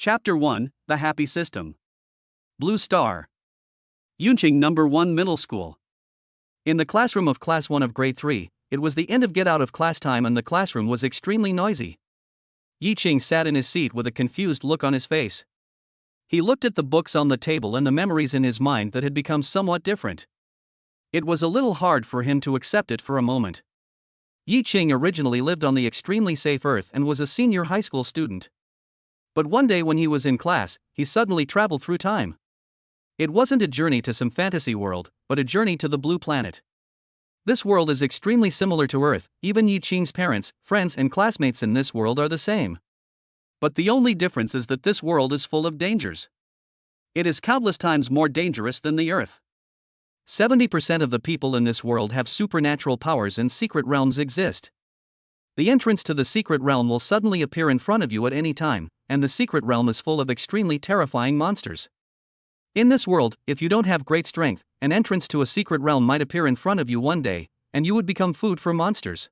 Chapter 1, The Happy System. Blue Star. Yunqing No. 1 Middle School. In the classroom of Class 1 of Grade 3, it was the end of get out of class time and the classroom was extremely noisy. Yiqing sat in his seat with a confused look on his face. He looked at the books on the table and the memories in his mind that had become somewhat different. It was a little hard for him to accept it for a moment. Yiqing originally lived on the extremely safe Earth and was a senior high school student. But one day when he was in class, he suddenly traveled through time. It wasn't a journey to some fantasy world, but a journey to the blue planet. This world is extremely similar to Earth. Even Yiqing's parents, friends and classmates in this world are the same. But the only difference is that this world is full of dangers. It is countless times more dangerous than the Earth. 70% of the people in this world have supernatural powers and secret realms exist. The entrance to the secret realm will suddenly appear in front of you at any time, and the secret realm is full of extremely terrifying monsters. In this world, if you don't have great strength, an entrance to a secret realm might appear in front of you one day, and you would become food for monsters.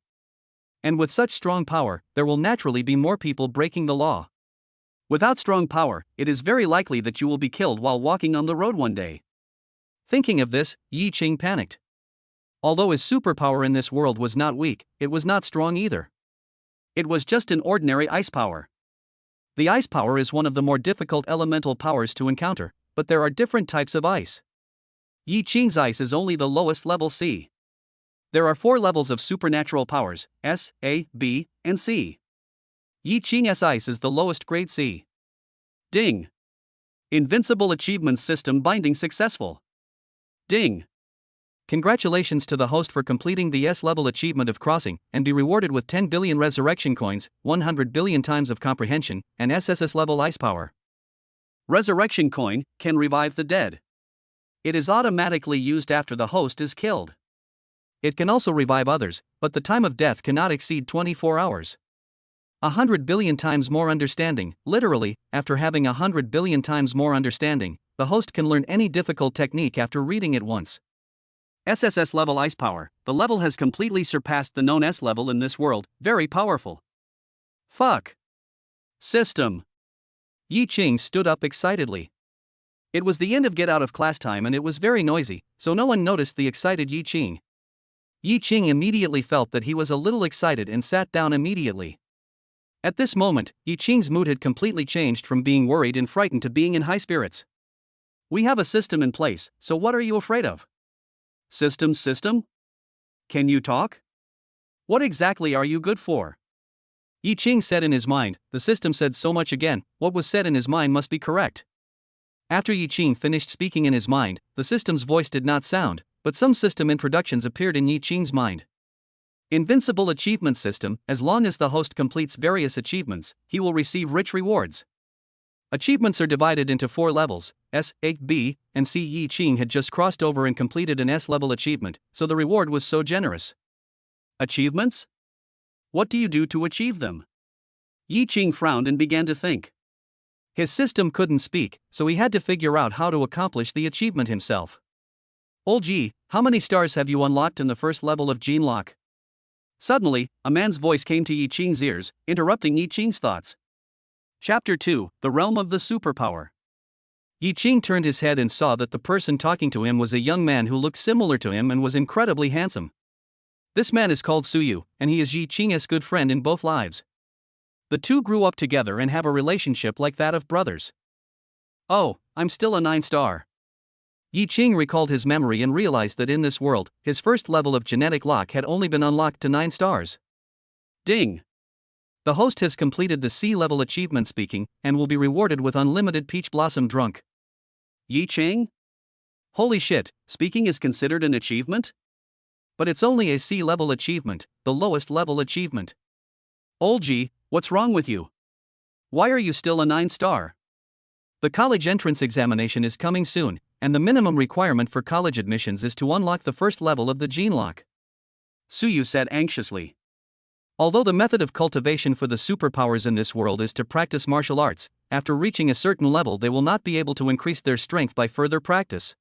And with such strong power, there will naturally be more people breaking the law. Without strong power, it is very likely that you will be killed while walking on the road one day. Thinking of this, Yiqing panicked. Although his superpower in this world was not weak, it was not strong either. It was just an ordinary ice power. The ice power is one of the more difficult elemental powers to encounter, but there are different types of ice. Yiqing's ice is only the lowest level C. There are 4 levels of supernatural powers, S, A, B, and C. Yiqing's ice is the lowest grade C. Ding! Invincible Achievements System binding successful. Ding! Congratulations to the host for completing the S-level achievement of crossing, and be rewarded with 10 billion resurrection coins, 100 billion times of comprehension, and SSS-level Ice Power. Resurrection coin can revive the dead. It is automatically used after the host is killed. It can also revive others, but the time of death cannot exceed 24 hours. 100 billion times more understanding. Literally, after having 100 billion times more understanding, the host can learn any difficult technique after reading it once. SSS-level Ice Power. The level has completely surpassed the known S-level in this world. Very powerful. Fuck. System. Yiqing stood up excitedly. It was the end of get out of class time and it was very noisy, so no one noticed the excited Yiqing. Yiqing immediately felt that he was a little excited and sat down immediately. At this moment, Yiqing's mood had completely changed from being worried and frightened to being in high spirits. We have a system in place, so what are you afraid of? System? Can you talk? What exactly are you good for? Yiqing said in his mind. The system said so much again. What was said in his mind must be correct. After Yiqing finished speaking in his mind, the system's voice did not sound, but some system introductions appeared in Yiqing's mind. Invincible Achievement System. As long as the host completes various achievements, he will receive rich rewards. Achievements are divided into 4 levels, S, A, B, and C. Yiqing had just crossed over and completed an S-level achievement, so the reward was so generous. Achievements? What do you do to achieve them? Yiqing frowned and began to think. His system couldn't speak, so he had to figure out how to accomplish the achievement himself. Olji, how many stars have you unlocked in the first level of Gene Lock? Suddenly, a man's voice came to Yiqing's ears, interrupting Yiqing's thoughts. Chapter 2, The Realm of the Superpower. Yiqing turned his head and saw that the person talking to him was a young man who looked similar to him and was incredibly handsome. This man is called Suyu, and he is Yiqing's good friend in both lives. The two grew up together and have a relationship like that of brothers. Oh, I'm still a 9-star. Yiqing recalled his memory and realized that in this world, his first level of genetic lock had only been unlocked to 9 stars. Ding! The host has completed the C-level achievement speaking, and will be rewarded with unlimited peach blossom drunk. Yiqing? Holy shit, speaking is considered an achievement? But it's only a C-level achievement, the lowest level achievement. Olji, what's wrong with you? Why are you still a 9-star? The college entrance examination is coming soon, and the minimum requirement for college admissions is to unlock the first level of the gene lock. Suyu said anxiously. Although the method of cultivation for the superpowers in this world is to practice martial arts, after reaching a certain level they will not be able to increase their strength by further practice.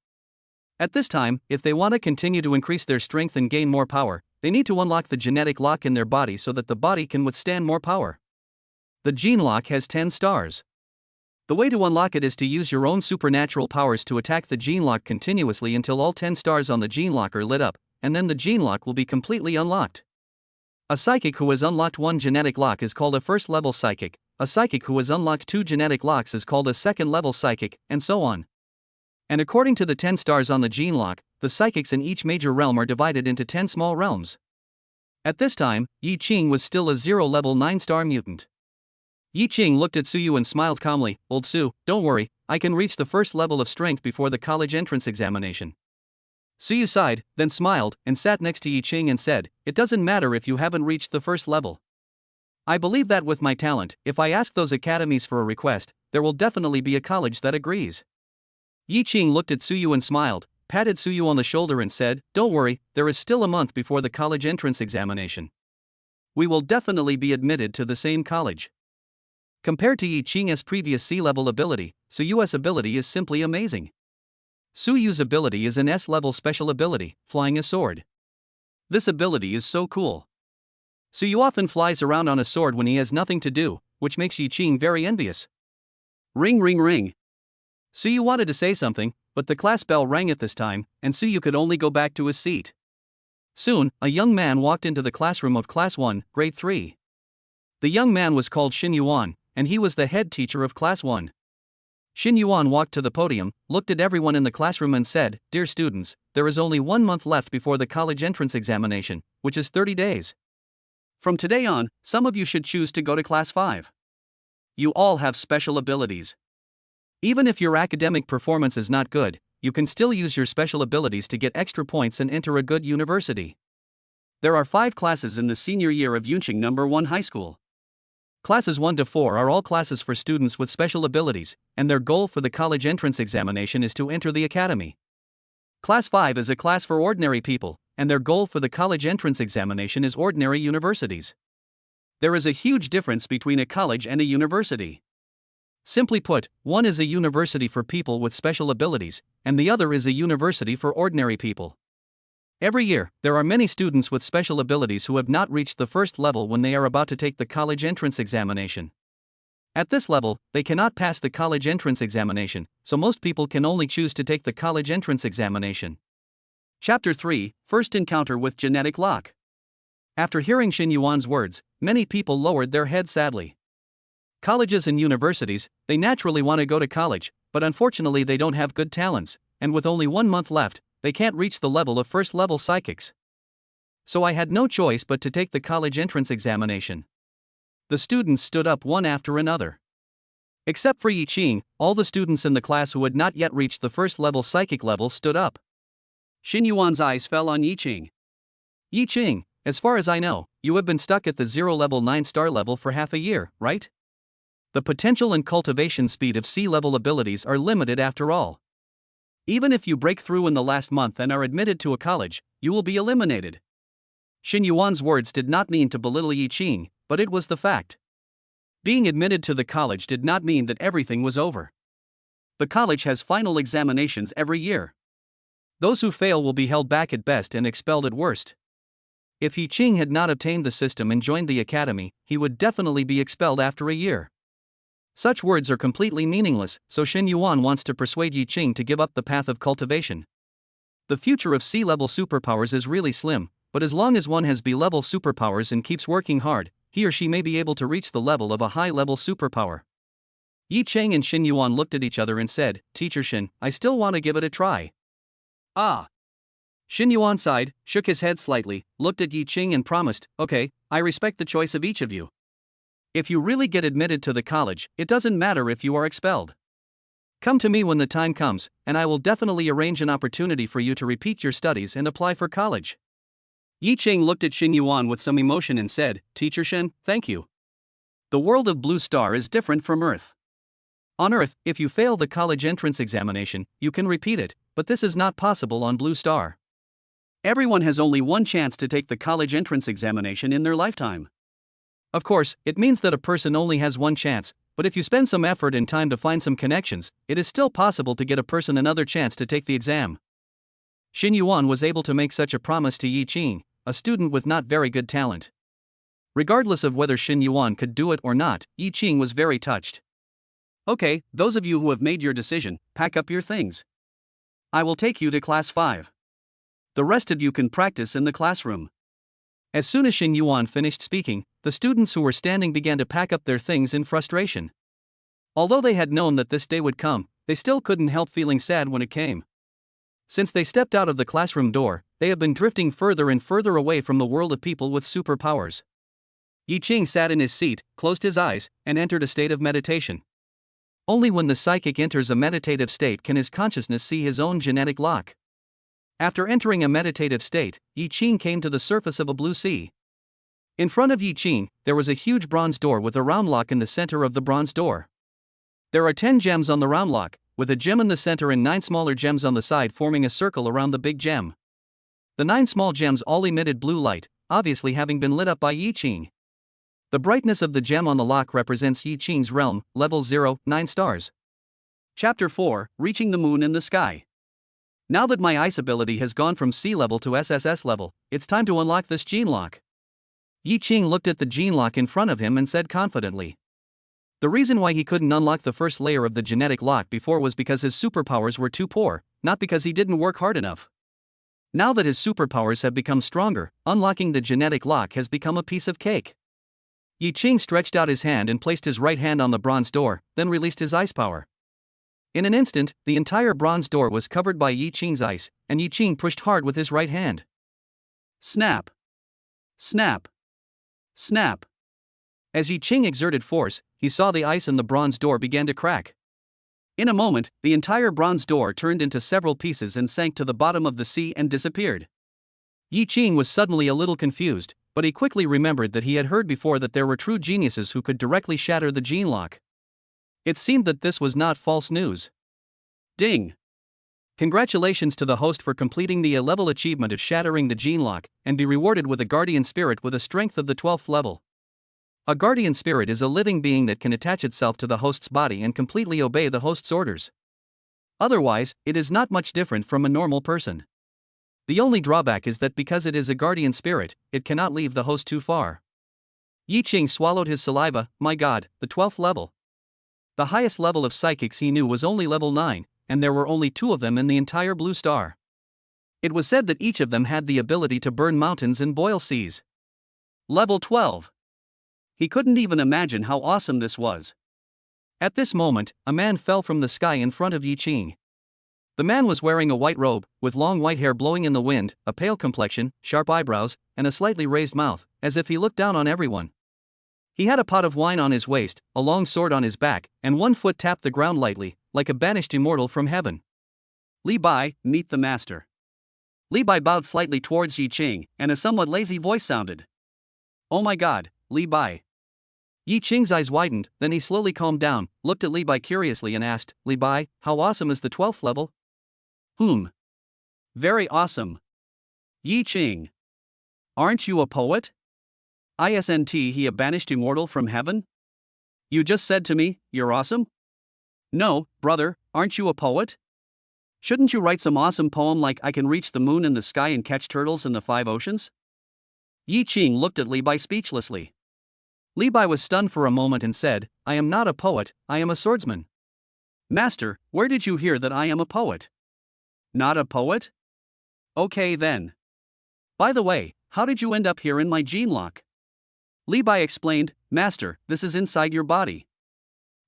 At this time, if they want to continue to increase their strength and gain more power, they need to unlock the genetic lock in their body so that the body can withstand more power. The gene lock has 10 stars. The way to unlock it is to use your own supernatural powers to attack the gene lock continuously until all 10 stars on the gene lock are lit up, and then the gene lock will be completely unlocked. A psychic who has unlocked one genetic lock is called a first-level psychic, a psychic who has unlocked 2 genetic locks is called a second-level psychic, and so on. And according to the 10 stars on the gene lock, the psychics in each major realm are divided into 10 small realms. At this time, Yi Qing was still a 0-level 9-star mutant. Yi Qing looked at Suyu and smiled calmly. Old Su, don't worry, I can reach the first level of strength before the college entrance examination. Suyu sighed, then smiled, and sat next to Yi Qing and said, it doesn't matter if you haven't reached the first level. I believe that with my talent, if I ask those academies for a request, there will definitely be a college that agrees. Yi Qing looked at Suyu and smiled, patted Suyu on the shoulder and said, don't worry, there is still a month before the college entrance examination. We will definitely be admitted to the same college. Compared to Yi Qing's previous C-level ability, Suyu's ability is simply amazing. Suyu's ability is an S-level special ability, flying a sword. This ability is so cool. Suyu often flies around on a sword when he has nothing to do, which makes Yi Qing very envious. Ring ring ring. Suyu wanted to say something, but the class bell rang at this time, and Suyu could only go back to his seat. Soon, a young man walked into the classroom of Class 1, Grade 3. The young man was called Shinu, and he was the head teacher of Class 1. Shinu walked to the podium, looked at everyone in the classroom and said, dear students, there is only 1 month left before the college entrance examination, which is 30 days. From today on, some of you should choose to go to Class 5. You all have special abilities. Even if your academic performance is not good, you can still use your special abilities to get extra points and enter a good university. There are 5 classes in the senior year of Yunqing No. 1 High School. Classes 1 to 4 are all classes for students with special abilities, and their goal for the college entrance examination is to enter the academy. Class 5 is a class for ordinary people, and their goal for the college entrance examination is ordinary universities. There is a huge difference between a college and a university. Simply put, one is a university for people with special abilities, and the other is a university for ordinary people. Every year, there are many students with special abilities who have not reached the first level when they are about to take the college entrance examination. At this level, they cannot pass the college entrance examination, so most people can only choose to take the college entrance examination. Chapter 3, First Encounter with Genetic Lock. After hearing Xinyuan's words, many people lowered their heads sadly. Colleges and universities, they naturally want to go to college, but unfortunately they don't have good talents, and with only 1 month left, they can't reach the level of first-level psychics. So I had no choice but to take the college entrance examination. The students stood up one after another. Except for Yi Qing, all the students in the class who had not yet reached the first-level psychic level stood up. Xinyuan's eyes fell on Yi Qing. Yi Qing, as far as I know, you have been stuck at the 0-level 9-star level for half a year, right? The potential and cultivation speed of C-level abilities are limited after all. Even if you break through in the last month and are admitted to a college, you will be eliminated. Xinyuan's words did not mean to belittle Yi Qing, but it was the fact. Being admitted to the college did not mean that everything was over. The college has final examinations every year. Those who fail will be held back at best and expelled at worst. If Yi Qing had not obtained the system and joined the academy, he would definitely be expelled after a year. Such words are completely meaningless, so Xinyuan wants to persuade Yi Qing to give up the path of cultivation. The future of C-level superpowers is really slim, but as long as one has B-level superpowers and keeps working hard, he or she may be able to reach the level of a high-level superpower. Yi Qing and Xinyuan looked at each other and said, Teacher Xin, I still want to give it a try. Ah. Xinyuan sighed, shook his head slightly, looked at Yi Qing and promised, okay, I respect the choice of each of you. If you really get admitted to the college, it doesn't matter if you are expelled. Come to me when the time comes, and I will definitely arrange an opportunity for you to repeat your studies and apply for college. Yi Qing looked at Xinyuan with some emotion and said, Teacher Xin, thank you. The world of Blue Star is different from Earth. On Earth, if you fail the college entrance examination, you can repeat it, but this is not possible on Blue Star. Everyone has only one chance to take the college entrance examination in their lifetime. Of course, it means that a person only has one chance, but if you spend some effort and time to find some connections, it is still possible to get a person another chance to take the exam. Xinyuan was able to make such a promise to Yi Qing, a student with not very good talent. Regardless of whether Xinyuan could do it or not, Yi Qing was very touched. Okay, those of you who have made your decision, pack up your things. I will take you to class 5. The rest of you can practice in the classroom. As soon as Xing Yuan finished speaking, the students who were standing began to pack up their things in frustration. Although they had known that this day would come, they still couldn't help feeling sad when it came. Since they stepped out of the classroom door, they have been drifting further and further away from the world of people with superpowers. Yi Qing sat in his seat, closed his eyes, and entered a state of meditation. Only when the psychic enters a meditative state can his consciousness see his own genetic lock. After entering a meditative state, Yi Qing came to the surface of a blue sea. In front of Yi Qing, there was a huge bronze door with a round lock in the center of the bronze door. There are 10 gems on the round lock, with a gem in the center and 9 smaller gems on the side forming a circle around the big gem. The 9 small gems all emitted blue light, obviously having been lit up by Yi Qing. The brightness of the gem on the lock represents Yi Qing's realm, level 0, 9 stars. Chapter 4, Reaching the Moon in the Sky. Now that my ice ability has gone from sea level to SSS level, it's time to unlock this gene lock. Yi Qing looked at the gene lock in front of him and said confidently. The reason why he couldn't unlock the first layer of the genetic lock before was because his superpowers were too poor, not because he didn't work hard enough. Now that his superpowers have become stronger, unlocking the genetic lock has become a piece of cake. Yi Qing stretched out his hand and placed his right hand on the bronze door, then released his ice power. In an instant, the entire bronze door was covered by Yi Qing's ice, and Yi Qing pushed hard with his right hand. Snap! Snap! Snap! As Yi Qing exerted force, he saw the ice in the bronze door began to crack. In a moment, the entire bronze door turned into several pieces and sank to the bottom of the sea and disappeared. Yi Qing was suddenly a little confused, but he quickly remembered that he had heard before that there were true geniuses who could directly shatter the gene lock. It seemed that this was not false news. Ding! Congratulations to the host for completing the A-level achievement of shattering the gene lock, and be rewarded with a guardian spirit with a strength of the 12th level. A guardian spirit is a living being that can attach itself to the host's body and completely obey the host's orders. Otherwise, it is not much different from a normal person. The only drawback is that because it is a guardian spirit, it cannot leave the host too far. Yi Qing swallowed his saliva. My god, the 12th level. The highest level of psychics he knew was only level 9, and there were only 2 of them in the entire blue star. It was said that each of them had the ability to burn mountains and boil seas. Level 12. He couldn't even imagine how awesome this was. At this moment, a man fell from the sky in front of Yi Qing. The man was wearing a white robe, with long white hair blowing in the wind, a pale complexion, sharp eyebrows, and a slightly raised mouth, as if he looked down on everyone. He had a pot of wine on his waist, a long sword on his back, and one foot tapped the ground lightly, like a banished immortal from heaven. Li Bai, meet the master. Li Bai bowed slightly towards Yi Qing, and a somewhat lazy voice sounded. Oh my god, Li Bai. Yi Qing's eyes widened, then he slowly calmed down, looked at Li Bai curiously and asked, Li Bai, how awesome is the 12th level? Very awesome. Yi Qing. Aren't you a poet? Isn't he a banished immortal from heaven? You just said to me, you're awesome? No, brother, aren't you a poet? Shouldn't you write some awesome poem like I can reach the moon in the sky and catch turtles in the 5 oceans? Yi Qing looked at Li Bai speechlessly. Li Bai was stunned for a moment and said, I am not a poet, I am a swordsman. Master, where did you hear that I am a poet? Not a poet? Okay then. By the way, how did you end up here in my gene lock? Li Bai explained, Master, this is inside your body.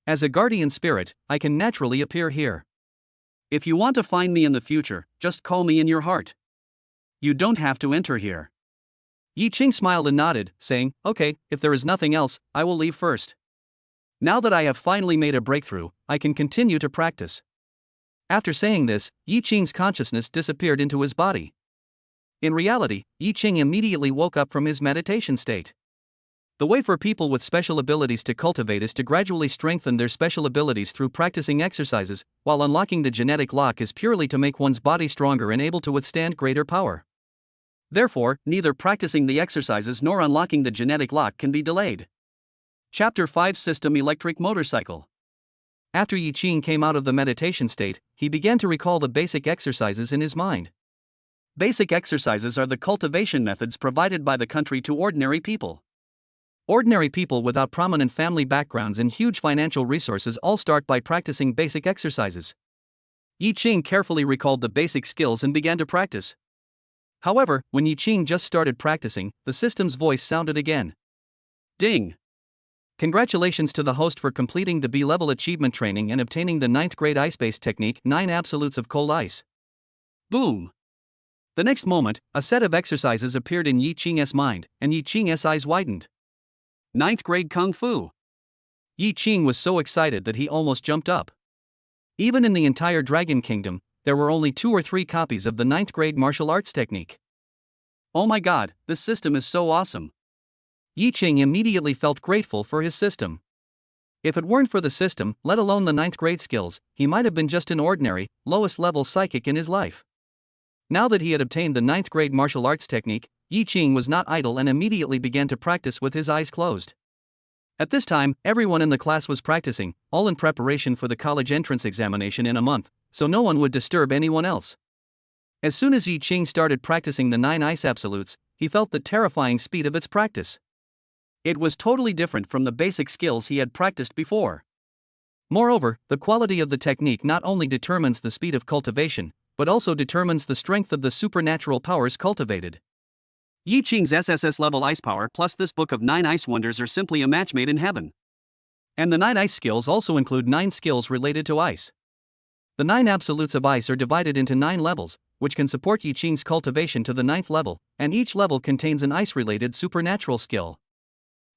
As a guardian spirit, I can naturally appear here. If you want to find me in the future, just call me in your heart. You don't have to enter here. Yi Qing smiled and nodded, saying, okay, if there is nothing else, I will leave first. Now that I have finally made a breakthrough, I can continue to practice. After saying this, Yi Qing's consciousness disappeared into his body. In reality, Yi Qing immediately woke up from his meditation state. The way for people with special abilities to cultivate is to gradually strengthen their special abilities through practicing exercises, while unlocking the genetic lock is purely to make one's body stronger and able to withstand greater power. Therefore, neither practicing the exercises nor unlocking the genetic lock can be delayed. Chapter 5 System Electric Motorcycle. After Yi Qing came out of the meditation state, he began to recall the basic exercises in his mind. Basic exercises are the cultivation methods provided by the country to ordinary people. Ordinary people without prominent family backgrounds and huge financial resources all start by practicing basic exercises. Yi Qing carefully recalled the basic skills and began to practice. However, when Yi Qing just started practicing, the system's voice sounded again. Ding! Congratulations to the host for completing the B-level achievement training and obtaining the 9th grade ice-based technique 9 absolutes of cold ice. Boom! The next moment, a set of exercises appeared in Yi Qing's mind, and Yi Qing's eyes widened. 9th grade Kung Fu! Yi Qing was so excited that he almost jumped up. Even in the entire Dragon Kingdom, there were only 2 or 3 copies of the 9th grade martial arts technique. Oh my god, this system is so awesome! Yi Qing immediately felt grateful for his system. If it weren't for the system, let alone the 9th grade skills, he might have been just an ordinary, lowest level psychic in his life. Now that he had obtained the 9th grade martial arts technique, Yi Qing was not idle and immediately began to practice with his eyes closed. At this time, everyone in the class was practicing, all in preparation for the college entrance examination in a month, so no one would disturb anyone else. As soon as Yi Qing started practicing the 9 ice absolutes, he felt the terrifying speed of its practice. It was totally different from the basic skills he had practiced before. Moreover, the quality of the technique not only determines the speed of cultivation, but also determines the strength of the supernatural powers cultivated. Yi Qing's SSS-level Ice Power plus this book of 9 ice wonders are simply a match made in heaven. And the 9 ice skills also include 9 skills related to ice. The 9 absolutes of ice are divided into 9 levels, which can support Yi Qing's cultivation to the 9th level, and each level contains an ice-related supernatural skill.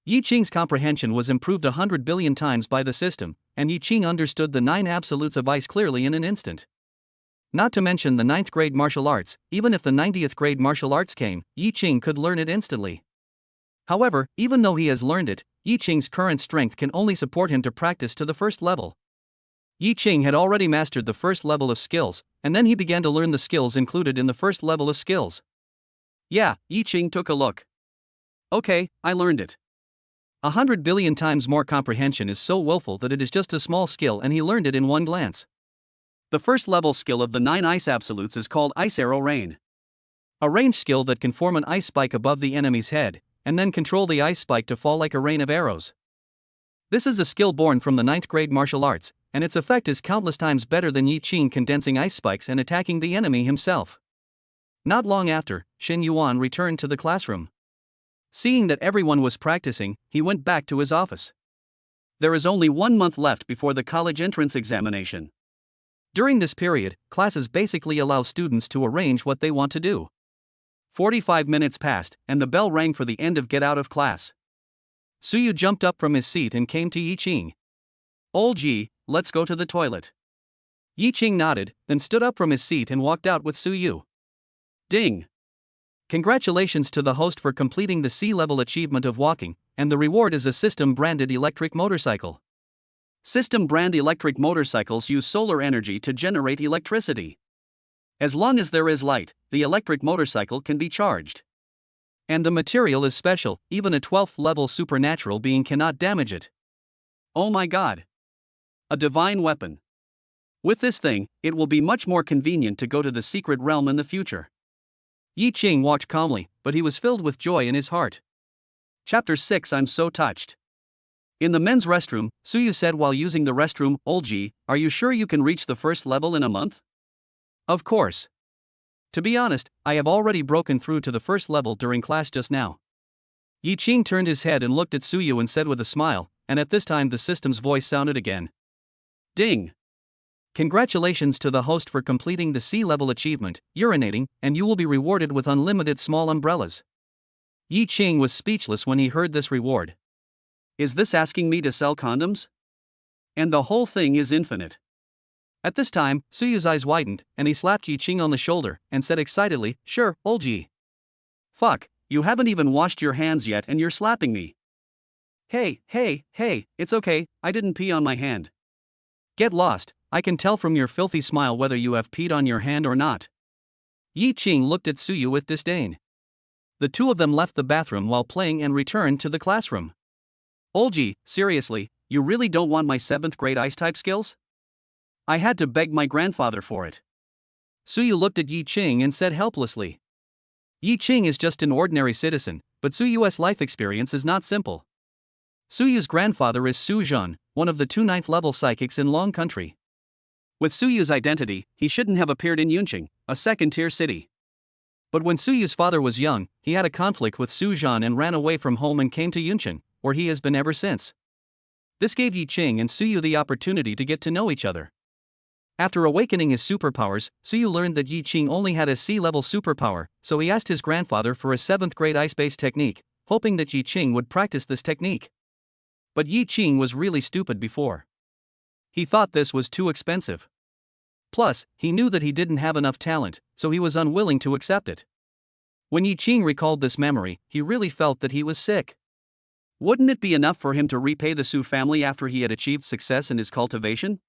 Yi Qing's comprehension was improved 100 billion times by the system, and Yi Qing understood the 9 absolutes of ice clearly in an instant. Not to mention the 9th grade martial arts, even if the 90th grade martial arts came, Yi Qing could learn it instantly. However, even though he has learned it, Yi Qing's current strength can only support him to practice to the 1st level. Yi Qing had already mastered the 1st level of skills, and then he began to learn the skills included in the 1st level of skills. Yeah, Yi Qing took a look. Okay, I learned it. 100 billion times more comprehension is so willful that it is just a small skill and he learned it in one glance. The 1st level skill of the 9 ice absolutes is called Ice Arrow Rain. A range skill that can form an ice spike above the enemy's head, and then control the ice spike to fall like a rain of arrows. This is a skill born from the 9th grade martial arts, and its effect is countless times better than Yi Qing condensing ice spikes and attacking the enemy himself. Not long after, Shin Yuan returned to the classroom. Seeing that everyone was practicing, he went back to his office. There is only 1 month left before the college entrance examination. During this period, classes basically allow students to arrange what they want to do. 45 minutes passed, and the bell rang for the end of get out of class. Suyu jumped up from his seat and came to Yi Qing. Old Yi, let's go to the toilet. Yi Qing nodded, then stood up from his seat and walked out with Suyu. Ding! Congratulations to the host for completing the C-level achievement of walking, and the reward is a system-branded electric motorcycle. System-brand electric motorcycles use solar energy to generate electricity. As long as there is light, the electric motorcycle can be charged. And the material is special, even a 12th level supernatural being cannot damage it. Oh my god! A divine weapon. With this thing, it will be much more convenient to go to the secret realm in the future. Yi Qing walked calmly, but he was filled with joy in his heart. Chapter 6 I'm so touched. In the men's restroom, Suyu said while using the restroom, Old Ji, are you sure you can reach the 1st level in a month? Of course. To be honest, I have already broken through to the 1st level during class just now. Yi Qing turned his head and looked at Suyu and said with a smile, and at this time the system's voice sounded again. Ding! Congratulations to the host for completing the C-level achievement, urinating, and you will be rewarded with unlimited small umbrellas. Yi Qing was speechless when he heard this reward. Is this asking me to sell condoms? And the whole thing is infinite. At this time, Suyu's eyes widened, and he slapped Yi Qing on the shoulder, and said excitedly, sure, Old Yi. Fuck, you haven't even washed your hands yet and you're slapping me. Hey, it's okay, I didn't pee on my hand. Get lost, I can tell from your filthy smile whether you have peed on your hand or not. Yi Qing looked at Suyu with disdain. The two of them left the bathroom while playing and returned to the classroom. Old Yi, seriously, you really don't want my 7th grade ice type skills? I had to beg my grandfather for it. Suyu looked at Yi Qing and said helplessly. Yi Qing is just an ordinary citizen, but Suyu's life experience is not simple. Suyu's grandfather is Su Jun, one of the two ninth-level psychics in Long Country. With Suyu's identity, he shouldn't have appeared in Yunqing, a second-tier city. But when Suyu's father was young, he had a conflict with Su Jun and ran away from home and came to Yunqing, where he has been ever since. This gave Yi Qing and Suyu the opportunity to get to know each other. After awakening his superpowers, Suyu learned that Yi Qing only had a C-level superpower, so he asked his grandfather for a 7th-grade ice-based technique, hoping that Yi Qing would practice this technique. But Yi Qing was really stupid before. He thought this was too expensive. Plus, he knew that he didn't have enough talent, so he was unwilling to accept it. When Yi Qing recalled this memory, he really felt that he was sick. Wouldn't it be enough for him to repay the Su family after he had achieved success in his cultivation?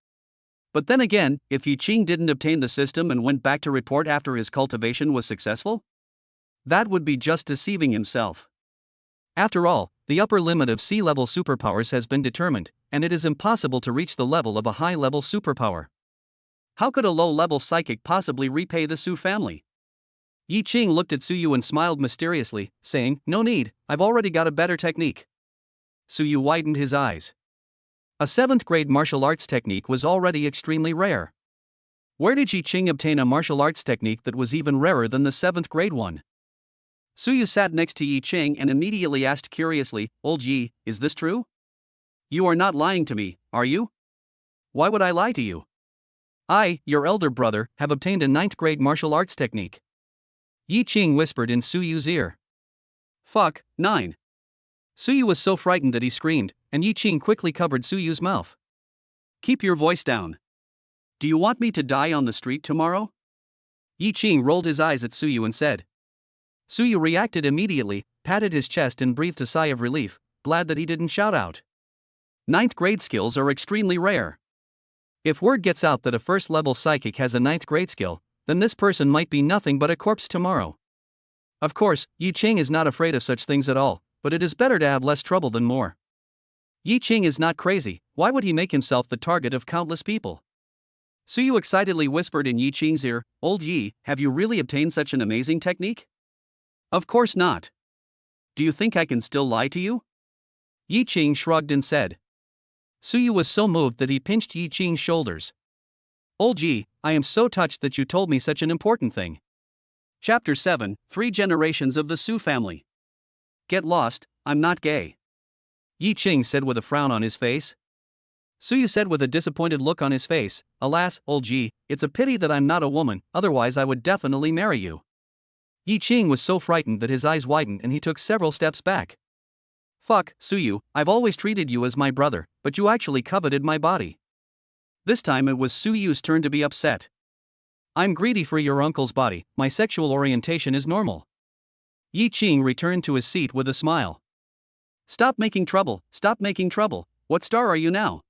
But then again, if Yi Qing didn't obtain the system and went back to report after his cultivation was successful? That would be just deceiving himself. After all, the upper limit of C-level superpowers has been determined, and it is impossible to reach the level of a high-level superpower. How could a low-level psychic possibly repay the Su family? Yi Qing looked at Suyu and smiled mysteriously, saying, "No need, I've already got a better technique." Suyu widened his eyes. A 7th-grade martial arts technique was already extremely rare. Where did Yi Qing obtain a martial arts technique that was even rarer than the 7th-grade one? Suyu sat next to Yi Qing and immediately asked curiously, "Old Yi, is this true? You are not lying to me, are you? Why would I lie to you? I, your elder brother, have obtained a 9th-grade martial arts technique." Yi Qing whispered in Suyu's ear. "Fuck, 9. Suyu was so frightened that he screamed, and Yi Qing quickly covered Suyu's mouth. "Keep your voice down. Do you want me to die on the street tomorrow?" Yi Qing rolled his eyes at Suyu and said. Suyu reacted immediately, patted his chest and breathed a sigh of relief, glad that he didn't shout out. 9th-grade skills are extremely rare. If word gets out that a first-level psychic has a 9th-grade skill, then this person might be nothing but a corpse tomorrow. Of course, Yi Qing is not afraid of such things at all, but it is better to have less trouble than more. Yi Qing is not crazy, why would he make himself the target of countless people? Suyu excitedly whispered in Yi Qing's ear, "Old Yi, have you really obtained such an amazing technique?" "Of course not. Do you think I can still lie to you?" Yi Qing shrugged and said. Suyu was so moved that he pinched Yi Qing's shoulders. "Old Yi, I am so touched that you told me such an important thing." Chapter 7, 3 Generations of the Su Family. "Get lost, I'm not gay," Yi Qing said with a frown on his face. Suyu said with a disappointed look on his face, "Alas, old Yi, it's a pity that I'm not a woman, otherwise I would definitely marry you." Yi Qing was so frightened that his eyes widened and he took several steps back. "Fuck, Suyu, I've always treated you as my brother, but you actually coveted my body." This time it was Suyu's turn to be upset. "I'm greedy for your uncle's body, my sexual orientation is normal." Yi Qing returned to his seat with a smile. Stop making trouble, what star are you now?"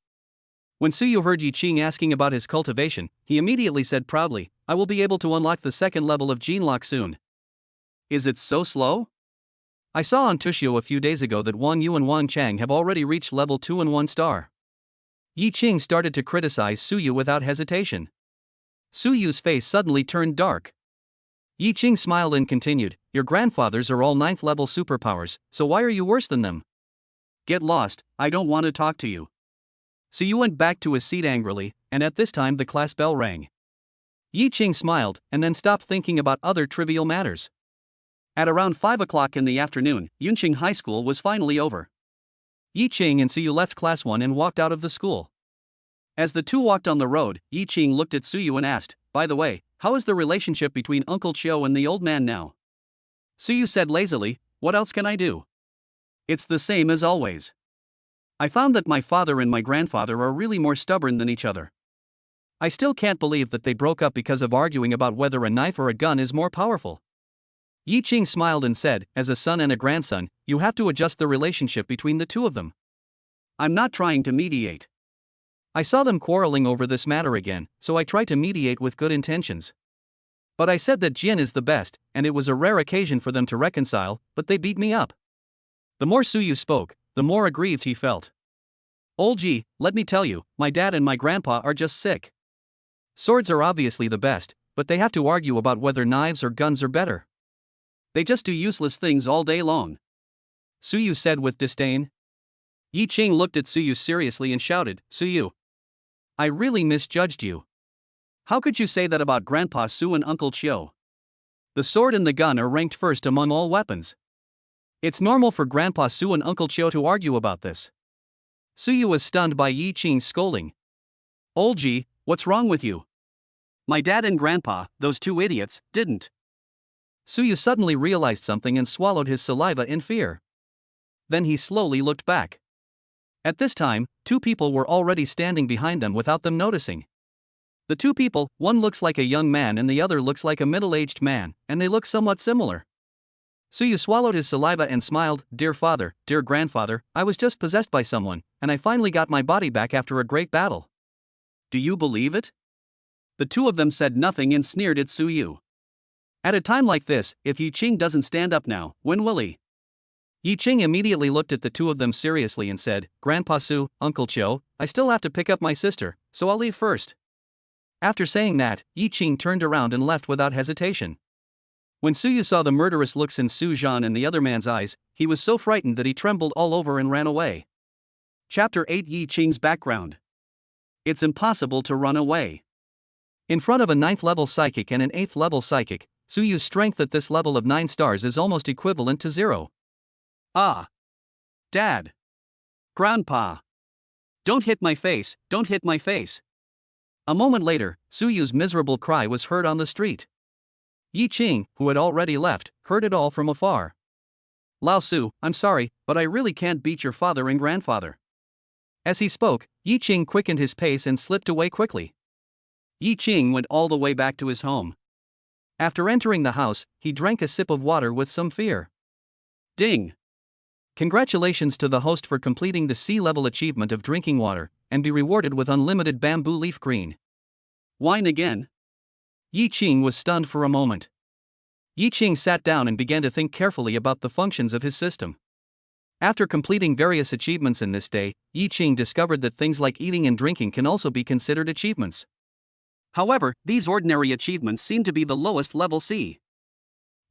When Suyu heard Yi Qing asking about his cultivation, he immediately said proudly, "I will be able to unlock the 2nd level of Genlock soon." "Is it so slow? I saw on Tushio a few days ago that Wang Yu and Wang Chang have already reached level 2 and 1 star. Yi Qing started to criticize Suyu without hesitation. Suyu's face suddenly turned dark. Yi Qing smiled and continued, "Your grandfathers are all 9th level superpowers, so why are you worse than them?" "Get lost, I don't want to talk to you." Suyu went back to his seat angrily, and at this time the class bell rang. Yi Qing smiled, and then stopped thinking about other trivial matters. At around 5 o'clock in the afternoon, Yunqing High School was finally over. Yi Qing and Suyu left Class 1 and walked out of the school. As the two walked on the road, Yi Qing looked at Suyu and asked, "By the way, how is the relationship between Uncle Chio and the old man now?" Suyu said lazily, "What else can I do? It's the same as always. I found that my father and my grandfather are really more stubborn than each other. I still can't believe that they broke up because of arguing about whether a knife or a gun is more powerful." Yi Qing smiled and said, "As a son and a grandson, you have to adjust the relationship between the two of them. I'm not trying to mediate. I saw them quarreling over this matter again, so I tried to mediate with good intentions. But I said that Jin is the best, and it was a rare occasion for them to reconcile, but they beat me up." The more Suyu spoke, the more aggrieved he felt. "Old Ji, let me tell you, my dad and my grandpa are just sick. Swords are obviously the best, but they have to argue about whether knives or guns are better. They just do useless things all day long," Suyu said with disdain. Yi Qing looked at Suyu seriously and shouted, "Suyu, I really misjudged you. How could you say that about Grandpa Su and Uncle Chiu? The sword and the gun are ranked first among all weapons. It's normal for Grandpa Su and Uncle Chiu to argue about this." Suyu was stunned by Yi Qing's scolding. "Old Ji, what's wrong with you? My dad and Grandpa, those two idiots, didn't." Suyu suddenly realized something and swallowed his saliva in fear. Then he slowly looked back. At this time, two people were already standing behind them without them noticing. The two people, one looks like a young man and the other looks like a middle-aged man, and they look somewhat similar. Suyu swallowed his saliva and smiled. "Dear father, dear grandfather, I was just possessed by someone, and I finally got my body back after a great battle. Do you believe it?" The two of them said nothing and sneered at Suyu. At a time like this, if Yi Qing doesn't stand up now, when will he? Yi Qing immediately looked at the two of them seriously and said, "Grandpa Su, Uncle Chiu, I still have to pick up my sister, so I'll leave first." After saying that, Yi Qing turned around and left without hesitation. When Suyu saw the murderous looks in Su Zhan and the other man's eyes, he was so frightened that he trembled all over and ran away. Chapter 8: Yi Qing's background. It's impossible to run away. In front of a 9th level psychic and an 8th level psychic, Suyu's strength at this level of 9 stars is almost equivalent to 0. "Ah! Dad! Grandpa! Don't hit my face, don't hit my face!" A moment later, Suyu's miserable cry was heard on the street. Yi Qing, who had already left, heard it all from afar. "Lao Su, I'm sorry, but I really can't beat your father and grandfather." As he spoke, Yi Qing quickened his pace and slipped away quickly. Yi Qing went all the way back to his home. After entering the house, he drank a sip of water with some fear. Ding! Congratulations to the host for completing the C-level achievement of drinking water, and be rewarded with unlimited bamboo leaf green. Wine again? Yi Qing was stunned for a moment. Yi Qing sat down and began to think carefully about the functions of his system. After completing various achievements in this day, Yi Qing discovered that things like eating and drinking can also be considered achievements. However, these ordinary achievements seem to be the lowest level C.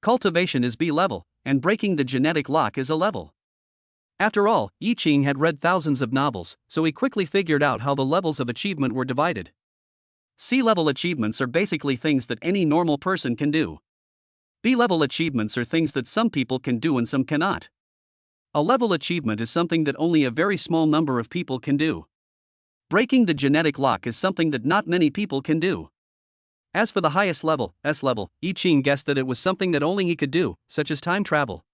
Cultivation is B level, and breaking the genetic lock is A level. After all, Yi Qing had read thousands of novels, so he quickly figured out how the levels of achievement were divided. C-level achievements are basically things that any normal person can do. B-level achievements are things that some people can do and some cannot. A level achievement is something that only a very small number of people can do. Breaking the genetic lock is something that not many people can do. As for the highest level, S level, Yi Qing guessed that it was something that only he could do, such as time travel.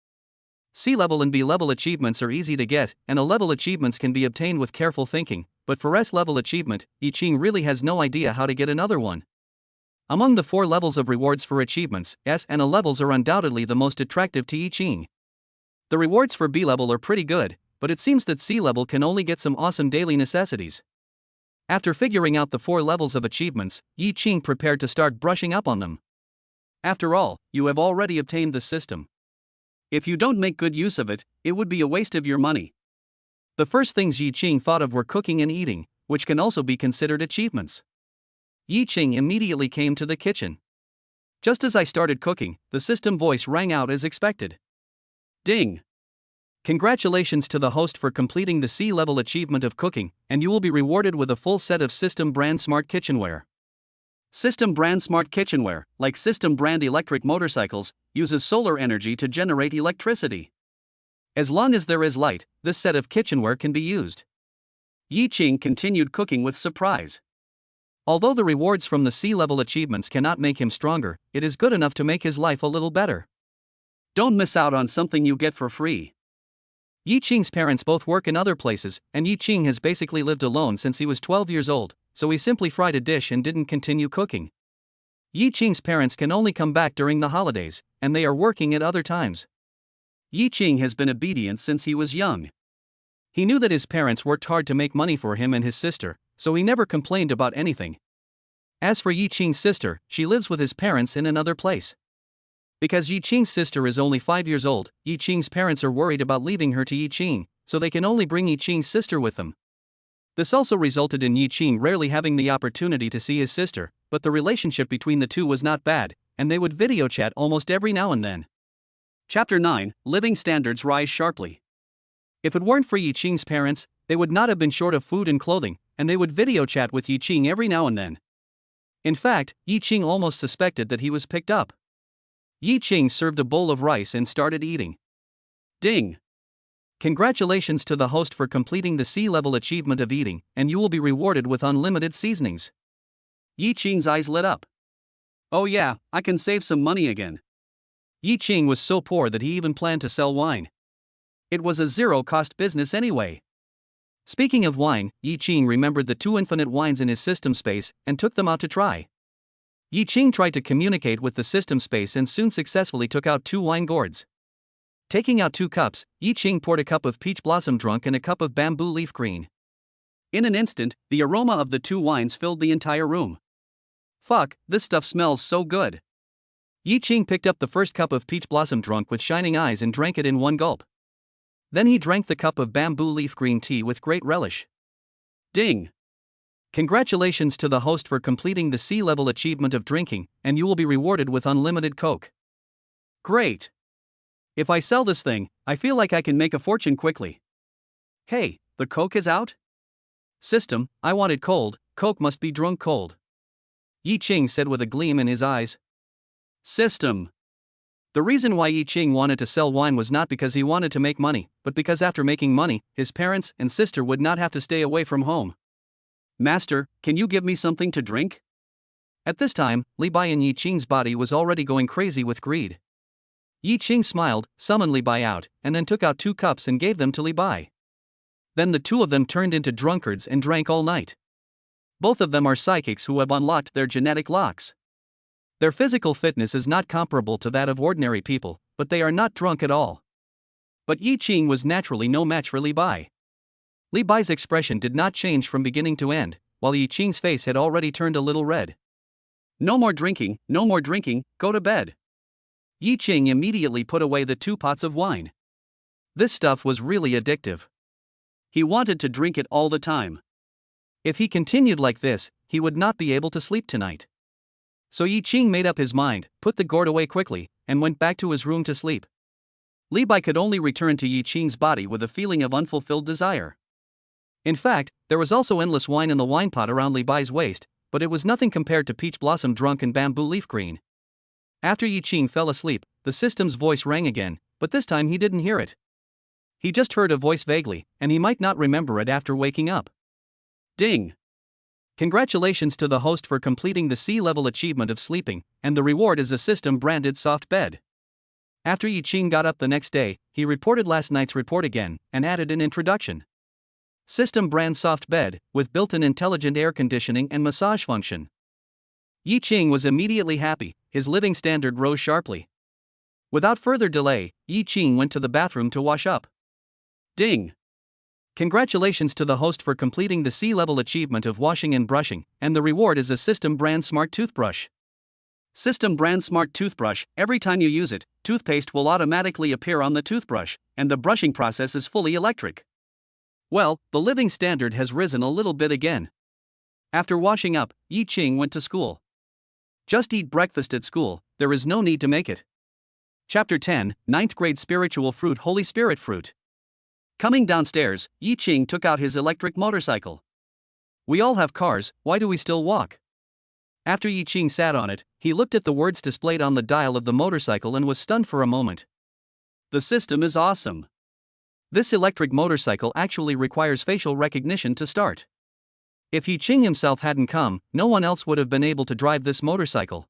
C-level and B-level achievements are easy to get, and A-level achievements can be obtained with careful thinking, but for S-level achievement, Yi Qing really has no idea how to get another one. Among the 4 levels of rewards for achievements, S and A levels are undoubtedly the most attractive to Yi Qing. The rewards for B-level are pretty good, but it seems that C-level can only get some awesome daily necessities. After figuring out the 4 levels of achievements, Yi Qing prepared to start brushing up on them. After all, you have already obtained the system. If you don't make good use of it, it would be a waste of your money. The first things Yi Qing thought of were cooking and eating, which can also be considered achievements. Yi Qing immediately came to the kitchen. Just as I started cooking, the system voice rang out as expected. Ding! Congratulations to the host for completing the C-level achievement of cooking, and you will be rewarded with a full set of System Brand Smart Kitchenware. System Brand Smart Kitchenware, like System Brand electric motorcycles, uses solar energy to generate electricity. As long as there is light, this set of kitchenware can be used. Yi Qing continued cooking with surprise. Although the rewards from the C-level achievements cannot make him stronger, it is good enough to make his life a little better. Don't miss out on something you get for free. Yi Qing's parents both work in other places, and Yi Qing has basically lived alone since he was 12 years old, so he simply fried a dish and didn't continue cooking. Yi Qing's parents can only come back during the holidays, and they are working at other times. Yi Qing has been obedient since he was young. He knew that his parents worked hard to make money for him and his sister, so he never complained about anything. As for Yi Qing's sister, she lives with his parents in another place. Because Yi Qing's sister is only 5 years old, Yi Qing's parents are worried about leaving her to Yi Qing, so they can only bring Yi Qing's sister with them. This also resulted in Yi Qing rarely having the opportunity to see his sister, but the relationship between the two was not bad, and they would video chat almost every now and then. Chapter 9: Living Standards Rise Sharply. If it weren't for Yi Qing's parents, they would not have been short of food and clothing, and they would video chat with Yi Qing every now and then. In fact, Yi Qing almost suspected that he was picked up. Yi Qing served a bowl of rice and started eating. Ding! Congratulations to the host for completing the C-level achievement of eating, and you will be rewarded with unlimited seasonings. Yi Qing's eyes lit up. Oh yeah, I can save some money again. Yi Qing was so poor that he even planned to sell wine. It was a zero-cost business anyway. Speaking of wine, Yi Qing remembered the 2 infinite wines in his system space and took them out to try. Yi Qing tried to communicate with the system space and soon successfully took out 2 wine gourds. Taking out 2 cups, Yi Qing poured a cup of peach blossom drunk and a cup of bamboo leaf green. In an instant, the aroma of the 2 wines filled the entire room. Fuck, this stuff smells so good. Yi Qing picked up the first cup of peach blossom drunk with shining eyes and drank it in one gulp. Then he drank the cup of bamboo leaf green tea with great relish. Ding! Congratulations to the host for completing the C-level achievement of drinking, and you will be rewarded with unlimited Coke. Great! If I sell this thing, I feel like I can make a fortune quickly. Hey, the Coke is out? System, I want it cold, Coke must be drunk cold. Yi Qing said with a gleam in his eyes. System. The reason why Yi Qing wanted to sell wine was not because he wanted to make money, but because after making money, his parents and sister would not have to stay away from home. Master, can you give me something to drink? At this time, Li Bai in Yi Qing's body was already going crazy with greed. Yi Qing smiled, summoned Li Bai out, and then took out 2 cups and gave them to Li Bai. Then the 2 of them turned into drunkards and drank all night. Both of them are psychics who have unlocked their genetic locks. Their physical fitness is not comparable to that of ordinary people, but they are not drunk at all. But Yi Qing was naturally no match for Li Bai. Li Bai's expression did not change from beginning to end, while Yi Qing's face had already turned a little red. No more drinking, go to bed. Yi Qing immediately put away the 2 pots of wine. This stuff was really addictive. He wanted to drink it all the time. If he continued like this, he would not be able to sleep tonight. So Yi Qing made up his mind, put the gourd away quickly, and went back to his room to sleep. Li Bai could only return to Yi Qing's body with a feeling of unfulfilled desire. In fact, there was also endless wine in the wine pot around Li Bai's waist, but it was nothing compared to peach blossom drunk and bamboo leaf green. After Yi Qing fell asleep, the system's voice rang again, but this time he didn't hear it. He just heard a voice vaguely, and he might not remember it after waking up. Ding! Congratulations to the host for completing the C-level achievement of sleeping, and the reward is a system-branded soft bed. After Yi Qing got up the next day, he reported last night's report again, and added an introduction. System brand soft bed, with built-in intelligent air conditioning and massage function. Yi Qing was immediately happy, his living standard rose sharply. Without further delay, Yi Qing went to the bathroom to wash up. Ding! Congratulations to the host for completing the C-level achievement of washing and brushing, and the reward is a System brand smart toothbrush. System brand smart toothbrush, every time you use it, toothpaste will automatically appear on the toothbrush, and the brushing process is fully electric. Well, the living standard has risen a little bit again. After washing up, Yi Qing went to school. Just eat breakfast at school, there is no need to make it. Chapter 10, 9th grade spiritual fruit Holy Spirit fruit. Coming downstairs, Yi Qing took out his electric motorcycle. We all have cars, why do we still walk? After Yi Qing sat on it, he looked at the words displayed on the dial of the motorcycle and was stunned for a moment. The system is awesome. This electric motorcycle actually requires facial recognition to start. If Yi Qing himself hadn't come, no one else would have been able to drive this motorcycle.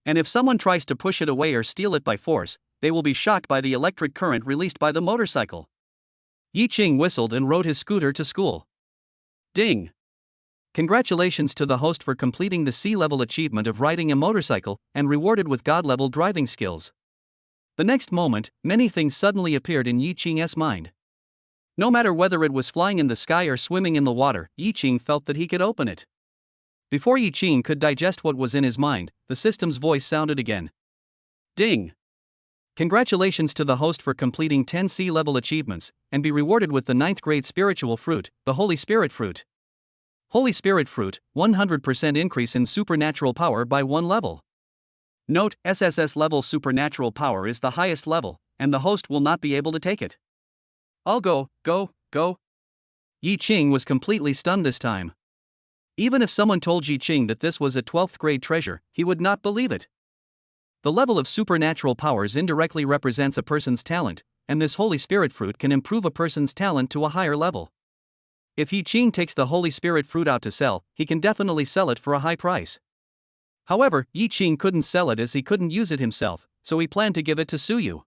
And if someone tries to push it away or steal it by force, they will be shocked by the electric current released by the motorcycle. Yi Qing whistled and rode his scooter to school. Ding! Congratulations to the host for completing the C-level achievement of riding a motorcycle, and rewarded with God-level driving skills. The next moment, many things suddenly appeared in Yi Qing's mind. No matter whether it was flying in the sky or swimming in the water, Yi Qing felt that he could open it. Before Yi Qing could digest what was in his mind, the system's voice sounded again. Ding! Congratulations to the host for completing 10 C-level achievements, and be rewarded with the 9th grade spiritual fruit, the Holy Spirit fruit. Holy Spirit fruit, 100% increase in supernatural power by 1 level. Note, SSS-level supernatural power is the highest level, and the host will not be able to take it. I'll go. Yi Qing was completely stunned this time. Even if someone told Yi Qing that this was a 12th grade treasure, he would not believe it. The level of supernatural powers indirectly represents a person's talent, and this Holy Spirit fruit can improve a person's talent to a higher level. If Yi Qing takes the Holy Spirit fruit out to sell, he can definitely sell it for a high price. However, Yi Qing couldn't sell it as he couldn't use it himself, so he planned to give it to Suyu.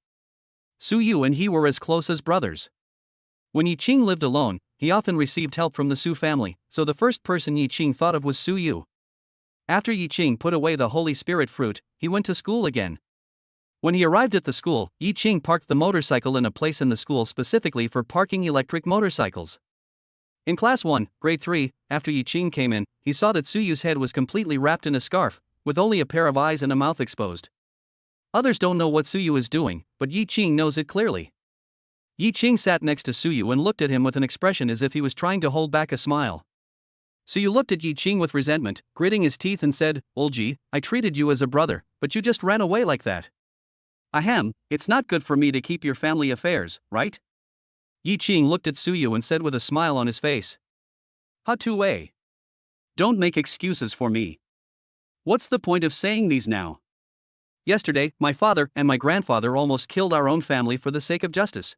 Suyu and he were as close as brothers. When Yi Qing lived alone, he often received help from the Su family, so the first person Yi Qing thought of was Suyu. After Yi Qing put away the Holy Spirit fruit, he went to school again. When he arrived at the school, Yi Qing parked the motorcycle in a place in the school specifically for parking electric motorcycles. In Class 1, Grade 3, after Yi Qing came in, he saw that Suyu's head was completely wrapped in a scarf, with only a pair of eyes and a mouth exposed. Others don't know what Suyu is doing, but Yi Qing knows it clearly. Yi Qing sat next to Suyu and looked at him with an expression as if he was trying to hold back a smile. Suyu looked at Yi Qing with resentment, gritting his teeth and said, "Old Ji, I treated you as a brother, but you just ran away like that. Ahem, it's not good for me to keep your family affairs, right?" Yi Qing looked at Suyu and said with a smile on his face. "Ha tu wei. Don't make excuses for me. What's the point of saying these now? Yesterday, my father and my grandfather almost killed our own family for the sake of justice."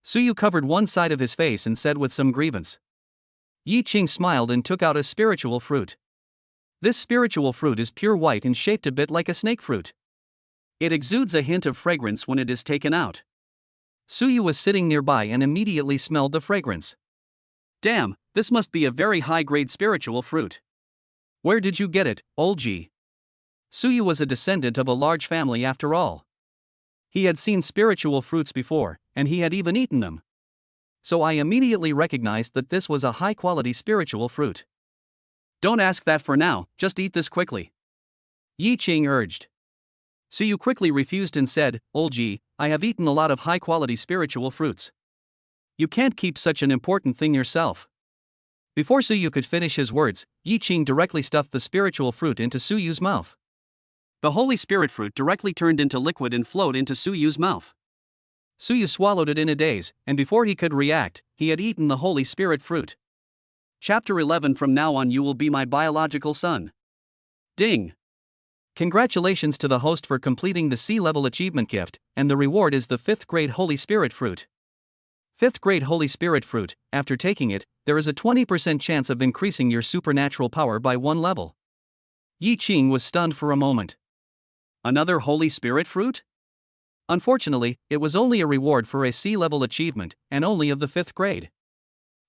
Suyu covered one side of his face and said with some grievance. Yi Qing smiled and took out a spiritual fruit. This spiritual fruit is pure white and shaped a bit like a snake fruit. It exudes a hint of fragrance when it is taken out. Suyu was sitting nearby and immediately smelled the fragrance. "Damn, this must be a very high-grade spiritual fruit. Where did you get it, old Ji?" Suyu was a descendant of a large family after all. He had seen spiritual fruits before, and he had even eaten them. So I immediately recognized that this was a high-quality spiritual fruit. "Don't ask that for now, just eat this quickly," Yi Qing urged. Suyu quickly refused and said, "Old Ji, I have eaten a lot of high-quality spiritual fruits. You can't keep such an important thing yourself." Before Suyu could finish his words, Yi Qing directly stuffed the spiritual fruit into Suyu's mouth. The Holy Spirit fruit directly turned into liquid and flowed into Suyu's mouth. Suyu swallowed it in a daze, and before he could react, he had eaten the Holy Spirit fruit. Chapter 11. From now on you will be my biological son. Ding! Congratulations to the host for completing the C-level achievement gift, and the reward is the 5th grade Holy Spirit fruit. 5th grade Holy Spirit fruit, after taking it, there is a 20% chance of increasing your supernatural power by 1 level. Yi Qing was stunned for a moment. Another Holy Spirit fruit? Unfortunately, it was only a reward for a C-level achievement, and only of the 5th grade.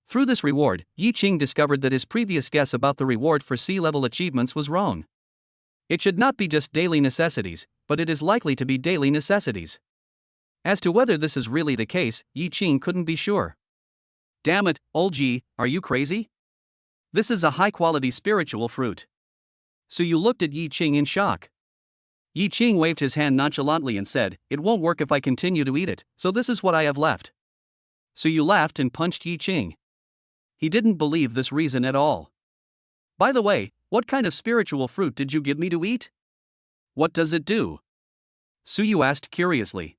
Through this reward, Yi Qing discovered that his previous guess about the reward for C-level achievements was wrong. It should not be just daily necessities, but it is likely to be daily necessities. As to whether this is really the case, Yi Qing couldn't be sure. "Damn it, old Ji, are you crazy? This is a high-quality spiritual fruit." Suyu looked at Yi Qing in shock. Yi Qing waved his hand nonchalantly and said, "It won't work if I continue to eat it, so this is what I have left." Suyu laughed and punched Yi Qing. He didn't believe this reason at all. "By the way, what kind of spiritual fruit did you give me to eat? What does it do?" Suyu asked curiously.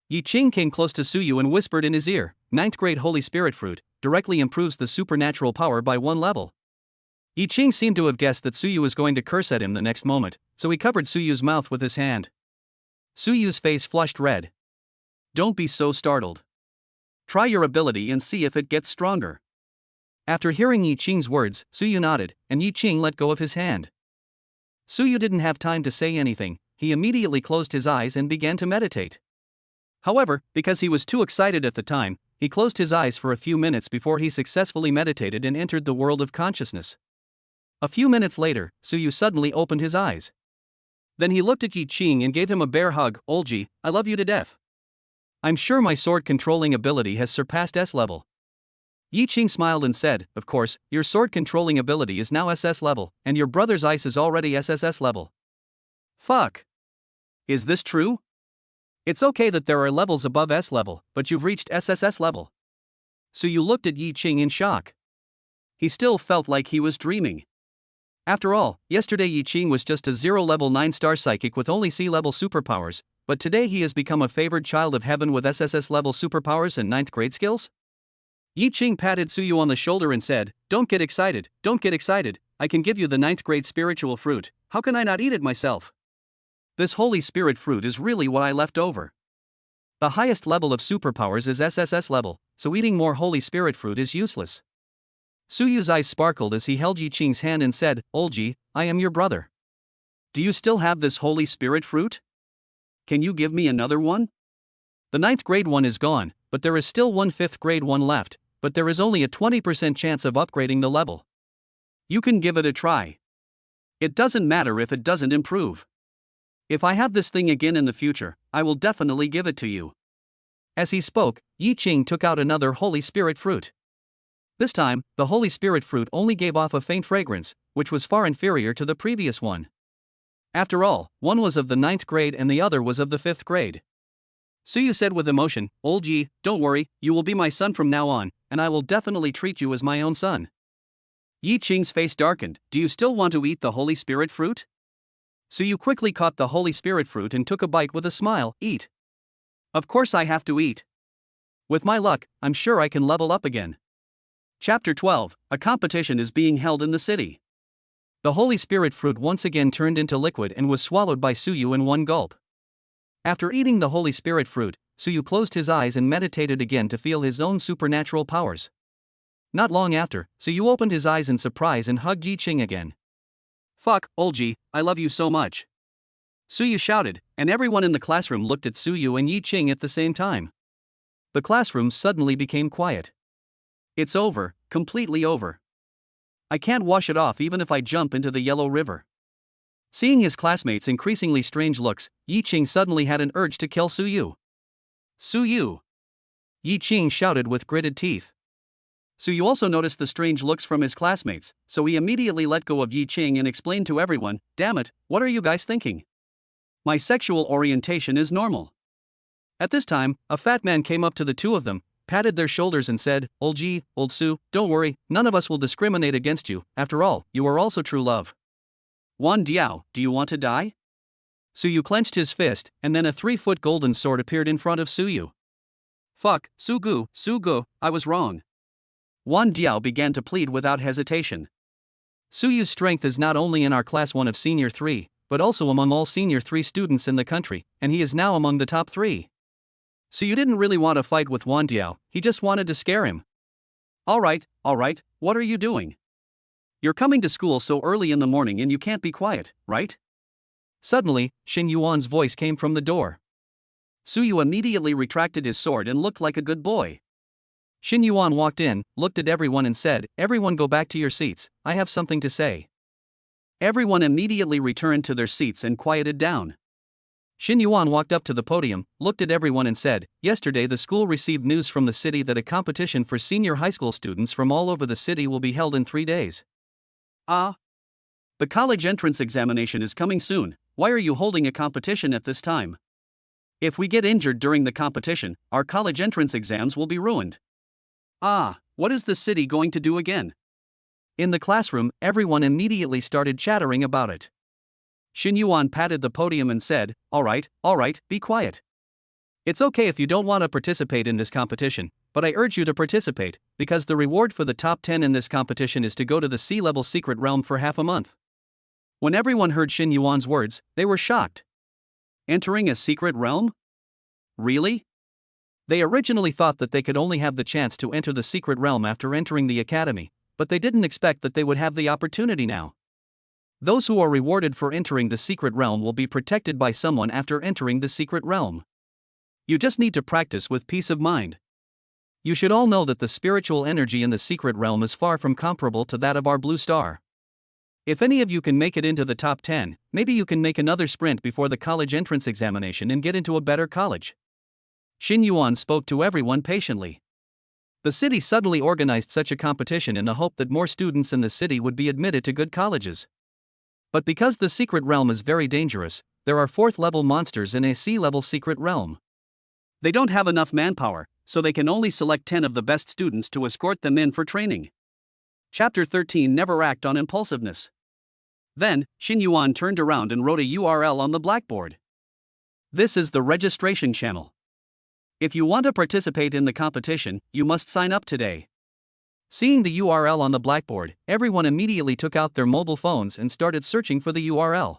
Yi Qing came close to Suyu and whispered in his ear, 9th grade Holy Spirit fruit, directly improves the supernatural power by 1 level. Yi Qing seemed to have guessed that Suyu was going to curse at him the next moment, so he covered Suyu's mouth with his hand. Suyu's face flushed red. "Don't be so startled. Try your ability and see if it gets stronger." After hearing Yi Qing's words, Suyu nodded, and Yi Qing let go of his hand. Suyu didn't have time to say anything, he immediately closed his eyes and began to meditate. However, because he was too excited at the time, he closed his eyes for a few minutes before he successfully meditated and entered the world of consciousness. A few minutes later, Suyu suddenly opened his eyes. Then he looked at Yi Qing and gave him a bear hug. "Old Ji, I love you to death. I'm sure my sword controlling ability has surpassed S level." Yi Qing smiled and said, "Of course, your sword controlling ability is now SS level, and your brother's ice is already SSS level." "Fuck. Is this true? It's okay that there are levels above S level, but you've reached SSS level." Suyu looked at Yi Qing in shock. He still felt like he was dreaming. After all, yesterday Yi Qing was just a 0 level 9-star psychic with only C-level superpowers, but today he has become a favored child of heaven with SSS-level superpowers and 9th grade skills? Yi Qing patted Suyu on the shoulder and said, "Don't get excited, don't get excited, I can give you the 9th grade spiritual fruit, how can I not eat it myself? This Holy Spirit fruit is really what I left over. The highest level of superpowers is SSS level, so eating more Holy Spirit fruit is useless." Suyu's eyes sparkled as he held Yi Qing's hand and said, "Old Ji, I am your brother. Do you still have this Holy Spirit fruit? Can you give me another one? The 9th grade one is gone, but there is still one 5th grade one left, but there is only a 20% chance of upgrading the level. You can give it a try. It doesn't matter if it doesn't improve. If I have this thing again in the future, I will definitely give it to you." As he spoke, Yi Qing took out another Holy Spirit fruit. This time, the Holy Spirit fruit only gave off a faint fragrance, which was far inferior to the previous one. After all, one was of the 9th grade and the other was of the 5th grade. Suyu said with emotion, "Old Yi, don't worry, you will be my son from now on, and I will definitely treat you as my own son." Yi Qing's face darkened. "Do you still want to eat the Holy Spirit fruit?" Suyu quickly caught the Holy Spirit fruit and took a bite with a smile. "Eat. Of course I have to eat. With my luck, I'm sure I can level up again." Chapter 12, a competition is being held in the city. The Holy Spirit fruit once again turned into liquid and was swallowed by Suyu in one gulp. After eating the Holy Spirit fruit, Suyu closed his eyes and meditated again to feel his own supernatural powers. Not long after, Suyu opened his eyes in surprise and hugged Yi Qing again. "Fuck, Old Ji, I love you so much." Suyu shouted, and everyone in the classroom looked at Suyu and Yi Qing at the same time. The classroom suddenly became quiet. "It's over, completely over. I can't wash it off even if I jump into the Yellow River." Seeing his classmates' increasingly strange looks, Yi Qing suddenly had an urge to kill Suyu. "Suyu!" Yi Qing shouted with gritted teeth. Suyu also noticed the strange looks from his classmates, so he immediately let go of Yi Qing and explained to everyone, "Damn it, what are you guys thinking? My sexual orientation is normal." At this time, a fat man came up to the two of them, patted their shoulders and said, "Old Ji, Old Su, don't worry, none of us will discriminate against you, after all, you are also true love. Wan Diao, do you want to die?" Suyu clenched his fist, and then a 3-foot golden sword appeared in front of Suyu. "Fuck, Sugu, I was wrong." Wan Diao began to plead without hesitation. "Suyu's strength is not only in our class 1 of Senior 3, but also among all Senior 3 students in the country, and he is now among the top 3. Suyu didn't really want to fight with Wan Diao, he just wanted to scare him. Alright, what are you doing? You're coming to school so early in the morning and you can't be quiet, right?" Suddenly, Xin Yuan's voice came from the door. Suyu immediately retracted his sword and looked like a good boy. Xin Yuan walked in, looked at everyone and said, "Everyone go back to your seats, I have something to say." Everyone immediately returned to their seats and quieted down. Xin Yuan walked up to the podium, looked at everyone and said, "Yesterday the school received news from the city that a competition for senior high school students from all over the city will be held in 3 days. The college entrance examination is coming soon, why are you holding a competition at this time? If we get injured during the competition, our college entrance exams will be ruined. What is the city going to do again?" In the classroom, everyone immediately started chattering about it. Xin Yuan patted the podium and said, Alright, be quiet. It's okay if you don't want to participate in this competition, but I urge you to participate, because the reward for the top 10 in this competition is to go to the C-level secret realm for half a month." When everyone heard Xin Yuan's words, they were shocked. Entering a secret realm? Really? They originally thought that they could only have the chance to enter the secret realm after entering the academy, but they didn't expect that they would have the opportunity now. Those who are rewarded for entering the secret realm will be protected by someone after entering the secret realm. You just need to practice with peace of mind. You should all know that the spiritual energy in the secret realm is far from comparable to that of our blue star. If any of you can make it into the top 10, maybe you can make another sprint before the college entrance examination and get into a better college. Xin Yuan spoke to everyone patiently. The city suddenly organized such a competition in the hope that more students in the city would be admitted to good colleges. But because the secret realm is very dangerous, there are 4th-level monsters in a C-level secret realm. They don't have enough manpower, so they can only select 10 of the best students to escort them in for training. Chapter 13, Never Act on Impulsiveness. Then, Xin Yuan turned around and wrote a URL on the blackboard. This is the registration channel. If you want to participate in the competition, you must sign up today. Seeing the URL on the blackboard, everyone immediately took out their mobile phones and started searching for the URL.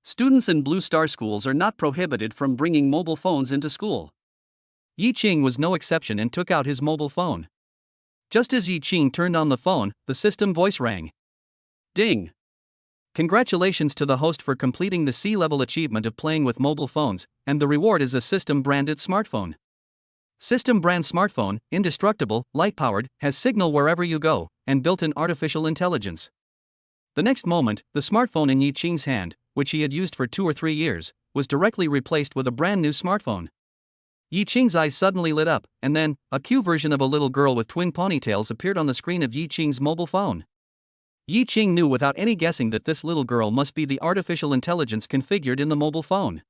Students in Blue Star schools are not prohibited from bringing mobile phones into school. Yi Qing was no exception and took out his mobile phone. Just as Yi Qing turned on the phone, the system voice rang. Ding! Congratulations to the host for completing the C-level achievement of playing with mobile phones, and the reward is a system-branded smartphone. System brand smartphone, indestructible, light-powered, has signal wherever you go, and built-in artificial intelligence. The next moment, the smartphone in Yi Qing's hand, which he had used for 2 or 3 years, was directly replaced with a brand new smartphone. Yi Qing's eyes suddenly lit up, and then, a cute version of a little girl with twin ponytails appeared on the screen of Yi Qing's mobile phone. Yi Qing knew without any guessing that this little girl must be the artificial intelligence configured in the mobile phone.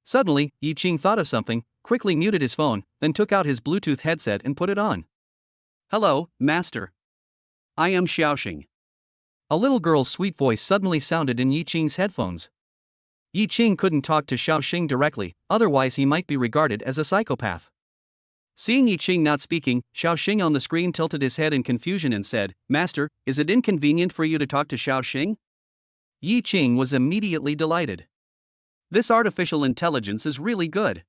Suddenly, Yi Qing thought of something, quickly muted his phone, then took out his Bluetooth headset and put it on. Hello, Master. I am Shattering. A little girl's sweet voice suddenly sounded in Yi Qing's headphones. Yi Qing couldn't talk to Shattering directly, otherwise he might be regarded as a psychopath. Seeing Yi Qing not speaking, Shattering on the screen tilted his head in confusion and said, Master, is it inconvenient for you to talk to Shattering? Yi Qing was immediately delighted. This artificial intelligence is really good.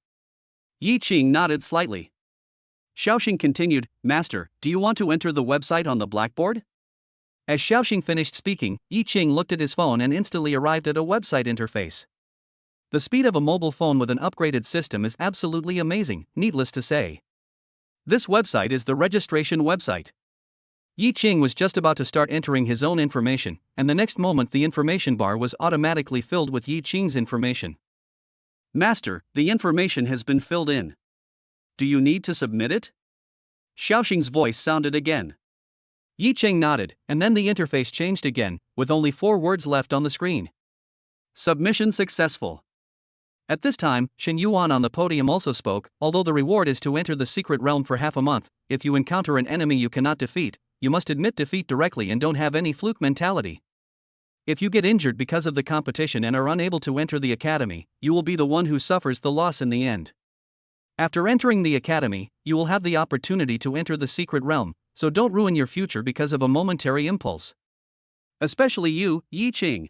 Yi Qing nodded slightly. Shattering continued, Master, do you want to enter the website on the blackboard? As Shattering finished speaking, Yi Qing looked at his phone and instantly arrived at a website interface. The speed of a mobile phone with an upgraded system is absolutely amazing, needless to say. This website is the registration website. Yi Qing was just about to start entering his own information, and the next moment the information bar was automatically filled with Yi Qing's information. Master, the information has been filled in. Do you need to submit it? Shaoxing's voice sounded again. Yi Qing nodded, and then the interface changed again, with only 4 words left on the screen. Submission successful. At this time, Shen Yuan on the podium also spoke, although the reward is to enter the secret realm for half a month. If you encounter an enemy you cannot defeat, you must admit defeat directly and don't have any fluke mentality. If you get injured because of the competition and are unable to enter the academy, you will be the one who suffers the loss in the end. After entering the academy, you will have the opportunity to enter the secret realm, so don't ruin your future because of a momentary impulse. Especially you, Yi Qing.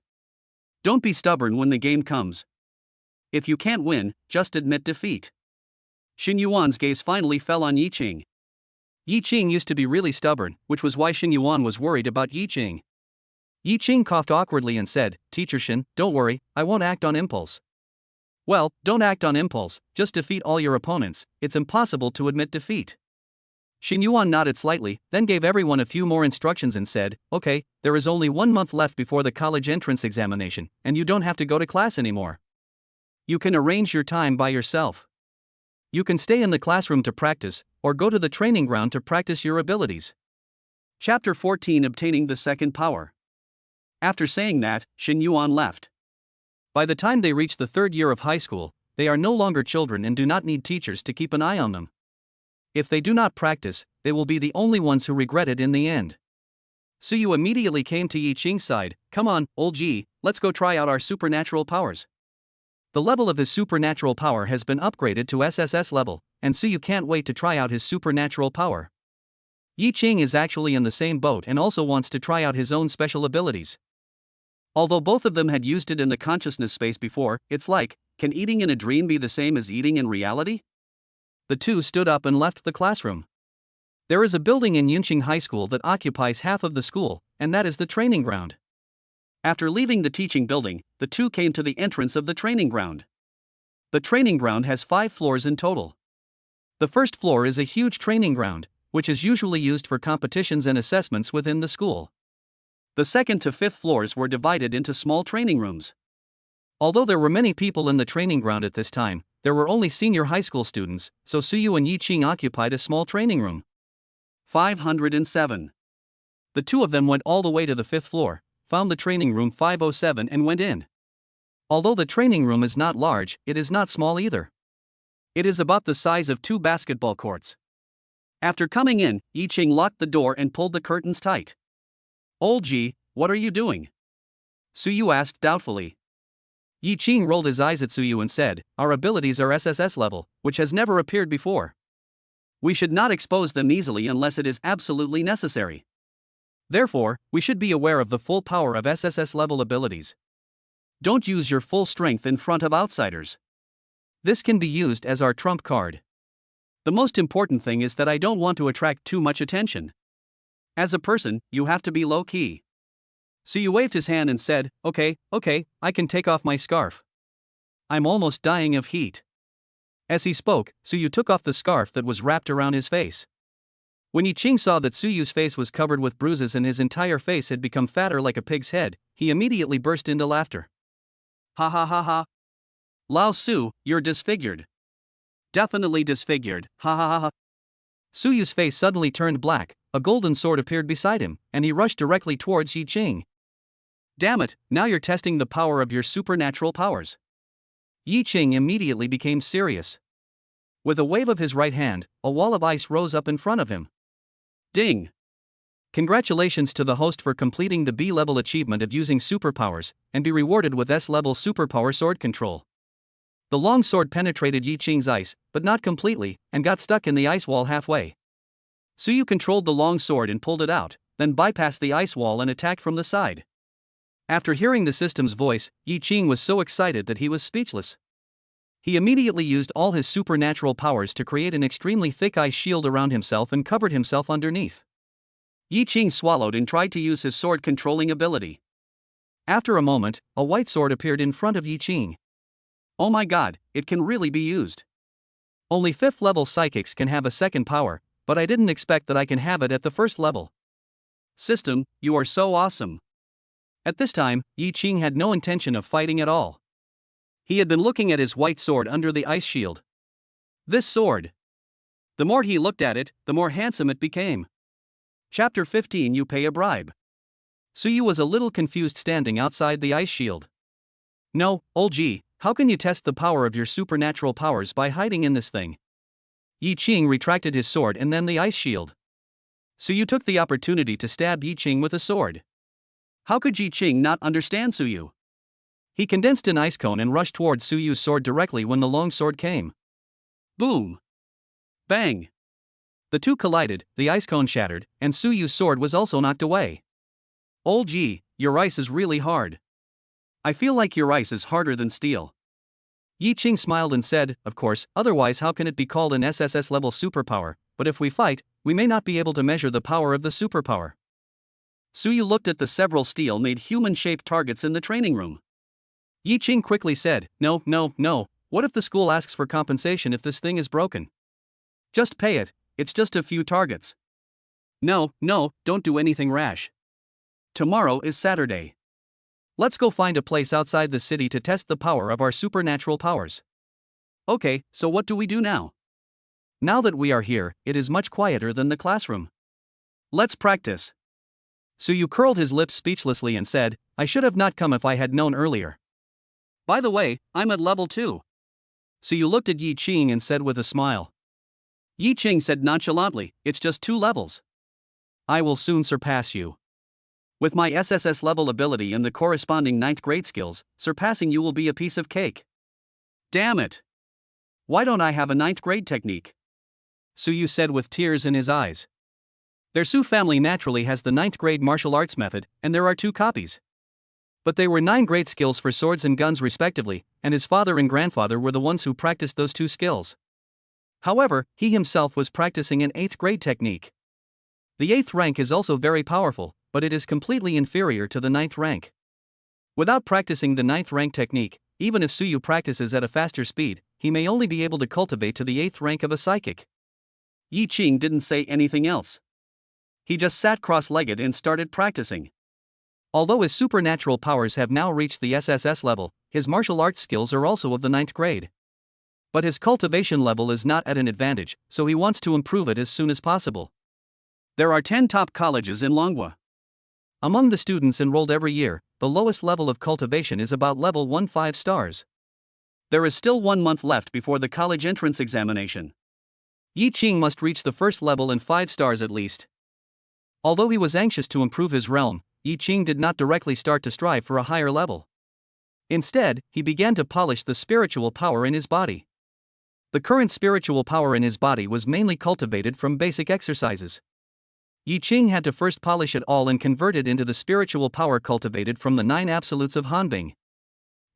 Don't be stubborn when the game comes. If you can't win, just admit defeat. Shen Yuan's gaze finally fell on Yi Qing. Yi Qing used to be really stubborn, which was why Shen Yuan was worried about Yi Qing. Yi Qing coughed awkwardly and said, Teacher Shen, don't worry, I won't act on impulse. Well, don't act on impulse, just defeat all your opponents, it's impossible to admit defeat. Shen Yuan nodded slightly, then gave everyone a few more instructions and said, Okay, there is only 1 month left before the college entrance examination, and you don't have to go to class anymore. You can arrange your time by yourself. You can stay in the classroom to practice, or go to the training ground to practice your abilities. Chapter 14 Obtaining the Second Power. After saying that, Shen Yuan left. By the time they reach the 3rd year of high school, they are no longer children and do not need teachers to keep an eye on them. If they do not practice, they will be the only ones who regret it in the end. Suyu immediately came to Yi Qing's side. Come on, old Ji, let's go try out our supernatural powers. The level of his supernatural power has been upgraded to SSS level, and Suyu can't wait to try out his supernatural power. Yi Qing is actually in the same boat and also wants to try out his own special abilities. Although both of them had used it in the consciousness space before, it's like, can eating in a dream be the same as eating in reality? The two stood up and left the classroom. There is a building in Yunqing High School that occupies half of the school, and that is the training ground. After leaving the teaching building, the two came to the entrance of the training ground. The training ground has 5 floors in total. The first floor is a huge training ground, which is usually used for competitions and assessments within the school. The 2nd to 5th floors were divided into small training rooms. Although there were many people in the training ground at this time, there were only senior high school students, so Suyu and Yi Qing occupied a small training room. 507. The two of them went all the way to the 5th floor, found the training room 507 and went in. Although the training room is not large, it is not small either. It is about the size of 2 basketball courts. After coming in, Yi Qing locked the door and pulled the curtains tight. Old Ji, what are you doing? Suyu asked doubtfully. Yi Qing rolled his eyes at Suyu and said, "Our abilities are SSS level, which has never appeared before. We should not expose them easily unless it is absolutely necessary. Therefore, we should be aware of the full power of SSS level abilities. Don't use your full strength in front of outsiders. This can be used as our trump card. The most important thing is that I don't want to attract too much attention. As a person, you have to be low-key." Suyu waved his hand and said, okay, I can take off my scarf. I'm almost dying of heat." As he spoke, Suyu took off the scarf that was wrapped around his face. When Yi Qing saw that Suyu's face was covered with bruises and his entire face had become fatter like a pig's head, he immediately burst into laughter. "Ha ha ha ha. Lao Su, you're disfigured. Definitely disfigured, ha ha ha ha." Suyu's face suddenly turned black, a golden sword appeared beside him, and he rushed directly towards Yi Qing. "Damn it, now you're testing the power of your supernatural powers." Yi Qing immediately became serious. With a wave of his right hand, a wall of ice rose up in front of him. Ding! Congratulations to the host for completing the B-level achievement of using superpowers, and be rewarded with S-level superpower sword control. The long sword penetrated Yi Qing's ice, but not completely, and got stuck in the ice wall halfway. Suyu controlled the long sword and pulled it out, then bypassed the ice wall and attacked from the side. After hearing the system's voice, Yi Qing was so excited that he was speechless. He immediately used all his supernatural powers to create an extremely thick ice shield around himself and covered himself underneath. Yi Qing swallowed and tried to use his sword controlling ability. After a moment, a white sword appeared in front of Yi Qing. Oh my god, it can really be used. Only 5th level psychics can have a second power, but I didn't expect that I can have it at the first level. System, you are so awesome. At this time, Yi Qing had no intention of fighting at all. He had been looking at his white sword under the ice shield. This sword. The more he looked at it, the more handsome it became. Chapter 15. You pay a bribe. Suyu was a little confused standing outside the ice shield. "No, old Ji, how can you test the power of your supernatural powers by hiding in this thing?" Yi Qing retracted his sword and then the ice shield. Suyu took the opportunity to stab Yi Qing with a sword. How could Yi Qing not understand Suyu? He condensed an ice cone and rushed towards Suyu's sword directly when the long sword came. Boom! Bang! The two collided, the ice cone shattered, and Suyu's sword was also knocked away. "Old Ji, your ice is really hard. I feel like your ice is harder than steel." Yi Qing smiled and said, "Of course, otherwise how can it be called an SSS level superpower, but if we fight, we may not be able to measure the power of the superpower." Suyu looked at the several steel-made human-shaped targets in the training room. Yi Qing quickly said, No, what if the school asks for compensation if this thing is broken? Just pay it, it's just a few targets. No, don't do anything rash. Tomorrow is Saturday. Let's go find a place outside the city to test the power of our supernatural powers. Okay, so what do we do now? Now that we are here, it is much quieter than the classroom. Let's practice. Suyu curled his lips speechlessly and said, I should have not come if I had known earlier. By the way, I'm at level 2. Suyu looked at Yi Qing and said with a smile. Yi Qing said nonchalantly, it's just 2 levels. I will soon surpass you. With my SSS level ability and the corresponding 9th grade skills, surpassing you will be a piece of cake. Damn it! Why don't I have a 9th grade technique? Suyu said with tears in his eyes. Their Su family naturally has the 9th grade martial arts method, and there are 2 copies. But they were 9 grade skills for swords and guns respectively, and his father and grandfather were the ones who practiced those 2 skills. However, he himself was practicing an 8th grade technique. The 8th rank is also very powerful, but it is completely inferior to the 9th rank. Without practicing the 9th rank technique, even if Suyu practices at a faster speed, he may only be able to cultivate to the 8th rank of a psychic. Yi Qing didn't say anything else. He just sat cross-legged and started practicing. Although his supernatural powers have now reached the SSS level, his martial arts skills are also of the 9th grade. But his cultivation level is not at an advantage, so he wants to improve it as soon as possible. There are 10 top colleges in Longwa. Among the students enrolled every year, the lowest level of cultivation is about level 15 stars. There is still 1 month left before the college entrance examination. Yi Qing must reach the first level and 5 stars at least. Although he was anxious to improve his realm, Yi Qing did not directly start to strive for a higher level. Instead, he began to polish the spiritual power in his body. The current spiritual power in his body was mainly cultivated from basic exercises. Yi Qing had to first polish it all and convert it into the spiritual power cultivated from the 9 absolutes of Hanbing.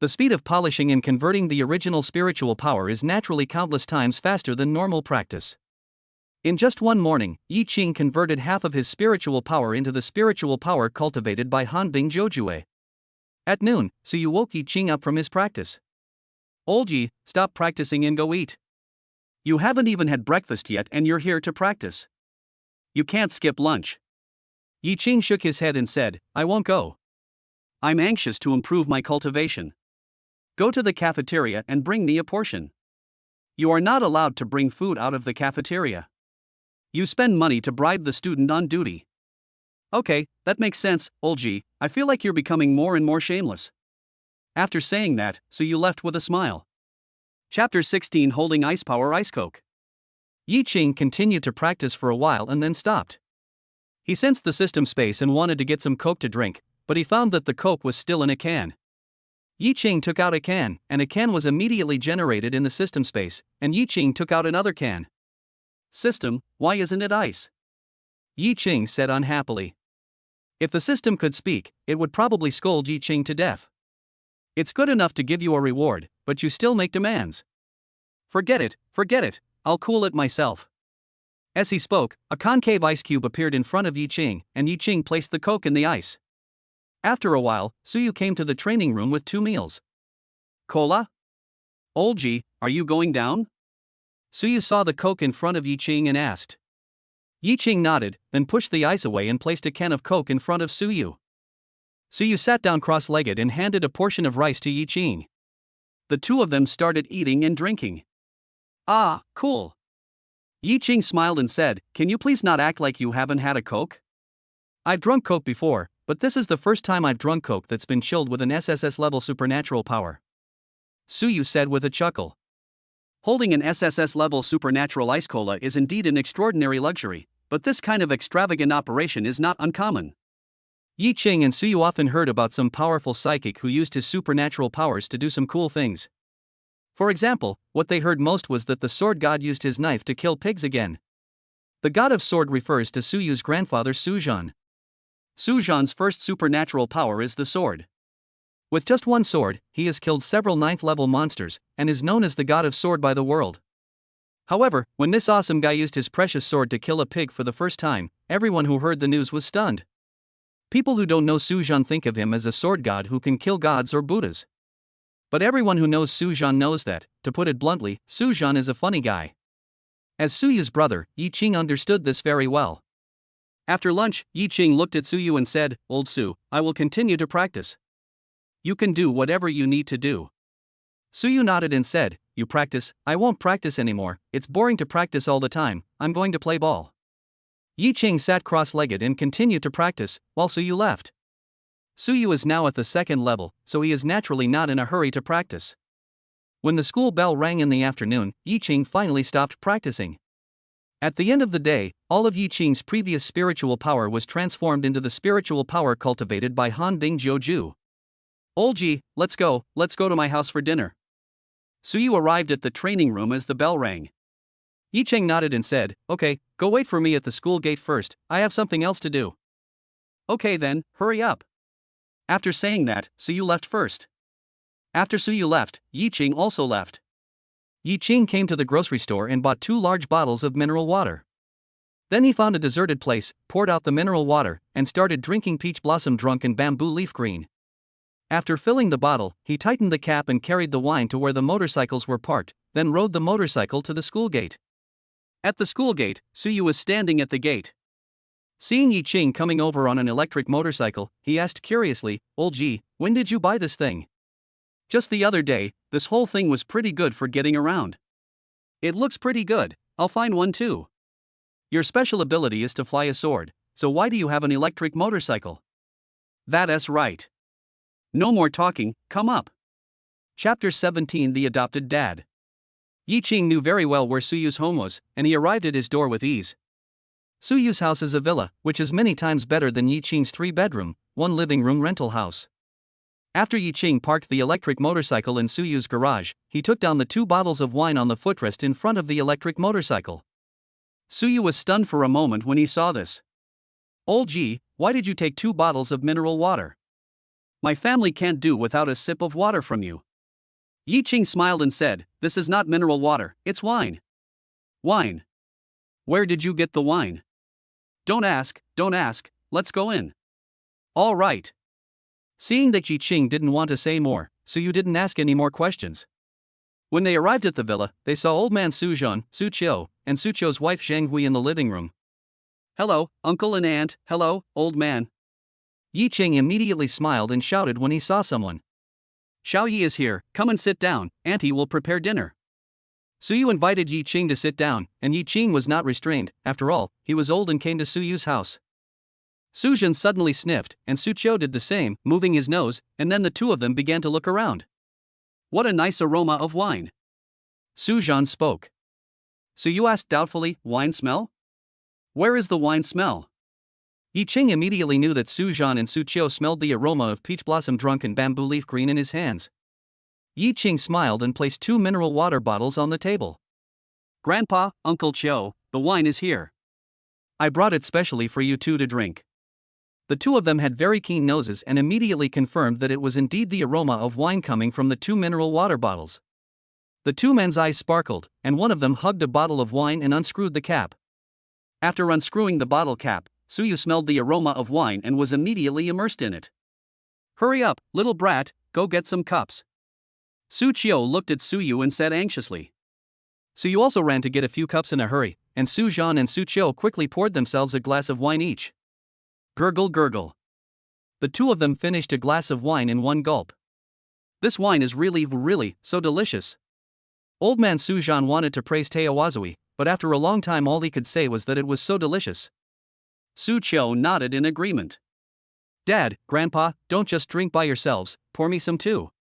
The speed of polishing and converting the original spiritual power is naturally countless times faster than normal practice. In just one morning, Yi Qing converted half of his spiritual power into the spiritual power cultivated by Hanbing Jiujue. At noon, Suyu woke Yi Qing up from his practice. "Old Yi, stop practicing and go eat. You haven't even had breakfast yet and you're here to practice. You can't skip lunch." Yi Qing shook his head and said, "I won't go. I'm anxious to improve my cultivation. Go to the cafeteria and bring me a portion. You are not allowed to bring food out of the cafeteria. You spend money to bribe the student on duty." "Okay, that makes sense, old Ji. I feel like you're becoming more and more shameless." After saying that, Suyu left with a smile. Chapter 16 Holding Ice Power Ice Coke. Yi Qing continued to practice for a while and then stopped. He sensed the system space and wanted to get some Coke to drink, but he found that the Coke was still in a can. Yi Qing took out a can, and a can was immediately generated in the system space, and Yi Qing took out another can. "System, why isn't it ice?" Yi Qing said unhappily. If the system could speak, it would probably scold Yi Qing to death. "It's good enough to give you a reward, but you still make demands." Forget it, I'll cool it myself." As he spoke, a concave ice cube appeared in front of Yi Qing, and Yi Qing placed the Coke in the ice. After a while, Suyu came to the training room with 2 meals. "Cola? Old Ji, are you going down?" Suyu saw the Coke in front of Yi Qing and asked. Yi Qing nodded, then pushed the ice away and placed a can of Coke in front of Suyu. Suyu sat down cross-legged and handed a portion of rice to Yi Qing. The two of them started eating and drinking. "Ah, cool." Yi Qing smiled and said, "Can you please not act like you haven't had a Coke? I've drunk Coke before, but this is the first time I've drunk Coke that's been chilled with an SSS-level supernatural power." Suyu said with a chuckle. Holding an SSS-level supernatural ice cola is indeed an extraordinary luxury, but this kind of extravagant operation is not uncommon. Yi Qing and Suyu often heard about some powerful psychic who used his supernatural powers to do some cool things. For example, what they heard most was that the sword god used his knife to kill pigs again. The god of sword refers to Suyu's grandfather Suzhan. Suzhan's first supernatural power is the sword. With just one sword, he has killed several 9th-level monsters, and is known as the god of sword by the world. However, when this awesome guy used his precious sword to kill a pig for the first time, everyone who heard the news was stunned. People who don't know Suzhan think of him as a sword god who can kill gods or Buddhas. But everyone who knows Suzhan knows that, to put it bluntly, Suzhan is a funny guy. As Suyu's brother, Yi Qing understood this very well. After lunch, Yi Qing looked at Suyu and said, "Old Su, I will continue to practice. You can do whatever you need to do." Suyu nodded and said, "You practice, I won't practice anymore, it's boring to practice all the time, I'm going to play ball." Yi Qing sat cross-legged and continued to practice, while Suyu left. Suyu is now at the 2nd level, so he is naturally not in a hurry to practice. When the school bell rang in the afternoon, Yi Qing finally stopped practicing. At the end of the day, all of Yi Qing's previous spiritual power was transformed into the spiritual power cultivated by Hanbing Jiuju. "Old Ji, let's go to my house for dinner." Suyu arrived at the training room as the bell rang. Yi Qing nodded and said, "Okay, go wait for me at the school gate first, I have something else to do." "Okay then, hurry up." After saying that, Suyu left first. After Suyu left, Yi Qing also left. Yi Qing came to the grocery store and bought 2 large bottles of mineral water. Then he found a deserted place, poured out the mineral water, and started drinking peach blossom drunk and bamboo leaf green. After filling the bottle, he tightened the cap and carried the wine to where the motorcycles were parked, then rode the motorcycle to the school gate. At the school gate, Suyu was standing at the gate. Seeing Yi Qing coming over on an electric motorcycle, he asked curiously, "Old Ji, when did you buy this thing?" "Just the other day, this whole thing was pretty good for getting around." "It looks pretty good, I'll find one too." "Your special ability is to fly a sword, so why do you have an electric motorcycle?" "That's right. No more talking, come up." Chapter 17 The Adopted Dad. Yi Qing knew very well where Suyu's home was, and he arrived at his door with ease. Suyu's house is a villa, which is many times better than Yi Qing's 3-bedroom, 1 living room rental house. After Yi Qing parked the electric motorcycle in Suyu's garage, he took down the 2 bottles of wine on the footrest in front of the electric motorcycle. Suyu was stunned for a moment when he saw this. "Old Ji, why did you take 2 bottles of mineral water? My family can't do without a sip of water from you." Yi Qing smiled and said, "This is not mineral water, it's wine." "Wine? Where did you get the wine?" Don't ask, let's go in." "All right." Seeing that Yi Qing didn't want to say more, Suyu didn't ask any more questions. When they arrived at the villa, they saw old man Suzhan, Su Qiu, and Su Qiu's wife Zhang in the living room. "Hello, uncle and aunt, hello, old man." Yi Qing immediately smiled and shouted when he saw someone. "Xiao Yi is here, come and sit down, auntie will prepare dinner." Suyu invited Yi Qing to sit down, and Yi Qing was not restrained. After all, he was old and came to Suyu's house. Suzhan suddenly sniffed, and Su Qiu did the same, moving his nose, and then the 2 of them began to look around. "What a nice aroma of wine." Suzhan spoke. Suyu asked doubtfully, "Wine smell? Where is the wine smell?" Yi Qing immediately knew that Suzhan and Su Qiu smelled the aroma of peach blossom drunk and bamboo leaf green in his hands. Yi Qing smiled and placed 2 mineral water bottles on the table. "Grandpa, Uncle Qiu, the wine is here. I brought it specially for you 2 to drink." The 2 of them had very keen noses and immediately confirmed that it was indeed the aroma of wine coming from the 2 mineral water bottles. The 2 men's eyes sparkled, and one of them hugged a bottle of wine and unscrewed the cap. After unscrewing the bottle cap, Suyu smelled the aroma of wine and was immediately immersed in it. "Hurry up, little brat, go get some cups." Su Qiu looked at Suyu and said anxiously. Suyu also ran to get a few cups in a hurry, and Suzhan and Su Qiu quickly poured themselves a glass of wine each. Gurgle gurgle. The 2 of them finished a glass of wine in 1 gulp. "This wine is really, so delicious." Old man Suzhan wanted to praise Teowazui, but after a long time all he could say was that it was so delicious. Su Qiu nodded in agreement. "Dad, Grandpa, don't just drink by yourselves, pour me some too."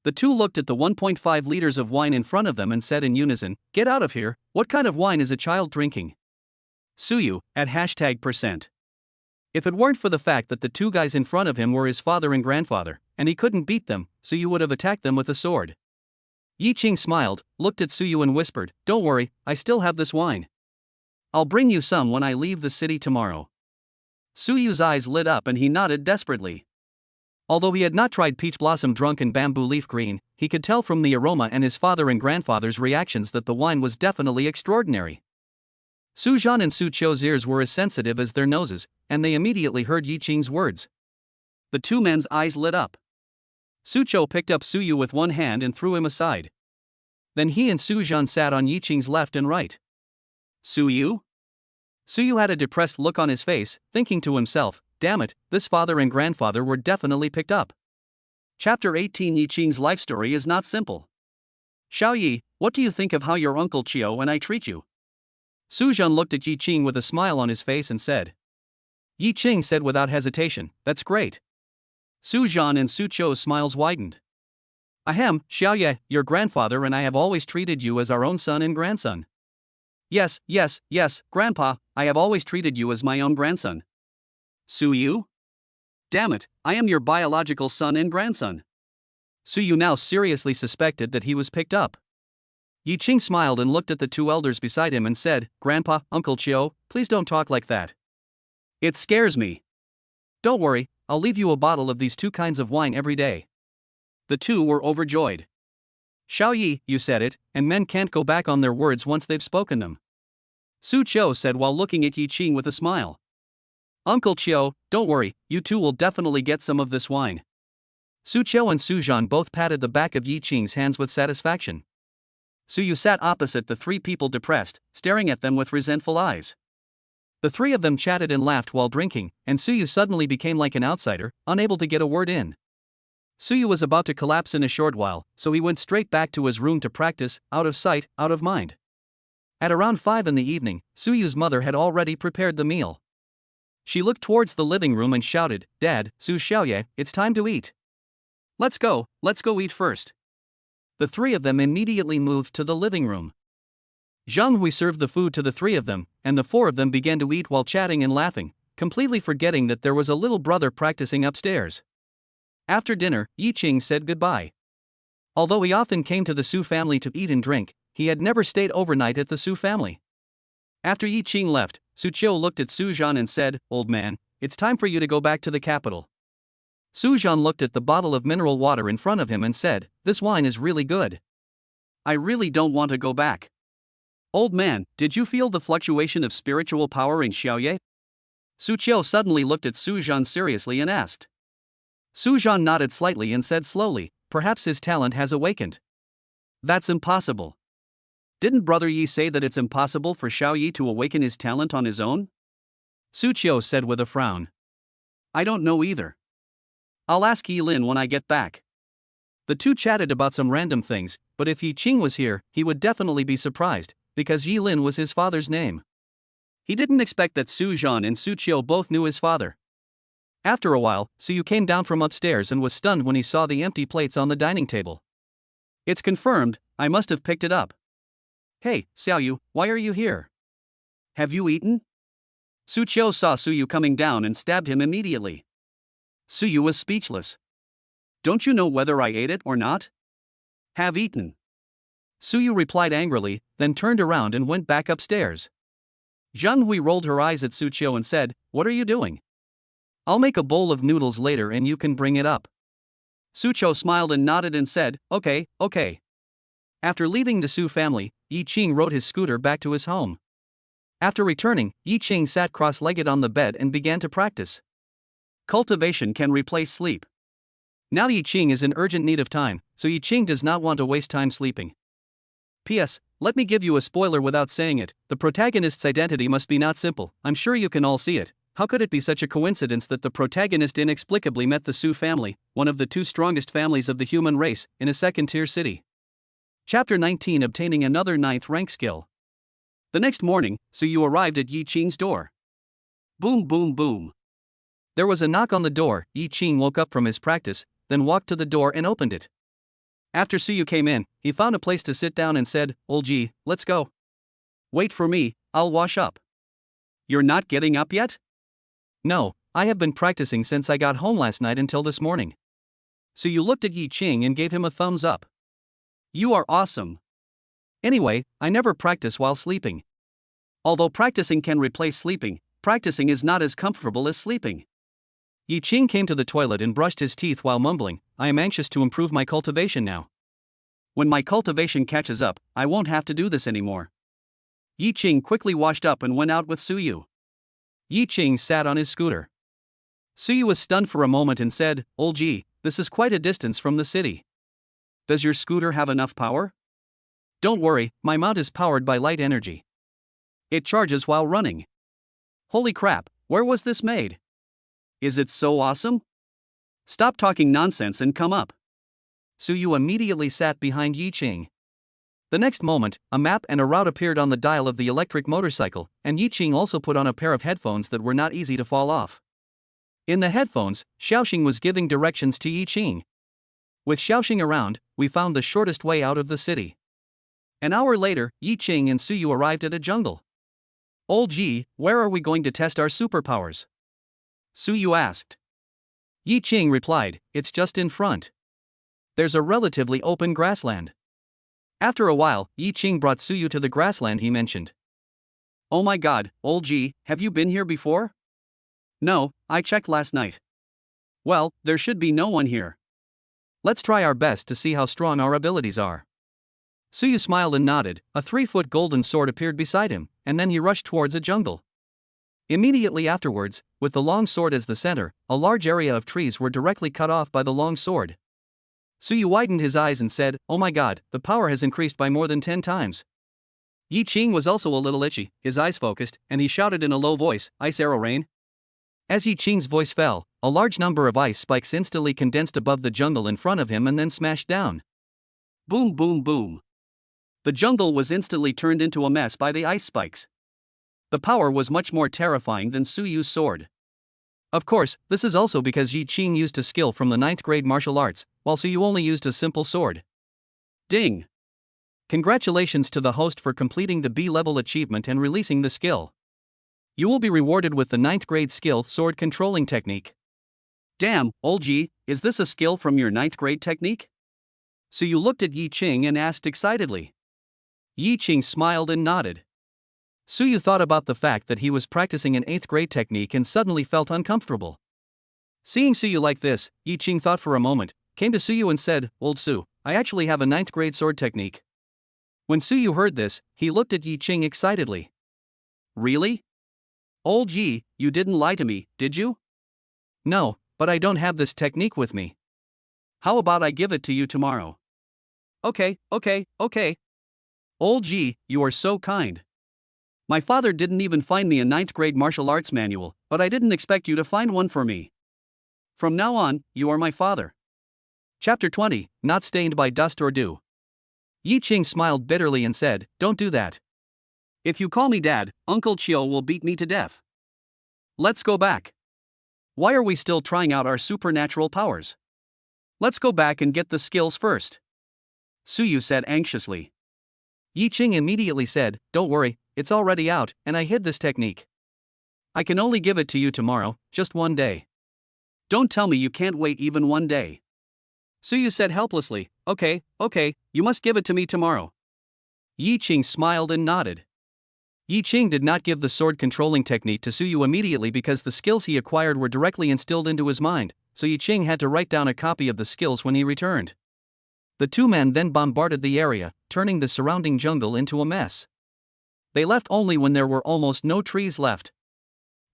The 2 looked at the 1.5 liters of wine in front of them and said in unison, "Get out of here, what kind of wine is a child drinking?" Suyu, at #%. If it weren't for the fact that the 2 guys in front of him were his father and grandfather, and he couldn't beat them, Suyu would have attacked them with a sword. Yi Qing smiled, looked at Suyu and whispered, "Don't worry, I still have this wine. I'll bring you some when I leave the city tomorrow." Suyu's eyes lit up and he nodded desperately. Although he had not tried peach blossom drunk and bamboo leaf green, he could tell from the aroma and his father and grandfather's reactions that the wine was definitely extraordinary. Suzhan and Su Qiu's ears were as sensitive as their noses, and they immediately heard Yi Qing's words. The 2 men's eyes lit up. Su Qiu picked up Suyu with 1 hand and threw him aside. Then he and Suzhan sat on Yi Qing's left and right. "Suyu?" Suyu had a depressed look on his face, thinking to himself, "Damn it, this father and grandfather were definitely picked up." Chapter 18. Yi Qing's life story is not simple. "Xiao Yi, what do you think of how your Uncle Qiu and I treat you?" Suzhan looked at Yi Qing with a smile on his face and said. Yi Qing said without hesitation, "That's great." Suzhan and Su Qiu's smiles widened. "Ahem, Xiao Ye, your grandfather and I have always treated you as our own son and grandson." Yes, Grandpa, I have always treated you as my own grandson." "Suyu? Damn it, I am your biological son and grandson." Suyu now seriously suspected that he was picked up. Yi Qing smiled and looked at the 2 elders beside him and said, "Grandpa, Uncle Qiu, please don't talk like that. It scares me. Don't worry, I'll leave you a bottle of these 2 kinds of wine every day." The 2 were overjoyed. "Xiao Yi, you said it, and men can't go back on their words once they've spoken them." Su Qiu said while looking at Yi Qing with a smile. "Uncle Qiu, don't worry, you 2 will definitely get some of this wine." Su Qiu and Suzhan both patted the back of Yi Qing's hands with satisfaction. Suyu sat opposite the 3 people depressed, staring at them with resentful eyes. The 3 of them chatted and laughed while drinking, and Suyu suddenly became like an outsider, unable to get a word in. Suyu was about to collapse in a short while, so he went straight back to his room to practice, out of sight, out of mind. At around 5 in the evening, Suyu's mother had already prepared the meal. She looked towards the living room and shouted, "Dad, Su Xiaoye, it's time to eat. Let's go eat first." The 3 of them immediately moved to the living room. Zhang Hui served the food to the 3 of them, and the 4 of them began to eat while chatting and laughing, completely forgetting that there was a little brother practicing upstairs. After dinner, Yi Qing said goodbye. Although he often came to the Su family to eat and drink, he had never stayed overnight at the Su family. After Yi Qing left, Su Qiu looked at Su Zhan and said, "Old man, it's time for you to go back to the capital." Su Zhan looked at the bottle of mineral water in front of him and said, "This wine is really good. I really don't want to go back." "Old man, did you feel the fluctuation of spiritual power in Xiaoye?" Su Qiu suddenly looked at Su Zhan seriously and asked. Su Zhan nodded slightly and said slowly, "Perhaps his talent has awakened." "That's impossible. Didn't Brother Yi say that it's impossible for Xiao Yi to awaken his talent on his own?" Su Qiu said with a frown. "I don't know either. I'll ask Yi Lin when I get back." The two chatted about some random things, but if Yi Qing was here, he would definitely be surprised, because Yi Lin was his father's name. He didn't expect that Su Zhan and Su Qiu both knew his father. After a while, Suyu came down from upstairs and was stunned when he saw the empty plates on the dining table. "It's confirmed, I must have picked it up." "Hey, Xiaoyu, why are you here? Have you eaten?" Su Qiu saw Suyu coming down and stabbed him immediately. Suyu was speechless. "Don't you know whether I ate it or not?" "Have eaten." Suyu replied angrily, then turned around and went back upstairs. Zhang Hui rolled her eyes at Su Qiu and said, "What are you doing?" "I'll make a bowl of noodles later and you can bring it up." Su Qiu smiled and nodded and said, Okay. After leaving the Su family, Yi Qing rode his scooter back to his home. After returning, Yi Qing sat cross-legged on the bed and began to practice. Cultivation can replace sleep. Now Yi Qing is in urgent need of time, so Yi Qing does not want to waste time sleeping. P.S. Let me give you a spoiler without saying it, the protagonist's identity must be not simple, I'm sure you can all see it. How could it be such a coincidence that the protagonist inexplicably met the Su family, one of the two strongest families of the human race, in a second-tier city? Chapter 19 Obtaining another 9th rank skill. The next morning, Suyu arrived at Yi Qing's door. Boom boom boom. There was a knock on the door. Yi Qing woke up from his practice, then walked to the door and opened it. After Suyu came in, he found a place to sit down and said, "Old Yi, let's go." "Wait for me, I'll wash up." "You're not getting up yet?" "No, I have been practicing since I got home last night until this morning." Suyu looked at Yi Qing and gave him a thumbs up. "You are awesome. Anyway, I never practice while sleeping. Although practicing can replace sleeping, practicing is not as comfortable as sleeping." Yi Qing came to the toilet and brushed his teeth while mumbling, "I am anxious to improve my cultivation now. When my cultivation catches up, I won't have to do this anymore." Yi Qing quickly washed up and went out with Suyu. Yi Qing sat on his scooter. Suyu was stunned for a moment and said, "Old Yi, this is quite a distance from the city. Does your scooter have enough power?" "Don't worry, my mount is powered by light energy. It charges while running." "Holy crap, where was this made? Is it so awesome? Stop talking nonsense and come up." Suyu immediately sat behind Yi Qing. The next moment, a map and a route appeared on the dial of the electric motorcycle, and Yi Qing also put on a pair of headphones that were not easy to fall off. In the headphones, Xiaoxing was giving directions to Yi Qing. With Xiaoxing around, we found the shortest way out of the city. An hour later, Yi Qing and Suyu arrived at a jungle. "Old Yi, where are we going to test our superpowers?" Suyu asked. Yi Qing replied, "It's just in front. There's a relatively open grassland." After a while, Yi Qing brought Suyu to the grassland he mentioned. "Oh my god, Old Yi, have you been here before?" "No, I checked last night." "Well, there should be no one here. Let's try our best to see how strong our abilities are." Suyu smiled and nodded. A 3-foot golden sword appeared beside him, and then he rushed towards a jungle. Immediately afterwards, with the long sword as the center, a large area of trees were directly cut off by the long sword. Suyu widened his eyes and said, "Oh my god, the power has increased by more than 10 times. Yi Qing was also a little itchy, his eyes focused, and he shouted in a low voice, "Ice arrow rain." As Yi Qing's voice fell, a large number of ice spikes instantly condensed above the jungle in front of him and then smashed down. Boom boom boom. The jungle was instantly turned into a mess by the ice spikes. The power was much more terrifying than Suyu's sword. Of course, this is also because Yi Qing used a skill from the 9th grade martial arts, while Suyu only used a simple sword. Ding! Congratulations to the host for completing the B-level achievement and releasing the skill. You will be rewarded with the 9th grade skill Sword Controlling Technique. Damn, old Yi, is this a skill from your ninth grade technique? Suyu looked at Yi Qing and asked excitedly. Yi Qing smiled and nodded. Suyu thought about the fact that he was practicing an 8th grade technique and suddenly felt uncomfortable. Seeing Suyu like this, Yi Qing thought for a moment, came to Suyu and said, Old Su, I actually have a 9th grade sword technique. When Suyu heard this, he looked at Yi Qing excitedly. Really? Old Yi, you didn't lie to me, did you? No, but I don't have this technique with me. How about I give it to you tomorrow? Okay. Old Yi, you are so kind. My father didn't even find me a 9th grade martial arts manual, but I didn't expect you to find one for me. From now on, you are my father. Chapter 20, Not Stained by Dust or Dew. Yi Qing smiled bitterly and said, Don't do that. If you call me dad, Uncle Chio will beat me to death. Let's go back. Why are we still trying out our supernatural powers? Let's go back and get the skills first. Suyu said anxiously. Yi Qing immediately said, Don't worry, it's already out, and I hid this technique. I can only give it to you tomorrow, just one day. Don't tell me you can't wait even one day. Suyu said helplessly, Okay, you must give it to me tomorrow. Yi Qing smiled and nodded. Yi Qing did not give the sword controlling technique to Suyu immediately because the skills he acquired were directly instilled into his mind, so Yi Qing had to write down a copy of the skills when he returned. The two men then bombarded the area, turning the surrounding jungle into a mess. They left only when there were almost no trees left.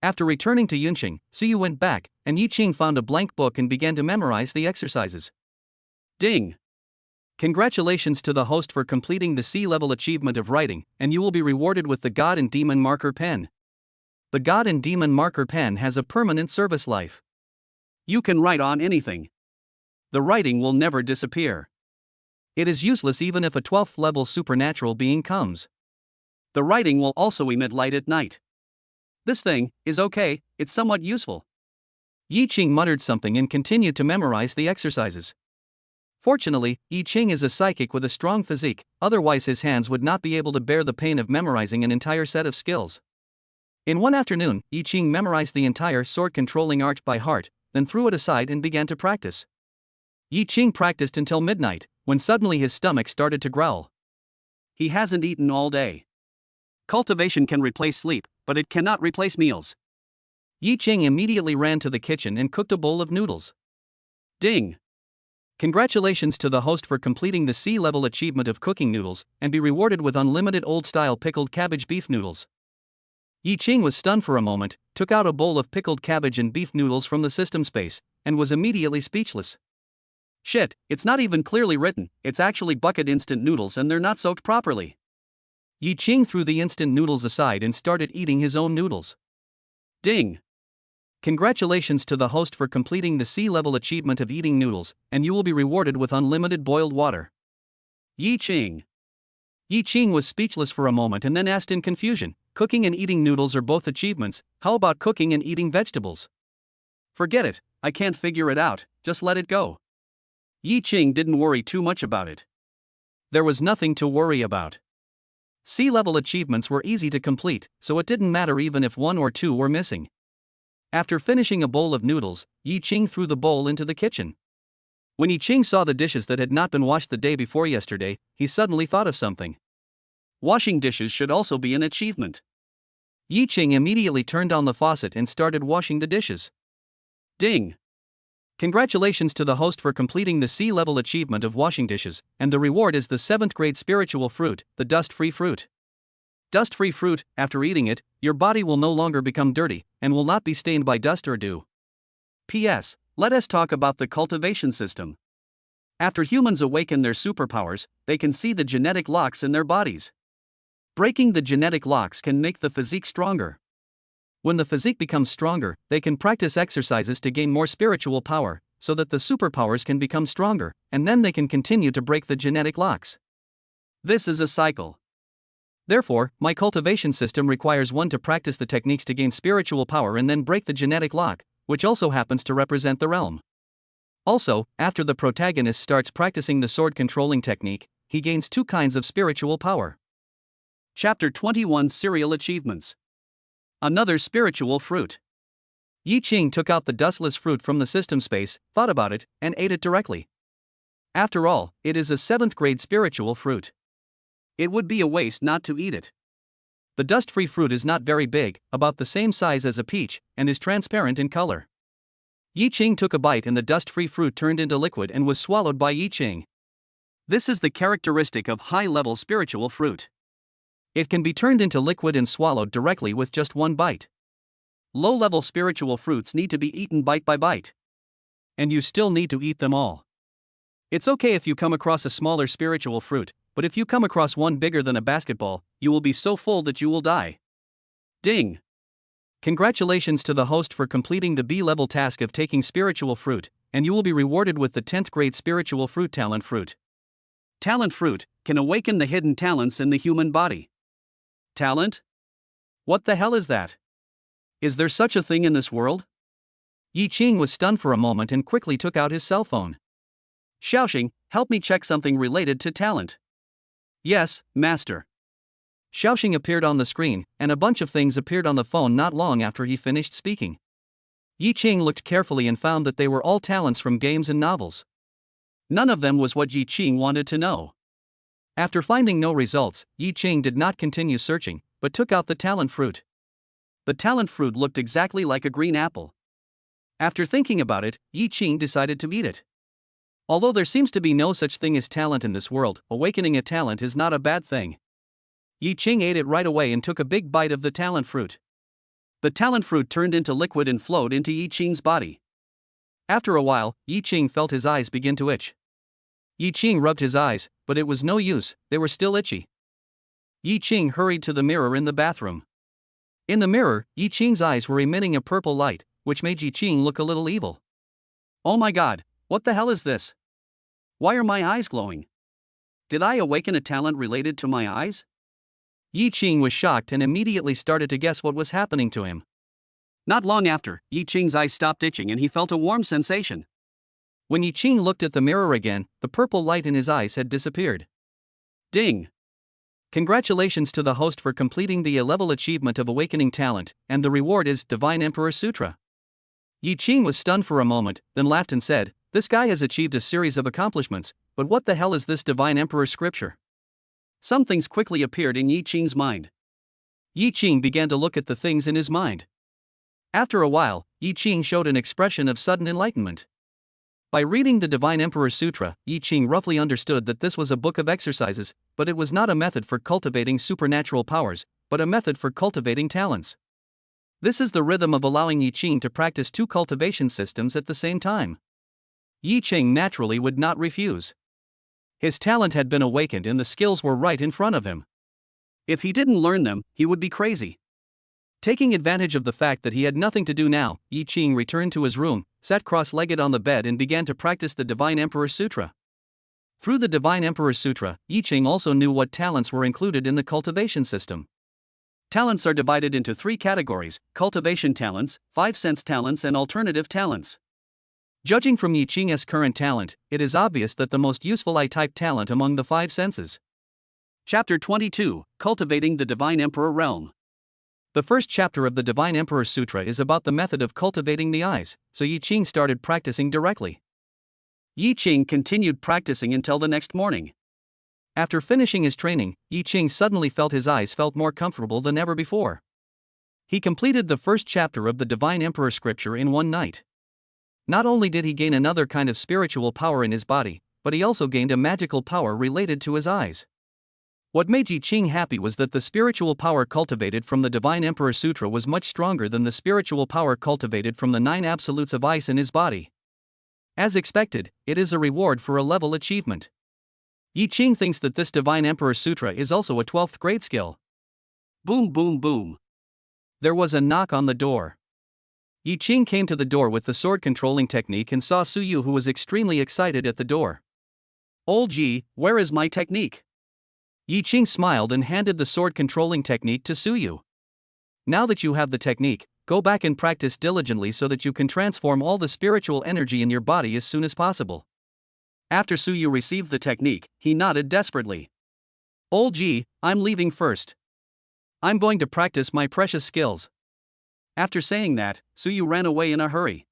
After returning to Yunqing, Suyu went back, and Yi Qing found a blank book and began to memorize the exercises. Ding! Congratulations to the host for completing the C-level achievement of writing, and you will be rewarded with the God and Demon Marker Pen. The God and Demon Marker Pen has a permanent service life. You can write on anything. The writing will never disappear. It is useless even if a 12th level supernatural being comes. The writing will also emit light at night. This thing is okay, it's somewhat useful. Yi Qing muttered something and continued to memorize the exercises. Fortunately, Yi Qing is a psychic with a strong physique, otherwise his hands would not be able to bear the pain of memorizing an entire set of skills. In one afternoon, Yi Qing memorized the entire sword-controlling art by heart, then threw it aside and began to practice. Yi Qing practiced until midnight, when suddenly his stomach started to growl. He hasn't eaten all day. Cultivation can replace sleep, but it cannot replace meals. Yi Qing immediately ran to the kitchen and cooked a bowl of noodles. Ding! Congratulations to the host for completing the C-level achievement of cooking noodles, and be rewarded with unlimited old-style pickled cabbage beef noodles. Yi Qing was stunned for a moment, took out a bowl of pickled cabbage and beef noodles from the system space, and was immediately speechless. Shit, it's not even clearly written, it's actually bucket instant noodles and they're not soaked properly. Yi Qing threw the instant noodles aside and started eating his own noodles. Ding! Congratulations to the host for completing the C-level achievement of eating noodles, and you will be rewarded with unlimited boiled water. Yi Qing. Yi Qing was speechless for a moment and then asked in confusion, Cooking and eating noodles are both achievements, how about cooking and eating vegetables? Forget it, I can't figure it out, just let it go. Yi Qing didn't worry too much about it. There was nothing to worry about. C-level achievements were easy to complete, so it didn't matter even if one or two were missing. After finishing a bowl of noodles, Yi Qing threw the bowl into the kitchen. When Yi Qing saw the dishes that had not been washed the day before yesterday, he suddenly thought of something. Washing dishes should also be an achievement. Yi Qing immediately turned on the faucet and started washing the dishes. Ding! Congratulations to the host for completing the C-level achievement of washing dishes, and the reward is the 7th grade spiritual fruit, the dust-free fruit. Dust-free fruit, after eating it, your body will no longer become dirty, and will not be stained by dust or dew. P.S. Let us talk about the cultivation system. After humans awaken their superpowers, they can see the genetic locks in their bodies. Breaking the genetic locks can make the physique stronger. When the physique becomes stronger, they can practice exercises to gain more spiritual power, so that the superpowers can become stronger, and then they can continue to break the genetic locks. This is a cycle. Therefore, my cultivation system requires one to practice the techniques to gain spiritual power and then break the genetic lock, which also happens to represent the realm. Also, after the protagonist starts practicing the sword controlling technique, he gains 2 kinds of spiritual power. Chapter 21 Serial Achievements. Another spiritual fruit. Yi Qing took out the dustless fruit from the system space, thought about it, and ate it directly. After all, it is a 7th grade spiritual fruit. It would be a waste not to eat it. The dust-free fruit is not very big, about the same size as a peach, and is transparent in color. Yi Qing took a bite and the dust-free fruit turned into liquid and was swallowed by Yi Qing. This is the characteristic of high-level spiritual fruit. It can be turned into liquid and swallowed directly with just one bite. Low-level spiritual fruits need to be eaten bite by bite. And you still need to eat them all. It's okay if you come across a smaller spiritual fruit, but if you come across one bigger than a basketball, you will be so full that you will die. Ding! Congratulations to the host for completing the B-level task of taking spiritual fruit, and you will be rewarded with the 10th grade spiritual fruit talent fruit. Talent fruit can awaken the hidden talents in the human body. Talent? What the hell is that? Is there such a thing in this world? Yi Qing was stunned for a moment and quickly took out his cell phone. Shattering, help me check something related to talent. Yes, master. Shattering appeared on the screen, and a bunch of things appeared on the phone not long after he finished speaking. Yi Qing looked carefully and found that they were all talents from games and novels. None of them was what Yi Qing wanted to know. After finding no results, Yi Qing did not continue searching, but took out the talent fruit. The talent fruit looked exactly like a green apple. After thinking about it, Yi Qing decided to eat it. Although there seems to be no such thing as talent in this world, awakening a talent is not a bad thing. Yi Qing ate it right away and took a big bite of the talent fruit. The talent fruit turned into liquid and flowed into Yi Qing's body. After a while, Yi Qing felt his eyes begin to itch. Yi Qing rubbed his eyes, but it was no use, they were still itchy. Yi Qing hurried to the mirror in the bathroom. In the mirror, Yi Qing's eyes were emitting a purple light, which made Yi Qing look a little evil. Oh my god, what the hell is this? Why are my eyes glowing? Did I awaken a talent related to my eyes? Yi Qing was shocked and immediately started to guess what was happening to him. Not long after, Yi Qing's eyes stopped itching and he felt a warm sensation. When Yi Qing looked at the mirror again, the purple light in his eyes had disappeared. Ding! Congratulations to the host for completing the A-level achievement of awakening talent, and the reward is Divine Emperor Sutra. Yi Qing was stunned for a moment, then laughed and said, "This guy has achieved a series of accomplishments, but what the hell is this Divine Emperor scripture?" Some things quickly appeared in Yi Qing's mind. Yi Qing began to look at the things in his mind. After a while, Yi Qing showed an expression of sudden enlightenment. By reading the Divine Emperor Sutra, Yi Qing roughly understood that this was a book of exercises, but it was not a method for cultivating supernatural powers, but a method for cultivating talents. This is the rhythm of allowing Yi Qing to practice 2 cultivation systems at the same time. Yi Qing naturally would not refuse. His talent had been awakened and the skills were right in front of him. If he didn't learn them, he would be crazy. Taking advantage of the fact that he had nothing to do now, Yi Qing returned to his room, sat cross-legged on the bed and began to practice the Divine Emperor Sutra. Through the Divine Emperor Sutra, Yi Qing also knew what talents were included in the cultivation system. Talents are divided into 3 categories: cultivation talents, 5-sense talents and alternative talents. Judging from Yi Qing's current talent, it is obvious that the most useful I-type talent among the 5 senses. Chapter 22, Cultivating the Divine Emperor Realm. The first chapter of the Divine Emperor Sutra is about the method of cultivating the eyes, so Yi Qing started practicing directly. Yi Qing continued practicing until the next morning. After finishing his training, Yi Qing suddenly felt his eyes felt more comfortable than ever before. He completed the first chapter of the Divine Emperor scripture in one night. Not only did he gain another kind of spiritual power in his body, but he also gained a magical power related to his eyes. What made Yi Qing happy was that the spiritual power cultivated from the Divine Emperor Sutra was much stronger than the spiritual power cultivated from the 9 absolutes of ice in his body. As expected, it is a reward for a level achievement. Yi Qing thinks that this Divine Emperor Sutra is also a 12th grade skill. Boom boom boom. There was a knock on the door. Yi Qing came to the door with the sword controlling technique and saw Suyu, who was extremely excited at the door. "Old Yi, where is my technique?" Yi Qing smiled and handed the sword controlling technique to Suyu. "Now that you have the technique, go back and practice diligently so that you can transform all the spiritual energy in your body as soon as possible." After Suyu received the technique, he nodded desperately. "Old Yi, I'm leaving first. I'm going to practice my precious skills." After saying that, Suyu ran away in a hurry.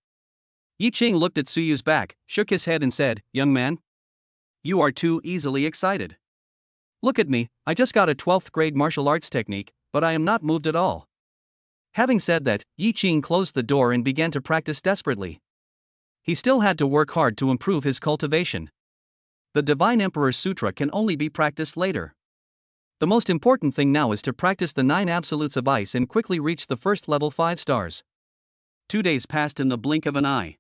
Yi Ching looked at Suyu's back, shook his head and said, "Young man, you are too easily excited. Look at me, I just got a 12th grade martial arts technique, but I am not moved at all." Having said that, Yi Ching closed the door and began to practice desperately. He still had to work hard to improve his cultivation. The Divine Emperor's Sutra can only be practiced later. The most important thing now is to practice the 9 absolutes of ice and quickly reach the first level 5 stars. 2 days passed in the blink of an eye.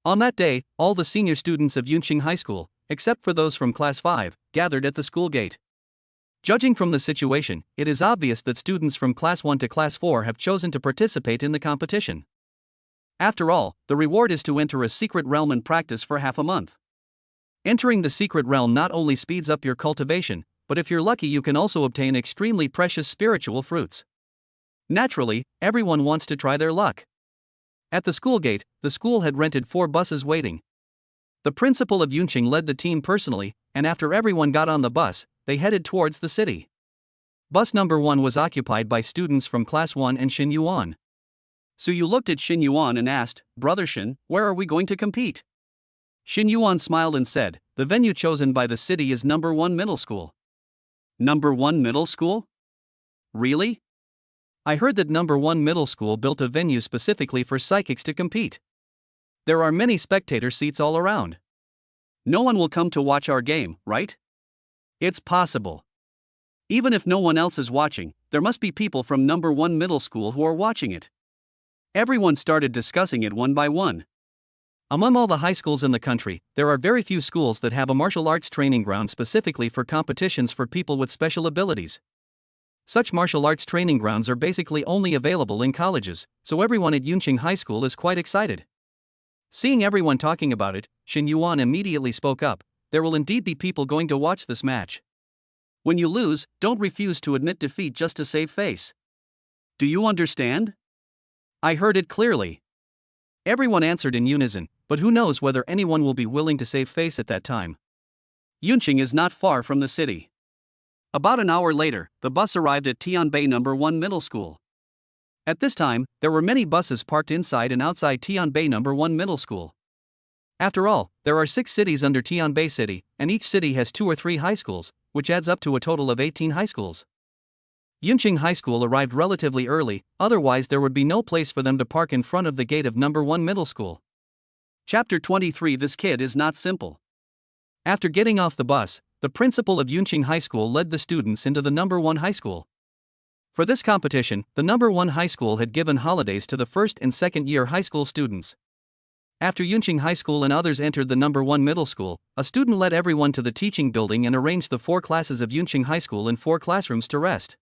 On that day, all the senior students of Yunqing High School, except for those from Class 5, gathered at the school gate. Judging from the situation, it is obvious that students from Class 1 to Class 4 have chosen to participate in the competition. After all, the reward is to enter a secret realm and practice for half a month. Entering the secret realm not only speeds up your cultivation, but if you're lucky you can also obtain extremely precious spiritual fruits. Naturally, everyone wants to try their luck. At the school gate, the school had rented 4 buses waiting. The principal of Yunqing led the team personally, and after everyone got on the bus, they headed towards the city. Bus number 1 was occupied by students from Class 1 and Shin Yuan. So you looked at Shin Yuan and asked, "Brother Shin, where are we going to compete?" Shin Yuan smiled and said, "The venue chosen by the city is number 1 middle school." Number 1 middle school? Really? I heard that number 1 middle school built a venue specifically for psychics to compete. There are many spectator seats all around. No one will come to watch our game, right? It's possible. Even if no one else is watching, there must be people from number 1 middle school who are watching it. Everyone started discussing it one by one. Among all the high schools in the country, there are very few schools that have a martial arts training ground specifically for competitions for people with special abilities. Such martial arts training grounds are basically only available in colleges, so everyone at Yunqing High School is quite excited. Seeing everyone talking about it, Shin Yuan immediately spoke up, "There will indeed be people going to watch this match. When you lose, don't refuse to admit defeat just to save face. Do you understand?" I heard it clearly. Everyone answered in unison, but who knows whether anyone will be willing to save face at that time. Yunqing is not far from the city. About an hour later, the bus arrived at Tianbei number 1 middle school. At this time, there were many buses parked inside and outside Tianbei number 1 middle school. After all, there are 6 cities under Tianbei City, and each city has 2 or 3 high schools, which adds up to a total of 18 high schools. Yunqing High School arrived relatively early, otherwise there would be no place for them to park in front of the gate of number 1 middle school. Chapter 23. This kid is not simple. After getting off the bus, the principal of Yunqing High School led the students into the number 1 high school. For this competition, the number 1 high school had given holidays to the first and second year high school students. After Yunqing High School and others entered the number 1 middle school, a student led everyone to the teaching building and arranged the 4 classes of Yunqing High School in 4 classrooms to rest.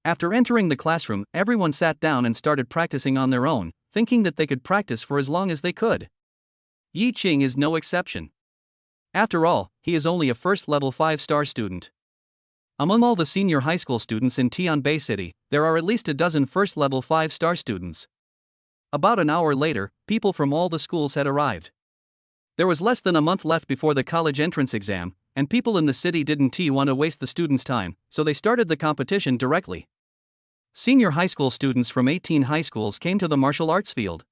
After entering the classroom, everyone sat down and started practicing on their own, thinking that they could practice for as long as they could. Yi Ching is no exception. After all, he is only a first-level 5-star student. Among all the senior high school students in Tianbei City, there are at least a dozen first-level 5-star students. About an hour later, people from all the schools had arrived. There was less than a month left before the college entrance exam, and people in the city didn't want to waste the students' time, so they started the competition directly. Senior high school students from 18 high schools came to the martial arts field.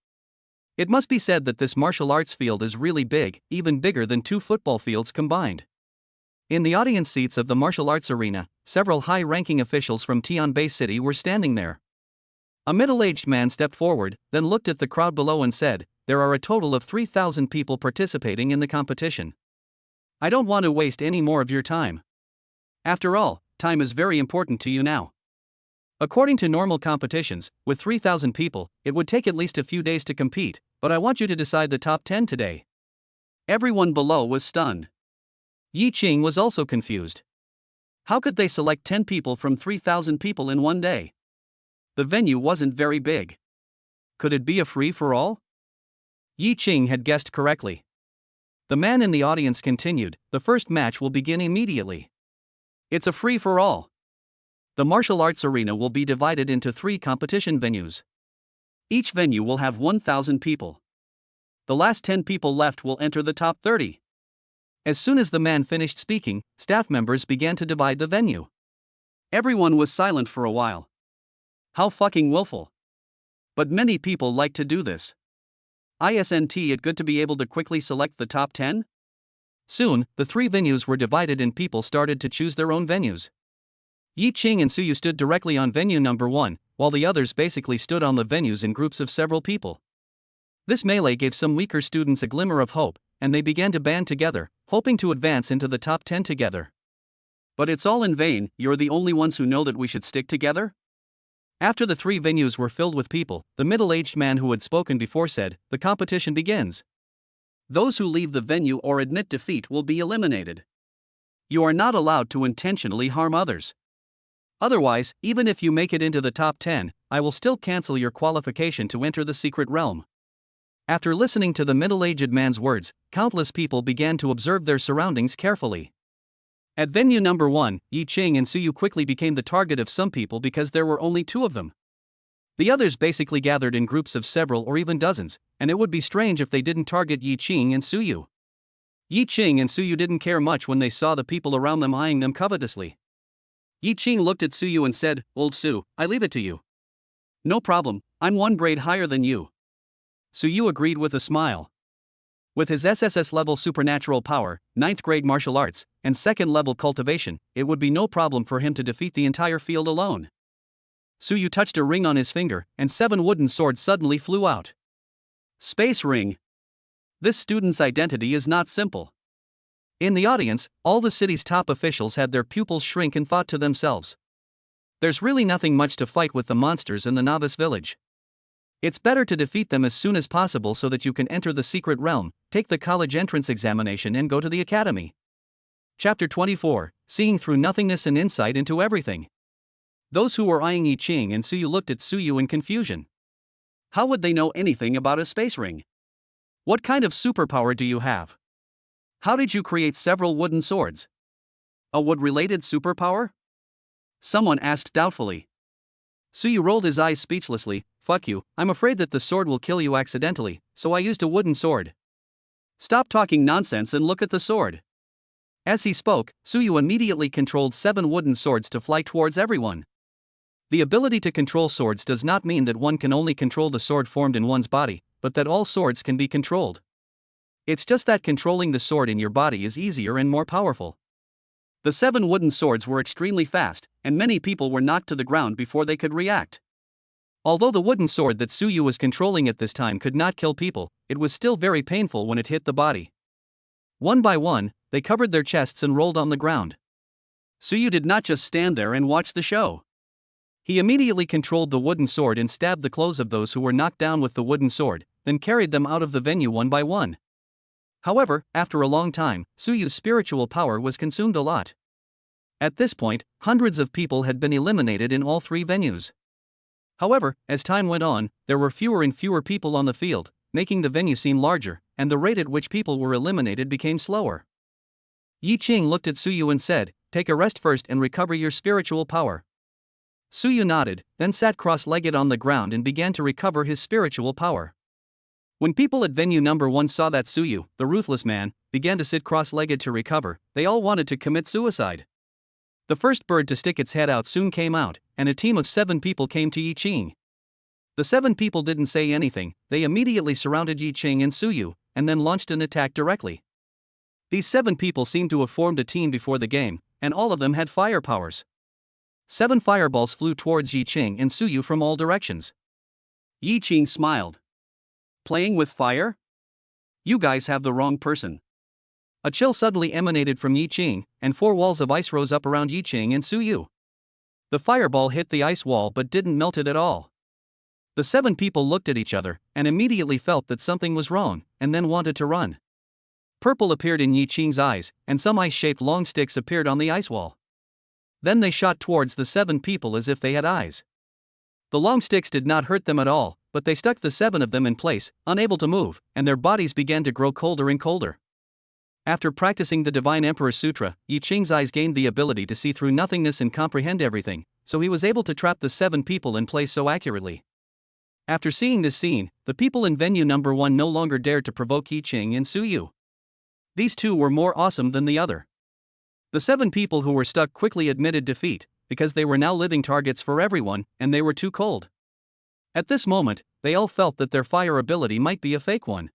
It must be said that this martial arts field is really big, even bigger than 2 football fields combined. In the audience seats of the martial arts arena, several high-ranking officials from Tianbei City were standing there. A middle-aged man stepped forward, then looked at the crowd below and said, "There are a total of 3,000 people participating in the competition. I don't want to waste any more of your time. After all, time is very important to you now. According to normal competitions, with 3,000 people, it would take at least a few days to compete, but I want you to decide the top 10 today." Everyone below was stunned. Yi Ching was also confused. How could they select 10 people from 3,000 people in one day? The venue wasn't very big. Could it be a free-for-all? Yi Ching had guessed correctly. The man in the audience continued, "The first match will begin immediately. It's a free-for-all. The martial arts arena will be divided into 3 competition venues. Each venue will have 1,000 people. The last 10 people left will enter the top 30. As soon as the man finished speaking, staff members began to divide the venue. Everyone was silent for a while. How fucking willful. But many people like to do this. Isn't it good to be able to quickly select the top 10? Soon, the 3 venues were divided and people started to choose their own venues. Yi Qing and Suyu stood directly on venue number 1, while the others basically stood on the venues in groups of several people. This melee gave some weaker students a glimmer of hope, and they began to band together, hoping to advance into the top 10 together. But it's all in vain. You're the only ones who know that we should stick together? After the 3 venues were filled with people, the middle-aged man who had spoken before said, "The competition begins. Those who leave the venue or admit defeat will be eliminated. You are not allowed to intentionally harm others. Otherwise, even if you make it into the top 10, I will still cancel your qualification to enter the secret realm." After listening to the middle-aged man's words, countless people began to observe their surroundings carefully. At venue number 1, Yi Qing and Suyu quickly became the target of some people because there were only 2 of them. The others basically gathered in groups of several or even dozens, and it would be strange if they didn't target Yi Qing and Suyu. Yi Qing and Suyu didn't care much when they saw the people around them eyeing them covetously. Yi Qing looked at Suyu and said, "Old Su, I leave it to you." "No problem, I'm 1 grade higher than you." Suyu agreed with a smile. With his SSS-level supernatural power, 9th grade martial arts, and 2nd level cultivation, it would be no problem for him to defeat the entire field alone. Suyu touched a ring on his finger, and 7 wooden swords suddenly flew out. Space ring. This student's identity is not simple. In the audience, all the city's top officials had their pupils shrink and thought to themselves, "There's really nothing much to fight with the monsters in the novice village. It's better to defeat them as soon as possible so that you can enter the secret realm, take the college entrance examination and go to the academy." Chapter 24, Seeing Through Nothingness and Insight into Everything. Those who were eyeing Yi Qing and Suyu looked at Suyu in confusion. How would they know anything about a space ring? What kind of superpower do you have? How did you create several wooden swords? A wood-related superpower? Someone asked doubtfully. Suyu rolled his eyes speechlessly. "Fuck you, I'm afraid that the sword will kill you accidentally, so I used a wooden sword." "Stop talking nonsense and look at the sword." As he spoke, Suyu immediately controlled 7 wooden swords to fly towards everyone. The ability to control swords does not mean that one can only control the sword formed in one's body, but that all swords can be controlled. It's just that controlling the sword in your body is easier and more powerful. The 7 wooden swords were extremely fast, and many people were knocked to the ground before they could react. Although the wooden sword that Suyu was controlling at this time could not kill people, it was still very painful when it hit the body. One by one, they covered their chests and rolled on the ground. Suyu did not just stand there and watch the show. He immediately controlled the wooden sword and stabbed the clothes of those who were knocked down with the wooden sword, then carried them out of the venue one by one. However, after a long time, Suyu's spiritual power was consumed a lot. At this point, hundreds of people had been eliminated in all 3 venues. However, as time went on, there were fewer and fewer people on the field, making the venue seem larger, and the rate at which people were eliminated became slower. Yi Qing looked at Suyu and said, "Take a rest first and recover your spiritual power." Suyu nodded, then sat cross-legged on the ground and began to recover his spiritual power. When people at venue number 1 saw that Suyu, the ruthless man, began to sit cross-legged to recover, they all wanted to commit suicide. The first bird to stick its head out soon came out, and a team of 7 people came to Yi Qing. The 7 people didn't say anything, they immediately surrounded Yi Qing and Suyu, and then launched an attack directly. These 7 people seemed to have formed a team before the game, and all of them had fire powers. 7 fireballs flew towards Yi Qing and Suyu from all directions. Yi Qing smiled. "Playing with fire? You guys have the wrong person." A chill suddenly emanated from Yi Qing, and 4 walls of ice rose up around Yi Qing and Suyu. The fireball hit the ice wall but didn't melt it at all. The 7 people looked at each other, and immediately felt that something was wrong, and then wanted to run. Purple appeared in Yi Qing's eyes, and some ice-shaped long sticks appeared on the ice wall. Then they shot towards the 7 people as if they had eyes. The long sticks did not hurt them at all, but they stuck the 7 of them in place, unable to move, and their bodies began to grow colder and colder. After practicing the Divine Emperor Sutra, Yi Qing's eyes gained the ability to see through nothingness and comprehend everything, so he was able to trap the 7 people in place so accurately. After seeing this scene, the people in venue number 1 no longer dared to provoke Yi Qing and Suyu. These 2 were more awesome than the other. The 7 people who were stuck quickly admitted defeat, because they were now living targets for everyone, and they were too cold. At this moment, they all felt that their fire ability might be a fake one.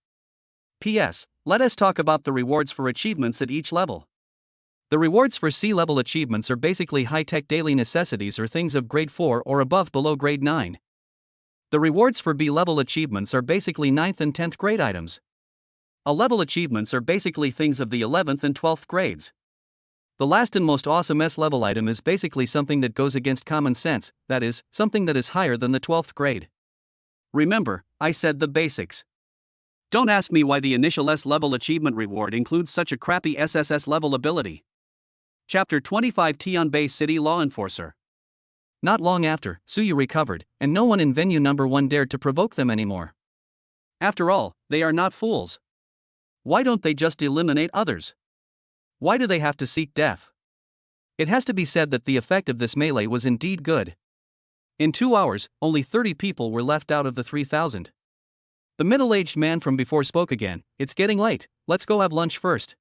P.S. Let us talk about the rewards for achievements at each level. The rewards for C-level achievements are basically high-tech daily necessities or things of grade 4 or above below grade 9. The rewards for B-level achievements are basically 9th and 10th grade items. A-level achievements are basically things of the 11th and 12th grades. The last and most awesome S-level item is basically something that goes against common sense, that is, something that is higher than the 12th grade. Remember, I said the basics. Don't ask me why the initial S-level achievement reward includes such a crappy SSS-level ability. Chapter 25 Tianbei City Law Enforcer. Not long after, Suyu recovered, and no one in venue number 1 dared to provoke them anymore. After all, they are not fools. Why don't they just eliminate others? Why do they have to seek death? It has to be said that the effect of this melee was indeed good. In 2 hours, only 30 people were left out of the 3,000. The middle-aged man from before spoke again. It's getting late, let's go have lunch first.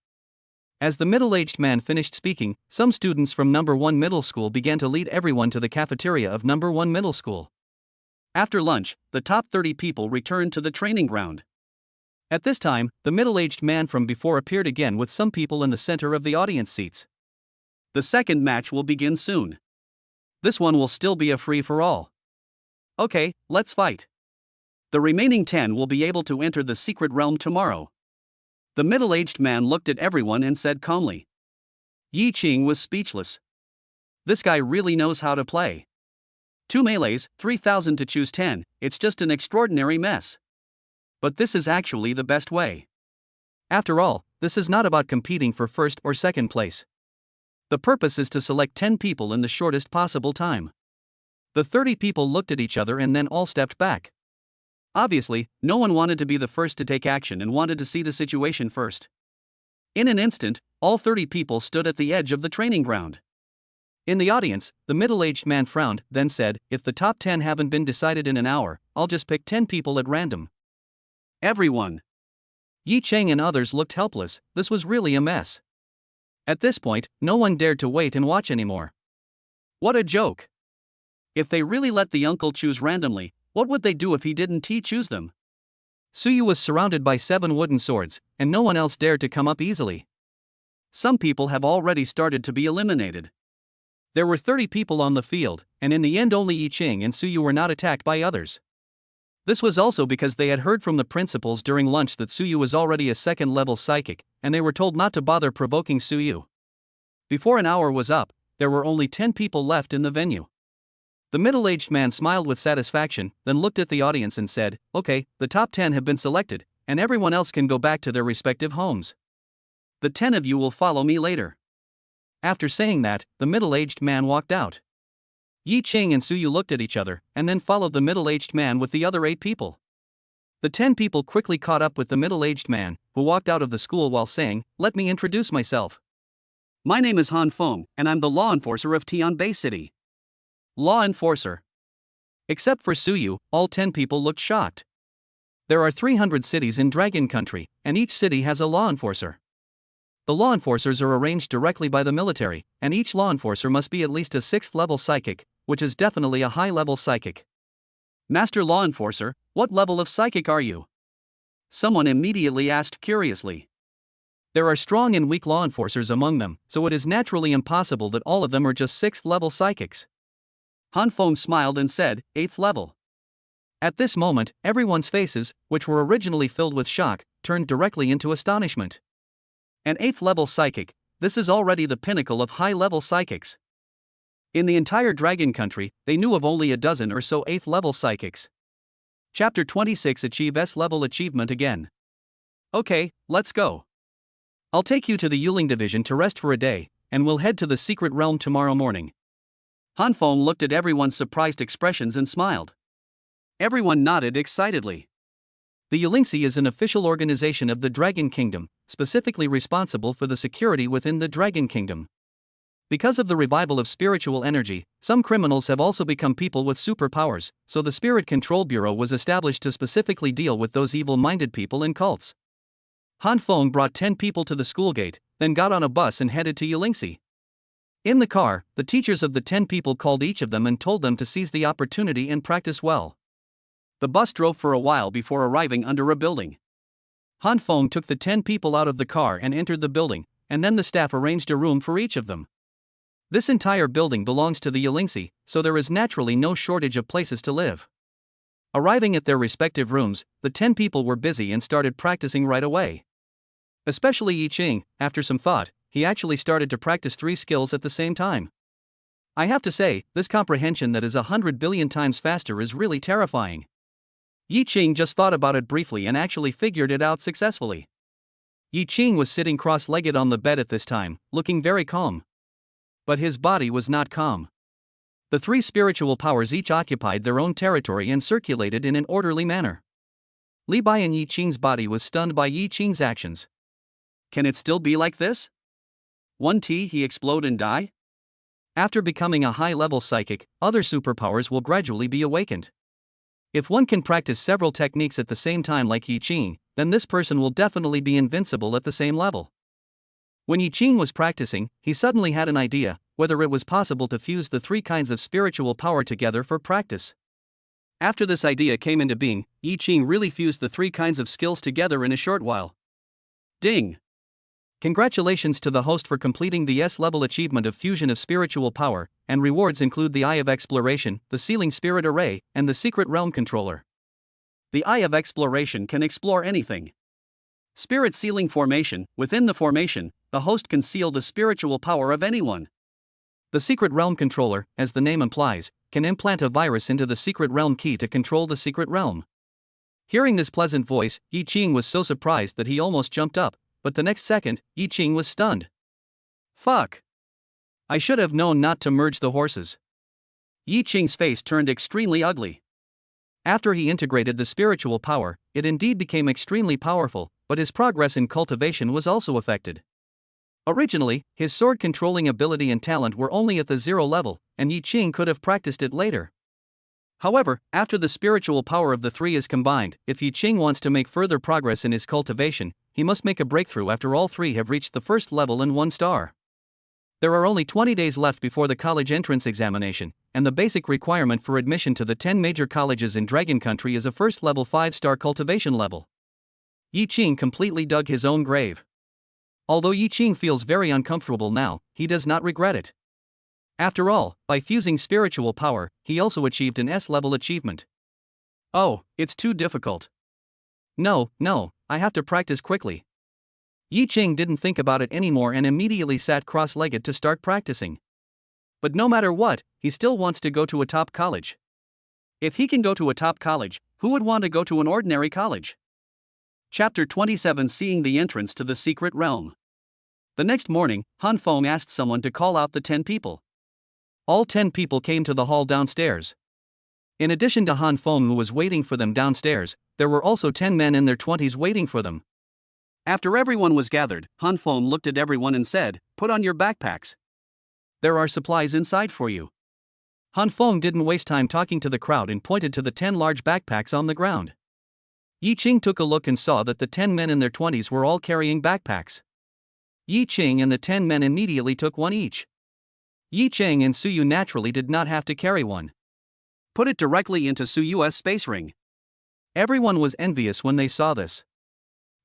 As the middle-aged man finished speaking, some students from number 1 middle school began to lead everyone to the cafeteria of number 1 middle school. After lunch, the top 30 people returned to the training ground. At this time, the middle-aged man from before appeared again with some people in the center of the audience seats. The second match will begin soon. This one will still be a free-for-all. Okay, let's fight. The remaining 10 will be able to enter the secret realm tomorrow. The middle-aged man looked at everyone and said calmly. Yi Qing was speechless. This guy really knows how to play. 2 melees, 3,000 to choose 10, it's just an extraordinary mess. But this is actually the best way. After all, this is not about competing for first or second place. The purpose is to select 10 people in the shortest possible time. The 30 people looked at each other and then all stepped back. Obviously, no one wanted to be the first to take action and wanted to see the situation first. In an instant, all 30 people stood at the edge of the training ground. In the audience, the middle-aged man frowned, then said, if the top 10 haven't been decided in an hour, I'll just pick 10 people at random. Everyone. Yi Cheng and others looked helpless, this was really a mess. At this point, no one dared to wait and watch anymore. What a joke. If they really let the uncle choose randomly, what would they do if he didn't choose them? Suyu was surrounded by 7 wooden swords, and no one else dared to come up easily. Some people have already started to be eliminated. There were 30 people on the field, and in the end only Yi Cheng and Suyu were not attacked by others. This was also because they had heard from the principals during lunch that Suyu was already a second-level psychic, and they were told not to bother provoking Suyu. Before an hour was up, there were only 10 people left in the venue. The middle-aged man smiled with satisfaction, then looked at the audience and said, okay, the top 10 have been selected, and everyone else can go back to their respective homes. The 10 of you will follow me later. After saying that, the middle-aged man walked out. Yi Cheng and Suyu looked at each other, and then followed the middle-aged man with the other 8 people. The 10 people quickly caught up with the middle-aged man, who walked out of the school while saying, let me introduce myself. My name is Han Feng, and I'm the law enforcer of Tianbei City. Law enforcer. Except for Suyu, all 10 people looked shocked. There are 300 cities in Dragon Country, and each city has a law enforcer. The law enforcers are arranged directly by the military, and each law enforcer must be at least a 6th-level psychic, which is definitely a high-level psychic. Master Law Enforcer, what level of psychic are you? Someone immediately asked curiously. There are strong and weak law enforcers among them, so it is naturally impossible that all of them are just 6th-level psychics. Han Feng smiled and said, 8th level. At this moment, everyone's faces, which were originally filled with shock, turned directly into astonishment. An 8th-level psychic, this is already the pinnacle of high-level psychics. In the entire Dragon Country, they knew of only a dozen or so 8th-level psychics. Chapter 26 Achieve S-level achievement again. Okay, let's go. I'll take you to the Yuling division to rest for a day, and we'll head to the secret realm tomorrow morning. Han Feng looked at everyone's surprised expressions and smiled. Everyone nodded excitedly. The Yulingsi is an official organization of the Dragon Kingdom, specifically responsible for the security within the Dragon Kingdom. Because of the revival of spiritual energy, some criminals have also become people with superpowers, so the Spirit Control Bureau was established to specifically deal with those evil-minded people and cults. Han Feng brought 10 people to the school gate, then got on a bus and headed to Yulingsi. In the car, the teachers of the 10 people called each of them and told them to seize the opportunity and practice well. The bus drove for a while before arriving under a building. Han Feng took the 10 people out of the car and entered the building, and then the staff arranged a room for each of them. This entire building belongs to the Yelingsi, so there is naturally no shortage of places to live. Arriving at their respective rooms, the 10 people were busy and started practicing right away. Especially Yi Qing, after some thought, he actually started to practice 3 skills at the same time. I have to say, this comprehension that is 100 billion times faster is really terrifying. Yi Qing just thought about it briefly and actually figured it out successfully. Yi Qing was sitting cross-legged on the bed at this time, looking very calm. But his body was not calm. The 3 spiritual powers each occupied their own territory and circulated in an orderly manner. Li Bai and Yi Qing's body was stunned by Yi Qing's actions. Can it still be like this? 1T he explode and die? After becoming a high-level psychic, other superpowers will gradually be awakened. If one can practice several techniques at the same time like Yi Qing, then this person will definitely be invincible at the same level. When Yi Qing was practicing, he suddenly had an idea, whether it was possible to fuse the 3 kinds of spiritual power together for practice. After this idea came into being, Yi Qing really fused the 3 kinds of skills together in a short while. Ding! Congratulations to the host for completing the S-level achievement of fusion of spiritual power, and rewards include the Eye of Exploration, the Sealing Spirit Array, and the Secret Realm Controller. The Eye of Exploration can explore anything. Spirit Sealing Formation, within the formation, the host can seal the spiritual power of anyone. The Secret Realm Controller, as the name implies, can implant a virus into the Secret Realm key to control the Secret Realm. Hearing this pleasant voice, Yi Qing was so surprised that he almost jumped up, but the next second, Yi Qing was stunned. Fuck! I should have known not to merge the horses. Yi Qing's face turned extremely ugly. After he integrated the spiritual power, it indeed became extremely powerful, but his progress in cultivation was also affected. Originally, his sword-controlling ability and talent were only at the 0 level, and Yi Qing could have practiced it later. However, after the spiritual power of the 3 is combined, if Yi Qing wants to make further progress in his cultivation, he must make a breakthrough after all 3 have reached the 1st level and 1 star. There are only 20 days left before the college entrance examination, and the basic requirement for admission to the 10 major colleges in Dragon Country is a 1st level 5-star cultivation level. Yi Qing completely dug his own grave. Although Yi Qing feels very uncomfortable now, he does not regret it. After all, by fusing spiritual power, he also achieved an S-level achievement. Oh, it's too difficult. No, I have to practice quickly. Yi Qing didn't think about it anymore and immediately sat cross-legged to start practicing. But no matter what, he still wants to go to a top college. If he can go to a top college, who would want to go to an ordinary college? Chapter 27 Seeing the Entrance to the Secret Realm. The next morning, Han Feng asked someone to call out the 10 people. All 10 people came to the hall downstairs. In addition to Han Feng who was waiting for them downstairs, there were also 10 men in their 20s waiting for them. After everyone was gathered, Han Feng looked at everyone and said, "Put on your backpacks. There are supplies inside for you." Han Feng didn't waste time talking to the crowd and pointed to the 10 large backpacks on the ground. Yi Qing took a look and saw that the 10 men in their 20s were all carrying backpacks. Yi Qing and the 10 men immediately took one each. Yi Qing and Suyu naturally did not have to carry one. Put it directly into Suyu's space ring. Everyone was envious when they saw this.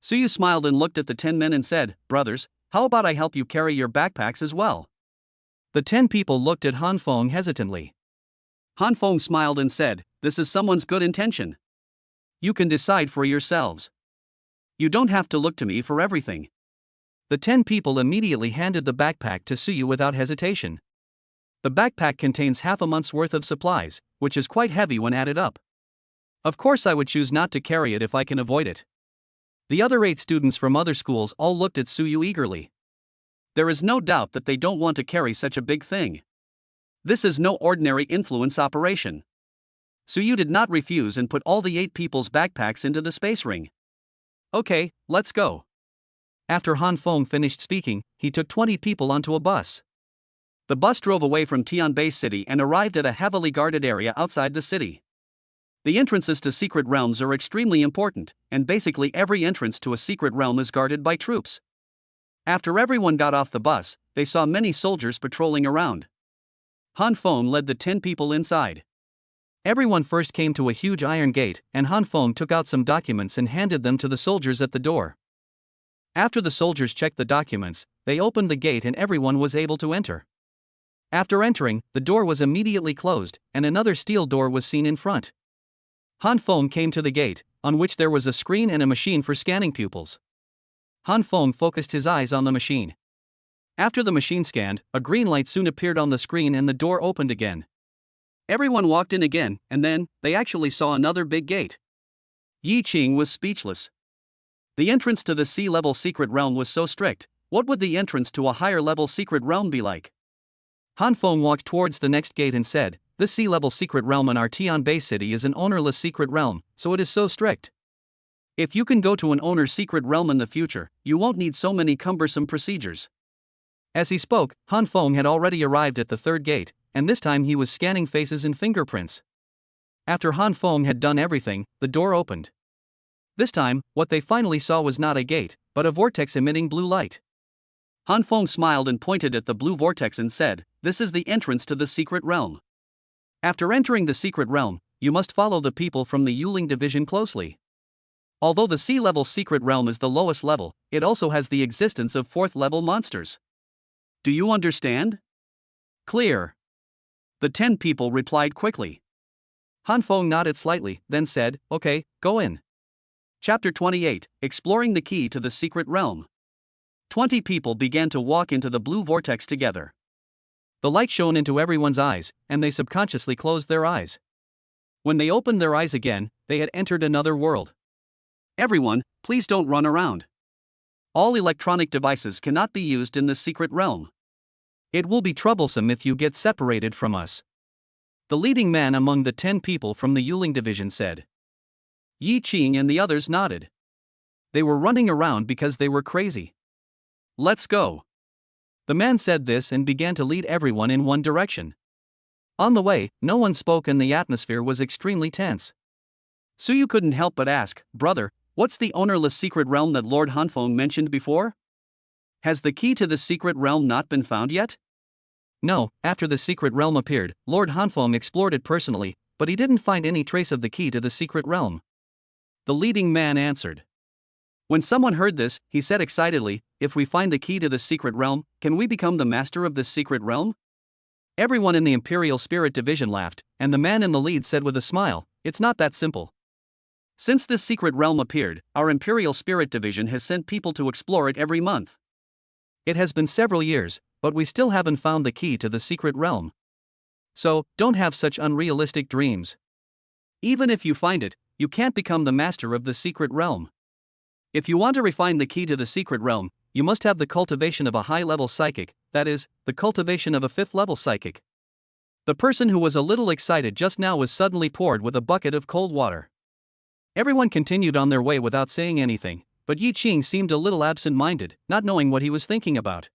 Suyu smiled and looked at the 10 men and said, "Brothers, how about I help you carry your backpacks as well?" The 10 people looked at Han Feng hesitantly. Han Feng smiled and said, "This is someone's good intention. You can decide for yourselves. You don't have to look to me for everything." The 10 people immediately handed the backpack to Suyu without hesitation. The backpack contains half a month's worth of supplies, which is quite heavy when added up. Of course I would choose not to carry it if I can avoid it. The other 8 students from other schools all looked at Suyu eagerly. There is no doubt that they don't want to carry such a big thing. This is no ordinary influence operation. Suyu did not refuse and put all the 8 people's backpacks into the space ring. "Okay, let's go." After Han Feng finished speaking, he took 20 people onto a bus. The bus drove away from Tianbei City and arrived at a heavily guarded area outside the city. The entrances to secret realms are extremely important, and basically every entrance to a secret realm is guarded by troops. After everyone got off the bus, they saw many soldiers patrolling around. Han Feng led the 10 people inside. Everyone first came to a huge iron gate, and Han Feng took out some documents and handed them to the soldiers at the door. After the soldiers checked the documents, they opened the gate and everyone was able to enter. After entering, the door was immediately closed, and another steel door was seen in front. Han Feng came to the gate, on which there was a screen and a machine for scanning pupils. Han Feng focused his eyes on the machine. After the machine scanned, a green light soon appeared on the screen and the door opened again. Everyone walked in again, and then, they actually saw another big gate. Yi Qing was speechless. The entrance to the sea-level secret realm was so strict. What would the entrance to a higher-level secret realm be like? Han Feng walked towards the next gate and said, "This sea-level secret realm in our Tian Bay city is an ownerless secret realm, so it is so strict. If you can go to an owner's secret realm in the future, you won't need so many cumbersome procedures." As he spoke, Han Feng had already arrived at the third gate, and this time he was scanning faces and fingerprints. After Han Feng had done everything, the door opened. This time, what they finally saw was not a gate, but a vortex emitting blue light. Han Feng smiled and pointed at the blue vortex and said, "This is the entrance to the secret realm. After entering the secret realm, you must follow the people from the Yuling division closely. Although the sea-level secret realm is the lowest level, it also has the existence of fourth-level monsters. Do you understand?" "Clear." The 10 people replied quickly. Han Feng nodded slightly, then said, "Okay, go in." Chapter 28, Exploring the Key to the Secret Realm. 20 people began to walk into the blue vortex together. The light shone into everyone's eyes, and they subconsciously closed their eyes. When they opened their eyes again, they had entered another world. "Everyone, please don't run around. All electronic devices cannot be used in the secret realm. It will be troublesome if you get separated from us," the leading man among the 10 people from the Yuling division said. Yi Qing and the others nodded. They were running around because they were crazy. "Let's go." The man said this and began to lead everyone in one direction. On the way, no one spoke and the atmosphere was extremely tense. Suyu couldn't help but ask, "Brother, what's the ownerless secret realm that Lord Han Feng mentioned before? Has the key to the secret realm not been found yet?" "No, after the secret realm appeared, Lord Han Feng explored it personally, but he didn't find any trace of the key to the secret realm," the leading man answered. When someone heard this, he said excitedly, "If we find the key to the secret realm, can we become the master of this secret realm?" Everyone in the Imperial Spirit Division laughed, and the man in the lead said with a smile, "It's not that simple. Since this secret realm appeared, our Imperial Spirit Division has sent people to explore it every month. It has been several years, but we still haven't found the key to the secret realm. So, don't have such unrealistic dreams. Even if you find it, you can't become the master of the secret realm. If you want to refine the key to the secret realm, you must have the cultivation of a high-level psychic, that is, the cultivation of a 5th-level psychic." The person who was a little excited just now was suddenly poured with a bucket of cold water. Everyone continued on their way without saying anything, but Yi Qing seemed a little absent-minded, not knowing what he was thinking about.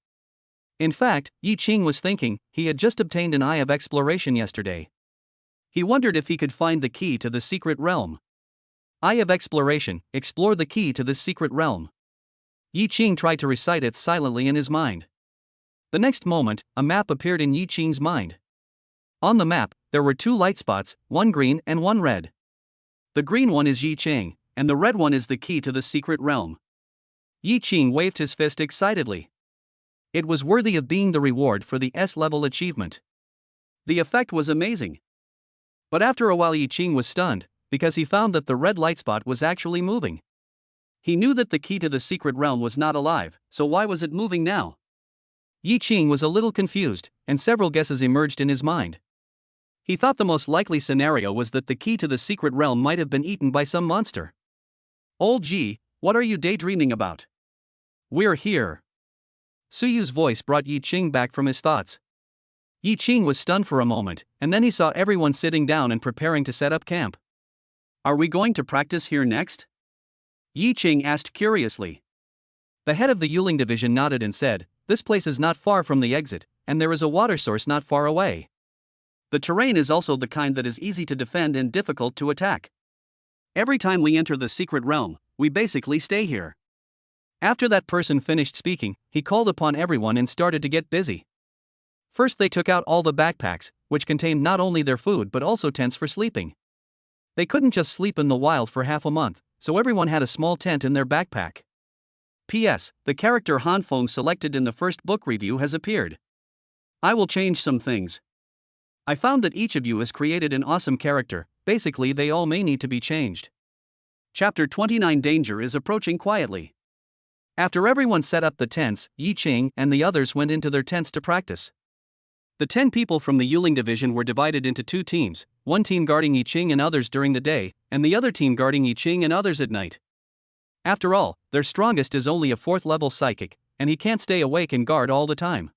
In fact, Yi Qing was thinking, he had just obtained an Eye of Exploration yesterday. He wondered if he could find the key to the secret realm. Eye of Exploration, explore the key to this secret realm. Yi Qing tried to recite it silently in his mind. The next moment, a map appeared in Yi Qing's mind. On the map, there were 2 light spots, one green and one red. The green one is Yi Qing, and the red one is the key to the secret realm. Yi Qing waved his fist excitedly. It was worthy of being the reward for the S-level achievement. The effect was amazing. But after a while Yi Qing was stunned, because he found that the red light spot was actually moving. He knew that the key to the secret realm was not alive, so why was it moving now? Yi Qing was a little confused, and several guesses emerged in his mind. He thought the most likely scenario was that the key to the secret realm might have been eaten by some monster. "Old Ji, what are you daydreaming about? We're here." Suyu's voice brought Yi Qing back from his thoughts. Yi Qing was stunned for a moment, and then he saw everyone sitting down and preparing to set up camp. "Are we going to practice here next?" Yi Qing asked curiously. The head of the Yuling division nodded and said, "This place is not far from the exit, and there is a water source not far away. The terrain is also the kind that is easy to defend and difficult to attack. Every time we enter the secret realm, we basically stay here." After that person finished speaking, he called upon everyone and started to get busy. First, they took out all the backpacks, which contained not only their food but also tents for sleeping. They couldn't just sleep in the wild for half a month, so everyone had a small tent in their backpack. P.S. The character Hanfeng selected in the first book review has appeared. I will change some things. I found that each of you has created an awesome character, basically they all may need to be changed. Chapter 29 Danger is approaching quietly. After everyone set up the tents, Yi Qing and the others went into their tents to practice. The 10 people from the Yuling division were divided into 2 teams, one team guarding Yi Qing and others during the day, and the other team guarding Yi Qing and others at night. After all, their strongest is only a 4th level psychic, and he can't stay awake and guard all the time.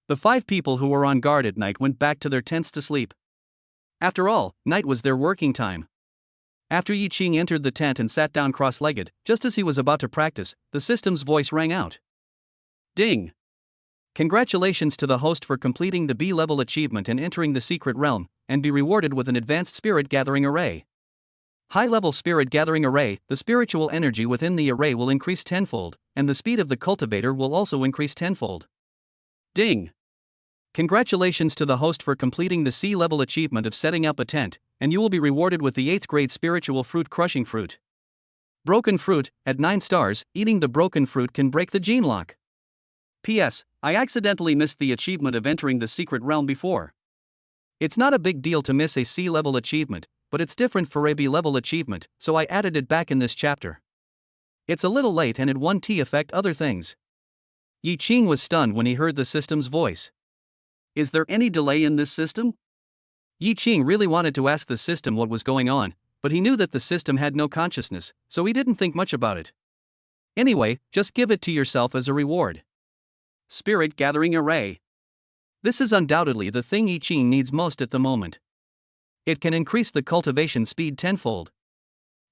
The 5 people who were on guard at night went back to their tents to sleep. After all, night was their working time. After Yi Qing entered the tent and sat down cross-legged, just as he was about to practice, the system's voice rang out. Ding! Congratulations to the host for completing the B-level achievement and entering the secret realm, and be rewarded with an advanced spirit gathering array. High-level spirit gathering array, the spiritual energy within the array will increase tenfold, and the speed of the cultivator will also increase tenfold. Ding! Congratulations to the host for completing the C-level achievement of setting up a tent, and you will be rewarded with the 8th grade spiritual fruit crushing fruit. Broken fruit, at 9 stars, eating the broken fruit can break the gene lock. P.S. I accidentally missed the achievement of entering the secret realm before. It's not a big deal to miss a C-level achievement, but it's different for a B-level achievement, so I added it back in this chapter. It's a little late and it won't affect other things. Yi Qing was stunned when he heard the system's voice. Is there any delay in this system? Yi Qing really wanted to ask the system what was going on, but he knew that the system had no consciousness, so he didn't think much about it. Anyway, just give it to yourself as a reward. Spirit Gathering Array. This is undoubtedly the thing Yi Qing needs most at the moment. It can increase the cultivation speed tenfold.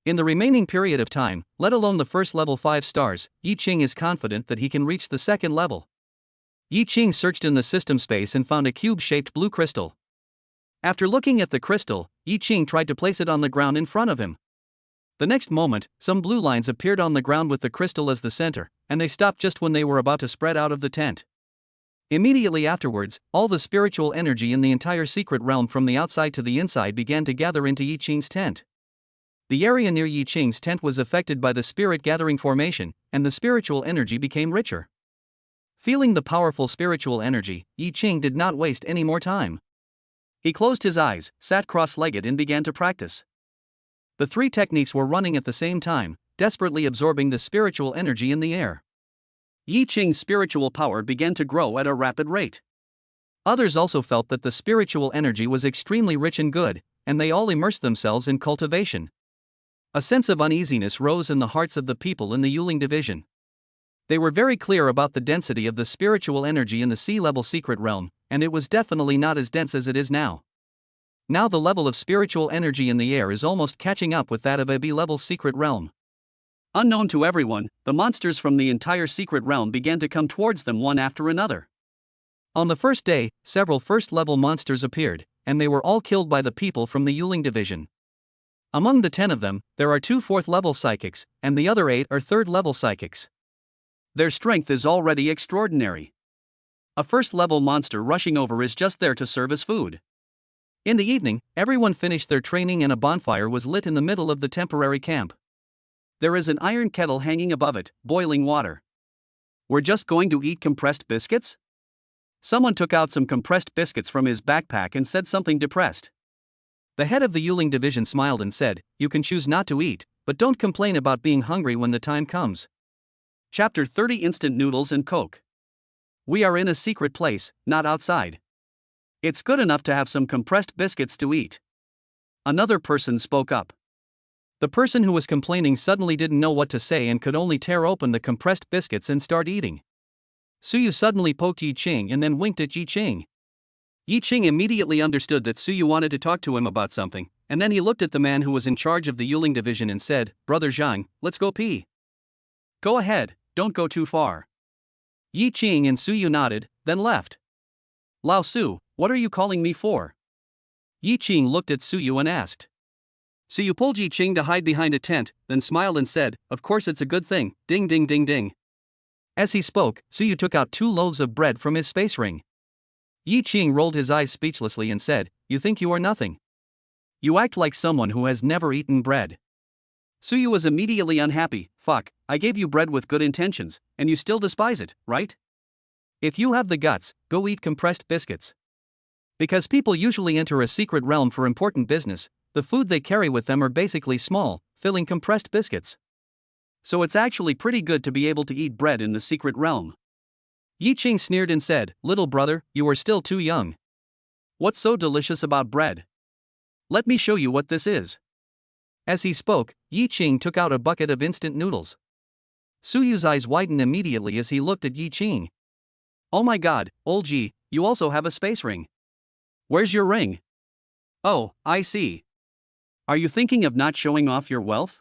In the remaining period of time, let alone the first level 5 stars, Yi Qing is confident that he can reach the second level. Yi Qing searched in the system space and found a cube-shaped blue crystal. After looking at the crystal, Yi Qing tried to place it on the ground in front of him. The next moment, some blue lines appeared on the ground with the crystal as the center, and they stopped just when they were about to spread out of the tent. Immediately afterwards, all the spiritual energy in the entire secret realm from the outside to the inside began to gather into Yi Qing's tent. The area near Yi Qing's tent was affected by the spirit gathering formation, and the spiritual energy became richer. Feeling the powerful spiritual energy, Yi Qing did not waste any more time. He closed his eyes, sat cross-legged and began to practice. The 3 techniques were running at the same time, desperately absorbing the spiritual energy in the air. Yi Qing's spiritual power began to grow at a rapid rate. Others also felt that the spiritual energy was extremely rich and good, and they all immersed themselves in cultivation. A sense of uneasiness rose in the hearts of the people in the Yuling division. They were very clear about the density of the spiritual energy in the C-level secret realm, and it was definitely not as dense as it is now. Now the level of spiritual energy in the air is almost catching up with that of a B-level secret realm. Unknown to everyone, the monsters from the entire secret realm began to come towards them one after another. On the first day, several first-level monsters appeared, and they were all killed by the people from the Yuling division. Among the 10 of them, there are 2 4th-level psychics, and the other 8 are 3rd-level psychics. Their strength is already extraordinary. A first-level monster rushing over is just there to serve as food. In the evening, everyone finished their training and a bonfire was lit in the middle of the temporary camp. There is an iron kettle hanging above it, boiling water. We're just going to eat compressed biscuits? Someone took out some compressed biscuits from his backpack and said something depressed. The head of the Yuling division smiled and said, "You can choose not to eat, but don't complain about being hungry when the time comes." Chapter 30 Instant Noodles and Coke. We are in a secret place, not outside. It's good enough to have some compressed biscuits to eat. Another person spoke up. The person who was complaining suddenly didn't know what to say and could only tear open the compressed biscuits and start eating. Suyu suddenly poked Yi Qing and then winked at Yi Qing. Yi Qing immediately understood that Suyu wanted to talk to him about something, and then he looked at the man who was in charge of the Yuling division and said, "Brother Zhang, let's go pee." "Go ahead, don't go too far." Yi Qing and Suyu nodded, then left. "Lao Su, what are you calling me for?" Yi Qing looked at Suyu and asked. Suyu pulled Yi Qing to hide behind a tent, then smiled and said, "Of course it's a good thing, ding ding ding ding." As he spoke, Suyu took out 2 loaves of bread from his space ring. Yi Qing rolled his eyes speechlessly and said, "You think you are nothing? You act like someone who has never eaten bread." Suyu was immediately unhappy. "Fuck, I gave you bread with good intentions, and you still despise it, right? If you have the guts, go eat compressed biscuits." Because people usually enter a secret realm for important business, the food they carry with them are basically small, filling compressed biscuits. So it's actually pretty good to be able to eat bread in the secret realm. Yi Qing sneered and said, "Little brother, you are still too young. What's so delicious about bread? Let me show you what this is." As he spoke, Yi Qing took out a bucket of instant noodles. Suyu's eyes widened immediately as he looked at Yi Qing. "Oh my god, old Yi, you also have a space ring. Where's your ring?" "Oh, I see. Are you thinking of not showing off your wealth?"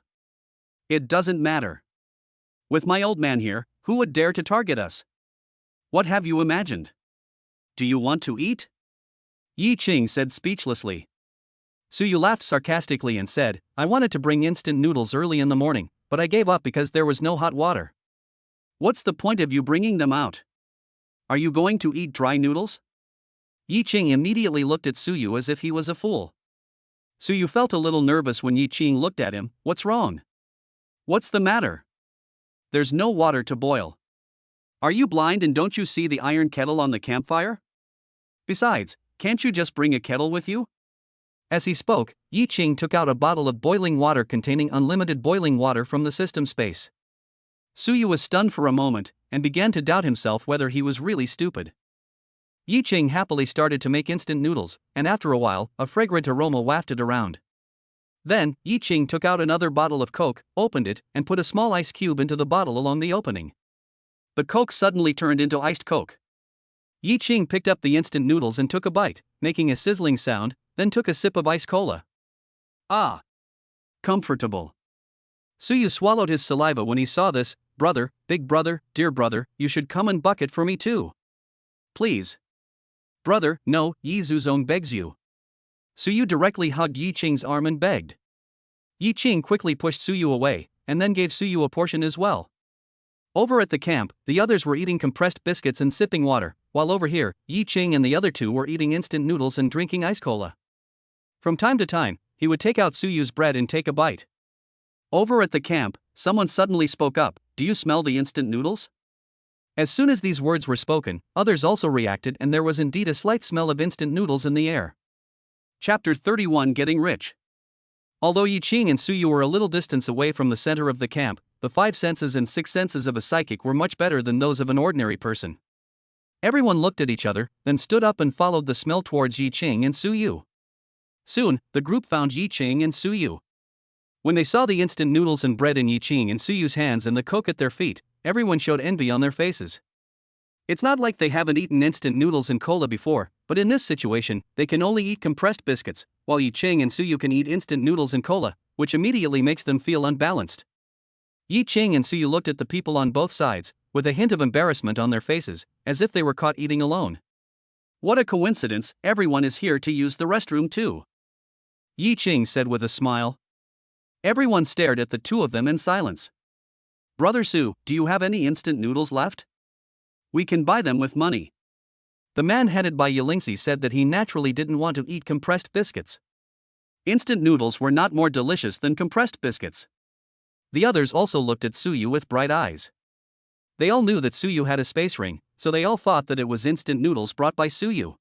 "It doesn't matter. With my old man here, who would dare to target us? What have you imagined? Do you want to eat?" Yi Qing said speechlessly. Suyu laughed sarcastically and said, "I wanted to bring instant noodles early in the morning, but I gave up because there was no hot water." "What's the point of you bringing them out? Are you going to eat dry noodles?" Yi Qing immediately looked at Suyu as if he was a fool. Suyu felt a little nervous when Yi Qing looked at him. "What's wrong? What's the matter? There's no water to boil. Are you blind and don't you see the iron kettle on the campfire? Besides, can't you just bring a kettle with you?" As he spoke, Yi Qing took out a bottle of boiling water containing unlimited boiling water from the system space. Suyu was stunned for a moment, and began to doubt himself whether he was really stupid. Yi Qing happily started to make instant noodles, and after a while, a fragrant aroma wafted around. Then, Yi Qing took out another bottle of Coke, opened it, and put a small ice cube into the bottle along the opening. The Coke suddenly turned into iced Coke. Yi Qing picked up the instant noodles and took a bite, making a sizzling sound, then took a sip of ice cola. Ah! Comfortable. Suyu swallowed his saliva when he saw this. "Brother, big brother, dear brother, you should come and bucket for me too. Please." "Brother, no," Yi Zuzong begs you. Suyu directly hugged Yi Qing's arm and begged. Yi Qing quickly pushed Suyu away, and then gave Suyu a portion as well. Over at the camp, the others were eating compressed biscuits and sipping water, while over here, Yi Qing and the other two were eating instant noodles and drinking ice cola. From time to time, he would take out Suyu's bread and take a bite. Over at the camp, someone suddenly spoke up, "Do you smell the instant noodles?" As soon as these words were spoken, others also reacted, and there was indeed a slight smell of instant noodles in the air. Chapter 31: Getting Rich. Although Yi Qing and Suyu were a little distance away from the center of the camp, the 5 senses and 6 senses of a psychic were much better than those of an ordinary person. Everyone looked at each other, then stood up and followed the smell towards Yi Qing and Suyu. Soon, the group found Yi Qing and Suyu. When they saw the instant noodles and bread in Yi Qing and Suyu's hands and the Coke at their feet, everyone showed envy on their faces. It's not like they haven't eaten instant noodles and cola before, but in this situation, they can only eat compressed biscuits, while Yi Qing and Suyu can eat instant noodles and cola, which immediately makes them feel unbalanced. Yi Qing and Suyu looked at the people on both sides, with a hint of embarrassment on their faces, as if they were caught eating alone. "What a coincidence, everyone is here to use the restroom too," Yi Qing said with a smile. Everyone stared at the two of them in silence. "Brother Su, do you have any instant noodles left? We can buy them with money." The man headed by Yelingsi said that he naturally didn't want to eat compressed biscuits. Instant noodles were not more delicious than compressed biscuits. The others also looked at Suyu with bright eyes. They all knew that Suyu had a space ring, so they all thought that it was instant noodles brought by Suyu.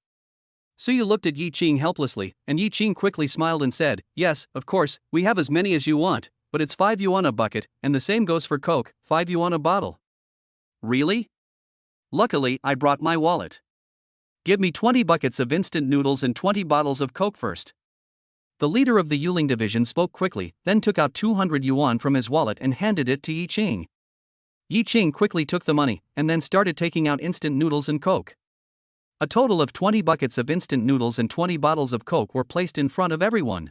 Suyu looked at Yi Qing helplessly, and Yi Qing quickly smiled and said, "Yes, of course, we have as many as you want, but it's 5 yuan a bucket, and the same goes for Coke, 5 yuan a bottle." "Really? Luckily, I brought my wallet. Give me 20 buckets of instant noodles and 20 bottles of Coke first." The leader of the Yuling division spoke quickly, then took out 200 yuan from his wallet and handed it to Yi Qing. Yi Qing quickly took the money, and then started taking out instant noodles and Coke. A total of 20 buckets of instant noodles and 20 bottles of Coke were placed in front of everyone.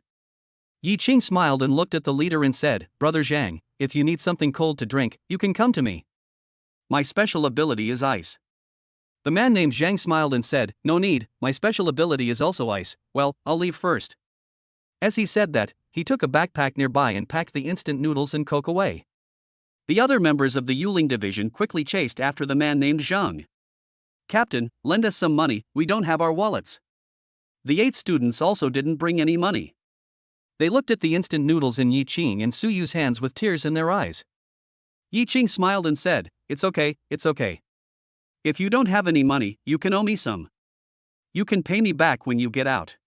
Yi Qing smiled and looked at the leader and said, "Brother Zhang, if you need something cold to drink, you can come to me. My special ability is ice." The man named Zhang smiled and said, "No need, my special ability is also ice. Well, I'll leave first." As he said that, he took a backpack nearby and packed the instant noodles and Coke away. The other members of the Yuling division quickly chased after the man named Zhang. Captain, lend us some money, we don't have our wallets. The 8 students also didn't bring any money. They looked at the instant noodles in Yi Qing and Suyu's hands with tears in their eyes. Yi Qing smiled and said, "It's okay, it's okay. If you don't have any money, you can owe me some. You can pay me back when you get out."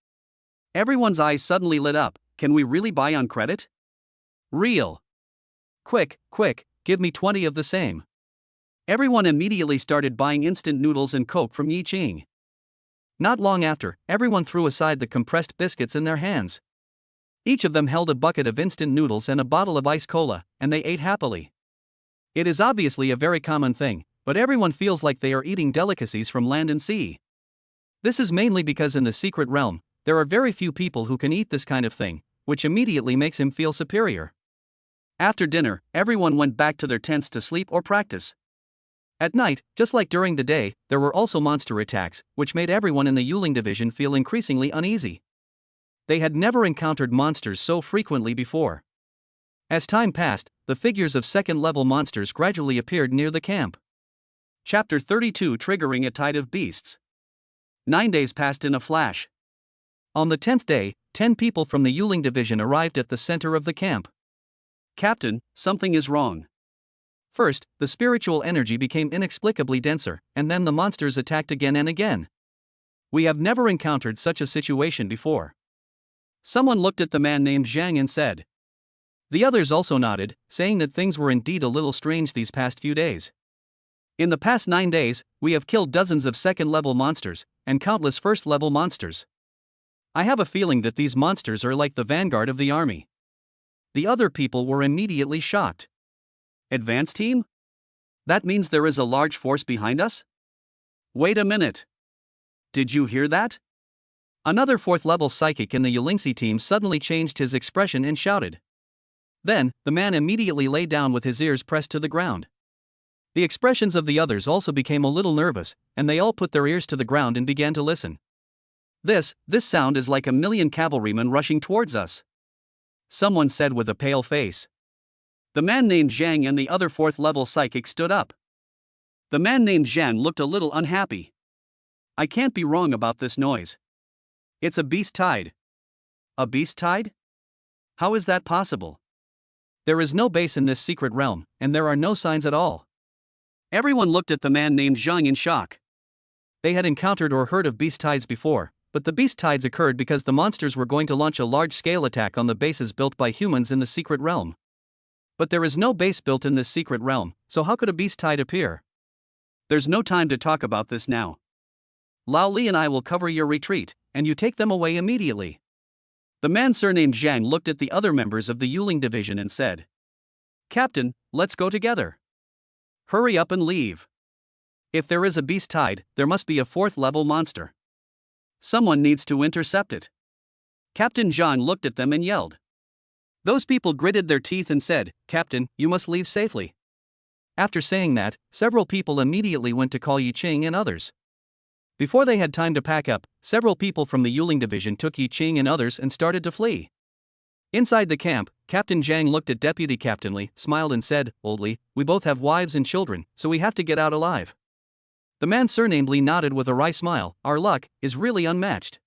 Everyone's eyes suddenly lit up. Can we really buy on credit? Real. Quick, give me 20 of the same. Everyone immediately started buying instant noodles and Coke from Yi Qing. Not long after, everyone threw aside the compressed biscuits in their hands. Each of them held a bucket of instant noodles and a bottle of ice cola, and they ate happily. It is obviously a very common thing, but everyone feels like they are eating delicacies from land and sea. This is mainly because in the secret realm, there are very few people who can eat this kind of thing, which immediately makes him feel superior. After dinner, everyone went back to their tents to sleep or practice. At night, just like during the day, there were also monster attacks, which made everyone in the Yuling division feel increasingly uneasy. They had never encountered monsters so frequently before. As time passed, the figures of second-level monsters gradually appeared near the camp. Chapter 32, Triggering a Tide of Beasts. 9 days passed in a flash. On the 10th day, 10 people from the Yuling division arrived at the center of the camp. "Captain, something is wrong." First, the spiritual energy became inexplicably denser, and then the monsters attacked again and again. "We have never encountered such a situation before." Someone looked at the man named Zhang and said. The others also nodded, saying that things were indeed a little strange these past few days. "In the past 9 days, we have killed dozens of second-level monsters, and countless first-level monsters. I have a feeling that these monsters are like the vanguard of the army." The other people were immediately shocked. "Advance team? That means there is a large force behind us? Wait a minute. Did you hear that?" Another 4th-level psychic in the Yulingsi team suddenly changed his expression and shouted. Then, the man immediately lay down with his ears pressed to the ground. The expressions of the others also became a little nervous, and they all put their ears to the ground and began to listen. This sound is like a million cavalrymen rushing towards us," someone said with a pale face. The man named Zhang and the other 4th-level psychic stood up. The man named Zhang looked a little unhappy. "I can't be wrong about this noise. It's a beast tide." "A beast tide? How is that possible? There is no base in this secret realm, and there are no signs at all." Everyone looked at the man named Zhang in shock. They had encountered or heard of beast tides before, but the beast tides occurred because the monsters were going to launch a large-scale attack on the bases built by humans in the secret realm. But there is no base built in this secret realm, so how could a beast tide appear? "There's no time to talk about this now. Lao Li and I will cover your retreat, and you take them away immediately." The man surnamed Zhang looked at the other members of the Yuling division and said, "Captain, let's go together. Hurry up and leave. If there is a beast tide, there must be a 4th-level monster. Someone needs to intercept it." Captain Zhang looked at them and yelled. Those people gritted their teeth and said, "Captain, you must leave safely." After saying that, several people immediately went to call Yi Qing and others. Before they had time to pack up, several people from the Yuling division took Yi Qing and others and started to flee. Inside the camp, Captain Zhang looked at Deputy Captain Li, smiled and said, "Old Li, we both have wives and children, so we have to get out alive." The man surnamed Li nodded with a wry smile. "Our luck is really unmatched."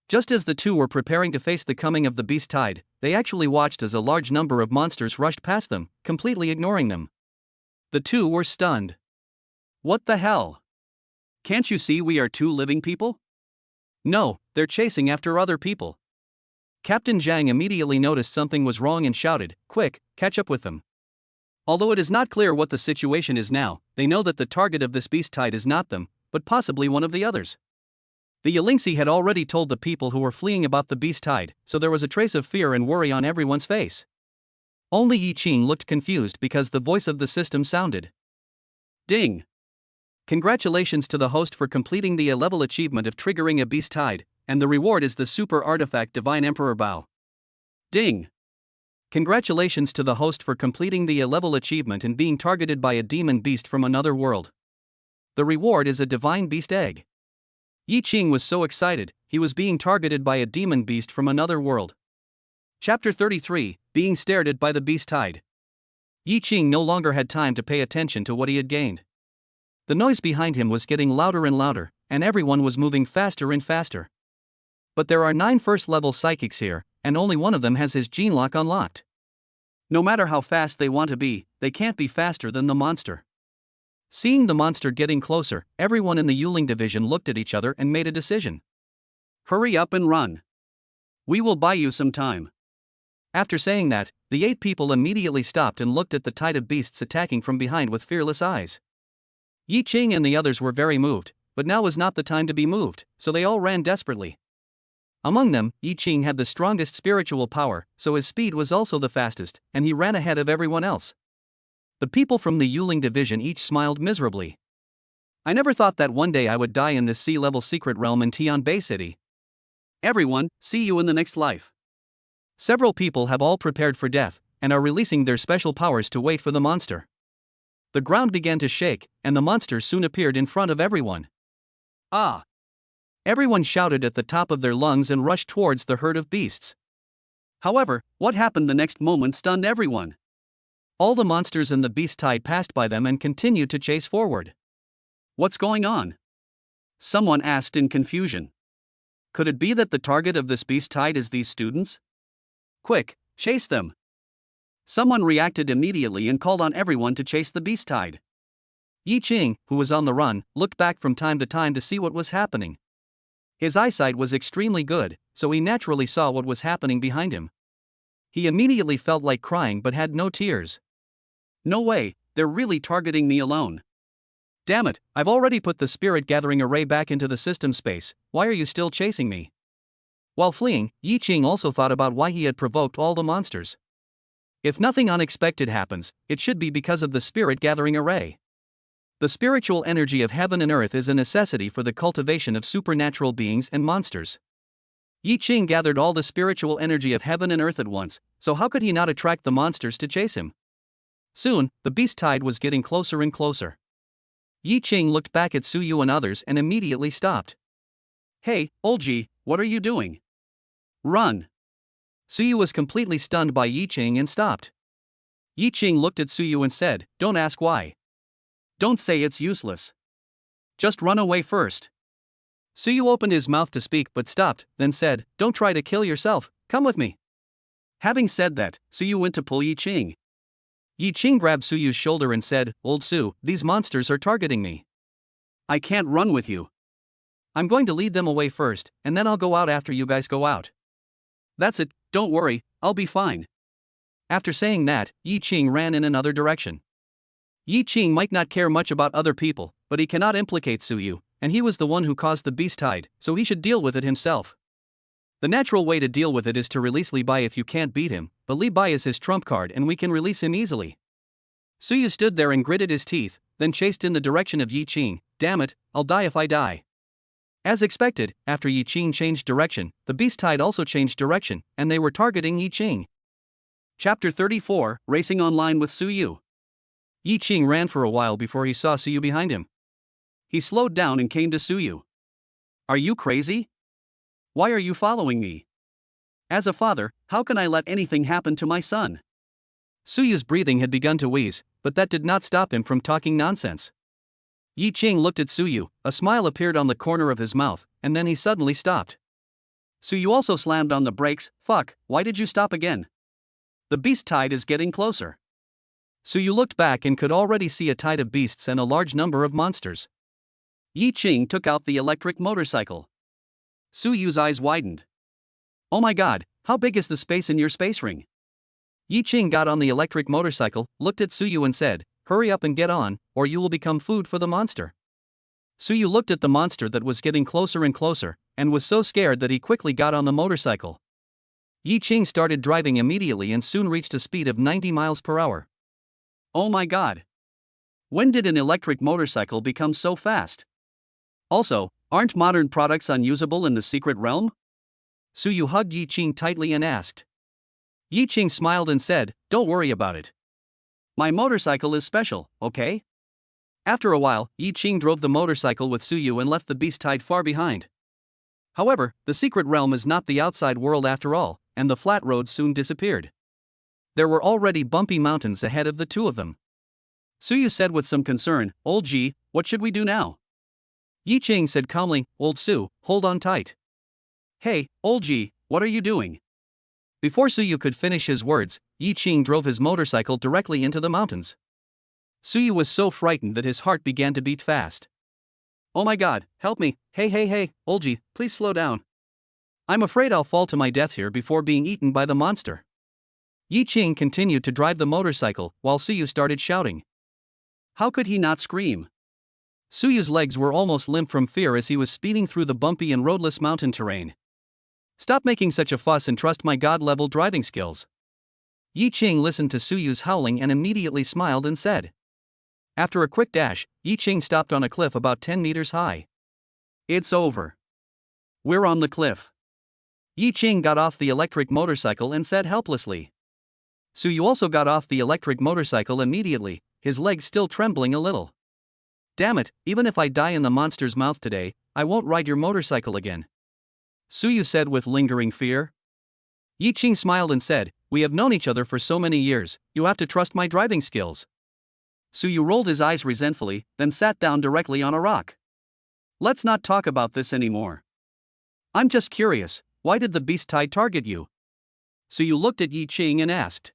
Just as the two were preparing to face the coming of the beast tide, they actually watched as a large number of monsters rushed past them, completely ignoring them. The two were stunned. "What the hell? Can't you see we are 2 living people?" "No, they're chasing after other people." Captain Zhang immediately noticed something was wrong and shouted, "Quick, catch up with them." Although it is not clear what the situation is now, they know that the target of this beast tide is not them, but possibly one of the others. The Yulingsi had already told the people who were fleeing about the beast tide, so there was a trace of fear and worry on everyone's face. Only Yi Qing looked confused because the voice of the system sounded. "Ding! Congratulations to the host for completing the A-level achievement of triggering a beast tide, and the reward is the super artifact Divine Emperor Bao." "Ding! Congratulations to the host for completing the A-level achievement and being targeted by a demon beast from another world. The reward is a divine beast egg." Yi Qing was so excited, he was being targeted by a demon beast from another world. Chapter 33, Being Stared at by the Beast Tide. Yi Qing no longer had time to pay attention to what he had gained. The noise behind him was getting louder and louder, and everyone was moving faster and faster. But there are 9 first-level psychics here, and only one of them has his gene lock unlocked. No matter how fast they want to be, they can't be faster than the monster. Seeing the monster getting closer, everyone in the Yuling division looked at each other and made a decision. Hurry up and run. We will buy you some time. After saying that, the 8 people immediately stopped and looked at the tide of beasts attacking from behind with fearless eyes. Yi Qing and the others were very moved, but now was not the time to be moved, so they all ran desperately. Among them, Yi Qing had the strongest spiritual power, so his speed was also the fastest, and he ran ahead of everyone else. The people from the Yuling division each smiled miserably. I never thought that one day I would die in this sea-level secret realm in Tian Bay City. Everyone, see you in the next life. Several people have all prepared for death, and are releasing their special powers to wait for the monster. The ground began to shake, and the monster soon appeared in front of everyone. Ah! Everyone shouted at the top of their lungs and rushed towards the herd of beasts. However, what happened the next moment stunned everyone. All the monsters in the beast tide passed by them and continued to chase forward. What's going on? Someone asked in confusion. Could it be that the target of this beast tide is these students? Quick, chase them! Someone reacted immediately and called on everyone to chase the beast tide. Yi Qing, who was on the run, looked back from time to time to see what was happening. His eyesight was extremely good, so he naturally saw what was happening behind him. He immediately felt like crying but had no tears. No way, they're really targeting me alone. Damn it, I've already put the spirit gathering array back into the system space, why are you still chasing me? While fleeing, Yi Qing also thought about why he had provoked all the monsters. If nothing unexpected happens, it should be because of the spirit gathering array. The spiritual energy of heaven and earth is a necessity for the cultivation of supernatural beings and monsters. Yi Qing gathered all the spiritual energy of heaven and earth at once, so how could he not attract the monsters to chase him? Soon, the beast tide was getting closer and closer. Yi Qing looked back at Suyu and others and immediately stopped. Hey, old Ji, what are you doing? Run! Suyu was completely stunned by Yi Qing and stopped. Yi Qing looked at Suyu and said, Don't ask why. Don't say it's useless. Just run away first. Suyu opened his mouth to speak but stopped, then said, Don't try to kill yourself, come with me. Having said that, Suyu went to pull Yi Qing. Yi Qing grabbed Suyu's shoulder and said, Old Su, these monsters are targeting me. I can't run with you. I'm going to lead them away first, and then I'll go out after you guys go out. That's it, don't worry, I'll be fine. After saying that, Yi Qing ran in another direction. Yi Qing might not care much about other people, but he cannot implicate Suyu, and he was the one who caused the beast tide, so he should deal with it himself. The natural way to deal with it is to release Li Bai if you can't beat him, but Li Bai is his trump card and we can release him easily. Suyu stood there and gritted his teeth, then chased in the direction of Yi Qing. Damn it, I'll die if I die. As expected, after Yi Qing changed direction, the beast tide also changed direction, and they were targeting Yi Qing. Chapter 34, Racing Online with Suyu. Yi Qing ran for a while before he saw Suyu behind him. He slowed down and came to Suyu. Are you crazy? Why are you following me? As a father, how can I let anything happen to my son? Suyu's breathing had begun to wheeze, but that did not stop him from talking nonsense. Yi Qing looked at Suyu, a smile appeared on the corner of his mouth, and then he suddenly stopped. Suyu also slammed on the brakes. Fuck, why did you stop again? The beast tide is getting closer. Suyu looked back and could already see a tide of beasts and a large number of monsters. Yi Qing took out the electric motorcycle. Suyu's eyes widened. Oh my god, how big is the space in your space ring? Yi Qing got on the electric motorcycle, looked at Suyu and said, Hurry up and get on, or you will become food for the monster. Suyu looked at the monster that was getting closer and closer, and was so scared that he quickly got on the motorcycle. Yi Qing started driving immediately and soon reached a speed of 90 miles per hour. Oh my god! When did an electric motorcycle become so fast? Also, aren't modern products unusable in the secret realm? Suyu hugged Yi Qing tightly and asked. Yi Qing smiled and said, Don't worry about it. My motorcycle is special, okay? After a while, Yi Qing drove the motorcycle with Suyu and left the beast tide far behind. However, the secret realm is not the outside world after all, and the flat road soon disappeared. There were already bumpy mountains ahead of the two of them. Suyu said with some concern, Old Ji, what should we do now? Yi Ching said calmly, Old Su, hold on tight. Hey, Old Ji, what are you doing? Before Suyu could finish his words, Yi Ching drove his motorcycle directly into the mountains. Suyu was so frightened that his heart began to beat fast. Oh my god, help me, hey, Old Ji, please slow down. I'm afraid I'll fall to my death here before being eaten by the monster. Yi Ching continued to drive the motorcycle while Suyu started shouting. How could he not scream? Suyu's legs were almost limp from fear as he was speeding through the bumpy and roadless mountain terrain. Stop making such a fuss and trust my god-level driving skills. Yi Ching listened to Suyu's howling and immediately smiled and said. After a quick dash, Yi Ching stopped on a cliff about 10 meters high. It's over. We're on the cliff. Yi Ching got off the electric motorcycle and said helplessly. Suyu also got off the electric motorcycle immediately, his legs still trembling a little. Damn it, even if I die in the monster's mouth today, I won't ride your motorcycle again. Suyu said with lingering fear. Yi Ching smiled and said, we have known each other for so many years, you have to trust my driving skills. Suyu rolled his eyes resentfully, then sat down directly on a rock. Let's not talk about this anymore. I'm just curious, why did the beast tide target you? Suyu looked at Yi Ching and asked.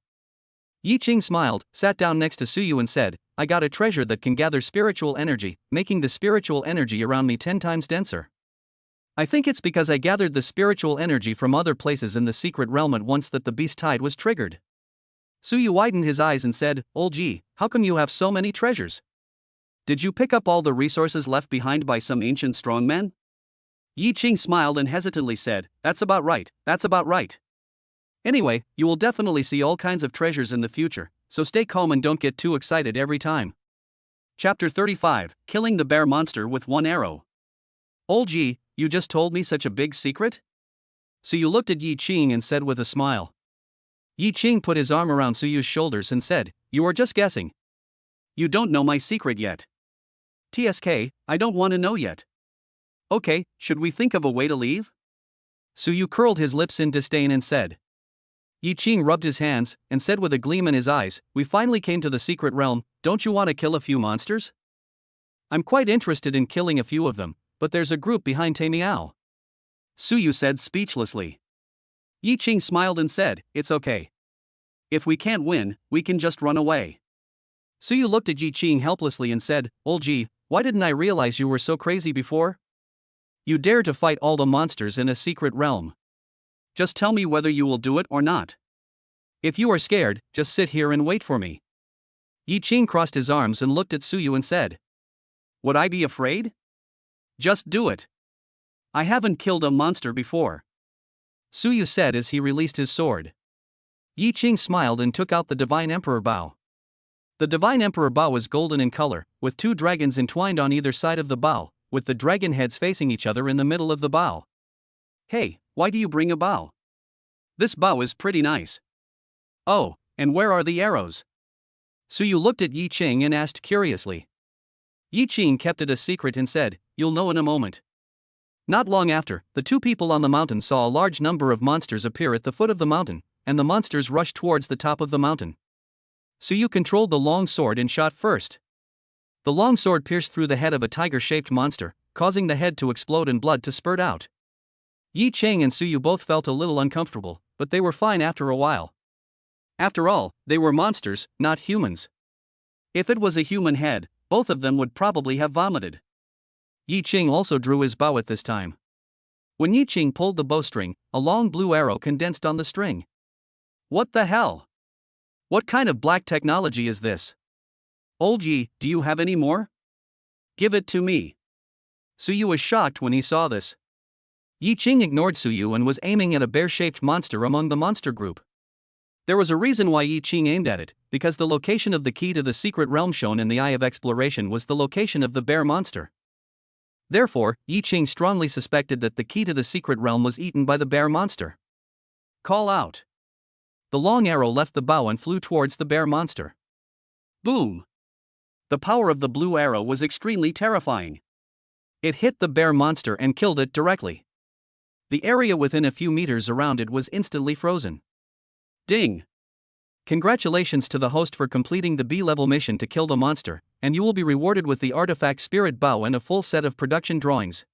Yi Ching smiled, sat down next to Suyu and said, I got a treasure that can gather spiritual energy, making the spiritual energy around me 10 times denser. I think it's because I gathered the spiritual energy from other places in the secret realm at once that the beast tide was triggered. Suyu widened his eyes and said, Old Ji, how come you have so many treasures? Did you pick up all the resources left behind by some ancient strongman? Yi Ching smiled and hesitantly said, that's about right. Anyway, you will definitely see all kinds of treasures in the future, so stay calm and don't get too excited every time. Chapter 35, Killing the Bear Monster with One Arrow. Old Ji, you just told me such a big secret? Suyu looked at Yi Ching and said with a smile. Yi Ching put his arm around Suyu's shoulders and said, you are just guessing. You don't know my secret yet. TSK, I don't want to know yet. Okay, should we think of a way to leave? Suyu curled his lips in disdain and said. Yi Ching rubbed his hands and said with a gleam in his eyes, we finally came to the secret realm, don't you want to kill a few monsters? I'm quite interested in killing a few of them, but there's a group behind Tamiao. Suyu said speechlessly. Yi Ching smiled and said, it's okay. If we can't win, we can just run away. Suyu looked at Yi Ching helplessly and said, Old Ji, why didn't I realize you were so crazy before? You dare to fight all the monsters in a secret realm. Just tell me whether you will do it or not. If you are scared, just sit here and wait for me. Yi Ching crossed his arms and looked at Suyu and said. Would I be afraid? Just do it. I haven't killed a monster before. Suyu said as he released his sword. Yi Ching smiled and took out the Divine Emperor bow. The Divine Emperor bow was golden in color, with 2 dragons entwined on either side of the bow, with the dragon heads facing each other in the middle of the bow. Hey, why do you bring a bow? This bow is pretty nice. Oh, and where are the arrows? Suyu looked at Yi Ching and asked curiously. Yi Ching kept it a secret and said, you'll know in a moment. Not long after, the 2 people on the mountain saw a large number of monsters appear at the foot of the mountain, and the monsters rushed towards the top of the mountain. Suyu controlled the long sword and shot first. The long sword pierced through the head of a tiger-shaped monster, causing the head to explode and blood to spurt out. Yi Ching and Suyu both felt a little uncomfortable, but they were fine after a while. After all, they were monsters, not humans. If it was a human head, both of them would probably have vomited. Yi Ching also drew his bow at this time. When Yi Ching pulled the bowstring, a long blue arrow condensed on the string. What the hell? What kind of black technology is this? Old Yi, do you have any more? Give it to me. Suyu was shocked when he saw this. Yi Ching ignored Suyu and was aiming at a bear-shaped monster among the monster group. There was a reason why Yi Ching aimed at it, because the location of the key to the secret realm shown in the Eye of Exploration was the location of the bear monster. Therefore, Yi Ching strongly suspected that the key to the secret realm was eaten by the bear monster. Call out. The long arrow left the bow and flew towards the bear monster. Boom! The power of the blue arrow was extremely terrifying. It hit the bear monster and killed it directly. The area within a few meters around it was instantly frozen. Ding! Congratulations to the host for completing the B-level mission to kill the monster, and you will be rewarded with the artifact Spirit Bow and a full set of production drawings.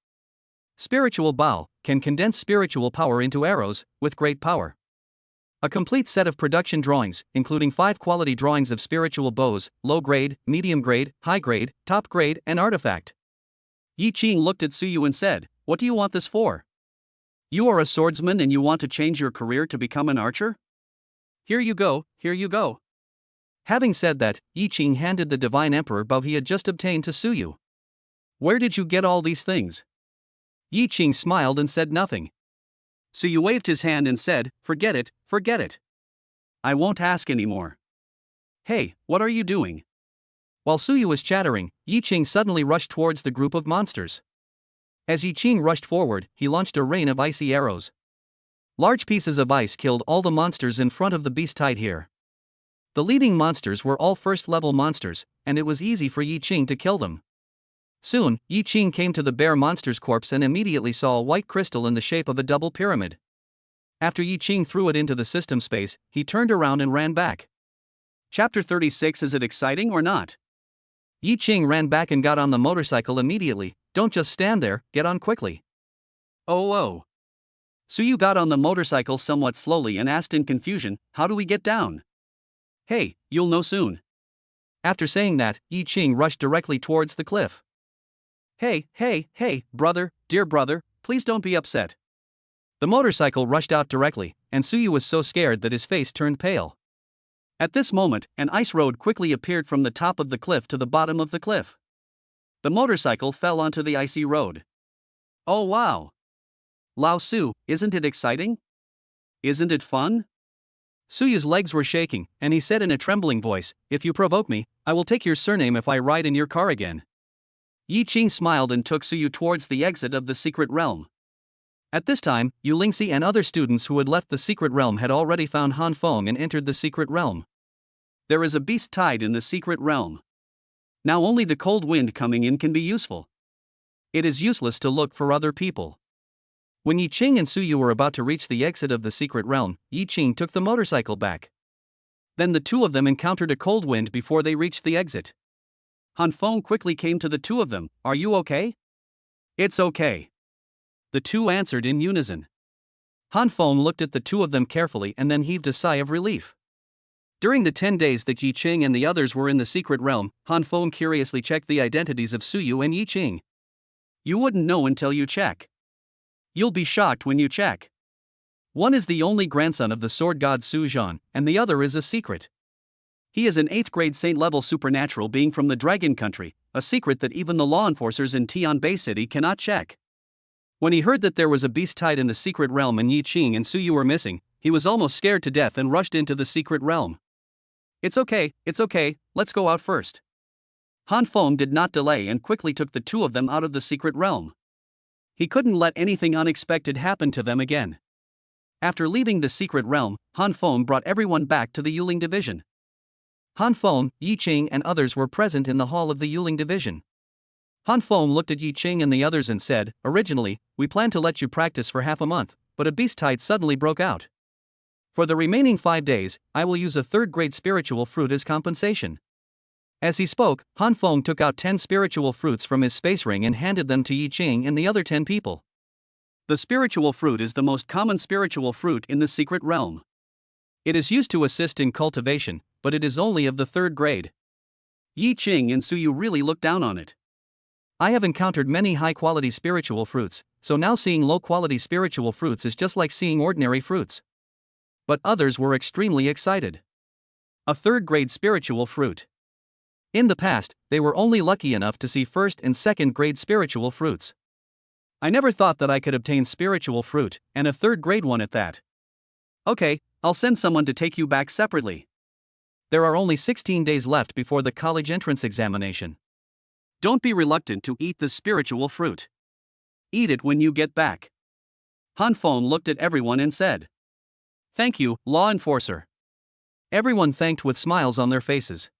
Spiritual Bow can condense spiritual power into arrows, with great power. A complete set of production drawings, including 5 quality drawings of spiritual bows, low grade, medium grade, high grade, top grade, and artifact. Yi Qing looked at Suyu and said, "What do you want this for? You are a swordsman and you want to change your career to become an archer? Here you go, here you go." Having said that, Yi Qing handed the Divine Emperor bow he had just obtained to Suyu. "Where did you get all these things?" Yi Qing smiled and said nothing. Suyu waved his hand and said, forget it. I won't ask anymore." "Hey, what are you doing?" While Suyu was chattering, Yi Qing suddenly rushed towards the group of monsters. As Yi Qing rushed forward, he launched a rain of icy arrows. Large pieces of ice killed all the monsters in front of the beast tied here. The leading monsters were all first-level monsters, and it was easy for Yi Qing to kill them. Soon, Yi Qing came to the bear monster's corpse and immediately saw a white crystal in the shape of a double pyramid. After Yi Qing threw it into the system space, he turned around and ran back. Chapter 36. Is it exciting or not? Yi Qing ran back and got on the motorcycle immediately. "Don't just stand there, get on quickly." Oh. Suyu got on the motorcycle somewhat slowly and asked in confusion, "How do we get down?" "Hey, you'll know soon." After saying that, Yi Qing rushed directly towards the cliff. Hey, brother, dear brother, please don't be upset." The motorcycle rushed out directly, and Suyu was so scared that his face turned pale. At this moment, an ice road quickly appeared from the top of the cliff to the bottom of the cliff. The motorcycle fell onto the icy road. Oh wow! Lao Su, isn't it exciting? Isn't it fun? Suyu's legs were shaking, and he said in a trembling voice, "If you provoke me, I will take your surname if I ride in your car again." Yi Qing smiled and took Suyu towards the exit of the secret realm. At this time, Yu Lingxi and other students who had left the secret realm had already found Han Feng and entered the secret realm. There is a beast tied in the secret realm. Now only the cold wind coming in can be useful. It is useless to look for other people. When Yi Qing and Suyu were about to reach the exit of the secret realm, Yi Qing took the motorcycle back. Then the two of them encountered a cold wind before they reached the exit. Han Feng quickly came to the two of them. "Are you okay?" "It's okay." The two answered in unison. Han Feng looked at the two of them carefully and then heaved a sigh of relief. During the 10 days that Yi Qing and the others were in the secret realm, Han Feng curiously checked the identities of Suyu and Yi Qing. You wouldn't know until you check. You'll be shocked when you check. One is the only grandson of the sword god Su Zhan, and the other is a secret. He is an 8th grade saint-level supernatural being from the Dragon Country, a secret that even the law enforcers in Tian Bay City cannot check. When he heard that there was a beast tied in the secret realm and Yi Qing and Suyu were missing, he was almost scared to death and rushed into the secret realm. It's okay, let's go out first." Han Feng did not delay and quickly took the two of them out of the secret realm. He couldn't let anything unexpected happen to them again. After leaving the secret realm, Han Feng brought everyone back to the Yuling division. Han Feng, Yi Qing and others were present in the hall of the Yuling division. Han Feng looked at Yi Qing and the others and said, "Originally, we planned to let you practice for half a month, but a beast tide suddenly broke out. For the remaining 5 days, I will use a 3rd-grade spiritual fruit as compensation." As he spoke, Han Feng took out 10 spiritual fruits from his space ring and handed them to Yi Qing and the other 10 people. The spiritual fruit is the most common spiritual fruit in the secret realm. It is used to assist in cultivation, but it is only of the 3rd grade. Yi Qing and Suyu really looked down on it. I have encountered many high-quality spiritual fruits, so now seeing low-quality spiritual fruits is just like seeing ordinary fruits. But others were extremely excited. A 3rd-grade spiritual fruit. In the past, they were only lucky enough to see 1st and 2nd-grade spiritual fruits. I never thought that I could obtain spiritual fruit, and a 3rd-grade one at that. Okay, I'll send someone to take you back separately. There are only 16 days left before the college entrance examination. Don't be reluctant to eat the spiritual fruit. Eat it when you get back. Han Feng looked at everyone and said, "Thank you, law enforcer." Everyone thanked with smiles on their faces.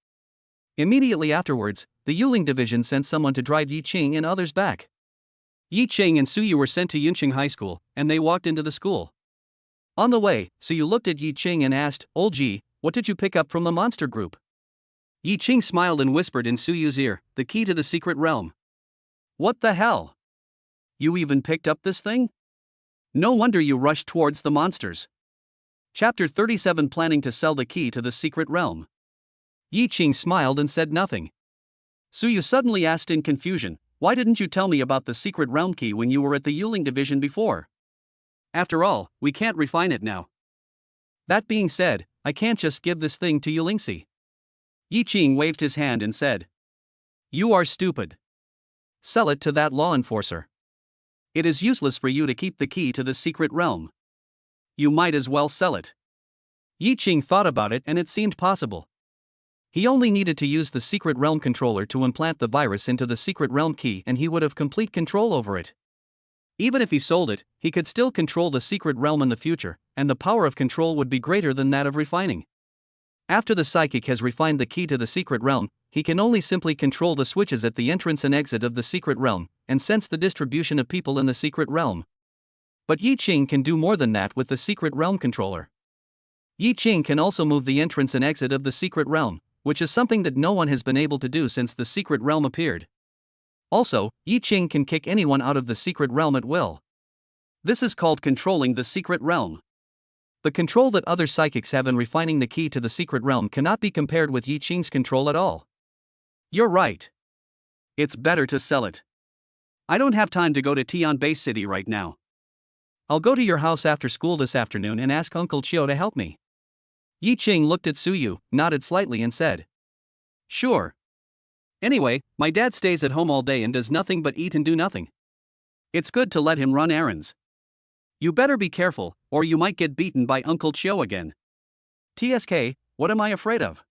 Immediately afterwards, the Yuling division sent someone to drive Yi Qing and others back. Yi Qing and Suyu were sent to Yunqing High School, and they walked into the school. On the way, Suyu looked at Yi Qing and asked, "Old Ji, what did you pick up from the monster group? Yi Qing smiled and whispered in Suyu's ear, the key to the secret realm. What the hell? You even picked up this thing? No wonder you rushed towards the monsters. Chapter 37 Planning to sell the key to the secret realm. Yi Qing smiled and said nothing. Suyu suddenly asked in confusion, why didn't you tell me about the secret realm key when you were at the Yuling division before? After all, we can't refine it now. That being said, I can't just give this thing to Yulingxi. Yi Qing waved his hand and said. You are stupid. Sell it to that law enforcer. It is useless for you to keep the key to the secret realm. You might as well sell it. Yi Qing thought about it and it seemed possible. He only needed to use the secret realm controller to implant the virus into the secret realm key and he would have complete control over it. Even if he sold it, he could still control the secret realm in the future, and the power of control would be greater than that of refining. After the psychic has refined the key to the secret realm, he can only simply control the switches at the entrance and exit of the secret realm, and sense the distribution of people in the secret realm. But Yi Qing can do more than that with the secret realm controller. Yi Qing can also move the entrance and exit of the secret realm, which is something that no one has been able to do since the secret realm appeared. Also, Yi Qing can kick anyone out of the secret realm at will. This is called controlling the secret realm. The control that other psychics have in refining the key to the secret realm cannot be compared with Yi Qing's control at all. You're right. It's better to sell it. I don't have time to go to Tian Base City right now. I'll go to your house after school this afternoon and ask Uncle Chiu to help me. Yi Qing looked at Suyu, nodded slightly and said. Sure. Anyway, my dad stays at home all day and does nothing but eat and do nothing. It's good to let him run errands. You better be careful, or you might get beaten by Uncle Chiu again. TSK, what am I afraid of?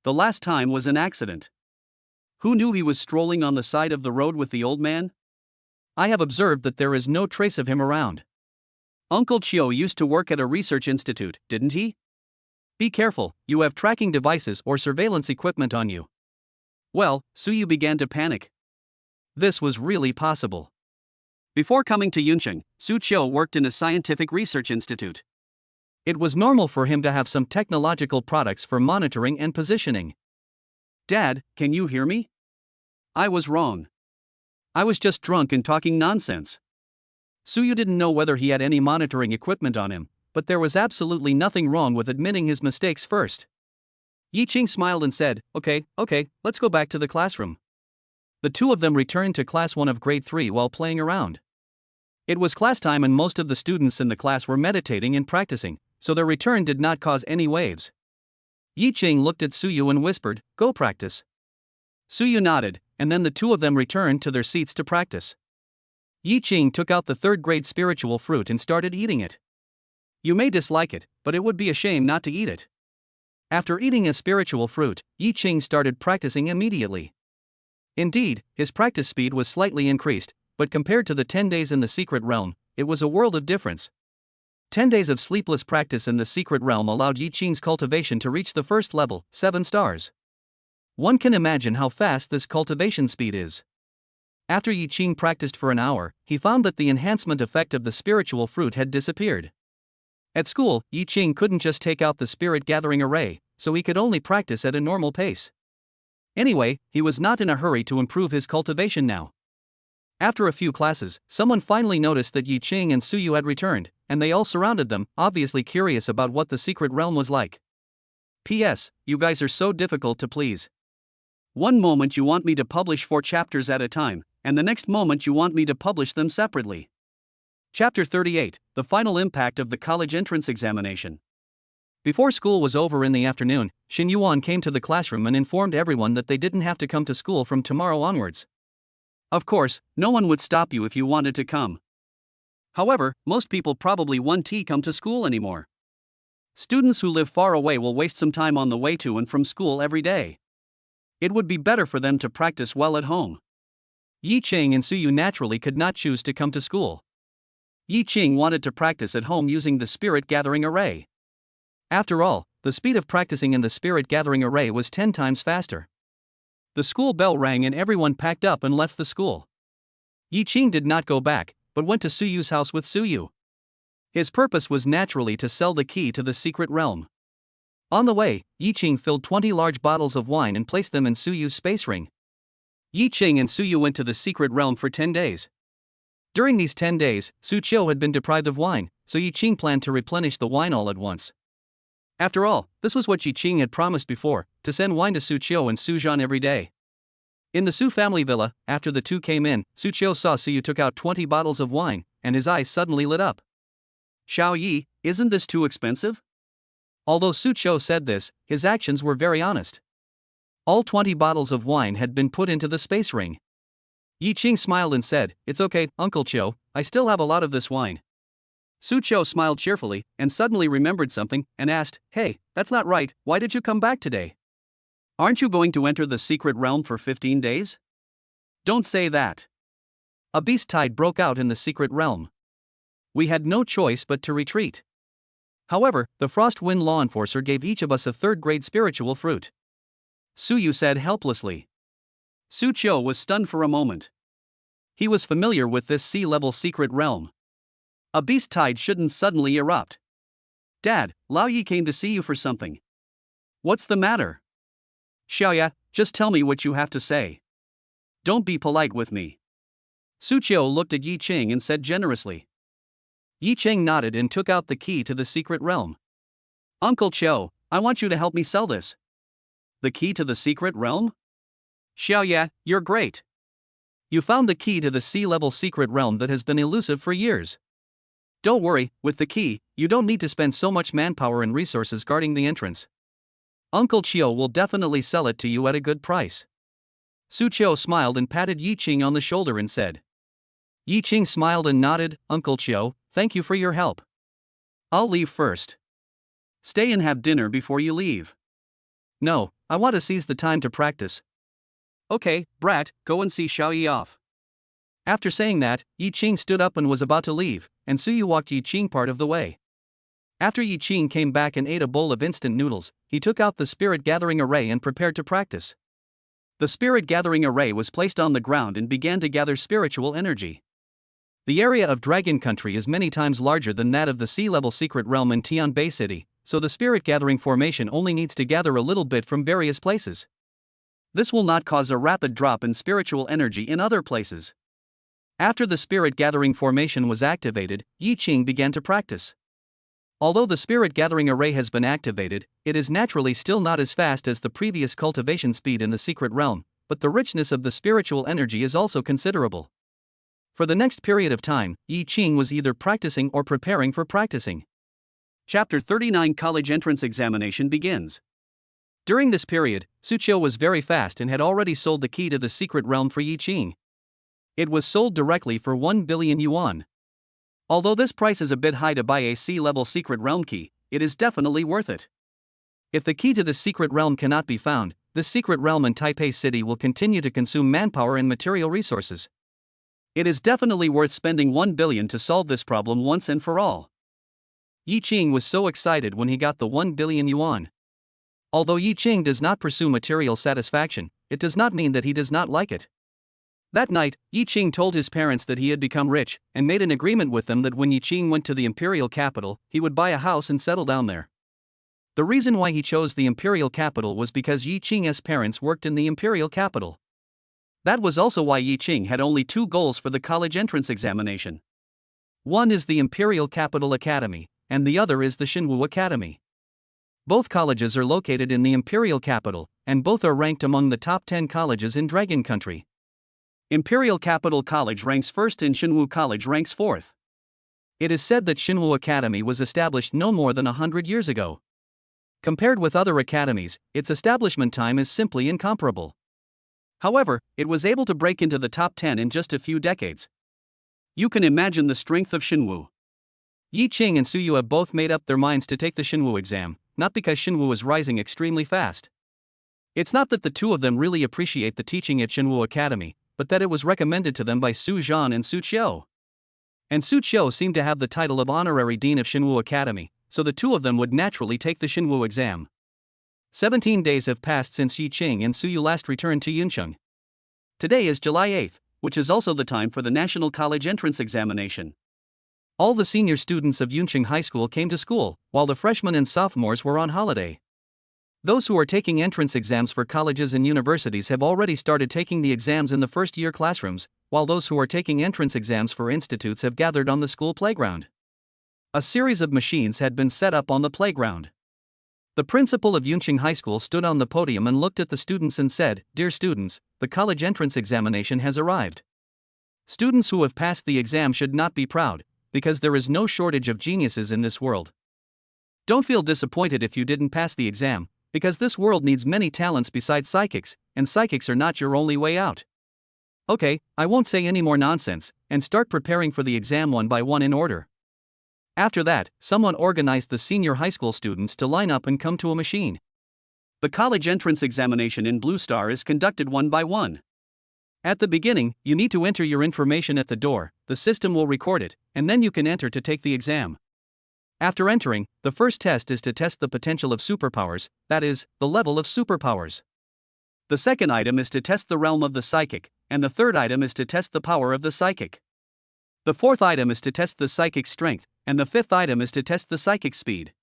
The last time was an accident. Who knew he was strolling on the side of the road with the old man? I have observed that there is no trace of him around. Uncle Chiu used to work at a research institute, didn't he? Be careful, you have tracking devices or surveillance equipment on you. Well, Suyu began to panic. This was really possible. Before coming to Yuncheng, Su Qiu worked in a scientific research institute. It was normal for him to have some technological products for monitoring and positioning. Dad, can you hear me? I was wrong. I was just drunk and talking nonsense. Suyu didn't know whether he had any monitoring equipment on him, but there was absolutely nothing wrong with admitting his mistakes first. Yi Qing smiled and said, Okay, let's go back to the classroom. The two of them returned to class 1 of grade 3 while playing around. It was class time and most of the students in the class were meditating and practicing, so their return did not cause any waves. Yi Qing looked at Suyu and whispered, Go practice. Suyu nodded, and then the two of them returned to their seats to practice. Yi Qing took out the 3rd grade spiritual fruit and started eating it. You may dislike it, but it would be a shame not to eat it. After eating a spiritual fruit, Yi Qing started practicing immediately. Indeed, his practice speed was slightly increased, but compared to the 10 days in the secret realm, it was a world of difference. 10 days of sleepless practice in the secret realm allowed Yi Qing's cultivation to reach the first level, 7 stars. One can imagine how fast this cultivation speed is. After Yi Qing practiced for an hour, he found that the enhancement effect of the spiritual fruit had disappeared. At school, Yi Qing couldn't just take out the spirit gathering array, so he could only practice at a normal pace. Anyway, he was not in a hurry to improve his cultivation now. After a few classes, someone finally noticed that Yi Qing and Suyu had returned, and they all surrounded them, obviously curious about what the secret realm was like. P.S. You guys are so difficult to please. One moment you want me to publish 4 chapters at a time, and the next moment you want me to publish them separately. Chapter 38, The Final Impact of the College Entrance Examination. Before school was over in the afternoon, Xin Yuan came to the classroom and informed everyone that they didn't have to come to school from tomorrow onwards. Of course, no one would stop you if you wanted to come. However, most people probably won't come to school anymore. Students who live far away will waste some time on the way to and from school every day. It would be better for them to practice well at home. Yi Qing and Suyu naturally could not choose to come to school. Yi Qing wanted to practice at home using the spirit gathering array. After all, the speed of practicing in the spirit gathering array was 10 times faster. The school bell rang and everyone packed up and left the school. Yi Qing did not go back, but went to Suyu's house with Suyu. His purpose was naturally to sell the key to the secret realm. On the way, Yiqing filled 20 large bottles of wine and placed them in Suyu's space ring. Yiqing and Suyu went to the secret realm for 10 days. During these 10 days, Suyu had been deprived of wine, so Yiqing planned to replenish the wine all at once. After all, this was what Yiqing had promised before, to send wine to Suyu and Sujan every day. In the Su family villa, after the two came in, Suyu saw Suyu took out 20 bottles of wine, and his eyes suddenly lit up. "Xiao Yi, isn't this too expensive?" Although Suyu said this, his actions were very honest. All 20 bottles of wine had been put into the space ring. Yiqing smiled and said, "It's okay, Uncle Chiu, I still have a lot of this wine." Suyu smiled cheerfully, and suddenly remembered something, and asked, "Hey, that's not right, why did you come back today? Aren't you going to enter the secret realm for 15 days? Don't say that." A beast tide broke out in the secret realm. We had no choice but to retreat. However, the Frost Wind Law Enforcer gave each of us a third-grade spiritual fruit. Suyu said helplessly. Suyu was stunned for a moment. He was familiar with this sea-level secret realm. A beast tide shouldn't suddenly erupt. "Dad, Lao Yi came to see you for something." "What's the matter?" "Xiaoya, just tell me what you have to say. Don't be polite with me." Suyu looked at Yiqing and said generously. Yiqing nodded and took out the key to the secret realm. "Uncle Chiu, I want you to help me sell this." "The key to the secret realm? Xiaoya, you're great. You found the key to the sea-level secret realm that has been elusive for years. Don't worry, with the key, you don't need to spend so much manpower and resources guarding the entrance. Uncle Chiu will definitely sell it to you at a good price." Suyu smiled and patted Yiqing on the shoulder and said. Yiqing smiled and nodded, "Uncle Chiu, thank you for your help. I'll leave first." "Stay and have dinner before you leave." "No, I want to seize the time to practice." "Okay, brat, go and see Xiao Yi off." After saying that, Yiqing stood up and was about to leave, and Suyu walked Yiqing part of the way. After Yiqing came back and ate a bowl of instant noodles, he took out the spirit gathering array and prepared to practice. The spirit gathering array was placed on the ground and began to gather spiritual energy. The area of Dragon Country is many times larger than that of the sea-level secret realm in Tian Bay City, so the spirit gathering formation only needs to gather a little bit from various places. This will not cause a rapid drop in spiritual energy in other places. After the spirit gathering formation was activated, Yiqing began to practice. Although the spirit gathering array has been activated, it is naturally still not as fast as the previous cultivation speed in the secret realm, but the richness of the spiritual energy is also considerable. For the next period of time, Yiqing was either practicing or preparing for practicing. Chapter 39 College Entrance Examination begins. During this period, Suyu was very fast and had already sold the key to the secret realm for Yiqing. It was sold directly for 1 billion yuan. Although this price is a bit high to buy a sea-level secret realm key, it is definitely worth it. If the key to the secret realm cannot be found, this secret realm in Taipei City will continue to consume manpower and material resources. It is definitely worth spending 1 billion to solve this problem once and for all. Yiqing was so excited when he got the 1 billion yuan. Although Yiqing does not pursue material satisfaction, it does not mean that he does not like it. That night, Yiqing told his parents that he had become rich, and made an agreement with them that when Yiqing went to the Imperial Capital, he would buy a house and settle down there. The reason why he chose the Imperial Capital was because Yiqing's parents worked in the Imperial Capital. That was also why Yiqing had only 2 goals for the college entrance examination. One is the Imperial Capital Academy, and the other is the Shinu Academy. Both colleges are located in the Imperial Capital, and both are ranked among the top 10 colleges in Dragon Country. Imperial Capital College ranks first and Shinu College ranks fourth. It is said that Shinu Academy was established no more than 100 years ago. Compared with other academies, its establishment time is simply incomparable. However, it was able to break into the top 10 in just a few decades. You can imagine the strength of Shinu. Yiqing and Suyu have both made up their minds to take the Shinu exam, not because Shinu is rising extremely fast. It's not that the two of them really appreciate the teaching at Shinu Academy, but that it was recommended to them by Su Zhan and Suyu. And Suyu seemed to have the title of honorary dean of Shinu Academy, so the two of them would naturally take the Shinu exam. 17 days have passed since Yiqing and Suyu last returned to Yuncheng. Today is July 8th, which is also the time for the National College Entrance Examination. All the senior students of Yuncheng High School came to school, while the freshmen and sophomores were on holiday. Those who are taking entrance exams for colleges and universities have already started taking the exams in the first-year classrooms, while those who are taking entrance exams for institutes have gathered on the school playground. A series of machines had been set up on the playground. The principal of Yunqing High School stood on the podium and looked at the students and said, "Dear students, the college entrance examination has arrived. Students who have passed the exam should not be proud, because there is no shortage of geniuses in this world. Don't feel disappointed if you didn't pass the exam, because this world needs many talents besides psychics, and psychics are not your only way out. Okay, I won't say any more nonsense, and start preparing for the exam one by one in order." After that, someone organized the senior high school students to line up and come to a machine. The college entrance examination in Blue Star is conducted one by one. At the beginning, you need to enter your information at the door, the system will record it, and then you can enter to take the exam. After entering, the first test is to test the potential of superpowers, that is, the level of superpowers. The second item is to test the realm of the psychic, and the third item is to test the power of the psychic. The fourth item is to test the psychic strength, and the fifth item is to test the psychic speed.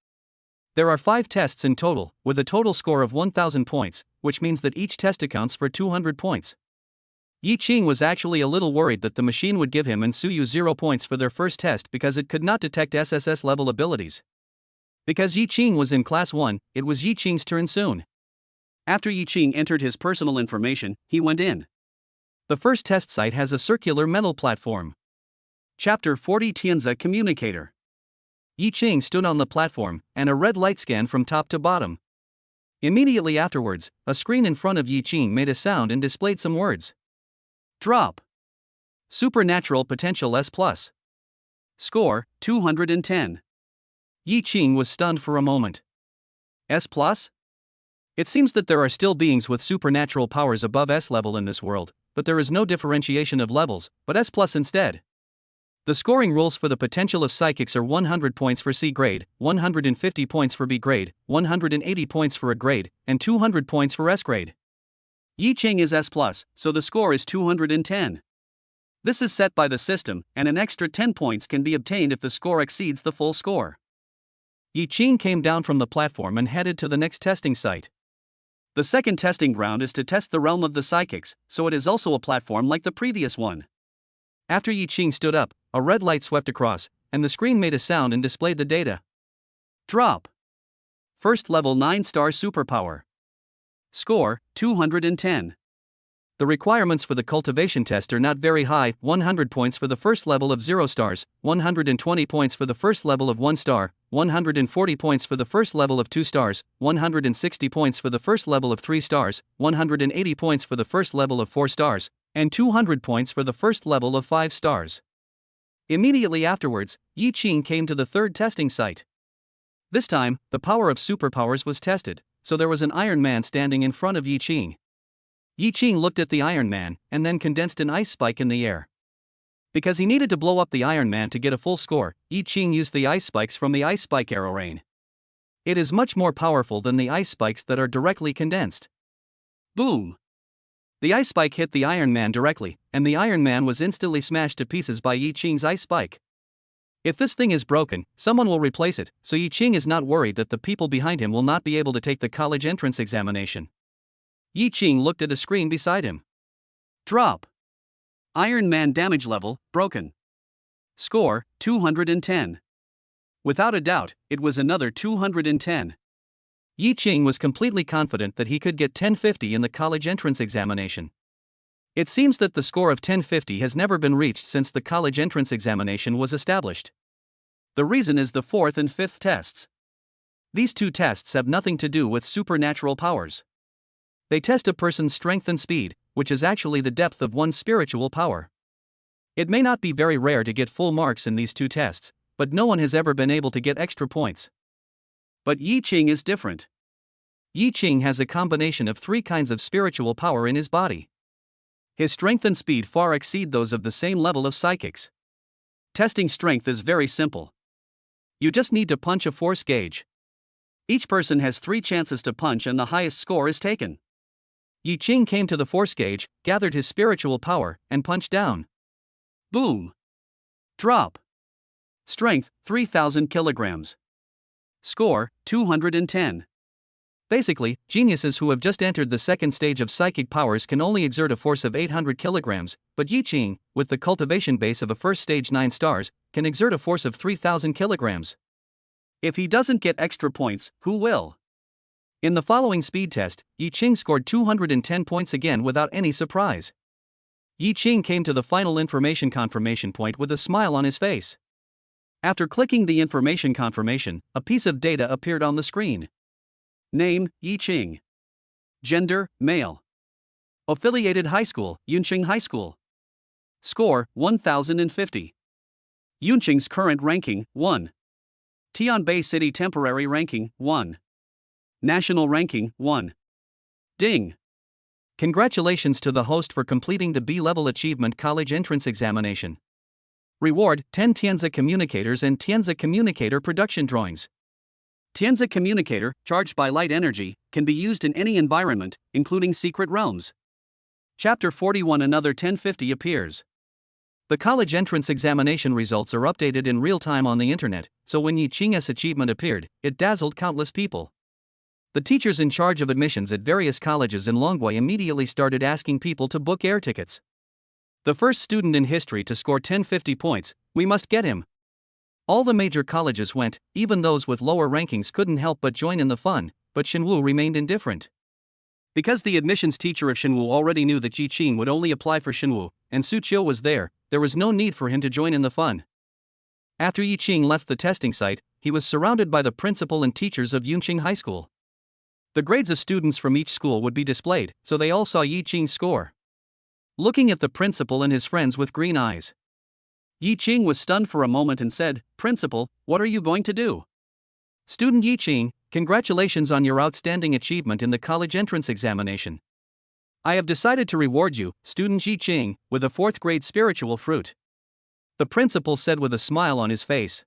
There are 5 tests in total, with a total score of 1,000 points, which means that each test accounts for 200 points. Yi Qing was actually a little worried that the machine would give him and Suyu 0 points for their first test because it could not detect SSS-level abilities. Because Yi Qing was in Class 1, it was Yi Qing's turn soon. After Yi Qing entered his personal information, he went in. The first test site has a circular metal platform. Chapter 40 Tenza Communicator. Yi Qing stood on the platform, and a red light scanned from top to bottom. Immediately afterwards, a screen in front of Yi Qing made a sound and displayed some words. Drop. Supernatural potential S+. Score, 210. Yi Qing was stunned for a moment. S+? It seems that there are still beings with supernatural powers above S level in this world, but there is no differentiation of levels, but S+ instead. The scoring rules for the potential of psychics are 100 points for C grade, 150 points for B grade, 180 points for A grade, and 200 points for S grade. Yi Qing is S+, so the score is 210. This is set by the system, and an extra 10 points can be obtained if the score exceeds the full score. Yi Qing came down from the platform and headed to the next testing site. The second testing ground is to test the realm of the psychics, so it is also a platform like the previous one. After Yi Qing stood up, a red light swept across, and the screen made a sound and displayed the data. Drop. First level 9-star superpower. Score, 210. The requirements for the cultivation test are not very high, 100 points for the first level of 0 stars, 120 points for the first level of 1 star, 140 points for the first level of 2 stars, 160 points for the first level of 3 stars, 180 points for the first level of 4 stars, and 200 points for the first level of 5 stars. Immediately afterwards, Yi Qing came to the third testing site. This time, the power of superpowers was tested, so there was an Iron Man standing in front of Yi Qing. Yi Qing looked at the Iron Man and then condensed an ice spike in the air. Because he needed to blow up the Iron Man to get a full score, Yi Qing used the ice spikes from the ice spike arrow rain. It is much more powerful than the ice spikes that are directly condensed. Boom! The ice spike hit the Iron Man directly, and the Iron Man was instantly smashed to pieces by Yi Qing's ice spike. If this thing is broken, someone will replace it, so Yi Qing is not worried that the people behind him will not be able to take the college entrance examination. Yi Qing looked at a screen beside him. Drop. Iron Man damage level, broken. Score, 210. Without a doubt, it was another 210. Yi Qing was completely confident that he could get 1050 in the college entrance examination. It seems that the score of 1050 has never been reached since the college entrance examination was established. The reason is the fourth and fifth tests. These 2 tests have nothing to do with supernatural powers. They test a person's strength and speed, which is actually the depth of one's spiritual power. It may not be very rare to get full marks in these 2 tests, but no one has ever been able to get extra points. But Yi Qing is different. Yi Qing has a combination of 3 kinds of spiritual power in his body. His strength and speed far exceed those of the same level of psychics. Testing strength is very simple. You just need to punch a force gauge. Each person has 3 chances to punch and the highest score is taken. Yi Qing came to the force gauge, gathered his spiritual power, and punched down. Boom! Drop. Strength, 3,000 kilograms. Score, 210. Basically, geniuses who have just entered the second stage of psychic powers can only exert a force of 800 kilograms, but Yi Qing, with the cultivation base of a first stage 9 stars, can exert a force of 3,000 kilograms. If he doesn't get extra points, who will? In the following speed test, Yi Qing scored 210 points again without any surprise. Yi Qing came to the final information confirmation point with a smile on his face. After clicking the information confirmation, a piece of data appeared on the screen. Name, Yi Qing. Gender, male. Affiliated high school, Yunqing High School. Score, 1050. Yunqing's current ranking, 1. Tianbei City temporary ranking, 1. National ranking, 1. Ding. Congratulations to the host for completing the B-level achievement college entrance examination. Reward, 10 Tenza communicators and Tenza communicator production drawings. Tenza communicator, charged by light energy, can be used in any environment, including secret realms. Chapter 41. Another 1050 appears. The college entrance examination results are updated in real time on the internet, so when Yi Qing's achievement appeared, it dazzled countless people. The teachers in charge of admissions at various colleges in Longwei immediately started asking people to book air tickets. The first student in history to score 1050 points, we must get him. All the major colleges went, even those with lower rankings couldn't help but join in the fun, but Shinwu remained indifferent. Because the admissions teacher of Shinwu already knew that Yi Qing would only apply for Shinwu, and Suyu was there was no need for him to join in the fun. After Yi Qing left the testing site, he was surrounded by the principal and teachers of Yunqing High School. The grades of students from each school would be displayed, so they all saw Yi Qing's score. Looking at the principal and his friends with green eyes, Yi Qing was stunned for a moment and said, "Principal, what are you going to do?" Student Yi Qing, congratulations on your outstanding achievement in the college entrance examination. I have decided to reward you, student Yi Qing, with a 4th grade spiritual fruit. The principal said with a smile on his face.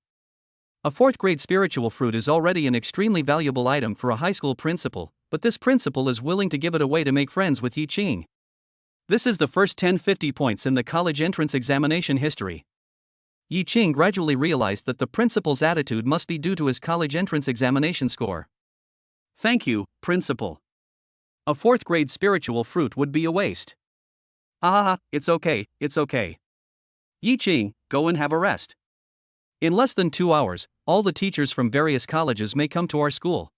A 4th grade spiritual fruit is already an extremely valuable item for a high school principal, but this principal is willing to give it away to make friends with Yi Qing. This is the first 1050 points in the college entrance examination history. Yi Qing gradually realized that the principal's attitude must be due to his college entrance examination score. Thank you, principal. A 4th grade spiritual fruit would be a waste. Ah, it's okay, it's okay. Yi Qing, go and have a rest. In less than 2 hours, all the teachers from various colleges may come to our school.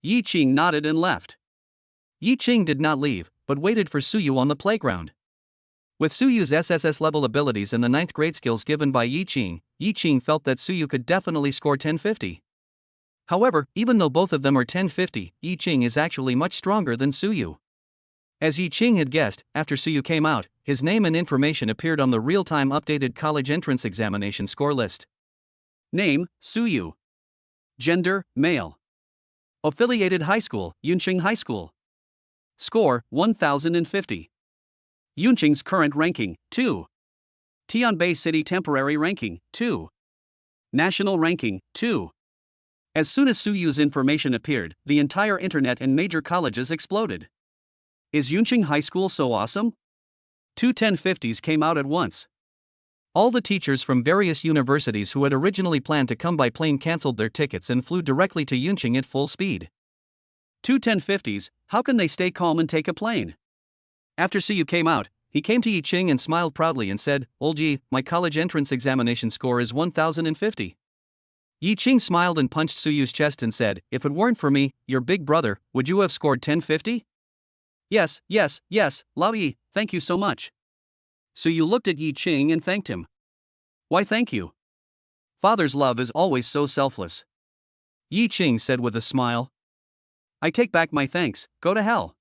Yi Qing nodded and left. Yi Qing did not leave, but waited for Suyu on the playground. With Suyu's SSS-level abilities and the 9th grade skills given by Yi Qing felt that Suyu could definitely score 1050. However, even though both of them are 1050, Yi Qing is actually much stronger than Suyu. As Yi Qing had guessed, after Suyu came out, his name and information appeared on the real-time updated college entrance examination score list. Name, Suyu. Gender, male. Affiliated high school, Yunqing High School. Score, 1050. Yunqing's current ranking, 2. Tianbei City temporary ranking, 2. National ranking, 2. As soon as Suyu's information appeared, the entire internet and major colleges exploded. Is Yunqing High School so awesome? 2 1050s came out at once. All the teachers from various universities who had originally planned to come by plane cancelled their tickets and flew directly to Yunqing at full speed. 2 1050s, how can they stay calm and take a plane? After Suyu came out, he came to Yi Qing and smiled proudly and said, "Old Yi, my college entrance examination score is 1050. Yi Qing smiled and punched Suyu's chest and said, "If it weren't for me, your big brother, would you have scored 1050? Yes, Lao Yi, thank you so much." Suyu looked at Yi Qing and thanked him. "Why thank you? Father's love is always so selfless." Yi Qing said with a smile. "I take back my thanks, go to hell."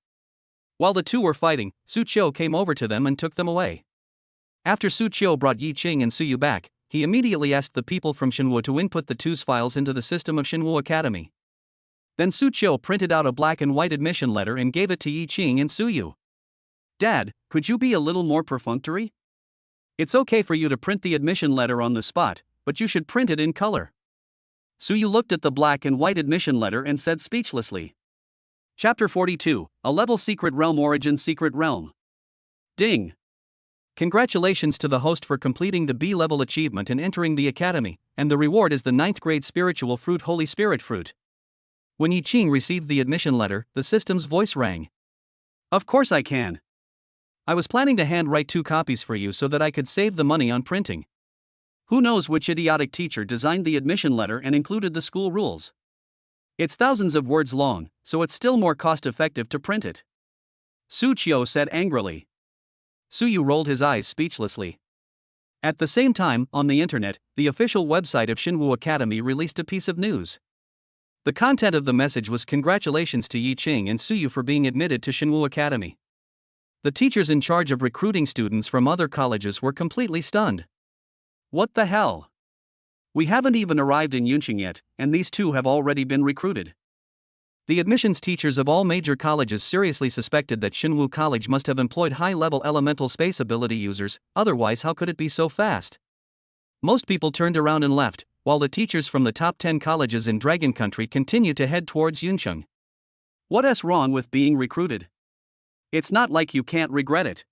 While the two were fighting, Suyu came over to them and took them away. After Suyu brought Yi Qing and Suyu back, he immediately asked the people from Shinwu to input the two's files into the system of Shinwu Academy. Then Suyu printed out a black and white admission letter and gave it to Yi Qing and Suyu. "Dad, could you be a little more perfunctory? It's okay for you to print the admission letter on the spot, but you should print it in color." Suyu looked at the black and white admission letter and said speechlessly. Chapter 42, A Level Secret Realm Origin Secret Realm. Ding! Congratulations to the host for completing the B-level achievement and entering the academy, and the reward is the 9th grade spiritual fruit Holy Spirit fruit. When Yi Qing received the admission letter, the system's voice rang. Of course I can. I was planning to handwrite 2 copies for you so that I could save the money on printing. Who knows which idiotic teacher designed the admission letter and included the school rules? It's thousands of words long, so it's still more cost-effective to print it. Suyu said angrily. Suyu rolled his eyes speechlessly. At the same time, on the internet, the official website of Shinwu Academy released a piece of news. The content of the message was congratulations to Yi Qing and Suyu for being admitted to Shinwu Academy. The teachers in charge of recruiting students from other colleges were completely stunned. What the hell? We haven't even arrived in Yunqing yet, and these 2 have already been recruited. The admissions teachers of all major colleges seriously suspected that Shinwu College must have employed high-level elemental space ability users, otherwise how could it be so fast? Most people turned around and left, while the teachers from the top 10 colleges in Dragon Country continued to head towards Yunqing. What's wrong with being recruited? It's not like you can't regret it.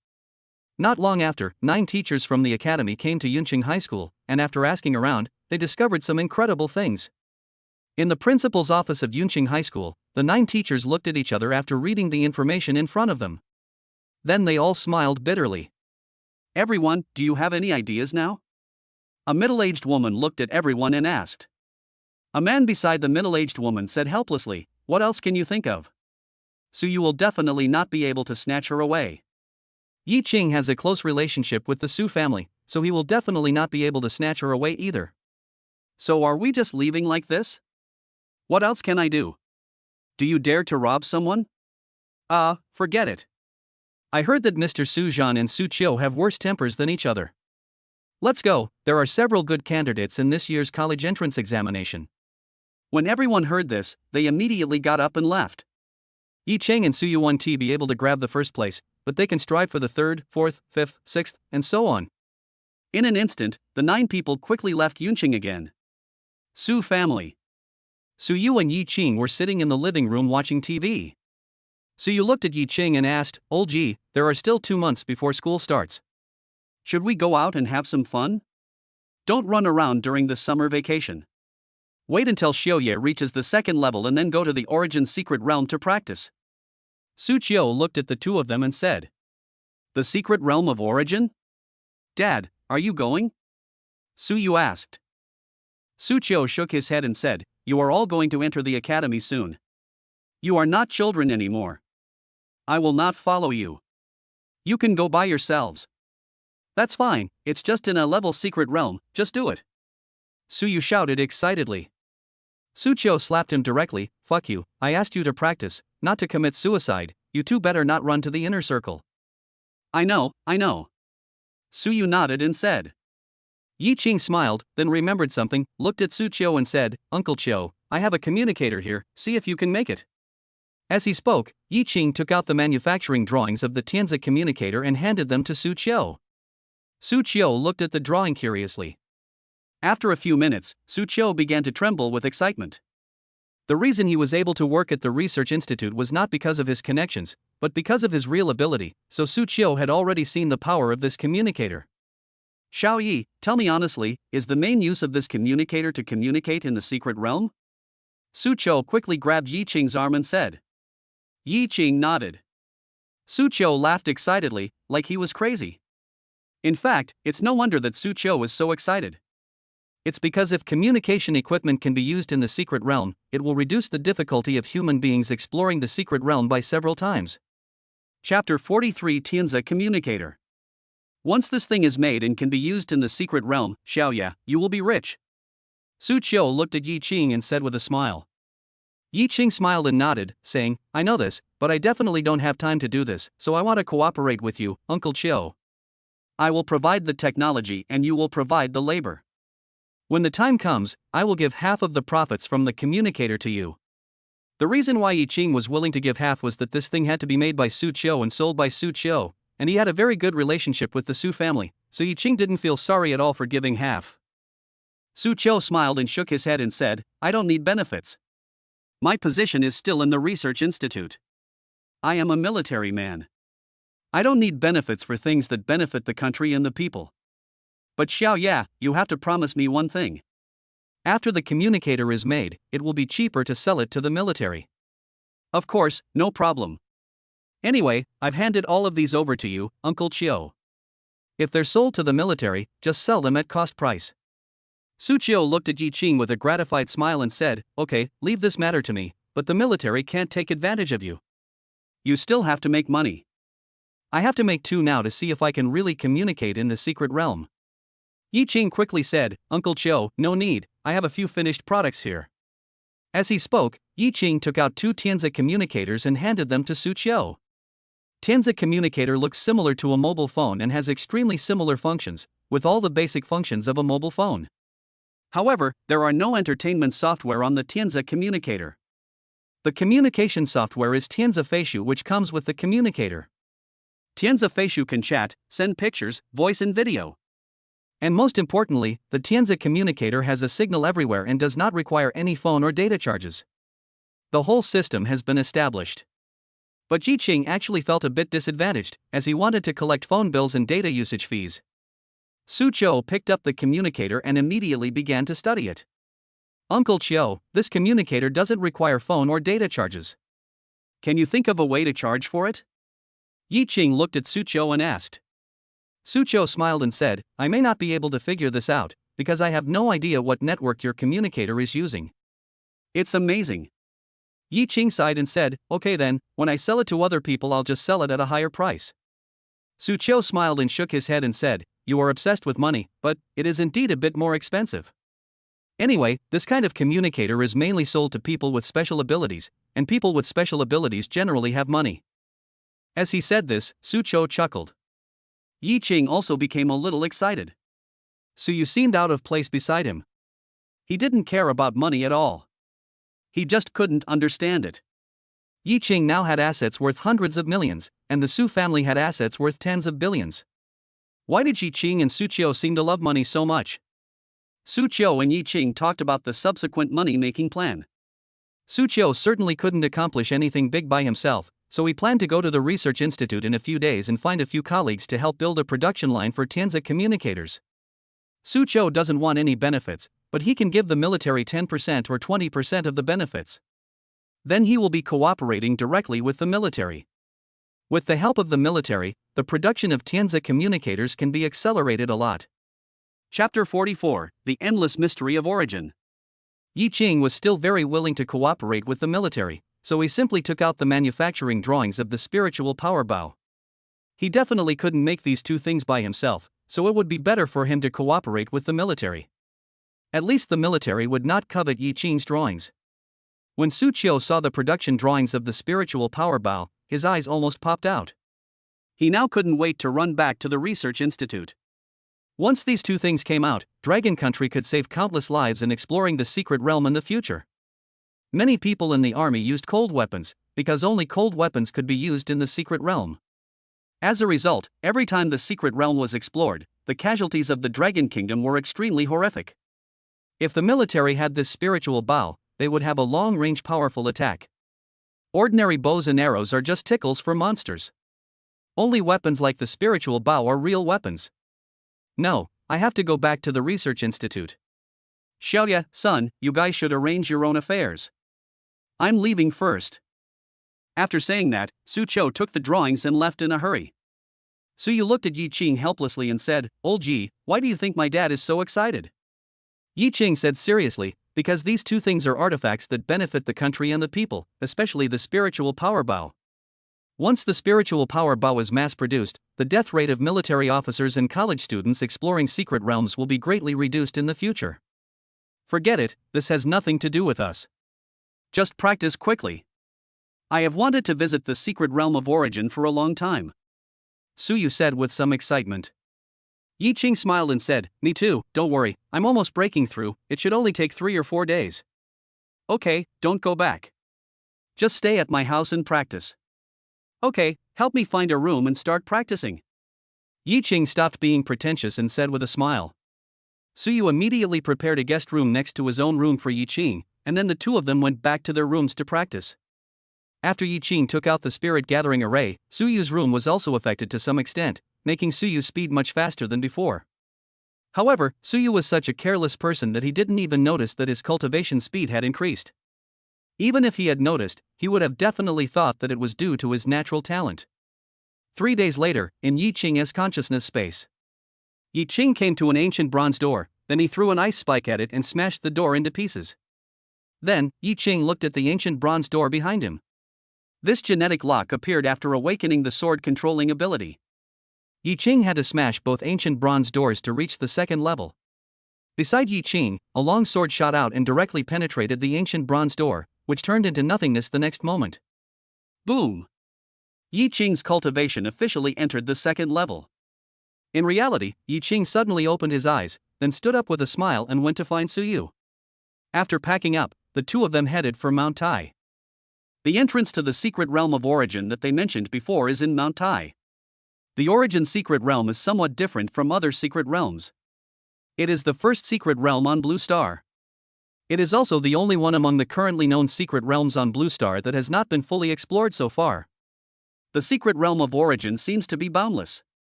Not long after, 9 teachers from the academy came to Yunqing High School, and after asking around, they discovered some incredible things. In the principal's office of Yunqing High School, the 9 teachers looked at each other after reading the information in front of them. Then they all smiled bitterly. Everyone, do you have any ideas now? A middle-aged woman looked at everyone and asked. A man beside the middle-aged woman said helplessly, what else can you think of? So you will definitely not be able to snatch her away. Yi Qing has a close relationship with the Su family, so he will definitely not be able to snatch her away either. So are we just leaving like this? What else can I do? Do you dare to rob someone? Forget it. I heard that Mr. Su Zhan and Su Qiu have worse tempers than each other. Let's go, there are several good candidates in this year's college entrance examination. When everyone heard this, they immediately got up and left. Yi Qing and Suyu want to be able to grab the first place, but they can strive for the 3rd, 4th, 5th, 6th, and so on. In an instant, the 9 people quickly left Yunqing again. Su family. Suyu and Yi Qing were sitting in the living room watching TV. Suyu looked at Yi Qing and asked, Old Ji, there are still 2 months before school starts. Should we go out and have some fun? Don't run around during the summer vacation. Wait until Xiaoye reaches the 2nd level and then go to the Origin Secret Realm to practice. Su Qiu looked at the 2 of them and said. The Secret Realm of Origin? Dad, are you going? Suyu asked. Su Qiu shook his head and said, you are all going to enter the academy soon. You are not children anymore. I will not follow you. You can go by yourselves. That's fine, it's just in a level secret realm, just do it. Suyu shouted excitedly. Su Qiu slapped him directly, fuck you, I asked you to practice, not to commit suicide, you 2 better not run to the inner circle. I know. Suyu nodded and said. Yi Qing smiled, then remembered something, looked at Su Qiu and said, Uncle Qiu, I have a communicator here, see if you can make it. As he spoke, Yi Qing took out the manufacturing drawings of the Tenza communicator and handed them to Su Qiu. Su Qiu looked at the drawing curiously. After a few minutes, Su Qiu began to tremble with excitement. The reason he was able to work at the research institute was not because of his connections, but because of his real ability, so Su Qiu had already seen the power of this communicator. Xiao Yi, tell me honestly, is the main use of this communicator to communicate in the secret realm? Su Qiu quickly grabbed Yi Qing's arm and said. Yi Qing nodded. Su Qiu laughed excitedly, like he was crazy. In fact, it's no wonder that Su Qiu is so excited. It's because if communication equipment can be used in the secret realm, it will reduce the difficulty of human beings exploring the secret realm by several times. Chapter 43 Tenza Communicator. Once this thing is made and can be used in the secret realm, Xiaoya, you will be rich. Su Qiu looked at Yi Qing and said with a smile. Yi Qing smiled and nodded, saying, I know this, but I definitely don't have time to do this, so I want to cooperate with you, Uncle Qiu. I will provide the technology and you will provide the labor. When the time comes, I will give half of the profits from the communicator to you. The reason why Yi Qing was willing to give half was that this thing had to be made by Su Qiu and sold by Su Qiu, and he had a very good relationship with the Su family, so Yi Qing didn't feel sorry at all for giving half. Su Qiu smiled and shook his head and said, I don't need benefits. My position is still in the research institute. I am a military man. I don't need benefits for things that benefit the country and the people. But Xiao Ya, you have to promise me one thing. After the communicator is made, it will be cheaper to sell it to the military. Of course, no problem. Anyway, I've handed all of these over to you, Uncle Chio. If they're sold to the military, just sell them at cost price. Suchio looked at Yi Qing with a gratified smile and said, okay, leave this matter to me, but the military can't take advantage of you. You still have to make money. I have to make 2 now to see if I can really communicate in the secret realm. Yi Qing quickly said, Uncle Chio, no need, I have a few finished products here. As he spoke, Yi Qing took out 2 Tenza communicators and handed them to Suchio. Tenza communicator looks similar to a mobile phone and has extremely similar functions, with all the basic functions of a mobile phone. However, there are no entertainment software on the Tenza communicator. The communication software is Tenza Feishu, which comes with the communicator. Tenza Feishu can chat, send pictures, voice and video. And most importantly, the Tenza communicator has a signal everywhere and does not require any phone or data charges. The whole system has been established. But Yi Qing actually felt a bit disadvantaged, as he wanted to collect phone bills and data usage fees. Suchio picked up the communicator and immediately began to study it. Uncle Chio, this communicator doesn't require phone or data charges. Can you think of a way to charge for it? Yi Qing looked at Suchio and asked. Suchio smiled and said, I may not be able to figure this out, because I have no idea what network your communicator is using. It's amazing. Yi Qing sighed and said, okay then, when I sell it to other people I'll just sell it at a higher price. Suchio smiled and shook his head and said, you are obsessed with money, but it is indeed a bit more expensive. Anyway, this kind of communicator is mainly sold to people with special abilities, and people with special abilities generally have money. As he said this, Suchio chuckled. Yi Qing also became a little excited. Suyu seemed out of place beside him. He didn't care about money at all. He just couldn't understand it. Yi Qing now had assets worth hundreds of millions, and the Su family had assets worth tens of billions. Why did Yi Qing and Suchio seem to love money so much? Suchio and Yi Qing talked about the subsequent money-making plan. Suchio certainly couldn't accomplish anything big by himself, so he planned to go to the research institute in a few days and find a few colleagues to help build a production line for Tenza communicators. Suchio doesn't want any benefits, but he can give the military 10% or 20% of the benefits. Then he will be cooperating directly with the military. With the help of the military, the production of Tenza communicators can be accelerated a lot. Chapter 44, The Endless Mystery of Origin. Yi Qing was still very willing to cooperate with the military, so he simply took out the manufacturing drawings of the spiritual power bow. He definitely couldn't make these 2 things by himself, so it would be better for him to cooperate with the military. At least the military would not covet Yi Qing's drawings. When Suchio saw the production drawings of the spiritual power bow, his eyes almost popped out. He now couldn't wait to run back to the research institute. Once these 2 things came out, Dragon Country could save countless lives in exploring the secret realm in the future. Many people in the army used cold weapons, because only cold weapons could be used in the secret realm. As a result, every time the secret realm was explored, the casualties of the Dragon Kingdom were extremely horrific. If the military had this spiritual bow, they would have a long-range powerful attack. Ordinary bows and arrows are just tickles for monsters. Only weapons like the spiritual bow are real weapons. No, I have to go back to the research institute. Xiaoya, son, you guys should arrange your own affairs. I'm leaving first. After saying that, Suchio took the drawings and left in a hurry. Suyu looked at Yi Qing helplessly and said, Old Yi, why do you think my dad is so excited? Yi Qing said seriously, because these 2 things are artifacts that benefit the country and the people, especially the spiritual power bow. Once the spiritual power bow is mass-produced, the death rate of military officers and college students exploring secret realms will be greatly reduced in the future. Forget it, this has nothing to do with us. Just practice quickly. I have wanted to visit the secret realm of origin for a long time. Suyu said with some excitement. Yi Qing smiled and said, me too, don't worry, I'm almost breaking through, it should only take 3 or 4 days. Okay, don't go back. Just stay at my house and practice. Okay, help me find a room and start practicing. Yi Qing stopped being pretentious and said with a smile. Suyu immediately prepared a guest room next to his own room for Yi Qing, and then the 2 of them went back to their rooms to practice. After Yi Qing took out the spirit gathering array, Suyu's room was also affected to some extent, making Suyu's speed much faster than before. However, Suyu was such a careless person that he didn't even notice that his cultivation speed had increased. Even if he had noticed, he would have definitely thought that it was due to his natural talent. 3 days later, in Yi Qing's consciousness space, Yi Qing came to an ancient bronze door, then he threw an ice spike at it and smashed the door into pieces. Then, Yi Qing looked at the ancient bronze door behind him. This genetic lock appeared after awakening the sword controlling ability. Yi Qing had to smash both ancient bronze doors to reach the second level. Beside Yi Qing, a long sword shot out and directly penetrated the ancient bronze door, which turned into nothingness the next moment. Boom! Yi Qing's cultivation officially entered the second level. In reality, Yi Qing suddenly opened his eyes, then stood up with a smile and went to find Suyu. After packing up, the two of them headed for Mount Tai. The entrance to the secret realm of origin that they mentioned before is in Mount Tai. The origin secret realm is somewhat different from other secret realms. It is the first secret realm on Blue Star. It is also the only one among the currently known secret realms on Blue Star that has not been fully explored so far. The secret realm of origin seems to be boundless.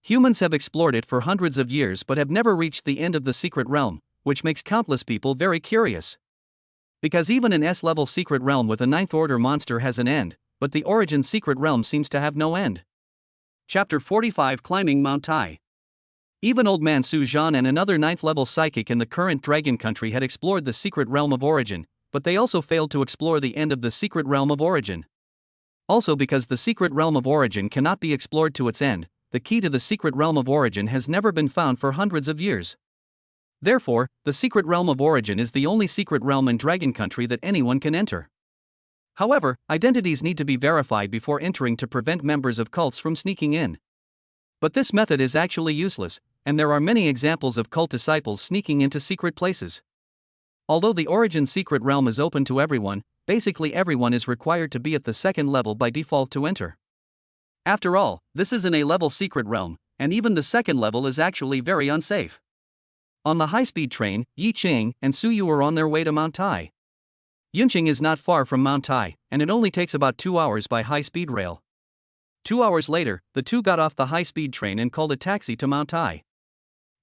Humans have explored it for hundreds of years but have never reached the end of the secret realm, which makes countless people very curious. Because even an S-level secret realm with a 9th order monster has an end, but the origin secret realm seems to have no end. Chapter 45 Climbing Mount Tai. Even Old Man Su Zhan and another 9th level psychic in the current Dragon Country had explored the secret realm of origin, but they also failed to explore the end of the secret realm of origin. Also, because the secret realm of origin cannot be explored to its end, the key to the secret realm of origin has never been found for hundreds of years. Therefore, the secret realm of origin is the only secret realm in Dragon Country that anyone can enter. However, identities need to be verified before entering to prevent members of cults from sneaking in. But this method is actually useless, and there are many examples of cult disciples sneaking into secret places. Although the origin secret realm is open to everyone, basically everyone is required to be at the second level by default to enter. After all, this is an A-level secret realm, and even the second level is actually very unsafe. On the high-speed train, Yi Qing and Suyu are on their way to Mount Tai. Yunqing is not far from Mount Tai, and it only takes about 2 hours by high-speed rail. 2 hours later, the two got off the high-speed train and called a taxi to Mount Tai.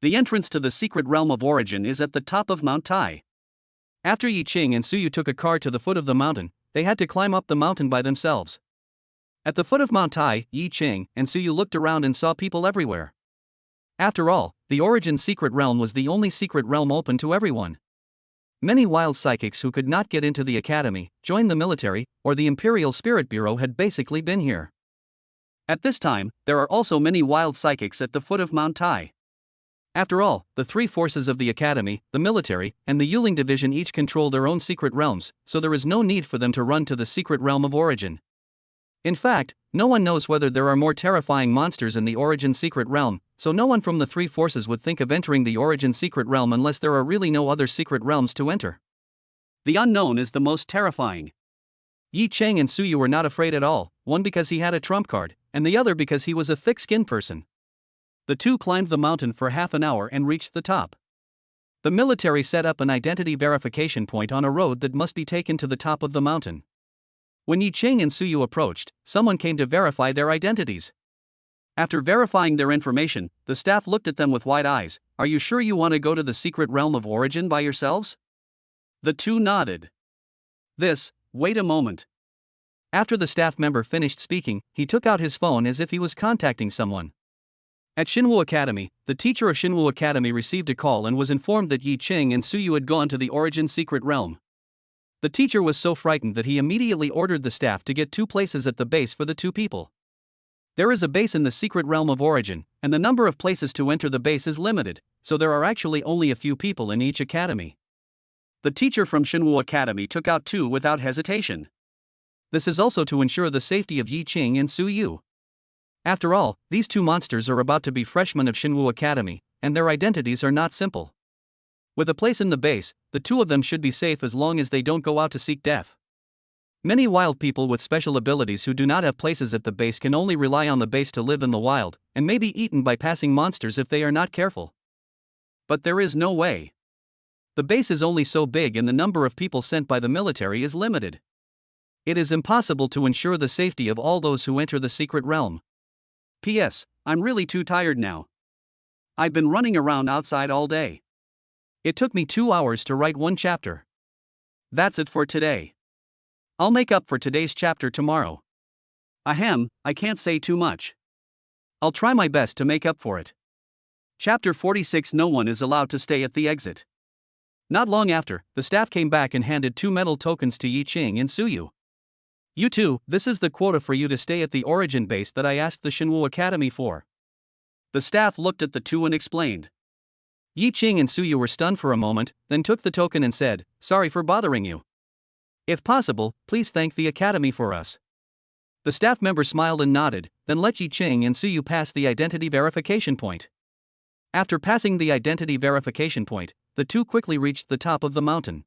The entrance to the secret realm of origin is at the top of Mount Tai. After Yi Qing and Suyu took a car to the foot of the mountain, they had to climb up the mountain by themselves. At the foot of Mount Tai, Yi Qing and Suyu looked around and saw people everywhere. After all, the origin secret realm was the only secret realm open to everyone. Many wild psychics who could not get into the academy, join the military, or the Imperial Spirit Bureau had basically been here. At this time, there are also many wild psychics at the foot of Mount Tai. After all, the three forces of the academy, the military, and the Yuling division each control their own secret realms, so there is no need for them to run to the secret realm of origin. In fact, no one knows whether there are more terrifying monsters in the origin secret realm, so no one from the three forces would think of entering the origin secret realm unless there are really no other secret realms to enter. The unknown is the most terrifying. Yi Qing and Suyu were not afraid at all, one because he had a trump card, and the other because he was a thick-skinned person. The two climbed the mountain for half an hour and reached the top. The military set up an identity verification point on a road that must be taken to the top of the mountain. When Yi Qing and Suyu approached, someone came to verify their identities. After verifying their information, the staff looked at them with wide eyes. "Are you sure you want to go to the secret realm of origin by yourselves?" The two nodded. Wait a moment. After the staff member finished speaking, he took out his phone as if he was contacting someone. At Shinwu Academy, the teacher of Shinwu Academy received a call and was informed that Yi Qing and Suyu had gone to the origin secret realm. The teacher was so frightened that he immediately ordered the staff to get 2 places at the base for the 2 people. There is a base in the secret realm of origin, and the number of places to enter the base is limited, so there are actually only a few people in each academy. The teacher from Shinwu Academy took out 2 without hesitation. This is also to ensure the safety of Yi Qing and Suyu. After all, these 2 monsters are about to be freshmen of Shinwu Academy, and their identities are not simple. With a place in the base, the 2 of them should be safe as long as they don't go out to seek death. Many wild people with special abilities who do not have places at the base can only rely on the base to live in the wild, and may be eaten by passing monsters if they are not careful. But there is no way. The base is only so big and the number of people sent by the military is limited. It is impossible to ensure the safety of all those who enter the secret realm. P.S. I'm really too tired now. I've been running around outside all day. It took me 2 hours to write one chapter. That's it for today. I'll make up for today's chapter tomorrow. Ahem, I can't say too much. I'll try my best to make up for it. Chapter 46. No one is allowed to stay at the exit. Not long after, the staff came back and handed 2 metal tokens to Yi Qing and Suyu. You two, this is the quota for you to stay at the origin base that I asked the Shinwu Academy for. The staff looked at the two and explained. Yi Qing and Suyu were stunned for a moment, then took the token and said, "Sorry for bothering you. If possible, please thank the Academy for us." The staff member smiled and nodded, then let Yi Qing and Suyu pass the identity verification point. After passing the identity verification point, the two quickly reached the top of the mountain.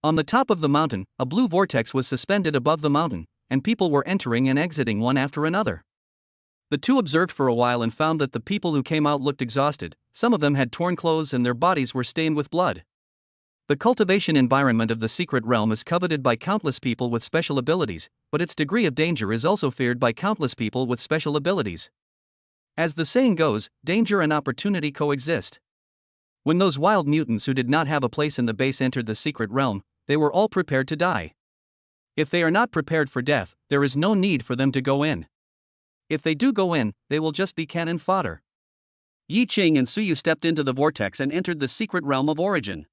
On the top of the mountain, a blue vortex was suspended above the mountain, and people were entering and exiting one after another. The two observed for a while and found that the people who came out looked exhausted, some of them had torn clothes and their bodies were stained with blood. The cultivation environment of the secret realm is coveted by countless people with special abilities, but its degree of danger is also feared by countless people with special abilities. As the saying goes, danger and opportunity coexist. When those wild mutants who did not have a place in the base entered the secret realm, they were all prepared to die. If they are not prepared for death, there is no need for them to go in. If they do go in, they will just be cannon fodder. Yi Qing and Suyu stepped into the vortex and entered the secret realm of origin.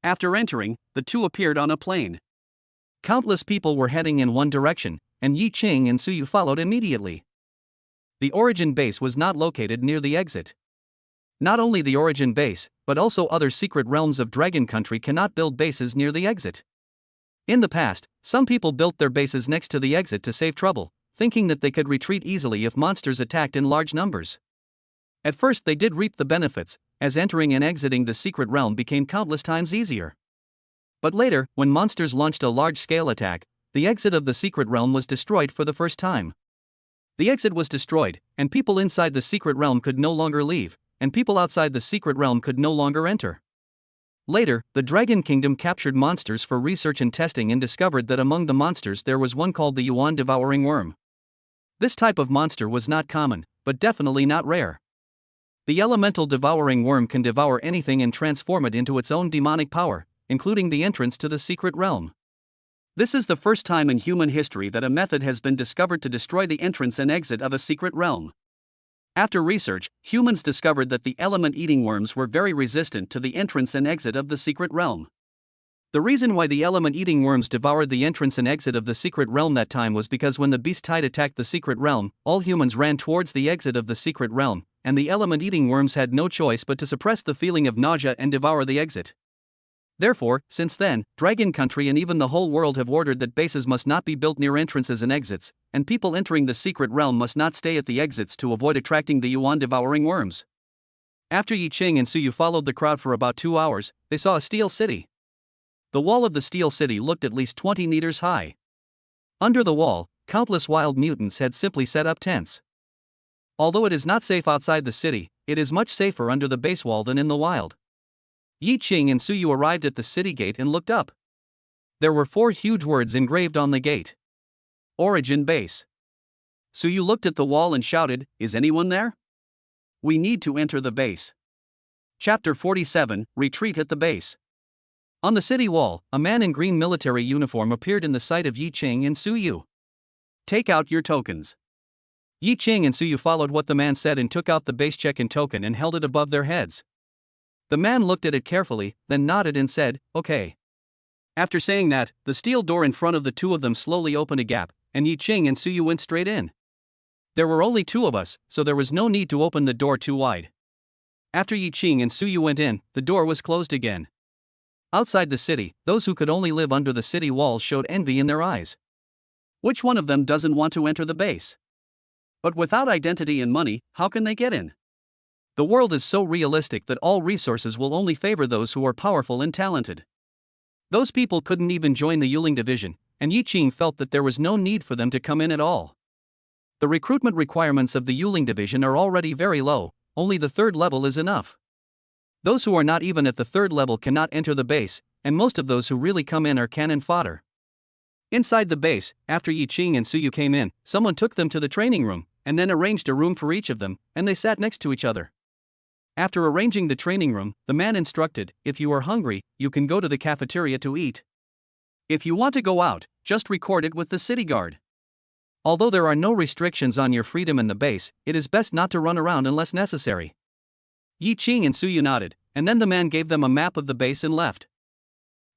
After entering, the two appeared on a plain. Countless people were heading in one direction, and Yi Qing and Suyu followed immediately. The origin base was not located near the exit. Not only the origin base, but also other secret realms of Dragon Country cannot build bases near the exit. In the past, some people built their bases next to the exit to save trouble, thinking that they could retreat easily if monsters attacked in large numbers. At first they did reap the benefits, as entering and exiting the secret realm became countless times easier. But later, when monsters launched a large-scale attack, the exit of the secret realm was destroyed for the first time. The exit was destroyed, and people inside the secret realm could no longer leave, and people outside the secret realm could no longer enter. Later, the Dragon Kingdom captured monsters for research and testing and discovered that among the monsters there was one called the Yuan Devouring Worm. This type of monster was not common, but definitely not rare. The elemental devouring worm can devour anything and transform it into its own demonic power, including the entrance to the secret realm. This is the first time in human history that a method has been discovered to destroy the entrance and exit of a secret realm. After research, humans discovered that the element-eating worms were very resistant to the entrance and exit of the secret realm. The reason why the element-eating worms devoured the entrance and exit of the secret realm that time was because when the beast tide attacked the secret realm, all humans ran towards the exit of the secret realm, and the element-eating worms had no choice but to suppress the feeling of nausea and devour the exit. Therefore, since then, Dragon Country and even the whole world have ordered that bases must not be built near entrances and exits, and people entering the secret realm must not stay at the exits to avoid attracting the Yuan devouring worms. After Yi Qing and Suyu followed the crowd for about 2 hours, they saw a steel city. The wall of the steel city looked at least 20 meters high. Under the wall, countless wild mutants had simply set up tents. Although it is not safe outside the city, it is much safer under the base wall than in the wild. Yi Qing and Suyu arrived at the city gate and looked up. There were 4 huge words engraved on the gate. Origin Base. Suyu looked at the wall and shouted, "Is anyone there? We need to enter the base." Chapter 47, Retreat at the Base. On the city wall, a man in green military uniform appeared in the sight of Yi Qing and Suyu. "Take out your tokens." Yi Qing and Suyu followed what the man said and took out the base check-in token and held it above their heads. The man looked at it carefully, then nodded and said, "Okay." After saying that, the steel door in front of the two of them slowly opened a gap, and Yi Qing and Suyu went straight in. There were only 2 of us, so there was no need to open the door too wide. After Yi Qing and Suyu went in, the door was closed again. Outside the city, those who could only live under the city walls showed envy in their eyes. Which one of them doesn't want to enter the base? But without identity and money, how can they get in? The world is so realistic that all resources will only favor those who are powerful and talented. Those people couldn't even join the Yuling division, and Yi Qing felt that there was no need for them to come in at all. The recruitment requirements of the Yuling division are already very low, only the 3rd level is enough. Those who are not even at the 3rd level cannot enter the base, and most of those who really come in are cannon fodder. Inside the base, after Yi Qing and Suyu came in, someone took them to the training room, and then arranged a room for each of them, and they sat next to each other. After arranging the training room, the man instructed, if you are hungry, you can go to the cafeteria to eat. If you want to go out, just record it with the city guard. Although there are no restrictions on your freedom in the base, it is best not to run around unless necessary. Yi Qing and Suyu nodded, and then the man gave them a map of the base and left.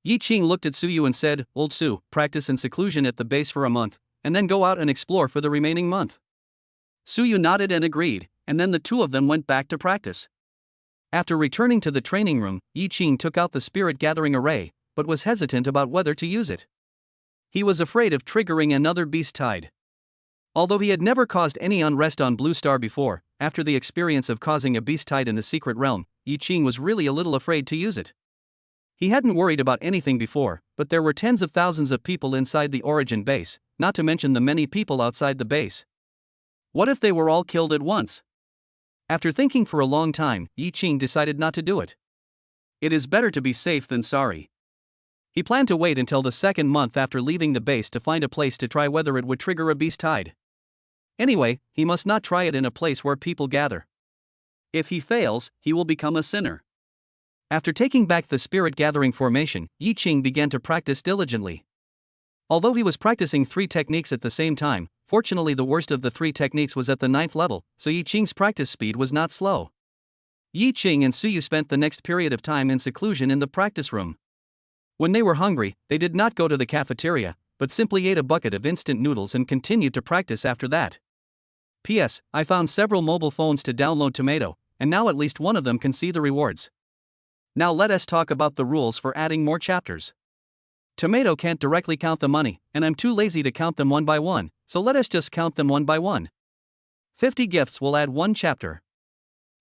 Yi Qing looked at Suyu and said, Old Su, practice in seclusion at the base for a month, and then go out and explore for the remaining month. Suyu nodded and agreed, and then the two of them went back to practice. After returning to the training room, Yi Qing took out the spirit gathering array, but was hesitant about whether to use it. He was afraid of triggering another beast tide. Although he had never caused any unrest on Blue Star before, after the experience of causing a beast tide in the secret realm, Yi Qing was really a little afraid to use it. He hadn't worried about anything before, but there were tens of thousands of people inside the origin base, not to mention the many people outside the base. What if they were all killed at once? After thinking for a long time, Yi Qing decided not to do it. It is better to be safe than sorry. He planned to wait until the second month after leaving the base to find a place to try whether it would trigger a beast tide. Anyway, he must not try it in a place where people gather. If he fails, he will become a sinner. After taking back the spirit gathering formation, Yi Qing began to practice diligently. Although he was practicing 3 techniques at the same time, fortunately the worst of the 3 techniques was at the 9th level, so Yi Qing's practice speed was not slow. Yi Qing and Suyu spent the next period of time in seclusion in the practice room. When they were hungry, they did not go to the cafeteria, but simply ate a bucket of instant noodles and continued to practice after that. P.S. I found several mobile phones to download Tomato, and now at least one of them can see the rewards. Now let us talk about the rules for adding more chapters. Tomato can't directly count the money, and I'm too lazy to count them one by one, so let us just count them one by one. 50 gifts will add 1 chapter.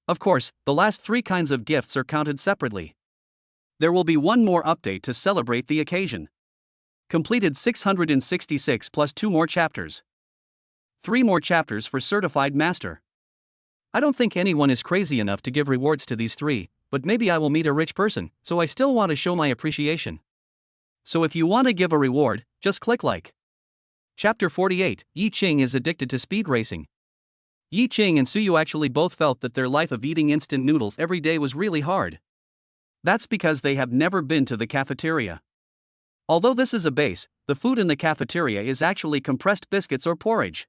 Of course, the last 3 kinds of gifts are counted separately. There will be one more update to celebrate the occasion. Completed 666 plus 2 more chapters. 3 more chapters for Certified Master. I don't think anyone is crazy enough to give rewards to these 3, but maybe I will meet a rich person, so I still want to show my appreciation. So if you want to give a reward, just click like. Chapter 48, Yi Qing is addicted to speed racing. Yi Qing and Suyu actually both felt that their life of eating instant noodles every day was really hard. That's because they have never been to the cafeteria. Although this is a base, the food in the cafeteria is actually compressed biscuits or porridge.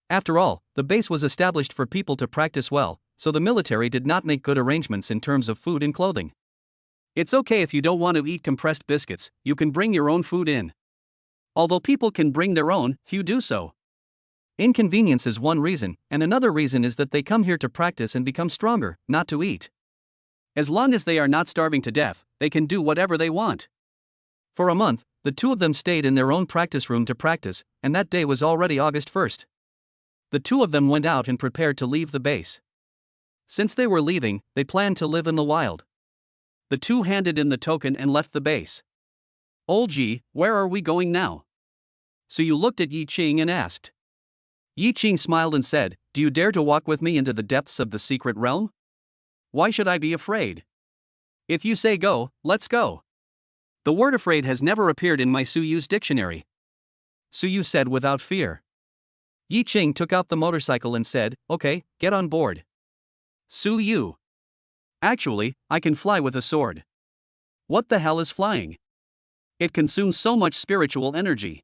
After all, the base was established for people to practice well, so the military did not make good arrangements in terms of food and clothing. It's okay if you don't want to eat compressed biscuits, you can bring your own food in. Although people can bring their own, few do so. Inconvenience is one reason, and another reason is that they come here to practice and become stronger, not to eat. As long as they are not starving to death, they can do whatever they want. For a month, the two of them stayed in their own practice room to practice, and that day was already August 1st. The two of them went out and prepared to leave the base. Since they were leaving, they planned to live in the wild. The two handed in the token and left the base. Old Yi, where are we going now? Suyu looked at Yi Qing and asked. Yi Qing smiled and said, do you dare to walk with me into the depths of the secret realm? Why should I be afraid? If you say go, let's go. The word afraid has never appeared in my Suyu's dictionary. Suyu said without fear. Yi Qing took out the motorcycle and said, okay, get on board. Suyu. Actually, I can fly with a sword. What the hell is flying? It consumes so much spiritual energy.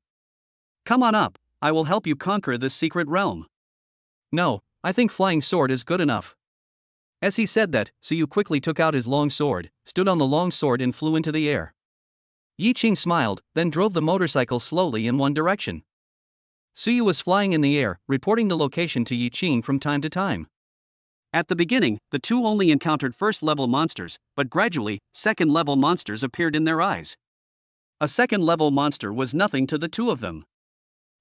Come on up, I will help you conquer this secret realm. No, I think flying sword is good enough. As he said that, Suyu quickly took out his long sword, stood on the long sword and flew into the air. Yi Qing smiled, then drove the motorcycle slowly in one direction. Suyu was flying in the air, reporting the location to Yi Qing from time to time. At the beginning, the two only encountered first-level monsters, but gradually, second-level monsters appeared in their eyes. A second-level monster was nothing to the two of them.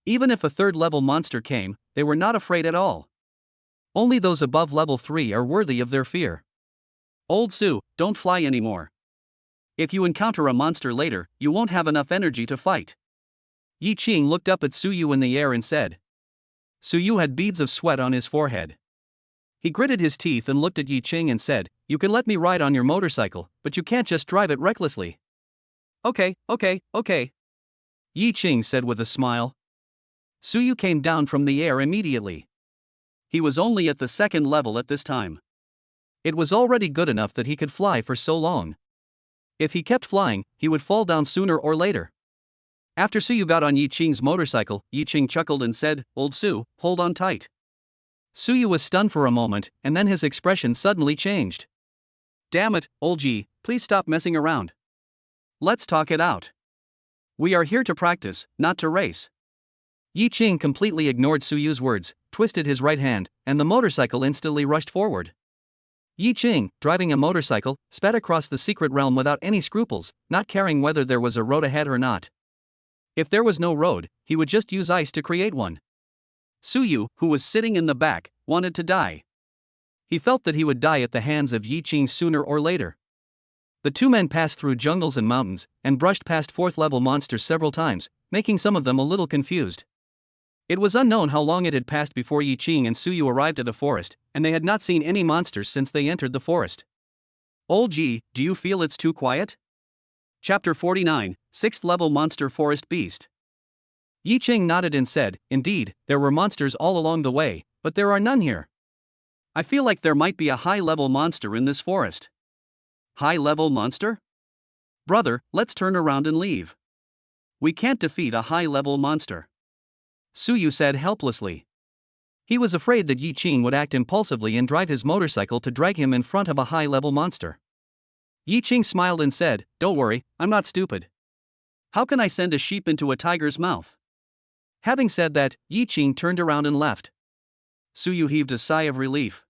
Even if a third-level monster came, they were not afraid at all. Only those above level 3 are worthy of their fear. Old Su, don't fly anymore. If you encounter a monster later, you won't have enough energy to fight. Yi Qing looked up at Suyu in the air and said. Suyu had beads of sweat on his forehead. He gritted his teeth and looked at Yi Qing and said, you can let me ride on your motorcycle, but you can't just drive it recklessly. Okay. Yi Qing said with a smile. Suyu came down from the air immediately. He was only at the second level at this time. It was already good enough that he could fly for so long. If he kept flying, he would fall down sooner or later. After Suyu got on Yi Qing's motorcycle, Yi Qing chuckled and said, "Old Su, hold on tight." Suyu was stunned for a moment, and then his expression suddenly changed. "Damn it, old Yi, please stop messing around. Let's talk it out. We are here to practice, not to race." Yi Qing completely ignored Suyu's words, twisted his right hand, and the motorcycle instantly rushed forward. Yi Qing, driving a motorcycle, sped across the secret realm without any scruples, not caring whether there was a road ahead or not. If there was no road, he would just use ice to create one. Suyu, who was sitting in the back, wanted to die. He felt that he would die at the hands of Yi Qing sooner or later. The two men passed through jungles and mountains, and brushed past fourth-level monsters several times, making some of them a little confused. It was unknown how long it had passed before Yi Qing and Suyu arrived at the forest, and they had not seen any monsters since they entered the forest. "Old Yi, do you feel it's too quiet?" Chapter 49, 6th Level Monster Forest Beast. Yi Qing nodded and said, "Indeed, there were monsters all along the way, but there are none here. I feel like there might be a high-level monster in this forest." "High-level monster? Brother, let's turn around and leave. We can't defeat a high-level monster," Suyu said helplessly. He was afraid that Yi Qing would act impulsively and drive his motorcycle to drag him in front of a high-level monster. Yi Qing smiled and said, "Don't worry, I'm not stupid. How can I send a sheep into a tiger's mouth?" Having said that, Yi Qing turned around and left. Suyu heaved a sigh of relief.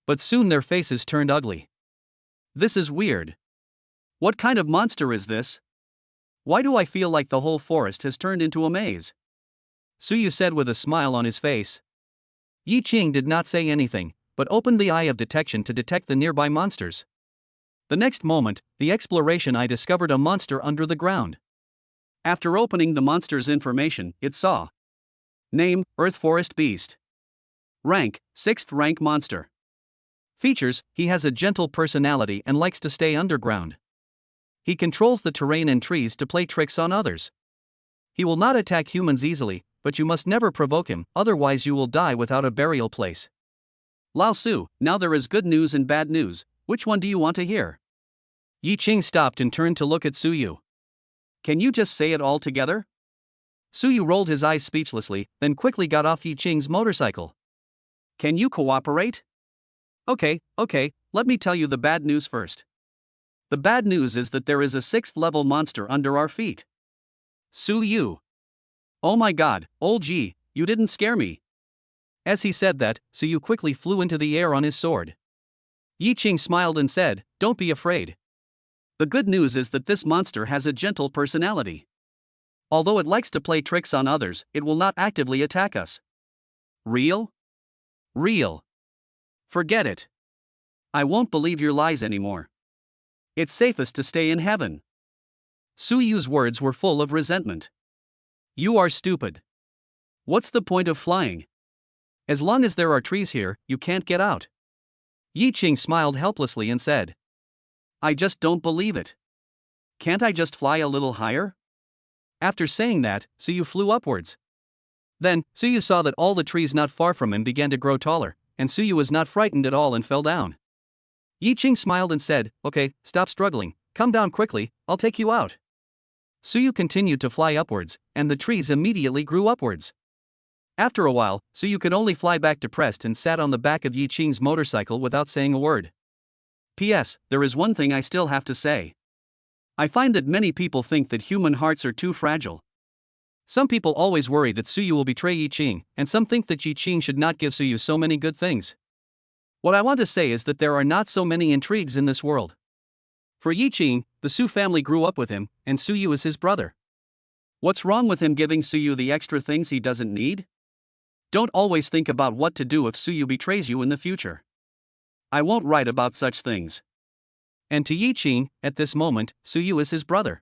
But soon their faces turned ugly. "This is weird. What kind of monster is this? Why do I feel like the whole forest has turned into a maze?" Suyu said with a smile on his face. Yi Qing did not say anything, but opened the eye of detection to detect the nearby monsters. The next moment, the exploration eye discovered a monster under the ground. After opening the monster's information, it saw: Name, Earth Forest Beast. Rank, 6th rank monster. Features, he has a gentle personality and likes to stay underground. He controls the terrain and trees to play tricks on others. He will not attack humans easily, but you must never provoke him, otherwise you will die without a burial place. Lao Su, now there is good news and bad news, which one do you want to hear? Yi Qing stopped and turned to look at Suyu. Can you just say it all together? Suyu rolled his eyes speechlessly, then quickly got off Yi Qing's motorcycle. Can you cooperate? Okay, let me tell you the bad news first. The bad news is that there is a 6th level monster under our feet. Suyu. Oh my god, old Yi, you didn't scare me. As he said that, Suyu quickly flew into the air on his sword. Yi Qing smiled and said, "Don't be afraid. The good news is that this monster has a gentle personality. Although it likes to play tricks on others, it will not actively attack us." Real? Real. Forget it. I won't believe your lies anymore. It's safest to stay in heaven. Suyu's words were full of resentment. You are stupid. What's the point of flying? As long as there are trees here, you can't get out. Yi Qing smiled helplessly and said, I just don't believe it. Can't I just fly a little higher? After saying that, Suyu flew upwards. Then, Suyu saw that all the trees not far from him began to grow taller, and Suyu was not frightened at all and fell down. Yi Qing smiled and said, Okay, stop struggling, come down quickly, I'll take you out. Suyu continued to fly upwards, and the trees immediately grew upwards. After a while, Suyu could only fly back depressed and sat on the back of Yi Qing's motorcycle without saying a word. P.S. There is one thing I still have to say. I find that many people think that human hearts are too fragile. Some people always worry that Suyu will betray Yi Qing, and some think that Yi Qing should not give Suyu so many good things. What I want to say is that there are not so many intrigues in this world. For Yi Qing, the Su family grew up with him, and Suyu is his brother. What's wrong with him giving Suyu the extra things he doesn't need? Don't always think about what to do if Suyu betrays you in the future. I won't write about such things. And to Yi Qing, at this moment, Suyu is his brother.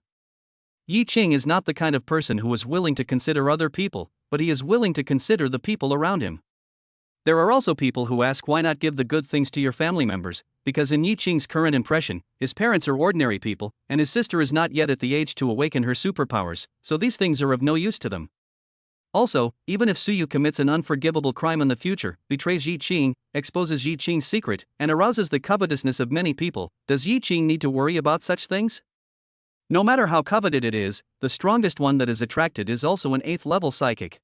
Yi Qing is not the kind of person who is willing to consider other people, but he is willing to consider the people around him. There are also people who ask why not give the good things to your family members, because in Yi Qing's current impression, his parents are ordinary people, and his sister is not yet at the age to awaken her superpowers, so these things are of no use to them. Also, even if Suyu commits an unforgivable crime in the future, betrays Yi Qing, exposes Yi Qing's secret, and arouses the covetousness of many people, does Yi Qing need to worry about such things? No matter how coveted it is, the strongest one that is attracted is also an 8th level psychic.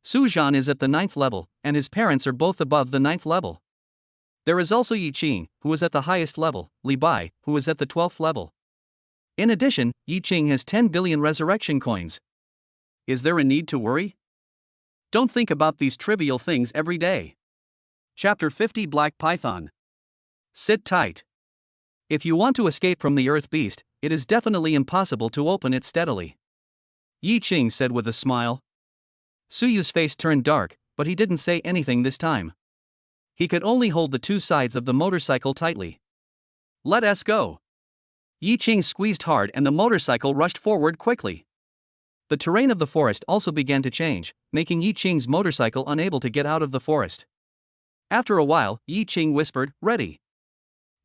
Su Zhan is at the 9th level, and his parents are both above the 9th level. There is also Yi Qing, who is at the highest level, Li Bai, who is at the 12th level. In addition, Yi Qing has 10 billion resurrection coins. Is there a need to worry? Don't think about these trivial things every day. Chapter 50 Black Python. Sit tight. If you want to escape from the Earth Beast, it is definitely impossible to open it steadily. Yi Qing said with a smile. Suyu's face turned dark, but he didn't say anything this time. He could only hold the two sides of the motorcycle tightly. Let us go. Yi Qing squeezed hard and the motorcycle rushed forward quickly. The terrain of the forest also began to change, making Yi Qing's motorcycle unable to get out of the forest. After a while, Yi Qing whispered, "Ready."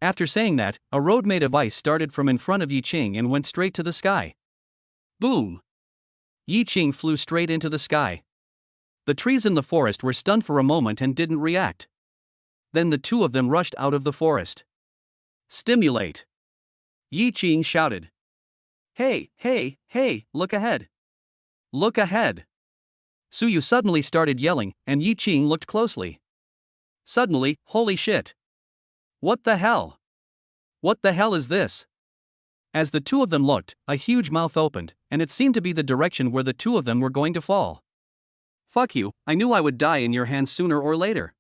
After saying that, a road made of ice started from in front of Yi Qing and went straight to the sky. Boom! Yi Qing flew straight into the sky. The trees in the forest were stunned for a moment and didn't react. Then the two of them rushed out of the forest. Stimulate! Yi Qing shouted. Hey, hey, hey, look ahead! Look ahead! Suyu suddenly started yelling, and Yi Qing looked closely. Suddenly, holy shit! What the hell? What the hell is this? As the two of them looked, a huge mouth opened, and it seemed to be the direction where the two of them were going to fall. Fuck you, I knew I would die in your hands sooner or later.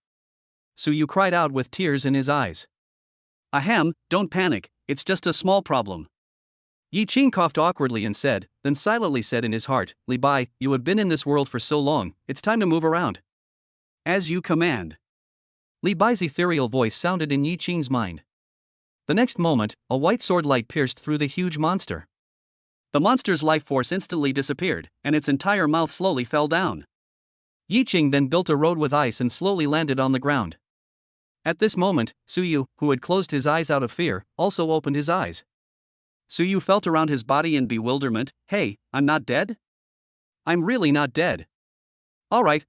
Suyu cried out with tears in his eyes. Ahem, don't panic, it's just a small problem. Yi Qing coughed awkwardly and said, then silently said in his heart, Li Bai, you have been in this world for so long, it's time to move around. As you command. Li Bai's ethereal voice sounded in Yi Qing's mind. The next moment, a white sword light pierced through the huge monster. The monster's life force instantly disappeared, and its entire mouth slowly fell down. Yi Qing then built a road with ice and slowly landed on the ground. At this moment, Suyu, who had closed his eyes out of fear, also opened his eyes. Suyu felt around his body in bewilderment. Hey, I'm not dead? I'm really not dead. Alright,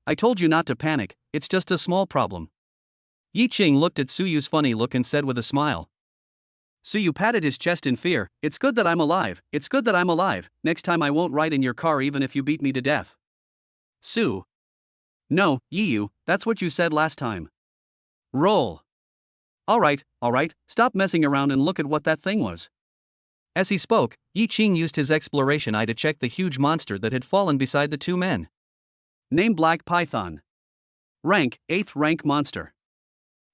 I told you not to panic, it's just a small problem. Yi Qing looked at Suyu's funny look and said with a smile. Suyu patted his chest in fear, it's good that I'm alive, it's good that I'm alive, next time I won't ride in your car even if you beat me to death. Su. No, Yiyu, that's what you said last time. Roll. Alright, stop messing around and look at what that thing was. As he spoke, Yi Qing used his exploration eye to check the huge monster that had fallen beside the two men. Name Black Python. Rank, 8th rank monster.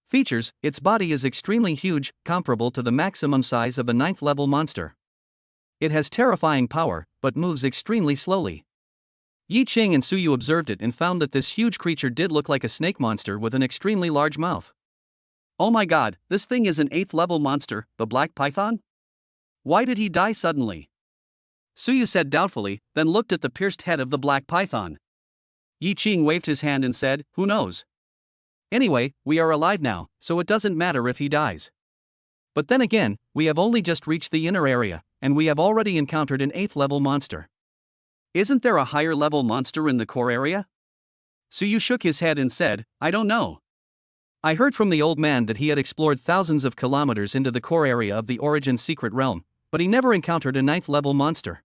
Features, its body is extremely huge, comparable to the maximum size of a 9th level monster. It has terrifying power, but moves extremely slowly. Yi Qing and Suyu observed it and found that this huge creature did look like a snake monster with an extremely large mouth. Oh my god, this thing is an 8th level monster, the Black Python? Why did he die suddenly? Suyu said doubtfully, then looked at the pierced head of the Black Python. Yi Qing waved his hand and said, who knows? Anyway, we are alive now, so it doesn't matter if he dies. But then again, we have only just reached the inner area, and we have already encountered an 8th level monster. Isn't there a higher level monster in the core area? Suyu shook his head and said, I don't know. I heard from the old man that he had explored thousands of kilometers into the core area of the Origin secret realm, but he never encountered a 9th level monster.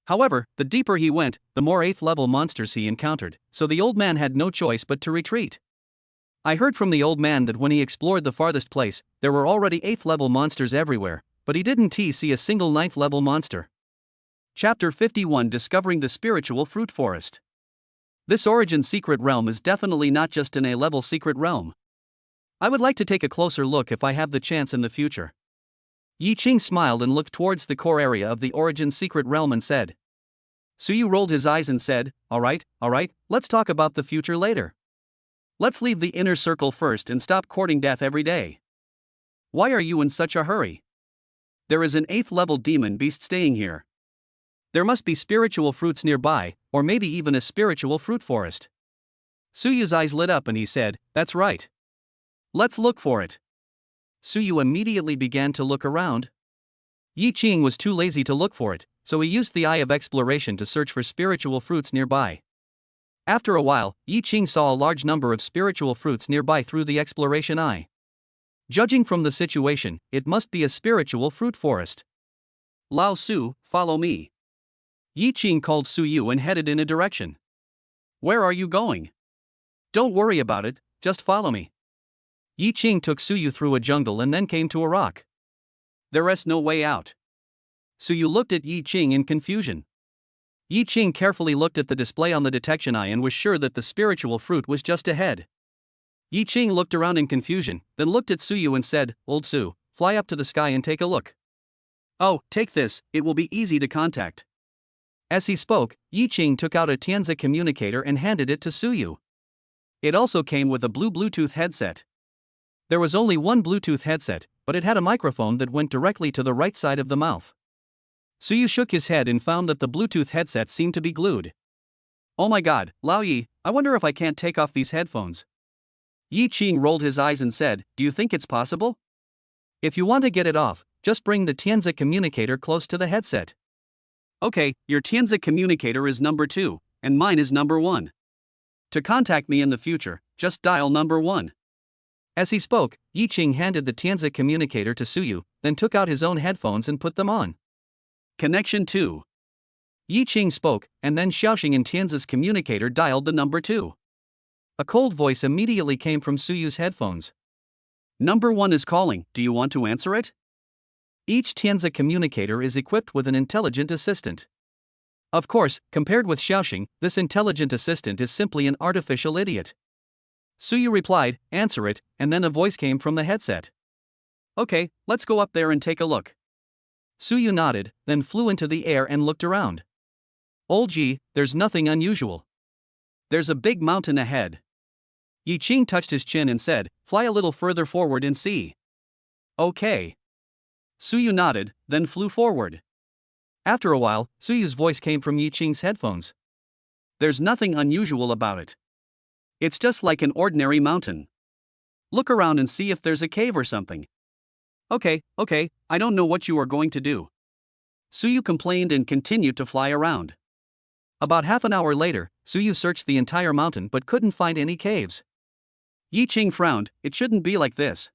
However, the deeper he went, the more 8th level monsters he encountered, so the old man had no choice but to retreat. I heard from the old man that when he explored the farthest place, there were already 8th level monsters everywhere, but he didn't see a single 9th level monster. Chapter 51 Discovering the Spiritual Fruit Forest. This Origin secret realm is definitely not just an A-level secret realm. I would like to take a closer look if I have the chance in the future. Yi Qing smiled and looked towards the core area of the Origin secret realm and said. Suyu rolled his eyes and said, alright, let's talk about the future later. Let's leave the inner circle first and stop courting death every day. Why are you in such a hurry? There is an 8th level demon beast staying here. There must be spiritual fruits nearby, or maybe even a spiritual fruit forest. Suyu's eyes lit up and he said, that's right. Let's look for it. Suyu immediately began to look around. Yi Qing was too lazy to look for it, so he used the Eye of Exploration to search for spiritual fruits nearby. After a while, Yi Qing saw a large number of spiritual fruits nearby through the exploration eye. Judging from the situation, it must be a spiritual fruit forest. Lao Su, follow me. Yi Qing called Suyu and headed in a direction. Where are you going? Don't worry about it, just follow me. Yi Qing took Suyu through a jungle and then came to a rock. There is no way out. Suyu looked at Yi Qing in confusion. Yi Qing carefully looked at the display on the detection eye and was sure that the spiritual fruit was just ahead. Yi Qing looked around in confusion, then looked at Suyu and said, Old Su, fly up to the sky and take a look. Oh, take this, it will be easy to contact. As he spoke, Yi Qing took out a Tenza communicator and handed it to Suyu. It also came with a blue Bluetooth headset. There was only one Bluetooth headset, but it had a microphone that went directly to the right side of the mouth. Suyu shook his head and found that the Bluetooth headset seemed to be glued. Oh my god, Lao Yi, I wonder if I can't take off these headphones. Yi Qing rolled his eyes and said, do you think it's possible? If you want to get it off, just bring the Tenza communicator close to the headset. Okay, your Tenza communicator is number 2, and mine is number 1. To contact me in the future, just dial number 1. As he spoke, Yi Qing handed the Tenza communicator to Suyu, then took out his own headphones and put them on. Connection 2. Yi Qing spoke, and then Shattering in Tenza's communicator dialed the number 2. A cold voice immediately came from Suyu's headphones. Number 1 is calling, do you want to answer it? Each Tenza communicator is equipped with an intelligent assistant. Of course, compared with Shattering, this intelligent assistant is simply an artificial idiot. Suyu replied, answer it, and then a voice came from the headset. Okay, let's go up there and take a look. Suyu nodded, then flew into the air and looked around. Old Ji, there's nothing unusual. There's a big mountain ahead. Yi Qing touched his chin and said, fly a little further forward and see. Okay. Suyu nodded, then flew forward. After a while, Suyu's voice came from Yi Qing's headphones. There's nothing unusual about it. It's just like an ordinary mountain. Look around and see if there's a cave or something. Okay, I don't know what you are going to do. Suyu complained and continued to fly around. About half an hour later, Suyu searched the entire mountain but couldn't find any caves. Yi Qing frowned, it shouldn't be like this.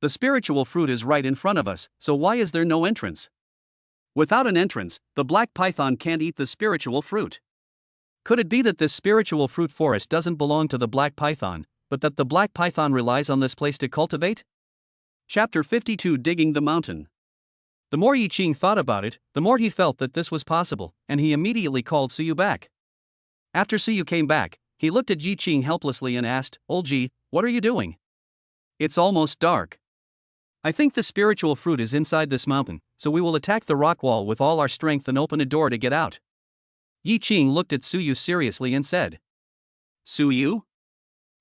The spiritual fruit is right in front of us, so why is there no entrance? Without an entrance, the black python can't eat the spiritual fruit. Could it be that this spiritual fruit forest doesn't belong to the black python, but that the black python relies on this place to cultivate? Chapter 52 Digging the Mountain. The more Yi Qing thought about it, the more he felt that this was possible, and he immediately called Suyu back. After Suyu came back, he looked at Yi Qing helplessly and asked, Old Ji, what are you doing? It's almost dark. I think the spiritual fruit is inside this mountain, so we will attack the rock wall with all our strength and open a door to get out. Yi Qing looked at Suyu seriously and said, Suyu?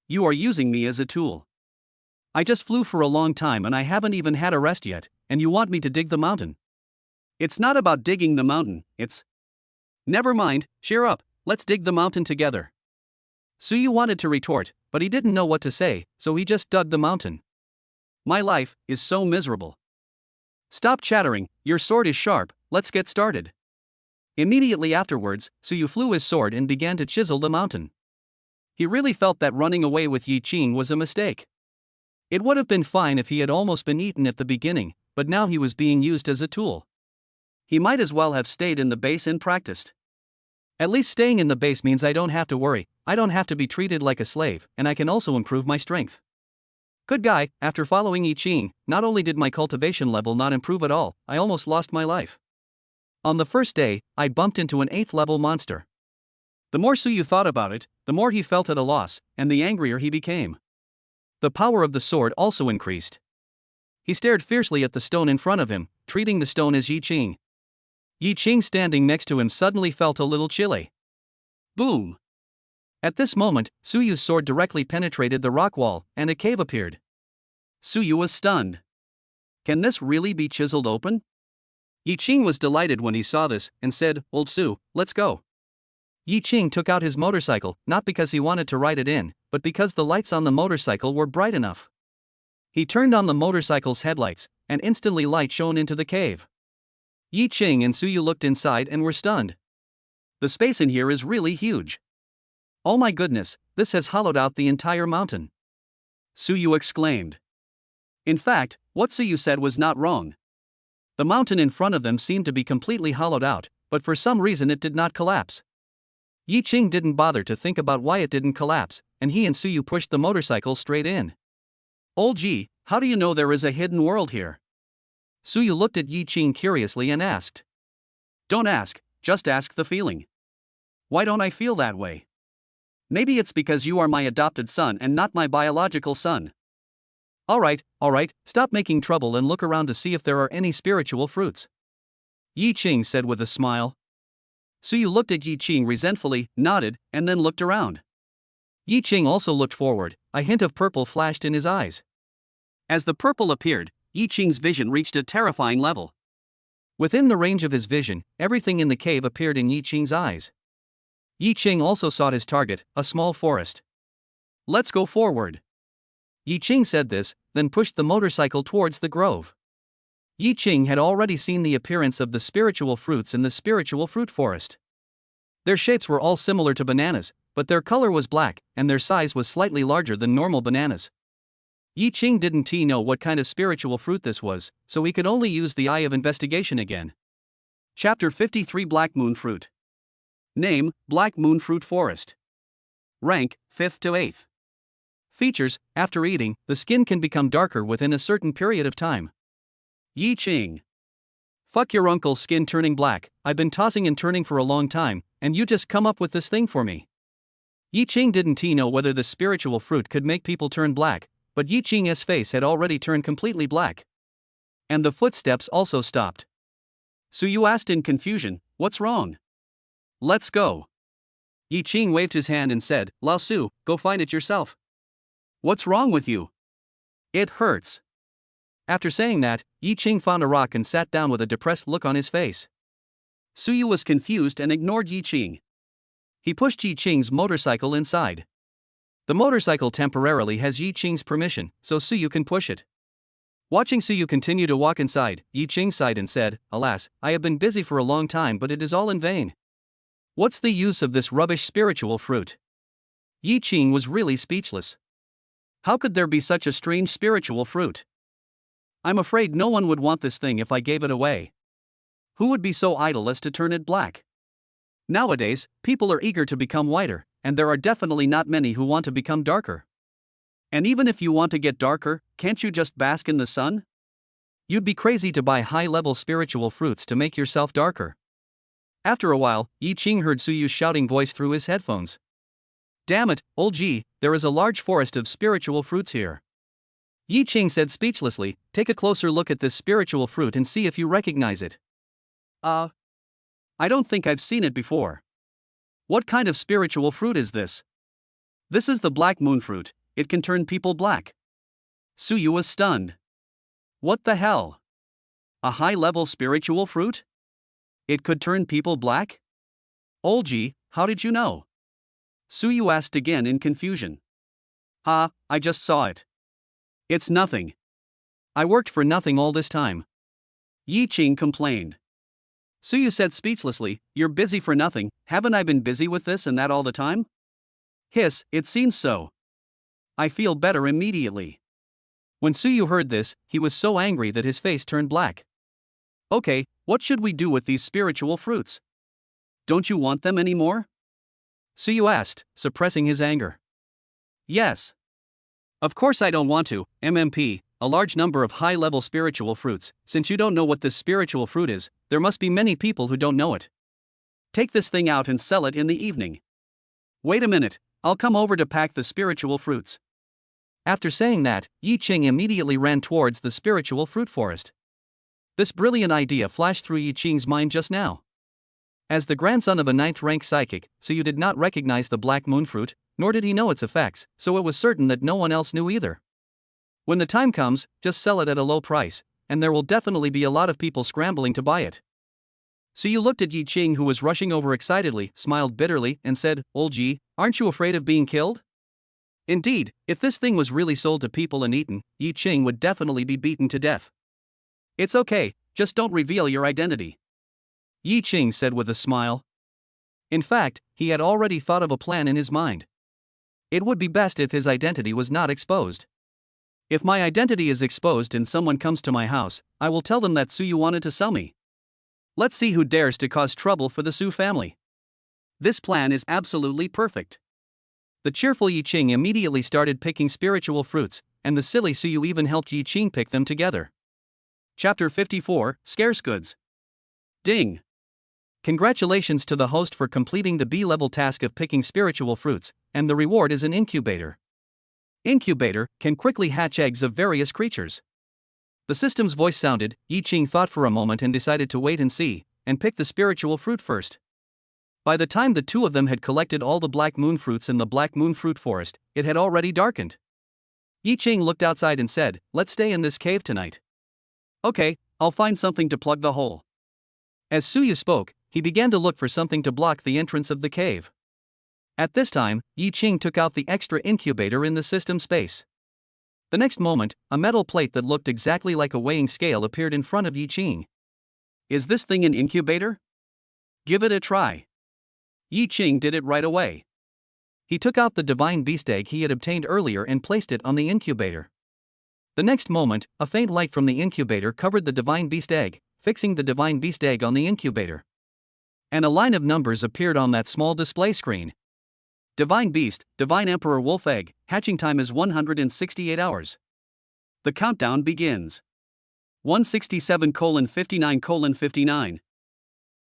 You are using me as a tool. I just flew for a long time and I haven't even had a rest yet, and you want me to dig the mountain? It's not about digging the mountain, it's... Never mind, cheer up, let's dig the mountain together. Suyu wanted to retort, but he didn't know what to say, so he just dug the mountain. My life is so miserable. Stop chattering, your sword is sharp, let's get started. Immediately afterwards, Suyu flew his sword and began to chisel the mountain. He really felt that running away with Yi Qing was a mistake. It would have been fine if he had almost been eaten at the beginning, but now he was being used as a tool. He might as well have stayed in the base and practiced. At least staying in the base means I don't have to worry, I don't have to be treated like a slave, and I can also improve my strength. Good guy, after following Yi Qing, not only did my cultivation level not improve at all, I almost lost my life. On the first day, I bumped into an 8th level monster. The more Suyu thought about it, the more he felt at a loss, and the angrier he became. The power of the sword also increased. He stared fiercely at the stone in front of him, treating the stone as Yi Qing. Yi Qing standing next to him suddenly felt a little chilly. Boom! At this moment, Suyu's sword directly penetrated the rock wall, and a cave appeared. Suyu was stunned. Can this really be chiseled open? Yi Qing was delighted when he saw this, and said, Old Su, let's go. Yi Qing took out his motorcycle, not because he wanted to ride it in, but because the lights on the motorcycle were bright enough. He turned on the motorcycle's headlights, and instantly light shone into the cave. Yi Qing and Suyu looked inside and were stunned. The space in here is really huge. Oh my goodness, this has hollowed out the entire mountain. Suyu exclaimed. In fact, what Suyu said was not wrong. The mountain in front of them seemed to be completely hollowed out, but for some reason it did not collapse. Yi Qing didn't bother to think about why it didn't collapse, and he and Suyu pushed the motorcycle straight in. Old Ji, how do you know there is a hidden world here? Suyu looked at Yi Qing curiously and asked. Don't ask, just ask the feeling. Why don't I feel that way? Maybe it's because you are my adopted son and not my biological son. Alright, stop making trouble and look around to see if there are any spiritual fruits. Yi Qing said with a smile. Suyu looked at Yi Qing resentfully, nodded, and then looked around. Yi Qing also looked forward, a hint of purple flashed in his eyes. As the purple appeared, Yi Qing's vision reached a terrifying level. Within the range of his vision, everything in the cave appeared in Yi Qing's eyes. Yi Qing also sought his target, a small forest. Let's go forward. Yi Qing said this, then pushed the motorcycle towards the grove. Yi Qing had already seen the appearance of the spiritual fruits in the spiritual fruit forest. Their shapes were all similar to bananas, but their color was black, and their size was slightly larger than normal bananas. Yi Qing didn't know what kind of spiritual fruit this was, so he could only use the eye of investigation again. Chapter 53 Black Moon Fruit. Name, Black Moon Fruit Forest. Rank, 5th to 8th. Features, after eating, the skin can become darker within a certain period of time. Yi Qing. Fuck your uncle's skin turning black, I've been tossing and turning for a long time, and you just come up with this thing for me. Yi Qing didn't know whether the spiritual fruit could make people turn black, but Yi Qing's face had already turned completely black. And the footsteps also stopped. Suyu asked in confusion, what's wrong? Let's go. Yi Qing waved his hand and said, Lao Su, go find it yourself. What's wrong with you? It hurts. After saying that, Yi Qing found a rock and sat down with a depressed look on his face. Suyu was confused and ignored Yi Qing. He pushed Yi Qing's motorcycle inside. The motorcycle temporarily has Yi Qing's permission, so Suyu can push it. Watching Suyu continue to walk inside, Yi Qing sighed and said, Alas, I have been busy for a long time but it is all in vain. What's the use of this rubbish spiritual fruit? Yi Qing was really speechless. How could there be such a strange spiritual fruit? I'm afraid no one would want this thing if I gave it away. Who would be so idle as to turn it black? Nowadays, people are eager to become whiter, and there are definitely not many who want to become darker. And even if you want to get darker, can't you just bask in the sun? You'd be crazy to buy high-level spiritual fruits to make yourself darker. After a while, Yi Qing heard Suyu's shouting voice through his headphones. Damn it, old Ji, there is a large forest of spiritual fruits here. Yi Qing said speechlessly, take a closer look at this spiritual fruit and see if you recognize it. I don't think I've seen it before. What kind of spiritual fruit is this? This is the black moon fruit, it can turn people black. Suyu was stunned. What the hell? A high-level spiritual fruit? It could turn people black? Old Ji, how did you know? Suyu asked again in confusion. I just saw it. It's nothing. I worked for nothing all this time. Yi Qing complained. Suyu said speechlessly, you're busy for nothing, haven't I been busy with this and that all the time? Hiss, it seems so. I feel better immediately. When Suyu heard this, he was so angry that his face turned black. Okay, what should we do with these spiritual fruits? Don't you want them anymore? Suyu asked, suppressing his anger. Yes. Of course I don't want to, MMP, a large number of high-level spiritual fruits, since you don't know what this spiritual fruit is, there must be many people who don't know it. Take this thing out and sell it in the evening. Wait a minute, I'll come over to pack the spiritual fruits. After saying that, Yi Qing immediately ran towards the spiritual fruit forest. This brilliant idea flashed through Yi Qing's mind just now. As the grandson of a 9th-rank psychic, Suyu did not recognize the black moon fruit, nor did he know its effects, so it was certain that no one else knew either. When the time comes, just sell it at a low price, and there will definitely be a lot of people scrambling to buy it. Suyu looked at Yi Qing, who was rushing over excitedly, smiled bitterly, and said, Old Ji, aren't you afraid of being killed? Indeed, if this thing was really sold to people and eaten, Yi Qing would definitely be beaten to death. It's okay, just don't reveal your identity," Yi Qing said with a smile. In fact, he had already thought of a plan in his mind. It would be best if his identity was not exposed. If my identity is exposed and someone comes to my house, I will tell them that Suyu wanted to sell me. Let's see who dares to cause trouble for the Su family. This plan is absolutely perfect. The cheerful Yi Qing immediately started picking spiritual fruits, and the silly Suyu even helped Yi Qing pick them together. Chapter 54, Scarce Goods. Ding! Congratulations to the host for completing the B-level task of picking spiritual fruits, and the reward is an incubator. Incubator can quickly hatch eggs of various creatures. The system's voice sounded. Yi Qing thought for a moment and decided to wait and see, and pick the spiritual fruit first. By the time the two of them had collected all the black moon fruits in the black moon fruit forest, it had already darkened. Yi Qing looked outside and said, "Let's stay in this cave tonight." "Okay, I'll find something to plug the hole." As Suyu spoke, he began to look for something to block the entrance of the cave. At this time, Yi Qing took out the extra incubator in the system space. The next moment, a metal plate that looked exactly like a weighing scale appeared in front of Yi Qing. "Is this thing an incubator? Give it a try." Yi Qing did it right away. He took out the divine beast egg he had obtained earlier and placed it on the incubator. The next moment, a faint light from the incubator covered the divine beast egg, fixing the divine beast egg on the incubator. And a line of numbers appeared on that small display screen. Divine Beast, Divine Emperor Wolf Egg, hatching time is 168 hours. The countdown begins. 167:59:59.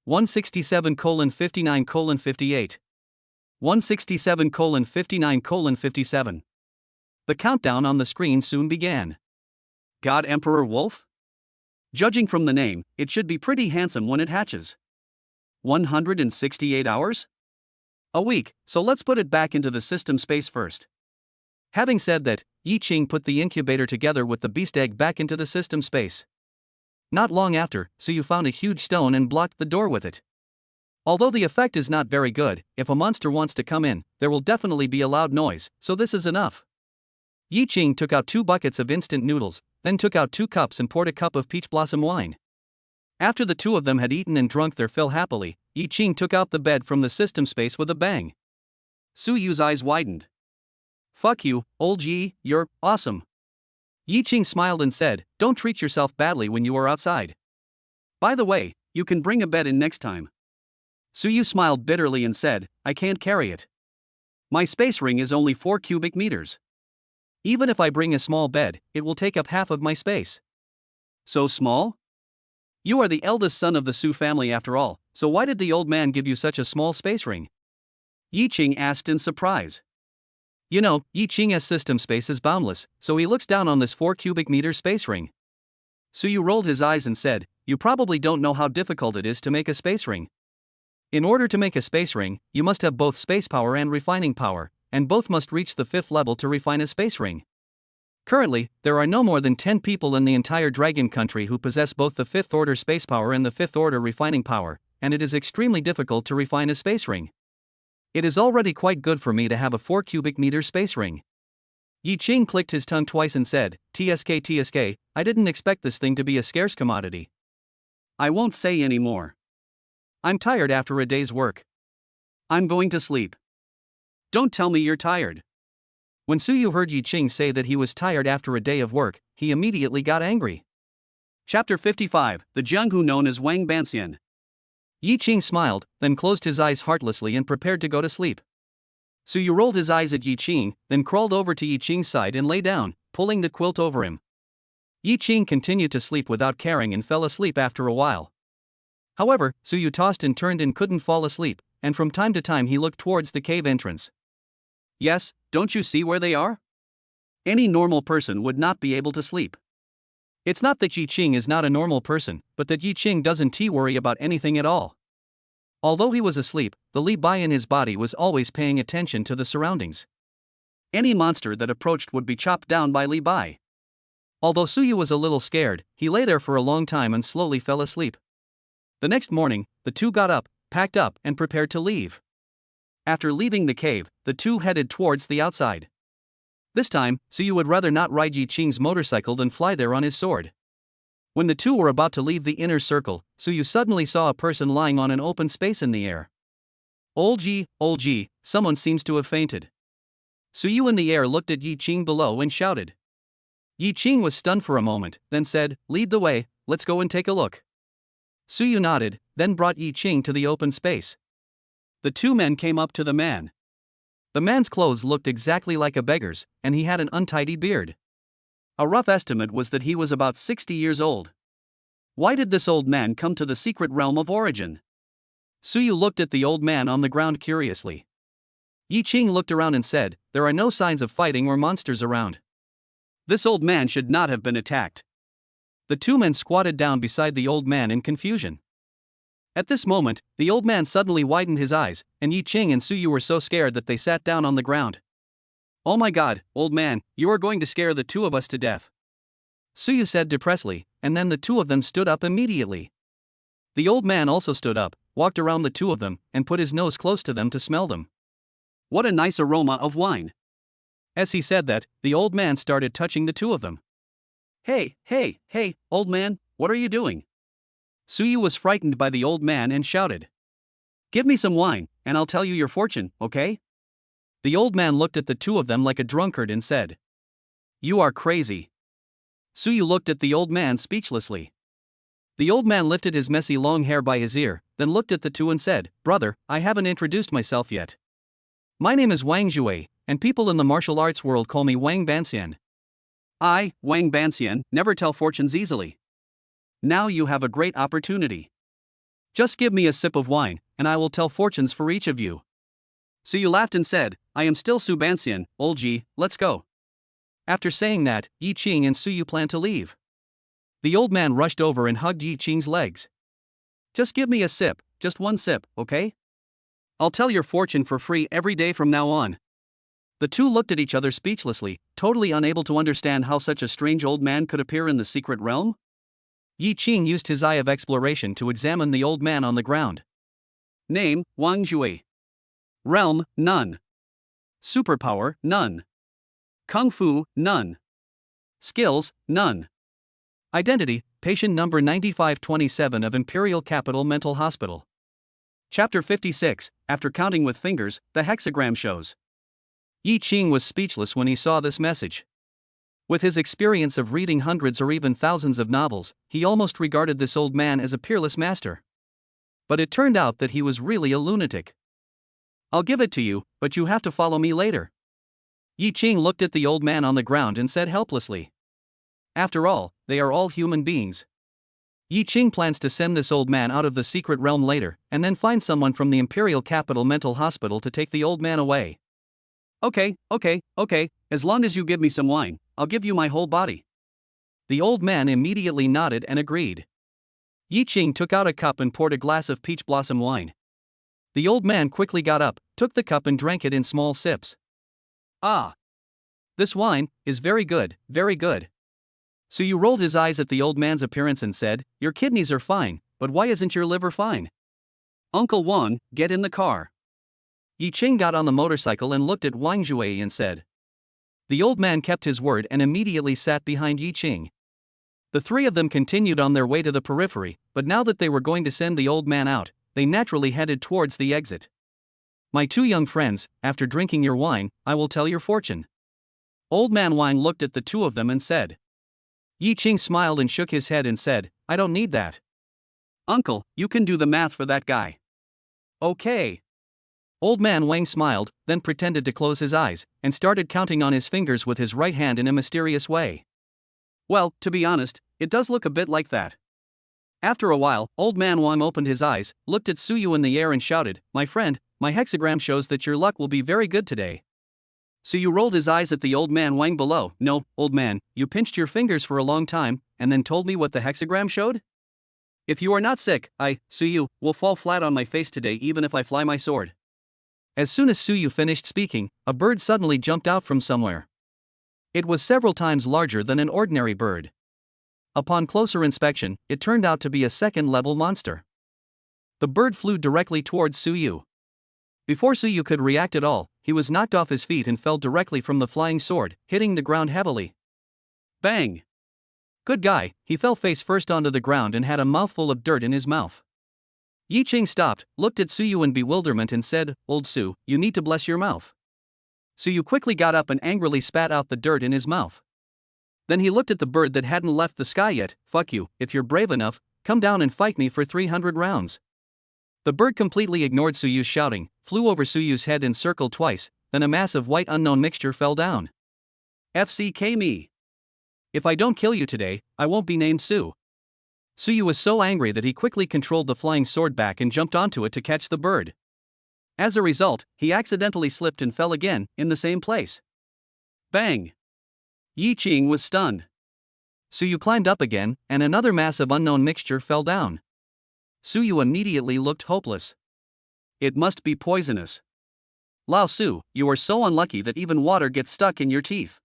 167:59:58. 167:59:57. The countdown on the screen soon began. God Emperor Wolf? Judging from the name, it should be pretty handsome when it hatches. 168 hours? A week, so let's put it back into the system space first. Having said that, Yi Qing put the incubator together with the beast egg back into the system space. Not long after, Suyu found a huge stone and blocked the door with it. Although the effect is not very good, if a monster wants to come in, there will definitely be a loud noise, so this is enough. Yi Qing took out 2 buckets of instant noodles, then took out 2 cups and poured a cup of peach blossom wine. After the two of them had eaten and drunk their fill happily, Yi Qing took out the bed from the system space with a bang. Suyu's eyes widened. "Fuck you, old Yi, you're awesome." Yi Qing smiled and said, "Don't treat yourself badly when you are outside. By the way, you can bring a bed in next time." Suyu smiled bitterly and said, "I can't carry it. My space ring is only 4 cubic meters. Even if I bring a small bed, it will take up half of my space." "So small? You are the eldest son of the Su family after all, so why did the old man give you such a small space ring?" Yi Qing asked in surprise. You know, Yi Qing's system space is boundless, so he looks down on this 4 cubic meter space ring. Suyu rolled his eyes and said, "You probably don't know how difficult it is to make a space ring. In order to make a space ring, you must have both space power and refining power, and both must reach the 5th level to refine a space ring. Currently, there are no more than 10 people in the entire Dragon Country who possess both the 5th order space power and the 5th order refining power, and it is extremely difficult to refine a space ring. It is already quite good for me to have a 4 cubic meter space ring." Yi Qing clicked his tongue twice and said, TSK, I didn't expect this thing to be a scarce commodity. I won't say any more. I'm tired after a day's work. I'm going to sleep. Don't tell me you're tired." When Suyu heard Yi Qing say that he was tired after a day of work, he immediately got angry. Chapter 55, The Jianghu known as Wang Banxian. Yi Qing smiled, then closed his eyes heartlessly and prepared to go to sleep. Suyu rolled his eyes at Yi Qing, then crawled over to Yi Qing's side and lay down, pulling the quilt over him. Yi Qing continued to sleep without caring and fell asleep after a while. However, Suyu tossed and turned and couldn't fall asleep, and from time to time he looked towards the cave entrance. Yes, don't you see where they are? Any normal person would not be able to sleep. It's not that Yi Qing is not a normal person, but that Yi Qing doesn't worry about anything at all. Although he was asleep, the Li Bai in his body was always paying attention to the surroundings. Any monster that approached would be chopped down by Li Bai. Although Suyu was a little scared, he lay there for a long time and slowly fell asleep. The next morning, the two got up, packed up, and prepared to leave. After leaving the cave, the two headed towards the outside. This time, Suyu would rather not ride Yi Qing's motorcycle than fly there on his sword. When the two were about to leave the inner circle, Suyu suddenly saw a person lying on an open space in the air. Old G, someone seems to have fainted. Suyu in the air looked at Yi Qing below and shouted. Yi Qing was stunned for a moment, then said, "Lead the way, let's go and take a look." Suyu nodded, then brought Yi Qing to the open space. The two men came up to the man. The man's clothes looked exactly like a beggar's, and he had an untidy beard. A rough estimate was that he was about 60 years old. Why did this old man come to the secret realm of origin? Suyu looked at the old man on the ground curiously. Yi Qing looked around and said, "There are no signs of fighting or monsters around. This old man should not have been attacked." The two men squatted down beside the old man in confusion. At this moment, the old man suddenly widened his eyes, and Yi Qing and Suyu were so scared that they sat down on the ground. "Oh my god, old man, you are going to scare the two of us to death," Suyu said depressedly, and then the two of them stood up immediately. The old man also stood up, walked around the two of them, and put his nose close to them to smell them. "What a nice aroma of wine." As he said that, the old man started touching the two of them. Hey, old man, what are you doing?" Suyu was frightened by the old man and shouted. "Give me some wine, and I'll tell you your fortune, okay?" The old man looked at the two of them like a drunkard and said, "You are crazy." Suyu looked at the old man speechlessly. The old man lifted his messy long hair by his ear, then looked at the two and said, "Brother, I haven't introduced myself yet. My name is Wang Jue, and people in the martial arts world call me Wang Banxian. I, Wang Banxian, never tell fortunes easily. Now you have a great opportunity. Just give me a sip of wine, and I will tell fortunes for each of you." Suyu laughed and said, "I am still Su Banxian, old Ji, let's go." After saying that, Yi Qing and Suyu planned to leave. The old man rushed over and hugged Yi Qing's legs. "Just give me a sip, just one sip, okay? I'll tell your fortune for free every day from now on." The two looked at each other speechlessly, totally unable to understand how such a strange old man could appear in the secret realm. Yi Qing used his eye of exploration to examine the old man on the ground. Name, Wang Jue. Realm, none. Superpower, none. Kung Fu, none. Skills, none. Identity, patient number 9527 of Imperial Capital Mental Hospital. Chapter 56, after counting with fingers, the hexagram shows. Yi Qing was speechless when he saw this message. With his experience of reading hundreds or even thousands of novels, he almost regarded this old man as a peerless master. But it turned out that he was really a lunatic. "I'll give it to you, but you have to follow me later." Yi Qing looked at the old man on the ground and said helplessly. After all, they are all human beings. Yi Qing plans to send this old man out of the secret realm later, and then find someone from the Imperial Capital Mental Hospital to take the old man away. Okay, as long as you give me some wine, I'll give you my whole body." The old man immediately nodded and agreed. Yi Qing took out a cup and poured a glass of peach blossom wine. The old man quickly got up, took the cup and drank it in small sips. "Ah! This wine is very good, very good." Suyu rolled his eyes at the old man's appearance and said, "Your kidneys are fine, but why isn't your liver fine?" "Uncle Wang, get in the car." Yi Qing got on the motorcycle and looked at Wang Jue and said. The old man kept his word and immediately sat behind Yi Qing. The three of them continued on their way to the periphery, but now that they were going to send the old man out, they naturally headed towards the exit. "My two young friends, after drinking your wine, I will tell your fortune." Old man Wang looked at the two of them and said. Yi Qing smiled and shook his head and said, "I don't need that. Uncle, you can do the math for that guy." "Okay." Old man Wang smiled, then pretended to close his eyes, and started counting on his fingers with his right hand in a mysterious way. Well, to be honest, it does look a bit like that. After a while, old man Wang opened his eyes, looked at Suyu in the air and shouted, "My friend, my hexagram shows that your luck will be very good today." Suyu rolled his eyes at the old man Wang below. "No, old man, you pinched your fingers for a long time, and then told me what the hexagram showed? If you are not sick, I, Suyu, will fall flat on my face today even if I fly my sword." As soon as Suyu finished speaking, a bird suddenly jumped out from somewhere. It was several times larger than an ordinary bird. Upon closer inspection, it turned out to be a second-level monster. The bird flew directly towards Suyu. Before Suyu could react at all, he was knocked off his feet and fell directly from the flying sword, hitting the ground heavily. Bang! Good guy, he fell face first onto the ground and had a mouthful of dirt in his mouth. Yi Ching stopped, looked at Suyu in bewilderment and said, "Old Su, you need to bless your mouth." Suyu quickly got up and angrily spat out the dirt in his mouth. Then he looked at the bird that hadn't left the sky yet. "Fuck you, if you're brave enough, come down and fight me for 300 rounds. The bird completely ignored Suyu's shouting, flew over Suyu's head and circled twice, then a mass of white unknown mixture fell down. "FCK me. If I don't kill you today, I won't be named Su." Suyu was so angry that he quickly controlled the flying sword back and jumped onto it to catch the bird. As a result, he accidentally slipped and fell again, in the same place. Bang! Yi Ching was stunned. Suyu climbed up again, and another mass of unknown mixture fell down. Suyu immediately looked hopeless. It must be poisonous. "Lao Su, you are so unlucky that even water gets stuck in your teeth,"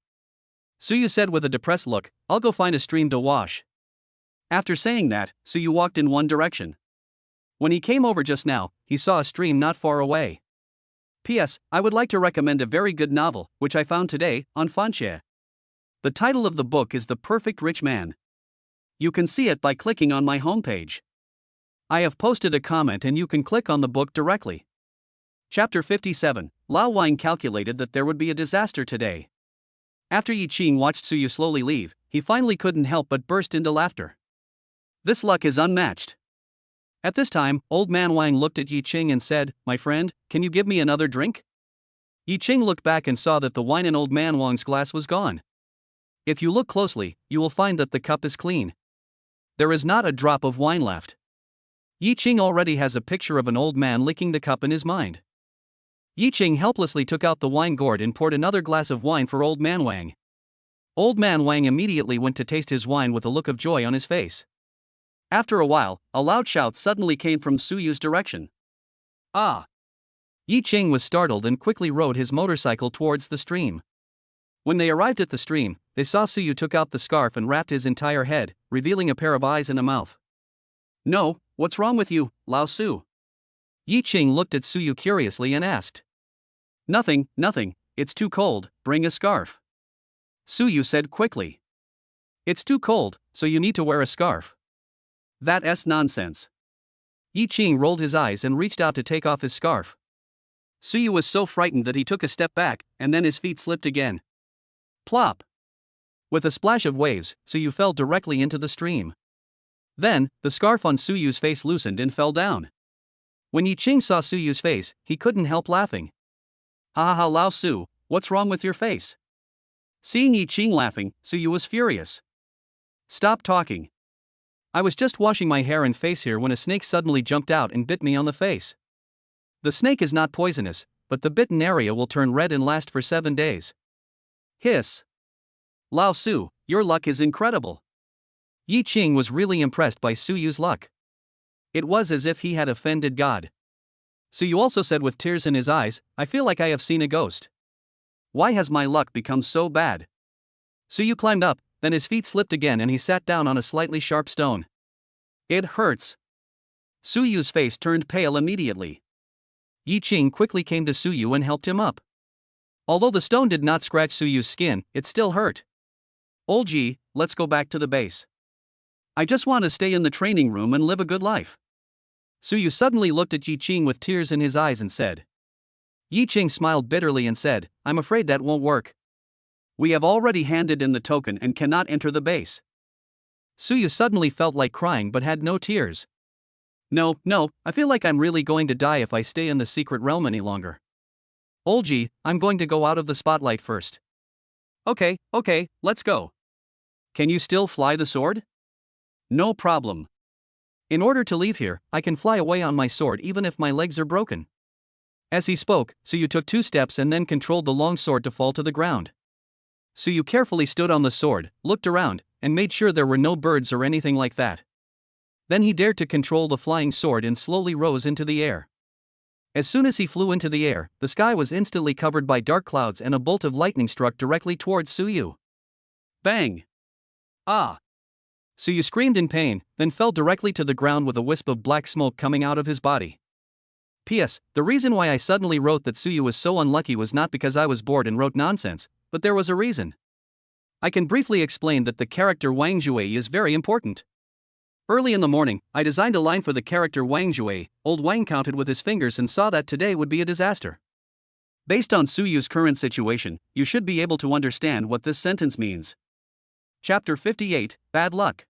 Suyu said with a depressed look. "I'll go find a stream to wash." After saying that, Suyu walked in one direction. When he came over just now, he saw a stream not far away. P.S. I would like to recommend a very good novel, which I found today, on Fanxie. The title of the book is The Perfect Rich Man. You can see it by clicking on my homepage. I have posted a comment and you can click on the book directly. Chapter 57. Lao Wang calculated that there would be a disaster today. After Yi Ching watched Suyu slowly leave, he finally couldn't help but burst into laughter. This luck is unmatched. At this time, Old Man Wang looked at Yi Ching and said, "My friend, can you give me another drink?" Yi Ching looked back and saw that the wine in Old Man Wang's glass was gone. If you look closely, you will find that the cup is clean. There is not a drop of wine left. Yi Ching already has a picture of an old man licking the cup in his mind. Yi Ching helplessly took out the wine gourd and poured another glass of wine for Old Man Wang. Old Man Wang immediately went to taste his wine with a look of joy on his face. After a while, a loud shout suddenly came from Suyu's direction. "Ah!" Yi Ching was startled and quickly rode his motorcycle towards the stream. When they arrived at the stream, they saw Suyu took out the scarf and wrapped his entire head, revealing a pair of eyes and a mouth. "No, what's wrong with you, Lao Su?" Yi Ching looked at Suyu curiously and asked. Nothing, it's too cold, bring a scarf," Suyu said quickly. "It's too cold, so you need to wear a scarf. That's nonsense." Yi Ching rolled his eyes and reached out to take off his scarf. Suyu was so frightened that he took a step back, and then his feet slipped again. Plop! With a splash of waves, Suyu fell directly into the stream. Then, the scarf on Suyu's face loosened and fell down. When Yi Ching saw Suyu's face, he couldn't help laughing. "Ha ha ha, Lao Su, what's wrong with your face?" Seeing Yi Ching laughing, Suyu was furious. "Stop talking. I was just washing my hair and face here when a snake suddenly jumped out and bit me on the face. The snake is not poisonous, but the bitten area will turn red and last for 7 days. Hiss. Lao Su, your luck is incredible." Yi Ching was really impressed by Suyu's luck. It was as if he had offended God. Suyu also said with tears in his eyes, "I feel like I have seen a ghost. Why has my luck become so bad?" Suyu climbed up, then his feet slipped again and he sat down on a slightly sharp stone. "It hurts." Suyu's face turned pale immediately. Yi Ching quickly came to Suyu and helped him up. Although the stone did not scratch Suyu's skin, it still hurt. "Old Yi, let's go back to the base. I just want to stay in the training room and live a good life." Suyu suddenly looked at Yi Ching with tears in his eyes and said. Yi Ching smiled bitterly and said, "I'm afraid that won't work. We have already handed in the token and cannot enter the base." Suyu suddenly felt like crying but had no tears. No, I feel like I'm really going to die if I stay in the secret realm any longer. Old Yi, I'm going to go out of the spotlight first." Okay, let's go. Can you still fly the sword?" "No problem. In order to leave here, I can fly away on my sword even if my legs are broken." As he spoke, Suyu took 2 steps and then controlled the long sword to fall to the ground. Suyu carefully stood on the sword, looked around, and made sure there were no birds or anything like that. Then he dared to control the flying sword and slowly rose into the air. As soon as he flew into the air, the sky was instantly covered by dark clouds and a bolt of lightning struck directly towards Suyu. Bang! Ah! Suyu screamed in pain, then fell directly to the ground with a wisp of black smoke coming out of his body. P.S. The reason why I suddenly wrote that Suyu was so unlucky was not because I was bored and wrote nonsense, but there was a reason. I can briefly explain that the character Wang Jue is very important. Early in the morning, I designed a line for the character Wang Jue. Old Wang counted with his fingers and saw that today would be a disaster. Based on Suyu's current situation, you should be able to understand what this sentence means. Chapter 58, Bad Luck.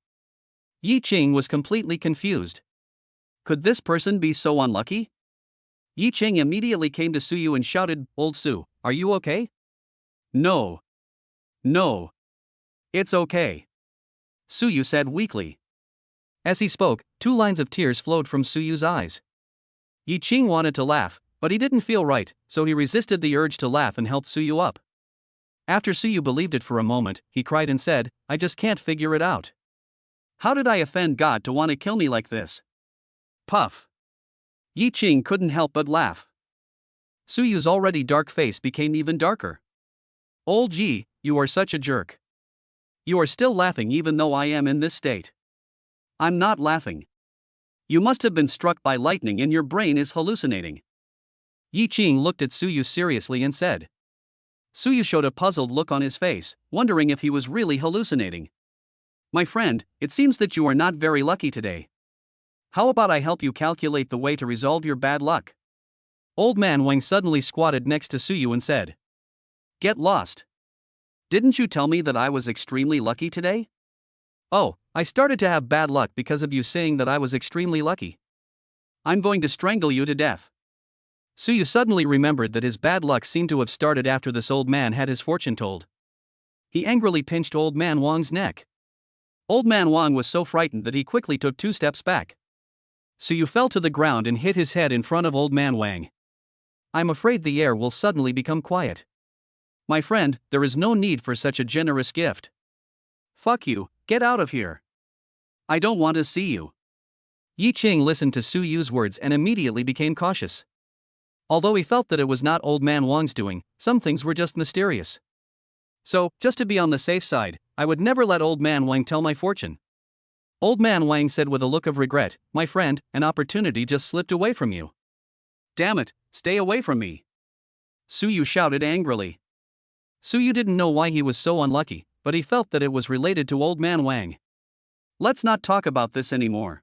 Yi Qing was completely confused. Could this person be so unlucky? Yi Qing immediately came to Suyu and shouted, "Old Su, are you okay?" "No. No. It's okay," Suyu said weakly. As he spoke, 2 lines of tears flowed from Suyu's eyes. Yi Qing wanted to laugh, but he didn't feel right, so he resisted the urge to laugh and helped Suyu up. After Suyu believed it for a moment, he cried and said, "I just can't figure it out. How did I offend God to want to kill me like this?" Puff. Yi Qing couldn't help but laugh. Suyu's already dark face became even darker. "Old Yi, you are such a jerk. You are still laughing even though I am in this state." "I'm not laughing. You must have been struck by lightning and your brain is hallucinating." Yi Qing looked at Suyu seriously and said. Suyu showed a puzzled look on his face, wondering if he was really hallucinating. "My friend, it seems that you are not very lucky today. How about I help you calculate the way to resolve your bad luck?" Old Man Wang suddenly squatted next to Suyu and said. "Get lost. Didn't you tell me that I was extremely lucky today?" "Oh, I started to have bad luck because of you saying that I was extremely lucky. I'm going to strangle you to death." Suyu suddenly remembered that his bad luck seemed to have started after this old man had his fortune told. He angrily pinched Old Man Wang's neck. Old Man Wang was so frightened that he quickly took 2 steps back. Suyu fell to the ground and hit his head in front of Old Man Wang. "I'm afraid the air will suddenly become quiet. My friend, there is no need for such a generous gift. Fuck you, get out of here. I don't want to see you." Yi Qing listened to Suyu's words and immediately became cautious. Although he felt that it was not Old Man Wang's doing, some things were just mysterious. So, just to be on the safe side, I would never let Old Man Wang tell my fortune. Old Man Wang said with a look of regret, "My friend, an opportunity just slipped away from you." "Damn it, stay away from me," Suyu shouted angrily. Suyu didn't know why he was so unlucky, but he felt that it was related to Old Man Wang. "Let's not talk about this anymore.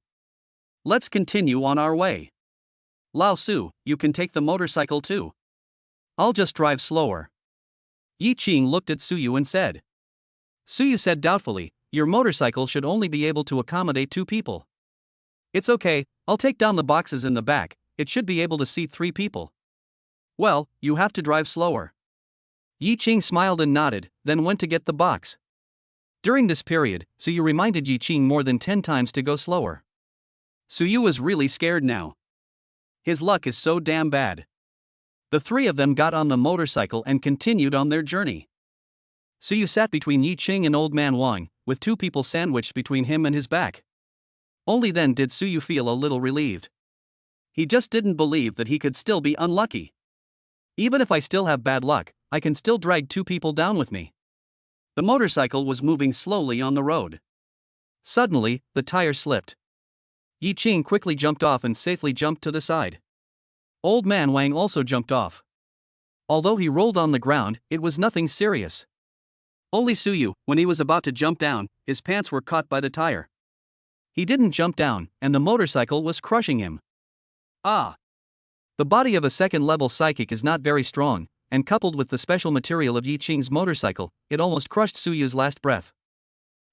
Let's continue on our way. Lao Su, you can take the motorcycle too. I'll just drive slower." Yi Qing looked at Suyu and said. Suyu said doubtfully, "Your motorcycle should only be able to accommodate 2 people. It's okay, I'll take down the boxes in the back, it should be able to seat 3 people." "Well, you have to drive slower." Yi Qing smiled and nodded, then went to get the box. During this period, Suyu reminded Yi Qing more than 10 times to go slower. Suyu was really scared now. His luck is so damn bad. The 3 of them got on the motorcycle and continued on their journey. Suyu sat between Yi Qing and Old Man Wang, with 2 people sandwiched between him and his back. Only then did Suyu feel a little relieved. He just didn't believe that he could still be unlucky. Even if I still have bad luck, I can still drag 2 people down with me. The motorcycle was moving slowly on the road. Suddenly, the tire slipped. Yi Qing quickly jumped off and safely jumped to the side. Old Man Wang also jumped off. Although he rolled on the ground, it was nothing serious. Only Suyu, when he was about to jump down, his pants were caught by the tire. He didn't jump down, and the motorcycle was crushing him. Ah! The body of a second-level psychic is not very strong, and coupled with the special material of Yi Qing's motorcycle, it almost crushed Suyu's last breath.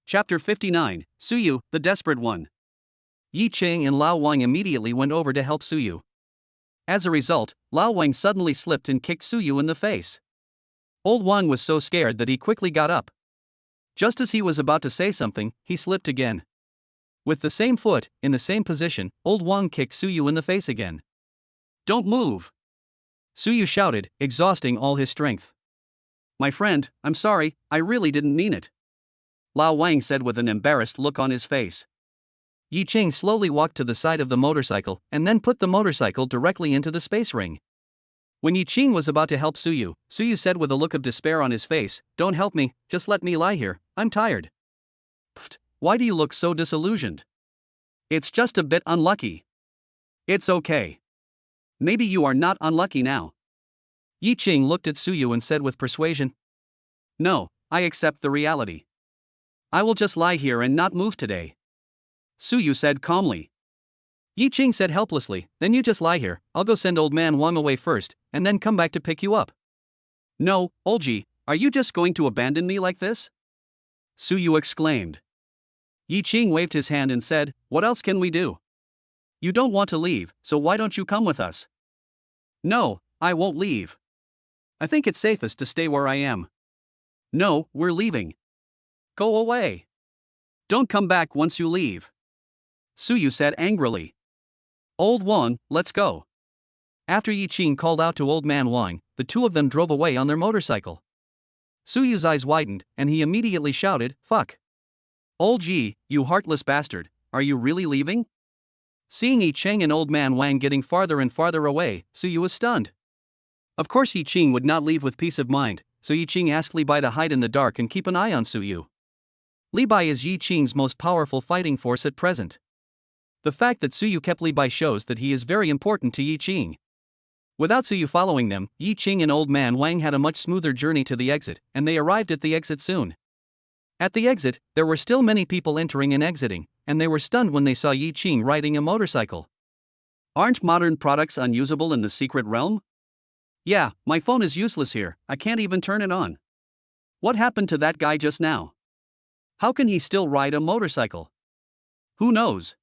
Chapter 59, Suyu, the Desperate One. Yi Qing and Lao Wang immediately went over to help Suyu. As a result, Lao Wang suddenly slipped and kicked Suyu in the face. Old Wang was so scared that he quickly got up. Just as he was about to say something, he slipped again. With the same foot, in the same position, Old Wang kicked Suyu in the face again. "Don't move!" Suyu shouted, exhausting all his strength. "My friend, I'm sorry, I really didn't mean it," Lao Wang said with an embarrassed look on his face. Yi Qing slowly walked to the side of the motorcycle and then put the motorcycle directly into the space ring. When Yi Qing was about to help Suyu, Suyu said with a look of despair on his face, "Don't help me, just let me lie here, I'm tired." "Pfft, why do you look so disillusioned?" "It's just a bit unlucky." "It's okay. Maybe you are not unlucky now." Yi Qing looked at Suyu and said with persuasion. "No, I accept the reality. I will just lie here and not move today. Suyu said calmly. Yi Ching said helplessly, then you just lie here, I'll go send old man Wang away first, and then come back to pick you up. No, Olji, are you just going to abandon me like this? Suyu exclaimed. Yi Ching waved his hand and said, what else can we do? You don't want to leave, so why don't you come with us? No, I won't leave. I think it's safest to stay where I am. No, we're leaving. Go away. Don't come back once you leave. Suyu said angrily. Old Wang, let's go. After Yi Ching called out to Old Man Wang, the two of them drove away on their motorcycle. Suyu's eyes widened, and he immediately shouted, fuck. Old Yi, you heartless bastard, are you really leaving? Seeing Yi Ching and Old Man Wang getting farther and farther away, Suyu was stunned. Of course Yi Ching would not leave with peace of mind, so Yi Ching asked Li Bai to hide in the dark and keep an eye on Suyu. Li Bai is Yi Ching's most powerful fighting force at present. The fact that Suyu kept Li Bai shows that he is very important to Yi Ching. Without Suyu following them, Yi Ching and Old Man Wang had a much smoother journey to the exit, and they arrived at the exit soon. At the exit, there were still many people entering and exiting, and they were stunned when they saw Yi Ching riding a motorcycle. Aren't modern products unusable in the secret realm? Yeah, my phone is useless here, I can't even turn it on. What happened to that guy just now? How can he still ride a motorcycle? Who knows?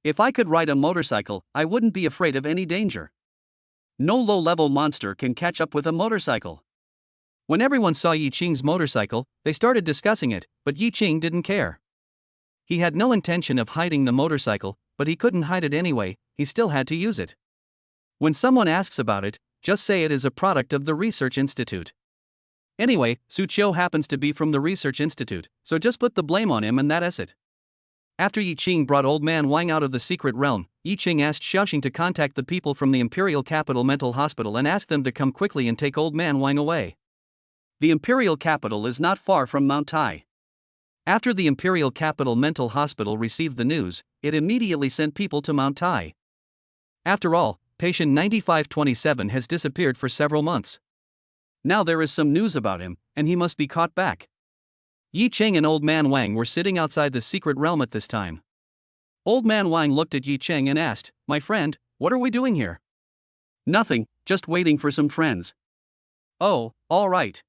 If I could ride a motorcycle, I wouldn't be afraid of any danger. No low-level monster can catch up with a motorcycle. When everyone saw Yi Ching's motorcycle, they started discussing it, but Yi Ching didn't care. He had no intention of hiding the motorcycle, but he couldn't hide it anyway, he still had to use it. When someone asks about it, just say it is a product of the Research Institute. Anyway, Su Qiu happens to be from the Research Institute, so just put the blame on him and that's it. After Yi Ching brought Old Man Wang out of the secret realm, Yi Ching asked Shattering to contact the people from the Imperial Capital Mental Hospital and ask them to come quickly and take Old Man Wang away. The Imperial Capital is not far from Mount Tai. After the Imperial Capital Mental Hospital received the news, it immediately sent people to Mount Tai. After all, patient 9527 has disappeared for several months. Now there is some news about him, and he must be caught back. Yi Ching and Old Man Wang were sitting outside the secret realm at this time. Old Man Wang looked at Yi Ching and asked, my friend, what are we doing here? Nothing, just waiting for some friends. Oh, all right.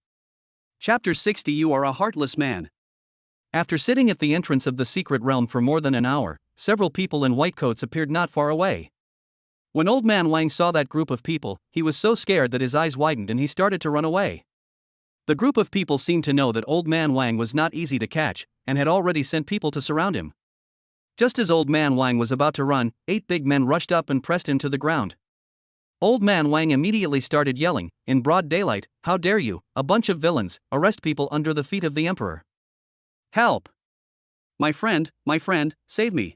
Chapter 60. You are a heartless man. After sitting at the entrance of the secret realm for more than an hour, several people in white coats appeared not far away. When Old Man Wang saw that group of people, he was so scared that his eyes widened and he started to run away. The group of people seemed to know that Old Man Wang was not easy to catch, and had already sent people to surround him. Just as Old Man Wang was about to run, 8 big men rushed up and pressed him to the ground. Old Man Wang immediately started yelling, in broad daylight, how dare you, a bunch of villains, arrest people under the feet of the emperor. Help! My friend, save me.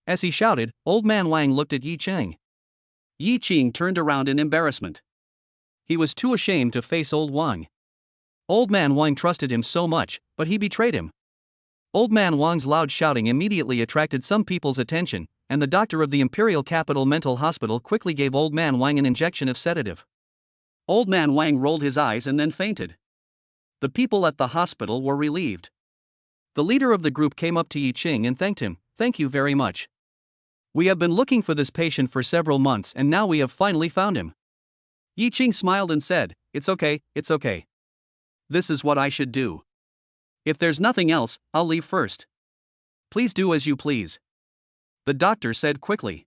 As he shouted, Old Man Wang looked at Yi Ching. Yi Ching turned around in embarrassment. He was too ashamed to face Old Wang. Old Man Wang trusted him so much, but he betrayed him. Old Man Wang's loud shouting immediately attracted some people's attention, and the doctor of the Imperial Capital Mental Hospital quickly gave Old Man Wang an injection of sedative. Old Man Wang rolled his eyes and then fainted. The people at the hospital were relieved. The leader of the group came up to Yi Ching and thanked him, thank you very much. We have been looking for this patient for several months and now we have finally found him. Yi Ching smiled and said, it's okay. This is what I should do. If there's nothing else, I'll leave first. Please do as you please. The doctor said quickly.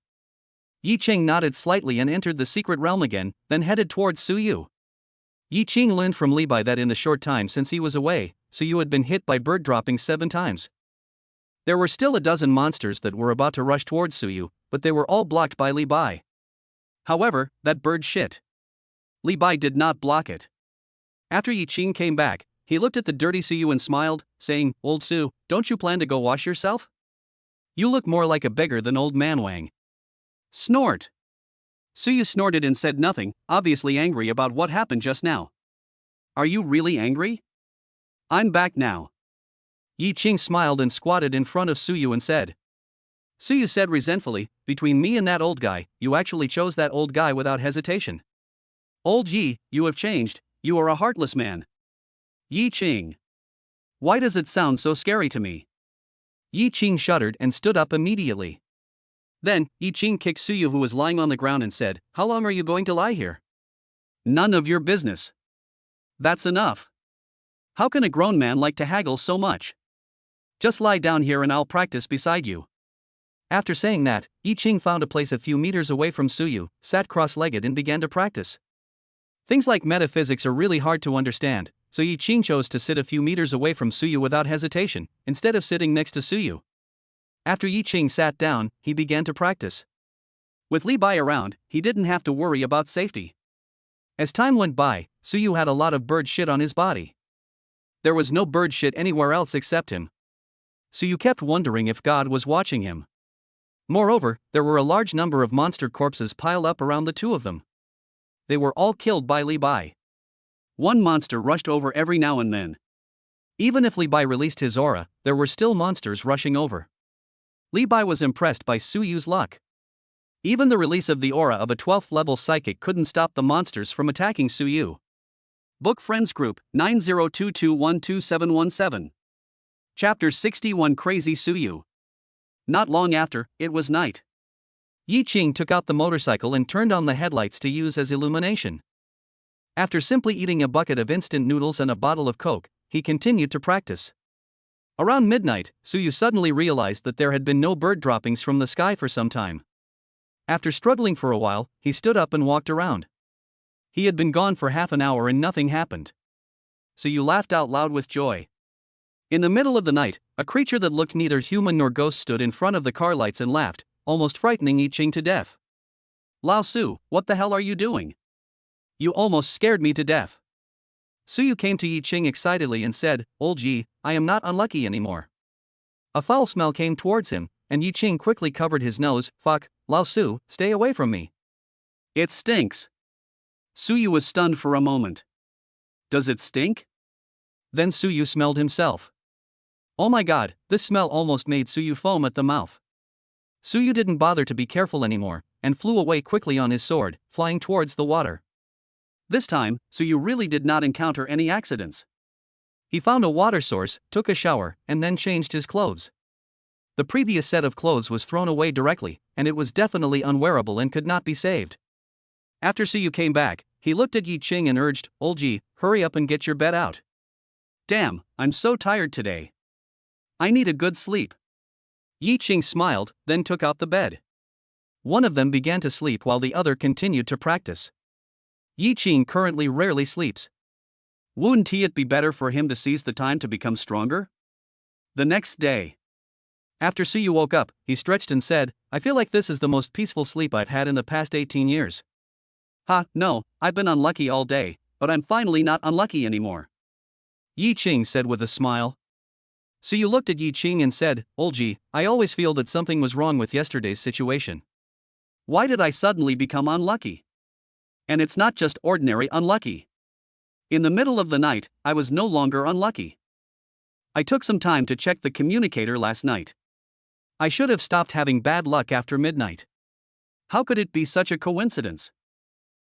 Yi Ching nodded slightly and entered the secret realm again, then headed towards Suyu. Yi Ching learned from Li Bai that in the short time since he was away, Suyu had been hit by bird dropping 7 times. There were still a dozen monsters that were about to rush towards Suyu, but they were all blocked by Li Bai. However, that bird shit. Li Bai did not block it. After Yi Ching came back, he looked at the dirty Suyu and smiled, saying, Old Su, don't you plan to go wash yourself? You look more like a beggar than Old Man Wang. Snort. Suyu snorted and said nothing, obviously angry about what happened just now. Are you really angry? I'm back now. Yi Ching smiled and squatted in front of Suyu and said. Suyu said resentfully, between me and that old guy, you actually chose that old guy without hesitation. Old Yi, you have changed, you are a heartless man. Yi Qing. Why does it sound so scary to me? Yi Qing shuddered and stood up immediately. Then, Yi Qing kicked Suyu, who was lying on the ground, and said, "How long are you going to lie here?" "None of your business." "That's enough. How can a grown man like to haggle so much? Just lie down here and I'll practice beside you." After saying that, Yi Qing found a place a few meters away from Suyu, sat cross-legged and began to practice. Things like metaphysics are really hard to understand, so Yi Qing chose to sit a few meters away from Suyu without hesitation, instead of sitting next to Suyu. After Yi Qing sat down, he began to practice. With Li Bai around, he didn't have to worry about safety. As time went by, Suyu had a lot of bird shit on his body. There was no bird shit anywhere else except him. Suyu kept wondering if God was watching him. Moreover, there were a large number of monster corpses piled up around the two of them. They were all killed by Li Bai. One monster rushed over every now and then. Even if Li Bai released his aura, there were still monsters rushing over. Li Bai was impressed by Suyu's luck. Even the release of the aura of a 12th level psychic couldn't stop the monsters from attacking Suyu. Book Friends Group, 9022121717. Chapter 61 Crazy Suyu. Not long after, it was night. Yi Qing took out the motorcycle and turned on the headlights to use as illumination. After simply eating a bucket of instant noodles and a bottle of Coke, he continued to practice. Around midnight, Suyu suddenly realized that there had been no bird droppings from the sky for some time. After struggling for a while, he stood up and walked around. He had been gone for half an hour and nothing happened. Suyu laughed out loud with joy. In the middle of the night, a creature that looked neither human nor ghost stood in front of the car lights and laughed, almost frightening Yi Qing to death. "Lao Su, what the hell are you doing? You almost scared me to death." Suyu came to Yi Qing excitedly and said, "Old Yi, I am not unlucky anymore." A foul smell came towards him, and Yi Qing quickly covered his nose. "Fuck, Lao Su, stay away from me. It stinks." Suyu was stunned for a moment. "Does it stink?" Then Suyu smelled himself. Oh my god, this smell almost made Suyu foam at the mouth. Suyu didn't bother to be careful anymore, and flew away quickly on his sword, flying towards the water. This time, Suyu really did not encounter any accidents. He found a water source, took a shower, and then changed his clothes. The previous set of clothes was thrown away directly, and it was definitely unwearable and could not be saved. After Suyu came back, he looked at Yi Qing and urged, "Old Yi, hurry up and get your bed out. Damn, I'm so tired today. I need a good sleep." Yi Qing smiled, then took out the bed. One of them began to sleep while the other continued to practice. Yi Qing currently rarely sleeps. Wouldn't it be better for him to seize the time to become stronger? The next day. After Suyu woke up, he stretched and said, "I feel like this is the most peaceful sleep I've had in the past 18 years. No, I've been unlucky all day, but I'm finally not unlucky anymore." Yi Qing said with a smile. Suyu looked at Yi Qing and said, "Old Yi, I always feel that something was wrong with yesterday's situation. Why did I suddenly become unlucky? And it's not just ordinary unlucky. In the middle of the night, I was no longer unlucky. I took some time to check the communicator last night. I should have stopped having bad luck after midnight. How could it be such a coincidence?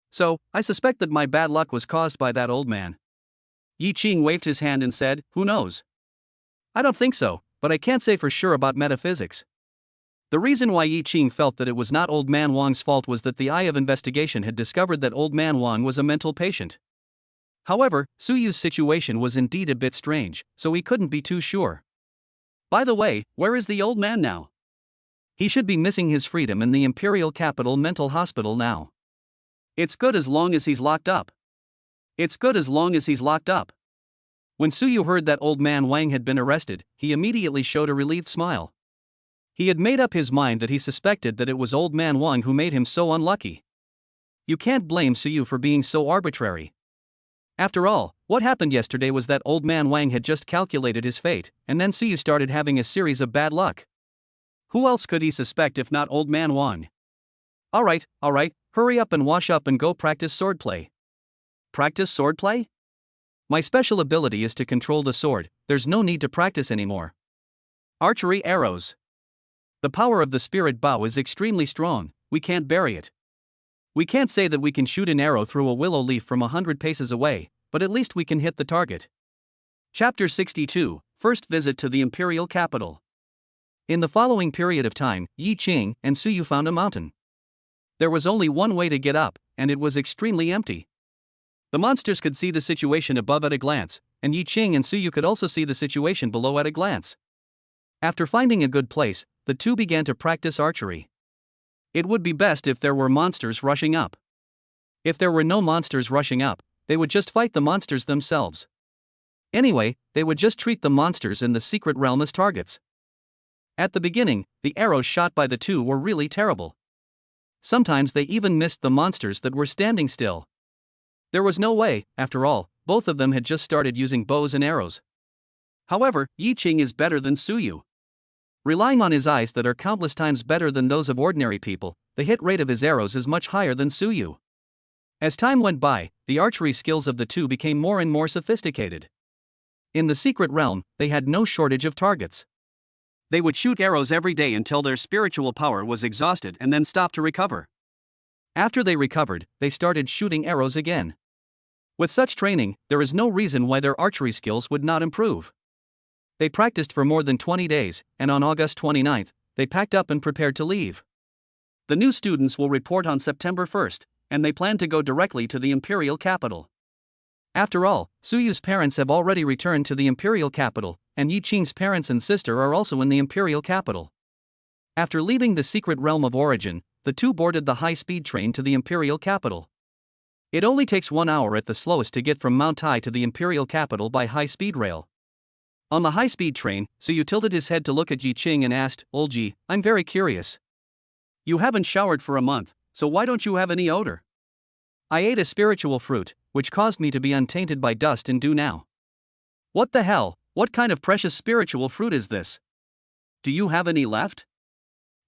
So, I suspect that my bad luck was caused by that old man." Yi Qing waved his hand and said, "Who knows? I don't think so, but I can't say for sure about metaphysics." The reason why Yi Qing felt that it was not Old Man Wang's fault was that the Eye of Investigation had discovered that Old Man Wang was a mental patient. However, Suyu's situation was indeed a bit strange, so he couldn't be too sure. By the way, where is the old man now? He should be missing his freedom in the Imperial Capital mental hospital now. It's good as long as he's locked up. It's good as long as he's locked up. When Suyu heard that Old Man Wang had been arrested, he immediately showed a relieved smile. He had made up his mind that he suspected that it was Old Man Wang who made him so unlucky. You can't blame Suyu for being so arbitrary. After all, what happened yesterday was that Old Man Wang had just calculated his fate, and then Suyu started having a series of bad luck. Who else could he suspect if not Old Man Wang? Alright, hurry up and wash up and go practice swordplay." "Practice swordplay? My special ability is to control the sword, there's no need to practice anymore." "Archery arrows. The power of the spirit bow is extremely strong, we can't bury it. We can't say that we can shoot an arrow through a willow leaf from 100 paces away, but at least we can hit the target. Chapter 62, First Visit to the Imperial Capital. In the following period of time, Yi Qing and Suyu found a mountain. There was only one way to get up, and it was extremely empty. The monsters could see the situation above at a glance, and Yi Qing and Suyu could also see the situation below at a glance. After finding a good place, the two began to practice archery. It would be best if there were monsters rushing up. If there were no monsters rushing up, they would just fight the monsters themselves. Anyway, they would just treat the monsters in the secret realm as targets. At the beginning, the arrows shot by the two were really terrible. Sometimes they even missed the monsters that were standing still. There was no way, after all, both of them had just started using bows and arrows. However, Yi Qing is better than Suyu. Relying on his eyes that are countless times better than those of ordinary people, the hit rate of his arrows is much higher than Suyu. As time went by, the archery skills of the two became more and more sophisticated. In the secret realm, they had no shortage of targets. They would shoot arrows every day until their spiritual power was exhausted and then stop to recover. After they recovered, they started shooting arrows again. With such training, there is no reason why their archery skills would not improve. They practiced for more than 20 days, and on August 29th, they packed up and prepared to leave. The new students will report on September 1st, and they plan to go directly to the Imperial Capital. After all, Suyu's parents have already returned to the Imperial Capital, and Yi Qing's parents and sister are also in the Imperial Capital. After leaving the secret realm of origin, the two boarded the high-speed train to the Imperial Capital. It only takes 1 hour at the slowest to get from Mount Tai to the Imperial Capital by high-speed rail. On the high-speed train, Suyu tilted his head to look at Yi Qing and asked, "Olji, I'm very curious. You haven't showered for a month, so why don't you have any odor?" "I ate a spiritual fruit, which caused me to be untainted by dust and dew now." "What the hell, what kind of precious spiritual fruit is this? Do you have any left?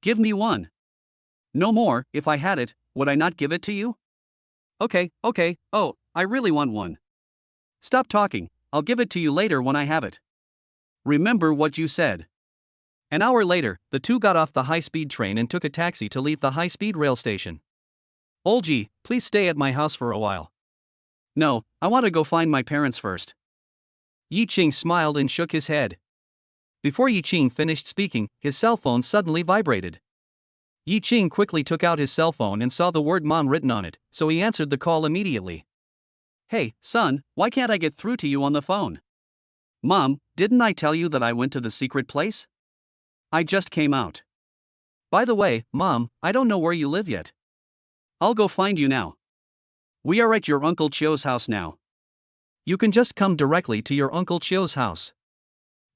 Give me one." "No more, if I had it, would I not give it to you?" Okay, oh, I really want one." "Stop talking, I'll give it to you later when I have it. Remember what you said." An hour later, the two got off the high-speed train and took a taxi to leave the high-speed rail station. "Olji, please stay at my house for a while." "No, I want to go find my parents first." Yi Qing smiled and shook his head. Before Yi Qing finished speaking, his cell phone suddenly vibrated. Yi Qing quickly took out his cell phone and saw the word "Mom" written on it, so he answered the call immediately. "Hey, son, why can't I get through to you on the phone?" "Mom, didn't I tell you that I went to the secret place? I just came out. By the way, Mom, I don't know where you live yet. I'll go find you now. We are at your Uncle Chio's house now. You can just come directly to your Uncle Chio's house."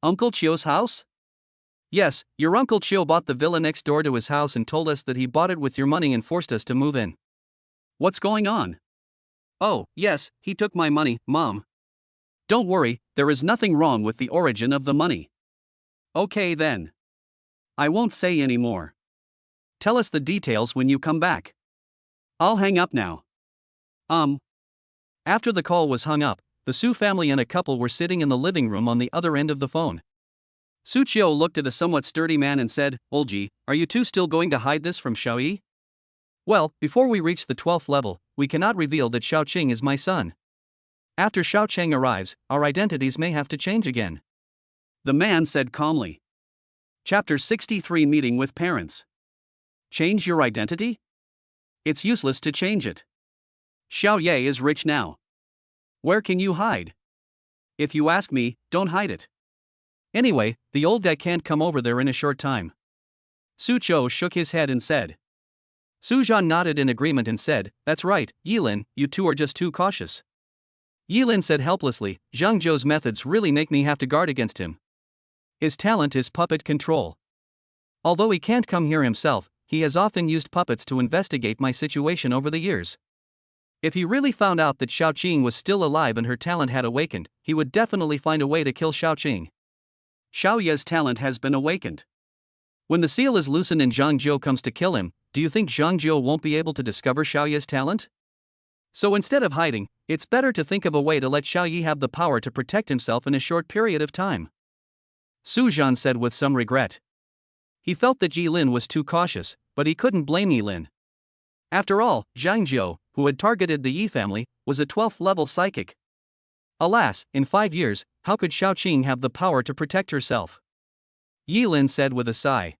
"Uncle Chio's house?" "Yes, your Uncle Chio bought the villa next door to his house and told us that he bought it with your money and forced us to move in." "What's going on?" "Oh, yes, he took my money, Mom." "Don't worry, there is nothing wrong with the origin of the money." "Okay then. I won't say any more. Tell us the details when you come back. I'll hang up now." After the call was hung up, the Su family and a couple were sitting in the living room on the other end of the phone. Su Chio looked at a somewhat sturdy man and said, "Olji, are you two still going to hide this from Xiaoyi?" "Well, before we reach the 12th level, we cannot reveal that Xiao Qing is my son. After Xiao Cheng arrives, our identities may have to change again," the man said calmly. Chapter 63, Meeting with Parents. Change your identity? It's useless to change it. Xiao Ye is rich now. Where can you hide? If you ask me, don't hide it. Anyway, the old guy can't come over there in a short time. Su Chou shook his head and said. Su Zhan nodded in agreement and said, "That's right, Yilin, you two are just too cautious." Yilin said helplessly, "Zhang Zhou's methods really make me have to guard against him. His talent is puppet control. Although he can't come here himself, he has often used puppets to investigate my situation over the years. If he really found out that Xiao Qing was still alive and her talent had awakened, he would definitely find a way to kill Xiao Qing. Xiao Ye's talent has been awakened. When the seal is loosened and Zhang Zhou comes to kill him, do you think Zhang Zhou won't be able to discover Xiao Ye's talent? So instead of hiding, it's better to think of a way to let Xiao Yi have the power to protect himself in a short period of time." Su Zhan said with some regret. He felt that Jilin was too cautious, but he couldn't blame Yilin. After all, Zhang Zhou, who had targeted the Yi family, was a 12th level psychic. Alas, in 5 years, how could Xiaoqing have the power to protect herself? Yilin said with a sigh.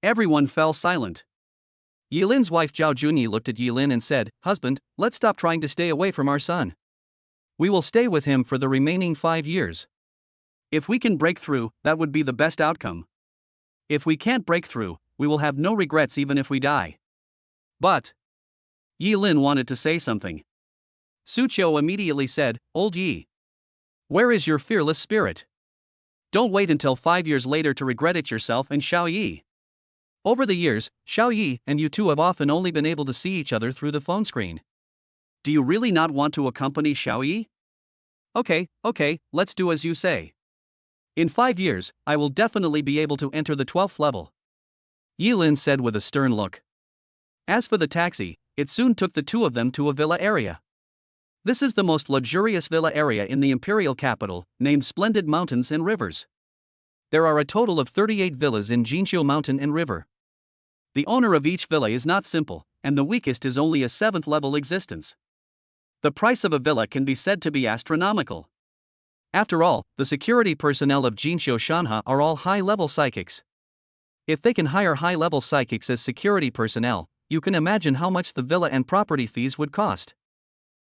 Everyone fell silent. Yilin's wife Zhao Junyi looked at Yilin and said, "Husband, let's stop trying to stay away from our son. We will stay with him for the remaining 5 years. If we can break through, that would be the best outcome. If we can't break through, we will have no regrets even if we die." But Yilin wanted to say something. Suyu immediately said, "Old Yi, where is your fearless spirit? Don't wait until 5 years later to regret it yourself and Xiao Yi." Over the years, Xiao Yi and you two have often only been able to see each other through the phone screen. Do you really not want to accompany Xiao Yi? Okay, let's do as you say. In 5 years, I will definitely be able to enter the 12th level, Yilin said with a stern look. As for the taxi, it soon took the two of them to a villa area. This is the most luxurious villa area in the Imperial Capital, named Splendid Mountains and Rivers. There are a total of 38 villas in Jinqiu Mountain and River. The owner of each villa is not simple, and the weakest is only a 7th level existence. The price of a villa can be said to be astronomical. After all, the security personnel of Jinqiu Shanha are all high-level psychics. If they can hire high-level psychics as security personnel, you can imagine how much the villa and property fees would cost.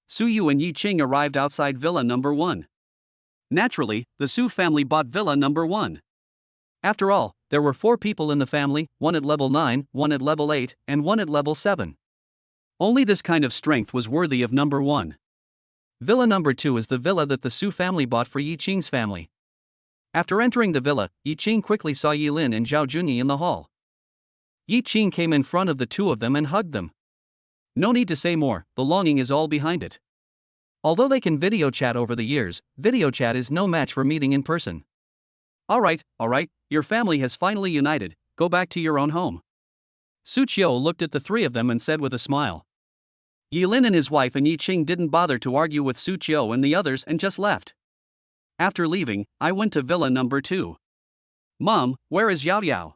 Suyu and Yi Qing arrived outside Villa Number 1. Naturally, the Su family bought Villa Number 1. After all, there were 4 people in the family, 1 at level 9, 1 at level 8, and 1 at level 7. Only this kind of strength was worthy of Number 1. Villa Number 2 is the villa that the Su family bought for Yi Qing's family. After entering the villa, Yi Qing quickly saw Yilin and Zhao Junyi in the hall. Yi Qing came in front of the two of them and hugged them. No need to say more, the longing is all behind it. Although they can video chat over the years, video chat is no match for meeting in person. Alright, your family has finally united, go back to your own home. Suyu looked at the three of them and said with a smile. Yilin and his wife and Yi Qing didn't bother to argue with Suyu and the others and just left. After leaving, I went to Villa Number 2. Mom, where is Yao Yao?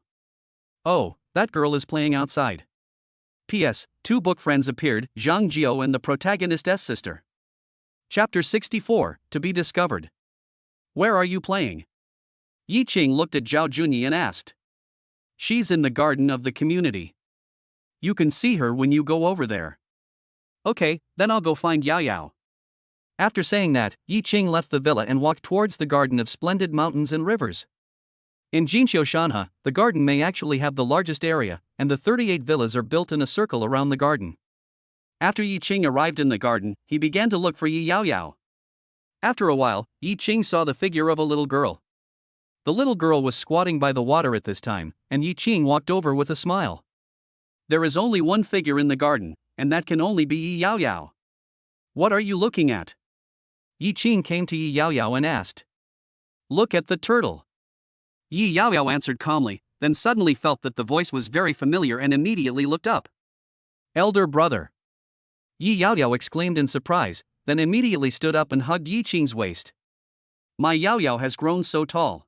Oh, that girl is playing outside. P.S. 2 book friends appeared, Zhang Jiao and the protagonist's sister. Chapter 64, to be discovered. Where are you playing? Yi Qing looked at Zhao Junyi and asked. She's in the garden of the community. You can see her when you go over there. Okay, then I'll go find Yao Yao. After saying that, Yi Qing left the villa and walked towards the garden of splendid mountains and rivers. In Jinqiu Shanha, the garden may actually have the largest area, and the 38 villas are built in a circle around the garden. After Yi Qing arrived in the garden, he began to look for Yi Yao Yao. After a while, Yi Qing saw the figure of a little girl. The little girl was squatting by the water at this time, and Yi Qing walked over with a smile. There is only one figure in the garden, and that can only be Yi Yao Yao. What are you looking at? Yi Qing came to Yi Yao Yao and asked. Look at the turtle. Yi Yao Yao answered calmly, then suddenly felt that the voice was very familiar and immediately looked up. Elder brother. Yi Yao Yao exclaimed in surprise, then immediately stood up and hugged Yi Qing's waist. My Yao Yao has grown so tall.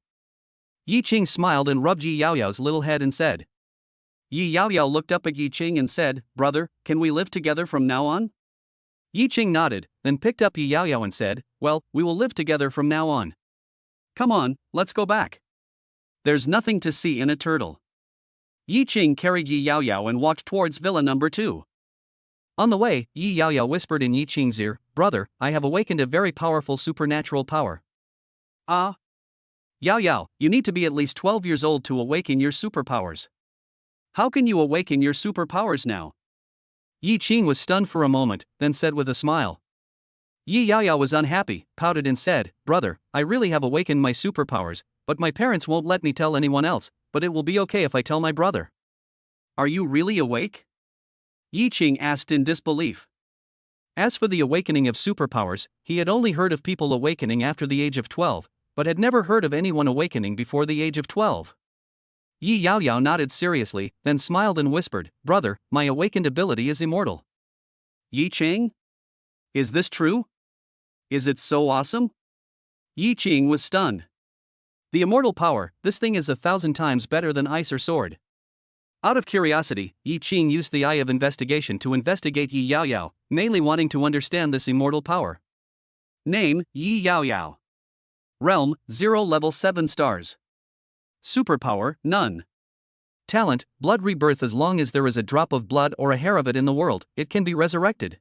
Yi Qing smiled and rubbed Yi Yao Yao's little head and said. Yi Yao Yao looked up at Yi Qing and said, Brother, can we live together from now on? Yi Qing nodded, then picked up Yi Yao Yao and said, Well, we will live together from now on. Come on, let's go back. There's nothing to see in a turtle. Yi Qing carried Yi Yao Yao and walked towards Villa Number 2. On the way, Yi Yao Yao whispered in Yi Qing's ear, Brother, I have awakened a very powerful supernatural power. Ah? Yao Yao, you need to be at least 12 years old to awaken your superpowers. How can you awaken your superpowers now? Yi Qing was stunned for a moment, then said with a smile. Yi Yao Yao was unhappy, pouted and said, Brother, I really have awakened my superpowers, but my parents won't let me tell anyone else, but it will be okay if I tell my brother. Are you really awake? Yi Qing asked in disbelief. As for the awakening of superpowers, he had only heard of people awakening after the age of 12, but had never heard of anyone awakening before the age of 12. Yi Yao Yao nodded seriously, then smiled and whispered, Brother, my awakened ability is immortal. Yi Qing? Is this true? Is it so awesome? Yi Qing was stunned. The immortal power, this thing is 1,000 times better than ice or sword. Out of curiosity, Yi Qing used the eye of investigation to investigate Yi Yao Yao, mainly wanting to understand this immortal power. Name, Yi Yao Yao. Realm, 0 level 7 stars. Superpower, none. Talent, blood rebirth. As long as there is a drop of blood or a hair of it in the world, it can be resurrected.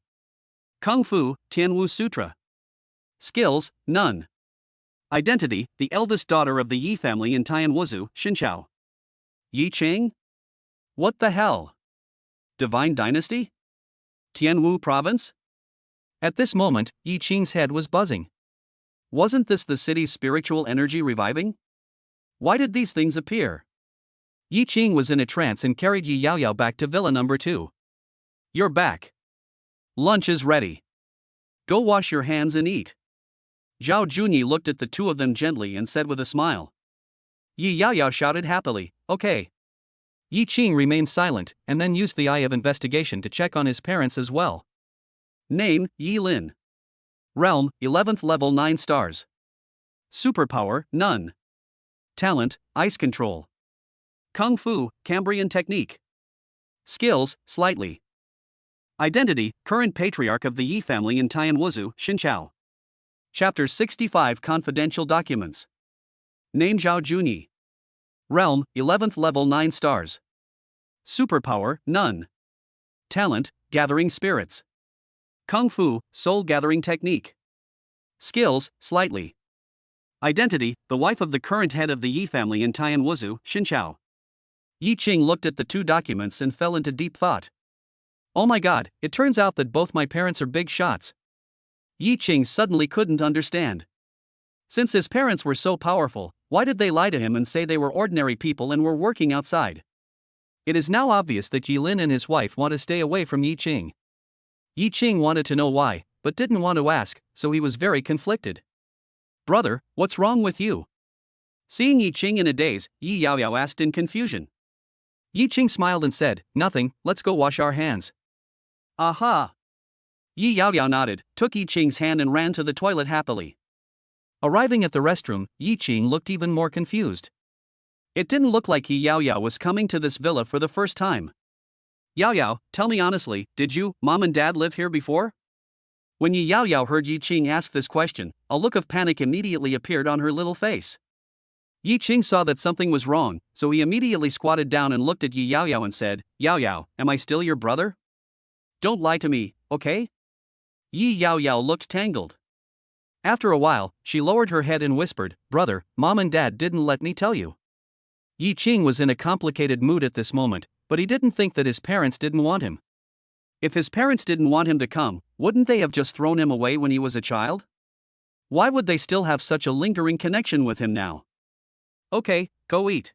Kung Fu, Tianwu Sutra. Skills, none. Identity, the eldest daughter of the Yi family in Tianwuzu, Xinqiao. Yi Qing? What the hell? Divine Dynasty? Tianwu Province? At this moment, Yi Qing's head was buzzing. Wasn't this the city's spiritual energy reviving? Why did these things appear? Yi Qing was in a trance and carried Yi Yaoyao back to Villa number 2. You're back. Lunch is ready. Go wash your hands and eat. Zhao Junyi looked at the two of them gently and said with a smile. Yi Yaoyao shouted happily, okay. Yi Qing remained silent and then used the eye of investigation to check on his parents as well. Name, Yi Lin. Realm, 11th level 9 stars. Superpower, none. Talent, ice control. Kung Fu, Cambrian technique. Skills, slightly. Identity, current patriarch of the Yi family in Tianwuzu, Xinqiao. Chapter 65 Confidential Documents. Name Zhao Junyi. Realm, 11th level 9 stars. Superpower, none. Talent, gathering spirits. Kung Fu, soul gathering technique. Skills, slightly. Identity, the wife of the current head of the Yi family in Tianwuzu, Xinqiao. Yi Qing looked at the two documents and fell into deep thought. Oh my god, it turns out that both my parents are big shots. Yi Qing suddenly couldn't understand. Since his parents were so powerful, why did they lie to him and say they were ordinary people and were working outside? It is now obvious that Yi Lin and his wife want to stay away from Yi Qing. Yi Qing wanted to know why, but didn't want to ask, so he was very conflicted. Brother, what's wrong with you? Seeing Yi Qing in a daze, Yi Yaoyao asked in confusion. Yi Qing smiled and said, nothing, let's go wash our hands. Aha! Yi Yaoyao nodded, took Yi Qing's hand and ran to the toilet happily. Arriving at the restroom, Yi Qing looked even more confused. It didn't look like Yi Yaoyao was coming to this villa for the first time. Yaoyao, tell me honestly, did you, mom and dad live here before? When Yi Yaoyao heard Yi Qing ask this question, a look of panic immediately appeared on her little face. Yi Qing saw that something was wrong, so he immediately squatted down and looked at Yi Yaoyao and said, Yaoyao, am I still your brother? Don't lie to me, okay? Yi Yaoyao looked tangled. After a while, she lowered her head and whispered, brother, mom and dad didn't let me tell you. Yi Qing was in a complicated mood at this moment, but he didn't think that his parents didn't want him. If his parents didn't want him to come, wouldn't they have just thrown him away when he was a child? Why would they still have such a lingering connection with him now? Okay, go eat.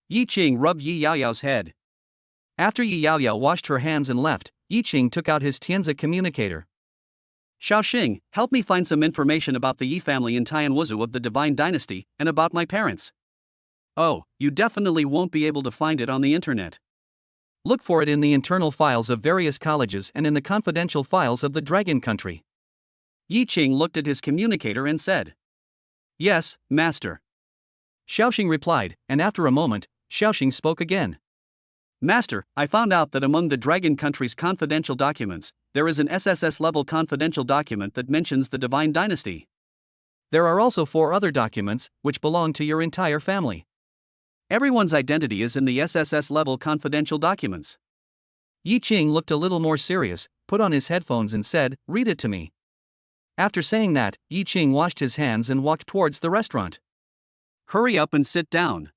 Yi Qing rubbed Yi Yaoyao's head. After Yi Yaoyao washed her hands and left, Yi Qing took out his Tenza communicator. Shaoxing, help me find some information about the Yi family in Tianwuzu of the Divine Dynasty, and about my parents. Oh, you definitely won't be able to find it on the internet. Look for it in the internal files of various colleges and in the confidential files of the Dragon Country. Yi Qing looked at his communicator and said. Yes, master. Shaoxing replied, and after a moment, Shaoxing spoke again. Master, I found out that among the Dragon Country's confidential documents, there is an SSS-level confidential document that mentions the Divine Dynasty. There are also 4 other documents, which belong to your entire family. Everyone's identity is in the SSS-level confidential documents. Yi Qing looked a little more serious, put on his headphones and said, read it to me. After saying that, Yi Qing washed his hands and walked towards the restaurant. Hurry up and sit down.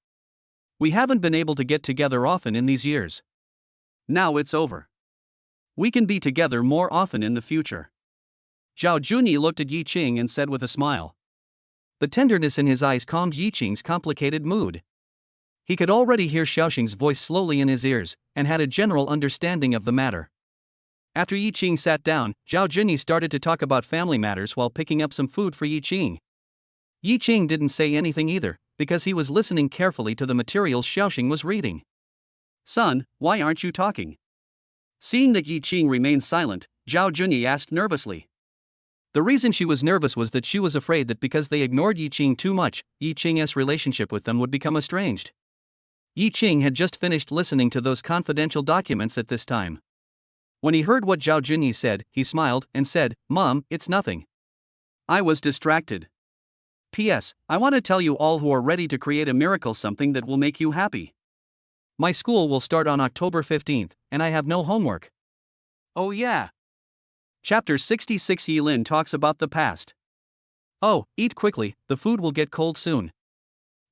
We haven't been able to get together often in these years. Now it's over. We can be together more often in the future. Zhao Junyi looked at Yi Qing and said with a smile. The tenderness in his eyes calmed Yi Qing's complicated mood. He could already hear Shaoxing's voice slowly in his ears, and had a general understanding of the matter. After Yi Qing sat down, Zhao Junyi started to talk about family matters while picking up some food for Yi Qing. Yi Qing didn't say anything either, because he was listening carefully to the materials Shaoxing was reading. Son, why aren't you talking? Seeing that Yi Qing remained silent, Zhao Junyi asked nervously. The reason she was nervous was that she was afraid that because they ignored Yi Qing too much, Yi Qing's relationship with them would become estranged. Yi Qing had just finished listening to those confidential documents at this time. When he heard what Zhao Junyi said, he smiled and said, Mom, it's nothing. I was distracted. P.S. I want to tell you all who are ready to create a miracle something that will make you happy. My school will start on October 15th, and I have no homework. Oh yeah. Chapter 66 Yilin talks about the past. Oh, eat quickly, the food will get cold soon.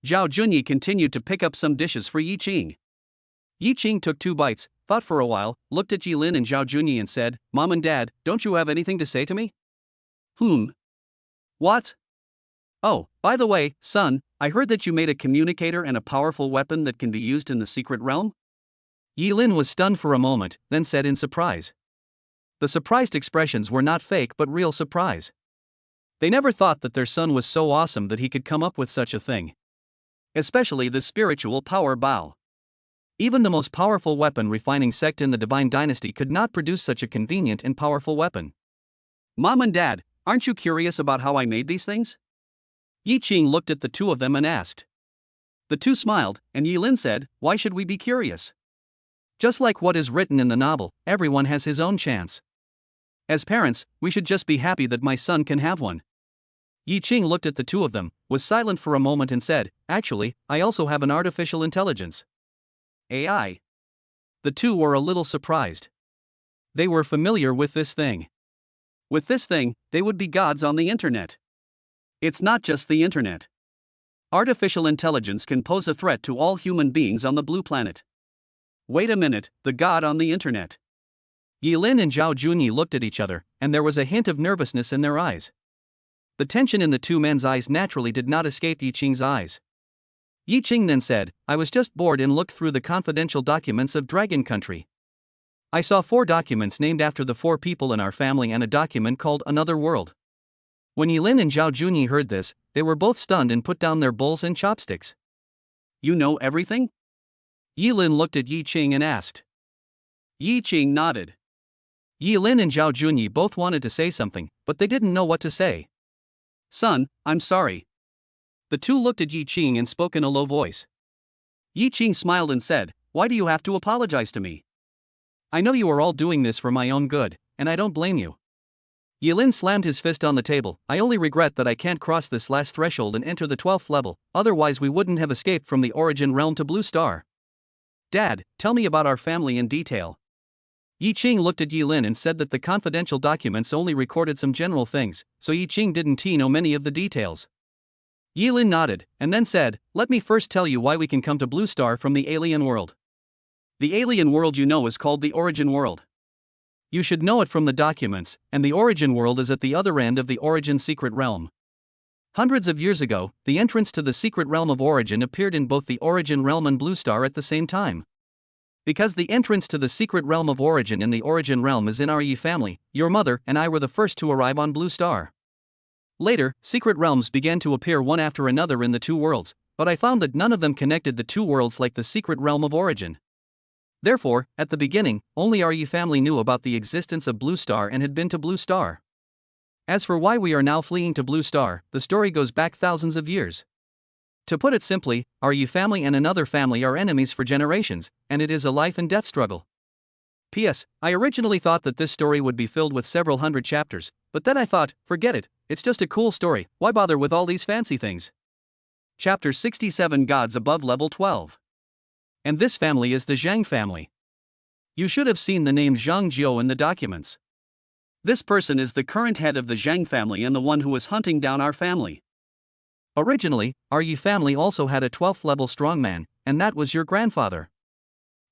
Zhao Junyi continued to pick up some dishes for Yi Qing. Yi Qing took 2 bites, thought for a while, looked at Yilin and Zhao Junyi and said, Mom and Dad, don't you have anything to say to me? What? Oh, by the way, son, I heard that you made a communicator and a powerful weapon that can be used in the secret realm? Yilin was stunned for a moment, then said in surprise. The surprised expressions were not fake but real surprise. They never thought that their son was so awesome that he could come up with such a thing. Especially the spiritual power Bao. Even the most powerful weapon refining sect in the Divine Dynasty could not produce such a convenient and powerful weapon. Mom and Dad, aren't you curious about how I made these things? Yi Qing looked at the two of them and asked. The two smiled, and Yilin said, why should we be curious? Just like what is written in the novel, everyone has his own chance. As parents, we should just be happy that my son can have one. Yi Qing looked at the two of them, was silent for a moment and said, actually, I also have an artificial intelligence. AI. The two were a little surprised. They were familiar with this thing. With this thing, they would be gods on the internet. It's not just the internet. Artificial intelligence can pose a threat to all human beings on the blue planet. Wait a minute, the god on the internet. Yilin and Zhao Junyi looked at each other, and there was a hint of nervousness in their eyes. The tension in the two men's eyes naturally did not escape Yi Qing's eyes. Yi Qing then said, I was just bored and looked through the confidential documents of Dragon Country. I saw 4 documents named after the 4 people in our family and a document called Another World. When Yilin and Zhao Junyi heard this, they were both stunned and put down their bowls and chopsticks. You know everything? Yilin looked at Yi Qing and asked. Yi Qing nodded. Yilin and Zhao Junyi both wanted to say something, but they didn't know what to say. Son, I'm sorry. The two looked at Yi Qing and spoke in a low voice. Yi Qing smiled and said, why do you have to apologize to me? I know you are all doing this for my own good, and I don't blame you. Yilin slammed his fist on the table. I only regret that I can't cross this last threshold and enter the 12th level, otherwise we wouldn't have escaped from the origin realm to Blue Star. Dad, tell me about our family in detail. Yi Qing looked at Yilin and said that the confidential documents only recorded some general things, so Yi Qing didn't know many of the details. Yilin nodded, and then said, let me first tell you why we can come to Blue Star from the alien world. The alien world you know is called the origin world. You should know it from the documents, and the origin world is at the other end of the origin secret realm. Hundreds of years ago, the entrance to the secret realm of origin appeared in both the origin realm and Blue Star at the same time. Because the entrance to the secret realm of origin in the origin realm is in our Yi family, your mother and I were the first to arrive on Blue Star. Later, secret realms began to appear one after another in the 2 worlds, but I found that none of them connected the 2 worlds like the secret realm of origin. Therefore, at the beginning, only our Yi family knew about the existence of Blue Star and had been to Blue Star. As for why we are now fleeing to Blue Star, the story goes back thousands of years. To put it simply, our Yi family and another family are enemies for generations, and it is a life and death struggle. P.S. I originally thought that this story would be filled with several hundred chapters, but then I thought, forget it, it's just a cool story, why bother with all these fancy things? Chapter 67 Gods Above Level 12. And this family is the Zhang family. You should have seen the name Zhang Jiao in the documents. This person is the current head of the Zhang family and the one who was hunting down our family. Originally, our Yi family also had a 12th level strongman, and that was your grandfather.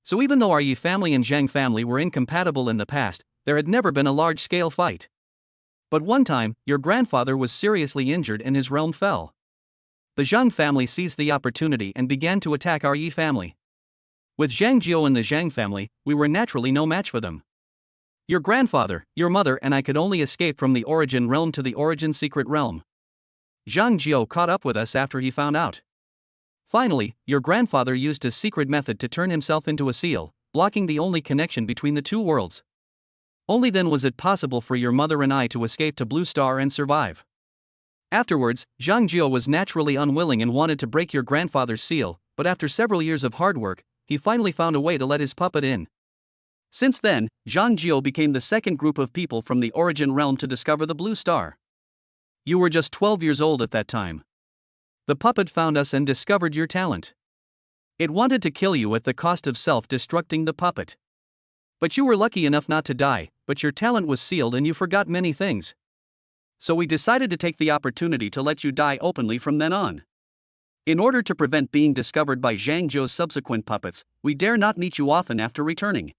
So even though our Yi family and Zhang family were incompatible in the past, there had never been a large-scale fight. But one time, your grandfather was seriously injured and his realm fell. The Zhang family seized the opportunity and began to attack our Yi family. With Zhang Jiao and the Zhang family, we were naturally no match for them. Your grandfather, your mother and I could only escape from the origin realm to the origin secret realm. Zhang Jiao caught up with us after he found out. Finally, your grandfather used a secret method to turn himself into a seal, blocking the only connection between the 2 worlds. Only then was it possible for your mother and I to escape to Blue Star and survive. Afterwards, Zhang Jiao was naturally unwilling and wanted to break your grandfather's seal, but after several years of hard work, he finally found a way to let his puppet in. Since then, Zhang Jiao became the second group of people from the origin realm to discover the Blue Star. You were just 12 years old at that time. The puppet found us and discovered your talent. It wanted to kill you at the cost of self-destructing the puppet. But you were lucky enough not to die, but your talent was sealed and you forgot many things. So we decided to take the opportunity to let you die openly from then on. In order to prevent being discovered by Zhang Zhou's subsequent puppets, we dare not meet you often after returning.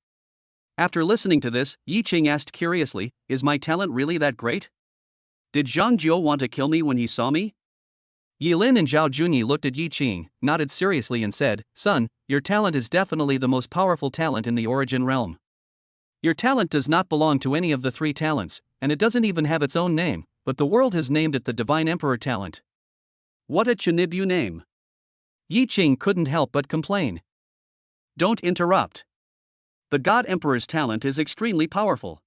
After listening to this, Yi Qing asked curiously, is my talent really that great? Did Zhang Zhou want to kill me when he saw me? Yilin and Zhao Junyi looked at Yi Qing, nodded seriously and said, son, your talent is definitely the most powerful talent in the origin realm. Your talent does not belong to any of the three talents, and it doesn't even have its own name, but the world has named it the Divine Emperor talent. What a Chinibu name! Yi Qing couldn't help but complain. Don't interrupt. The God Emperor's talent is extremely powerful.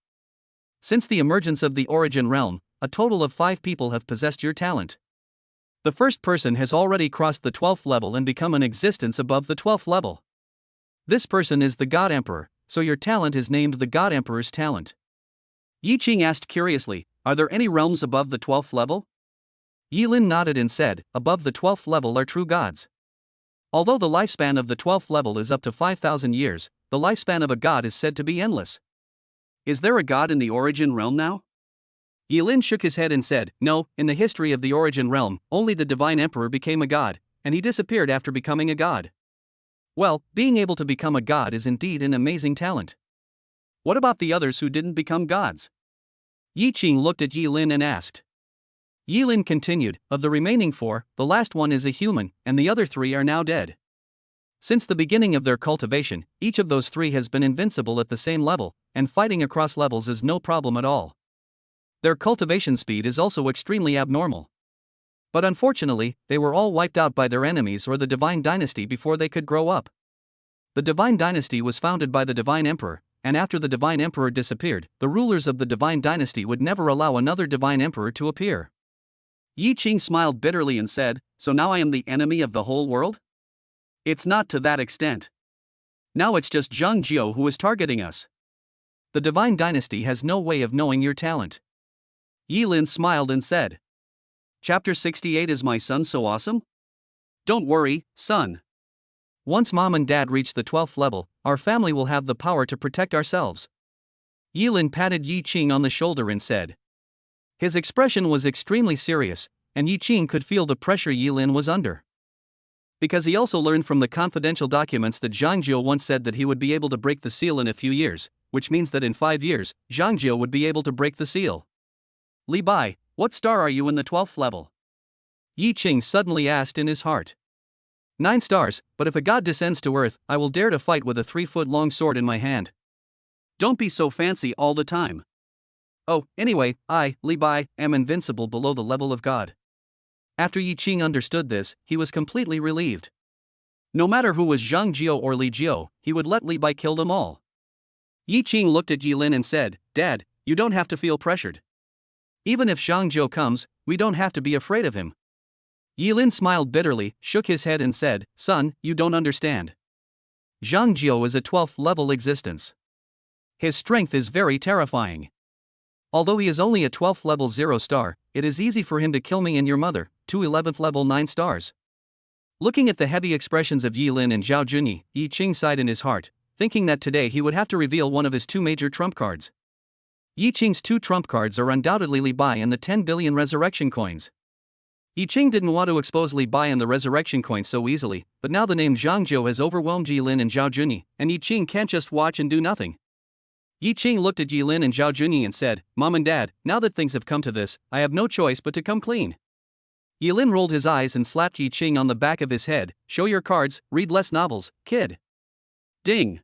Since the emergence of the origin realm, a total of 5 people have possessed your talent. The first person has already crossed the 12th level and become an existence above the 12th level. This person is the God Emperor, so your talent is named the God Emperor's talent. Yi Qing asked curiously, are there any realms above the 12th level? Yilin nodded and said, above the 12th level are true gods. Although the lifespan of the 12th level is up to 5,000 years, the lifespan of a god is said to be endless. Is there a god in the origin realm now? Yilin shook his head and said, no, in the history of the origin realm, only the Divine Emperor became a god, and he disappeared after becoming a god. Well, being able to become a god is indeed an amazing talent. What about the others who didn't become gods? Yi Qing looked at Yilin and asked. Yilin continued, of the remaining 4, the last one is a human, and the other 3 are now dead. Since the beginning of their cultivation, each of those 3 has been invincible at the same level, and fighting across levels is no problem at all. Their cultivation speed is also extremely abnormal. But unfortunately, they were all wiped out by their enemies or the Divine Dynasty before they could grow up. The Divine Dynasty was founded by the Divine Emperor, and after the Divine Emperor disappeared, the rulers of the Divine Dynasty would never allow another Divine Emperor to appear. Yi Qing smiled bitterly and said, so now I am the enemy of the whole world? It's not to that extent. Now it's just Zhang Zhou who is targeting us. The Divine Dynasty has no way of knowing your talent. Yilin smiled and said, Chapter 68 Is my son so awesome? Don't worry, son. Once mom and dad reach the 12th level, our family will have the power to protect ourselves. Yilin patted Yi Qing on the shoulder and said. His expression was extremely serious, and Yi Qing could feel the pressure Yilin was under. Because he also learned from the confidential documents that Zhang Zhou once said that he would be able to break the seal in a few years, which means that in 5 years, Zhang Zhou would be able to break the seal. Li Bai, what star are you in the 12th level? Yi Qing suddenly asked in his heart. 9 stars, but if a god descends to earth, I will dare to fight with a 3-foot-long sword in my hand. Don't be so fancy all the time. Oh, anyway, I, Li Bai, am invincible below the level of God. After Yi Qing understood this, he was completely relieved. No matter who was Zhang Zhou or Li Jiu, he would let Li Bai kill them all. Yi Qing looked at Yilin and said, Dad, you don't have to feel pressured. Even if Zhang Zhou comes, we don't have to be afraid of him. Yilin smiled bitterly, shook his head and said, son, you don't understand. Zhang Zhou is a 12th level existence. His strength is very terrifying. Although he is only a 12th level 0 star, it is easy for him to kill me and your mother, 2 11th level 9 stars. Looking at the heavy expressions of Yilin and Zhao Junyi, Yi Qing sighed in his heart, thinking that today he would have to reveal one of his 2 major trump cards. Yi Qing's 2 trump cards are undoubtedly Li Bai and the 10 billion resurrection coins. Yi Qing didn't want to expose Li Bai and the resurrection coins so easily, but now the name Zhang Zhou has overwhelmed Yilin and Zhao Junyi, and Yi Qing can't just watch and do nothing. Yi Qing looked at Yilin and Zhao Junyi and said, Mom and Dad, now that things have come to this, I have no choice but to come clean. Yilin rolled his eyes and slapped Yi Qing on the back of his head, show your cards, read less novels, kid. Ding.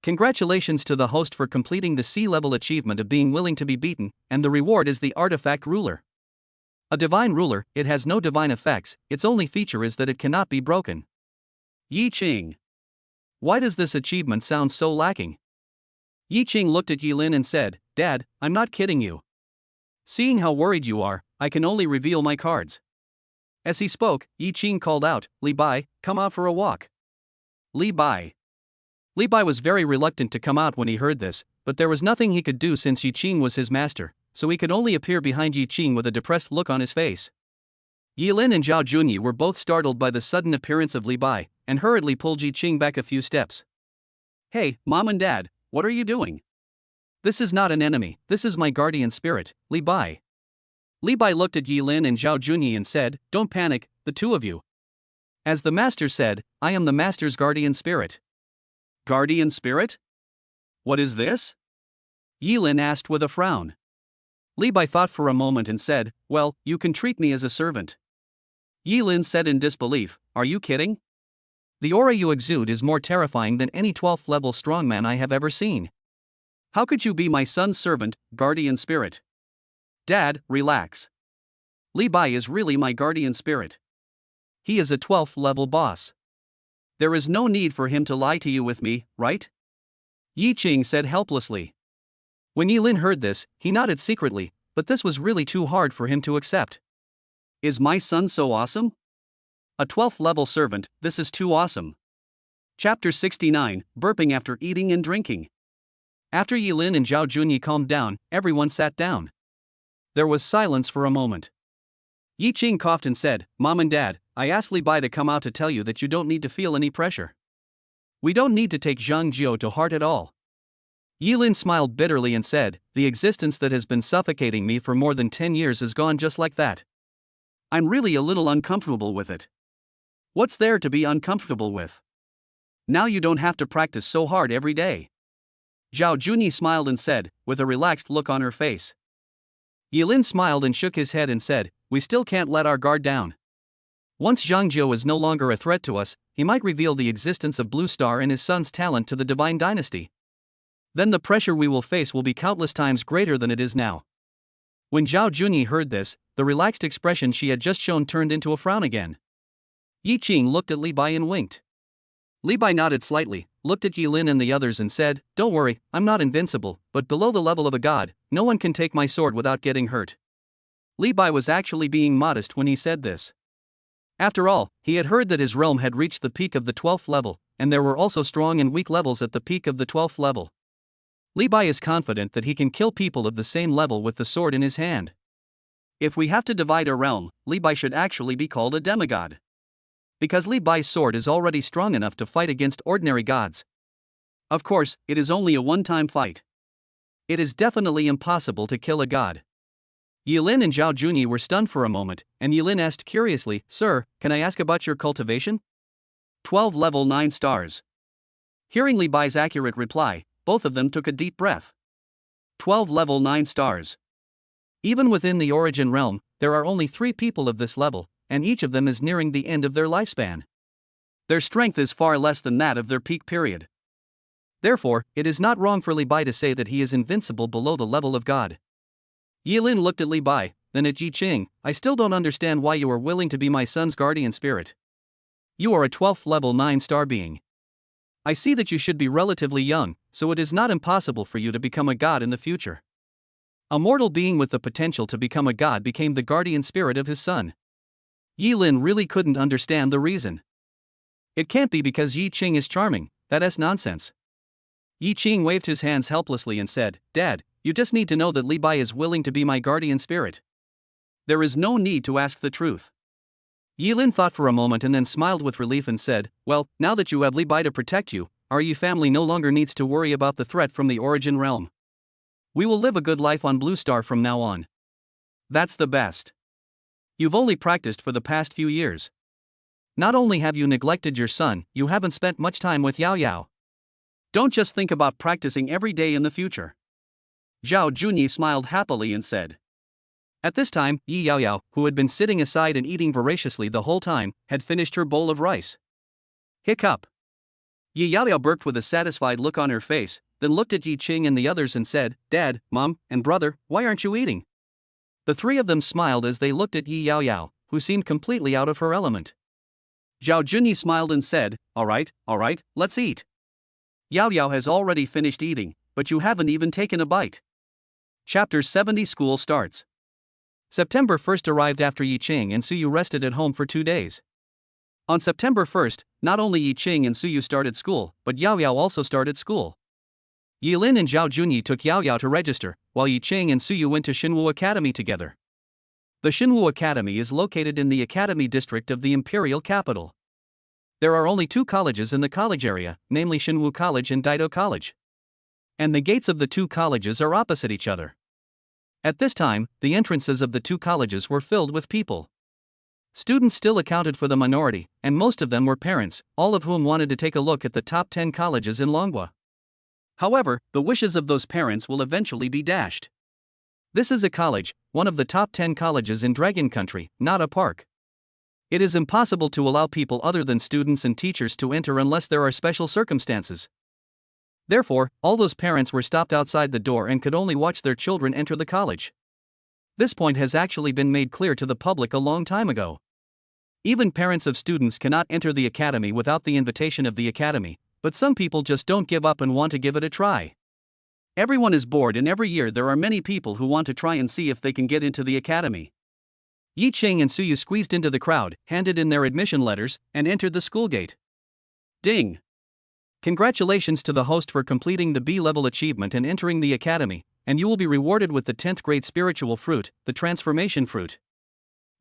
Congratulations to the host for completing the C-level achievement of being willing to be beaten, and the reward is the artifact ruler. A divine ruler, it has no divine effects, its only feature is that it cannot be broken. Yi Qing. Why does this achievement sound so lacking? Yi Qing looked at Yilin and said, Dad, I'm not kidding you. Seeing how worried you are, I can only reveal my cards. As he spoke, Yi Qing called out, Li Bai, come out for a walk. Li Bai. Li Bai was very reluctant to come out when he heard this, but there was nothing he could do since Yi Qing was his master, so he could only appear behind Yi Qing with a depressed look on his face. Yi Lin and Zhao Junyi were both startled by the sudden appearance of Li Bai, and hurriedly pulled Yi Qing back a few steps. "Hey, Mom and Dad, what are you doing? This is not an enemy, this is my guardian spirit, Li Bai." Li Bai looked at Yi Lin and Zhao Junyi and said, "Don't panic, the two of you. As the master said, I am the master's guardian spirit." "Guardian spirit? What is this?" Yi Lin asked with a frown. Li Bai thought for a moment and said, "Well, you can treat me as a servant." Yi Lin said in disbelief, "Are you kidding? The aura you exude is more terrifying than any 12th level strongman I have ever seen. How could you be my son's servant, guardian spirit?" "Dad, relax. Li Bai is really my guardian spirit. He is a 12th level boss. There is no need for him to lie to you with me, right?" Yi Qing said helplessly. When Yi Lin heard this, he nodded secretly, but this was really too hard for him to accept. "Is my son so awesome? A 12th level servant, this is too awesome." Chapter 69, Burping After Eating and Drinking. After Yi Lin and Zhao Junyi calmed down, everyone sat down. There was silence for a moment. Yi Qing coughed and said, "Mom and Dad, I asked Li Bai to come out to tell you that you don't need to feel any pressure. We don't need to take Zhang Jiu to heart at all." Yi Lin smiled bitterly and said, "The existence that has been suffocating me for more than 10 years is gone just like that. I'm really a little uncomfortable with it." "What's there to be uncomfortable with? Now you don't have to practice so hard every day." Zhao Junyi smiled and said, with a relaxed look on her face. Yi Lin smiled and shook his head and said, "We still can't let our guard down. Once Zhang Jiu is no longer a threat to us, he might reveal the existence of Blue Star and his son's talent to the Divine Dynasty. Then the pressure we will face will be countless times greater than it is now." When Zhao Junyi heard this, the relaxed expression she had just shown turned into a frown again. Yi Qing looked at Li Bai and winked. Li Bai nodded slightly, looked at Yi Lin and the others and said, "Don't worry, I'm not invincible, but below the level of a god, no one can take my sword without getting hurt." Li Bai was actually being modest when he said this. After all, he had heard that his realm had reached the peak of the 12th level, and there were also strong and weak levels at the peak of the 12th level. Li Bai is confident that he can kill people of the same level with the sword in his hand. If we have to divide a realm, Li Bai should actually be called a demigod. Because Li Bai's sword is already strong enough to fight against ordinary gods. Of course, it is only a one-time fight. It is definitely impossible to kill a god. Yi Lin and Zhao Junyi were stunned for a moment, and Yi Lin asked curiously, "Sir, can I ask about your cultivation?" 12 level 9 stars. Hearing Li Bai's accurate reply, both of them took a deep breath. 12 level 9 stars. Even within the Origin realm, there are only 3 people of this level, and each of them is nearing the end of their lifespan. Their strength is far less than that of their peak period. Therefore, it is not wrong for Li Bai to say that he is invincible below the level of God. Yi Lin looked at Li Bai, then at Yi Qing. "I still don't understand why you are willing to be my son's guardian spirit. You are a 12th level 9 star being. I see that you should be relatively young, so it is not impossible for you to become a god in the future." A mortal being with the potential to become a god became the guardian spirit of his son. Yi Lin really couldn't understand the reason. It can't be because Yi Qing is charming, that's nonsense. Yi Qing waved his hands helplessly and said, "Dad, you just need to know that Li Bai is willing to be my guardian spirit. There is no need to ask the truth." Yi Lin thought for a moment and then smiled with relief and said, "Well, now that you have Li Bai to protect you, our Yi family no longer needs to worry about the threat from the Origin realm. We will live a good life on Blue Star from now on. That's the best. You've only practiced for the past few years. Not only have you neglected your son, you haven't spent much time with Yao Yao. Don't just think about practicing every day in the future." Zhao Junyi smiled happily and said. At this time, Yi Yao Yao, who had been sitting aside and eating voraciously the whole time, had finished her bowl of rice. Hiccup. Yi Yao Yao burped with a satisfied look on her face, then looked at Yi Qing and the others and said, "Dad, Mom, and brother, why aren't you eating?" The 3 of them smiled as they looked at Yi Yao Yao, who seemed completely out of her element. Zhao Junyi smiled and said, all right, let's eat. Yao Yao has already finished eating, but you haven't even taken a bite." Chapter 70 School starts. September 1st arrived after Yi Qing and Suyu rested at home for 2 days. On September 1st, not only Yi Qing and Suyu started school, but Yao Yao also started school. Yi Lin and Zhao Junyi took Yao Yao to register, while Yi Ching and Suyu went to Shinwu Academy together. The Shinwu Academy is located in the Academy District of the Imperial Capital. There are only 2 colleges in the college area, namely Shinwu College and Daido College. And the gates of the 2 colleges are opposite each other. At this time, the entrances of the 2 colleges were filled with people. Students still accounted for the minority, and most of them were parents, all of whom wanted to take a look at the top 10 colleges in Longhua. However, the wishes of those parents will eventually be dashed. This is a college, one of the top 10 colleges in Dragon Country, not a park. It is impossible to allow people other than students and teachers to enter unless there are special circumstances. Therefore, all those parents were stopped outside the door and could only watch their children enter the college. This point has actually been made clear to the public a long time ago. Even parents of students cannot enter the academy without the invitation of the academy, but some people just don't give up and want to give it a try. Everyone is bored, and every year there are many people who want to try and see if they can get into the academy. Yi Ching and Suyu squeezed into the crowd, handed in their admission letters, and entered the school gate. Ding! Congratulations to the host for completing the B-level achievement and entering the academy, and you will be rewarded with the 10th grade spiritual fruit, the transformation fruit.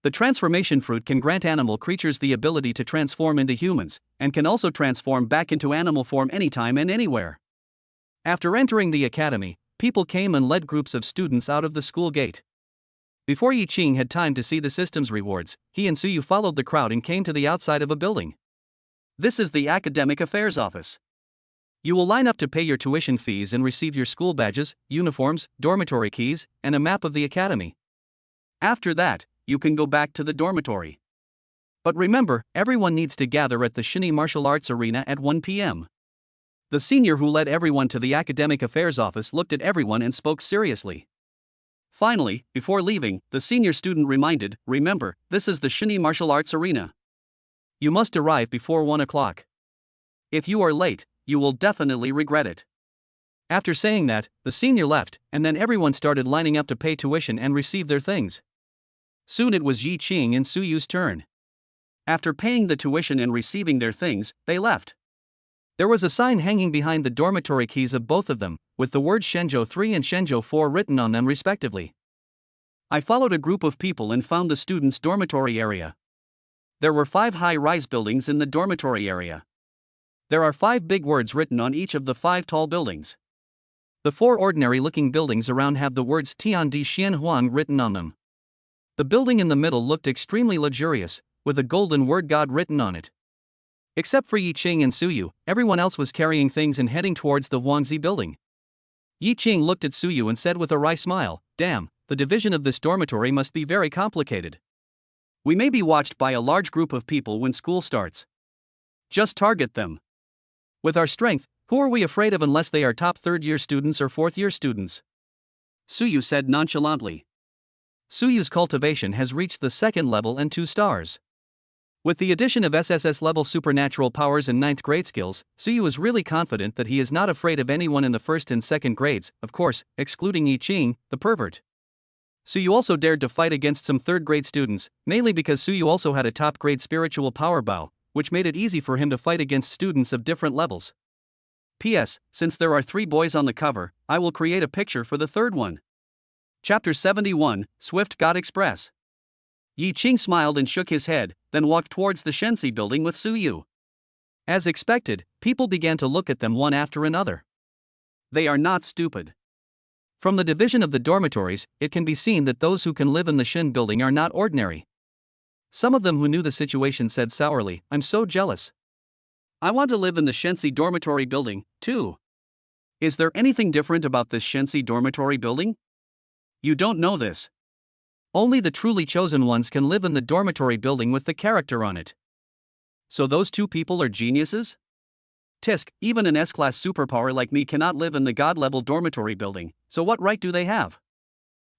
The transformation fruit can grant animal creatures the ability to transform into humans, and can also transform back into animal form anytime and anywhere. After entering the academy, people came and led groups of students out of the school gate. Before Yi Ching had time to see the system's rewards, he and Suyu followed the crowd and came to the outside of a building. This is the Academic Affairs Office. You will line up to pay your tuition fees and receive your school badges, uniforms, dormitory keys, and a map of the academy. After that, you can go back to the dormitory. But remember, everyone needs to gather at the Shini Martial Arts Arena at 1 p.m. The senior who led everyone to the Academic Affairs Office looked at everyone and spoke seriously. Finally, before leaving, the senior student reminded, remember, this is the Shini Martial Arts Arena. You must arrive before 1 o'clock. If you are late, you will definitely regret it. After saying that, the senior left, and then everyone started lining up to pay tuition and receive their things. Soon it was Yi Ching and Suyu's turn. After paying the tuition and receiving their things, they left. There was a sign hanging behind the dormitory keys of both of them, with the words Shenzhou 3 and Shenzhou 4 written on them respectively. I followed a group of people and found the students' dormitory area. There were 5 high-rise buildings in the dormitory area. There are 5 big words written on each of the 5 tall buildings. The 4 ordinary-looking buildings around have the words Tiandi Xian Huang written on them. The building in the middle looked extremely luxurious, with a golden word God written on it. Except for Yi Ching and Suyu, everyone else was carrying things and heading towards the Huangzi building. Yi Ching looked at Suyu and said with a wry smile, "Damn, the division of this dormitory must be very complicated. We may be watched by a large group of people when school starts. Just target them. With our strength, who are we afraid of unless they are top 3rd-year students or 4th-year students?" Suyu said nonchalantly. Suyu's cultivation has reached the 2nd level and 2 stars. With the addition of SSS-level supernatural powers and 9th grade skills, Suyu is really confident that he is not afraid of anyone in the 1st and 2nd grades, of course, excluding Yi Ching, the pervert. Suyu also dared to fight against some 3rd grade students, mainly because Suyu also had a top grade spiritual power bow, which made it easy for him to fight against students of different levels. P.S. Since there are 3 boys on the cover, I will create a picture for the 3rd one. Chapter 71, Swift God Express. Yi Ching smiled and shook his head, then walked towards the Shensi building with Suyu. As expected, people began to look at them one after another. They are not stupid. From the division of the dormitories, it can be seen that those who can live in the Shin building are not ordinary. Some of them who knew the situation said sourly, "I'm so jealous. I want to live in the Shensi dormitory building, too. Is there anything different about this Shensi dormitory building? You don't know this. Only the truly chosen ones can live in the dormitory building with the character on it. So those 2 people are geniuses? Tisk, even an S-class superpower like me cannot live in the God-level dormitory building, so what right do they have?"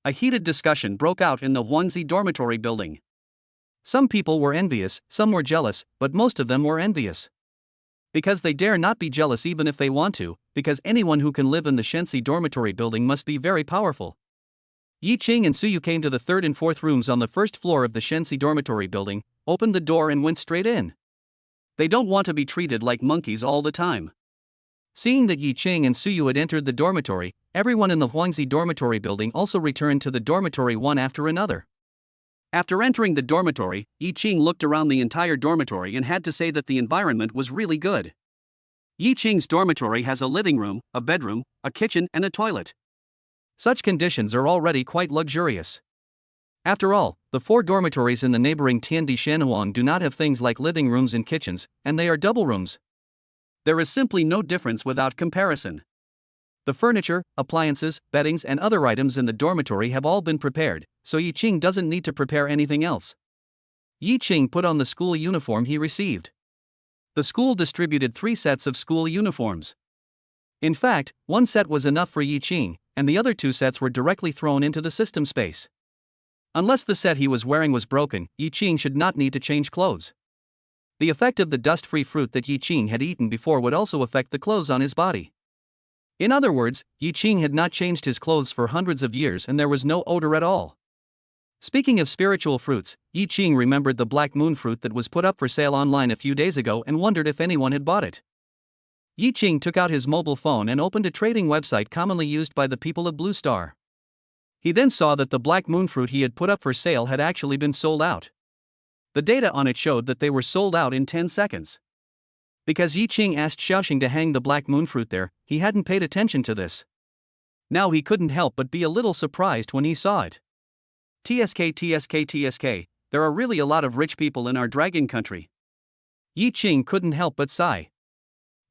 A heated discussion broke out in the Huangzi dormitory building. Some people were envious, some were jealous, but most of them were envious. Because they dare not be jealous even if they want to, because anyone who can live in the Shensi dormitory building must be very powerful. Yi Ching and Suyu came to the 3rd and 4th rooms on the 1st floor of the Shensi dormitory building, opened the door and went straight in. They don't want to be treated like monkeys all the time. Seeing that Yi Ching and Suyu had entered the dormitory, everyone in the Huangzi dormitory building also returned to the dormitory one after another. After entering the dormitory, Yi Qing looked around the entire dormitory and had to say that the environment was really good. Yi Qing's dormitory has a living room, a bedroom, a kitchen, and a toilet. Such conditions are already quite luxurious. After all, the 4 dormitories in the neighboring Tiandi Shanhuang do not have things like living rooms and kitchens, and they are double rooms. There is simply no difference without comparison. The furniture, appliances, beddings, and other items in the dormitory have all been prepared, so Yi Qing doesn't need to prepare anything else. Yi Qing put on the school uniform he received. The school distributed 3 sets of school uniforms. In fact, one set was enough for Yi Qing, and the other 2 sets were directly thrown into the system space. Unless the set he was wearing was broken, Yi Qing should not need to change clothes. The effect of the dust-free fruit that Yi Qing had eaten before would also affect the clothes on his body. In other words, Yi Qing had not changed his clothes for hundreds of years and there was no odor at all. Speaking of spiritual fruits, Yi Qing remembered the black moon fruit that was put up for sale online a few days ago and wondered if anyone had bought it. Yi Qing took out his mobile phone and opened a trading website commonly used by the people of Blue Star. He then saw that the black moon fruit he had put up for sale had actually been sold out. The data on it showed that they were sold out in 10 seconds. Because Yi Qing asked Shaoxing to hang the black moon fruit there, he hadn't paid attention to this. Now he couldn't help but be a little surprised when he saw it. TSK, there are really a lot of rich people in our dragon country. Yi Qing couldn't help but sigh.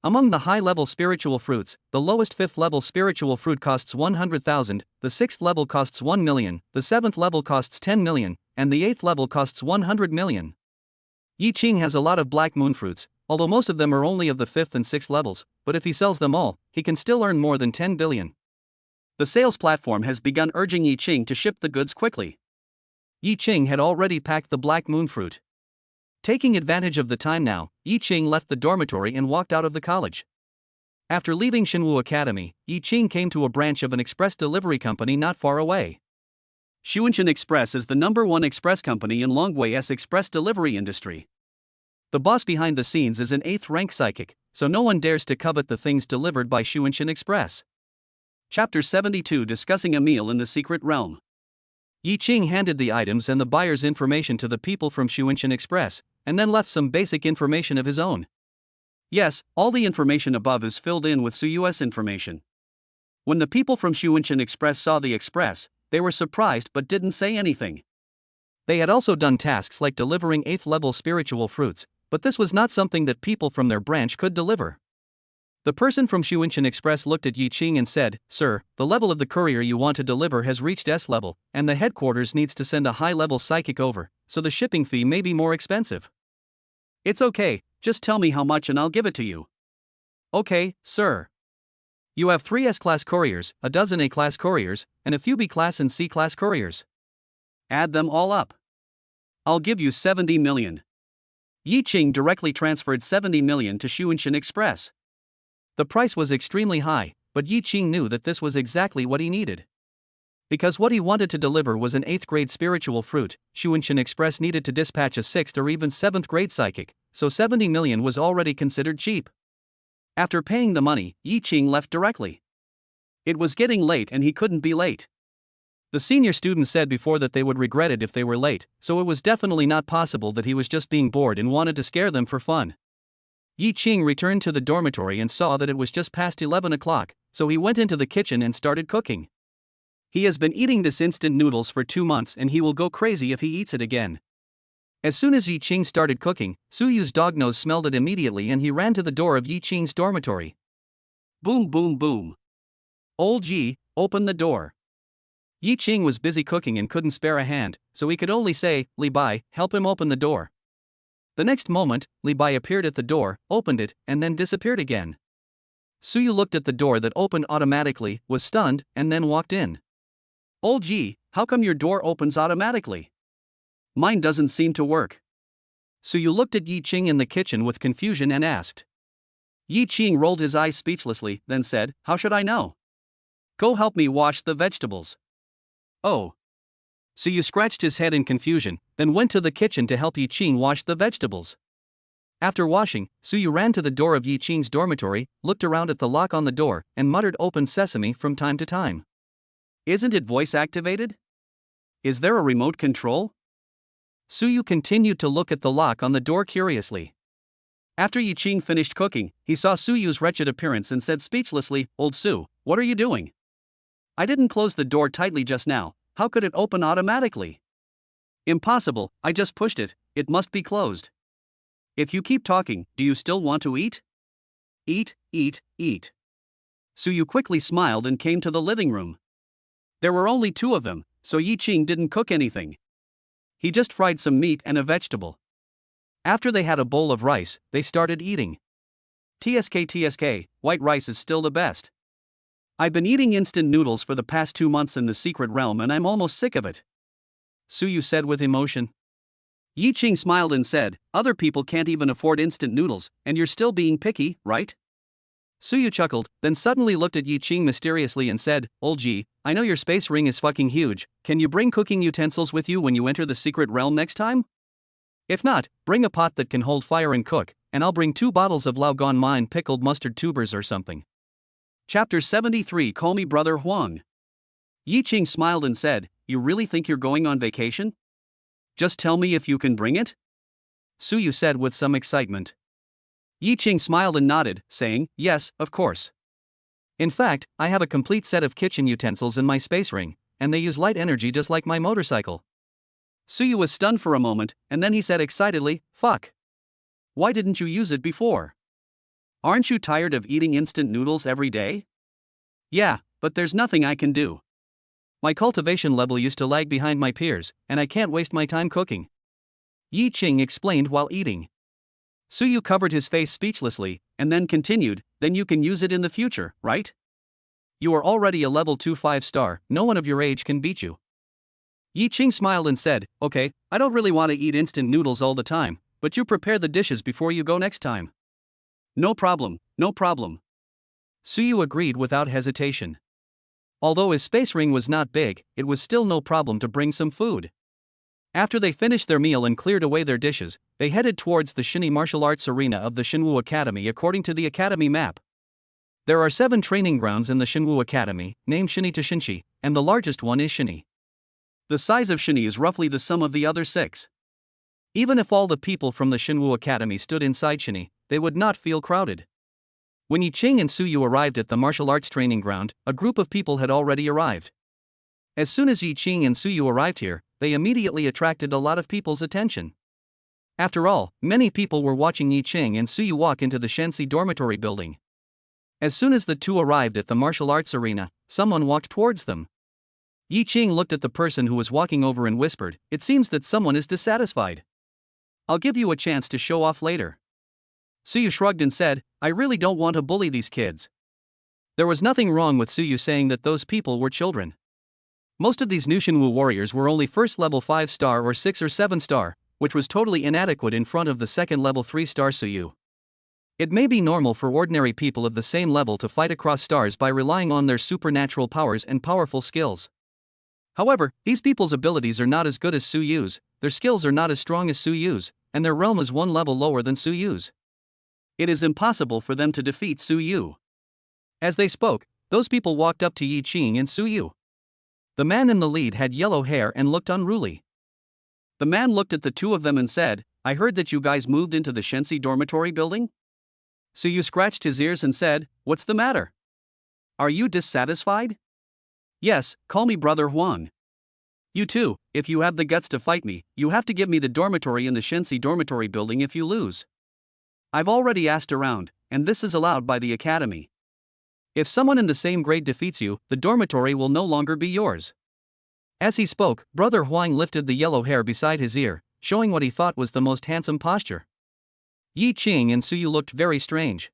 Among the high-level spiritual fruits, the lowest 5th level spiritual fruit costs 100,000, the 6th level costs 1 million, the 7th level costs 10 million, and the 8th level costs 100 million. Yi Qing has a lot of black moon fruits, although most of them are only of the 5th and 6th levels, but if he sells them all, he can still earn more than 10 billion. The sales platform has begun urging Yi Qing to ship the goods quickly. Yi Qing had already packed the black moon fruit. Taking advantage of the time now, Yi Qing left the dormitory and walked out of the college. After leaving Shinwu Academy, Yi Qing came to a branch of an express delivery company not far away. Shuanshan Express is the #1 express company in Longwei's express delivery industry. The boss behind the scenes is an 8th rank psychic, so no one dares to covet the things delivered by Shuanshan Express. Chapter 72 Discussing a Meal in the Secret Realm. Yi Qing handed the items and the buyer's information to the people from Shuanshan Express, and then left some basic information of his own. Yes, all the information above is filled in with Suyu's information. When the people from Shuanshan Express saw the express, they were surprised but didn't say anything. They had also done tasks like delivering 8th level spiritual fruits, but this was not something that people from their branch could deliver. The person from Shuanshan Express looked at Yi Qing and said, "Sir, the level of the courier you want to deliver has reached S level, and the headquarters needs to send a high-level psychic over, so the shipping fee may be more expensive." "It's okay, just tell me how much and I'll give it to you." "Okay, sir. You have 3 S-class couriers, a dozen A-class couriers, and a few B-class and C-class couriers. Add them all up. I'll give you 70 million. Yi Qing directly transferred 70 million to Shuanshan Express. The price was extremely high, but Yi Qing knew that this was exactly what he needed. Because what he wanted to deliver was an 8th grade spiritual fruit, Shuanshan Express needed to dispatch a 6th or even 7th grade psychic, so 70 million was already considered cheap. After paying the money, Yi Qing left directly. It was getting late and he couldn't be late. The senior student said before that they would regret it if they were late, so it was definitely not possible that he was just being bored and wanted to scare them for fun. Yi Qing returned to the dormitory and saw that it was just past 11 o'clock, so he went into the kitchen and started cooking. He has been eating this instant noodles for 2 months and he will go crazy if he eats it again. As soon as Yi Qing started cooking, Suyu's dog nose smelled it immediately and he ran to the door of Yi Qing's dormitory. Boom boom boom. "Old Yi, open the door." Yi Qing was busy cooking and couldn't spare a hand, so he could only say, "Li Bai, help him open the door." The next moment, Li Bai appeared at the door, opened it, and then disappeared again. Suyu looked at the door that opened automatically, was stunned, and then walked in. "Old Yi, how come your door opens automatically? Mine doesn't seem to work." Suyu looked at Yi Qing in the kitchen with confusion and asked. Yi Qing rolled his eyes speechlessly, then said, "How should I know? Go help me wash the vegetables." "Oh." Suyu scratched his head in confusion, then went to the kitchen to help Yi Qing wash the vegetables. After washing, Suyu ran to the door of Yi Qing's dormitory, looked around at the lock on the door, and muttered "Open Sesame" from time to time. Isn't it voice activated? Is there a remote control? Suyu continued to look at the lock on the door curiously. After Yi Qing finished cooking, he saw Suyu's wretched appearance and said speechlessly, "Old Su, what are you doing? I didn't close the door tightly just now, how could it open automatically?" "Impossible, I just pushed it, it must be closed." "If you keep talking, do you still want to eat?" "Eat, eat, eat." Suyu quickly smiled and came to the living room. There were only two of them, so Yi Qing didn't cook anything. He just fried some meat and a vegetable. After they had a bowl of rice, they started eating. TSK, white rice is still the best. I've been eating instant noodles for the past 2 months in the secret realm and I'm almost sick of it, Suyu said with emotion. Yi Qing smiled and said, "Other people can't even afford instant noodles, and you're still being picky, right?" Suyu chuckled, then suddenly looked at Yi Qing mysteriously and said, "Old Ji, I know your space ring is fucking huge, can you bring cooking utensils with you when you enter the secret realm next time? If not, bring a pot that can hold fire and cook, and I'll bring 2 bottles of Lao Gon Mine pickled mustard tubers or something." Chapter 73 Call Me Brother Huang. Yi Qing smiled and said, "You really think you're going on vacation? Just tell me if you can bring it?" Suyu said with some excitement. Yi Qing smiled and nodded, saying, "Yes, of course. In fact, I have a complete set of kitchen utensils in my space ring, and they use light energy just like my motorcycle." Suyu was stunned for a moment, and then he said excitedly, "Fuck. Why didn't you use it before? Aren't you tired of eating instant noodles every day?" "Yeah, but there's nothing I can do. My cultivation level used to lag behind my peers, and I can't waste my time cooking," Yi Qing explained while eating. Suyu covered his face speechlessly, and then continued, "Then you can use it in the future, right? You are already a level 2 5-star, no one of your age can beat you." Yi Qing smiled and said, "Okay, I don't really want to eat instant noodles all the time, but you prepare the dishes before you go next time." No problem, no problem." Suyu agreed without hesitation. Although his space ring was not big, it was still no problem to bring some food. After they finished their meal and cleared away their dishes, they headed towards the Shini martial arts arena of the Shinwu Academy according to the academy map. There are 7 training grounds in the Shinwu Academy, named Shini to Shinchi, and the largest one is Shini. The size of Shini is roughly the sum of the other 6. Even if all the people from the Shinwu Academy stood inside Shini, they would not feel crowded. When Yi Qing and Suyu arrived at the martial arts training ground, a group of people had already arrived. As soon as Yi Qing and Suyu arrived here, they immediately attracted a lot of people's attention. After all, many people were watching Yi Qing and Suyu walk into the Shensi dormitory building. As soon as the two arrived at the martial arts arena, someone walked towards them. Yi Qing looked at the person who was walking over and whispered, "It seems that someone is dissatisfied. I'll give you a chance to show off later." Suyu shrugged and said, "I really don't want to bully these kids." There was nothing wrong with Suyu saying that those people were children. Most of these new Shinwu warriors were only first level 5-star or 6 or 7-star, which was totally inadequate in front of the second level 3-star Suyu. It may be normal for ordinary people of the same level to fight across stars by relying on their supernatural powers and powerful skills. However, these people's abilities are not as good as Suyu's, their skills are not as strong as Suyu's, and their realm is 1 level lower than Suyu's. It is impossible for them to defeat Suyu. As they spoke, those people walked up to Yi Qing and Suyu. The man in the lead had yellow hair and looked unruly. The man looked at the two of them and said, "I heard that you guys moved into the Shensi dormitory building?" Suyu scratched his ears and said, "What's the matter? Are you dissatisfied?" "Yes, call me Brother Huang. You too, if you have the guts to fight me, you have to give me the dormitory in the Shensi dormitory building if you lose. I've already asked around, and this is allowed by the academy. If someone in the same grade defeats you, the dormitory will no longer be yours." As he spoke, Brother Huang lifted the yellow hair beside his ear, showing what he thought was the most handsome posture. Yi Qing and Suyu looked very strange.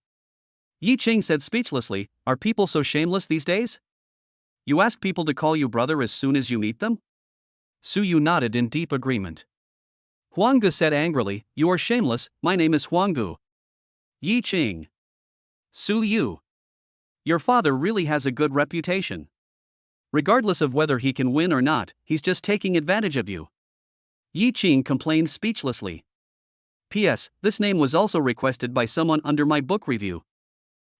Yi Qing said speechlessly, "Are people so shameless these days? You ask people to call you brother as soon as you meet them?" Suyu nodded in deep agreement. Huanggu said angrily, "You are shameless, my name is Huanggu." Yi Qing. Suyu. Your father really has a good reputation. Regardless of whether he can win or not, he's just taking advantage of you. Yi Qing complained speechlessly. P.S. This name was also requested by someone under my book review.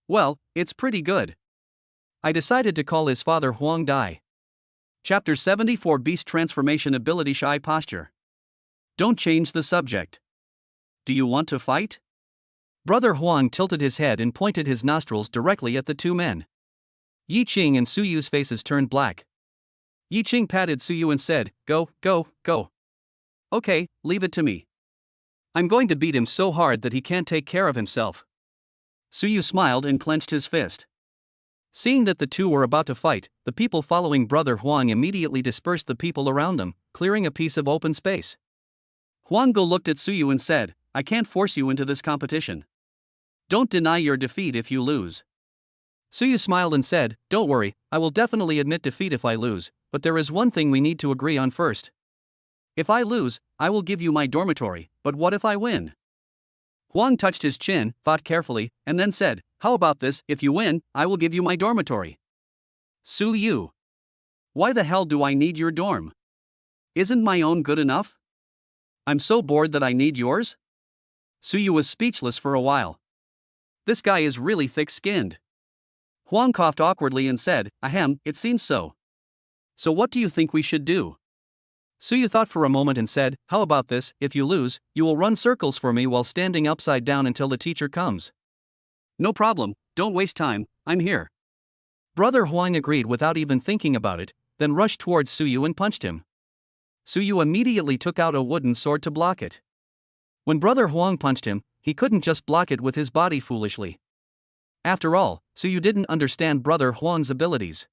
Well, it's pretty good. I decided to call his father Huang Dai. Chapter 74 Beast Transformation Ability Shy Posture. Don't change the subject. Do you want to fight? Brother Huang tilted his head and pointed his nostrils directly at the two men. Yi Qing and Suyu's faces turned black. Yi Qing patted Suyu and said, "Go, go, go. Okay, leave it to me. I'm going to beat him so hard that he can't take care of himself." Suyu smiled and clenched his fist. Seeing that the two were about to fight, the people following Brother Huang immediately dispersed the people around them, clearing a piece of open space. Huang Go looked at Suyu and said, "I can't force you into this competition. Don't deny your defeat if you lose." Suyu smiled and said, "Don't worry, I will definitely admit defeat if I lose, but there is one thing we need to agree on first. If I lose, I will give you my dormitory, but what if I win?" Huang touched his chin, thought carefully, and then said, "How about this? If you win, I will give you my dormitory." Suyu. Why the hell do I need your dorm? Isn't my own good enough? I'm so bored that I need yours? Suyu was speechless for a while. This guy is really thick-skinned. Huang coughed awkwardly and said, "Ahem, it seems so. So what do you think we should do?" Suyu thought for a moment and said, "How about this? If you lose, you will run circles for me while standing upside down until the teacher comes." "No problem, don't waste time, I'm here." Brother Huang agreed without even thinking about it, then rushed towards Suyu and punched him. Suyu immediately took out a wooden sword to block it. When Brother Huang punched him, he couldn't just block it with his body foolishly. After all, Suyu didn't understand Brother Huang's abilities.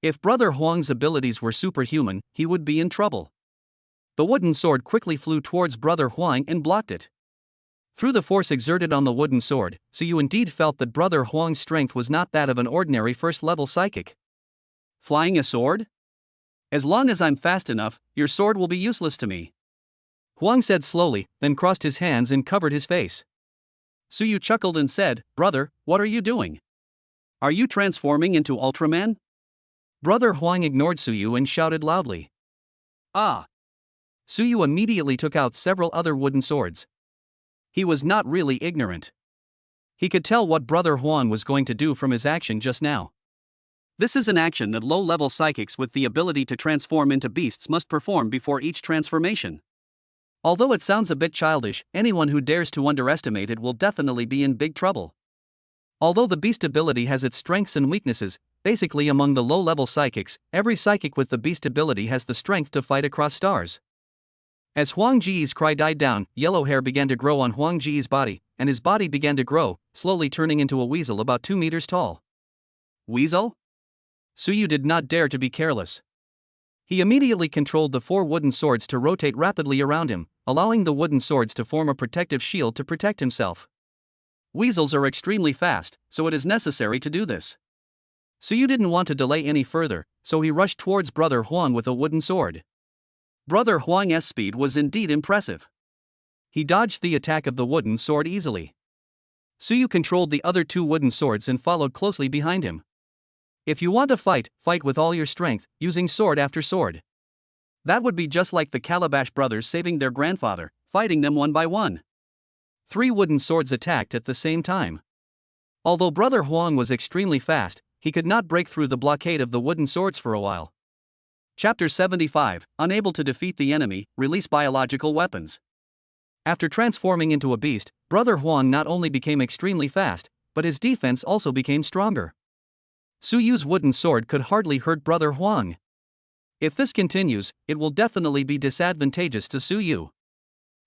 If Brother Huang's abilities were superhuman, he would be in trouble. The wooden sword quickly flew towards Brother Huang and blocked it. Through the force exerted on the wooden sword, Suyu indeed felt that Brother Huang's strength was not that of an ordinary first-level psychic. Flying a sword? As long as I'm fast enough, your sword will be useless to me. Huang said slowly, then crossed his hands and covered his face. Suyu chuckled and said, "Brother, what are you doing? Are you transforming into Ultraman?" Brother Huang ignored Suyu and shouted loudly, "Ah!" Suyu immediately took out several other wooden swords. He was not really ignorant. He could tell what Brother Huang was going to do from his action just now. This is an action that low-level psychics with the ability to transform into beasts must perform before each transformation. Although it sounds a bit childish, anyone who dares to underestimate it will definitely be in big trouble. Although the beast ability has its strengths and weaknesses, basically among the low-level psychics, every psychic with the beast ability has the strength to fight across stars. As Huang Ji's cry died down, yellow hair began to grow on Huang Ji's body, and his body began to grow, slowly turning into a weasel about 2 meters tall. Weasel? Suyu did not dare to be careless. He immediately controlled the 4 wooden swords to rotate rapidly around him, allowing the wooden swords to form a protective shield to protect himself. Weasels are extremely fast, so it is necessary to do this. Suyu didn't want to delay any further, so he rushed towards Brother Huang with a wooden sword. Brother Huang's speed was indeed impressive. He dodged the attack of the wooden sword easily. Suyu controlled the other 2 wooden swords and followed closely behind him. If you want to fight, fight with all your strength, using sword after sword. That would be just like the Calabash brothers saving their grandfather, fighting them one by one. 3 wooden swords attacked at the same time. Although Brother Huang was extremely fast, he could not break through the blockade of the wooden swords for a while. Chapter 75, Unable to defeat the enemy, release biological weapons. After transforming into a beast, Brother Huang not only became extremely fast, but his defense also became stronger. Suyu's wooden sword could hardly hurt Brother Huang. If this continues, it will definitely be disadvantageous to Suyu.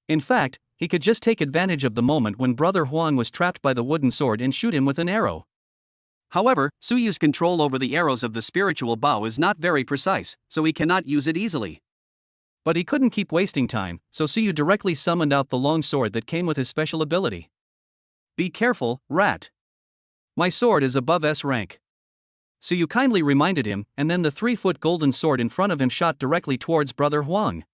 In fact, he could just take advantage of the moment when Brother Huang was trapped by the wooden sword and shoot him with an arrow. However, Suyu's control over the arrows of the spiritual bow is not very precise, so he cannot use it easily. But he couldn't keep wasting time, so Suyu directly summoned out the long sword that came with his special ability. "Be careful, rat. My sword is above S rank." Suyu kindly reminded him, and then the 3-foot golden sword in front of him shot directly towards Brother Huang.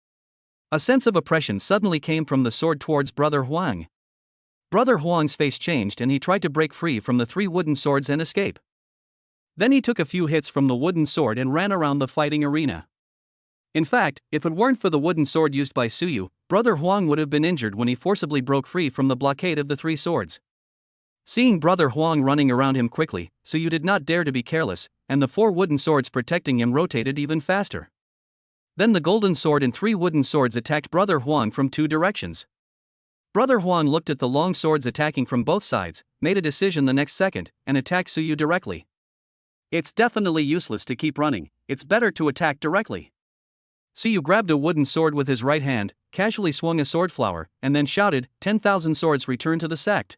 A sense of oppression suddenly came from the sword towards Brother Huang. Brother Huang's face changed and he tried to break free from the 3 wooden swords and escape. Then he took a few hits from the wooden sword and ran around the fighting arena. In fact, if it weren't for the wooden sword used by Suyu, Brother Huang would have been injured when he forcibly broke free from the blockade of the three swords. Seeing Brother Huang running around him quickly, Suyu did not dare to be careless, and the 4 wooden swords protecting him rotated even faster. Then the golden sword and 3 wooden swords attacked Brother Huang from 2 directions. Brother Huang looked at the long swords attacking from both sides, made a decision the next second, and attacked Suyu directly. It's definitely useless to keep running, it's better to attack directly. Suyu grabbed a wooden sword with his right hand, casually swung a sword flower, and then shouted, 10,000 swords return to the sect.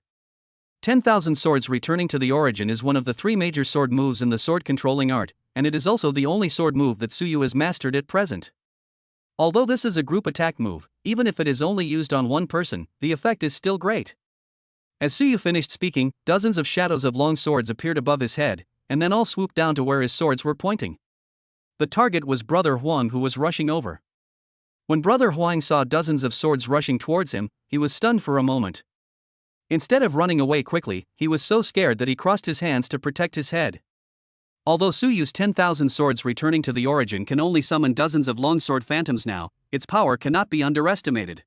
10,000 swords returning to the origin is one of the 3 major sword moves in the sword controlling art, and it is also the only sword move that Suyu has mastered at present. Although this is a group attack move, even if it is only used on one person, the effect is still great. As Suyu finished speaking, dozens of shadows of long swords appeared above his head, and then all swooped down to where his swords were pointing. The target was Brother Huang, who was rushing over. When Brother Huang saw dozens of swords rushing towards him, he was stunned for a moment. Instead of running away quickly, he was so scared that he crossed his hands to protect his head. Although Suyu's 10,000 swords returning to the origin can only summon dozens of longsword phantoms now, its power cannot be underestimated.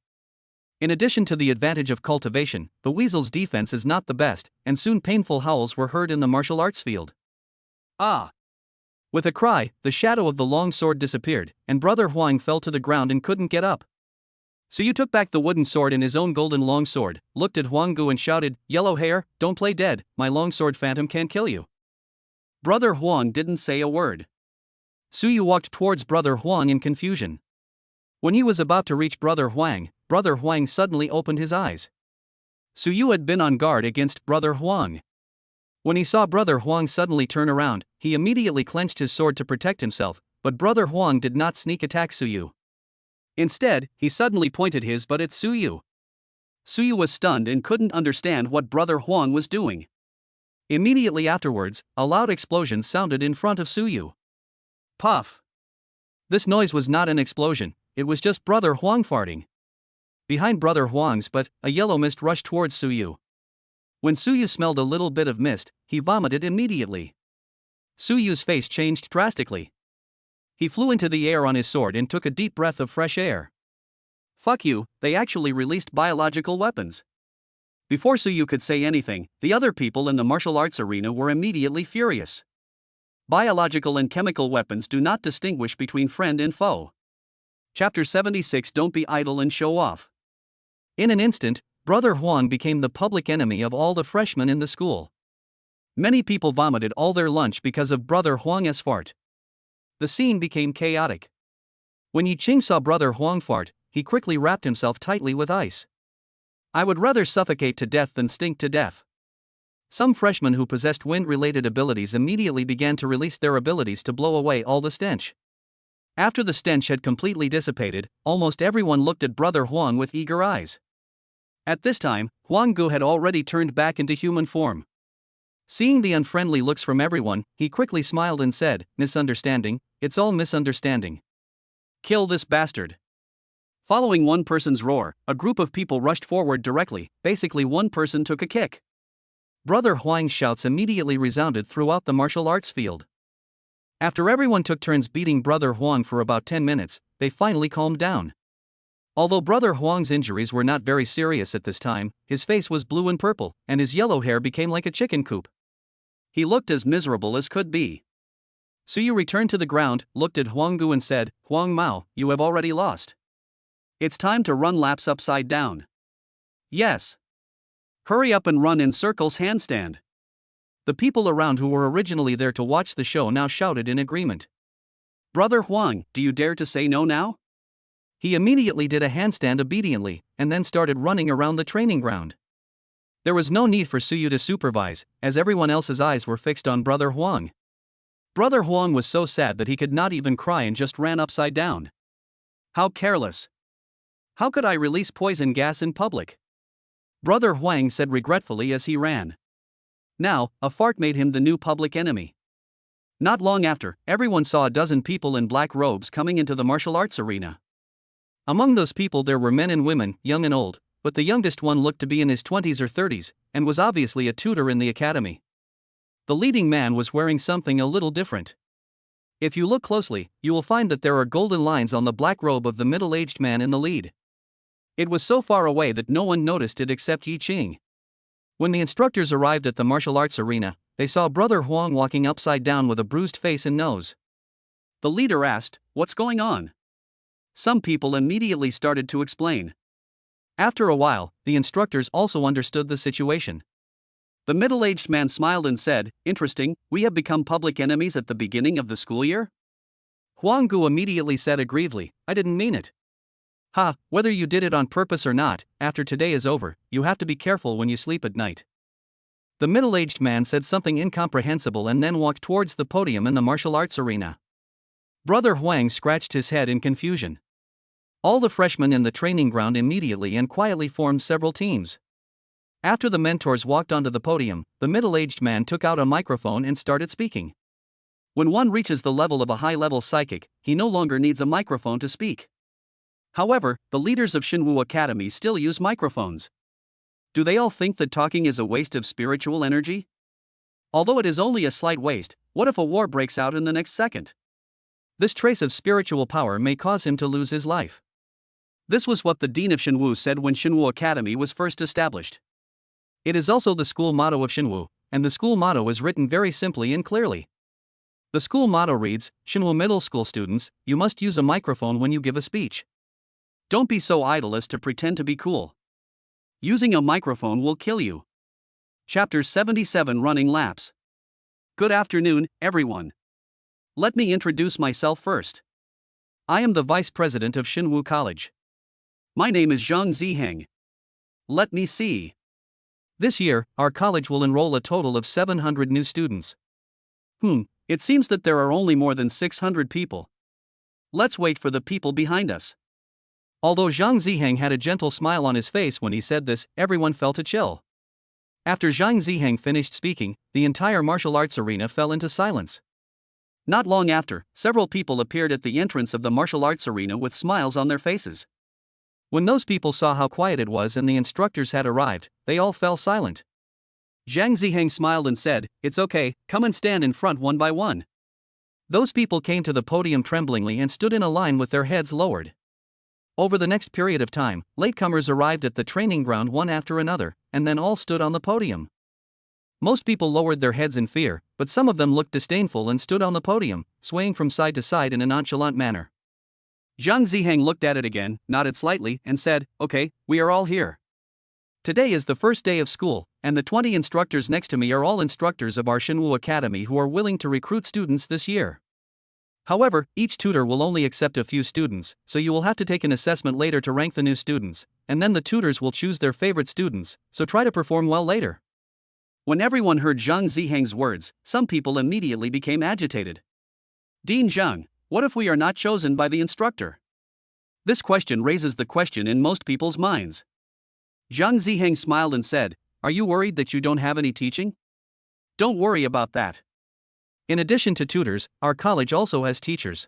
In addition to the advantage of cultivation, the weasel's defense is not the best, and soon painful howls were heard in the martial arts field. Ah! With a cry, the shadow of the long sword disappeared, and Brother Huang fell to the ground and couldn't get up. Suyu took back the wooden sword and his own golden longsword, looked at Huanggu and shouted, "Yellow hair, don't play dead, my longsword phantom can't kill you." Brother Huang didn't say a word. Suyu walked towards Brother Huang in confusion. When he was about to reach Brother Huang suddenly opened his eyes. Suyu had been on guard against Brother Huang. When he saw Brother Huang suddenly turn around, he immediately clenched his sword to protect himself, but Brother Huang did not sneak attack Suyu. Instead, he suddenly pointed his butt at Suyu. Suyu was stunned and couldn't understand what Brother Huang was doing. Immediately afterwards, a loud explosion sounded in front of Suyu. Puff! This noise was not an explosion, it was just Brother Huang farting. Behind Brother Huang's butt, a yellow mist rushed towards Suyu. When Suyu smelled a little bit of mist, he vomited immediately. Suyu's face changed drastically. He flew into the air on his sword and took a deep breath of fresh air. Fuck you, they actually released biological weapons. Before Suyu could say anything, the other people in the martial arts arena were immediately furious. Biological and chemical weapons do not distinguish between friend and foe. Chapter 76. Don't be idle and show off. In an instant, Brother Huang became the public enemy of all the freshmen in the school. Many people vomited all their lunch because of Brother Huang's fart. The scene became chaotic. When Yi Qing saw Brother Huang fart, he quickly wrapped himself tightly with ice. I would rather suffocate to death than stink to death. Some freshmen who possessed wind-related abilities immediately began to release their abilities to blow away all the stench. After the stench had completely dissipated, almost everyone looked at Brother Huang with eager eyes. At this time, Huanggu had already turned back into human form. Seeing the unfriendly looks from everyone, he quickly smiled and said, "Misunderstanding, it's all misunderstanding. Kill this bastard." Following one person's roar, a group of people rushed forward directly, basically one person took a kick. Brother Huang's shouts immediately resounded throughout the martial arts field. After everyone took turns beating Brother Huang for about 10 minutes, they finally calmed down. Although Brother Huang's injuries were not very serious at this time, his face was blue and purple, and his yellow hair became like a chicken coop. He looked as miserable as could be. Suyu returned to the ground, looked at Huanggu and said, "Huang Mao, you have already lost. It's time to run laps upside down." "Yes. Hurry up and run in circles handstand." The people around who were originally there to watch the show now shouted in agreement. "Brother Huang, do you dare to say no now?" He immediately did a handstand obediently, and then started running around the training ground. There was no need for Suyu to supervise, as everyone else's eyes were fixed on Brother Huang. Brother Huang was so sad that he could not even cry and just ran upside down. How careless. How could I release poison gas in public? Brother Huang said regretfully as he ran. Now, a fart made him the new public enemy. Not long after, everyone saw a dozen people in black robes coming into the martial arts arena. Among those people there were men and women, young and old, but the youngest one looked to be in his 20s or 30s, and was obviously a tutor in the academy. The leading man was wearing something a little different. If you look closely, you will find that there are golden lines on the black robe of the middle-aged man in the lead. It was so far away that no one noticed it except Yi Qing. When the instructors arrived at the martial arts arena, they saw Brother Huang walking upside down with a bruised face and nose. The leader asked, "What's going on?" Some people immediately started to explain. After a while, the instructors also understood the situation. The middle-aged man smiled and said, "Interesting, we have become public enemies at the beginning of the school year?" Huang Gu immediately said aggrievedly, "I didn't mean it." "Ha, whether you did it on purpose or not, after today is over, you have to be careful when you sleep at night." The middle-aged man said something incomprehensible and then walked towards the podium in the martial arts arena. Brother Huang scratched his head in confusion. All the freshmen in the training ground immediately and quietly formed several teams. After the mentors walked onto the podium, the middle-aged man took out a microphone and started speaking. When one reaches the level of a high-level psychic, he no longer needs a microphone to speak. However, the leaders of Shinwu Academy still use microphones. Do they all think that talking is a waste of spiritual energy? Although it is only a slight waste, what if a war breaks out in the next second? This trace of spiritual power may cause him to lose his life. This was what the dean of Shinwu said when Shinwu Academy was first established. It is also the school motto of Shinwu, and the school motto is written very simply and clearly. The school motto reads, "Shinwu Middle School students, you must use a microphone when you give a speech. Don't be so idle as to pretend to be cool. Using a microphone will kill you." Chapter 77 Running Laps. Good afternoon, everyone. Let me introduce myself first. I am the vice president of Shinwu College. My name is Zhang Ziheng. Let me see. This year, our college will enroll a total of 700 new students. It seems that there are only more than 600 people. Let's wait for the people behind us. Although Zhang Ziheng had a gentle smile on his face when he said this, everyone felt a chill. After Zhang Ziheng finished speaking, the entire martial arts arena fell into silence. Not long after, several people appeared at the entrance of the martial arts arena with smiles on their faces. When those people saw how quiet it was and the instructors had arrived, they all fell silent. Zhang Ziheng smiled and said, "It's okay, come and stand in front one by one." Those people came to the podium tremblingly and stood in a line with their heads lowered. Over the next period of time, latecomers arrived at the training ground one after another, and then all stood on the podium. Most people lowered their heads in fear, but some of them looked disdainful and stood on the podium, swaying from side to side in a nonchalant manner. Zhang Ziheng looked at it again, nodded slightly, and said, "Okay, we are all here. Today is the first day of school, and the 20 instructors next to me are all instructors of our Shinwu Academy who are willing to recruit students this year. However, each tutor will only accept a few students, so you will have to take an assessment later to rank the new students, and then the tutors will choose their favorite students, so try to perform well later." When everyone heard Zhang Ziheng's words, some people immediately became agitated. "Dean Zhang, what if we are not chosen by the instructor?" This question raises the question in most people's minds. Zhang Ziheng smiled and said, "Are you worried that you don't have any teaching? Don't worry about that. In addition to tutors, our college also has teachers.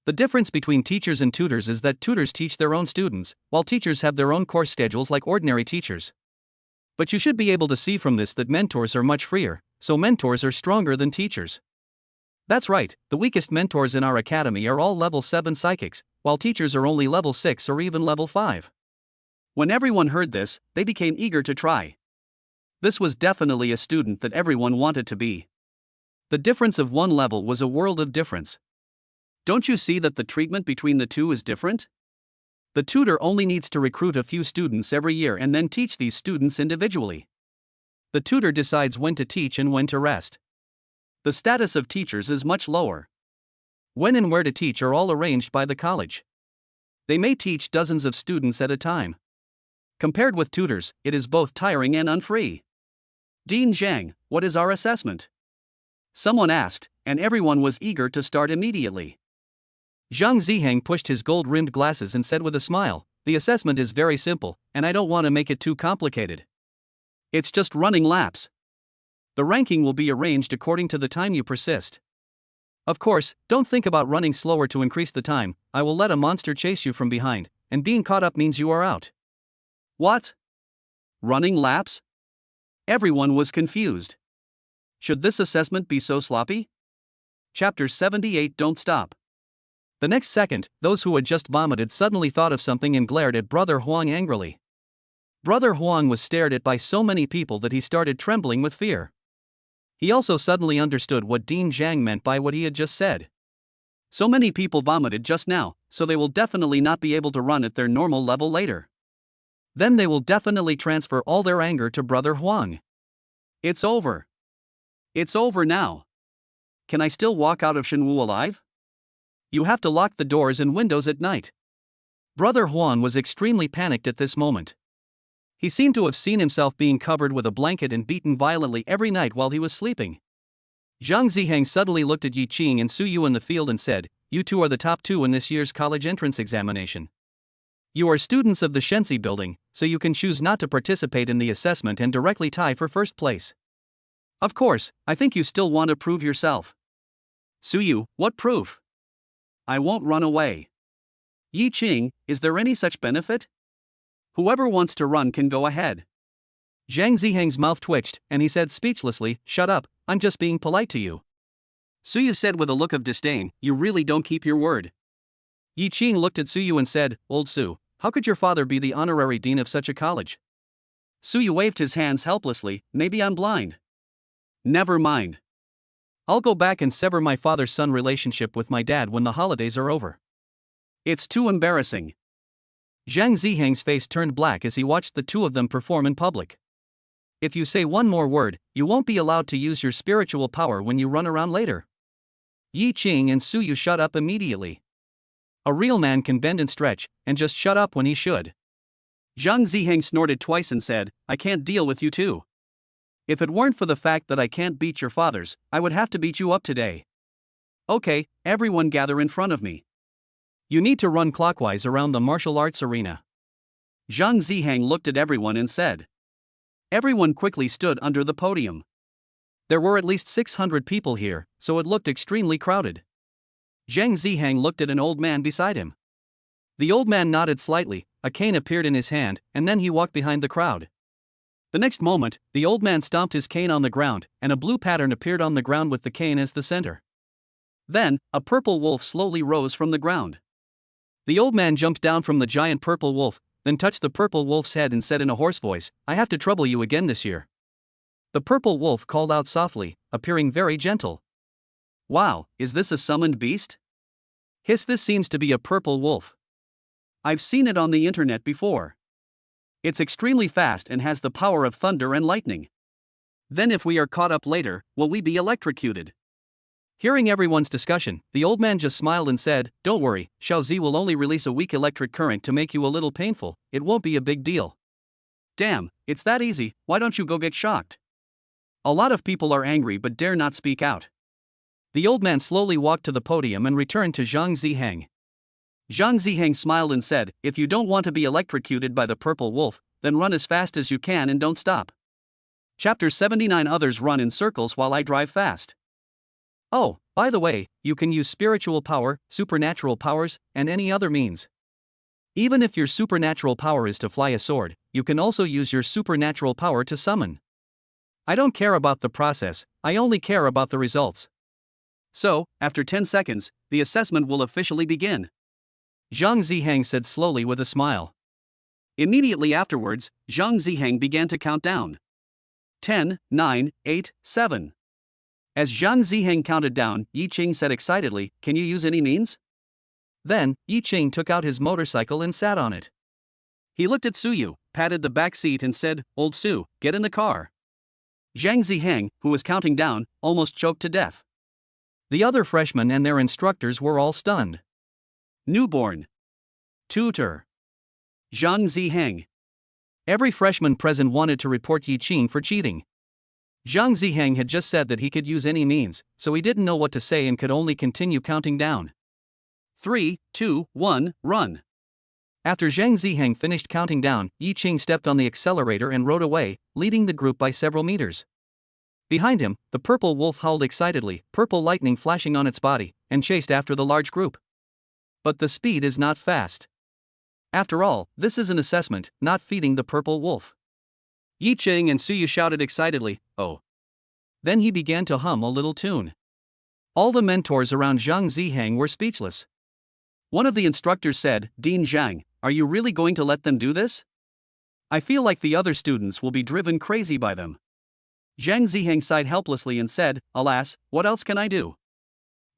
The difference between teachers and tutors is that tutors teach their own students, while teachers have their own course schedules like ordinary teachers. But you should be able to see from this that mentors are much freer, so mentors are stronger than teachers. That's right, the weakest mentors in our academy are all level 7 psychics, while teachers are only level 6 or even level 5. When everyone heard this, they became eager to try. This was definitely a student that everyone wanted to be. The difference of one level was a world of difference. Don't you see that the treatment between the two is different? The tutor only needs to recruit a few students every year and then teach these students individually. The tutor decides when to teach and when to rest. The status of teachers is much lower. When and where to teach are all arranged by the college. They may teach dozens of students at a time. Compared with tutors, it is both tiring and unfree. "Dean Zhang, what is our assessment?" Someone asked, and everyone was eager to start immediately. Zhang Ziheng pushed his gold-rimmed glasses and said with a smile, "The assessment is very simple, and I don't want to make it too complicated. It's just running laps. The ranking will be arranged according to the time you persist. Of course, don't think about running slower to increase the time. I will let a monster chase you from behind, and being caught up means you are out." What? Running laps? Everyone was confused. Should this assessment be so sloppy? Chapter 78 Don't Stop. The next second, those who had just vomited suddenly thought of something and glared at Brother Huang angrily. Brother Huang was stared at by so many people that he started trembling with fear. He also suddenly understood what Dean Zhang meant by what he had just said. So many people vomited just now, so they will definitely not be able to run at their normal level later. Then they will definitely transfer all their anger to Brother Huang. It's over. It's over now. Can I still walk out of Shinu alive? You have to lock the doors and windows at night. Brother Huang was extremely panicked at this moment. He seemed to have seen himself being covered with a blanket and beaten violently every night while he was sleeping. Zhang Ziheng suddenly looked at Yi Qing and Suyu in the field and said, "You two are the top 2 in this year's college entrance examination. You are students of the Shenxi building, so you can choose not to participate in the assessment and directly tie for first place. Of course, I think you still want to prove yourself." Suyu, what proof? I won't run away. Yi Qing, is there any such benefit? Whoever wants to run can go ahead. Zhang Ziheng's mouth twitched, and he said speechlessly, "Shut up, I'm just being polite to you." Suyu said with a look of disdain, "You really don't keep your word." Yi Qing looked at Suyu and said, "Old Su, how could your father be the honorary dean of such a college?" Suyu waved his hands helplessly, "Maybe I'm blind." Never mind. I'll go back and sever my father-son relationship with my dad when the holidays are over. It's too embarrassing. Zhang Ziheng's face turned black as he watched the two of them perform in public. If you say one more word, you won't be allowed to use your spiritual power when you run around later. Yi Qing and Suyu shut up immediately. A real man can bend and stretch, and just shut up when he should. Zhang Ziheng snorted twice and said, "I can't deal with you two. If it weren't for the fact that I can't beat your fathers, I would have to beat you up today. Okay, everyone gather in front of me. You need to run clockwise around the martial arts arena." Zhang Ziheng looked at everyone and said. Everyone quickly stood under the podium. There were at least 600 people here, so it looked extremely crowded. Zhang Ziheng looked at an old man beside him. The old man nodded slightly, a cane appeared in his hand, and then he walked behind the crowd. The next moment, the old man stomped his cane on the ground, and a blue pattern appeared on the ground with the cane as the center. Then, a purple wolf slowly rose from the ground. The old man jumped down from the giant purple wolf, then touched the purple wolf's head and said in a hoarse voice, "I have to trouble you again this year." The purple wolf called out softly, appearing very gentle. "Wow, is this a summoned beast?" "Hiss, this seems to be a purple wolf. I've seen it on the internet before. It's extremely fast and has the power of thunder and lightning. Then if we are caught up later, will we be electrocuted?" Hearing everyone's discussion, the old man just smiled and said, "Don't worry, Xiao Zi will only release a weak electric current to make you a little painful, it won't be a big deal." Damn, it's that easy, why don't you go get shocked? A lot of people are angry but dare not speak out. The old man slowly walked to the podium and returned to Zhang Ziheng. Zhang Ziheng smiled and said, "If you don't want to be electrocuted by the purple wolf, then run as fast as you can and don't stop." Chapter 79. Others run in circles while I drive fast. Oh, by the way, you can use spiritual power, supernatural powers, and any other means. Even if your supernatural power is to fly a sword, you can also use your supernatural power to summon. I don't care about the process, I only care about the results. So, after 10 seconds, the assessment will officially begin. Zhang Ziheng said slowly with a smile. Immediately afterwards, Zhang Ziheng began to count down. 10, 9, 8, 7. As Zhang Ziheng counted down, Yi Qing said excitedly, "Can you use any means?" Then, Yi Qing took out his motorcycle and sat on it. He looked at Suyu, patted the back seat and said, "Old Su, get in the car." Zhang Ziheng, who was counting down, almost choked to death. The other freshmen and their instructors were all stunned. Newborn. Tutor. Zhang Ziheng. Every freshman present wanted to report Yi Qing for cheating. Zhang Ziheng had just said that he could use any means, so he didn't know what to say and could only continue counting down. 3, 2, 1, run. After Zhang Ziheng finished counting down, Yi Qing stepped on the accelerator and rode away, leading the group by several meters. Behind him, the purple wolf howled excitedly, purple lightning flashing on its body, and chased after the large group. But the speed is not fast. After all, this is an assessment, not feeding the purple wolf. Yi Qing and Suyu shouted excitedly, "Oh." Then he began to hum a little tune. All the mentors around Zhang Ziheng were speechless. One of the instructors said, Dean Zhang, are you really going to let them do this? I feel like the other students will be driven crazy by them. Zhang Ziheng sighed helplessly and said, alas, what else can I do?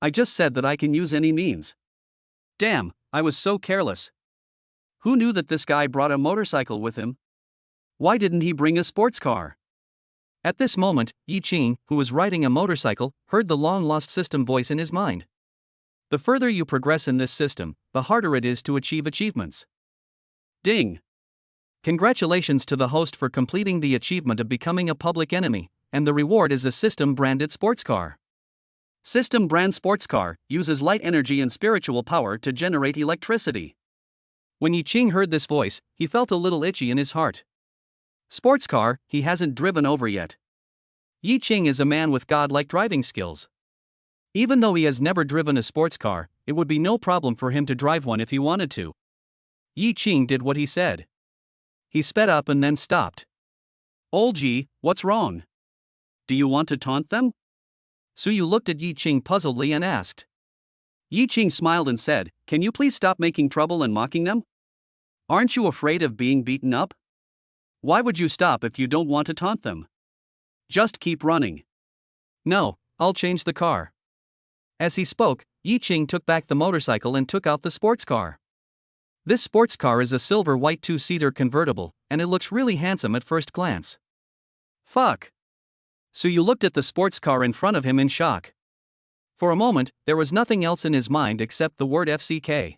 I just said that I can use any means. Damn, I was so careless. Who knew that this guy brought a motorcycle with him? Why didn't he bring a sports car? At this moment, Yi Qing, who was riding a motorcycle, heard the long-lost system voice in his mind. The further you progress in this system, the harder it is to achieve achievements. Ding! Congratulations to the host for completing the achievement of becoming a public enemy, and the reward is a system-branded sports car. System brand sports car uses light energy and spiritual power to generate electricity. When Yi Qing heard this voice, he felt a little itchy in his heart. Sports car, he hasn't driven over yet. Yi Qing is a man with godlike driving skills. Even though he has never driven a sports car, it would be no problem for him to drive one if he wanted to. Yi Qing did what he said. He sped up and then stopped. Old Yi, what's wrong? Do you want to taunt them? Suyu looked at Yi Qing puzzledly and asked. Yi Qing smiled and said, can you please stop making trouble and mocking them? Aren't you afraid of being beaten up? Why would you stop if you don't want to taunt them? Just keep running. No, I'll change the car. As he spoke, Yi Qing took back the motorcycle and took out the sports car. This sports car is a silver-white two-seater convertible, and it looks really handsome at first glance. Fuck. Suyu looked at the sports car in front of him in shock. For a moment, there was nothing else in his mind except the word FCK.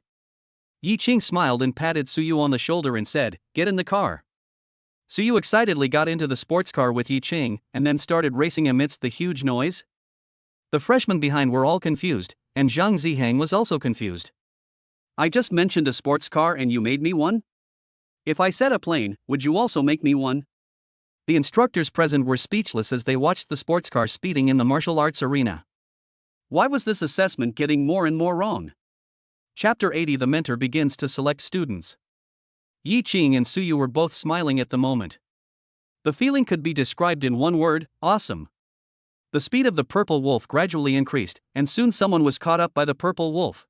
Yi Qing smiled and patted Suyu on the shoulder and said, get in the car. Suyu excitedly got into the sports car with Yi Qing and then started racing amidst the huge noise. The freshmen behind were all confused, and Zhang Ziheng was also confused. I just mentioned a sports car and you made me one? If I said a plane, would you also make me one? The instructors present were speechless as they watched the sports car speeding in the martial arts arena. Why was this assessment getting more and more wrong? Chapter 80. The mentor begins to select students. Yi Qing and Suyu were both smiling at the moment. The feeling could be described in one word, awesome. The speed of the purple wolf gradually increased, and soon someone was caught up by the purple wolf.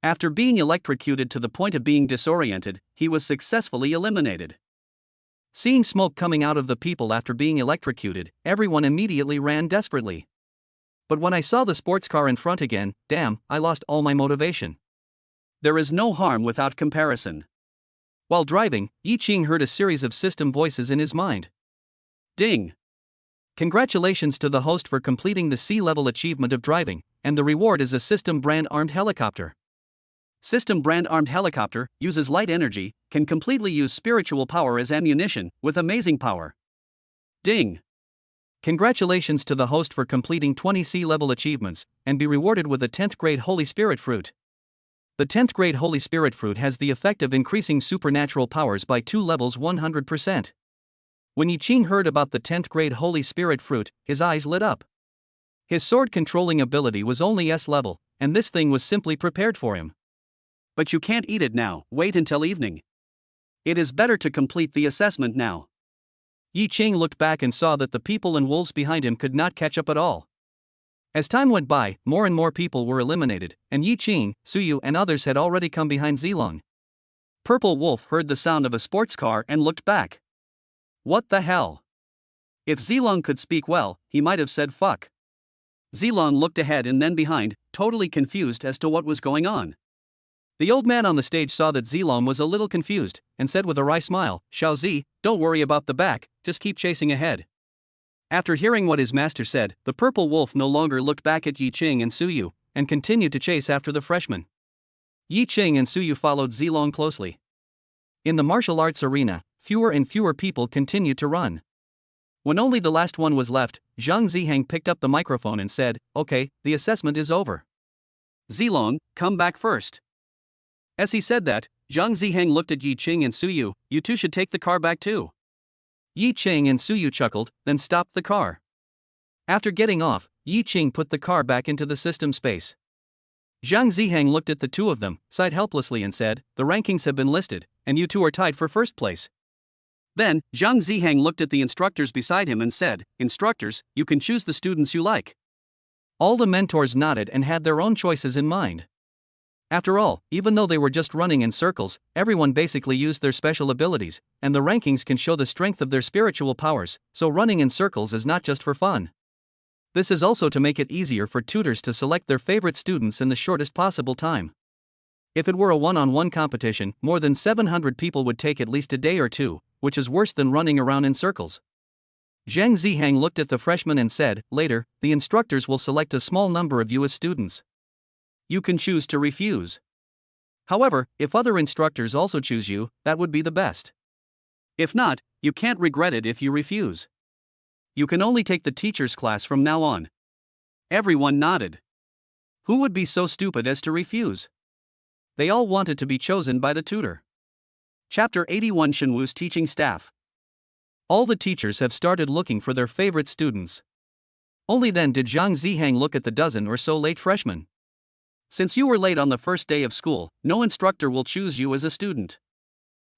After being electrocuted to the point of being disoriented, he was successfully eliminated. Seeing smoke coming out of the people after being electrocuted, everyone immediately ran desperately. But when I saw the sports car in front again, damn, I lost all my motivation. There is no harm without comparison. While driving, Yi Qing heard a series of system voices in his mind. Ding! Congratulations to the host for completing the C-level achievement of driving, and the reward is a system brand armed helicopter. System brand armed helicopter uses light energy, can completely use spiritual power as ammunition, with amazing power. Ding! Congratulations to the host for completing 20 C-level achievements, and be rewarded with a 10th grade Holy Spirit fruit. The 10th grade Holy Spirit fruit has the effect of increasing supernatural powers by 2 levels 100%. When Yi Qing heard about the 10th grade Holy Spirit fruit, his eyes lit up. His sword controlling ability was only S-level, and this thing was simply prepared for him. But you can't eat it now, wait until evening. It is better to complete the assessment now. Yi Qing looked back and saw that the people and wolves behind him could not catch up at all. As time went by, more and more people were eliminated, and Yi Qing, Suyu and others had already come behind Zilong. Purple Wolf heard the sound of a sports car and looked back. What the hell? If Zilong could speak well, he might have said fuck. Zilong looked ahead and then behind, totally confused as to what was going on. The old man on the stage saw that Zilong was a little confused, and said with a wry smile, Xiao Zi, don't worry about the back, just keep chasing ahead. After hearing what his master said, the purple wolf no longer looked back at Yi Qing and Suyu, and continued to chase after the freshman. Yi Qing and Suyu followed Zilong closely. In the martial arts arena, fewer and fewer people continued to run. When only the last one was left, Zhang Ziheng picked up the microphone and said, okay, the assessment is over. Zilong, come back first. As he said that, Zhang Ziheng looked at Yi Qing and Suyu, you two should take the car back too. Yi Qing and Suyu chuckled, then stopped the car. After getting off, Yi Qing put the car back into the system space. Zhang Ziheng looked at the two of them, sighed helplessly and said, the rankings have been listed, and you two are tied for first place. Then, Zhang Ziheng looked at the instructors beside him and said, instructors, you can choose the students you like. All the mentors nodded and had their own choices in mind. After all, even though they were just running in circles, everyone basically used their special abilities, and the rankings can show the strength of their spiritual powers, so running in circles is not just for fun. This is also to make it easier for tutors to select their favorite students in the shortest possible time. If it were a one-on-one competition, more than 700 people would take at least a day or two, which is worse than running around in circles. Zhang Zihang looked at the freshmen and said, later, the instructors will select a small number of you as students. You can choose to refuse. However, if other instructors also choose you, that would be the best. If not, you can't regret it if you refuse. You can only take the teacher's class from now on. Everyone nodded. Who would be so stupid as to refuse? They all wanted to be chosen by the tutor. Chapter 81 Shinwu's Teaching Staff. All the teachers have started looking for their favorite students. Only then did Zhang Zihang look at the dozen or so late freshmen. Since you were late on the first day of school, no instructor will choose you as a student.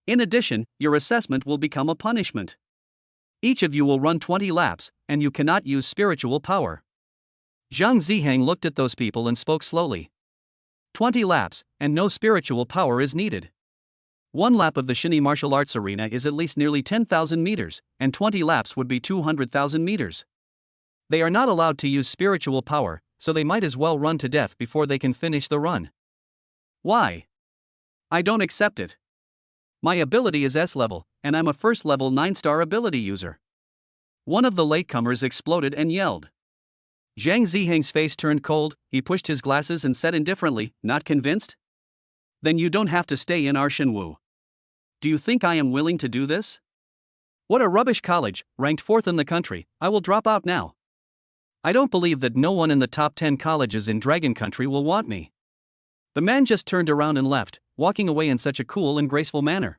In addition, your assessment will become a punishment. Each of you will run 20 laps, and you cannot use spiritual power. Zhang Zihang looked at those people and spoke slowly. 20 laps, and no spiritual power is needed. One lap of the Shini martial arts arena is at least nearly 10,000 meters, and 20 laps would be 200,000 meters. They are not allowed to use spiritual power, so they might as well run to death before they can finish the run. Why? I don't accept it. My ability is S-level, and I'm a first-level 9-star ability user. One of the latecomers exploded and yelled. Zhang Zihang's face turned cold, he pushed his glasses and said indifferently, not convinced? Then you don't have to stay in our Shinwu. Do you think I am willing to do this? What a rubbish college, ranked 4th in the country, I will drop out now. I don't believe that no one in the top 10 colleges in Dragon Country will want me. The man just turned around and left, walking away in such a cool and graceful manner.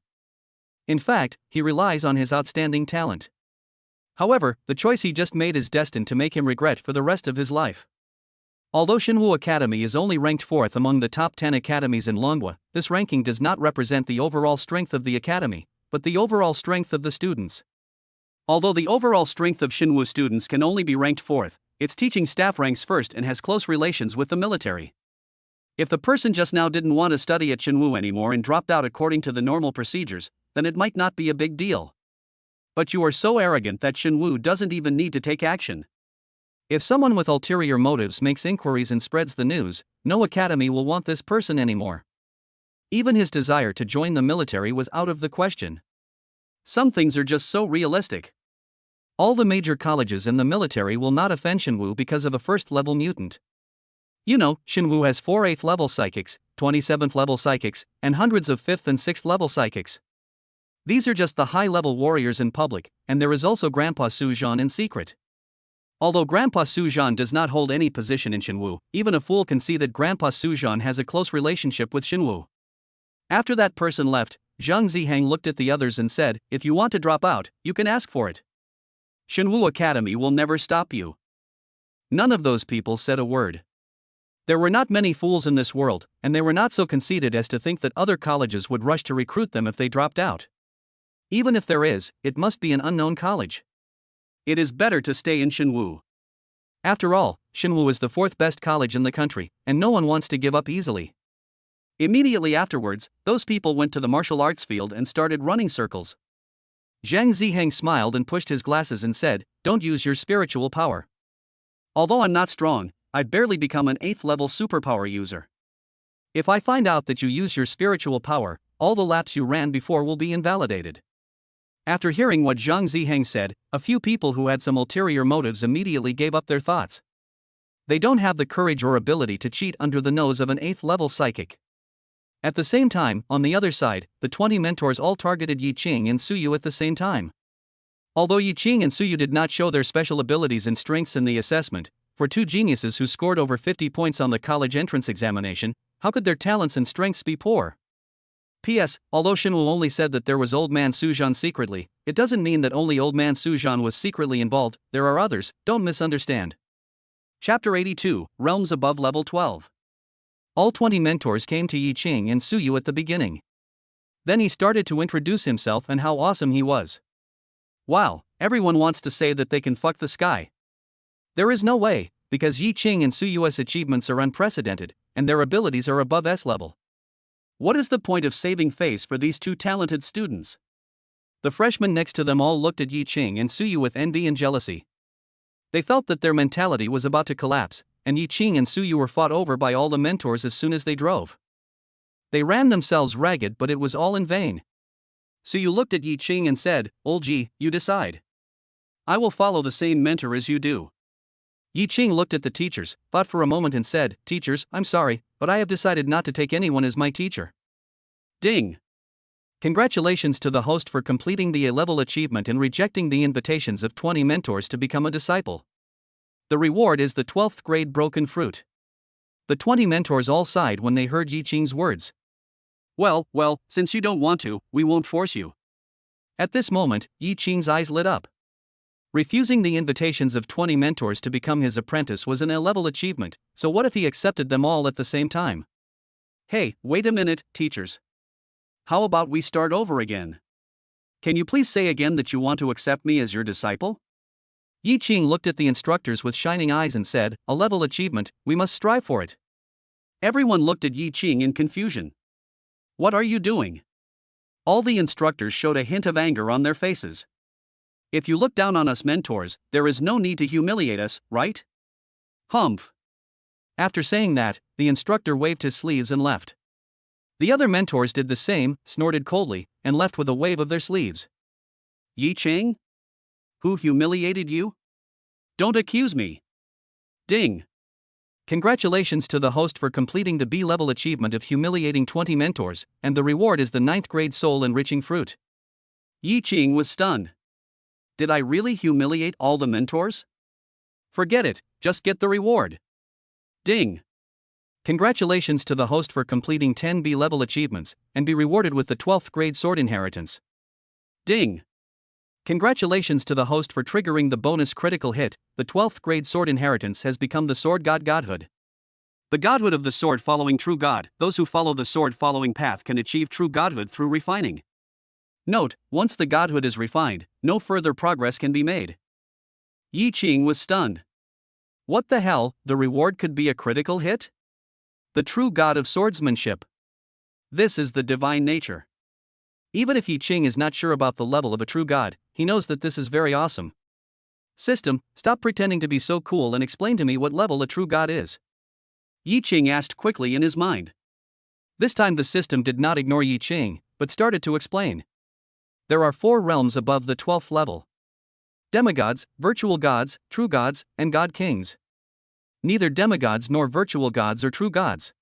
In fact, he relies on his outstanding talent. However, the choice he just made is destined to make him regret for the rest of his life. Although Shinwu Academy is only ranked 4th among the top 10 academies in Longwa, this ranking does not represent the overall strength of the academy, but the overall strength of the students. Although the overall strength of Shinwu students can only be ranked 4th, its teaching staff ranks 1st and has close relations with the military. If the person just now didn't want to study at Shinwu anymore and dropped out according to the normal procedures, then it might not be a big deal. But you are so arrogant that Shinwu doesn't even need to take action. If someone with ulterior motives makes inquiries and spreads the news, no academy will want this person anymore. Even his desire to join the military was out of the question. Some things are just so realistic. All the major colleges and the military will not offend Shinwu because of a first-level mutant. You know, Shinwu has 4 8th-level psychics, 27th-level psychics, and hundreds of 5th and 6th-level psychics. These are just the high-level warriors in public, and there is also Grandpa Sujan in secret. Although Grandpa Sujan does not hold any position in Shinwu, even a fool can see that Grandpa Sujan has a close relationship with Shinwu. After that person left, Zhang Zihang looked at the others and said, if you want to drop out, you can ask for it. Shinwu Academy will never stop you. None of those people said a word. There were not many fools in this world, and they were not so conceited as to think that other colleges would rush to recruit them if they dropped out. Even if there is, it must be an unknown college. It is better to stay in Shinwu. After all, Shinwu is the 4th best college in the country, and no one wants to give up easily. Immediately afterwards, those people went to the martial arts field and started running circles. Zhang Zihang smiled and pushed his glasses and said, don't use your spiritual power. Although I'm not strong, I'd barely become an 8th-level superpower user. If I find out that you use your spiritual power, all the laps you ran before will be invalidated. After hearing what Zhang Zihang said, a few people who had some ulterior motives immediately gave up their thoughts. They don't have the courage or ability to cheat under the nose of an 8th-level psychic. At the same time, on the other side, the 20 mentors all targeted Yi Qing and Suyu at the same time. Although Yi Qing and Suyu did not show their special abilities and strengths in the assessment, for 2 geniuses who scored over 50 points on the college entrance examination, how could their talents and strengths be poor? P.S. Although Shinwu only said that there was Old Man Sujan secretly, it doesn't mean that only Old Man Sujan was secretly involved, there are others, don't misunderstand. Chapter 82, Realms Above Level 12. All 20 mentors came to Yi Qing and Suyu at the beginning. Then he started to introduce himself and how awesome he was. Wow, everyone wants to say that they can fuck the sky. There is no way, because Yi Qing and Suyu's achievements are unprecedented, and their abilities are above S level. What is the point of saving face for these two talented students? The freshmen next to them all looked at Yi Qing and Suyu with envy and jealousy. They felt that their mentality was about to collapse, and Yi Qing and Suyu were fought over by all the mentors as soon as they drove. They ran themselves ragged, but it was all in vain. Suyu looked at Yi Qing and said, "Old Ji, you decide. I will follow the same mentor as you do." Yi Qing looked at the teachers, thought for a moment and said, "Teachers, I'm sorry, but I have decided not to take anyone as my teacher." Ding! Congratulations to the host for completing the A-level achievement and rejecting the invitations of 20 mentors to become a disciple. The reward is the 12th grade broken fruit. The 20 mentors all sighed when they heard Yi Qing's words. Well, since you don't want to, we won't force you." At this moment, Yi Qing's eyes lit up. Refusing the invitations of 20 mentors to become his apprentice was an A-level achievement, so what if he accepted them all at the same time? Hey, wait a minute, teachers. How about we start over again? Can you please say again that you want to accept me as your disciple? Yi Qing looked at the instructors with shining eyes and said, "A level achievement, we must strive for it." Everyone looked at Yi Qing in confusion. What are you doing? All the instructors showed a hint of anger on their faces. If you look down on us mentors, there is no need to humiliate us, right? Humph. After saying that, the instructor waved his sleeves and left. The other mentors did the same, snorted coldly, and left with a wave of their sleeves. Yi Qing? Who humiliated you? Don't accuse me. Ding. Congratulations to the host for completing the B-level achievement of humiliating 20 mentors, and the reward is the 9th grade soul-enriching fruit. Yi Qing was stunned. Did I really humiliate all the mentors? Forget it, just get the reward. Ding. Congratulations to the host for completing 10 B-level achievements, and be rewarded with the 12th grade sword inheritance. Ding. Congratulations to the host for triggering the bonus critical hit. The 12th grade sword inheritance has become the sword godhood. The godhood of the sword following true god. Those who follow the sword following path can achieve true godhood through refining. Note, once the godhood is refined, no further progress can be made. Yi Qing was stunned. What the hell, the reward could be a critical hit? The true god of swordsmanship. This is the divine nature. Even if Yi Qing is not sure about the level of a true god, he knows that this is very awesome. System, stop pretending to be so cool and explain to me what level a true god is. Yi Qing asked quickly in his mind. This time the system did not ignore Yi Qing, but started to explain. There are 4 realms above the 12th level. Demigods, virtual gods, true gods, and god kings. Neither demigods nor virtual gods are true gods.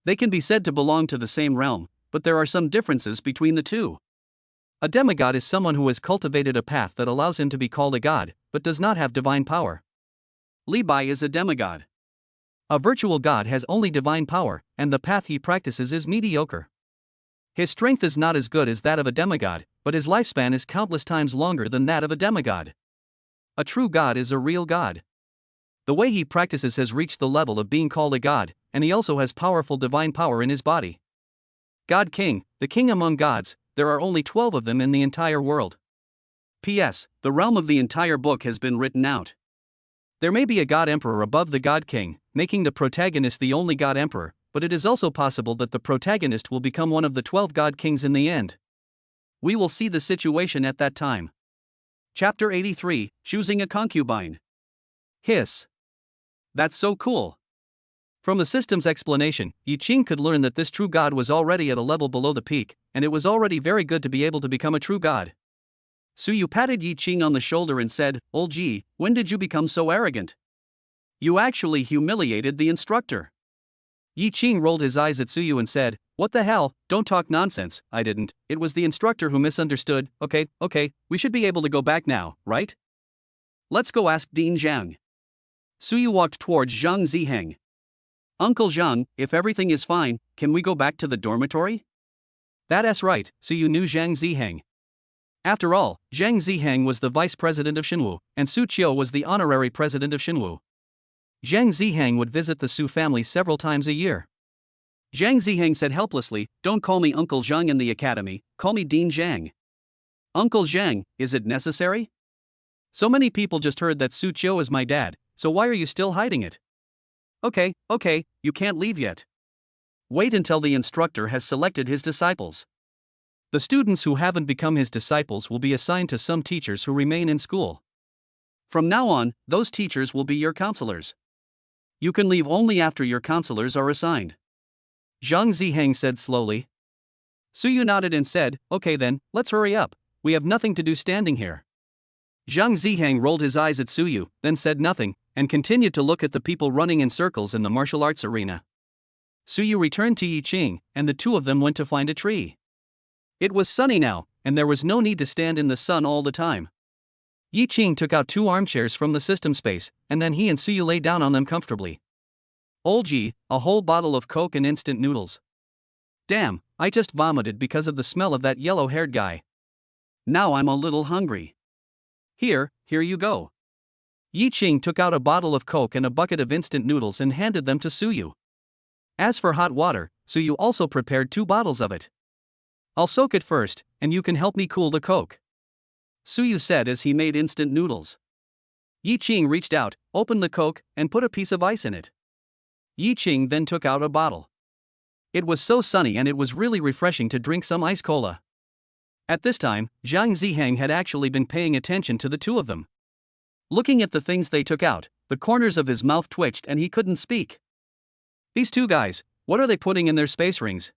They can be said to belong to the same realm, but there are some differences between the two. A demigod is someone who has cultivated a path that allows him to be called a god, but does not have divine power. Li Bai is a demigod. A virtual god has only divine power, and the path he practices is mediocre. His strength is not as good as that of a demigod, but his lifespan is countless times longer than that of a demigod. A true god is a real god. The way he practices has reached the level of being called a god, and he also has powerful divine power in his body. God King, the king among gods, there are only 12 of them in the entire world. P.S. The realm of the entire book has been written out. There may be a god emperor above the god king, making the protagonist the only god emperor, but it is also possible that the protagonist will become one of the 12 god kings in the end. We will see the situation at that time. Chapter 83, Choosing a Concubine. Hiss. That's so cool. From the system's explanation, Yi Qing could learn that this true god was already at a level below the peak, and it was already very good to be able to become a true god. Suyu patted Yi Qing on the shoulder and said, "Old Ji, when did you become so arrogant? You actually humiliated the instructor." Yi Qing rolled his eyes at Suyu and said, "What the hell, don't talk nonsense, I didn't, it was the instructor who misunderstood. Okay, we should be able to go back now, right? Let's go ask Dean Zhang." Suyu walked towards Zhang Ziheng. "Uncle Zhang, if everything is fine, can we go back to the dormitory?" That's right, Suyu knew Zhang Ziheng. After all, Zhang Ziheng was the vice president of Xinwu, and Su Qiu was the honorary president of Xinwu. Zhang Ziheng would visit the Su family several times a year. Zhang Ziheng said helplessly, "Don't call me Uncle Zhang in the academy, call me Dean Zhang." "Uncle Zhang, is it necessary? So many people just heard that Su Qiu is my dad, so why are you still hiding it?" Okay, you can't leave yet. Wait until the instructor has selected his disciples. The students who haven't become his disciples will be assigned to some teachers who remain in school. From now on, those teachers will be your counselors. You can leave only after your counselors are assigned. Zhang Ziheng said slowly. Suyu nodded and said, okay then, let's hurry up, we have nothing to do standing here. Zhang Ziheng rolled his eyes at Suyu, then said nothing, and continued to look at the people running in circles in the martial arts arena. Suyu returned to Yi Qing, and the two of them went to find a tree. It was sunny now, and there was no need to stand in the sun all the time. Yi Qing took out 2 armchairs from the system space, and then he and Suyu lay down on them comfortably. Old Yi, a whole bottle of Coke and instant noodles. Damn, I just vomited because of the smell of that yellow-haired guy. Now I'm a little hungry. Here you go. Yi Qing took out a bottle of Coke and a bucket of instant noodles and handed them to Suyu. As for hot water, Suyu also prepared 2 bottles of it. I'll soak it first, and you can help me cool the Coke, Suyu said as he made instant noodles. Yi Qing reached out, opened the Coke, and put a piece of ice in it. Yi Qing then took out a bottle. It was so sunny and it was really refreshing to drink some ice cola. At this time, Zhang Ziheng had actually been paying attention to the two of them. Looking at the things they took out, the corners of his mouth twitched and he couldn't speak. These two guys, what are they putting in their space rings?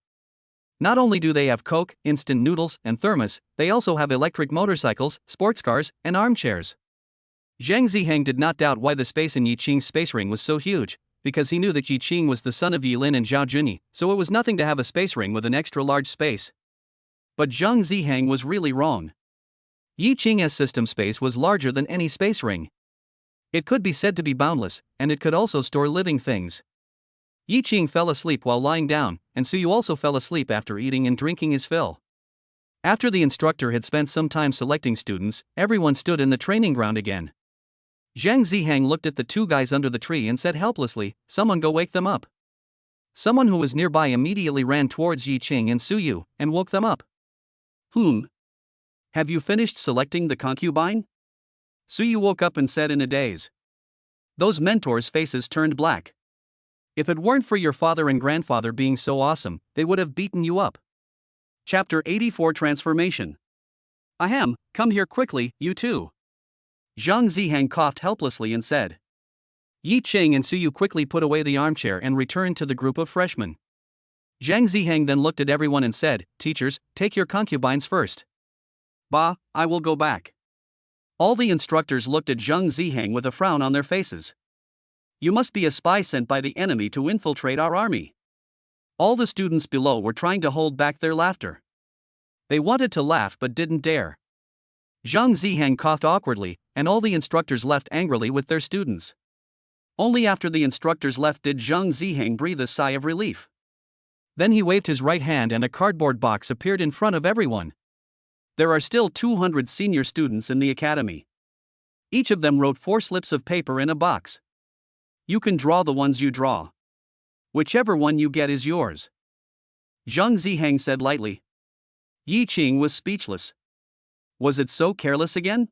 Not only do they have Coke, instant noodles, and thermos, they also have electric motorcycles, sports cars, and armchairs. Zhang Ziheng did not doubt why the space in Yi Qing's space ring was so huge, because he knew that Yi Qing was the son of Yi Lin and Zhao Junyi, so it was nothing to have a space ring with an extra large space. But Zhang Ziheng was really wrong. Yi Qing's system space was larger than any space ring. It could be said to be boundless, and it could also store living things. Yi Qing fell asleep while lying down, and Suyu also fell asleep after eating and drinking his fill. After the instructor had spent some time selecting students, everyone stood in the training ground again. Zhang Ziheng looked at the 2 guys under the tree and said helplessly, "Someone go wake them up." Someone who was nearby immediately ran towards Yi Qing and Suyu, and woke them up. Have you finished selecting the concubine? Suyu woke up and said in a daze. Those mentors' faces turned black. If it weren't for your father and grandfather being so awesome, they would have beaten you up. Chapter 84 Transformation. Ahem, come here quickly, you two. Zhang Ziheng coughed helplessly and said. Yi Qing and Suyu quickly put away the armchair and returned to the group of freshmen. Zhang Ziheng then looked at everyone and said, "Teachers, take your concubines first." "Bah, I will go back." All the instructors looked at Zhang Ziheng with a frown on their faces. "You must be a spy sent by the enemy to infiltrate our army." All the students below were trying to hold back their laughter. They wanted to laugh but didn't dare. Zhang Ziheng coughed awkwardly, and all the instructors left angrily with their students. Only after the instructors left did Zhang Ziheng breathe a sigh of relief. Then he waved his right hand and a cardboard box appeared in front of everyone. There are still 200 senior students in the academy. Each of them wrote 4 slips of paper in a box. You can draw the ones you draw. Whichever one you get is yours. Zhang Ziheng said lightly. Yi Qing was speechless. Was it so careless again?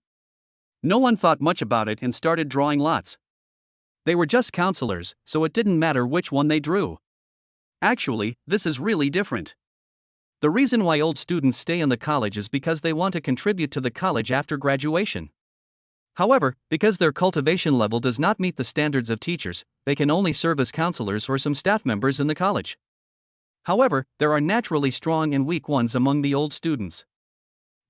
No one thought much about it and started drawing lots. They were just counselors, so it didn't matter which one they drew. Actually, this is really different. The reason why old students stay in the college is because they want to contribute to the college after graduation. However, because their cultivation level does not meet the standards of teachers, they can only serve as counselors or some staff members in the college. However, there are naturally strong and weak ones among the old students.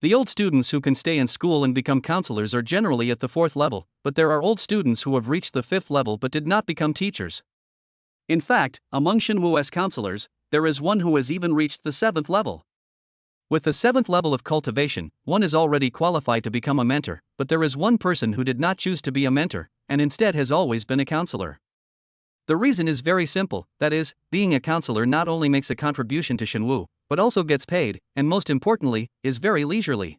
The old students who can stay in school and become counselors are generally at the 4th level, but there are old students who have reached the 5th level but did not become teachers. In fact, among Shinwu's counselors, there is one who has even reached the 7th level. With the 7th level of cultivation, one is already qualified to become a mentor, but there is one person who did not choose to be a mentor, and instead has always been a counselor. The reason is very simple, that is, being a counselor not only makes a contribution to Shinwu, but also gets paid, and most importantly, is very leisurely.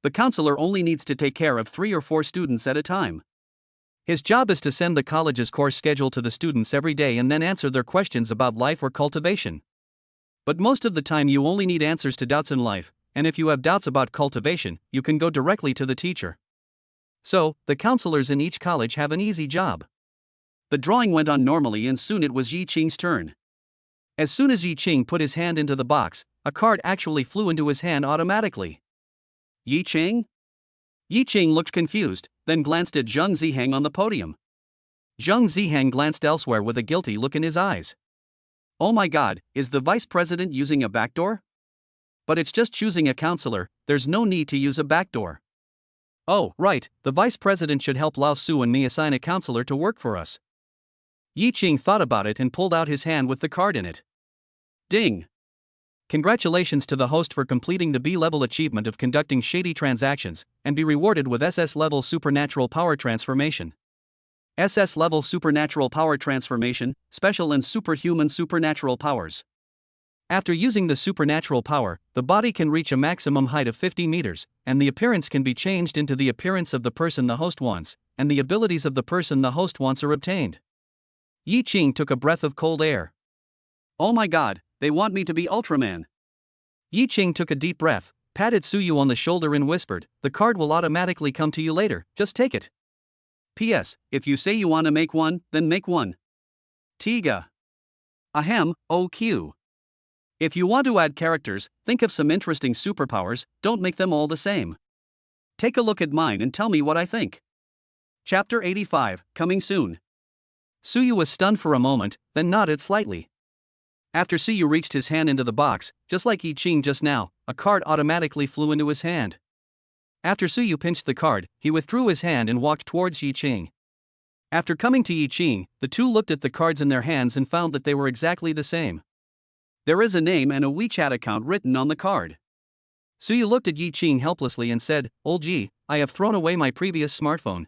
The counselor only needs to take care of 3 or 4 students at a time. His job is to send the college's course schedule to the students every day and then answer their questions about life or cultivation. But most of the time you only need answers to doubts in life, and if you have doubts about cultivation, you can go directly to the teacher. So, the counselors in each college have an easy job. The drawing went on normally and soon it was Yi Qing's turn. As soon as Yi Qing put his hand into the box, a card actually flew into his hand automatically. Yi Qing? Yi Qing looked confused, then glanced at Zheng Ziheng on the podium. Zheng Ziheng glanced elsewhere with a guilty look in his eyes. Oh my god, is the vice president using a backdoor? But it's just choosing a counselor, there's no need to use a backdoor. Oh, right, the vice president should help Lao Su and me assign a counselor to work for us. Yi Qing thought about it and pulled out his hand with the card in it. Ding! Congratulations to the host for completing the B-level achievement of conducting shady transactions, and be rewarded with SS-level Supernatural Power Transformation. SS-level Supernatural Power Transformation, Special and Superhuman Supernatural Powers. After using the supernatural power, the body can reach a maximum height of 50 meters, and the appearance can be changed into the appearance of the person the host wants, and the abilities of the person the host wants are obtained. Yi Qing took a breath of cold air. Oh my god, they want me to be Ultraman. Yi Qing took a deep breath, patted Suyu on the shoulder and whispered, the card will automatically come to you later, just take it. P.S. If you say you want to make one, then make one. Tiga. Ahem, OQ. If you want to add characters, think of some interesting superpowers, don't make them all the same. Take a look at mine and tell me what I think. Chapter 85, coming soon. Suyu was stunned for a moment, then nodded slightly. After Suyu reached his hand into the box, just like Yi Qing just now, a card automatically flew into his hand. After Suyu pinched the card, he withdrew his hand and walked towards Yi Qing. After coming to Yi Qing, the two looked at the cards in their hands and found that they were exactly the same. There is a name and a WeChat account written on the card. Suyu looked at Yi Qing helplessly and said, Old Yi, I have thrown away my previous smartphone.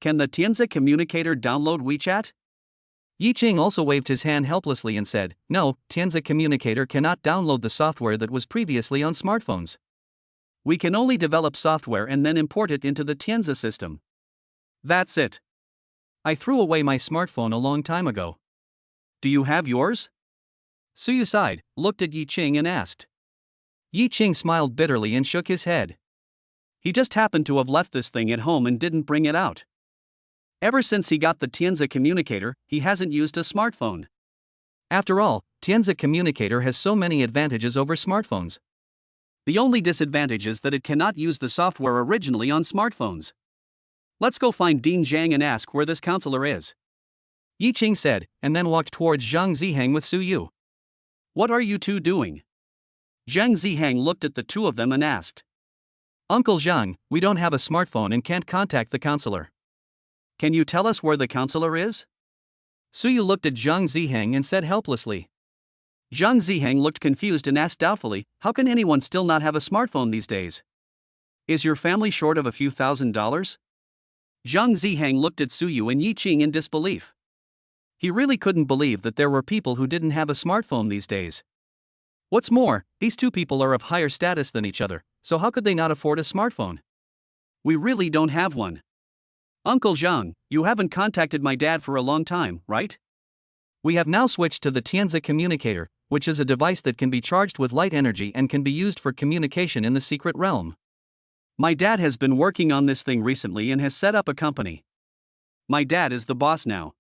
Can the Tenza communicator download WeChat? Yi Qing also waved his hand helplessly and said, No, Tenza communicator cannot download the software that was previously on smartphones. We can only develop software and then import it into the Tenza system. That's it. I threw away my smartphone a long time ago. Do you have yours? Suyu sighed, looked at Yi Qing and asked. Yi Qing smiled bitterly and shook his head. He just happened to have left this thing at home and didn't bring it out. Ever since he got the Tenza communicator, he hasn't used a smartphone. After all, Tenza communicator has so many advantages over smartphones. The only disadvantage is that it cannot use the software originally on smartphones. Let's go find Dean Zhang and ask where this counselor is. Yi Qing said, and then walked towards Zheng Ziheng with Suyu. What are you two doing? Zheng Ziheng looked at the two of them and asked. Uncle Zheng, we don't have a smartphone and can't contact the counselor. Can you tell us where the counselor is? Suyu looked at Zheng Ziheng and said helplessly. Zheng Ziheng looked confused and asked doubtfully, how can anyone still not have a smartphone these days? Is your family short of a few $1,000s? Zheng Ziheng looked at Suyu and Yi Qing in disbelief. He really couldn't believe that there were people who didn't have a smartphone these days. What's more, these two people are of higher status than each other, so how could they not afford a smartphone? We really don't have one. Uncle Zheng, you haven't contacted my dad for a long time, right? We have now switched to the Tenza communicator, which is a device that can be charged with light energy and can be used for communication in the secret realm. My dad has been working on this thing recently and has set up a company. My dad is the boss now.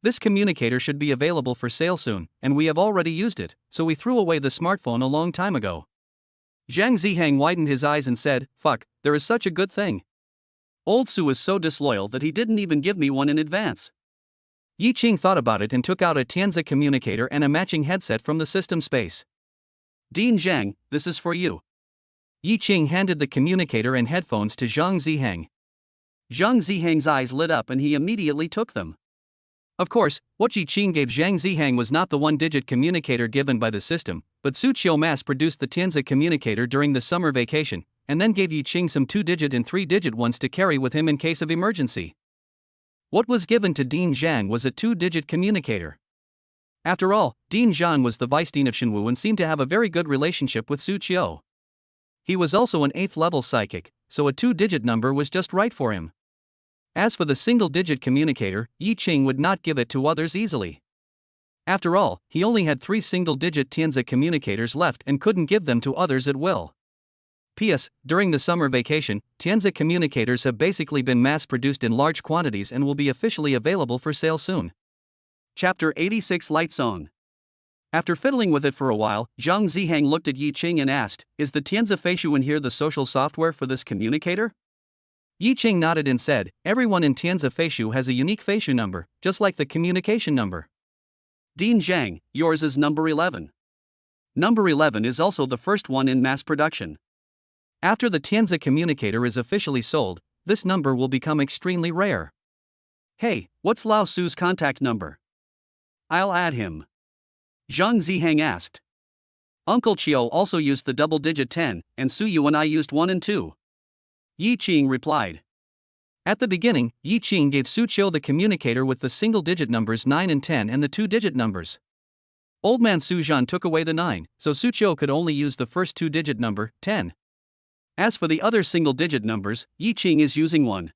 This communicator should be available for sale soon, and we have already used it, so we threw away the smartphone a long time ago. Zheng Ziheng widened his eyes and said, Fuck, there is such a good thing. Old Su is so disloyal that he didn't even give me one in advance. Yi Qing thought about it and took out a Tenza communicator and a matching headset from the system space. Dean Zhang, this is for you. Yi Qing handed the communicator and headphones to Zheng Ziheng. Zheng Ziheng's eyes lit up and he immediately took them. Of course, what Yi Qing gave Zheng Ziheng was not the one-digit communicator given by the system, but Su Qiu mass-produced the Tenza communicator during the summer vacation, and then gave Yi Qing some 2-digit and 3-digit ones to carry with him in case of emergency. What was given to Dean Zhang was a 2-digit communicator. After all, Dean Zhang was the vice dean of Shinwu and seemed to have a very good relationship with Su Qiu. He was also an 8th-level psychic, so a 2-digit number was just right for him. As for the single-digit communicator, Yi Qing would not give it to others easily. After all, he only had 3 single-digit Tenza communicators left and couldn't give them to others at will. P.S. During the summer vacation, Tenza communicators have basically been mass-produced in large quantities and will be officially available for sale soon. Chapter 86 Light Zone. After fiddling with it for a while, Zhang Zihang looked at Yi Qing and asked, "Is the Tenza Feishu in here the social software for this communicator?" Yi Qing nodded and said, "Everyone in Tenza Feishu has a unique Feishu number, just like the communication number." Dean Zhang, yours is number 11. Number 11 is also the first one in mass production. After the Tenza communicator is officially sold, this number will become extremely rare. Hey, what's Lao Su's contact number? I'll add him. Zhang Zihang asked. Uncle Chiu also used the double-digit 10, and Suyu and I used 1 and 2. Yi Qing replied. At the beginning, Yi Qing gave Su Chiu the communicator with the single-digit numbers 9 and 10 and the two-digit numbers. Old man Su Zhan took away the 9, so Su Chiu could only use the first two-digit number, 10. As for the other single-digit numbers, Yi Qing is using 1.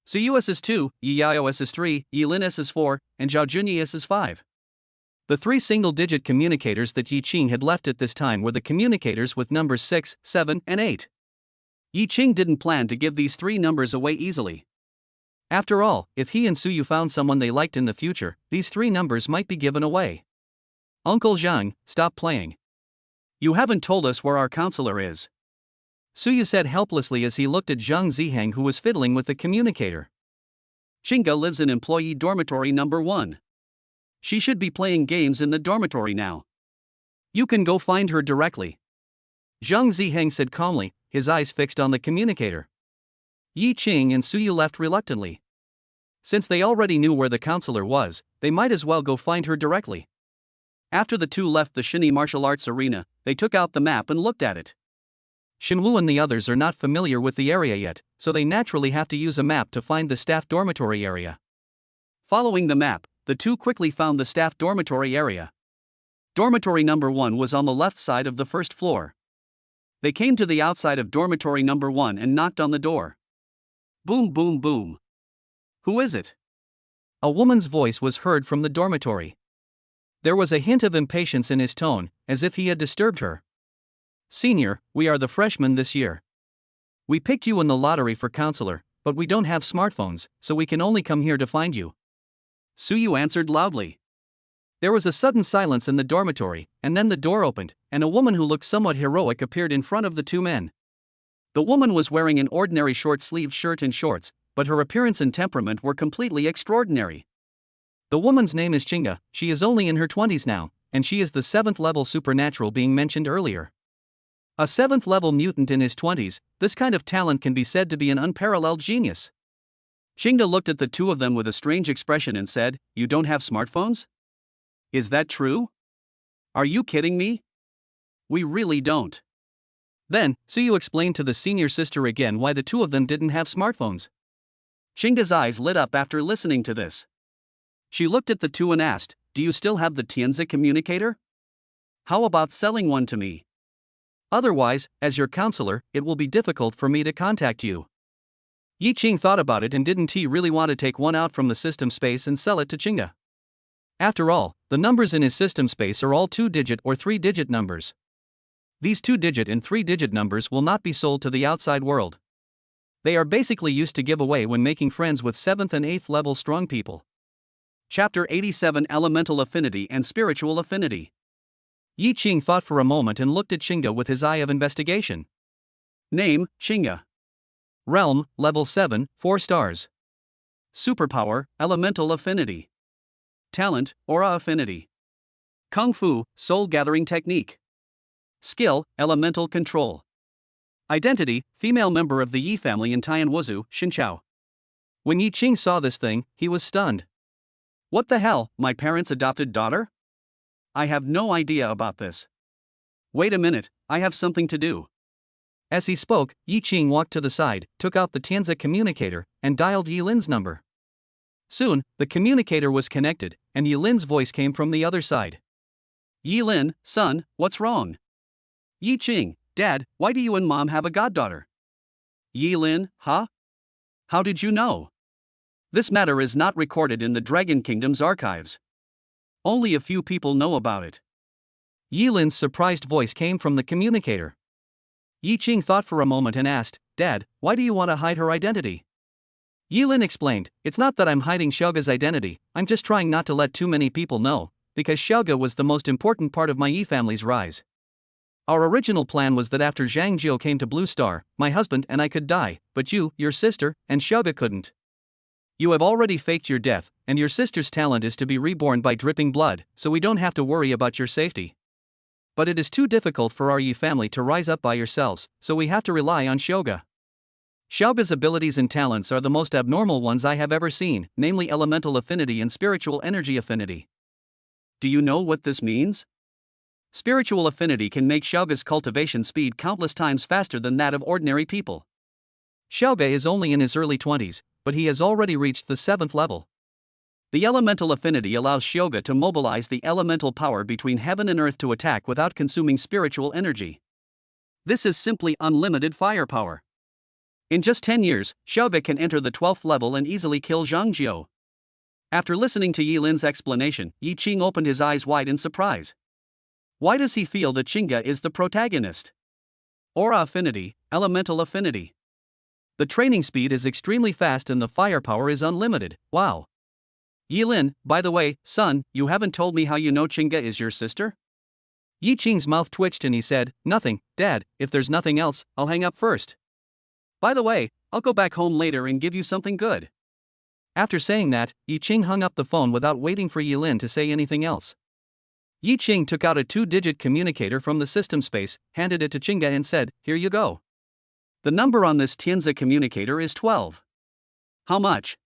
Suyu S is 2, Yi Yao S is 3, Yi Lin S is 4, and Zhao Junyi S is 5. The three single-digit communicators that Yi Qing had left at this time were the communicators with numbers 6, 7, and 8. Yi Qing didn't plan to give these three numbers away easily. After all, if he and Suyu found someone they liked in the future, these three numbers might be given away. Uncle Zhang, stop playing. You haven't told us where our counselor is. Suyu said helplessly as he looked at Zhang Zihang, who was fiddling with the communicator. Xinga lives in employee dormitory number 1. She should be playing games in the dormitory now. You can go find her directly. Zhang Zihang said calmly, his eyes fixed on the communicator. Yi Qing and Suyu left reluctantly. Since they already knew where the counselor was, they might as well go find her directly. After the two left the Shini martial arts arena, they took out the map and looked at it. Shinwu and the others are not familiar with the area yet, so they naturally have to use a map to find the staff dormitory area. Following the map, the two quickly found the staff dormitory area. Dormitory number 1 was on the left side of the first floor. They came to the outside of dormitory number 1 and knocked on the door. Boom, boom, boom. Who is it? A woman's voice was heard from the dormitory. There was a hint of impatience in his tone, as if he had disturbed her. Senior, we are the freshmen this year. We picked you in the lottery for counselor, but we don't have smartphones, so we can only come here to find you. Suyu answered loudly. There was a sudden silence in the dormitory, and then the door opened, and a woman who looked somewhat heroic appeared in front of the two men. The woman was wearing an ordinary short-sleeved shirt and shorts, but her appearance and temperament were completely extraordinary. The woman's name is Chinga, she is only in her 20s now, and she is the 7th-level supernatural being mentioned earlier. A 7th-level mutant in his 20s, this kind of talent can be said to be an unparalleled genius. Chinga looked at the two of them with a strange expression and said, "You don't have smartphones? Is that true? Are you kidding me? We really don't." Then, Suyu explained to the senior sister again why the two of them didn't have smartphones. Chinga's eyes lit up after listening to this. She looked at the two and asked, "Do you still have the Tenza communicator? How about selling one to me? Otherwise, as your counselor, it will be difficult for me to contact you." Yi Qing thought about it and didn't he really want to take one out from the system space and sell it to Chinga? After all, the numbers in his system space are all 2-digit or 3-digit numbers. These 2-digit and 3-digit numbers will not be sold to the outside world. They are basically used to give away when making friends with 7th and 8th level strong people. Chapter 87 Elemental Affinity and Spiritual Affinity. Yi Qing thought for a moment and looked at Chinga with his eye of investigation. Name, Chinga. Realm, level 7, 4 stars. Superpower, Elemental Affinity. Talent, Aura Affinity. Kung Fu, Soul Gathering Technique. Skill, Elemental Control. Identity, female member of the Yi family in Tianwuzhu, Xinqiao. When Yi Qing saw this thing, he was stunned. What the hell, my parents' adopted daughter? I have no idea about this. Wait a minute, I have something to do. As he spoke, Yi Qing walked to the side, took out the Tenza communicator, and dialed Yi Lin's number. Soon, the communicator was connected, and Yi Lin's voice came from the other side. Yi Lin, son, what's wrong? Yi Qing, Dad, why do you and Mom have a goddaughter? Yi Lin, huh? How did you know? This matter is not recorded in the Dragon Kingdom's archives. Only a few people know about it. Yi Lin's surprised voice came from the communicator. Yi Qing thought for a moment and asked, Dad, why do you want to hide her identity? Yilin explained, it's not that I'm hiding Xiaoga's identity, I'm just trying not to let too many people know, because Xiaoga was the most important part of my Yi family's rise. Our original plan was that after Zhang Jiu came to Blue Star, my husband and I could die, but you, your sister, and Xiaoga couldn't. You have already faked your death, and your sister's talent is to be reborn by dripping blood, so we don't have to worry about your safety. But it is too difficult for our Yi family to rise up by yourselves, so we have to rely on Xiaoga. Xiaoga's abilities and talents are the most abnormal ones I have ever seen, namely elemental affinity and spiritual energy affinity. Do you know what this means? Spiritual affinity can make Xiaoga's cultivation speed countless times faster than that of ordinary people. Xiaoga is only in his early 20s, but he has already reached the 7th level. The elemental affinity allows Xiaoga to mobilize the elemental power between heaven and earth to attack without consuming spiritual energy. This is simply unlimited firepower. In just 10 years, Xiaoga can enter the 12th level and easily kill Zhang Jiu. After listening to Yilin's explanation, Yi Qing opened his eyes wide in surprise. Why does he feel that Qingge is the protagonist? Aura affinity, elemental affinity. The training speed is extremely fast and the firepower is unlimited, wow. Yilin, by the way, son, you haven't told me how you know Qingge is your sister? Yi Qing's mouth twitched and he said, nothing, Dad, if there's nothing else, I'll hang up first. By the way, I'll go back home later and give you something good. After saying that, Yi Qing hung up the phone without waiting for Yilin to say anything else. Yi Qing took out a 2-digit communicator from the system space, handed it to Qingge and said, here you go. The number on this Tenza communicator is 12. How much?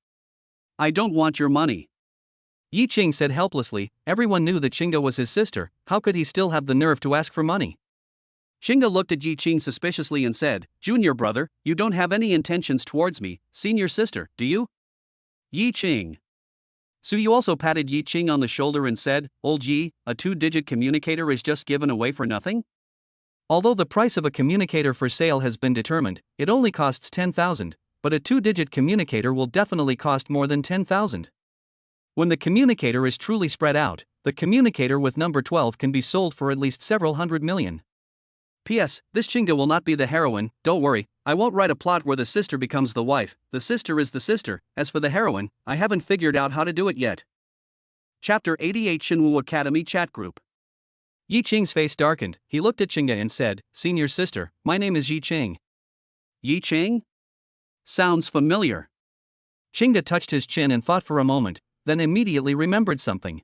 I don't want your money. Yi Qing said helplessly, everyone knew that Qingge was his sister, how could he still have the nerve to ask for money? Qingge looked at Yi Qing suspiciously and said, Junior brother, you don't have any intentions towards me, senior sister, do you? Yi Qing. Suyu also patted Yi Qing on the shoulder and said, Old Yi, a 2-digit communicator is just given away for nothing? Although the price of a communicator for sale has been determined, it only costs 10,000, but a 2-digit communicator will definitely cost more than 10,000. When the communicator is truly spread out, the communicator with number 12 can be sold for at least several hundred million. P.S. This Qingge will not be the heroine, don't worry, I won't write a plot where the sister becomes the wife, the sister is the sister, as for the heroine, I haven't figured out how to do it yet. Chapter 88 Shinu Academy Chat Group. Yi Qing's face darkened, he looked at Qingge and said, Senior sister, my name is Yi Qing. Yi Qing? Sounds familiar. Qingge touched his chin and thought for a moment, then immediately remembered something.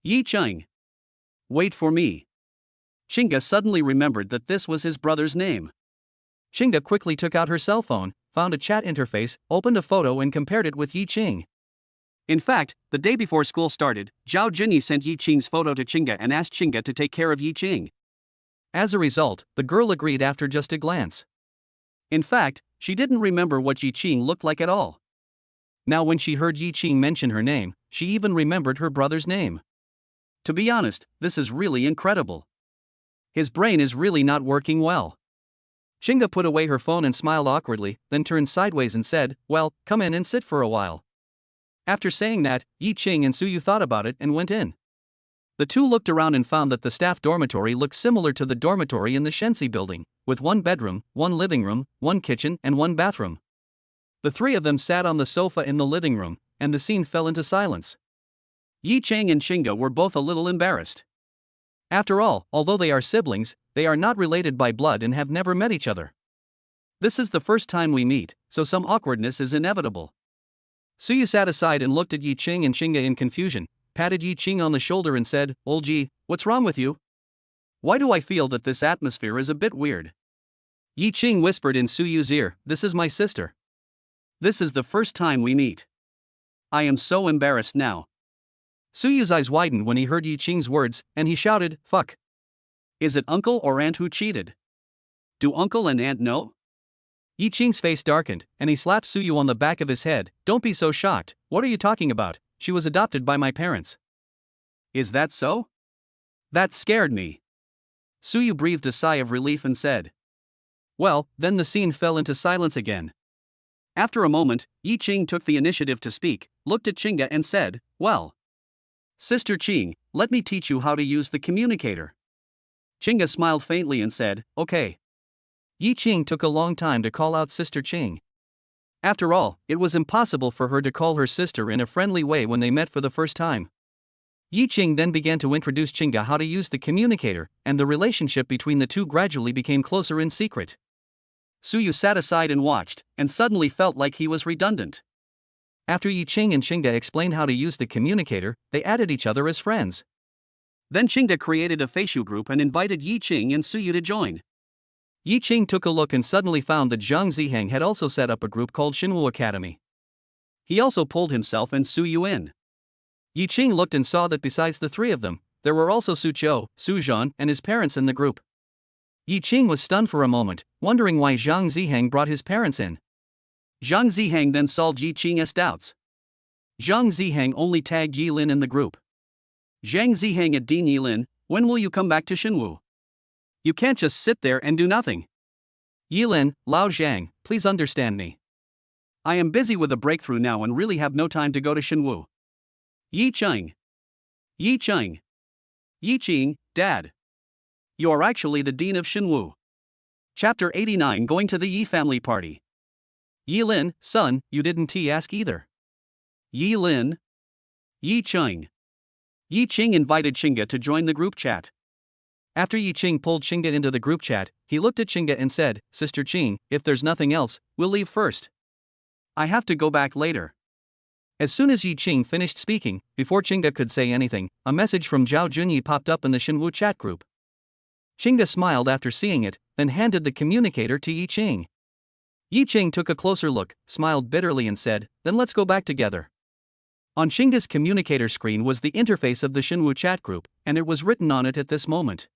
Yi Qing. Wait for me. Qingge suddenly remembered that this was his brother's name. Qingge quickly took out her cell phone, found a chat interface, opened a photo and compared it with Yi Qing. In fact, the day before school started, Zhao Jinyi sent Yi Qing's photo to Qingge and asked Qingge to take care of Yi Qing. As a result, the girl agreed after just a glance. In fact, she didn't remember what Yi Qing looked like at all. Now when she heard Yi Qing mention her name, she even remembered her brother's name. To be honest, this is really incredible. His brain is really not working well. Qingge put away her phone and smiled awkwardly, then turned sideways and said, well, come in and sit for a while. After saying that, Yi Qing and Suyu thought about it and went in. The two looked around and found that the staff dormitory looked similar to the dormitory in the Shensi building, with 1 bedroom, 1 living room, 1 kitchen and 1 bathroom. The three of them sat on the sofa in the living room, and the scene fell into silence. Yi Qing and Qingge were both a little embarrassed. After all, although they are siblings, they are not related by blood and have never met each other. This is the first time we meet, so some awkwardness is inevitable. Suyu sat aside and looked at Yi Qing and Qingge in confusion, patted Yi Qing on the shoulder and said, Old Yi, what's wrong with you? Why do I feel that this atmosphere is a bit weird? Yi Qing whispered in Suyu's ear, this is my sister. This is the first time we meet. I am so embarrassed now. Suyu's eyes widened when he heard Yi Qing's words, and he shouted, fuck. Is it uncle or aunt who cheated? Do uncle and aunt know? Yi Qing's face darkened, and he slapped Suyu on the back of his head, don't be so shocked, what are you talking about, she was adopted by my parents. Is that so? That scared me. Suyu breathed a sigh of relief and said. Well, then the scene fell into silence again. After a moment, Yi Qing took the initiative to speak, looked at Qingge and said, well. Sister Qing, let me teach you how to use the communicator. Qingge smiled faintly and said, okay. Yi Qing took a long time to call out Sister Qing. After all, it was impossible for her to call her sister in a friendly way when they met for the first time. Yi Qing then began to introduce Qingga how to use the communicator, and the relationship between the two gradually became closer in secret. Suyu sat aside and watched, and suddenly felt like he was redundant. After Yi Qing and Qingga explained how to use the communicator, they added each other as friends. Then Qingga created a Feishu group and invited Yi Qing and Suyu to join. Yi Qing took a look and suddenly found that Zhang Ziheng had also set up a group called Shinu Academy. He also pulled himself and Suyu in. Yi Qing looked and saw that besides the three of them, there were also Su Qiu, Su Zhan, and his parents in the group. Yi Qing was stunned for a moment, wondering why Zhang Ziheng brought his parents in. Zhang Ziheng then solved Yi Qing's doubts. Zhang Ziheng only tagged Yi Lin in the group. Zhang Ziheng at Dean Yi Lin, when will you come back to Xinwu? You can't just sit there and do nothing. Yi Lin, Lao Zhang, please understand me. I am busy with a breakthrough now and really have no time to go to Xinwu. Yi Qing. Yi Qing. Yi Qing, Dad. You are actually the Dean of Xinwu. Chapter 89 Going to the Yi family party. Yi Lin, son, you didn't ask either. Yi Lin. Yi Qing. Yi Qing invited Qingga to join the group chat. After Yi Qing pulled Qingga into the group chat, he looked at Qingga and said, Sister Qing, if there's nothing else, we'll leave first. I have to go back later. As soon as Yi Qing finished speaking, before Qingga could say anything, a message from Zhao Junyi popped up in the Xinwu chat group. Qingga smiled after seeing it, then handed the communicator to Yi Qing. Yi Qing took a closer look, smiled bitterly and said, then let's go back together. On Qingga's communicator screen was the interface of the Xinwu chat group, and it was written on it at this moment.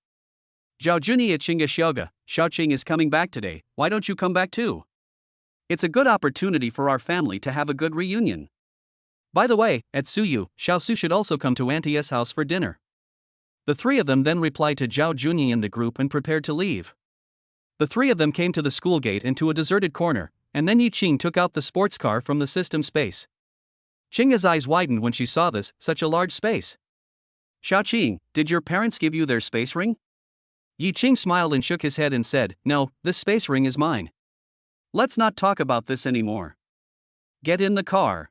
Zhao Junyi at Qingga Xiaoga, Xiaoqing is coming back today, why don't you come back too? It's a good opportunity for our family to have a good reunion. By the way, at Suyu, Xiaosu should also come to Auntie's house for dinner. The three of them then replied to Zhao Junyi in the group and prepared to leave. The three of them came to the school gate and to a deserted corner, and then Yi Qing took out the sports car from the system space. Qingga's eyes widened when she saw this, such a large space. Xiaoqing, did your parents give you their space ring? Yi Qing smiled and shook his head and said, no, this space ring is mine. Let's not talk about this anymore. Get in the car.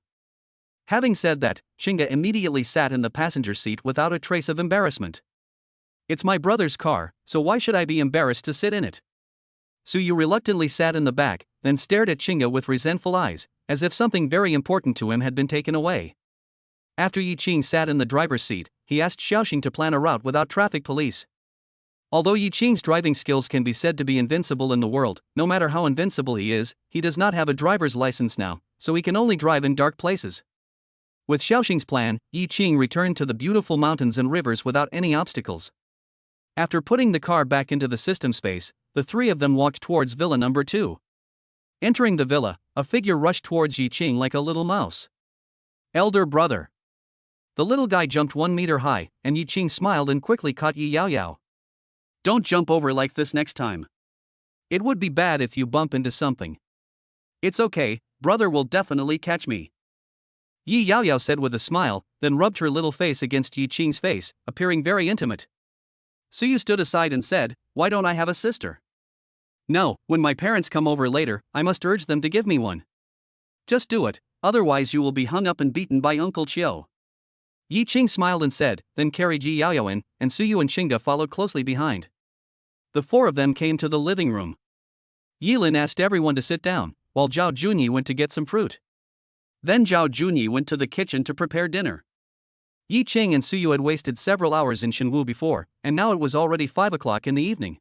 Having said that, Qingga immediately sat in the passenger seat without a trace of embarrassment. It's my brother's car, so why should I be embarrassed to sit in it? Suyu reluctantly sat in the back, then stared at Qingga with resentful eyes, as if something very important to him had been taken away. After Yi Qing sat in the driver's seat, he asked Xiaoxing to plan a route without traffic police. Although Yi Qing's driving skills can be said to be invincible in the world, no matter how invincible he is, he does not have a driver's license now, so he can only drive in dark places. With Xiaoxing's plan, Yi Qing returned to the beautiful mountains and rivers without any obstacles. After putting the car back into the system space, the three of them walked towards Villa number 2. Entering the villa, a figure rushed towards Yi Qing like a little mouse. Elder brother. The little guy jumped 1 meter high, and Yi Qing smiled and quickly caught Yi Yaoyao. Don't jump over like this next time. It would be bad if you bump into something. It's okay, brother will definitely catch me. Yi Yaoyao said with a smile, then rubbed her little face against Yi Qing's face, appearing very intimate. Suyu stood aside and said, why don't I have a sister? No, when my parents come over later, I must urge them to give me one. Just do it, otherwise you will be hung up and beaten by Uncle Chiu. Yi Qing smiled and said, then carried Yi Yaoyao in, and Suyu and Qingga followed closely behind. The four of them came to the living room. Yi Lin asked everyone to sit down, while Zhao Junyi went to get some fruit. Then Zhao Junyi went to the kitchen to prepare dinner. Yi Qing and Suyu had wasted several hours in Xinwu before, and now it was already 5 o'clock in the evening.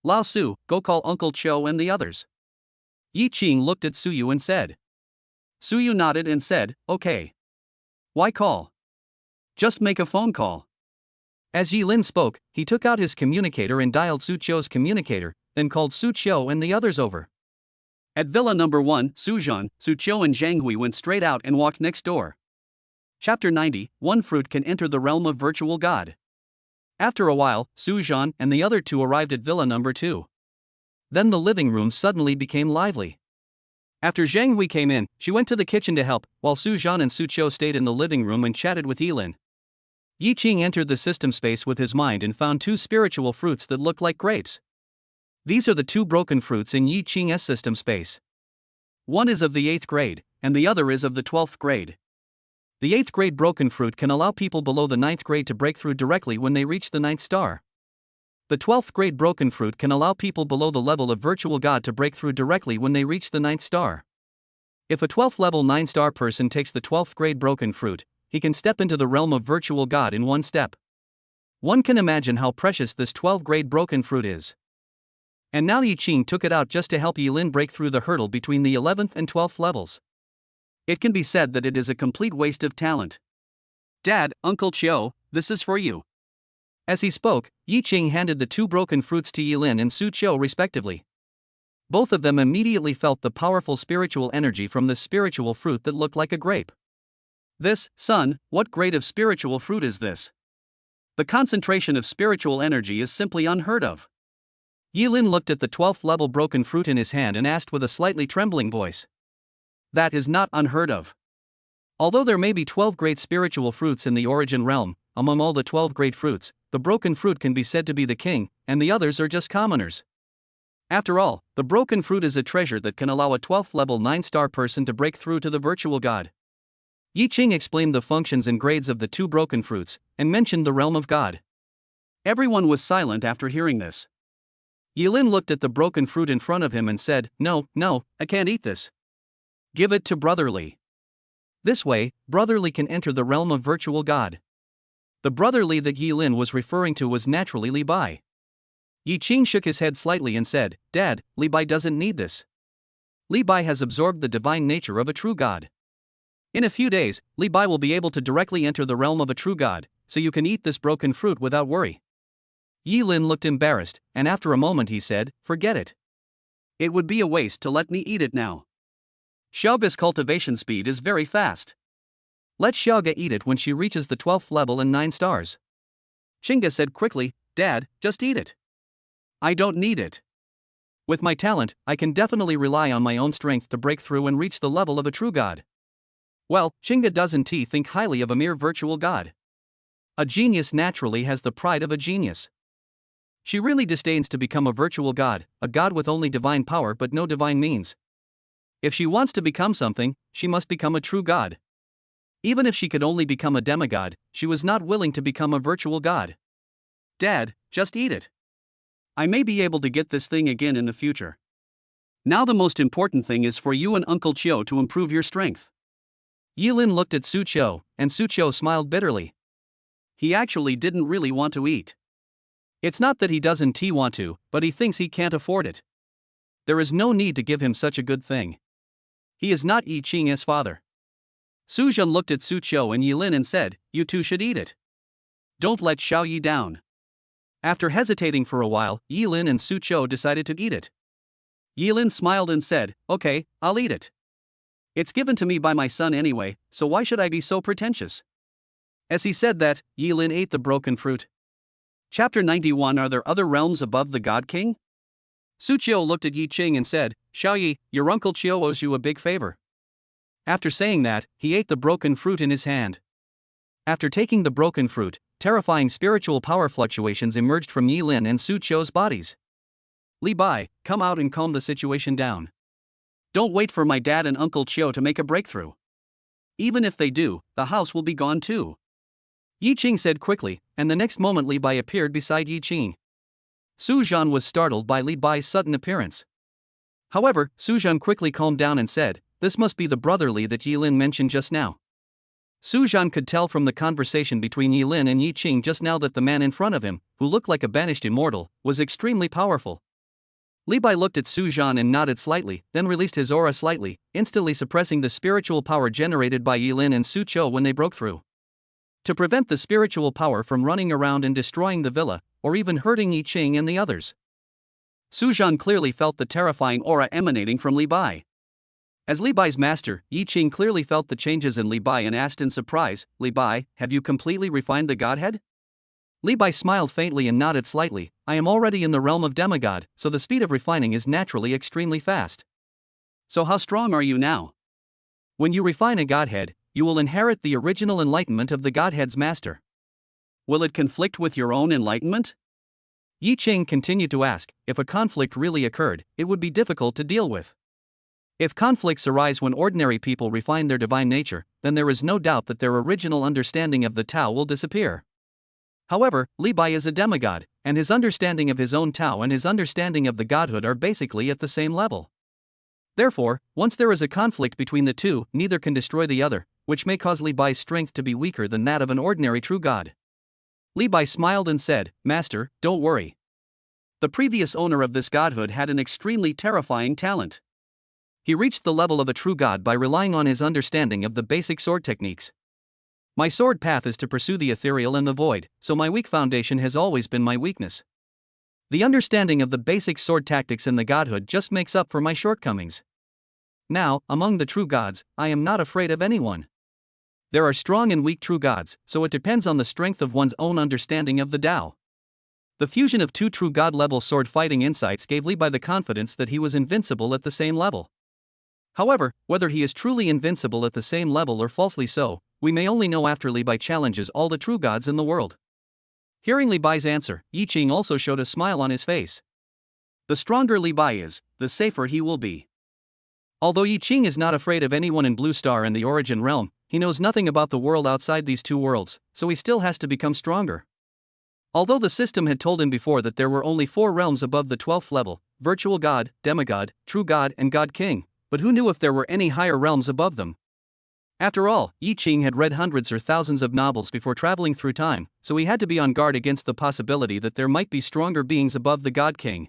Lao Su, go call Uncle Chiu and the others. Yi Qing looked at Suyu and said. Suyu nodded and said, okay. Why call? Just make a phone call. As Yi Lin spoke, he took out his communicator and dialed Su Qiu's communicator, then called Su Qiu and the others over. At Villa number 1, Su Zhan, Su Qiu and Zhang Hui went straight out and walked next door. Chapter 90, One Fruit Can Enter the Realm of Virtual God. After a while, Su Zhan and the other two arrived at Villa number 2. Then the living room suddenly became lively. After Zhang Hui came in, she went to the kitchen to help, while Su Zhan and Su Qiu stayed in the living room and chatted with Yi Lin. Yi Qing entered the system space with his mind and found 2 spiritual fruits that looked like grapes. These are the two broken fruits in Yi Ching's system space. One is of the 8th grade, and the other is of the 12th grade. The 8th grade broken fruit can allow people below the 9th grade to break through directly when they reach the 9th star. The 12th grade broken fruit can allow people below the level of virtual god to break through directly when they reach the 9th star. If a 12th level 9 star person takes the 12th grade broken fruit, he can step into the realm of virtual god in one step. One can imagine how precious this 12th grade broken fruit is. And now Yi Ching took it out just to help Yilin break through the hurdle between the 11th and 12th levels. It can be said that it is a complete waste of talent. Dad, Uncle Chiu, this is for you. As he spoke, Yi Ching handed the two broken fruits to Yilin and Su Chiu respectively. Both of them immediately felt the powerful spiritual energy from this spiritual fruit that looked like a grape. This, son, what grade of spiritual fruit is this? The concentration of spiritual energy is simply unheard of. Yilin looked at the 12th level broken fruit in his hand and asked with a slightly trembling voice. That is not unheard of. Although there may be 12 great spiritual fruits in the origin realm, among all the 12 great fruits, the broken fruit can be said to be the king, and the others are just commoners. After all, the broken fruit is a treasure that can allow a 12th level 9 star person to break through to the virtual god. Yi Ching explained the functions and grades of the two broken fruits, and mentioned the realm of god. Everyone was silent after hearing this. Yilin looked at the broken fruit in front of him and said, No, I can't eat this. Give it to Brotherly. This way, Brotherly can enter the realm of virtual god. The Brotherly that Yilin was referring to was naturally Li Bai. Yi Ching shook his head slightly and said, Dad, Li Bai doesn't need this. Li Bai has absorbed the divine nature of a true god. In a few days, Li Bai will be able to directly enter the realm of a true god, so you can eat this broken fruit without worry. Yilin looked embarrassed, and after a moment he said, Forget it. It would be a waste to let me eat it now. Xiaoga's cultivation speed is very fast. Let Xiaoga eat it when she reaches the 12th level and 9 stars. Chinga said quickly, Dad, just eat it. I don't need it. With my talent, I can definitely rely on my own strength to break through and reach the level of a true god. Well, Chinga doesn't think highly of a mere virtual god. A genius naturally has the pride of a genius. She really disdains to become a virtual god, a god with only divine power but no divine means. If she wants to become something, she must become a true god. Even if she could only become a demigod, she was not willing to become a virtual god. Dad, just eat it. I may be able to get this thing again in the future. Now the most important thing is for you and Uncle Chiu to improve your strength. Yilin looked at Su Chiu, and Su Chiu smiled bitterly. He actually didn't really want to eat. It's not that he doesn't want to, but he thinks he can't afford it. There is no need to give him such a good thing. He is not Yi Ching's father. Su Zhen looked at Su Chiu and Yilin and said, You two should eat it. Don't let Xiao Yi down. After hesitating for a while, Yilin and Su Chiu decided to eat it. Yilin smiled and said, Okay, I'll eat it. It's given to me by my son anyway, so why should I be so pretentious? As he said that, Yilin ate the broken fruit. Chapter 91 Are there other realms above the God King? Su Chiu looked at Yi Ching and said, Xiao Yi, your Uncle Chiu owes you a big favor. After saying that, he ate the broken fruit in his hand. After taking the broken fruit, terrifying spiritual power fluctuations emerged from Yilin and Su Chiu's bodies. Li Bai, come out and calm the situation down. Don't wait for my dad and Uncle Chiu to make a breakthrough. Even if they do, the house will be gone too. Yi Ching said quickly, and the next moment Li Bai appeared beside Yi Ching. Su Zhen was startled by Li Bai's sudden appearance. However, Su Zhen quickly calmed down and said, This must be the brotherly that Yilin mentioned just now. Su Zhen could tell from the conversation between Yilin and Yi Ching just now that the man in front of him, who looked like a banished immortal, was extremely powerful. Li Bai looked at Su Zhen and nodded slightly, then released his aura slightly, instantly suppressing the spiritual power generated by Yilin and Su Chiu when they broke through. To prevent the spiritual power from running around and destroying the villa, or even hurting Yi Ching and the others. Su Zhen clearly felt the terrifying aura emanating from Li Bai. As Li Bai's master, Yi Ching clearly felt the changes in Li Bai and asked in surprise, Li Bai, have you completely refined the godhead? Li Bai smiled faintly and nodded slightly, I am already in the realm of demigod, so the speed of refining is naturally extremely fast. So how strong are you now? When you refine a godhead, you will inherit the original enlightenment of the godhead's master. Will it conflict with your own enlightenment? Yi Qing continued to ask, if a conflict really occurred, it would be difficult to deal with. If conflicts arise when ordinary people refine their divine nature, then there is no doubt that their original understanding of the Tao will disappear. However, Li Bai is a demigod, and his understanding of his own Tao and his understanding of the godhood are basically at the same level. Therefore, once there is a conflict between the two, neither can destroy the other, which may cause Li Bai's strength to be weaker than that of an ordinary true god. Li Bai smiled and said, Master, don't worry. The previous owner of this godhood had an extremely terrifying talent. He reached the level of a true god by relying on his understanding of the basic sword techniques. My sword path is to pursue the ethereal and the void, so my weak foundation has always been my weakness. The understanding of the basic sword tactics in the godhood just makes up for my shortcomings. Now, among the true gods, I am not afraid of anyone. There are strong and weak true gods, so it depends on the strength of one's own understanding of the Tao. The fusion of two true god-level sword fighting insights gave Li Bai the confidence that he was invincible at the same level. However, whether he is truly invincible at the same level or falsely so, we may only know after Li Bai challenges all the true gods in the world. Hearing Li Bai's answer, Yi Qing also showed a smile on his face. The stronger Li Bai is, the safer he will be. Although Yi Qing is not afraid of anyone in Blue Star and the Origin Realm, he knows nothing about the world outside these two worlds, so he still has to become stronger. Although the system had told him before that there were only 4 realms above the 12th level, Virtual God, Demigod, True God and God King, but who knew if there were any higher realms above them? After all, Yi Qing had read hundreds or thousands of novels before traveling through time, so he had to be on guard against the possibility that there might be stronger beings above the God King.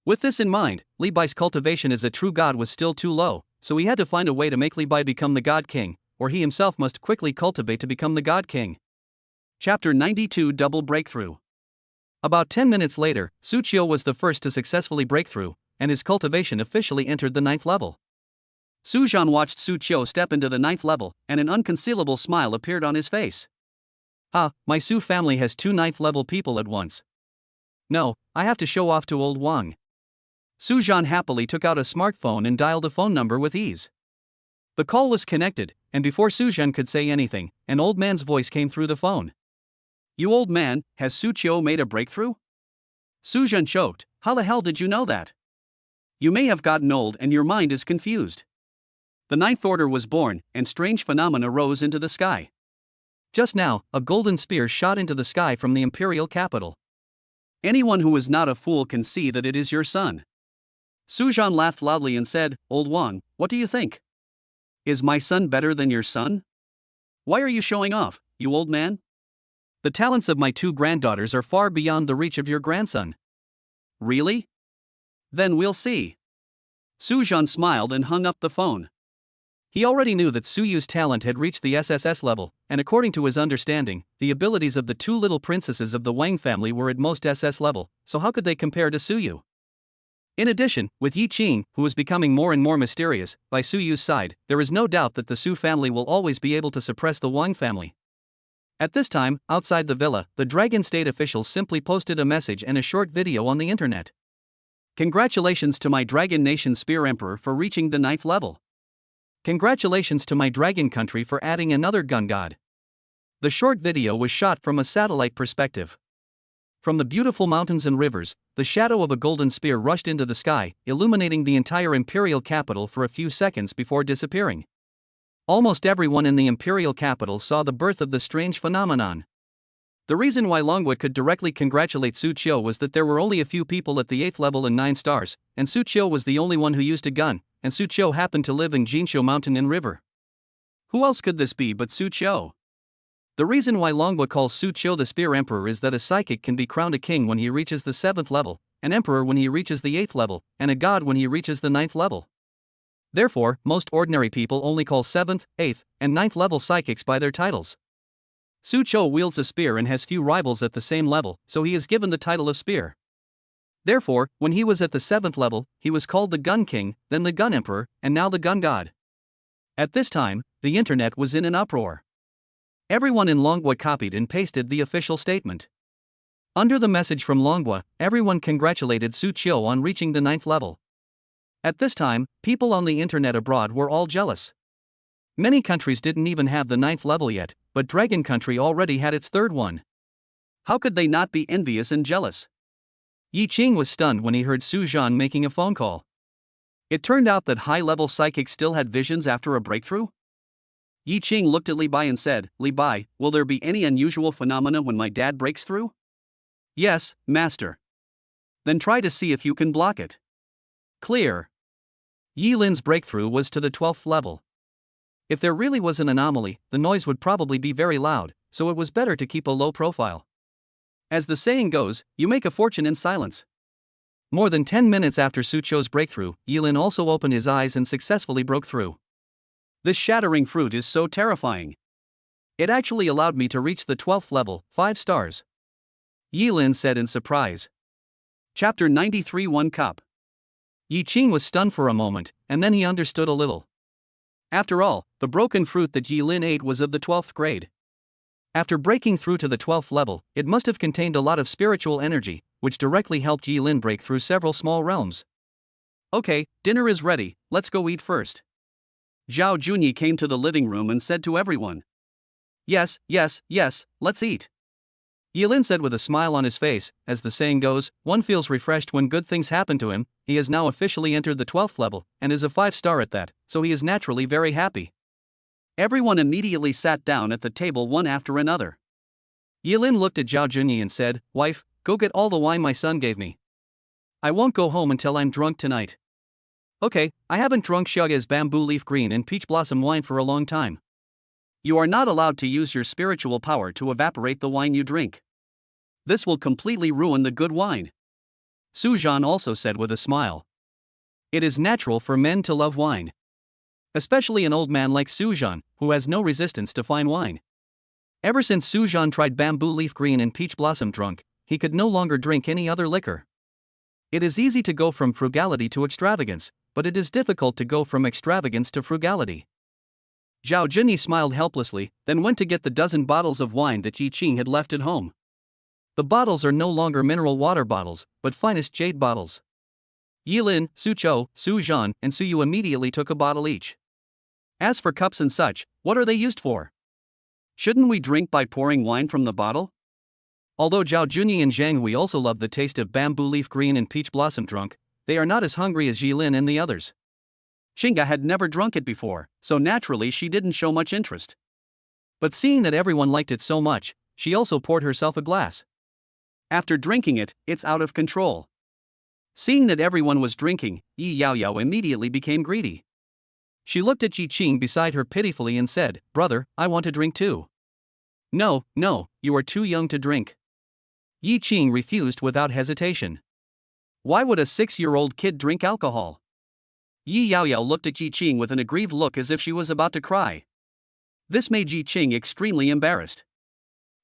With this in mind, Li Bai's cultivation as a true god was still too low, so he had to find a way to make Li Bai become the God King, or he himself must quickly cultivate to become the God King. Chapter 92 Double Breakthrough. About 10 minutes later, Suyu was the first to successfully break through, and his cultivation officially entered the 9th level. Su Zhan watched Suyu step into the 9th level, and an unconcealable smile appeared on his face. My Su family has 2 9th level people at once. No, I have to show off to old Wang. Su Zhan happily took out a smartphone and dialed a phone number with ease. The call was connected, and before Su Zhan could say anything, an old man's voice came through the phone. You old man, has Suyu made a breakthrough? Su Zhan choked. How the hell did you know that? You may have gotten old and your mind is confused. The 9th Order was born, and strange phenomena rose into the sky. Just now, a golden spear shot into the sky from the Imperial Capital. Anyone who is not a fool can see that it is your son. Su Zhan laughed loudly and said, Old Wang, what do you think? Is my son better than your son? Why are you showing off, you old man? The talents of my 2 granddaughters are far beyond the reach of your grandson. Really? Then we'll see. Su Zhan smiled and hung up the phone. He already knew that Suyu's talent had reached the SSS level, and according to his understanding, the abilities of the 2 little princesses of the Wang family were at most SS level, so how could they compare to Suyu? In addition, with Yi Qing, who is becoming more and more mysterious, by Suyu's side, there is no doubt that the Su family will always be able to suppress the Wang family. At this time, outside the villa, the Dragon State officials simply posted a message and a short video on the internet. Congratulations to my Dragon Nation Spear Emperor for reaching the 9th level. Congratulations to my Dragon Country for adding another gun god. The short video was shot from a satellite perspective. From the beautiful mountains and rivers, the shadow of a golden spear rushed into the sky, illuminating the entire Imperial Capital for a few seconds before disappearing. Almost everyone in the Imperial Capital saw the birth of the strange phenomenon. The reason why Longhua could directly congratulate Suyu was that there were only a few people at the 8th level and 9 stars, and Suyu was the only one who used a gun, and Suyu happened to live in Jinshu Mountain and River. Who else could this be but Suyu? The reason why Longhua calls Suyu the Spear Emperor is that a psychic can be crowned a king when he reaches the 7th level, an emperor when he reaches the 8th level, and a god when he reaches the 9th level. Therefore, most ordinary people only call 7th, 8th, and 9th level psychics by their titles. Suyu wields a spear and has few rivals at the same level, so he is given the title of Spear. Therefore, when he was at the 7th level, he was called the Gun King, then the Gun Emperor, and now the Gun God. At this time, the internet was in an uproar. Everyone in Longhua copied and pasted the official statement. Under the message from Longhua, everyone congratulated Suyu on reaching the 9th level. At this time, people on the internet abroad were all jealous. Many countries didn't even have the 9th level yet, but Dragon Country already had its 3rd one. How could they not be envious and jealous? Yi Qing was stunned when he heard Su Zhan making a phone call. It turned out that high-level psychics still had visions after a breakthrough? Yi Qing looked at Li Bai and said, Li Bai, will there be any unusual phenomena when my dad breaks through? Yes, master. Then try to see if you can block it. Clear. Yi Lin's breakthrough was to the 12th level. If there really was an anomaly, the noise would probably be very loud, so it was better to keep a low profile. As the saying goes, you make a fortune in silence. More than 10 minutes after Su Chou's breakthrough, Yi Lin also opened his eyes and successfully broke through. This shattering fruit is so terrifying. It actually allowed me to reach the 12th level, 5 stars. Yi Lin said in surprise. Chapter 93 One Cup. Yi Qing was stunned for a moment, and then he understood a little. After all, the broken fruit that Yi Lin ate was of the 12th grade. After breaking through to the 12th level, it must have contained a lot of spiritual energy, which directly helped Yi Lin break through several small realms. Okay, dinner is ready, let's go eat first. Zhao Junyi came to the living room and said to everyone. Yes, let's eat. Yi Lin said with a smile on his face. As the saying goes, one feels refreshed when good things happen to him. He has now officially entered the 12th level, and is a 5-star at that, so he is naturally very happy. Everyone immediately sat down at the table one after another. Yi Lin looked at Zhao Junyi and said, Wife, go get all the wine my son gave me. I won't go home until I'm drunk tonight. Okay, I haven't drunk Xiaoya's bamboo leaf green and peach blossom wine for a long time. You are not allowed to use your spiritual power to evaporate the wine you drink. This will completely ruin the good wine. Su Zhan also said with a smile. It is natural for men to love wine. Especially an old man like Su Zhan, who has no resistance to fine wine. Ever since Su Zhan tried bamboo leaf green and peach blossom drunk, he could no longer drink any other liquor. It is easy to go from frugality to extravagance, but it is difficult to go from extravagance to frugality. Zhao Junyi smiled helplessly, then went to get the dozen bottles of wine that Yi Qing had left at home. The bottles are no longer mineral water bottles, but finest jade bottles. Yi Lin, Su Chou, Su Zhan, and Suyu immediately took a bottle each. As for cups and such, what are they used for? Shouldn't we drink by pouring wine from the bottle? Although Zhao Junyi and Zhang Hui also love the taste of bamboo leaf green and peach blossom drunk, they are not as hungry as Yi Lin and the others. Xinga had never drunk it before, so naturally she didn't show much interest. But seeing that everyone liked it so much, she also poured herself a glass. After drinking it, it's out of control. Seeing that everyone was drinking, Yi Yaoyao immediately became greedy. She looked at Yi Qing beside her pitifully and said, Brother, I want to drink too. No, you are too young to drink. Yi Qing refused without hesitation. Why would a 6-year-old kid drink alcohol? Yi Yaoyao looked at Yi Qing with an aggrieved look as if she was about to cry. This made Yi Qing extremely embarrassed.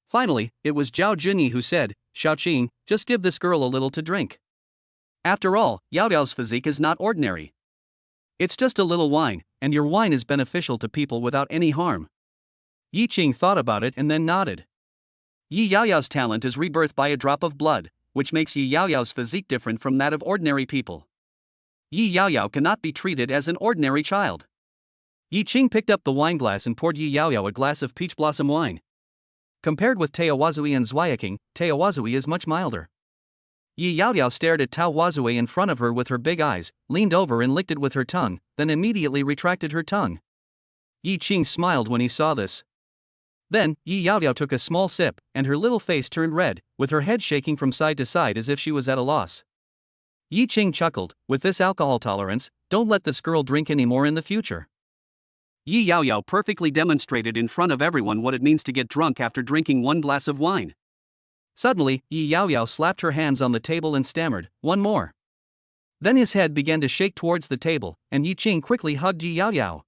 Finally, it was Zhao Junyi who said, Xiaoqing, just give this girl a little to drink. After all, Yaoyao's physique is not ordinary. It's just a little wine, and your wine is beneficial to people without any harm. Yi Qing thought about it and then nodded. Yi Yaoyao's talent is rebirth by a drop of blood, which makes Yi Yaoyao's physique different from that of ordinary people. Yi Yaoyao cannot be treated as an ordinary child. Yi Qing picked up the wineglass and poured Yi Yaoyao a glass of peach blossom wine. Compared with Tao Wazui and Zweiking, Tao Wazui is much milder. Yi Yaoyao stared at Tao Wazui in front of her with her big eyes, leaned over and licked it with her tongue, then immediately retracted her tongue. Yi Qing smiled when he saw this. Then, Yi Yaoyao took a small sip, and her little face turned red, with her head shaking from side to side as if she was at a loss. Yi Qing chuckled, with this alcohol tolerance, don't let this girl drink anymore in the future. Yi Yaoyao perfectly demonstrated in front of everyone what it means to get drunk after drinking one glass of wine. Suddenly, Yi Yaoyao slapped her hands on the table and stammered, one more. Then his head began to shake towards the table, and Yi Qing quickly hugged Yi Yaoyao.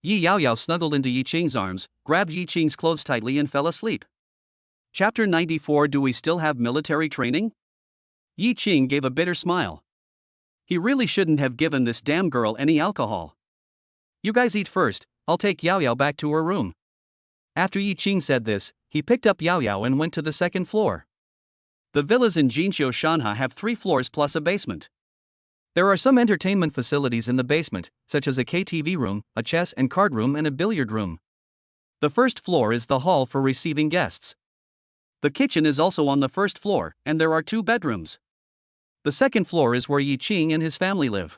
Yi Yaoyao snuggled into Yi Qing's arms, grabbed Yi Qing's clothes tightly and fell asleep. Chapter 94 Do we still have military training? Yi Qing gave a bitter smile. He really shouldn't have given this damn girl any alcohol. You guys eat first, I'll take Yaoyao back to her room. After Yi Qing said this, he picked up Yaoyao and went to the second floor. The villas in Jinqiu Shanha have 3 floors plus a basement. There are some entertainment facilities in the basement, such as a KTV room, a chess and card room and a billiard room. The first floor is the hall for receiving guests. The kitchen is also on the first floor, and there are 2 bedrooms. The second floor is where Yi Qing and his family live.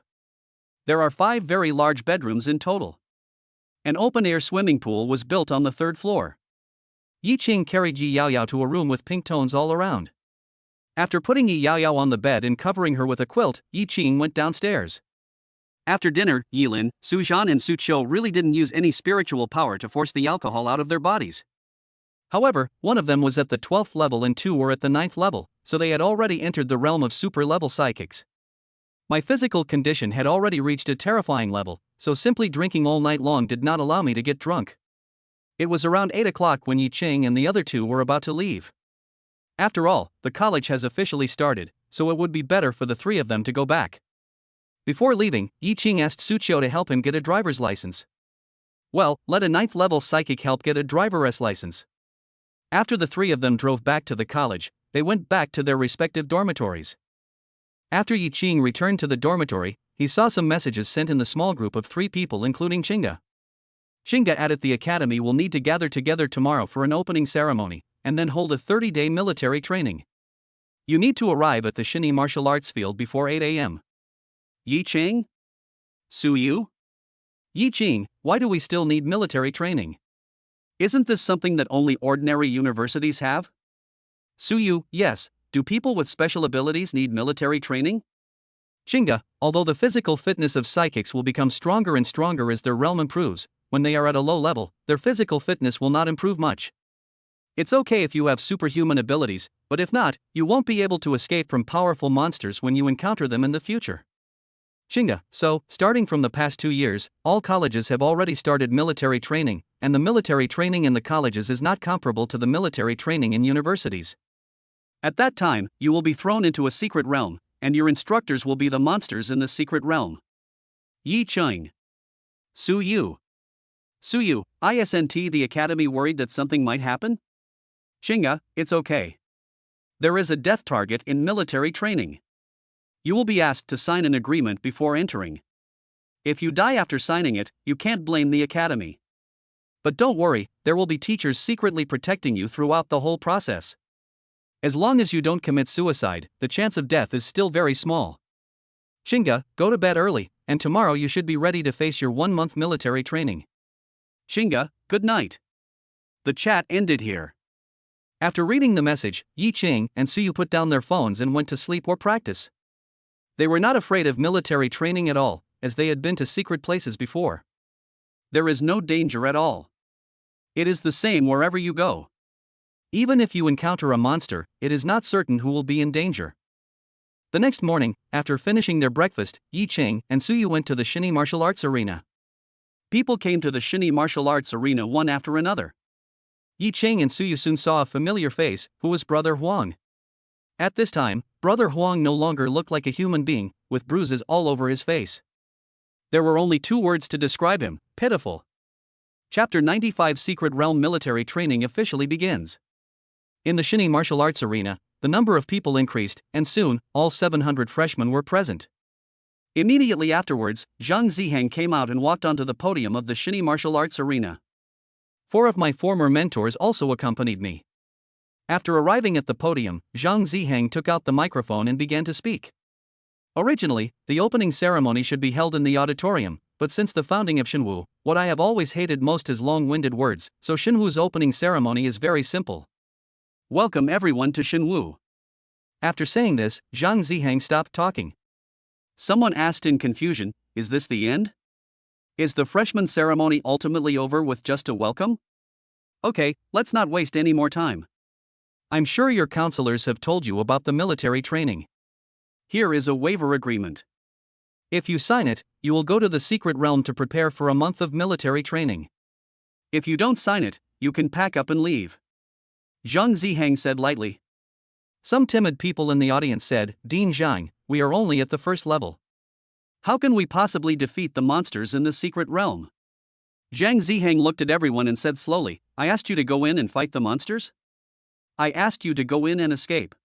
There are 5 very large bedrooms in total. An open-air swimming pool was built on the 3rd floor. Yi Qing carried Yi Yaoyao to a room with pink tones all around. After putting Yi Yaoyao on the bed and covering her with a quilt, Yi Qing went downstairs. After dinner, Yilin, Su Zhan and Su Qiu really didn't use any spiritual power to force the alcohol out of their bodies. However, one of them was at the 12th level and 2 were at the 9th level, so they had already entered the realm of super-level psychics. My physical condition had already reached a terrifying level, so simply drinking all night long did not allow me to get drunk. It was around 8 o'clock when Yi Qing and the other 2 were about to leave. After all, the college has officially started, so it would be better for the 3 of them to go back. Before leaving, Yi Qing asked Su Qiu to help him get a driver's license. Well, let a 9th level psychic help get a driver's license. After the 3 of them drove back to the college, they went back to their respective dormitories. After Yi Qing returned to the dormitory, he saw some messages sent in the small group of 3 people including Chinga. Chinga added the academy will need to gather together tomorrow for an opening ceremony, and then hold a 30-day military training. You need to arrive at the Shinu martial arts field before 8 a.m. Yi Qing? Suyu? Yi Qing, why do we still need military training? Isn't this something that only ordinary universities have? Suyu, yes, do people with special abilities need military training? Chinga, although the physical fitness of psychics will become stronger and stronger as their realm improves, when they are at a low level, their physical fitness will not improve much. It's okay if you have superhuman abilities, but if not, you won't be able to escape from powerful monsters when you encounter them in the future. Chinga, so, starting from the past 2 years, all colleges have already started military training, and the military training in the colleges is not comparable to the military training in universities. At that time, you will be thrown into a secret realm, and your instructors will be the monsters in the secret realm. Yi Qing. Suyu. Suyu, isn't the academy worried that something might happen? Chinga, it's okay. There is a death target in military training. You will be asked to sign an agreement before entering. If you die after signing it, you can't blame the academy. But don't worry, there will be teachers secretly protecting you throughout the whole process. As long as you don't commit suicide, the chance of death is still very small. Chinga, go to bed early, and tomorrow you should be ready to face your 1-month military training. Chinga, good night. The chat ended here. After reading the message, Yi Qing and Suyu put down their phones and went to sleep or practice. They were not afraid of military training at all, as they had been to secret places before. There is no danger at all. It is the same wherever you go. Even if you encounter a monster, it is not certain who will be in danger. The next morning, after finishing their breakfast, Yi Qing and Suyu went to the Shinu martial arts arena. People came to the Shinu martial arts arena one after another. Yi Qing and Suyu soon saw a familiar face, who was Brother Huang. At this time, Brother Huang no longer looked like a human being, with bruises all over his face. There were only 2 words to describe him: pitiful. Chapter 95 Secret Realm Military Training officially begins. In the Shinu martial arts arena, the number of people increased, and soon, all 700 freshmen were present. Immediately afterwards, Zhang Ziheng came out and walked onto the podium of the Shinu martial arts arena. 4 of my former mentors also accompanied me. After arriving at the podium, Zhang Ziheng took out the microphone and began to speak. Originally, the opening ceremony should be held in the auditorium, but since the founding of Shinwu, what I have always hated most is long-winded words, so Shinwu's opening ceremony is very simple. Welcome everyone to Shinwu. After saying this, Zhang Ziheng stopped talking. Someone asked in confusion, is this the end? Is the freshman ceremony ultimately over with just a welcome? Okay, let's not waste any more time. I'm sure your counselors have told you about the military training. Here is a waiver agreement. If you sign it, you will go to the secret realm to prepare for a month of military training. If you don't sign it, you can pack up and leave. Zhang Ziheng said lightly. Some timid people in the audience said, Dean Zhang, we are only at the 1st level. How can we possibly defeat the monsters in the secret realm? Zhang Ziheng looked at everyone and said slowly, I asked you to go in and fight the monsters? I asked you to go in and escape.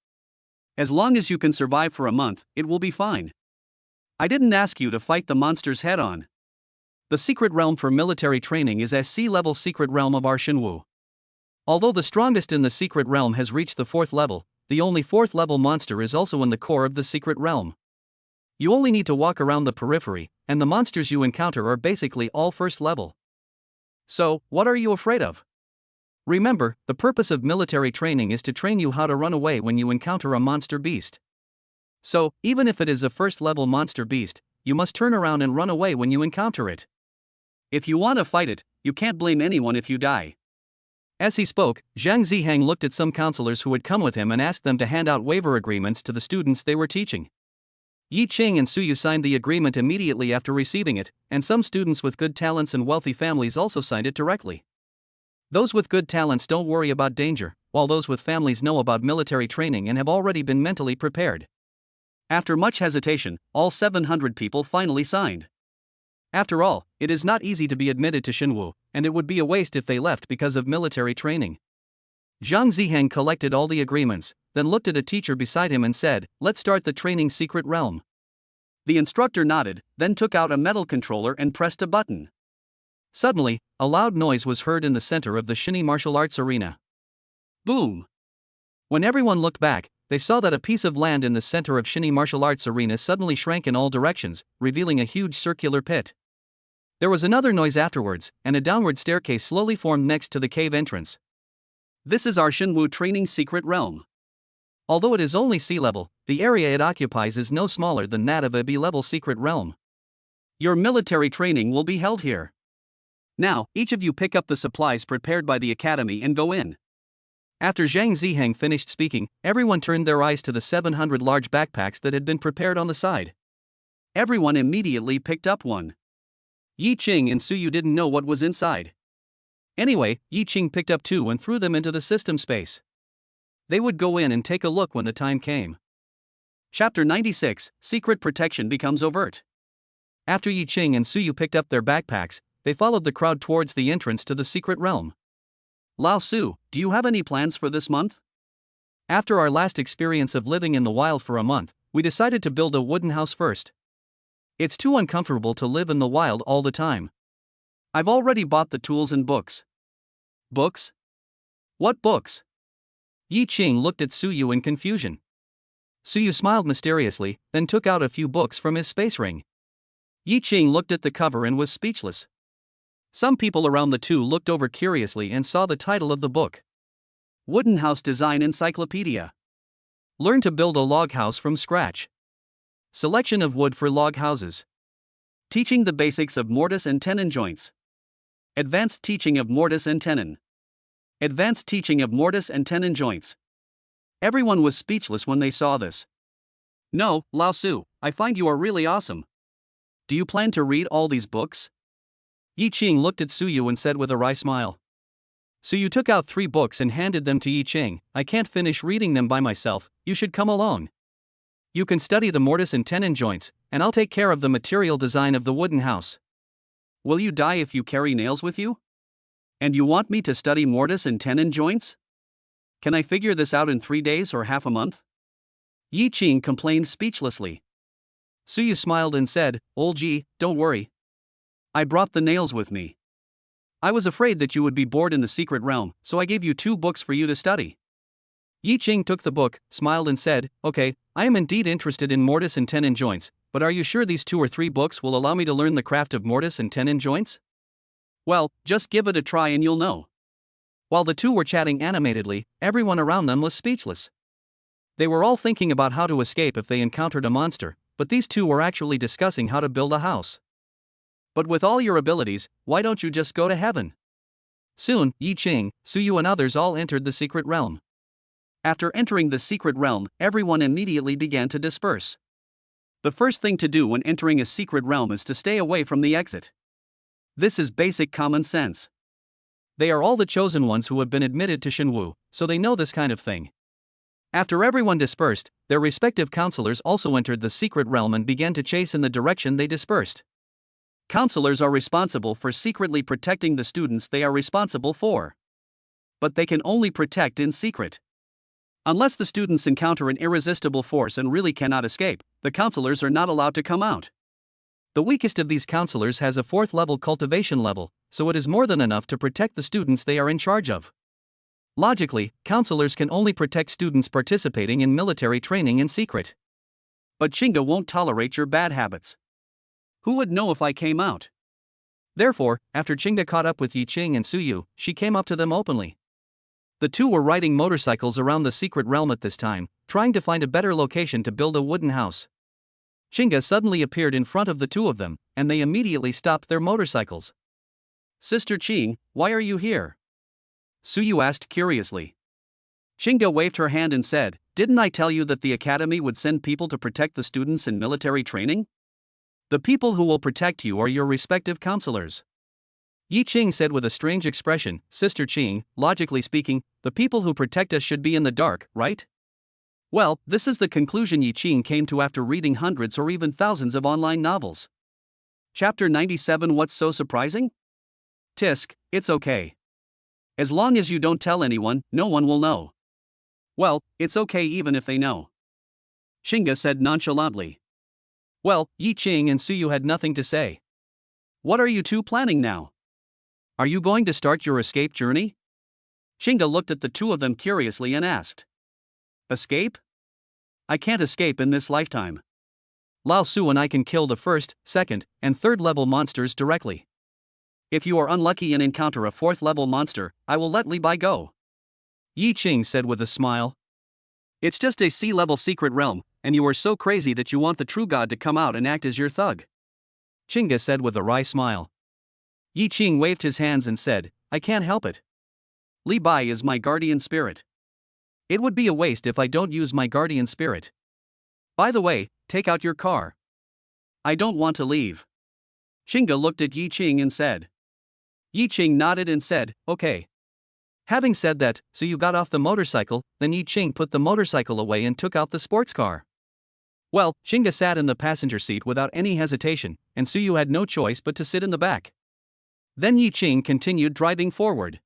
As long as you can survive for a month, it will be fine. I didn't ask you to fight the monsters head-on. The secret realm for military training is SSS-level secret realm of our Shinwu. Although the strongest in the secret realm has reached the 4th level, the only 4th level monster is also in the core of the secret realm. You only need to walk around the periphery, and the monsters you encounter are basically all 1st level. So, what are you afraid of? Remember, the purpose of military training is to train you how to run away when you encounter a monster beast. So, even if it is a 1st level monster beast, you must turn around and run away when you encounter it. If you want to fight it, you can't blame anyone if you die. As he spoke, Zhang Zihang looked at some counselors who had come with him and asked them to hand out waiver agreements to the students they were teaching. Yi Qing and Suyu signed the agreement immediately after receiving it, and some students with good talents and wealthy families also signed it directly. Those with good talents don't worry about danger, while those with families know about military training and have already been mentally prepared. After much hesitation, all 700 people finally signed. After all, it is not easy to be admitted to Shinwu, and it would be a waste if they left because of military training. Zhang Zihang collected all the agreements, then looked at a teacher beside him and said, "Let's start the training secret realm." The instructor nodded, then took out a metal controller and pressed a button. Suddenly, a loud noise was heard in the center of the Shini martial arts arena. Boom! When everyone looked back, they saw that a piece of land in the center of Shini martial arts arena suddenly shrank in all directions, revealing a huge circular pit. There was another noise afterwards, and a downward staircase slowly formed next to the cave entrance. This is our Shinwu training secret realm. Although it is only sea level, the area it occupies is no smaller than that of a B-level secret realm. Your military training will be held here. Now, each of you pick up the supplies prepared by the academy and go in. After Zhang Zihang finished speaking, everyone turned their eyes to the 700 large backpacks that had been prepared on the side. Everyone immediately picked up one. Yi Qing and Suyu didn't know what was inside. Anyway, Yi Qing picked up 2 and threw them into the system space. They would go in and take a look when the time came. Chapter 96, Secret Protection becomes overt. After Yi Qing and Suyu picked up their backpacks, they followed the crowd towards the entrance to the secret realm. Lao Su, do you have any plans for this month? After our last experience of living in the wild for a month, we decided to build a wooden house first. It's too uncomfortable to live in the wild all the time. I've already bought the tools and books. Books? What books? Yi Qing looked at Suyu in confusion. Suyu smiled mysteriously, then took out a few books from his space ring. Yi Qing looked at the cover and was speechless. Some people around the two looked over curiously and saw the title of the book. Wooden House Design Encyclopedia. Learn to build a log house from scratch. Selection of wood for log houses. Teaching the basics of mortise and tenon joints. Advanced teaching of mortise and tenon. Advanced teaching of mortise and tenon joints. Everyone was speechless when they saw this. No, Lao Su, I find you are really awesome. Do you plan to read all these books? Yi Qing looked at Suyu and said with a wry smile. Suyu took out 3 books and handed them to Yi Qing. I can't finish reading them by myself, you should come along. You can study the mortise and tenon joints, and I'll take care of the material design of the wooden house. Will you die if you carry nails with you? And you want me to study mortise and tenon joints? Can I figure this out in 3 days or half a month? Yi Qing complained speechlessly. Suyu smiled and said, Old Yi, don't worry. I brought the nails with me. I was afraid that you would be bored in the secret realm, so I gave you 2 books for you to study. Yi Qing took the book, smiled and said, Okay, I am indeed interested in mortise and tenon joints, but are you sure these 2 or 3 books will allow me to learn the craft of mortise and tenon joints? Well, just give it a try and you'll know. While the two were chatting animatedly, everyone around them was speechless. They were all thinking about how to escape if they encountered a monster, but these two were actually discussing how to build a house. But with all your abilities, why don't you just go to heaven? Soon, Yi Qing, Suyu and others all entered the secret realm. After entering the secret realm, everyone immediately began to disperse. The first thing to do when entering a secret realm is to stay away from the exit. This is basic common sense. They are all the chosen ones who have been admitted to Shinwu, so they know this kind of thing. After everyone dispersed, their respective counselors also entered the secret realm and began to chase in the direction they dispersed. Counselors are responsible for secretly protecting the students they are responsible for. But they can only protect in secret. Unless the students encounter an irresistible force and really cannot escape, the counselors are not allowed to come out. The weakest of these counselors has a 4th level cultivation level, so it is more than enough to protect the students they are in charge of. Logically, counselors can only protect students participating in military training in secret. But Chinga won't tolerate your bad habits. Who would know if I came out? Therefore, after Chinga caught up with Yi Ching and Suyu, she came up to them openly. The two were riding motorcycles around the secret realm at this time, trying to find a better location to build a wooden house. Chinga suddenly appeared in front of the two of them, and they immediately stopped their motorcycles. Sister Ching, why are you here? Suyu asked curiously. Chinga waved her hand and said, didn't I tell you that the academy would send people to protect the students in military training? The people who will protect you are your respective counselors. Yi Ching said with a strange expression, Sister Ching, logically speaking, the people who protect us should be in the dark, right? Well, this is the conclusion Yi Ching came to after reading hundreds or even thousands of online novels. Chapter 97. What's so surprising? Tisk, it's okay. As long as you don't tell anyone, no one will know. Well, it's okay even if they know. Chinga said nonchalantly. Well, Yi Ching and Suyu had nothing to say. What are you two planning now? Are you going to start your escape journey? Chinga looked at the two of them curiously and asked. Escape? I can't escape in this lifetime. Lao Su and I can kill the first, second, and third level monsters directly. If you are unlucky and encounter a fourth level monster, I will let Li Bai go. Yi Ching said with a smile. It's just a sea-level secret realm, and you are so crazy that you want the true god to come out and act as your thug. Chinga said with a wry smile. Yi Ching waved his hands and said, I can't help it. Li Bai is my guardian spirit. It would be a waste if I don't use my guardian spirit. By the way, take out your car. I don't want to leave. Chinga looked at Yi Ching and said. Yi Ching nodded and said, okay. Having said that, so you got off the motorcycle, then Yi Ching put the motorcycle away and took out the sports car. Well, Chinga sat in the passenger seat without any hesitation, and Suyu had no choice but to sit in the back. Then Yi Ching continued driving forward.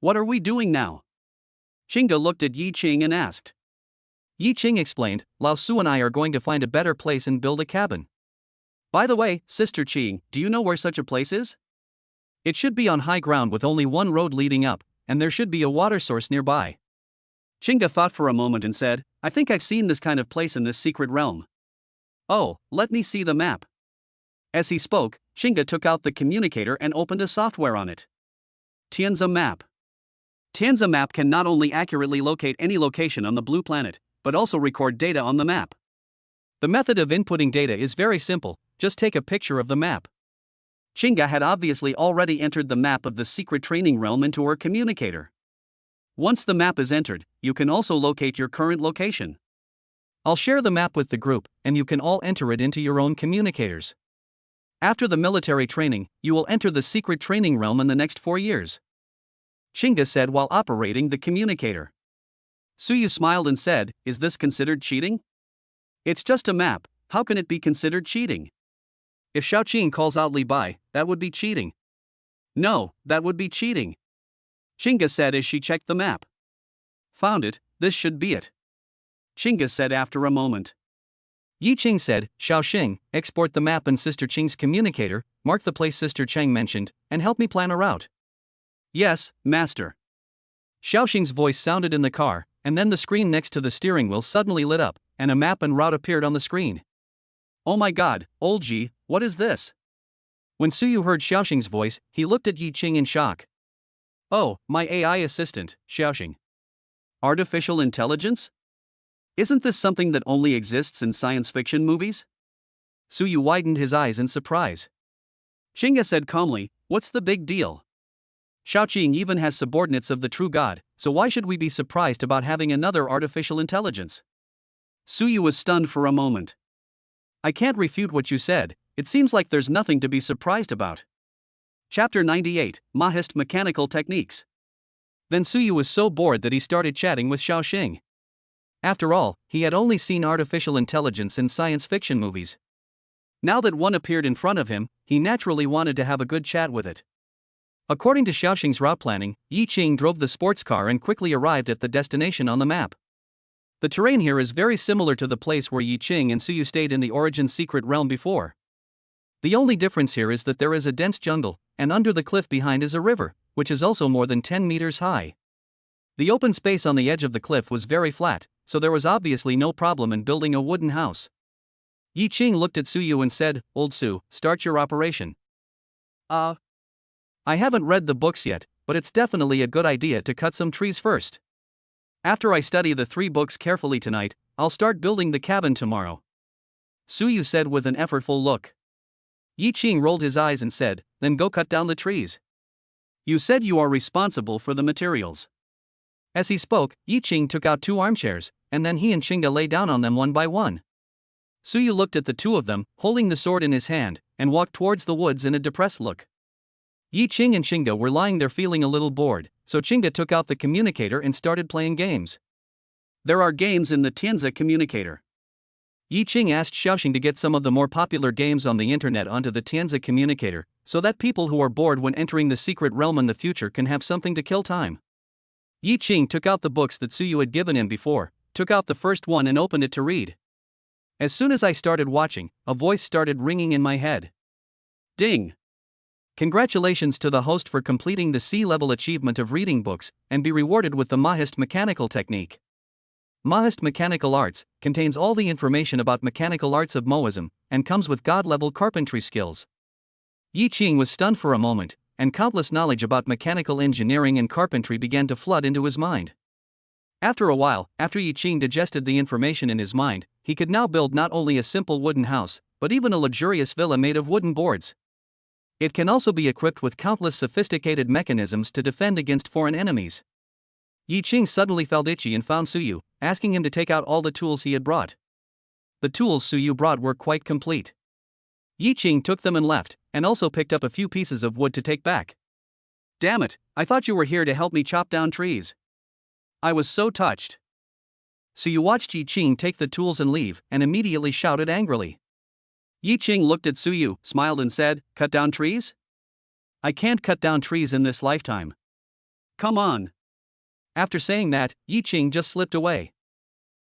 What are we doing now? Chinga looked at Yi Ching and asked. Yi Ching explained, Lao Su and I are going to find a better place and build a cabin. By the way, Sister Ching, do you know where such a place is? It should be on high ground with only one road leading up, and there should be a water source nearby. Chinga thought for a moment and said, I think I've seen this kind of place in this secret realm. Oh, let me see the map. As he spoke, Chinga took out the communicator and opened a software on it. Tenza map. Tenza map can not only accurately locate any location on the blue planet, but also record data on the map. The method of inputting data is very simple, just take a picture of the map. Chinga had obviously already entered the map of the secret training realm into her communicator. Once the map is entered, you can also locate your current location. I'll share the map with the group, and you can all enter it into your own communicators. After the military training, you will enter the secret training realm in the next 4 years. Chinga said while operating the communicator. Suyu smiled and said, is this considered cheating? It's just a map, how can it be considered cheating? If Shaoqing calls out Li Bai, that would be cheating. No, that would be cheating. Chinga said as she checked the map. Found it, this should be it. Chinga said after a moment. Yi Ching said, Shaoqing, export the map in Sister Ching's communicator, mark the place Sister Cheng mentioned, and help me plan a route. Yes, Master. Shaoqing's voice sounded in the car, and then the screen next to the steering wheel suddenly lit up, and a map and route appeared on the screen. Oh my god, old Ji, what is this? When Suyu heard Shaoqing's voice, he looked at Yi Ching in shock. Oh, my AI assistant, Shaoqing. Artificial intelligence? Isn't this something that only exists in science fiction movies? Suyu widened his eyes in surprise. Chinga said calmly, what's the big deal? Shaoqing even has subordinates of the true god, so why should we be surprised about having another artificial intelligence? Suyu was stunned for a moment. I can't refute what you said, it seems like there's nothing to be surprised about. Chapter 98, Mahist Mechanical Techniques. Then Suyu was so bored that he started chatting with Shaoqing. After all, he had only seen artificial intelligence in science fiction movies. Now that one appeared in front of him, he naturally wanted to have a good chat with it. According to Shaoqing's route planning, Yi Ching drove the sports car and quickly arrived at the destination on the map. The terrain here is very similar to the place where Yi Ching and Suyu stayed in the Origin secret realm before. The only difference here is that there is a dense jungle, and under the cliff behind is a river, which is also more than 10 meters high. The open space on the edge of the cliff was very flat, so there was obviously no problem in building a wooden house. Yi Qing looked at Suyu and said, "Old Su, start your operation." I haven't read the books yet, but it's definitely a good idea to cut some trees first. After I study the 3 books carefully tonight, I'll start building the cabin tomorrow," Suyu said with an effortful look. Yi Qing rolled his eyes and said, "Then go cut down the trees. You said you are responsible for the materials." As he spoke, Yi Qing took out 2 armchairs, and then he and Xingda lay down on them one by one. Suyu looked at the 2 of them, holding the sword in his hand, and walked towards the woods in a depressed look. Yi Qing and Xingda were lying there feeling a little bored, so Xingda took out the communicator and started playing games. "There are games in the Tenza communicator." Yi Qing asked Shaoxing to get some of the more popular games on the internet onto the Tenza communicator, so that people who are bored when entering the secret realm in the future can have something to kill time. Yi Qing took out the books that Suyu had given him before, took out the first one and opened it to read. As soon as I started watching, a voice started ringing in my head. Ding! Congratulations to the host for completing the C-level achievement of reading books, and be rewarded with the Mahist mechanical technique. Mahist Mechanical Arts contains all the information about mechanical arts of Moism, and comes with god-level carpentry skills. Yi Qing was stunned for a moment, and countless knowledge about mechanical engineering and carpentry began to flood into his mind. After a while, after Yi Qing digested the information in his mind, he could now build not only a simple wooden house, but even a luxurious villa made of wooden boards. It can also be equipped with countless sophisticated mechanisms to defend against foreign enemies. Yi Qing suddenly felt itchy and found Suyu, asking him to take out all the tools he had brought. The tools Suyu brought were quite complete. Yi Qing took them and left, and also picked up a few pieces of wood to take back. "Damn it, I thought you were here to help me chop down trees. I was so touched." Suyu watched Yi Qing take the tools and leave, and immediately shouted angrily. Yi Qing looked at Suyu, smiled and said, "Cut down trees? I can't cut down trees in this lifetime. Come on." After saying that, Yi Qing just slipped away.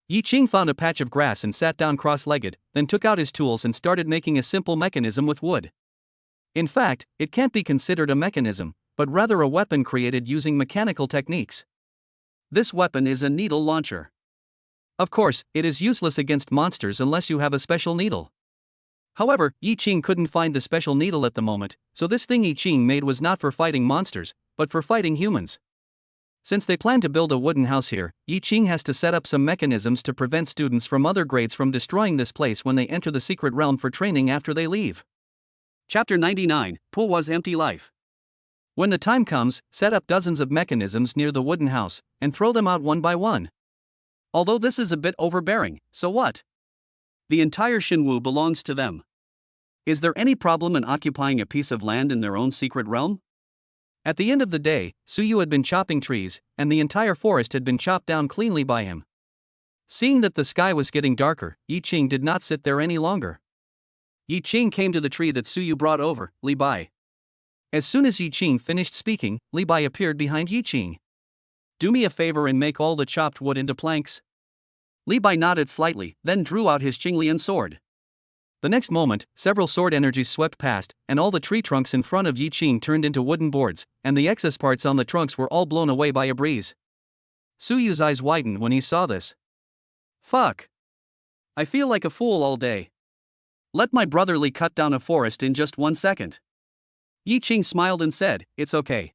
Yi Qing found a patch of grass and sat down cross-legged, then took out his tools and started making a simple mechanism with wood. In fact, it can't be considered a mechanism, but rather a weapon created using mechanical techniques. This weapon is a needle launcher. Of course, it is useless against monsters unless you have a special needle. However, Yi Qing couldn't find the special needle at the moment, so this thing Yi Qing made was not for fighting monsters, but for fighting humans. Since they plan to build a wooden house here, Yi Qing has to set up some mechanisms to prevent students from other grades from destroying this place when they enter the secret realm for training after they leave. Chapter 99, Puwa's Empty Life. When the time comes, set up dozens of mechanisms near the wooden house, and throw them out one by one. Although this is a bit overbearing, so what? The entire Xinwu belongs to them. Is there any problem in occupying a piece of land in their own secret realm? At the end of the day, Suyu had been chopping trees, and the entire forest had been chopped down cleanly by him. Seeing that the sky was getting darker, Yi Qing did not sit there any longer. Yi Qing came to the tree that Suyu brought over, Li Bai. As soon as Yi Qing finished speaking, Li Bai appeared behind Yi Qing. "Do me a favor and make all the chopped wood into planks." Li Bai nodded slightly, then drew out his Qinglian sword. The next moment, several sword energies swept past, and all the tree trunks in front of Yi Qing turned into wooden boards, and the excess parts on the trunks were all blown away by a breeze. Suyu's eyes widened when he saw this. Fuck. I feel like a fool all day. Let my brotherly cut down a forest in just 1 second. Yi Qing smiled and said, "It's okay.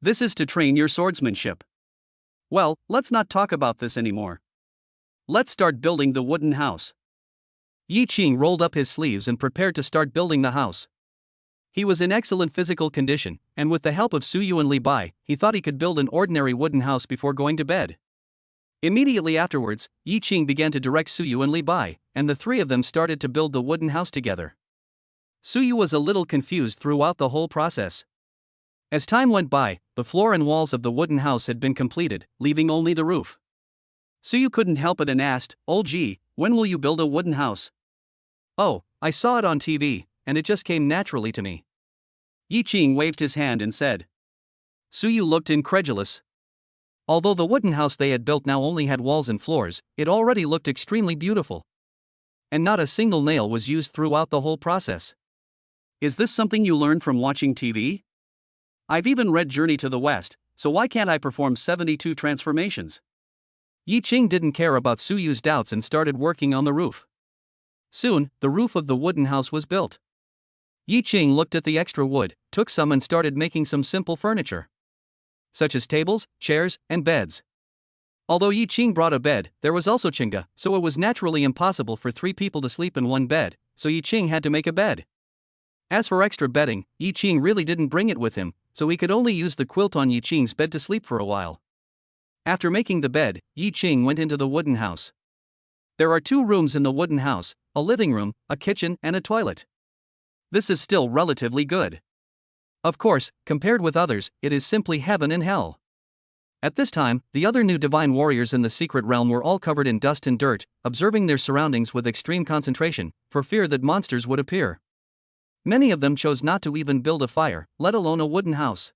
This is to train your swordsmanship. Well, let's not talk about this anymore. Let's start building the wooden house." Yi Qing rolled up his sleeves and prepared to start building the house. He was in excellent physical condition, and with the help of Suyu and Li Bai, he thought he could build an ordinary wooden house before going to bed. Immediately afterwards, Yi Qing began to direct Suyu and Li Bai, and the 3 of them started to build the wooden house together. Suyu was a little confused throughout the whole process. As time went by, the floor and walls of the wooden house had been completed, leaving only the roof. Suyu couldn't help it and asked, "Oh gee, when will you build a wooden house?" "Oh, I saw it on TV, and it just came naturally to me." Yi Qing waved his hand and said. Suyu looked incredulous. Although the wooden house they had built now only had walls and floors, it already looked extremely beautiful. And not a single nail was used throughout the whole process. "Is this something you learned from watching TV? I've even read Journey to the West, so why can't I perform 72 transformations? Yi Qing didn't care about Suyu's doubts and started working on the roof. Soon, the roof of the wooden house was built. Yi Qing looked at the extra wood, took some and started making some simple furniture, such as tables, chairs, and beds. Although Yi Qing brought a bed, there was also Chinga, so it was naturally impossible for 3 people to sleep in one bed, so Yi Qing had to make a bed. As for extra bedding, Yi Qing really didn't bring it with him, so he could only use the quilt on Yi Qing's bed to sleep for a while. After making the bed, Yi Qing went into the wooden house. There are 2 rooms in the wooden house, a living room, a kitchen, and a toilet. This is still relatively good. Of course, compared with others, it is simply heaven and hell. At this time, the other new divine warriors in the secret realm were all covered in dust and dirt, observing their surroundings with extreme concentration, for fear that monsters would appear. Many of them chose not to even build a fire, let alone a wooden house.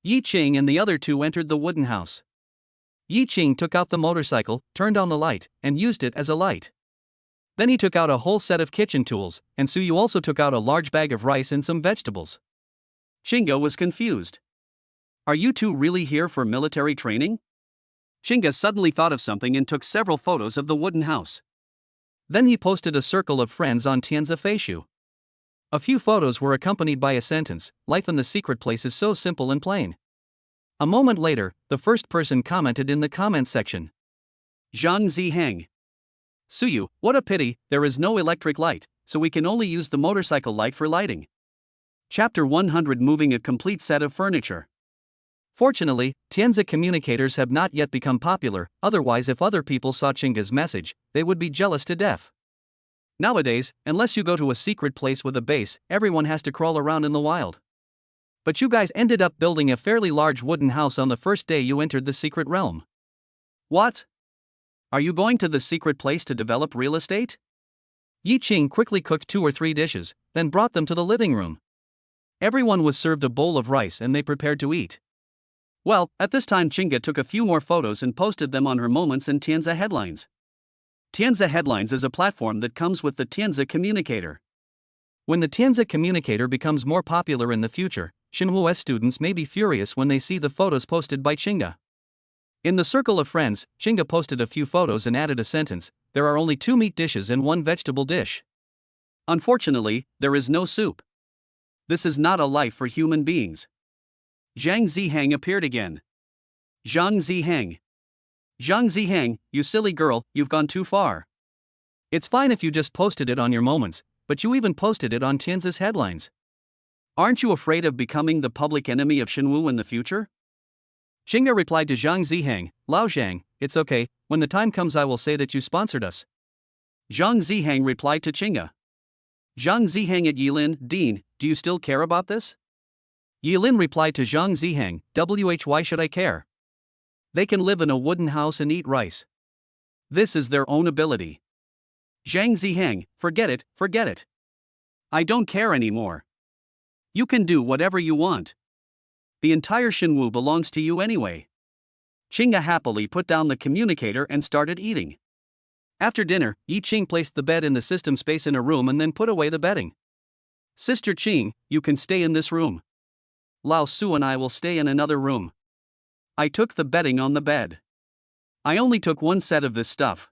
Yi Qing and the other 2 entered the wooden house. Yi Qing took out the motorcycle, turned on the light, and used it as a light. Then he took out a whole set of kitchen tools, and Suyu also took out a large bag of rice and some vegetables. Chinga was confused. Are you 2 really here for military training? Chinga suddenly thought of something and took several photos of the wooden house. Then he posted a circle of friends on Tenza Feishu. A few photos were accompanied by a sentence, "Life in the secret place is so simple and plain." A moment later, the first person commented in the comment section. Zhang Ziheng. Suyu, what a pity, there is no electric light, so we can only use the motorcycle light for lighting. Chapter 100 Moving a complete set of furniture. Fortunately, Tenza communicators have not yet become popular, otherwise if other people saw Chinga's message, they would be jealous to death. Nowadays, unless you go to a secret place with a base, everyone has to crawl around in the wild. But you guys ended up building a fairly large wooden house on the first day you entered the secret realm. What? Are you going to the secret place to develop real estate? Yi Qing quickly cooked 2 or 3 dishes, then brought them to the living room. Everyone was served a bowl of rice and they prepared to eat. Well, at this time Chinga took a few more photos and posted them on her Moments and Tenza Headlines. Tenza Headlines is a platform that comes with the Tenza communicator. When the Tenza communicator becomes more popular in the future, Shinhuo's students may be furious when they see the photos posted by Chinga. In the circle of friends, Chinga posted a few photos and added a sentence, "There are only 2 meat dishes and 1 vegetable dish. Unfortunately, there is no soup. This is not a life for human beings." Zhang Ziheng appeared again. Zhang Ziheng. Zhang Ziheng, you silly girl, you've gone too far. It's fine if you just posted it on your Moments, but you even posted it on Tenza's Headlines. Aren't you afraid of becoming the public enemy of Shinwu in the future? Chinga replied to Zhang Ziheng, "Lao Zhang, it's okay, when the time comes I will say that you sponsored us." Zhang Ziheng replied to Chinga. Zhang Ziheng at Yilin, "Dean, do you still care about this?" Yilin replied to Zhang Ziheng, "Why should I care? They can live in a wooden house and eat rice. This is their own ability." Zhang Ziheng, forget it. I don't care anymore. You can do whatever you want. The entire Shinwu belongs to you anyway. Chinga happily put down the communicator and started eating. After dinner, Yi Qing placed the bed in the system space in a room and then put away the bedding. "Sister Qing, you can stay in this room. Lao Su and I will stay in another room." I took the bedding on the bed. I only took 1 set of this stuff.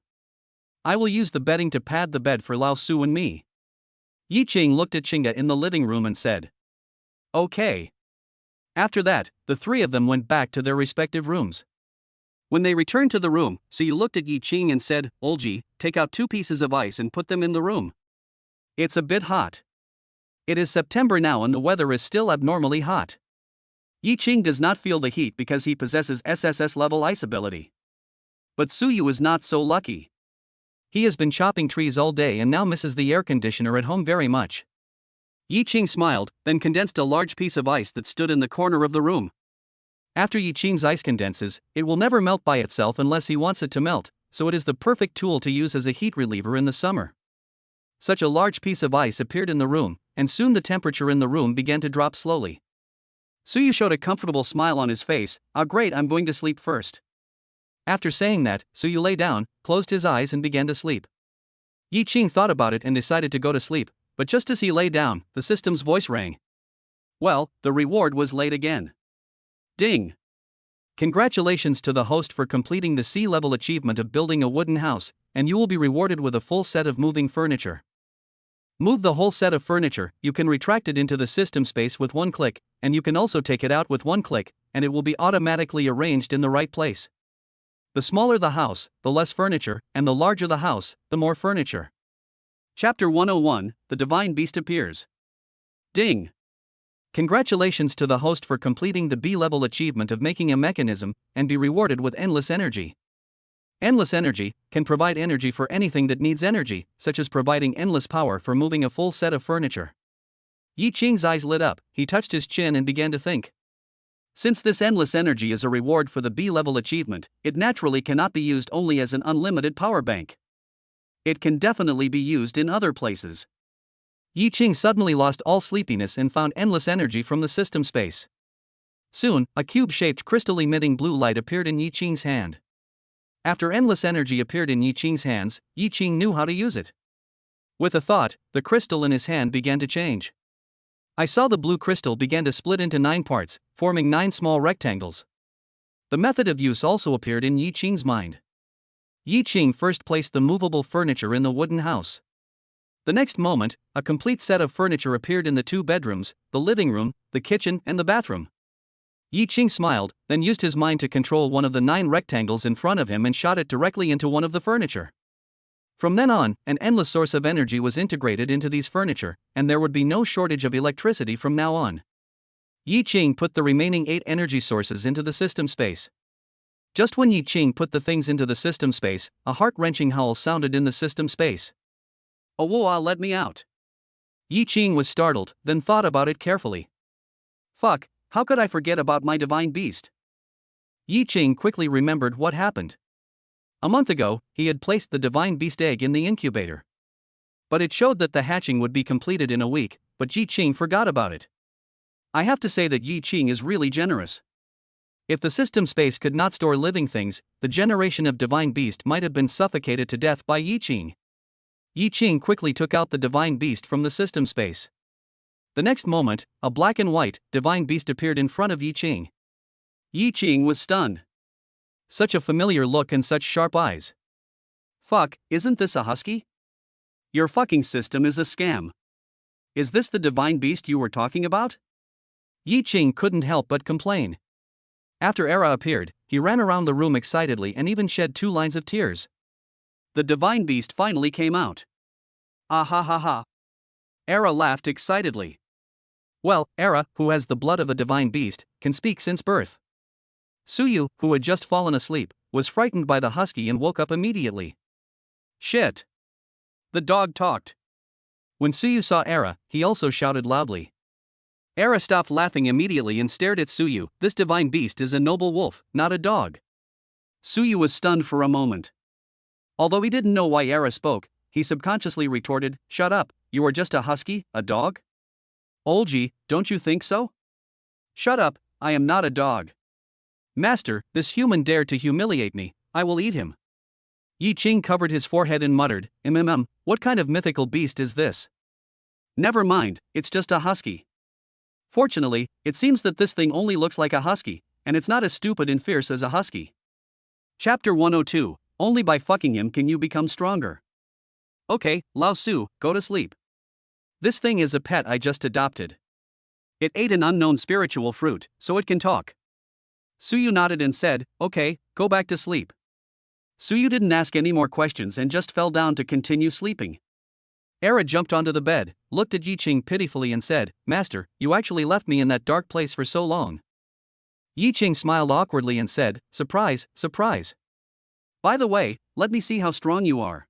I will use the bedding to pad the bed for Lao Su and me. Yi Qing looked at Chinga in the living room and said, "Okay." After that, the 3 of them went back to their respective rooms. When they returned to the room, Suyu looked at Yi Qing and said, "Olji, take out 2 pieces of ice and put them in the room. It's a bit hot. It is September now and the weather is still abnormally hot." Yi Qing does not feel the heat because he possesses SSS-level Ice ability. But Suyu is not so lucky. He has been chopping trees all day and now misses the air conditioner at home very much. Yi Qing smiled, then condensed a large piece of ice that stood in the corner of the room. After Yi Qing's ice condenses, it will never melt by itself unless he wants it to melt, so it is the perfect tool to use as a heat reliever in the summer. Such a large piece of ice appeared in the room, and soon the temperature in the room began to drop slowly. Suyu showed a comfortable smile on his face. "Ah great, I'm going to sleep first." After saying that, Suyu lay down, closed his eyes and began to sleep. Yi Qing thought about it and decided to go to sleep, but just as he lay down, the system's voice rang. Well, the reward was late again. Ding! Congratulations to the host for completing the C-level achievement of building a wooden house, and you will be rewarded with a full set of moving furniture. Move the whole set of furniture, you can retract it into the system space with one click, and you can also take it out with one click, and it will be automatically arranged in the right place. The smaller the house, the less furniture, and the larger the house, the more furniture. Chapter 101, The Divine Beast Appears. Ding! Congratulations to the host for completing the B-level achievement of making a mechanism, and be rewarded with endless energy. Endless energy can provide energy for anything that needs energy, such as providing endless power for moving a full set of furniture. Yi Qing's eyes lit up, he touched his chin and began to think. Since this endless energy is a reward for the B-level achievement, it naturally cannot be used only as an unlimited power bank. It can definitely be used in other places. Yi Qing suddenly lost all sleepiness and found endless energy from the system space. Soon, a cube-shaped crystal emitting blue light appeared in Yi Qing's hand. After endless energy appeared in Yi Qing's hands, Yi Qing knew how to use it. With a thought, the crystal in his hand began to change. I saw the blue crystal began to split into 9 parts, forming 9 small rectangles. The method of use also appeared in Yi Qing's mind. Yi Qing first placed the movable furniture in the wooden house. The next moment, a complete set of furniture appeared in the 2 bedrooms, the living room, the kitchen, and the bathroom. Yi Qing smiled, then used his mind to control one of the 9 rectangles in front of him and shot it directly into one of the furniture. From then on, an endless source of energy was integrated into these furniture, and there would be no shortage of electricity from now on. Yi Qing put the remaining 8 energy sources into the system space. Just when Yi Qing put the things into the system space, a heart-wrenching howl sounded in the system space. Oh, whoa, let me out. Yi Qing was startled, then thought about it carefully. Fuck, how could I forget about my divine beast? Yi Qing quickly remembered what happened. A month ago, he had placed the divine beast egg in the incubator. But it showed that the hatching would be completed in a week, but Yi Qing forgot about it. I have to say that Yi Qing is really generous. If the system space could not store living things, the generation of divine beast might have been suffocated to death by Yi Qing. Yi Qing quickly took out the divine beast from the system space. The next moment, a black and white divine beast appeared in front of Yi Qing. Yi Qing was stunned. Such a familiar look and such sharp eyes. Fuck, isn't this a husky? Your fucking system is a scam. Is this the divine beast you were talking about? Yi Qing couldn't help but complain. After Era appeared, he ran around the room excitedly and even shed 2 lines of tears. The divine beast finally came out. Ah ha ha ha. Era laughed excitedly. Well, Era, who has the blood of a divine beast, can speak since birth. Suyu, who had just fallen asleep, was frightened by the husky and woke up immediately. Shit. The dog talked. When Suyu saw Era, he also shouted loudly. Era stopped laughing immediately and stared at Suyu. This divine beast is a noble wolf, not a dog. Suyu was stunned for a moment. Although he didn't know why Era spoke, he subconsciously retorted, "Shut up, you are just a husky, a dog? Olji, don't you think so?" "Shut up, I am not a dog." "Master, this human dared to humiliate me, I will eat him." Yi Qing covered his forehead and muttered, what kind of mythical beast is this?" "Never mind, it's just a husky." Fortunately, it seems that this thing only looks like a husky, and it's not as stupid and fierce as a husky. Chapter 102, Only by fucking him can you become stronger. Okay, Lao Su, go to sleep. This thing is a pet I just adopted. It ate an unknown spiritual fruit, so it can talk. Suyu nodded and said, okay, go back to sleep. Suyu didn't ask any more questions and just fell down to continue sleeping. Era jumped onto the bed, looked at Yi Qing pitifully and said, Master, you actually left me in that dark place for so long. Yi Qing smiled awkwardly and said, surprise, surprise. By the way, let me see how strong you are.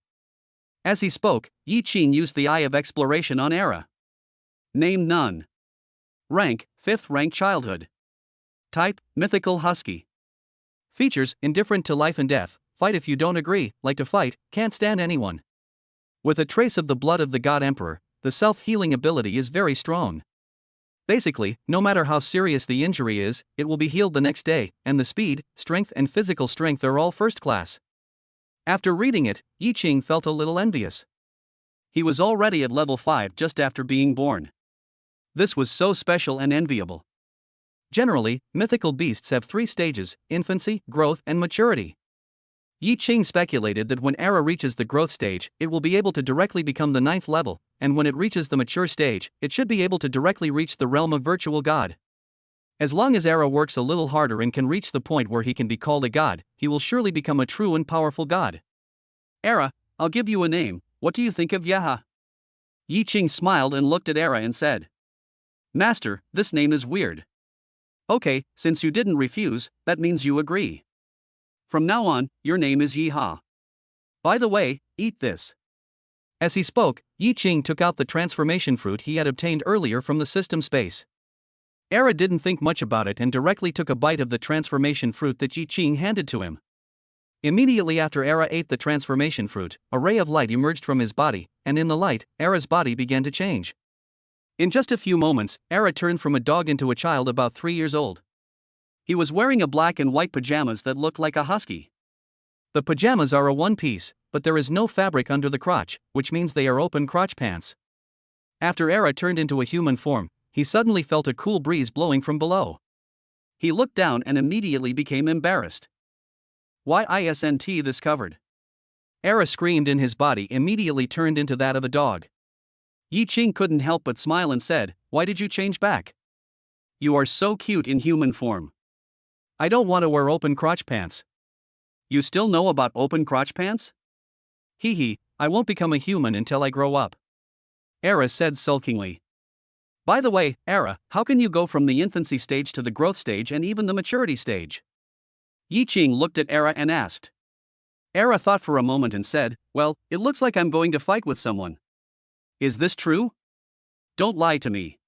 As he spoke, Yi Qing used the Eye of Exploration on Era. Name none. Rank, 5th rank childhood. Type, mythical husky. Features, indifferent to life and death, fight if you don't agree, like to fight, can't stand anyone. With a trace of the blood of the God Emperor, the self-healing ability is very strong. Basically, no matter how serious the injury is, it will be healed the next day, and the speed, strength and physical strength are all first class. After reading it, Yi Qing felt a little envious. He was already at level 5 just after being born. This was so special and enviable. Generally, mythical beasts have 3 stages: infancy, growth, and maturity. Yi Ching speculated that when Era reaches the growth stage, it will be able to directly become the 9th level, and when it reaches the mature stage, it should be able to directly reach the realm of virtual god. As long as Era works a little harder and can reach the point where he can be called a god, he will surely become a true and powerful god. Era, I'll give you a name. What do you think of Yaha? Yi Ching smiled and looked at Era and said, Master, this name is weird. Okay, since you didn't refuse, that means you agree. From now on, your name is Yi-Ha. By the way, eat this. As he spoke, Yi Ching took out the transformation fruit he had obtained earlier from the system space. Era didn't think much about it and directly took a bite of the transformation fruit that Yi Ching handed to him. Immediately after Era ate the transformation fruit, a ray of light emerged from his body, and in the light, Era's body began to change. In just a few moments, Era turned from a dog into a child about 3 years old. He was wearing a black and white pajamas that looked like a husky. The pajamas are a one-piece, but there is no fabric under the crotch, which means they are open crotch pants. After Era turned into a human form, he suddenly felt a cool breeze blowing from below. He looked down and immediately became embarrassed. Why isn't this covered? Era screamed and his body immediately turned into that of a dog. Yi Ching couldn't help but smile and said, Why did you change back? You are so cute in human form. I don't want to wear open crotch pants. You still know about open crotch pants? Hee hee, I won't become a human until I grow up. Era said sulkingly. By the way, Era, how can you go from the infancy stage to the growth stage and even the maturity stage? Yi Ching looked at Era and asked. Era thought for a moment and said, Well, it looks like I'm going to fight with someone. Is this true? Don't lie to me.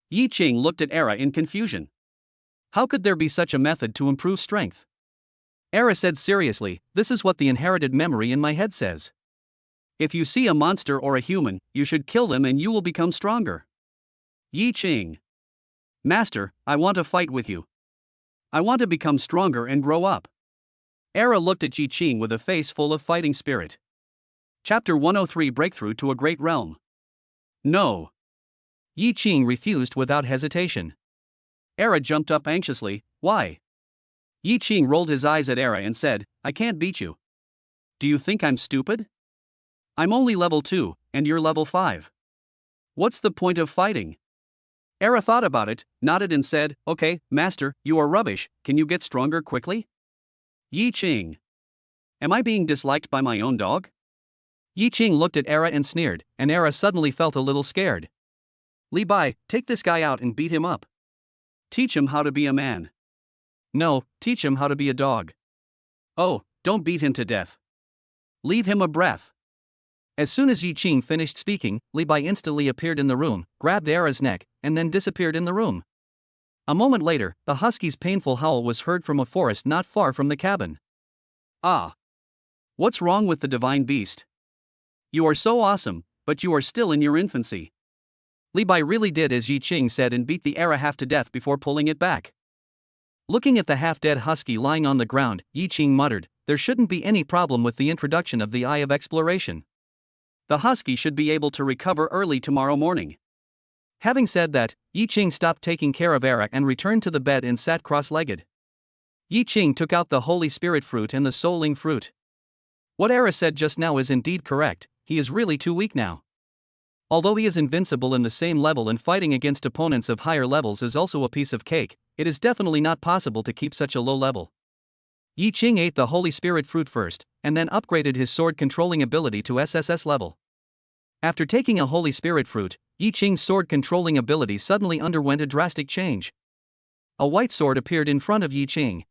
Yi Ching looked at Era in confusion. How could there be such a method to improve strength? Era said seriously, This is what the inherited memory in my head says. If you see a monster or a human, you should kill them and you will become stronger. Yi Ching. Master, I want to fight with you. I want to become stronger and grow up. Era looked at Yi Ching with a face full of fighting spirit. Chapter 103 Breakthrough to a Great Realm. No. Yi Ching refused without hesitation. Era jumped up anxiously, Why? Yi Ching rolled his eyes at Era and said, I can't beat you. Do you think I'm stupid? I'm only level 2, and you're level 5. What's the point of fighting? Era thought about it, nodded and said, Okay, master, you are rubbish, can you get stronger quickly? Yi Ching. Am I being disliked by my own dog? Yi Ching looked at Era and sneered, and Era suddenly felt a little scared. Li Bai, take this guy out and beat him up. Teach him how to be a man. No, teach him how to be a dog. Oh, don't beat him to death. Leave him a breath. As soon as Yi Ching finished speaking, Li Bai instantly appeared in the room, grabbed Era's neck, and then disappeared in the room. A moment later, the husky's painful howl was heard from a forest not far from the cabin. Ah! What's wrong with the divine beast? You are so awesome, but you are still in your infancy. Li Bai really did as Yi Ching said and beat the Era half to death before pulling it back. Looking at the half-dead husky lying on the ground, Yi Ching muttered, There shouldn't be any problem with the introduction of the Eye of Exploration. The husky should be able to recover early tomorrow morning. Having said that, Yi Ching stopped taking care of Era and returned to the bed and sat cross-legged. Yi Ching took out the Holy Spirit fruit and the Soul-ing fruit. What Era said just now is indeed correct, he is really too weak now. Although he is invincible in the same level and fighting against opponents of higher levels is also a piece of cake, it is definitely not possible to keep such a low level. Yi Ching ate the Holy Spirit fruit first, and then upgraded his sword controlling ability to SSS level. After taking a Holy Spirit fruit, Yi Ching's sword controlling ability suddenly underwent a drastic change. A white sword appeared in front of Yi Ching.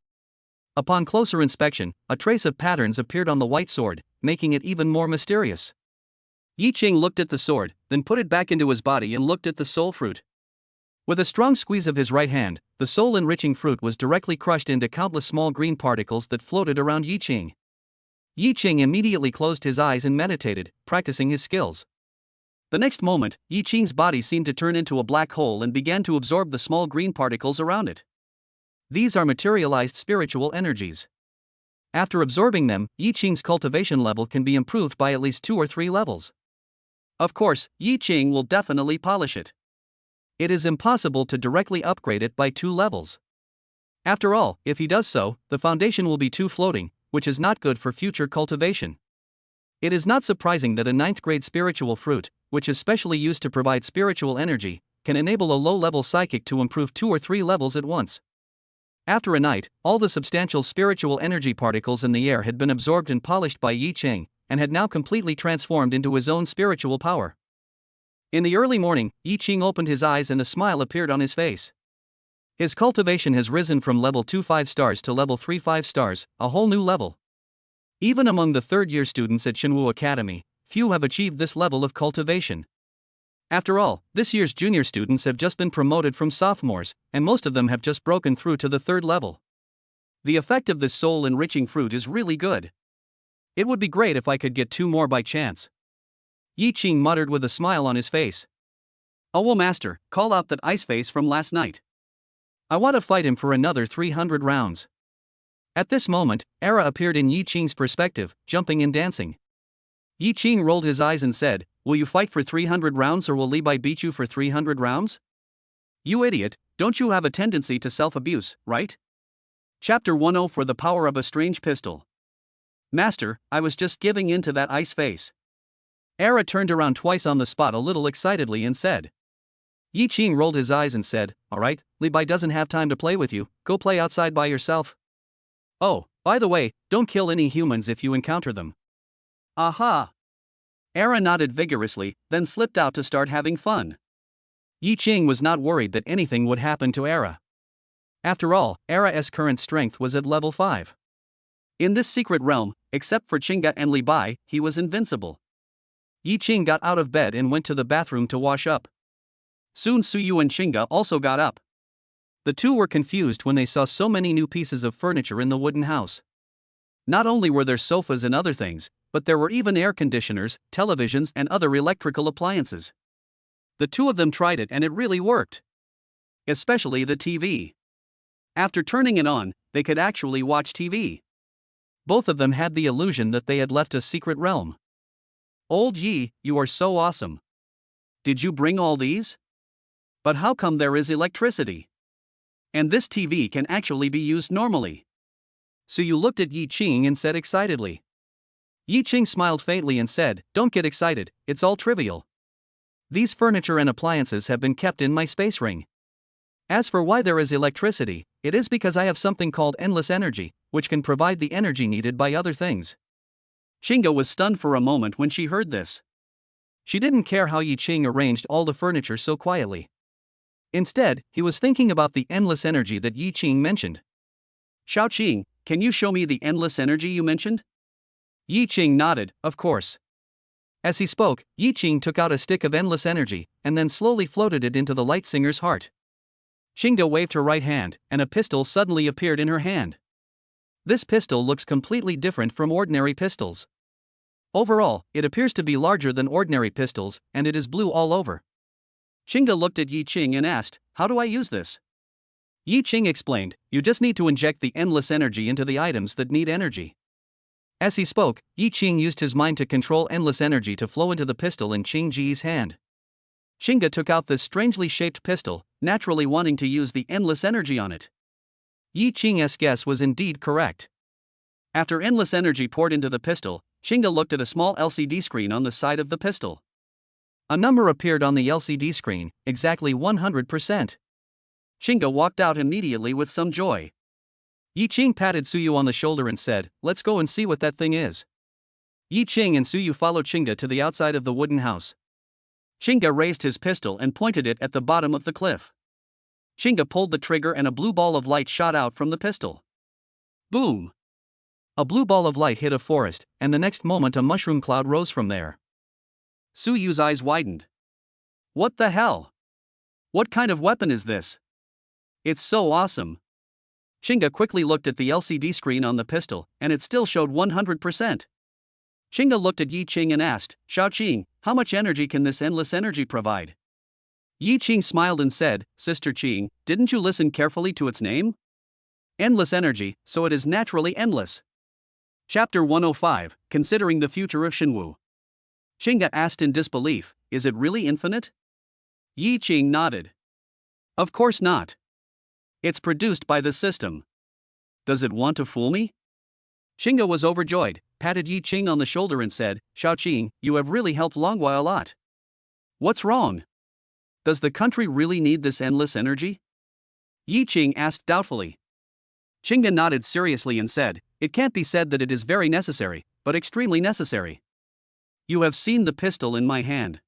Upon closer inspection, a trace of patterns appeared on the white sword, making it even more mysterious. Yi Ching looked at the sword, then put it back into his body and looked at the soul fruit. With a strong squeeze of his right hand, the soul-enriching fruit was directly crushed into countless small green particles that floated around Yi Ching. Yi Ching immediately closed his eyes and meditated, practicing his skills. The next moment, Yi Ching's body seemed to turn into a black hole and began to absorb the small green particles around it. These are materialized spiritual energies. After absorbing them, Yi Ching's cultivation level can be improved by at least 2 or 3 levels. Of course, Yi Ching will definitely polish it. it is impossible to directly upgrade it by 2 levels. After all, if he does so, the foundation will be too floating, which is not good for future cultivation. It is not surprising that a 9th grade spiritual fruit, which is specially used to provide spiritual energy, can enable a low-level psychic to improve 2 or 3 levels at once. After a night, all the substantial spiritual energy particles in the air had been absorbed and polished by Yi Qing, and had now completely transformed into his own spiritual power. In the early morning, Yi Qing opened his eyes and a smile appeared on his face. His cultivation has risen from level 2 5 stars to level 3 5 stars, a whole new level. Even among the third-year students at Shinwu Academy, few have achieved this level of cultivation. After all, this year's junior students have just been promoted from sophomores, and most of them have just broken through to the 3rd level. The effect of this soul-enriching fruit is really good. It would be great if I could get 2 more by chance. Yi Qing muttered with a smile on his face. Oh well, master, call out that ice face from last night. I want to fight him for another 300 rounds. At this moment, Era appeared in Yi Qing's perspective, jumping and dancing. Yi Qing rolled his eyes and said, will you fight for 300 rounds or will Li Bai beat you for 300 rounds? You idiot, don't you have a tendency to self-abuse, right? Chapter 10 for the power of a strange pistol. Master, I was just giving in to that ice face. Era turned around twice on the spot a little excitedly and said. Yi Qing rolled his eyes and said, alright, Li Bai doesn't have time to play with you, go play outside by yourself. Oh, by the way, don't kill any humans if you encounter them. Aha! Era nodded vigorously, then slipped out to start having fun. Yi Qing was not worried that anything would happen to Era. After all, Era's current strength was at level 5. In this secret realm, except for Qingga and Li Bai, he was invincible. Yi Qing got out of bed and went to the bathroom to wash up. Soon Suyu and Qingga also got up. The two were confused when they saw so many new pieces of furniture in the wooden house. Not only were there sofas and other things, but there were even air conditioners, televisions, and other electrical appliances. The two of them tried it and it really worked. Especially the TV. After turning it on, they could actually watch TV. Both of them had the illusion that they had left a secret realm. Old Yi, you are so awesome. Did you bring all these? But how come there is electricity? And this TV can actually be used normally. Suyu looked at Yi Qing and said excitedly. Yi Qing smiled faintly and said, don't get excited, it's all trivial. These furniture and appliances have been kept in my space ring. As for why there is electricity, it is because I have something called endless energy, which can provide the energy needed by other things. Qingga was stunned for a moment when she heard this. She didn't care how Yi Qing arranged all the furniture so quietly. Instead, he was thinking about the endless energy that Yi Qing mentioned. Xiao Qing, can you show me the endless energy you mentioned? Yi Qing nodded, of course. As he spoke, Yi Qing took out a stick of endless energy, and then slowly floated it into the light singer's heart. Qingga waved her right hand, and a pistol suddenly appeared in her hand. This pistol looks completely different from ordinary pistols. Overall, it appears to be larger than ordinary pistols, and it is blue all over. Qingga looked at Yi Qing and asked, how do I use this? Yi Qing explained, you just need to inject the endless energy into the items that need energy. As he spoke, Yi Qing used his mind to control endless energy to flow into the pistol in Qing Ji's hand. Qingga took out this strangely shaped pistol, naturally wanting to use the endless energy on it. Yi Qing's guess was indeed correct. After endless energy poured into the pistol, Qingga looked at a small LCD screen on the side of the pistol. A number appeared on the LCD screen, exactly 100%. Qingga walked out immediately with some joy. Yi Qing patted Suyu on the shoulder and said, let's go and see what that thing is. Yi Qing and Suyu followed Qingga to the outside of the wooden house. Qingga raised his pistol and pointed it at the bottom of the cliff. Qingga pulled the trigger and a blue ball of light shot out from the pistol. Boom! A blue ball of light hit a forest, and the next moment a mushroom cloud rose from there. Suyu's eyes widened. What the hell? What kind of weapon is this? It's so awesome. Qingga quickly looked at the LCD screen on the pistol, and it still showed 100%. Qingga looked at Yi Qing and asked, Xiao Qing, how much energy can this endless energy provide? Yi Qing smiled and said, Sister Qing, didn't you listen carefully to its name? Endless energy, so it is naturally endless. Chapter 105, Considering the Future of Shinwu. Qingga asked in disbelief, is it really infinite? Yi Qing nodded. Of course not. It's produced by the system. Does it want to fool me? Chinga was overjoyed, patted Yi Qing on the shoulder and said, Shaoqing, you have really helped Longhua a lot. What's wrong? Does the country really need this endless energy? Yi Qing asked doubtfully. Chinga nodded seriously and said, it can't be said that it is very necessary, but extremely necessary. You have seen the pistol in my hand.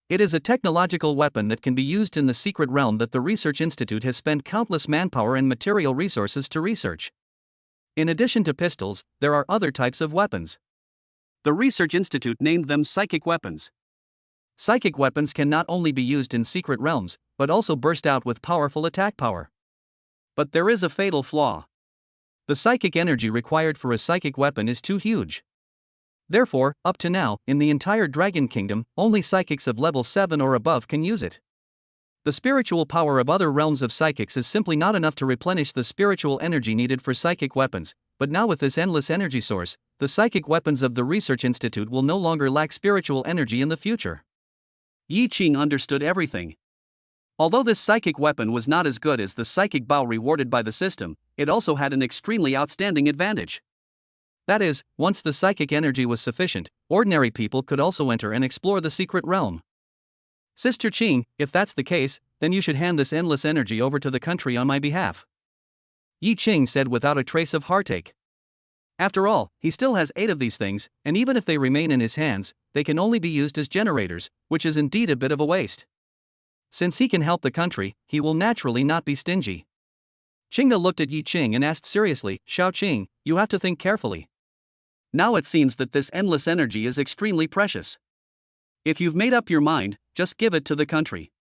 It is a technological weapon that can be used in the secret realm that the Research Institute has spent countless manpower and material resources to research. In addition to pistols, there are other types of weapons. The Research Institute named them psychic weapons. Psychic weapons can not only be used in secret realms, but also burst out with powerful attack power. But there is a fatal flaw. The psychic energy required for a psychic weapon is too huge. Therefore, up to now, in the entire Dragon Kingdom, only psychics of level 7 or above can use it. The spiritual power of other realms of psychics is simply not enough to replenish the spiritual energy needed for psychic weapons, but now with this endless energy source, the psychic weapons of the Research Institute will no longer lack spiritual energy in the future. Yi Qing understood everything. Although this psychic weapon was not as good as the psychic bow rewarded by the system, it also had an extremely outstanding advantage. That is, once the psychic energy was sufficient, ordinary people could also enter and explore the secret realm. Sister Qing, if that's the case, then you should hand this endless energy over to the country on my behalf. Yi Qing said without a trace of heartache. After all, he still has 8 of these things, and even if they remain in his hands, they can only be used as generators, which is indeed a bit of a waste. Since he can help the country, he will naturally not be stingy. Chinga looked at Yi Qing and asked seriously, Shaoqing, you have to think carefully. Now it seems that this endless energy is extremely precious. If you've made up your mind, just give it to the country.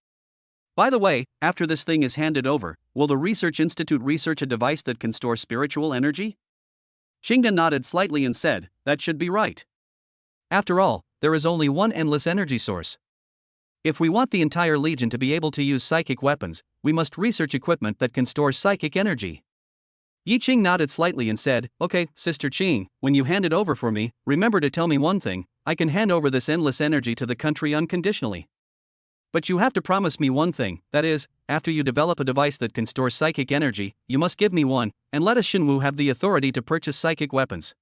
By the way, after this thing is handed over, will the Research Institute research a device that can store spiritual energy? Chinga nodded slightly and said, that should be right. After all, there is only one endless energy source. If we want the entire Legion to be able to use psychic weapons, we must research equipment that can store psychic energy. Yi Qing nodded slightly and said, okay, Sister Qing, when you hand it over for me, remember to tell me one thing, I can hand over this endless energy to the country unconditionally. But you have to promise me one thing, that is, after you develop a device that can store psychic energy, you must give me one, and let us Xinwu have the authority to purchase psychic weapons.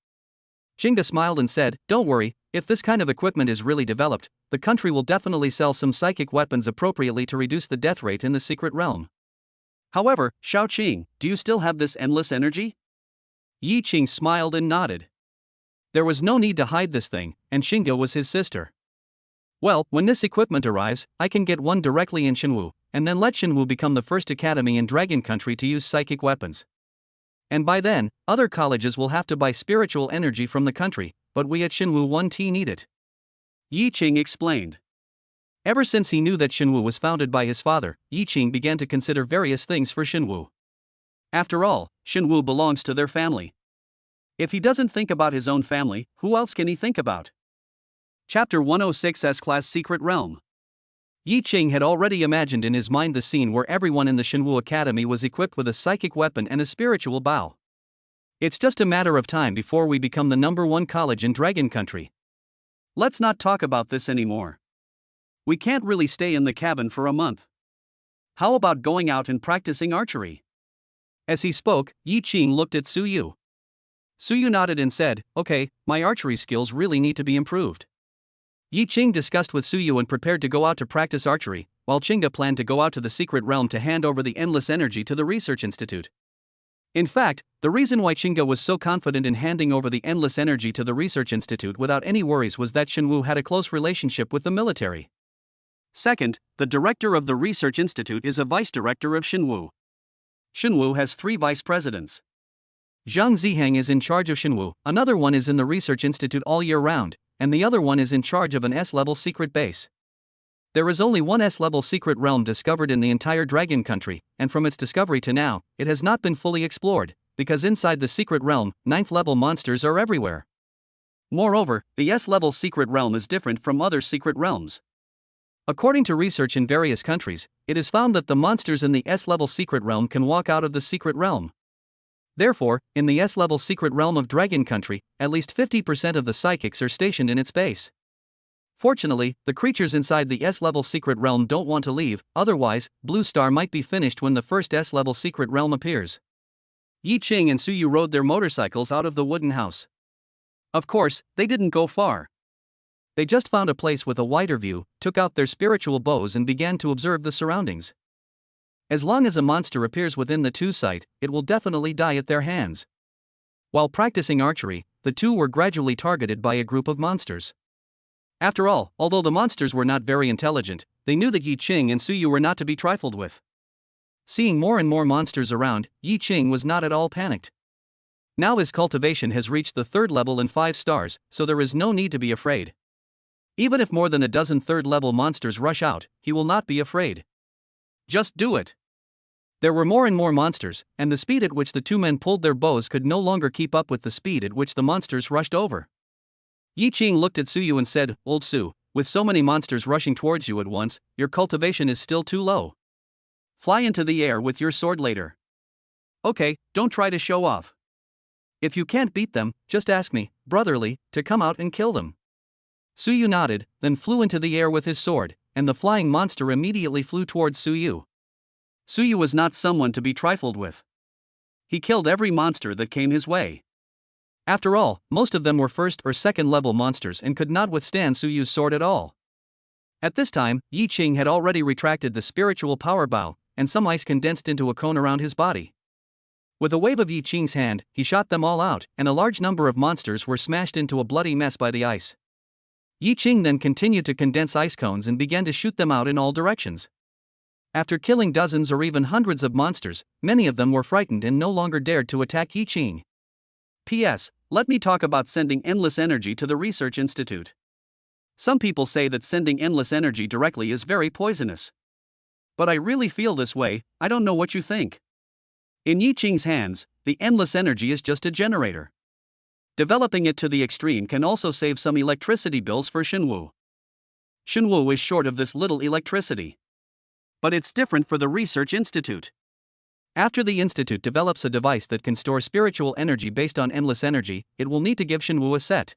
Chinga smiled and said, don't worry, if this kind of equipment is really developed, the country will definitely sell some psychic weapons appropriately to reduce the death rate in the secret realm. However, Shaoqing, do you still have this endless energy? Yi Qing smiled and nodded. There was no need to hide this thing, and Chinga was his sister. Well, when this equipment arrives, I can get one directly in Xinwu, and then let Xinwu become the first academy in Dragon Country to use psychic weapons. And by then, other colleges will have to buy spiritual energy from the country, but we at Xinwu 1T need it. Yi Qing explained. Ever since he knew that Xinwu was founded by his father, Yi Qing began to consider various things for Xinwu. After all, Xinwu belongs to their family. If he doesn't think about his own family, who else can he think about? Chapter 106 S-Class Secret Realm. Yi Qing had already imagined in his mind the scene where everyone in the Xinwu Academy was equipped with a psychic weapon and a spiritual bow. It's just a matter of time before we become the #1 college in Dragon Country. Let's not talk about this anymore. We can't really stay in the cabin for a month. How about going out and practicing archery? As he spoke, Yi Qing looked at Suyu. Suyu nodded and said, okay, my archery skills really need to be improved. Yi Qing discussed with Suyu and prepared to go out to practice archery, while Chinga planned to go out to the secret realm to hand over the endless energy to the Research Institute. In fact, the reason why Chinga was so confident in handing over the endless energy to the Research Institute without any worries was that Xinwu had a close relationship with the military. Second, the director of the Research Institute is a vice director of Xinwu. Xinwu has 3 vice presidents. Zhang Ziheng is in charge of Xinwu, another one is in the Research Institute all year round, and the other one is in charge of an S-level secret base. There is only one S-level secret realm discovered in the entire Dragon Country, and from its discovery to now, it has not been fully explored, because inside the secret realm, 9th-level monsters are everywhere. Moreover, the S-level secret realm is different from other secret realms. According to research in various countries, it is found that the monsters in the S-level secret realm can walk out of the secret realm. Therefore, in the S-level secret realm of Dragon Country, at least 50% of the psychics are stationed in its base. Fortunately, the creatures inside the S-level secret realm don't want to leave, otherwise, Blue Star might be finished when the first S-level secret realm appears. Yi Qing and Suyu rode their motorcycles out of the wooden house. Of course, they didn't go far. They just found a place with a wider view, took out their spiritual bows and began to observe the surroundings. As long as a monster appears within the two sight, it will definitely die at their hands. While practicing archery, the two were gradually targeted by a group of monsters. After all, although the monsters were not very intelligent, they knew that Yi Qing and Suyu were not to be trifled with. Seeing more and more monsters around, Yi Qing was not at all panicked. Now his cultivation has reached the 3rd level and 5 stars, so there is no need to be afraid. Even if more than a dozen 3rd level monsters rush out, he will not be afraid. Just do it. There were more and more monsters, and the speed at which the two men pulled their bows could no longer keep up with the speed at which the monsters rushed over. Yi Qing looked at Suyu and said, "Old Su, with so many monsters rushing towards you at once, your cultivation is still too low. Fly into the air with your sword later. Okay, don't try to show off. If you can't beat them, just ask me, brotherly, to come out and kill them." Suyu nodded, then flew into the air with his sword, and the flying monster immediately flew towards Suyu. Suyu was not someone to be trifled with. He killed every monster that came his way. After all, most of them were 1st or 2nd level monsters and could not withstand Suyu's sword at all. At this time, Yi Qing had already retracted the spiritual power bow, and some ice condensed into a cone around his body. With a wave of Yi Qing's hand, he shot them all out, and a large number of monsters were smashed into a bloody mess by the ice. Yi Qing then continued to condense ice cones and began to shoot them out in all directions. After killing dozens or even hundreds of monsters, many of them were frightened and no longer dared to attack Yi Qing. P.S. Let me talk about sending endless energy to the Research Institute. Some people say that sending endless energy directly is very poisonous. But I really feel this way. I don't know what you think. In Yi Qing's hands, the endless energy is just a generator. Developing it to the extreme can also save some electricity bills for Shinwu. Shinwu is short of this little electricity. But it's different for the Research Institute. After the Institute develops a device that can store spiritual energy based on endless energy, it will need to give Shinwu a set.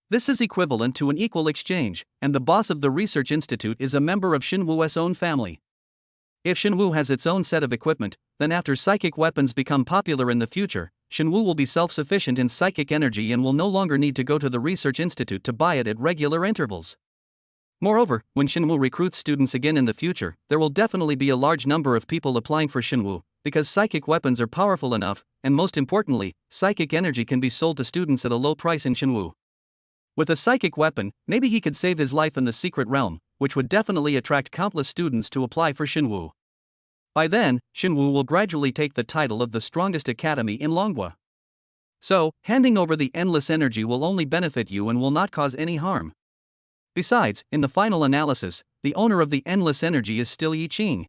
This is equivalent to an equal exchange, and the boss of the Research Institute is a member of Shinwu's own family. If Shinwu has its own set of equipment, then after psychic weapons become popular in the future, Shinwu will be self-sufficient in psychic energy and will no longer need to go to the Research Institute to buy it at regular intervals. Moreover, when Shinwu recruits students again in the future, there will definitely be a large number of people applying for Shinwu, because psychic weapons are powerful enough, and most importantly, psychic energy can be sold to students at a low price in Shinwu. With a psychic weapon, maybe he could save his life in the secret realm, which would definitely attract countless students to apply for Shinwu. By then, Shinwu will gradually take the title of the strongest academy in Longhua. So, handing over the endless energy will only benefit you and will not cause any harm. Besides, in the final analysis, the owner of the endless energy is still Yi Qing.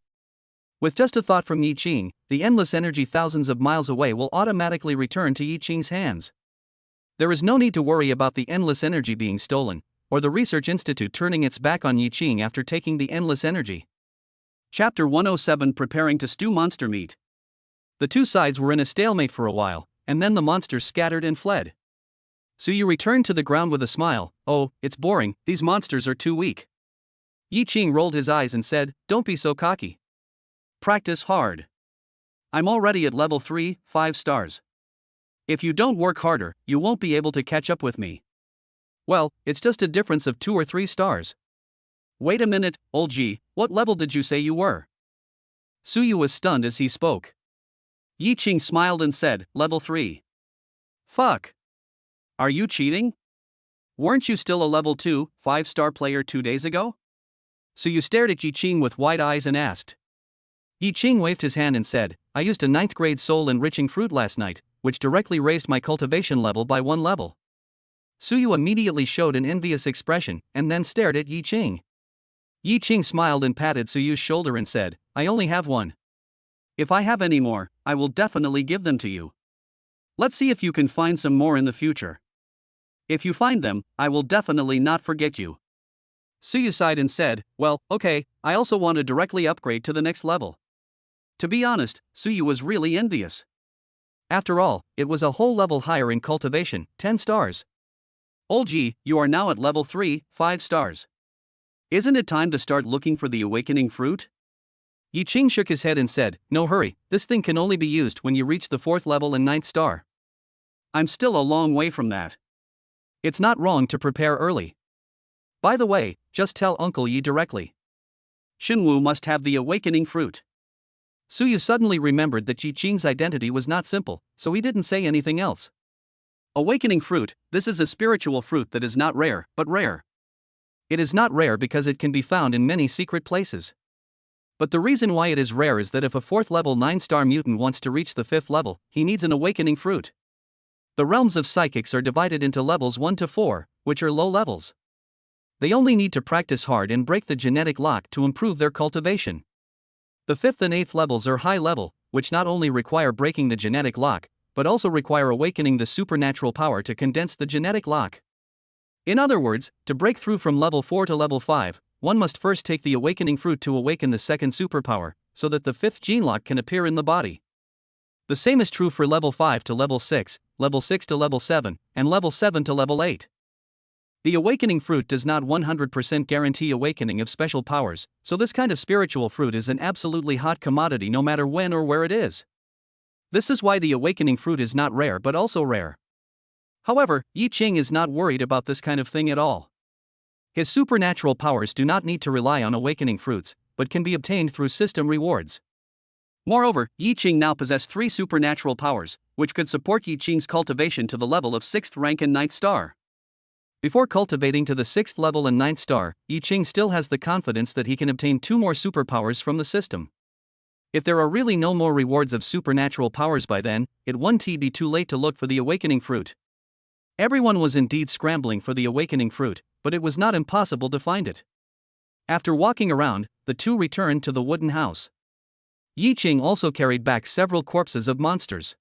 With just a thought from Yi Qing, the endless energy thousands of miles away will automatically return to Yi Qing's hands. There is no need to worry about the endless energy being stolen, or the Research Institute turning its back on Yi Qing after taking the endless energy. Chapter 107 Preparing to Stew Monster Meat. The two sides were in a stalemate for a while, and then the monsters scattered and fled. Suyu returned to the ground with a smile. "Oh, it's boring, these monsters are too weak." Yi Qing rolled his eyes and said, "Don't be so cocky. Practice hard. I'm already at level 3, 5 stars. If you don't work harder, you won't be able to catch up with me." "Well, it's just a difference of 2 or 3 stars. Wait a minute, old G, what level did you say you were?" Suyu was stunned as he spoke. Yi Qing smiled and said, "Level 3. Fuck. Are you cheating? Weren't you still a level 2, 5-star player 2 days ago?" Suyu stared at Yi Qing with wide eyes and asked. Yi Qing waved his hand and said, "I used a 9th grade soul-enriching fruit last night, which directly raised my cultivation level by 1 level." Suyu immediately showed an envious expression, and then stared at Yi Qing. Yi Qing smiled and patted Suyu's shoulder and said, "I only have 1. If I have any more, I will definitely give them to you. Let's see if you can find some more in the future. If you find them, I will definitely not forget you." Suyu sighed and said, "Well, okay, I also want to directly upgrade to the next level." To be honest, Suyu was really envious. After all, it was a whole level higher in cultivation, 10 stars. Olji, you are now at level 3, 5 stars. Isn't it time to start looking for the awakening fruit? Yi Qing shook his head and said, no hurry, this thing can only be used when you reach the 4th level and 9th star. I'm still a long way from that. It's not wrong to prepare early. By the way, just tell Uncle Yi directly. Shinwu must have the awakening fruit. Suyu suddenly remembered that Yi Qing's identity was not simple, so he didn't say anything else. Awakening fruit, this is a spiritual fruit that is not rare, but rare. It is not rare because it can be found in many secret places. But the reason why it is rare is that if a 4th level 9-star mutant wants to reach the 5th level, he needs an awakening fruit. The realms of psychics are divided into levels 1 to 4, which are low levels. They only need to practice hard and break the genetic lock to improve their cultivation. The 5th and 8th levels are high level, which not only require breaking the genetic lock, but also require awakening the supernatural power to condense the genetic lock. In other words, to break through from level 4 to level 5, one must first take the awakening fruit to awaken the second superpower, so that the 5th gene lock can appear in the body. The same is true for level 5 to level 6 to level 7, and level 7 to level 8. The awakening fruit does not 100% guarantee awakening of special powers, so this kind of spiritual fruit is an absolutely hot commodity no matter when or where it is. This is why the awakening fruit is not rare but also rare. However, Yi Qing is not worried about this kind of thing at all. His supernatural powers do not need to rely on awakening fruits, but can be obtained through system rewards. Moreover, Yi Qing now possessed 3 supernatural powers, which could support Yi Qing's cultivation to the level of 6th rank and 9th star. Before cultivating to the 6th level and 9th star, Yi Qing still has the confidence that he can obtain 2 more superpowers from the system. If there are really no more rewards of supernatural powers by then, it won't be too late to look for the awakening fruit. Everyone was indeed scrambling for the awakening fruit, but it was not impossible to find it. After walking around, the two returned to the wooden house. Yi Qing also carried back several corpses of monsters.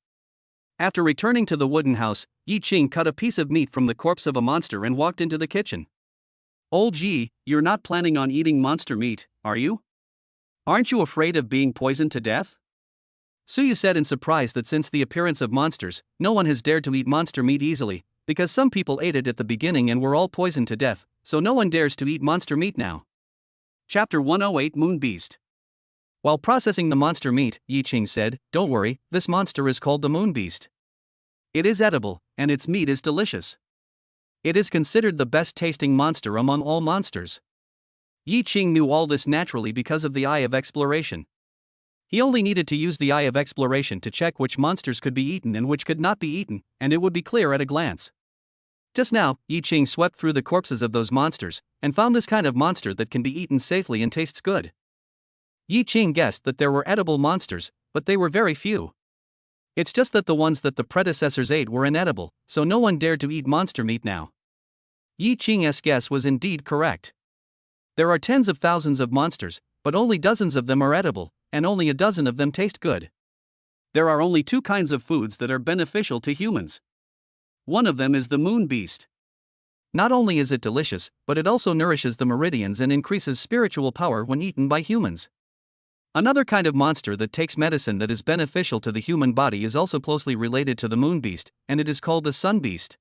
After returning to the wooden house, Yi Qing cut a piece of meat from the corpse of a monster and walked into the kitchen. Old Yi, you're not planning on eating monster meat, are you? Aren't you afraid of being poisoned to death? Suyu said in surprise that since the appearance of monsters, no one has dared to eat monster meat easily, because some people ate it at the beginning and were all poisoned to death, so no one dares to eat monster meat now. Chapter 108 Moon Beast. While processing the monster meat, Yi Qing said, "Don't worry, this monster is called the Moon Beast. It is edible, and its meat is delicious. It is considered the best tasting monster among all monsters." Yi Qing knew all this naturally because of the Eye of Exploration. He only needed to use the Eye of Exploration to check which monsters could be eaten and which could not be eaten, and it would be clear at a glance. Just now, Yi Qing swept through the corpses of those monsters, and found this kind of monster that can be eaten safely and tastes good. Yi Qing guessed that there were edible monsters, but they were very few. It's just that the ones that the predecessors ate were inedible, so no one dared to eat monster meat now. Yi Qing's guess was indeed correct. There are tens of thousands of monsters, but only dozens of them are edible, and only a dozen of them taste good. There are only 2 kinds of foods that are beneficial to humans. One of them is the Moon Beast. Not only is it delicious, but it also nourishes the meridians and increases spiritual power when eaten by humans. Another kind of monster that takes medicine that is beneficial to the human body is also closely related to the Moon Beast, and it is called the Sun Beast.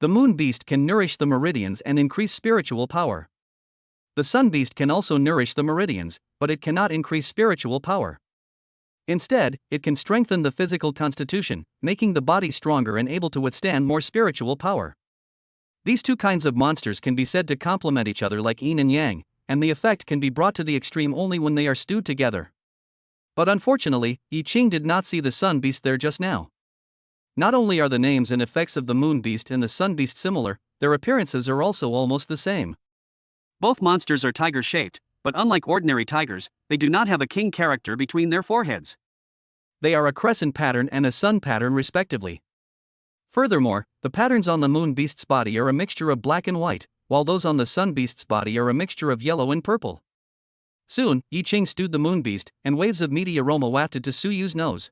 The Moon Beast can nourish the meridians and increase spiritual power. The Sun Beast can also nourish the meridians, but it cannot increase spiritual power. Instead, it can strengthen the physical constitution, making the body stronger and able to withstand more spiritual power. These 2 kinds of monsters can be said to complement each other like yin and yang, and the effect can be brought to the extreme only when they are stewed together. But unfortunately, Yi Qing did not see the Sun Beast there just now. Not only are the names and effects of the Moon Beast and the Sun Beast similar, their appearances are also almost the same. Both monsters are tiger-shaped, but unlike ordinary tigers, they do not have a king character between their foreheads. They are a crescent pattern and a sun pattern respectively. Furthermore, the patterns on the Moon Beast's body are a mixture of black and white, while those on the Sun Beast's body are a mixture of yellow and purple. Soon, Yi Qing stewed the Moon Beast, and waves of meaty aroma wafted to Suyu's nose.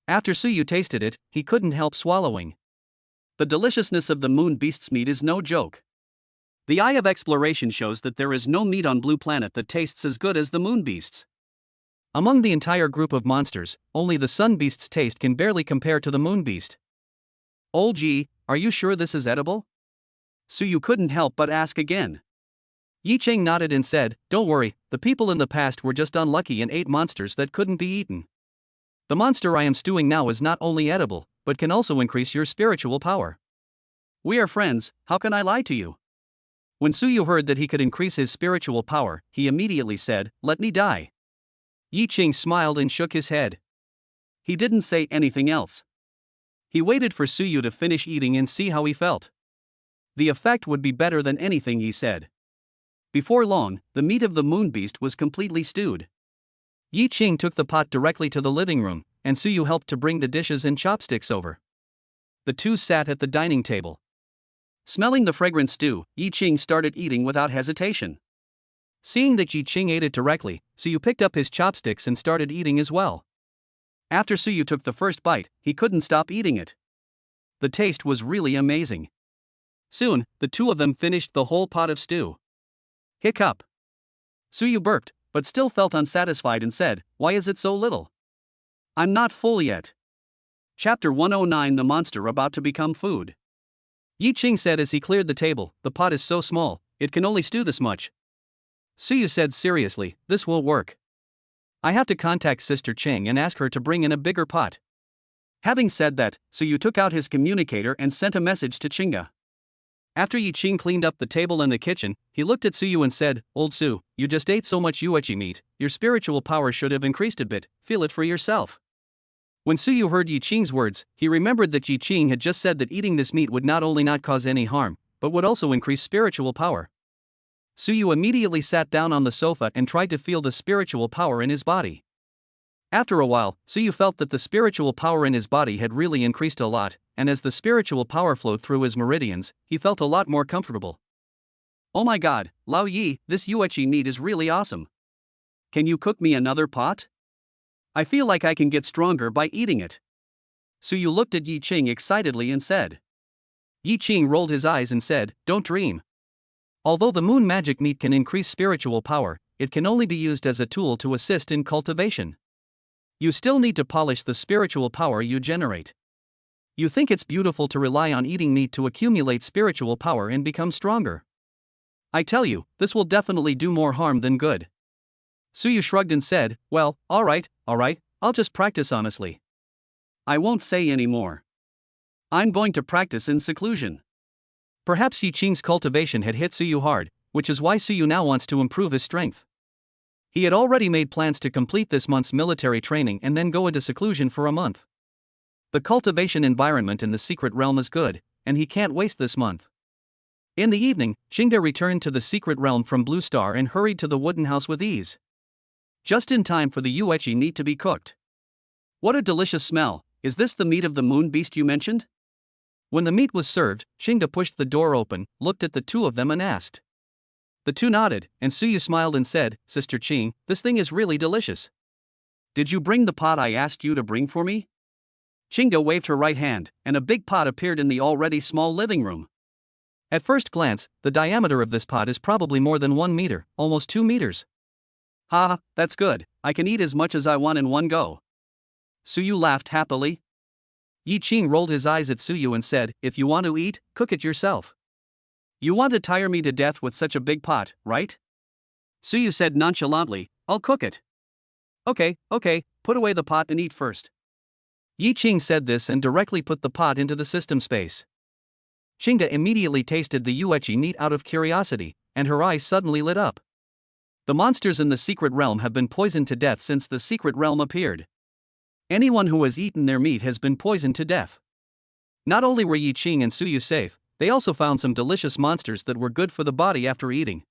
After Suyu tasted it, he couldn't help swallowing. The deliciousness of the Moon Beast's meat is no joke. The Eye of Exploration shows that there is no meat on Blue Planet that tastes as good as the Moon Beast's. Among the entire group of monsters, only the Sun Beast's taste can barely compare to the Moon Beast. Old G, are you sure this is edible? Suyu couldn't help but ask again. Yi Ching nodded and said, "Don't worry, the people in the past were just unlucky and ate monsters that couldn't be eaten. The monster I am stewing now is not only edible, but can also increase your spiritual power. We are friends, how can I lie to you?" When Suyu heard that he could increase his spiritual power, he immediately said, "Let me die." Yi Ching smiled and shook his head. He didn't say anything else. He waited for Suyu to finish eating and see how he felt. The effect would be better than anything he said. Before long, the meat of the moon beast was completely stewed. Yi Ching took the pot directly to the living room, and Suyu helped to bring the dishes and chopsticks over. The two sat at the dining table. Smelling the fragrant stew, Yi Ching started eating without hesitation. Seeing that Yi Ching ate it directly, Suyu picked up his chopsticks and started eating as well. After Suyu took the first bite, he couldn't stop eating it. The taste was really amazing. Soon, the two of them finished the whole pot of stew. Hiccup. Suyu burped, but still felt unsatisfied and said, "Why is it so little? I'm not full yet." Chapter 109: The Monster About to Become Food. Yi Ching said as he cleared the table, "The pot is so small, it can only stew this much." Suyu said seriously, "This will work. I have to contact Sister Cheng and ask her to bring in a bigger pot." Having said that, Suyu took out his communicator and sent a message to Chinga. After Yi Ching cleaned up the table in the kitchen, he looked at Suyu and said, "Old Su, you just ate so much yuechi meat, your spiritual power should have increased a bit, feel it for yourself." When Suyu heard Yi Ching's words, he remembered that Yi Ching had just said that eating this meat would not only not cause any harm, but would also increase spiritual power. Suyu immediately sat down on the sofa and tried to feel the spiritual power in his body. After a while, Suyu felt that the spiritual power in his body had really increased a lot, and as the spiritual power flowed through his meridians, he felt a lot more comfortable. "Oh my god, Lao Yi, this yuechi meat is really awesome. Can you cook me another pot? I feel like I can get stronger by eating it." Suyu looked at Yi Ching excitedly and said. Yi Ching rolled his eyes and said, "Don't dream. Although the moon magic meat can increase spiritual power, it can only be used as a tool to assist in cultivation. You still need to polish the spiritual power you generate. You think it's beautiful to rely on eating meat to accumulate spiritual power and become stronger. I tell you, this will definitely do more harm than good." Suyu shrugged and said, "Well, alright, I'll just practice honestly. I won't say any more. I'm going to practice in seclusion." Perhaps Yi Ching's cultivation had hit Suyu hard, which is why Suyu now wants to improve his strength. He had already made plans to complete this month's military training and then go into seclusion for a month. The cultivation environment in the secret realm is good, and he can't waste this month. In the evening, Chinga returned to the secret realm from Blue Star and hurried to the wooden house with ease. Just in time for the yuechi meat to be cooked. "What a delicious smell, is this the meat of the moon beast you mentioned?" When the meat was served, Chinga pushed the door open, looked at the two of them and asked. The two nodded, and Suyu smiled and said, "Sister Ching, this thing is really delicious. Did you bring the pot I asked you to bring for me?" Chinga waved her right hand, and a big pot appeared in the already small living room. At first glance, the diameter of this pot is probably more than 1 meter, almost 2 meters. "Ha, that's good, I can eat as much as I want in one go." Suyu laughed happily. Yi Ching rolled his eyes at Suyu and said, "If you want to eat, cook it yourself. You want to tire me to death with such a big pot, right?" Suyu said nonchalantly, "I'll cook it." Okay, put away the pot and eat first." Yi Ching said this and directly put the pot into the system space. Chinga immediately tasted the yuechi meat out of curiosity, and her eyes suddenly lit up. The monsters in the secret realm have been poisoned to death since the secret realm appeared. Anyone who has eaten their meat has been poisoned to death. Not only were Yi Ching and Suyu safe, they also found some delicious monsters that were good for the body after eating.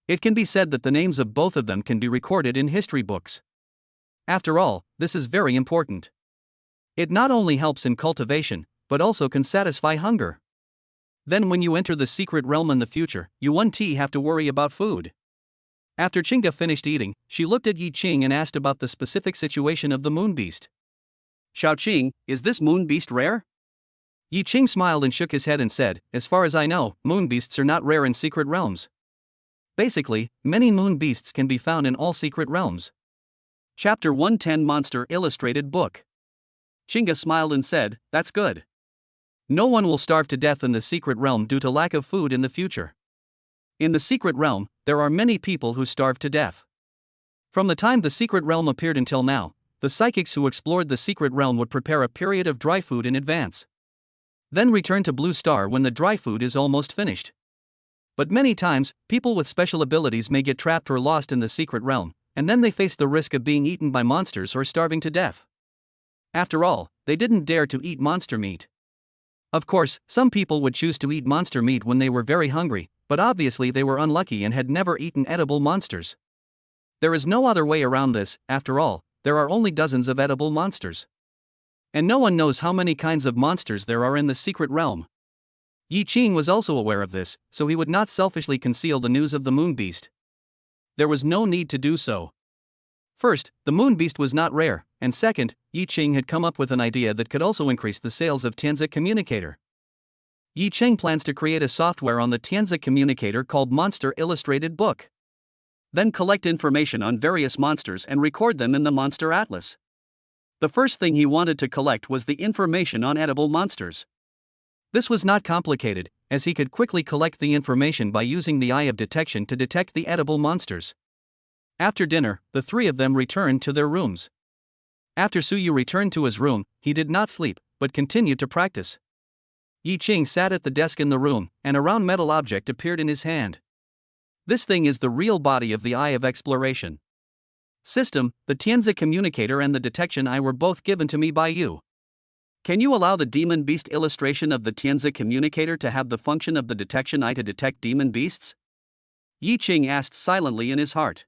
It can be said that the names of both of them can be recorded in history books. After all, this is very important. It not only helps in cultivation, but also can satisfy hunger. Then when you enter the secret realm in the future, you won't have to worry about food. After Chinga finished eating, she looked at Yi Ching and asked about the specific situation of the moon beast. "Xiao Qing, is this moon beast rare?" Yi Ching smiled and shook his head and said, "As far as I know, moon beasts are not rare in secret realms. Basically, many moon beasts can be found in all secret realms." Chapter 110: Monster Illustrated Book. Chinga smiled and said, "That's good. No one will starve to death in the secret realm due to lack of food in the future. In the secret realm, there are many people who starve to death. From the time the secret realm appeared until now, the psychics who explored the secret realm would prepare a period of dry food in advance. Then return to Blue Star when the dry food is almost finished. But many times, people with special abilities may get trapped or lost in the secret realm, and then they face the risk of being eaten by monsters or starving to death. After all, they didn't dare to eat monster meat. Of course, some people would choose to eat monster meat when they were very hungry, but obviously they were unlucky and had never eaten edible monsters. There is no other way around this. After all, there are only dozens of edible monsters. And no one knows how many kinds of monsters there are in the secret realm. Yi Qing was also aware of this, so he would not selfishly conceal the news of the moon beast. There was no need to do so. First, the moon beast was not rare, and second, Yi Qing had come up with an idea that could also increase the sales of Tenza communicator. Yi Qing plans to create a software on the Tenza communicator called Monster Illustrated Book. Then collect information on various monsters and record them in the Monster Atlas. The first thing he wanted to collect was the information on edible monsters. This was not complicated, as he could quickly collect the information by using the eye of detection to detect the edible monsters. After dinner, the three of them returned to their rooms. After Suyu returned to his room, he did not sleep, but continued to practice. Yi Qing sat at the desk in the room, and a round metal object appeared in his hand. This thing is the real body of the Eye of Exploration. System, the Tenza communicator and the detection eye were both given to me by you. Can you allow the demon beast illustration of the Tenza communicator to have the function of the detection eye to detect demon beasts? Yi Qing asked silently in his heart.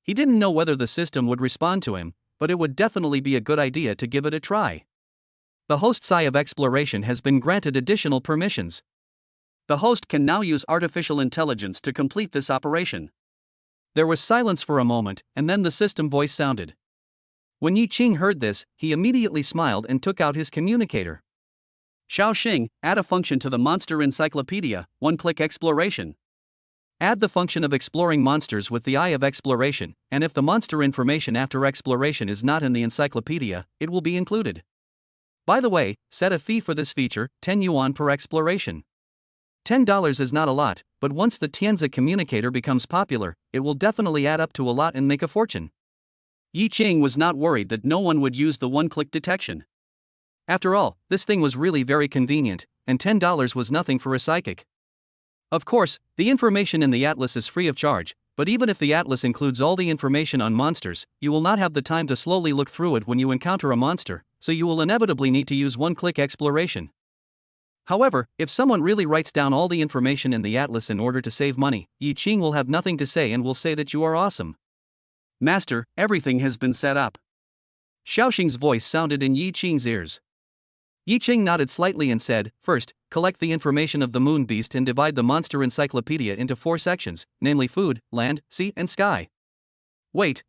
He didn't know whether the system would respond to him, but it would definitely be a good idea to give it a try. The host's Eye of Exploration has been granted additional permissions. The host can now use artificial intelligence to complete this operation. There was silence for a moment, and then the system voice sounded. When Yi Qing heard this, he immediately smiled and took out his communicator. Shaoxing, add a function to the Monster Encyclopedia, one-click exploration. Add the function of exploring monsters with the Eye of Exploration, and if the monster information after exploration is not in the encyclopedia, it will be included. By the way, set a fee for this feature, 10 yuan per exploration. $10 is not a lot, but once the Tenza communicator becomes popular, it will definitely add up to a lot and make a fortune. Yi Qing was not worried that no one would use the one-click detection. After all, this thing was really very convenient, and $10 was nothing for a psychic. Of course, the information in the atlas is free of charge, but even if the atlas includes all the information on monsters, you will not have the time to slowly look through it when you encounter a monster, so you will inevitably need to use one-click exploration. However, if someone really writes down all the information in the atlas in order to save money, Yi Qing will have nothing to say and will say that you are awesome. Master, everything has been set up. Shaoxing's voice sounded in Yi Qing's ears. Yi Qing nodded slightly and said, first, collect the information of the moon beast and divide the monster encyclopedia into 4 sections, namely food, land, sea, and sky. Wait,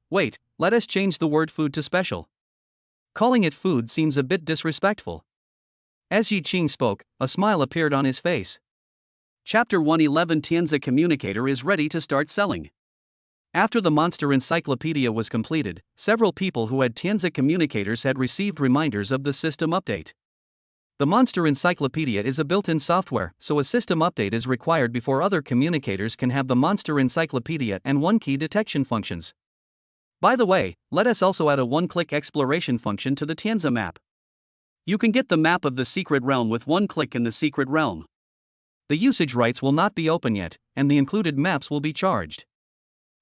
let us change the word food to special. Calling it food seems a bit disrespectful. As Yi Qing spoke, a smile appeared on his face. Chapter 111 Tenza Communicator is ready to start selling. After the Monster Encyclopedia was completed, several people who had Tenza communicators had received reminders of the system update. The Monster Encyclopedia is a built-in software, so a system update is required before other communicators can have the Monster Encyclopedia and one-key detection functions. By the way, let us also add a one-click exploration function to the Tenza map. You can get the map of the secret realm with one click in the secret realm. The usage rights will not be open yet, and the included maps will be charged.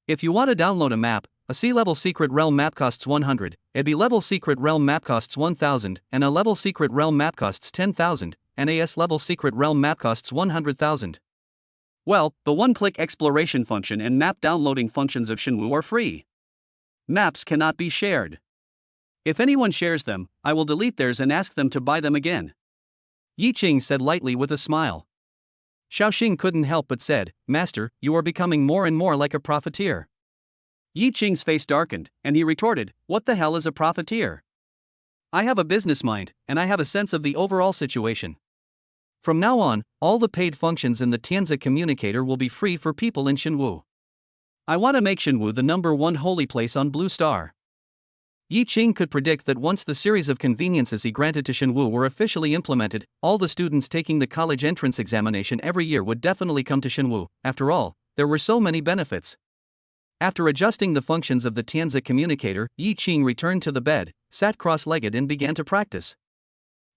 If you want to download a map, a C-level secret realm map costs 100, a B-level secret realm map costs 1000, and a level secret realm map costs 10,000, and a S-level secret realm map costs 100,000. Well, the one-click exploration function and map downloading functions of Shinu are free. Maps cannot be shared. If anyone shares them, I will delete theirs and ask them to buy them again. Yi Qing said lightly with a smile. Shaoxing couldn't help but said, Master, you are becoming more and more like a profiteer. Yi Qing's face darkened, and he retorted, what the hell is a profiteer? I have a business mind, and I have a sense of the overall situation. From now on, all the paid functions in the Tenza communicator will be free for people in Shenwu. I want to make Shenwu the #1 holy place on Blue Star. Yi Qing could predict that once the series of conveniences he granted to Shenwu were officially implemented, all the students taking the college entrance examination every year would definitely come to Shenwu. After all, there were so many benefits. After adjusting the functions of the Tenza communicator, Yi Qing returned to the bed, sat cross-legged and began to practice.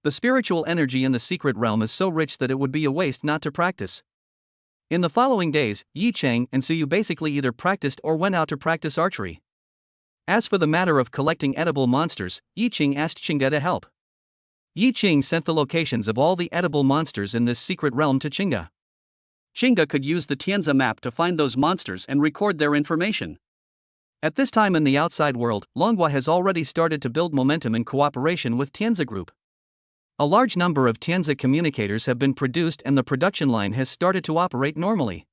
The spiritual energy in the secret realm is so rich that it would be a waste not to practice. In the following days, Yi Cheng and Suyu basically either practiced or went out to practice archery. As for the matter of collecting edible monsters, Yi Qing asked Chinga to help. Yi Qing sent the locations of all the edible monsters in this secret realm to Chinga. Chinga could use the Tianza map to find those monsters and record their information. At this time in the outside world, Longhua has already started to build momentum in cooperation with Tianza Group. A large number of Tianza communicators have been produced and the production line has started to operate normally.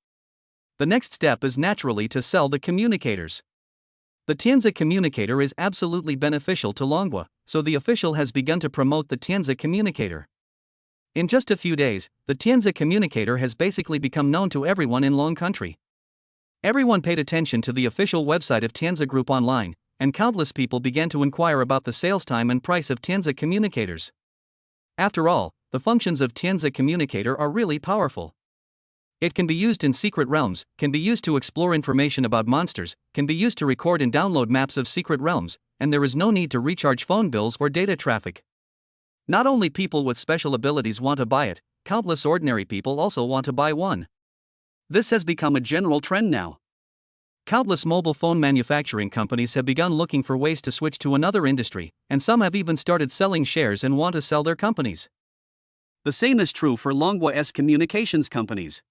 The next step is naturally to sell the communicators. The Tianza communicator is absolutely beneficial to Longhua, so the official has begun to promote the Tianza communicator. In just a few days, the Tianza communicator has basically become known to everyone in Long Country. Everyone paid attention to the official website of Tianza Group online, and countless people began to inquire about the sales time and price of Tianza communicators. After all, the functions of Tianza communicator are really powerful. It can be used in secret realms, can be used to explore information about monsters, can be used to record and download maps of secret realms, and there is no need to recharge phone bills or data traffic. Not only people with special abilities want to buy it, countless ordinary people also want to buy one. This has become a general trend now. Countless mobile phone manufacturing companies have begun looking for ways to switch to another industry, and some have even started selling shares and want to sell their companies. The same is true for Longhua's communications companies.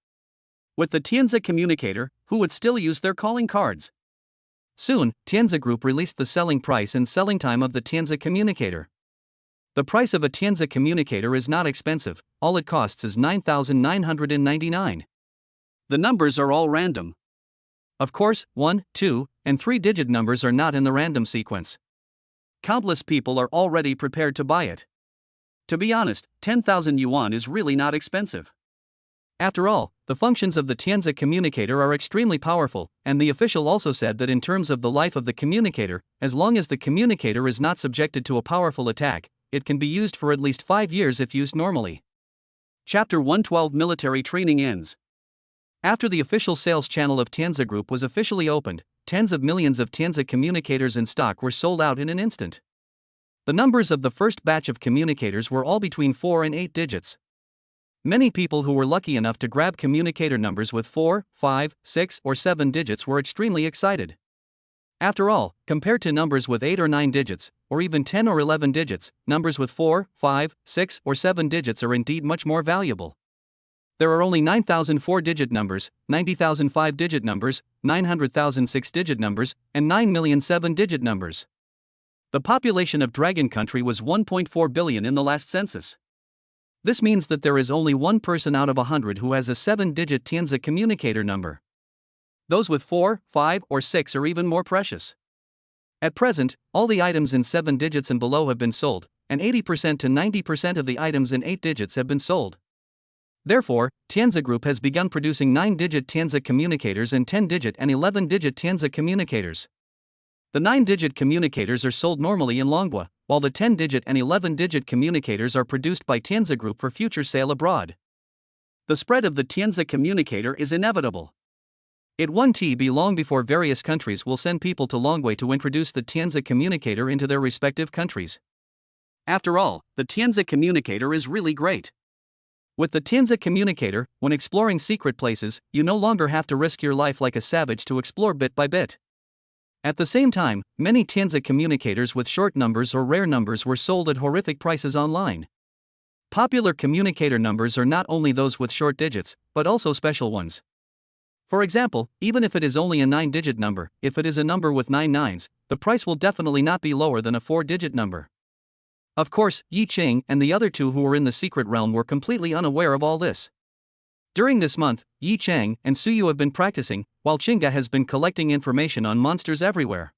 With the Tianza communicator, who would still use their calling cards? Soon, Tianza Group released the selling price and selling time of the Tianza communicator. The price of a Tianza communicator is not expensive, all it costs is 9,999. The numbers are all random. Of course, 1, 2, and 3-digit numbers are not in the random sequence. Countless people are already prepared to buy it. To be honest, 10,000 yuan is really not expensive. After all, the functions of the Tianza communicator are extremely powerful, and the official also said that in terms of the life of the communicator, as long as the communicator is not subjected to a powerful attack, it can be used for at least 5 years if used normally. Chapter 112 Military Training ends. After the official sales channel of Tenza Group was officially opened, tens of millions of Tenza communicators in stock were sold out in an instant. The numbers of the first batch of communicators were all between 4 and 8 digits. Many people who were lucky enough to grab communicator numbers with 4, 5, 6, or 7 digits were extremely excited. After all, compared to numbers with 8 or 9 digits, or even 10 or 11 digits, numbers with 4, 5, 6, or 7 digits are indeed much more valuable. There are only 9,000 4-digit numbers, 90,000 5-digit numbers, 900,000 6-digit numbers, and 9 million 7-digit numbers. The population of Dragon Country was 1.4 billion in the last census. This means that there is only one person out of 100 who has a 7-digit Tianza communicator number. Those with 4, 5, or 6 are even more precious. At present, all the items in 7 digits and below have been sold, and 80% to 90% of the items in 8 digits have been sold. Therefore, Tianza Group has begun producing 9-digit Tianza communicators and 10-digit and 11-digit Tianza communicators. The 9-digit communicators are sold normally in Longhua, while the 10-digit and 11-digit communicators are produced by Tenza Group for future sale abroad. The spread of the Tenza communicator is inevitable. It won't be long before various countries will send people to Longhua to introduce the Tenza communicator into their respective countries. After all, the Tenza communicator is really great. With the Tenza communicator, when exploring secret places, you no longer have to risk your life like a savage to explore bit by bit. At the same time, many Tenza communicators with short numbers or rare numbers were sold at horrific prices online. Popular communicator numbers are not only those with short digits, but also special ones. For example, even if it is only a 9-digit number, if it is a number with 9 nines, the price will definitely not be lower than a 4-digit number. Of course, Yi Qing and the other two who were in the secret realm were completely unaware of all this. During this month, Yi Cheng and Suyu have been practicing, while Chinga has been collecting information on monsters everywhere.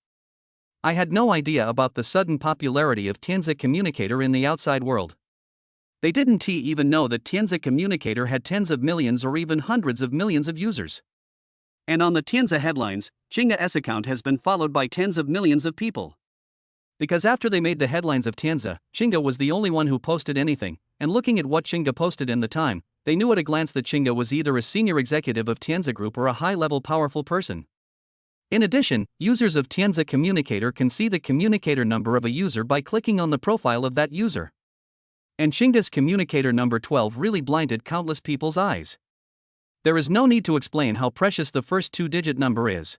I had no idea about the sudden popularity of Tenza Communicator in the outside world. They didn't even know that Tenza Communicator had tens of millions or even hundreds of millions of users. And on the Tenza headlines, Chinga's account has been followed by tens of millions of people. Because after they made the headlines of Tenza, Chinga was the only one who posted anything, and looking at what Chinga posted in the time, they knew at a glance that Chinga was either a senior executive of Tenza Group or a high-level powerful person. In addition, users of Tenza Communicator can see the communicator number of a user by clicking on the profile of that user. And Chinga's communicator number 12 really blinded countless people's eyes. There is no need to explain how precious the first two-digit number is.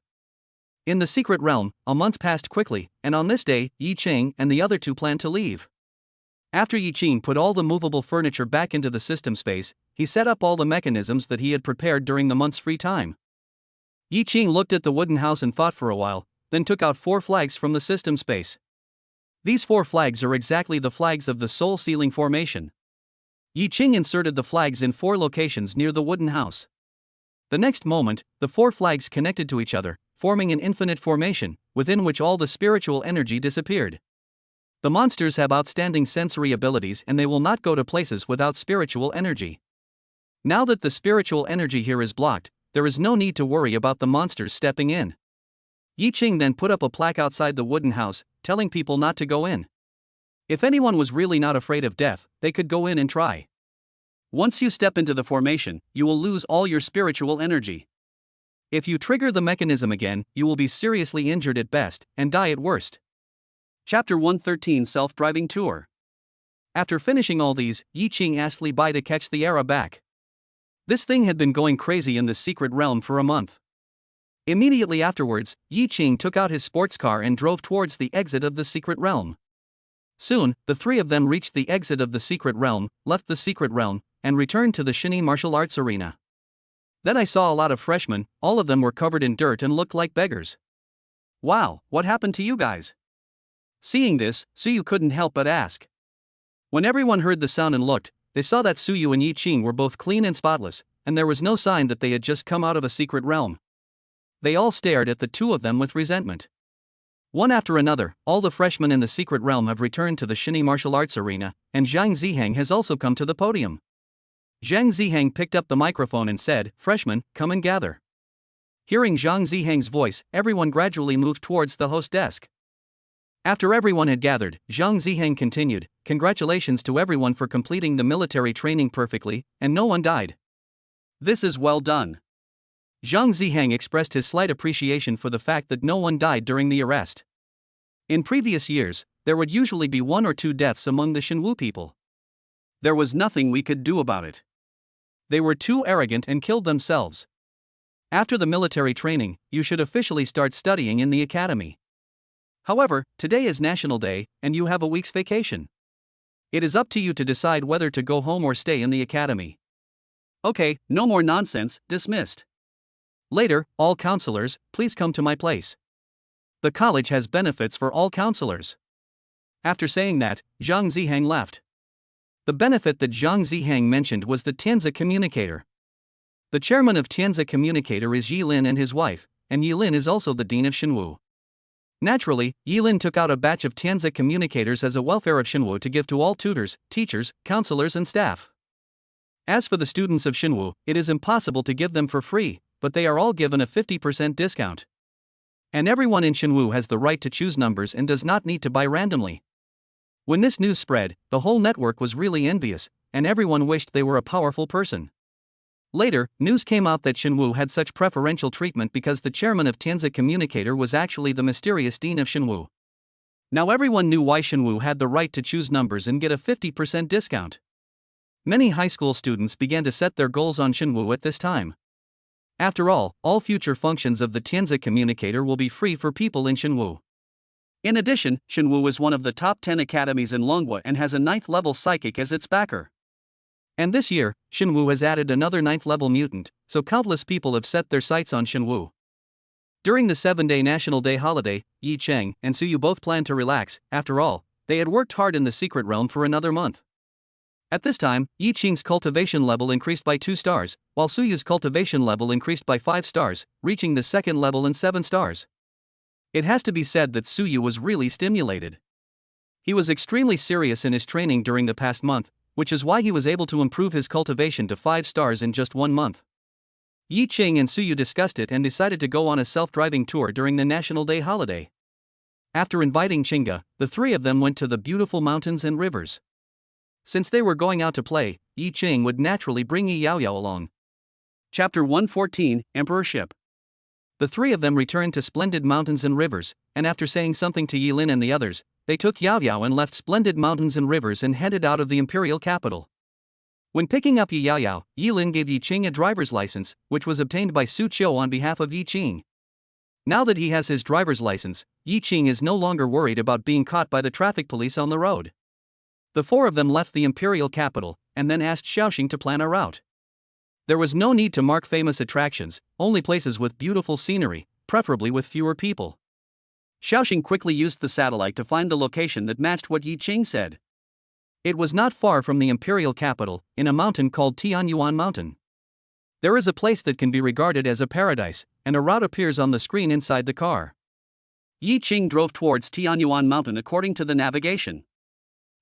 In the secret realm, a month passed quickly, and on this day, Yi Ching and the other two planned to leave. After Yi Ching put all the movable furniture back into the system space, he set up all the mechanisms that he had prepared during the month's free time. Yi Ching looked at the wooden house and thought for a while, then took out 4 flags from the system space. These 4 flags are exactly the flags of the Soul Sealing Formation. Yi Ching inserted the flags in 4 locations near the wooden house. The next moment, the 4 flags connected to each other, forming an infinite formation, within which all the spiritual energy disappeared. The monsters have outstanding sensory abilities and they will not go to places without spiritual energy. Now that the spiritual energy here is blocked, there is no need to worry about the monsters stepping in. Yi Ching then put up a plaque outside the wooden house, telling people not to go in. If anyone was really not afraid of death, they could go in and try. Once you step into the formation, you will lose all your spiritual energy. If you trigger the mechanism again, you will be seriously injured at best, and die at worst. Chapter 113 Self-Driving Tour. After finishing all these, Yi Ching asked Li Bai to catch the era back. This thing had been going crazy in the secret realm for a month. Immediately afterwards, Yi Ching took out his sports car and drove towards the exit of the secret realm. Soon, the 3 of them reached the exit of the secret realm, left the secret realm, and returned to the Shini martial arts arena. Then I saw a lot of freshmen, all of them were covered in dirt and looked like beggars. Wow, what happened to you guys? Seeing this, Suyu couldn't help but ask. When everyone heard the sound and looked, they saw that Suyu and Yi Ching were both clean and spotless, and there was no sign that they had just come out of a secret realm. They all stared at the 2 of them with resentment. One after another, all the freshmen in the secret realm have returned to the Shini martial arts arena, and Zhang Zihang has also come to the podium. Zhang Zihang picked up the microphone and said, "Freshmen, come and gather." Hearing Zhang Zihang's voice, everyone gradually moved towards the host desk. After everyone had gathered, Zhang Zihang continued, "Congratulations to everyone for completing the military training perfectly, and no one died. This is well done." Zhang Zihang expressed his slight appreciation for the fact that no one died during the arrest. In previous years, there would usually be 1 or 2 deaths among the Shinwu people. There was nothing we could do about it. They were too arrogant and killed themselves. After the military training, you should officially start studying in the academy. However, today is National Day, and you have a week's vacation. It is up to you to decide whether to go home or stay in the academy. Okay, no more nonsense, dismissed. Later, all counselors, please come to my place. The college has benefits for all counselors. After saying that, Zhang Zihang left. The benefit that Zhang Zihang mentioned was the Tenza Communicator. The chairman of Tenza Communicator is Yi Lin and his wife, and Yi Lin is also the dean of Shinwu. Naturally, Yi Lin took out a batch of Tenza Communicators as a welfare of Shinwu to give to all tutors, teachers, counselors and staff. As for the students of Shinwu, it is impossible to give them for free, but they are all given a 50% discount. And everyone in Shinwu has the right to choose numbers and does not need to buy randomly. When this news spread, the whole network was really envious, and everyone wished they were a powerful person. Later, news came out that Shinwu had such preferential treatment because the chairman of Tenza Communicator was actually the mysterious dean of Shinwu. Now everyone knew why Shinwu had the right to choose numbers and get a 50% discount. Many high school students began to set their goals on Shinwu at this time. After all future functions of the Tenza Communicator will be free for people in Shinwu. In addition, Shinwu is one of the top 10 academies in Longhua and has a 9th level psychic as its backer. And this year, Shinwu has added another 9th level mutant, so countless people have set their sights on Shinwu. During the 7-day National Day holiday, Yi Cheng and Suyu both planned to relax. After all, they had worked hard in the secret realm for another month. At this time, Yi Cheng's cultivation level increased by 2 stars, while Suyu's cultivation level increased by 5 stars, reaching the 2nd level and 7 stars. It has to be said that Suyu was really stimulated. He was extremely serious in his training during the past month, which is why he was able to improve his cultivation to 5 stars in just 1 month. Yi Cheng and Suyu discussed it and decided to go on a self-driving tour during the National Day holiday. After inviting Chinga, the three of them went to the beautiful mountains and rivers. Since they were going out to play, Yi Ching would naturally bring Yi Yaoyao along. Chapter 114, Emperorship. The three of them returned to splendid mountains and rivers, and after saying something to Yi Lin and the others, they took Yaoyao and left splendid mountains and rivers and headed out of the Imperial Capital. When picking up Yi Yaoyao, Yi Lin gave Yi Ching a driver's license, which was obtained by Su Qiu on behalf of Yi Ching. Now that he has his driver's license, Yi Ching is no longer worried about being caught by the traffic police on the road. The four of them left the Imperial Capital, and then asked Shaoxing to plan a route. There was no need to mark famous attractions, only places with beautiful scenery, preferably with fewer people. Shaoxing quickly used the satellite to find the location that matched what Yi Ching said. It was not far from the Imperial Capital, in a mountain called Tianyuan Mountain. There is a place that can be regarded as a paradise, and a route appears on the screen inside the car. Yi Ching drove towards Tianyuan Mountain according to the navigation.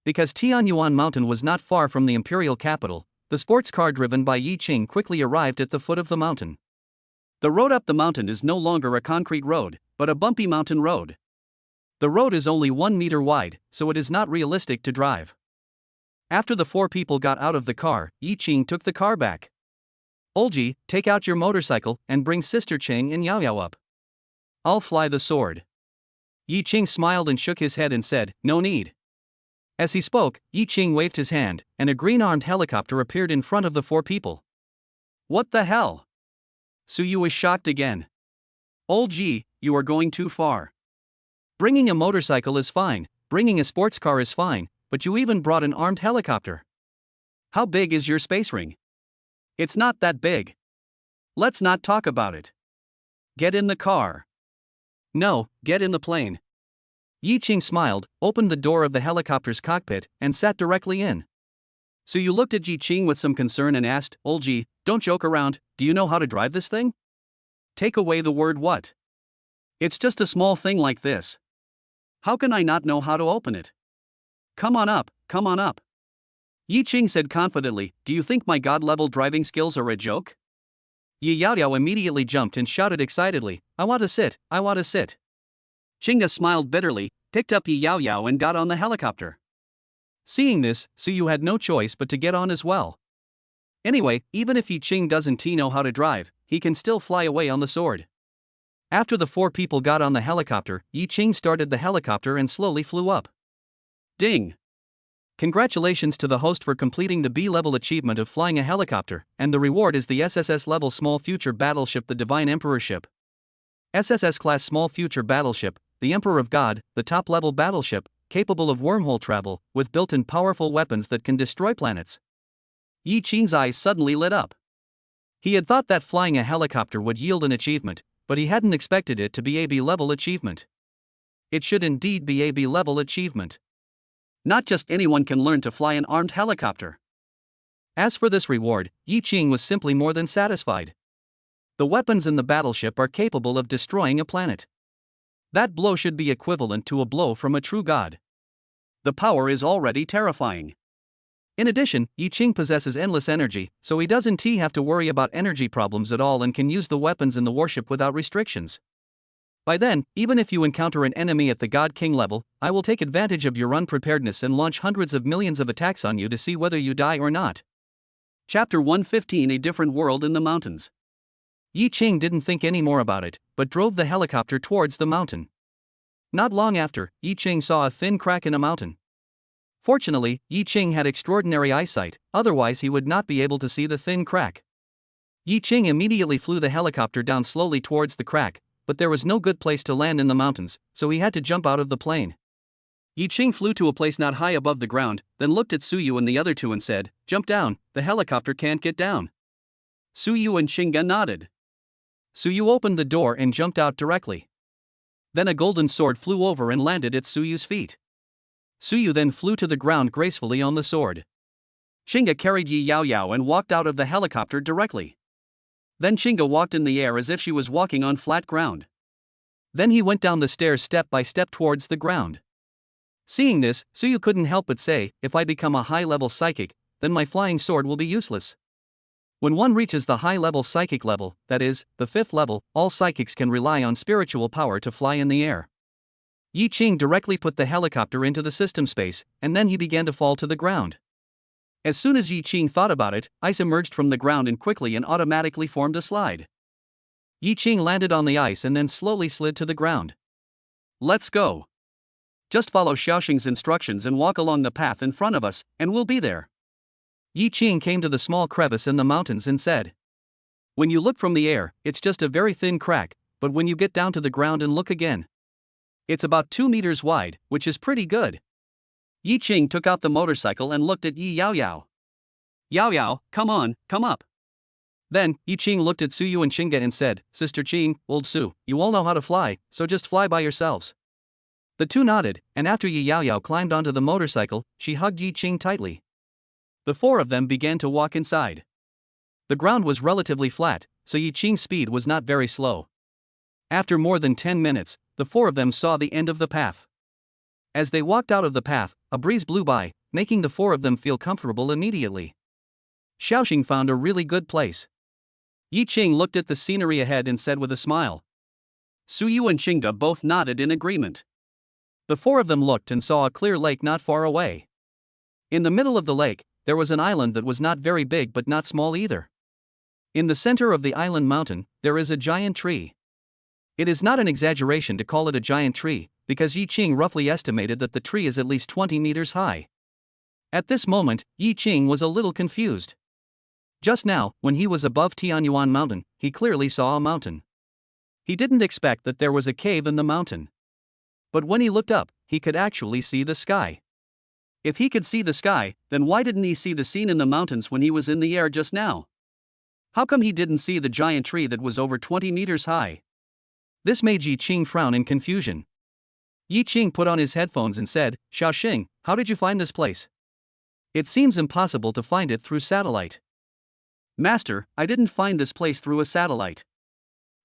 Because Tianyuan Mountain was not far from the Imperial Capital, the sports car driven by Yi Ching quickly arrived at the foot of the mountain. The road up the mountain is no longer a concrete road, but a bumpy mountain road. The road is only 1 meter wide, so it is not realistic to drive. After the four people got out of the car, Yi Ching took the car back. Olji, take out your motorcycle and bring Sister Ching and Yaoyao up. I'll fly the sword. Yi Ching smiled and shook his head and said, no need. As he spoke, Yi Ching waved his hand, and a green-armed helicopter appeared in front of the four people. What the hell? Suyu was shocked again. Olji, you are going too far. Bringing a motorcycle is fine, bringing a sports car is fine, but you even brought an armed helicopter. How big is your space ring? It's not that big. Let's not talk about it. Get in the car. No, get in the plane. Yi Ching smiled, opened the door of the helicopter's cockpit, and sat directly in. So you looked at Yi Ching with some concern and asked, Olji, don't joke around, do you know how to drive this thing? Take away the word what. It's just a small thing like this. How can I not know how to open it? Come on up, come on up. Yi Ching said confidently, do you think my god-level driving skills are a joke? Yi Yaoyao immediately jumped and shouted excitedly, I want to sit, I want to sit. Chinga smiled bitterly, picked up Yi Yaoyao and got on the helicopter. Seeing this, Suyu had no choice but to get on as well. Anyway, even if Yi Ching doesn't know how to drive, he can still fly away on the sword. After the four people got on the helicopter, Yi Ching started the helicopter and slowly flew up. Ding! Congratulations to the host for completing the B-level achievement of flying a helicopter, and the reward is the SSS-level Small Future Battleship, the Divine Emperorship. SSS-class Small Future Battleship, the Emperor of God, the top-level battleship, capable of wormhole travel, with built-in powerful weapons that can destroy planets. Yi Ching's eyes suddenly lit up. He had thought that flying a helicopter would yield an achievement, but he hadn't expected it to be a B-level achievement. It should indeed be a B-level achievement. Not just anyone can learn to fly an armed helicopter. As for this reward, Yi Ching was simply more than satisfied. The weapons in the battleship are capable of destroying a planet. That blow should be equivalent to a blow from a true god. The power is already terrifying. In addition, Yi Ching possesses endless energy, so he doesn't have to worry about energy problems at all and can use the weapons in the warship without restrictions. By then, even if you encounter an enemy at the God King level, I will take advantage of your unpreparedness and launch hundreds of millions of attacks on you to see whether you die or not. Chapter 115, A Different World in the Mountains. Yi Ching didn't think any more about it, but drove the helicopter towards the mountain. Not long after, Yi Ching saw a thin crack in a mountain. Fortunately, Yi Ching had extraordinary eyesight, otherwise he would not be able to see the thin crack. Yi Ching immediately flew the helicopter down slowly towards the crack, but there was no good place to land in the mountains, so he had to jump out of the plane. Yi Ching flew to a place not high above the ground, then looked at Suyu and the other two and said, "Jump down, the helicopter can't get down." Suyu and Chinga nodded. Suyu opened the door and jumped out directly. Then a golden sword flew over and landed at Suyu's feet. Suyu then flew to the ground gracefully on the sword. Chinga carried Yi Yaoyao and walked out of the helicopter directly. Then Chinga walked in the air as if she was walking on flat ground. Then he went down the stairs step by step towards the ground. Seeing this, Suyu couldn't help but say, if I become a high-level psychic, then my flying sword will be useless. When one reaches the high-level psychic level, that is, the 5th level, all psychics can rely on spiritual power to fly in the air. Yi Qing directly put the helicopter into the system space, and then he began to fall to the ground. As soon as Yi Qing thought about it, ice emerged from the ground and quickly and automatically formed a slide. Yi Qing landed on the ice and then slowly slid to the ground. Let's go. Just follow Xiaoxing's instructions and walk along the path in front of us, and we'll be there. Yi Qing came to the small crevice in the mountains and said. When you look from the air, it's just a very thin crack, but when you get down to the ground and look again, it's about 2 meters wide, which is pretty good. Yi Qing took out the motorcycle and looked at Yi Yao Yao. Yao Yao, come on, come up. Then, Yi Qing looked at Suyu and Xinga and said, Sister Qing, old Su, you all know how to fly, so just fly by yourselves. The two nodded, and after Yi Yao Yao climbed onto the motorcycle, she hugged Yi Qing tightly. The four of them began to walk inside. The ground was relatively flat, so Yi Qing's speed was not very slow. After more than 10 minutes, the four of them saw the end of the path. As they walked out of the path, a breeze blew by, making the four of them feel comfortable immediately. Xiaoxing found a really good place. Yi Qing looked at the scenery ahead and said with a smile. Suyu and Xinga both nodded in agreement. The four of them looked and saw a clear lake not far away. In the middle of the lake, there was an island that was not very big but not small either. In the center of the island mountain, there is a giant tree. It is not an exaggeration to call it a giant tree, because Yi Qing roughly estimated that the tree is at least 20 meters high. At this moment, Yi Qing was a little confused. Just now, when he was above Tianyuan Mountain, he clearly saw a mountain. He didn't expect that there was a cave in the mountain. But when he looked up, he could actually see the sky. If he could see the sky, then why didn't he see the scene in the mountains when he was in the air just now? How come he didn't see the giant tree that was over 20 meters high? This made Yi Qing frown in confusion. Yi Qing put on his headphones and said, Xiaoxing, how did you find this place? It seems impossible to find it through satellite. Master, I didn't find this place through a satellite.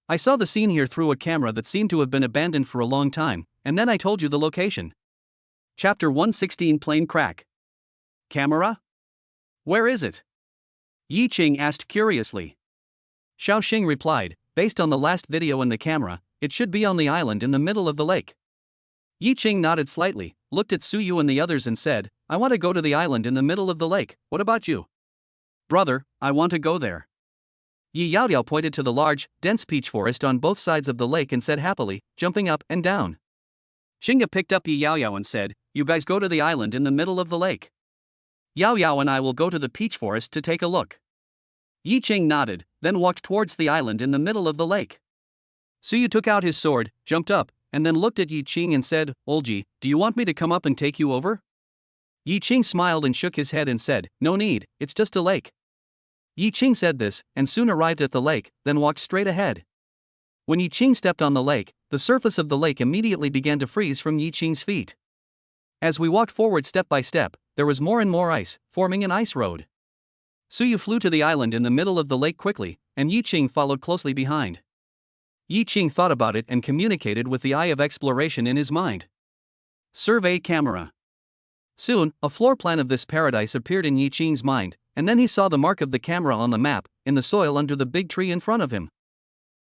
I saw the scene here through a camera that seemed to have been abandoned for a long time, and then I told you the location. Chapter 116 Plane Crack. Camera? Where is it? Yi Qing asked curiously. Xiaoxing replied, based on the last video in the camera, it should be on the island in the middle of the lake. Yi Qing nodded slightly, looked at Suyu and the others and said, I want to go to the island in the middle of the lake, what about you? Brother, I want to go there. Yi Yao Yao pointed to the large, dense peach forest on both sides of the lake and said happily, jumping up and down. Xinga picked up Yi Yao Yao and said, you guys go to the island in the middle of the lake. Yao Yao and I will go to the peach forest to take a look. Yi Qing nodded, then walked towards the island in the middle of the lake. Suyu took out his sword, jumped up, and then looked at Yi Qing and said, Olji, do you want me to come up and take you over? Yi Qing smiled and shook his head and said, no need, it's just a lake. Yi Qing said this, and soon arrived at the lake, then walked straight ahead. When Yi Qing stepped on the lake, the surface of the lake immediately began to freeze from Yi Qing's feet. As we walked forward step by step, there was more and more ice, forming an ice road. Suyu flew to the island in the middle of the lake quickly, and Yi Qing followed closely behind. Yi Qing thought about it and communicated with the eye of exploration in his mind. Survey camera. Soon, a floor plan of this paradise appeared in Yi Qing's mind, and then he saw the mark of the camera on the map, in the soil under the big tree in front of him.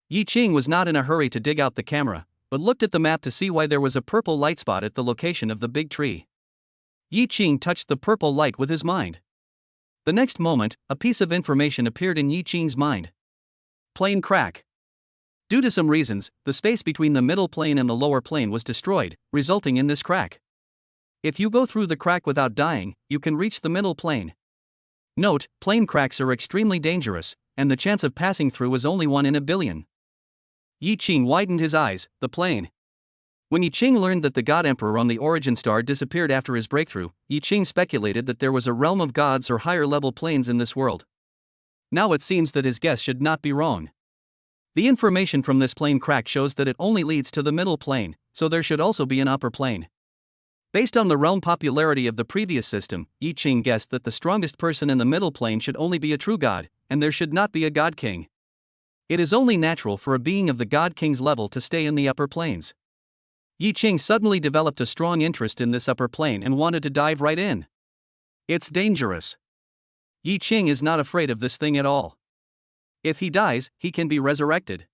Yi Qing was not in a hurry to dig out the camera, but looked at the map to see why there was a purple light spot at the location of the big tree. Yi Qing touched the purple light with his mind. The next moment, a piece of information appeared in Yi Qing's mind. Plane crack. Due to some reasons, the space between the middle plane and the lower plane was destroyed, resulting in this crack. If you go through the crack without dying, you can reach the middle plane. Note, plane cracks are extremely dangerous, and the chance of passing through is only 1 in a billion. Yi Qing widened his eyes, the plane. When Yi Qing learned that the God Emperor on the origin star disappeared after his breakthrough, Yi Qing speculated that there was a realm of gods or higher-level planes in this world. Now it seems that his guess should not be wrong. The information from this plane crack shows that it only leads to the middle plane, so there should also be an upper plane. Based on the realm popularity of the previous system, Yi Qing guessed that the strongest person in the middle plane should only be a true god, and there should not be a god king. It is only natural for a being of the god king's level to stay in the upper planes. Yi Qing suddenly developed a strong interest in this upper plane and wanted to dive right in. It's dangerous. Yi Qing is not afraid of this thing at all. If he dies, he can be resurrected.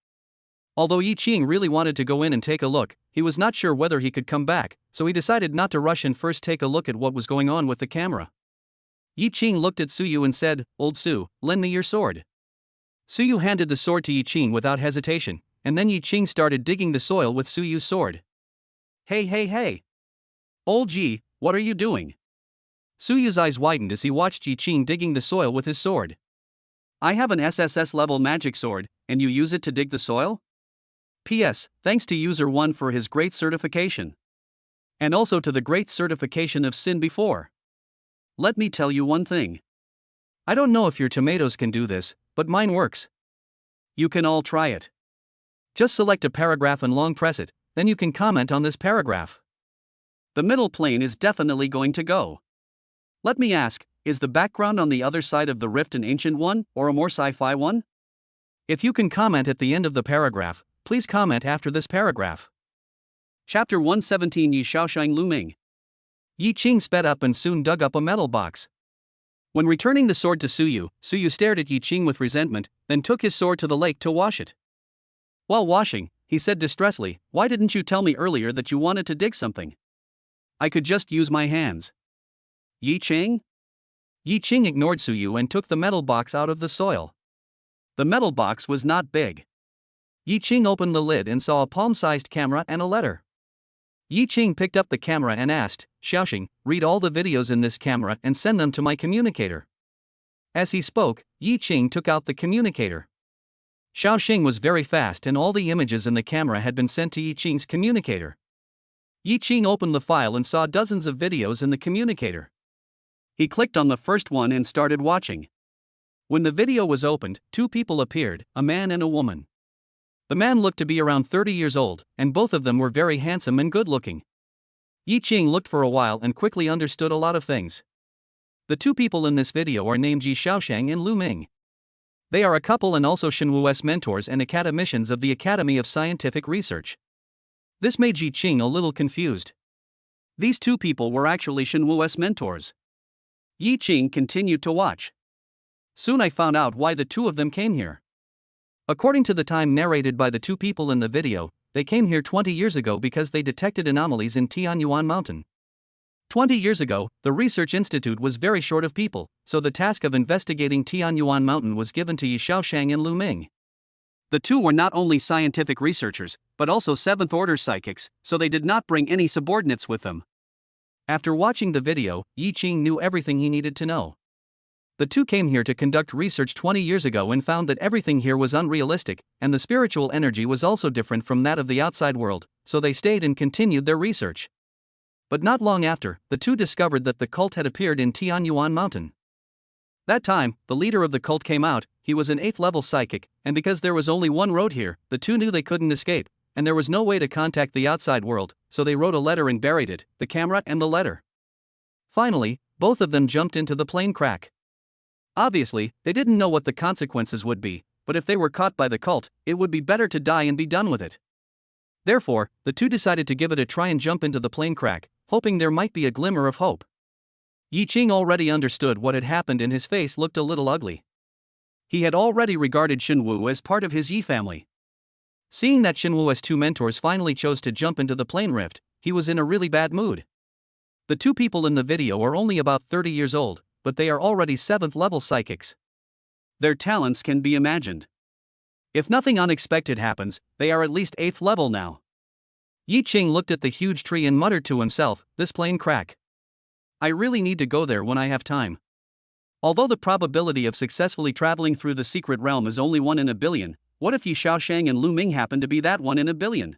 Although Yi Qing really wanted to go in and take a look, he was not sure whether he could come back, so he decided not to rush and first take a look at what was going on with the camera. Yi Qing looked at Suyu and said, "Old Su, lend me your sword." Suyu handed the sword to Yi Qing without hesitation, and then Yi Qing started digging the soil with Suyu's sword. Hey! Old Ji, what are you doing? Suyu's eyes widened as he watched Yi Qing digging the soil with his sword. I have an SSS-level magic sword, and you use it to dig the soil? P.S. Thanks to User 1 for his great certification. And also to the great certification of Sin before. Let me tell you one thing. I don't know if your tomatoes can do this, but mine works. You can all try it. Just select a paragraph and long press it, then you can comment on this paragraph. The middle plane is definitely going to go. Let me ask, is the background on the other side of the rift an ancient one, or a more sci-fi one? If you can comment at the end of the paragraph, please comment after this paragraph. Chapter 117 Yi Shaoshang Lu Ming. Yi Qing sped up and soon dug up a metal box. When returning the sword to Suyu, Suyu stared at Yi Qing with resentment, then took his sword to the lake to wash it. While washing, he said distressfully, "Why didn't you tell me earlier that you wanted to dig something? I could just use my hands." Yi Qing? Yi Qing ignored Suyu and took the metal box out of the soil. The metal box was not big. Yi Qing opened the lid and saw a palm-sized camera and a letter. Yi Qing picked up the camera and asked, "Shaoxing, read all the videos in this camera and send them to my communicator." As he spoke, Yi Qing took out the communicator. Shaoxing was very fast and all the images in the camera had been sent to Yi Qing's communicator. Yi Qing opened the file and saw dozens of videos in the communicator. He clicked on the first one and started watching. When the video was opened, two people appeared, a man and a woman. The man looked to be around 30 years old, and both of them were very handsome and good-looking. Yi Qing looked for a while and quickly understood a lot of things. The two people in this video are named Yi Shaoshang and Lu Ming. They are a couple and also Shenwu's mentors and academicians of the Academy of Scientific Research. This made Yi Qing a little confused. These two people were actually Shenwu's mentors. Yi Qing continued to watch. Soon I found out why the two of them came here. According to the time narrated by the two people in the video, they came here 20 years ago because they detected anomalies in Tianyuan Mountain. 20 years ago, the research institute was very short of people, so the task of investigating Tianyuan Mountain was given to Yi Shaoshang and Lu Ming. The two were not only scientific researchers, but also seventh-order psychics, so they did not bring any subordinates with them. After watching the video, Yi Qing knew everything he needed to know. The two came here to conduct research 20 years ago and found that everything here was unrealistic, and the spiritual energy was also different from that of the outside world, so they stayed and continued their research. But not long after, the two discovered that the cult had appeared in Tianyuan Mountain. That time, the leader of the cult came out. He was an 8th-level psychic, and because there was only one road here, the two knew they couldn't escape, and there was no way to contact the outside world, so they wrote a letter and buried it, the camera and the letter. Finally, both of them jumped into the plane crack. Obviously, they didn't know what the consequences would be, but if they were caught by the cult, it would be better to die and be done with it. Therefore, the two decided to give it a try and jump into the plane crack, hoping there might be a glimmer of hope. Yi Qing already understood what had happened and his face looked a little ugly. He had already regarded Shenwu as part of his Yi family. Seeing that Shenwu's two mentors finally chose to jump into the plane rift, he was in a really bad mood. The two people in the video are only about 30 years old, but they are already 7th-level psychics. Their talents can be imagined. If nothing unexpected happens, they are at least 8th level now. Yi Qing looked at the huge tree and muttered to himself, "This plane crack. I really need to go there when I have time." Although the probability of successfully traveling through the secret realm is only 1 in a billion, what if Yi Shaoshang and Lu Ming happened to be that 1 in a billion?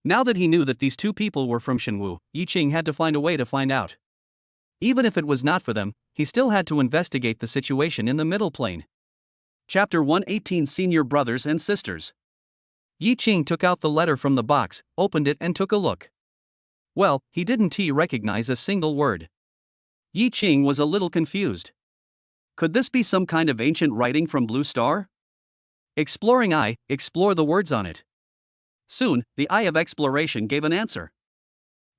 Now that he knew that these two people were from Shenwu, Yi Qing had to find a way to find out. Even if it was not for them, he still had to investigate the situation in the middle plane. Chapter 118 Senior Brothers and Sisters. Yi Qing took out the letter from the box, opened it and took a look. Well, he didn't recognize a single word. Yi Qing was a little confused. Could this be some kind of ancient writing from Blue Star? Exploring eye, explore the words on it. Soon, the eye of exploration gave an answer.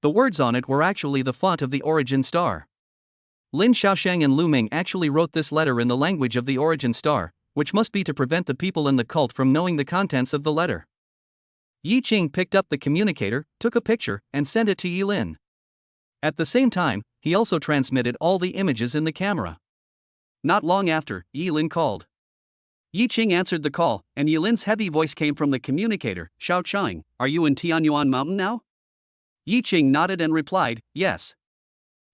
The words on it were actually the font of the origin star. Lin Shaoshang and Lu Ming actually wrote this letter in the language of the origin star, which must be to prevent the people in the cult from knowing the contents of the letter. Yi Qing picked up the communicator, took a picture, and sent it to Yilin. At the same time, he also transmitted all the images in the camera. Not long after, Yilin called. Yi Qing answered the call, and Yilin's heavy voice came from the communicator. Shattering, are you in Tianyuan Mountain now? Yi Qing nodded and replied, yes.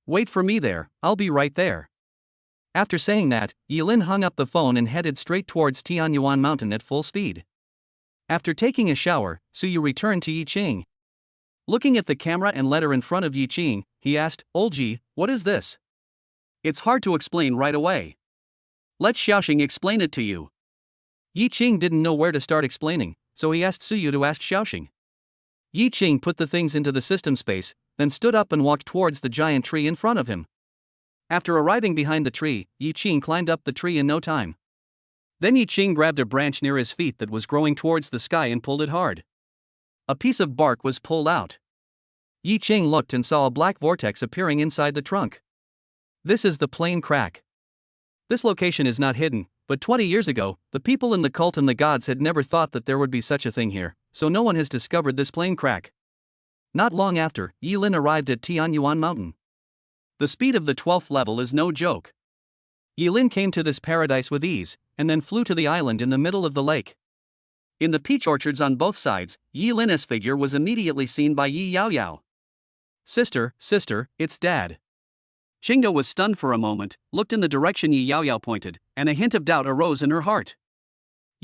Wait for me there, I'll be right there. After saying that, Yilin hung up the phone and headed straight towards Tianyuan Mountain at full speed. After taking a shower, Suyu returned to Yi Qing. Looking at the camera and letter in front of Yi Qing, he asked, Old Ji, what is this? It's hard to explain right away. Let Shaoxing explain it to you. Yi Qing didn't know where to start explaining, so he asked Suyu to ask Shaoxing. Yi Qing put the things into the system space, then stood up and walked towards the giant tree in front of him. After arriving behind the tree, Yi Qing climbed up the tree in no time. Then Yi Qing grabbed a branch near his feet that was growing towards the sky and pulled it hard. A piece of bark was pulled out. Yi Qing looked and saw a black vortex appearing inside the trunk. This is the plane crack. This location is not hidden, but 20 years ago, the people in the cult and the gods had never thought that there would be such a thing here, so no one has discovered this plane crack. Not long after, Yilin arrived at Tianyuan Mountain. The speed of the 12th level is no joke. Yilin came to this paradise with ease, and then flew to the island in the middle of the lake. In the peach orchards on both sides, Yilin's figure was immediately seen by Yi Yaoyao. Sister, it's Dad. Xingda was stunned for a moment, looked in the direction Yi Yaoyao pointed, and a hint of doubt arose in her heart.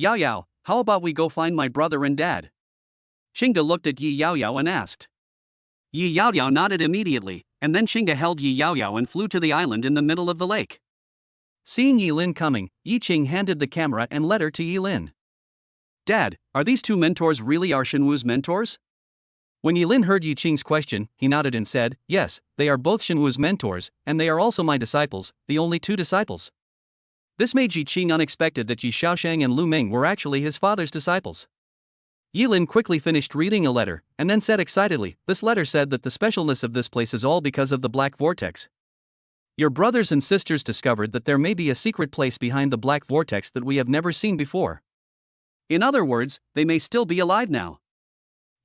Yaoyao, how about we go find my brother and Dad? Xingda looked at Yi Yaoyao and asked. Yi Yaoyao nodded immediately, and then Xingda held Yi Yaoyao and flew to the island in the middle of the lake. Seeing Yilin coming, Yi Qing handed the camera and letter to Yilin. Dad, are these two mentors really our Shinwu's mentors? When Yilin heard Yi Qing's question, he nodded and said, yes, they are both Shinwu's mentors, and they are also my disciples, the only two disciples. This made Yi Qing unexpected that Yi Shaoshang and Lu Ming were actually his father's disciples. Yilin quickly finished reading a letter, and then said excitedly, this letter said that the specialness of this place is all because of the black vortex. Your brothers and sisters discovered that there may be a secret place behind the black vortex that we have never seen before. In other words, they may still be alive now.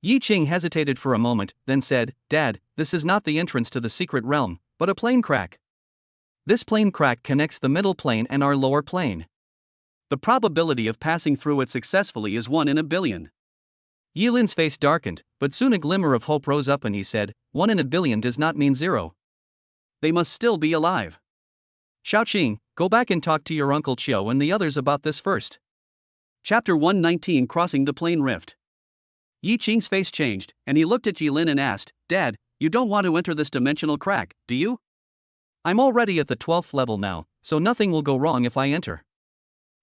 Yi Qing hesitated for a moment, then said, Dad, this is not the entrance to the secret realm, but a plane crack. This plane crack connects the middle plane and our lower plane. The probability of passing through it successfully is 1 in a billion. Yilin's face darkened, but soon a glimmer of hope rose up and he said, 1 in a billion does not mean 0. They must still be alive. Shaoxing, go back and talk to your Uncle Chiu and the others about this first. Chapter 119 Crossing the Plane Rift. Yi Qing's face changed, and he looked at Yilin and asked, Dad, you don't want to enter this dimensional crack, do you? I'm already at the 12th level now, so nothing will go wrong if I enter.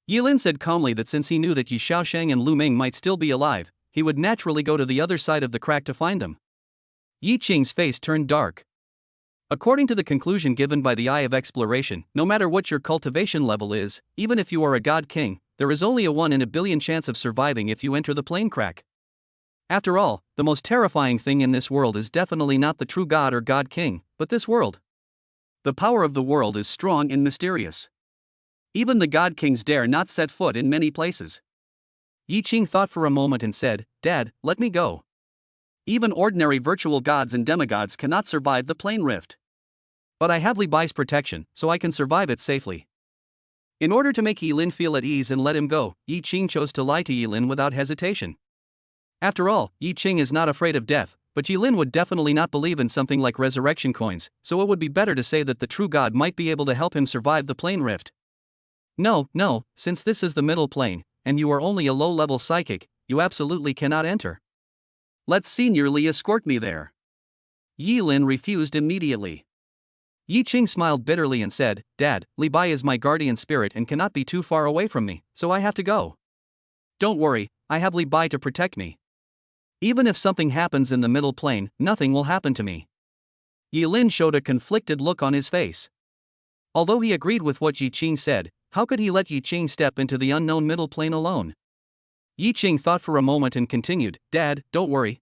Yilin said calmly that since he knew that Yi Shaoshang and Lu Ming might still be alive, he would naturally go to the other side of the crack to find them. Yi Qing's face turned dark. According to the conclusion given by the Eye of Exploration, no matter what your cultivation level is, even if you are a god king, there is only a 1 in a billion chance of surviving if you enter the plane crack. After all, the most terrifying thing in this world is definitely not the true god or god king, but this world. The power of the world is strong and mysterious. Even the god kings dare not set foot in many places. Yi Qing thought for a moment and said, Dad, let me go. Even ordinary virtual gods and demigods cannot survive the plane rift. But I have Li Bai's protection, so I can survive it safely. In order to make Yilin feel at ease and let him go, Yi Qing chose to lie to Yilin without hesitation. After all, Yi Qing is not afraid of death, but Yilin would definitely not believe in something like resurrection coins, so it would be better to say that the true god might be able to help him survive the plane rift. No, since this is the middle plane, and you are only a low-level psychic, you absolutely cannot enter. Let's seniorly escort me there. Yilin refused immediately. Yi Qing smiled bitterly and said, Dad, Li Bai is my guardian spirit and cannot be too far away from me, so I have to go. Don't worry, I have Li Bai to protect me. Even if something happens in the middle plane, nothing will happen to me. Yilin showed a conflicted look on his face. Although he agreed with what Yi Qing said, how could he let Yi Qing step into the unknown middle plane alone? Yi Qing thought for a moment and continued, Dad, don't worry.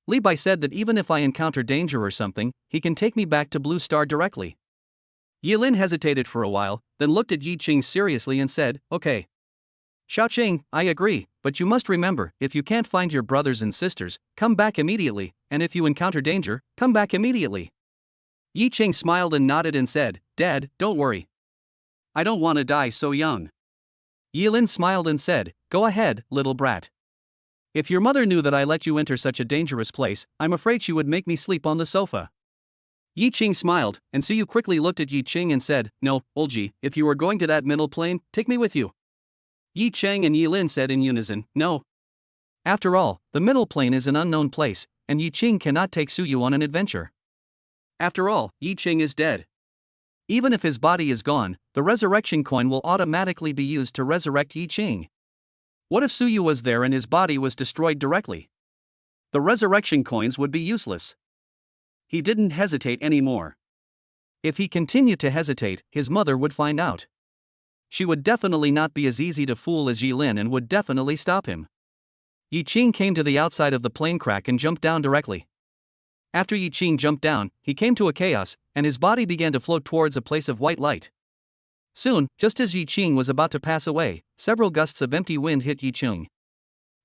Li Bai said that even if I encounter danger or something, he can take me back to Blue Star directly. Yilin hesitated for a while, then looked at Yi Qing seriously and said, okay. Shattering, I agree, but you must remember, if you can't find your brothers and sisters, come back immediately, and if you encounter danger, come back immediately. Yi Ching smiled and nodded and said, Dad, don't worry. I don't want to die so young. Yilin smiled and said, Go ahead, little brat. If your mother knew that I let you enter such a dangerous place, I'm afraid she would make me sleep on the sofa. Yi Ching smiled, and Suyu quickly looked at Yi Ching and said, No, Olji, if you are going to that middle plane, take me with you. Yi Ching and Yilin said in unison, No. After all, the middle plane is an unknown place, and Yi Ching cannot take Suyu on an adventure. After all, Yi Ching is dead. Even if his body is gone, the resurrection coin will automatically be used to resurrect Yi Ching. What if Suyu was there and his body was destroyed directly? The resurrection coins would be useless. He didn't hesitate anymore. If he continued to hesitate, his mother would find out. She would definitely not be as easy to fool as Yilin and would definitely stop him. Yi Ching came to the outside of the plane crack and jumped down directly. After Yi Ching jumped down, he came to a chaos, and his body began to float towards a place of white light. Soon, just as Yi Ching was about to pass away, several gusts of empty wind hit Yi Ching.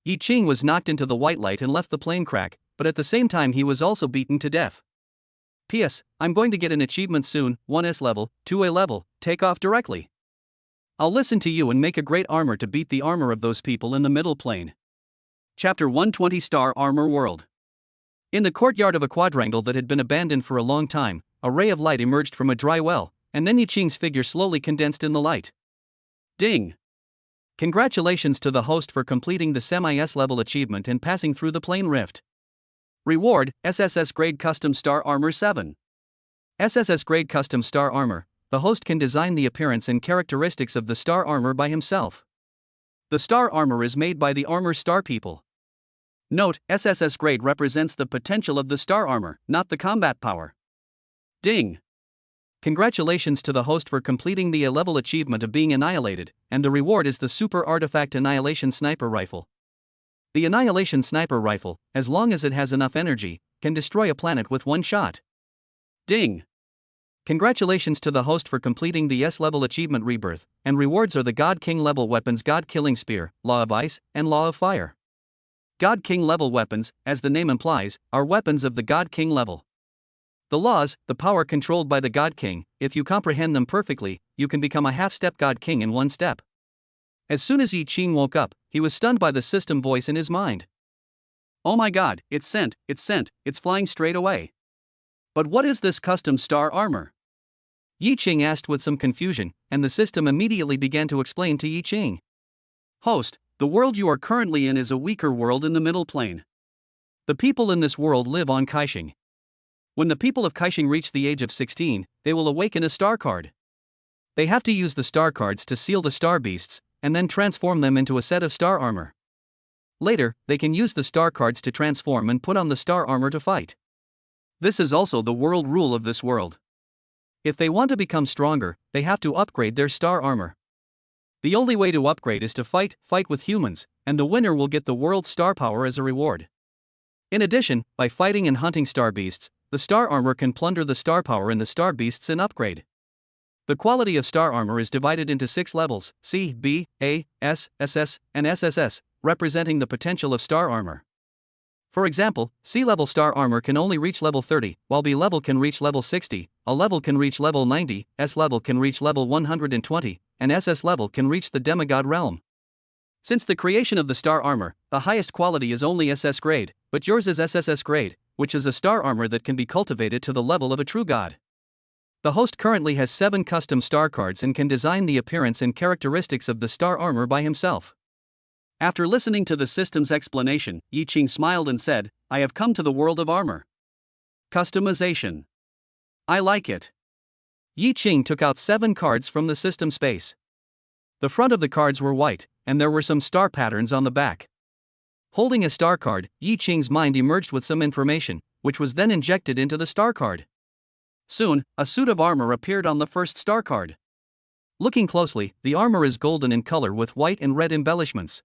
Yi Ching was knocked into the white light and left the plane crack, but at the same time he was also beaten to death. P.S. I'm going to get an achievement soon, 1S level, 2A level, take off directly. I'll listen to you and make a great armor to beat the armor of those people in the middle plane. Chapter 120 Star Armor World. In the courtyard of a quadrangle that had been abandoned for a long time, a ray of light emerged from a dry well, and then Yi Ching's figure slowly condensed in the light. Ding! Congratulations to the host for completing the semi-S level achievement and passing through the plane rift. Reward, SSS Grade Custom Star Armor 7. SSS Grade Custom Star Armor. The host can design the appearance and characteristics of the star armor by himself. The star armor is made by the Armor Star people. Note, SSS grade represents the potential of the star armor, not the combat power. Ding! Congratulations to the host for completing the A-level achievement of being annihilated, and the reward is the Super Artifact Annihilation Sniper Rifle. The Annihilation Sniper Rifle, as long as it has enough energy, can destroy a planet with one shot. Ding! Congratulations to the host for completing the S-level achievement Rebirth, and rewards are the God King level weapons God Killing Spear, Law of Ice, and Law of Fire. God King level weapons, as the name implies, are weapons of the God King level. The laws, the power controlled by the God King, if you comprehend them perfectly, you can become a half-step God King in one step. As soon as Yi Ching woke up, he was stunned by the system voice in his mind. Oh my god, it's sent, it's flying straight away. But what is this custom star armor? Yi Ching asked with some confusion, and the system immediately began to explain to Yi Ching. Host, the world you are currently in is a weaker world in the middle plane. The people in this world live on Kaixing. When the people of Kaixing reach the age of 16, they will awaken a star card. They have to use the star cards to seal the star beasts, and then transform them into a set of star armor. Later, they can use the star cards to transform and put on the star armor to fight. This is also the world rule of this world. If they want to become stronger, they have to upgrade their star armor. The only way to upgrade is to fight with humans, and the winner will get the world's star power as a reward. In addition, by fighting and hunting star beasts, the star armor can plunder the star power in the star beasts and upgrade. The quality of star armor is divided into 6 levels, C, B, A, S, SS, and SSS, representing the potential of star armor. For example, C-level star armor can only reach level 30, while B-level can reach level 60, A level can reach level 90, S-level can reach level 120, and SS-level can reach the demigod realm. Since the creation of the star armor, the highest quality is only SS grade, but yours is SSS grade, which is a star armor that can be cultivated to the level of a true god. The host currently has 7 custom star cards and can design the appearance and characteristics of the star armor by himself. After listening to the system's explanation, Yi Ching smiled and said, I have come to the world of armor. Customization. I like it. Yi Ching took out 7 cards from the system space. The front of the cards were white, and there were some star patterns on the back. Holding a star card, Yi Ching's mind emerged with some information, which was then injected into the star card. Soon, a suit of armor appeared on the first star card. Looking closely, the armor is golden in color with white and red embellishments.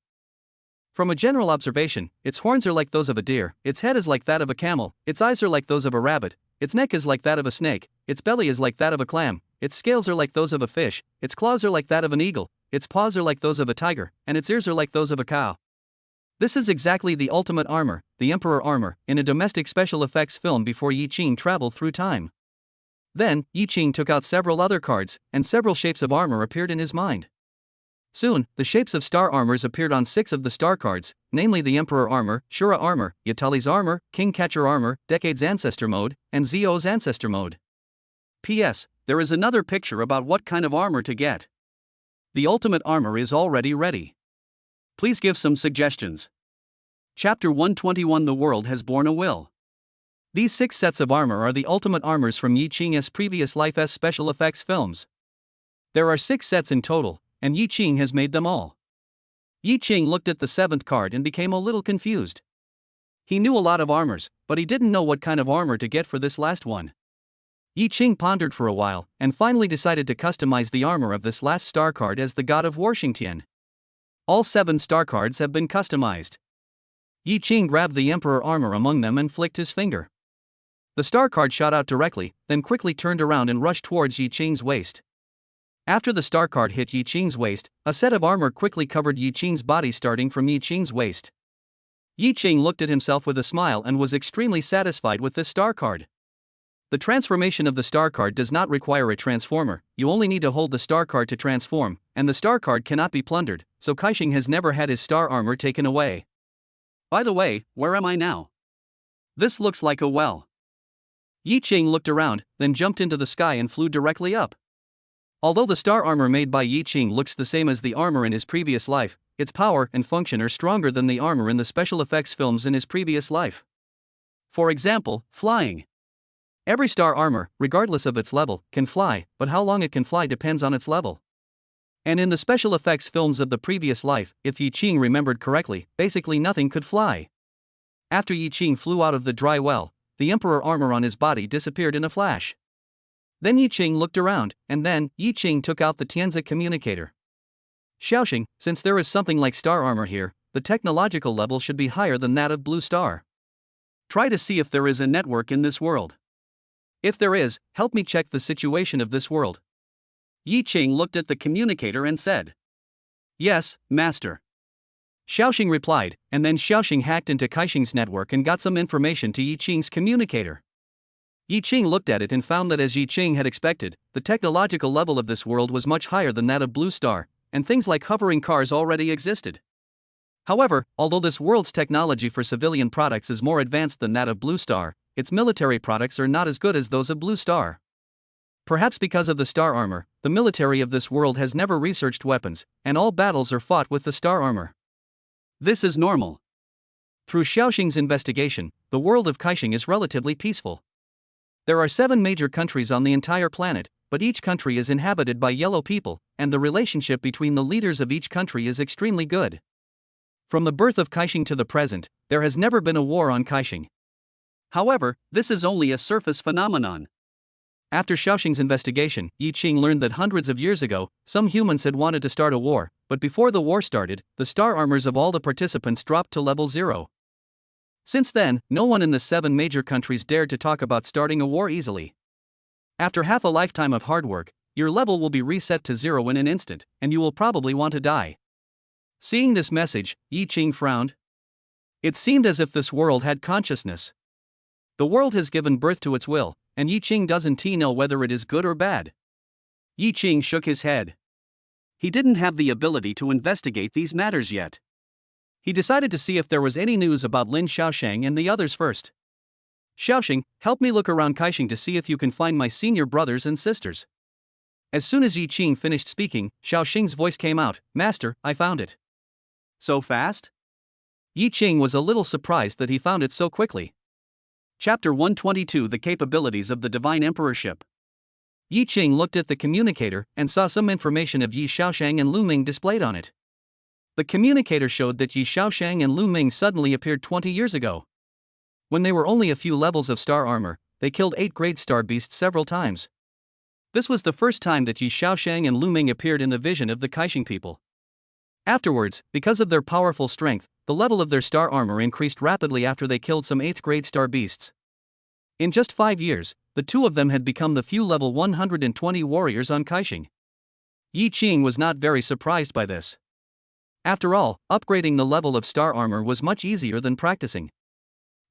From a general observation, its horns are like those of a deer, its head is like that of a camel, its eyes are like those of a rabbit, its neck is like that of a snake, its belly is like that of a clam, its scales are like those of a fish, its claws are like that of an eagle, its paws are like those of a tiger, and its ears are like those of a cow. This is exactly the ultimate armor, the Emperor armor, in a domestic special effects film before Yi Qing traveled through time. Then, Yi Qing took out several other cards, and several shapes of armor appeared in his mind. Soon, the shapes of star armors appeared on 6 of the star cards, namely the Emperor armor, Shura armor, Yatali's armor, King Catcher armor, Decade's ancestor mode, and Zio's ancestor mode. P.S. There is another picture about what kind of armor to get. The ultimate armor is already ready. Please give some suggestions. Chapter 121 The World Has Borne a Will. These 6 sets of armor are the ultimate armors from Yi Qing's previous life's special effects films. There are 6 sets in total, and Yi Qing has made them all. Yi Qing looked at the 7th card and became a little confused. He knew a lot of armors, but he didn't know what kind of armor to get for this last one. Yi Qing pondered for a while, and finally decided to customize the armor of this last star card as the God of Washington. All 7 star cards have been customized. Yi Qing grabbed the Emperor armor among them and flicked his finger. The star card shot out directly, then quickly turned around and rushed towards Yi Qing's waist. After the star card hit Yi Qing's waist, a set of armor quickly covered Yi Qing's body starting from Yi Qing's waist. Yi Qing looked at himself with a smile and was extremely satisfied with this star card. The transformation of the star card does not require a transformer, you only need to hold the star card to transform, and the star card cannot be plundered, so Kaixing has never had his star armor taken away. By the way, where am I now? This looks like a well. Yi Qing looked around, then jumped into the sky and flew directly up. Although the star armor made by Yi Qing looks the same as the armor in his previous life, its power and function are stronger than the armor in the special effects films in his previous life. For example, flying. Every star armor, regardless of its level, can fly, but how long it can fly depends on its level. And in the special effects films of the previous life, if Yi Qing remembered correctly, basically nothing could fly. After Yi Qing flew out of the dry well, the Emperor armor on his body disappeared in a flash. Then Yi Qing looked around, and then Yi Qing took out the Tenza communicator. Shattering, since there is something like star armor here, the technological level should be higher than that of Blue Star. Try to see if there is a network in this world. If there is, help me check the situation of this world. Yi Qing looked at the communicator and said, "Yes, master." Shattering replied, and then Shattering hacked into Kaixing's network and got some information to Yi Qing's communicator. Yi Qing looked at it and found that as Yi Qing had expected, the technological level of this world was much higher than that of Blue Star, and things like hovering cars already existed. However, although this world's technology for civilian products is more advanced than that of Blue Star, its military products are not as good as those of Blue Star. Perhaps because of the star armor, the military of this world has never researched weapons, and all battles are fought with the star armor. This is normal. Through Shaoxing's investigation, the world of Kaixing is relatively peaceful. There are 7 major countries on the entire planet, but each country is inhabited by yellow people, and the relationship between the leaders of each country is extremely good. From the birth of Kaixing to the present, there has never been a war on Kaixing. However, this is only a surface phenomenon. After Shaoxing's investigation, Yi Qing learned that hundreds of years ago, some humans had wanted to start a war, but before the war started, the star armors of all the participants dropped to level 0. Since then, no one in the 7 major countries dared to talk about starting a war easily. After half a lifetime of hard work, your level will be reset to 0 in an instant, and you will probably want to die. Seeing this message, Yi Qing frowned. It seemed as if this world had consciousness. The world has given birth to its will, and Yi Qing doesn't know whether it is good or bad. Yi Qing shook his head. He didn't have the ability to investigate these matters yet. He decided to see if there was any news about Lin Shaoxiang and the others first. Shaoxing, help me look around Kaixing to see if you can find my senior brothers and sisters. As soon as Yi Qing finished speaking, Shaoxing's voice came out, "Master, I found it." So fast? Yi Qing was a little surprised that he found it so quickly. Chapter 122 The Capabilities of the Divine Emperorship. Yi Qing looked at the communicator and saw some information of Yi Shaoxiang and Lu Ming displayed on it. The communicator showed that Yi Shaoxiang and Lu Ming suddenly appeared 20 years ago. When they were only a few levels of star armor, they killed 8 great star beasts several times. This was the first time that Yi Shaoxiang and Lu Ming appeared in the vision of the Kaixing people. Afterwards, because of their powerful strength, the level of their star armor increased rapidly after they killed some 8th grade star beasts. In just 5 years, the 2 of them had become the few level 120 warriors on Kaixing. Yi Qing was not very surprised by this. After all, upgrading the level of star armor was much easier than practicing.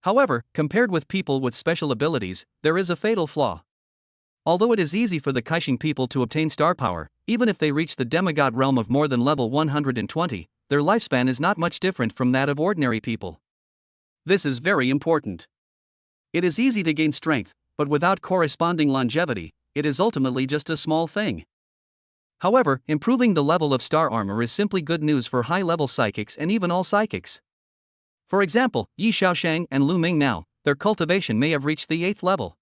However, compared with people with special abilities, there is a fatal flaw. Although it is easy for the Kaixing people to obtain star power, even if they reach the demigod realm of more than level 120, their lifespan is not much different from that of ordinary people. This is very important. It is easy to gain strength, but without corresponding longevity, it is ultimately just a small thing. However, improving the level of star armor is simply good news for high-level psychics and even all psychics. For example, Yi Xiaoshang and Lu Ming now, their cultivation may have reached the 8th level.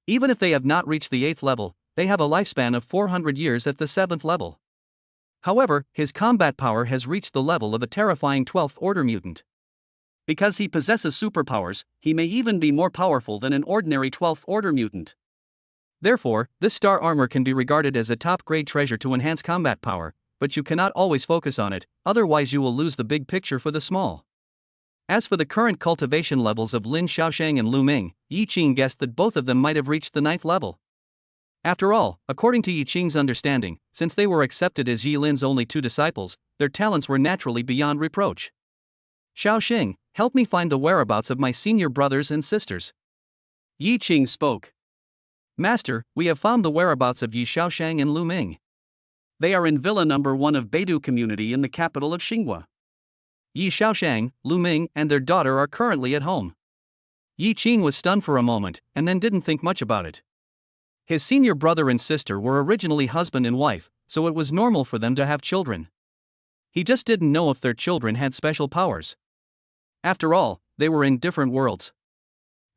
Even if they have not reached the 8th level, they have a lifespan of 400 years at the 7th level. However, his combat power has reached the level of a terrifying 12th order mutant. Because he possesses superpowers, he may even be more powerful than an ordinary 12th order mutant. Therefore, this star armor can be regarded as a top-grade treasure to enhance combat power, but you cannot always focus on it, otherwise you will lose the big picture for the small. As for the current cultivation levels of Lin Xiaoshang and Lu Ming, Yi Qing guessed that both of them might have reached the 9th level. After all, according to Yi Qing's understanding, since they were accepted as Yi Lin's only 2 disciples, their talents were naturally beyond reproach. Xiaoxing, help me find the whereabouts of my senior brothers and sisters. Yi Qing spoke. Master, we have found the whereabouts of Yi Xiaoshang and Lu Ming. They are in Villa number 1 of Beidou community in the capital of Xinhua. Yi Xiaoshang, Lu Ming, and their daughter are currently at home. Yi Qing was stunned for a moment, and then didn't think much about it. His senior brother and sister were originally husband and wife, so it was normal for them to have children. He just didn't know if their children had special powers. After all, they were in different worlds.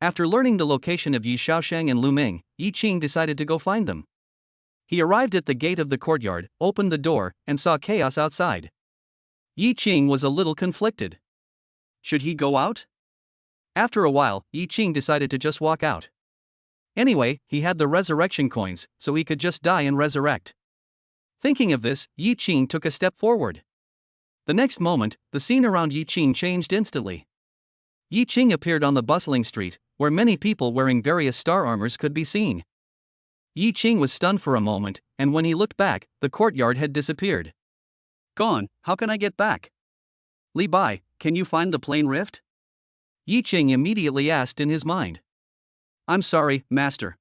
After learning the location of Yi Xiaoshang and Lu Ming, Yi Qing decided to go find them. He arrived at the gate of the courtyard, opened the door, and saw chaos outside. Yi Qing was a little conflicted. Should he go out? After a while, Yi Qing decided to just walk out. Anyway, he had the resurrection coins, so he could just die and resurrect. Thinking of this, Yi Qing took a step forward. The next moment, the scene around Yi Qing changed instantly. Yi Qing appeared on the bustling street, where many people wearing various star armors could be seen. Yi Qing was stunned for a moment, and when he looked back, the courtyard had disappeared. Gone, how can I get back? Li Bai, can you find the plane rift? Yi Qing immediately asked in his mind. I'm sorry, Master.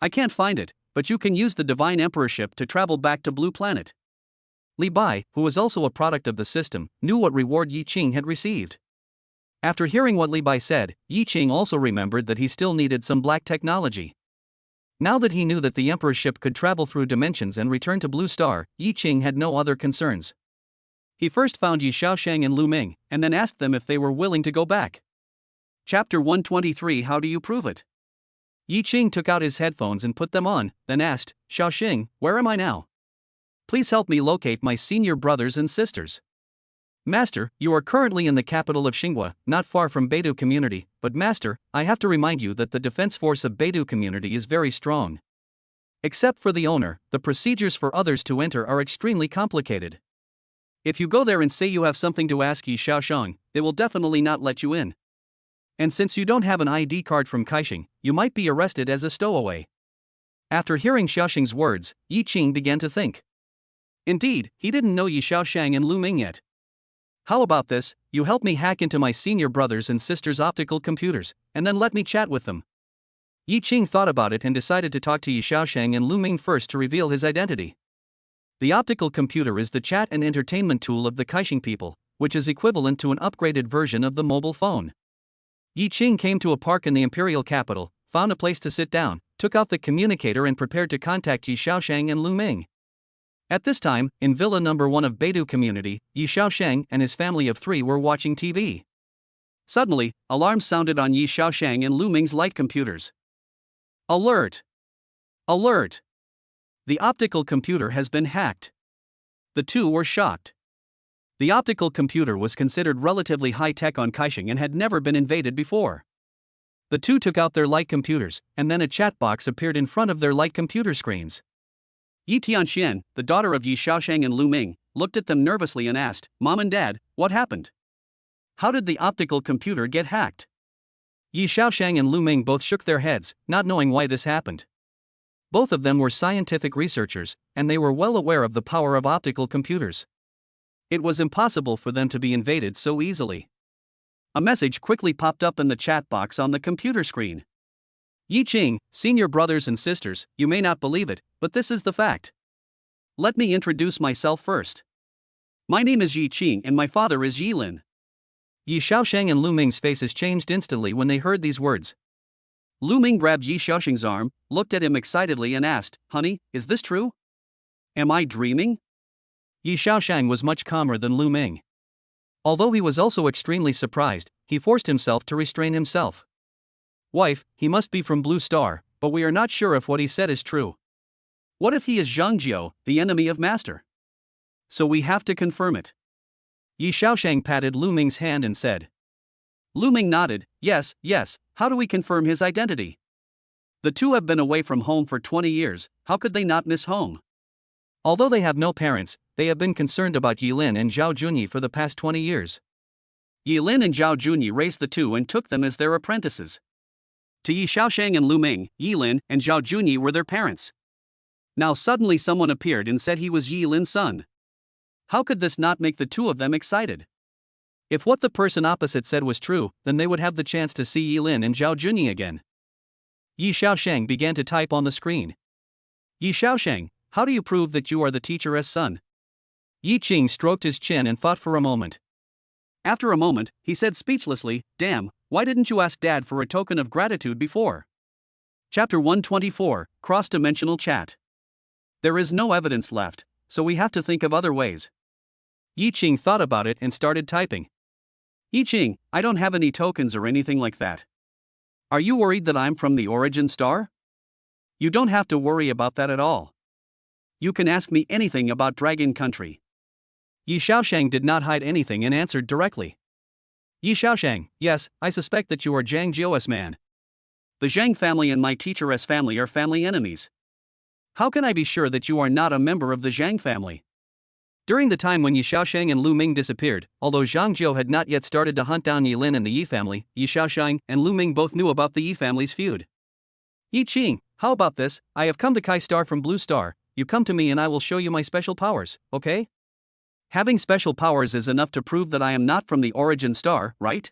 I can't find it, but you can use the Divine Emperorship to travel back to Blue Planet. Li Bai, who was also a product of the system, knew what reward Yi Qing had received. After hearing what Li Bai said, Yi Qing also remembered that he still needed some black technology. Now that he knew that the Emperorship could travel through dimensions and return to Blue Star, Yi Qing had no other concerns. He first found Yi Xiaoshang and Lu Ming, and then asked them if they were willing to go back. Chapter 123 How do you prove it? Yi Qing took out his headphones and put them on, then asked, Xiaoxing, where am I now? Please help me locate my senior brothers and sisters. Master, you are currently in the capital of Xinhua, not far from Beidou community, but Master, I have to remind you that the defense force of Beidou community is very strong. Except for the owner, the procedures for others to enter are extremely complicated. If you go there and say you have something to ask Yi Xiaoshang, they will definitely not let you in. And since you don't have an ID card from Kaixing, you might be arrested as a stowaway. After hearing Xiaoxing's words, Yi Qing began to think. Indeed, he didn't know Yi Xiaoshang and Lu Ming yet. How about this, you help me hack into my senior brothers and sisters' optical computers, and then let me chat with them. Yi Qing thought about it and decided to talk to Yi Xiaoshang and Lu Ming first to reveal his identity. The optical computer is the chat and entertainment tool of the Kaixing people, which is equivalent to an upgraded version of the mobile phone. Yi Qing came to a park in the Imperial Capital, found a place to sit down, took out the communicator and prepared to contact Yi Xiaoshang and Lu Ming. At this time, in Villa number 1 of Beidou community, Yi Xiaoshang and his family of 3 were watching TV. Suddenly, alarms sounded on Yi Xiaoshang and Lu Ming's light computers. Alert! Alert! The optical computer has been hacked. The two were shocked. The optical computer was considered relatively high-tech on Kaixing and had never been invaded before. The two took out their light computers, and then a chat box appeared in front of their light computer screens. Yi Tianxian, the daughter of Yi Xiaoshang and Lu Ming, looked at them nervously and asked, Mom and Dad, what happened? How did the optical computer get hacked? Yi Xiaoshang and Lu Ming both shook their heads, not knowing why this happened. Both of them were scientific researchers, and they were well aware of the power of optical computers. It was impossible for them to be invaded so easily. A message quickly popped up in the chat box on the computer screen. Yi Qing, senior brothers and sisters, you may not believe it, but this is the fact. Let me introduce myself first. My name is Yi Qing and my father is Yi Lin. Yi Xiaosheng and Lu Ming's faces changed instantly when they heard these words. Lu Ming grabbed Yi Xiaosheng's arm, looked at him excitedly and asked, "Honey, is this true? Am I dreaming?" Yi Xiaosheng was much calmer than Lu Ming. Although he was also extremely surprised, he forced himself to restrain himself. Wife, he must be from Blue Star, but we are not sure if what he said is true. What if he is Zhang Jiao, the enemy of Master? So we have to confirm it. Yi Xiaosheng patted Lu Ming's hand and said. Lu Ming nodded, yes, how do we confirm his identity? The two have been away from home for 20 years, how could they not miss home? Although they have no parents, they have been concerned about Yi Lin and Zhao Junyi for the past 20 years. Yi Lin and Zhao Junyi raised the two and took them as their apprentices. To Yi Xiaosheng and Lu Ming, Yi Lin and Zhao Junyi were their parents. Now suddenly someone appeared and said he was Yi Lin's son. How could this not make the two of them excited? If what the person opposite said was true, then they would have the chance to see Yi Lin and Zhao Junyi again. Yi Xiaosheng began to type on the screen. Yi Xiaosheng, how do you prove that you are the teacher's son? Yi Qing stroked his chin and thought for a moment. After a moment, he said speechlessly, damn, why didn't you ask Dad for a token of gratitude before? Chapter 124, Cross-Dimensional Chat. There is no evidence left, so we have to think of other ways. Yi Qing thought about it and started typing. Yi Qing, I don't have any tokens or anything like that. Are you worried that I'm from the origin star? You don't have to worry about that at all. You can ask me anything about Dragon Country. Yi Xiaosheng did not hide anything and answered directly. Yi Xiaosheng, yes, I suspect that you are Zhang Jiao's man. The Zhang family and my teacher's family are family enemies. How can I be sure that you are not a member of the Zhang family? During the time when Yi Xiaosheng and Lu Ming disappeared, although Zhang Jiao had not yet started to hunt down Yi Lin and the Yi family, Yi Xiaosheng and Lu Ming both knew about the Yi family's feud. Yi Qing, how about this? I have come to Kai Star from Blue Star, you come to me and I will show you my special powers, okay? Having special powers is enough to prove that I am not from the origin star, right?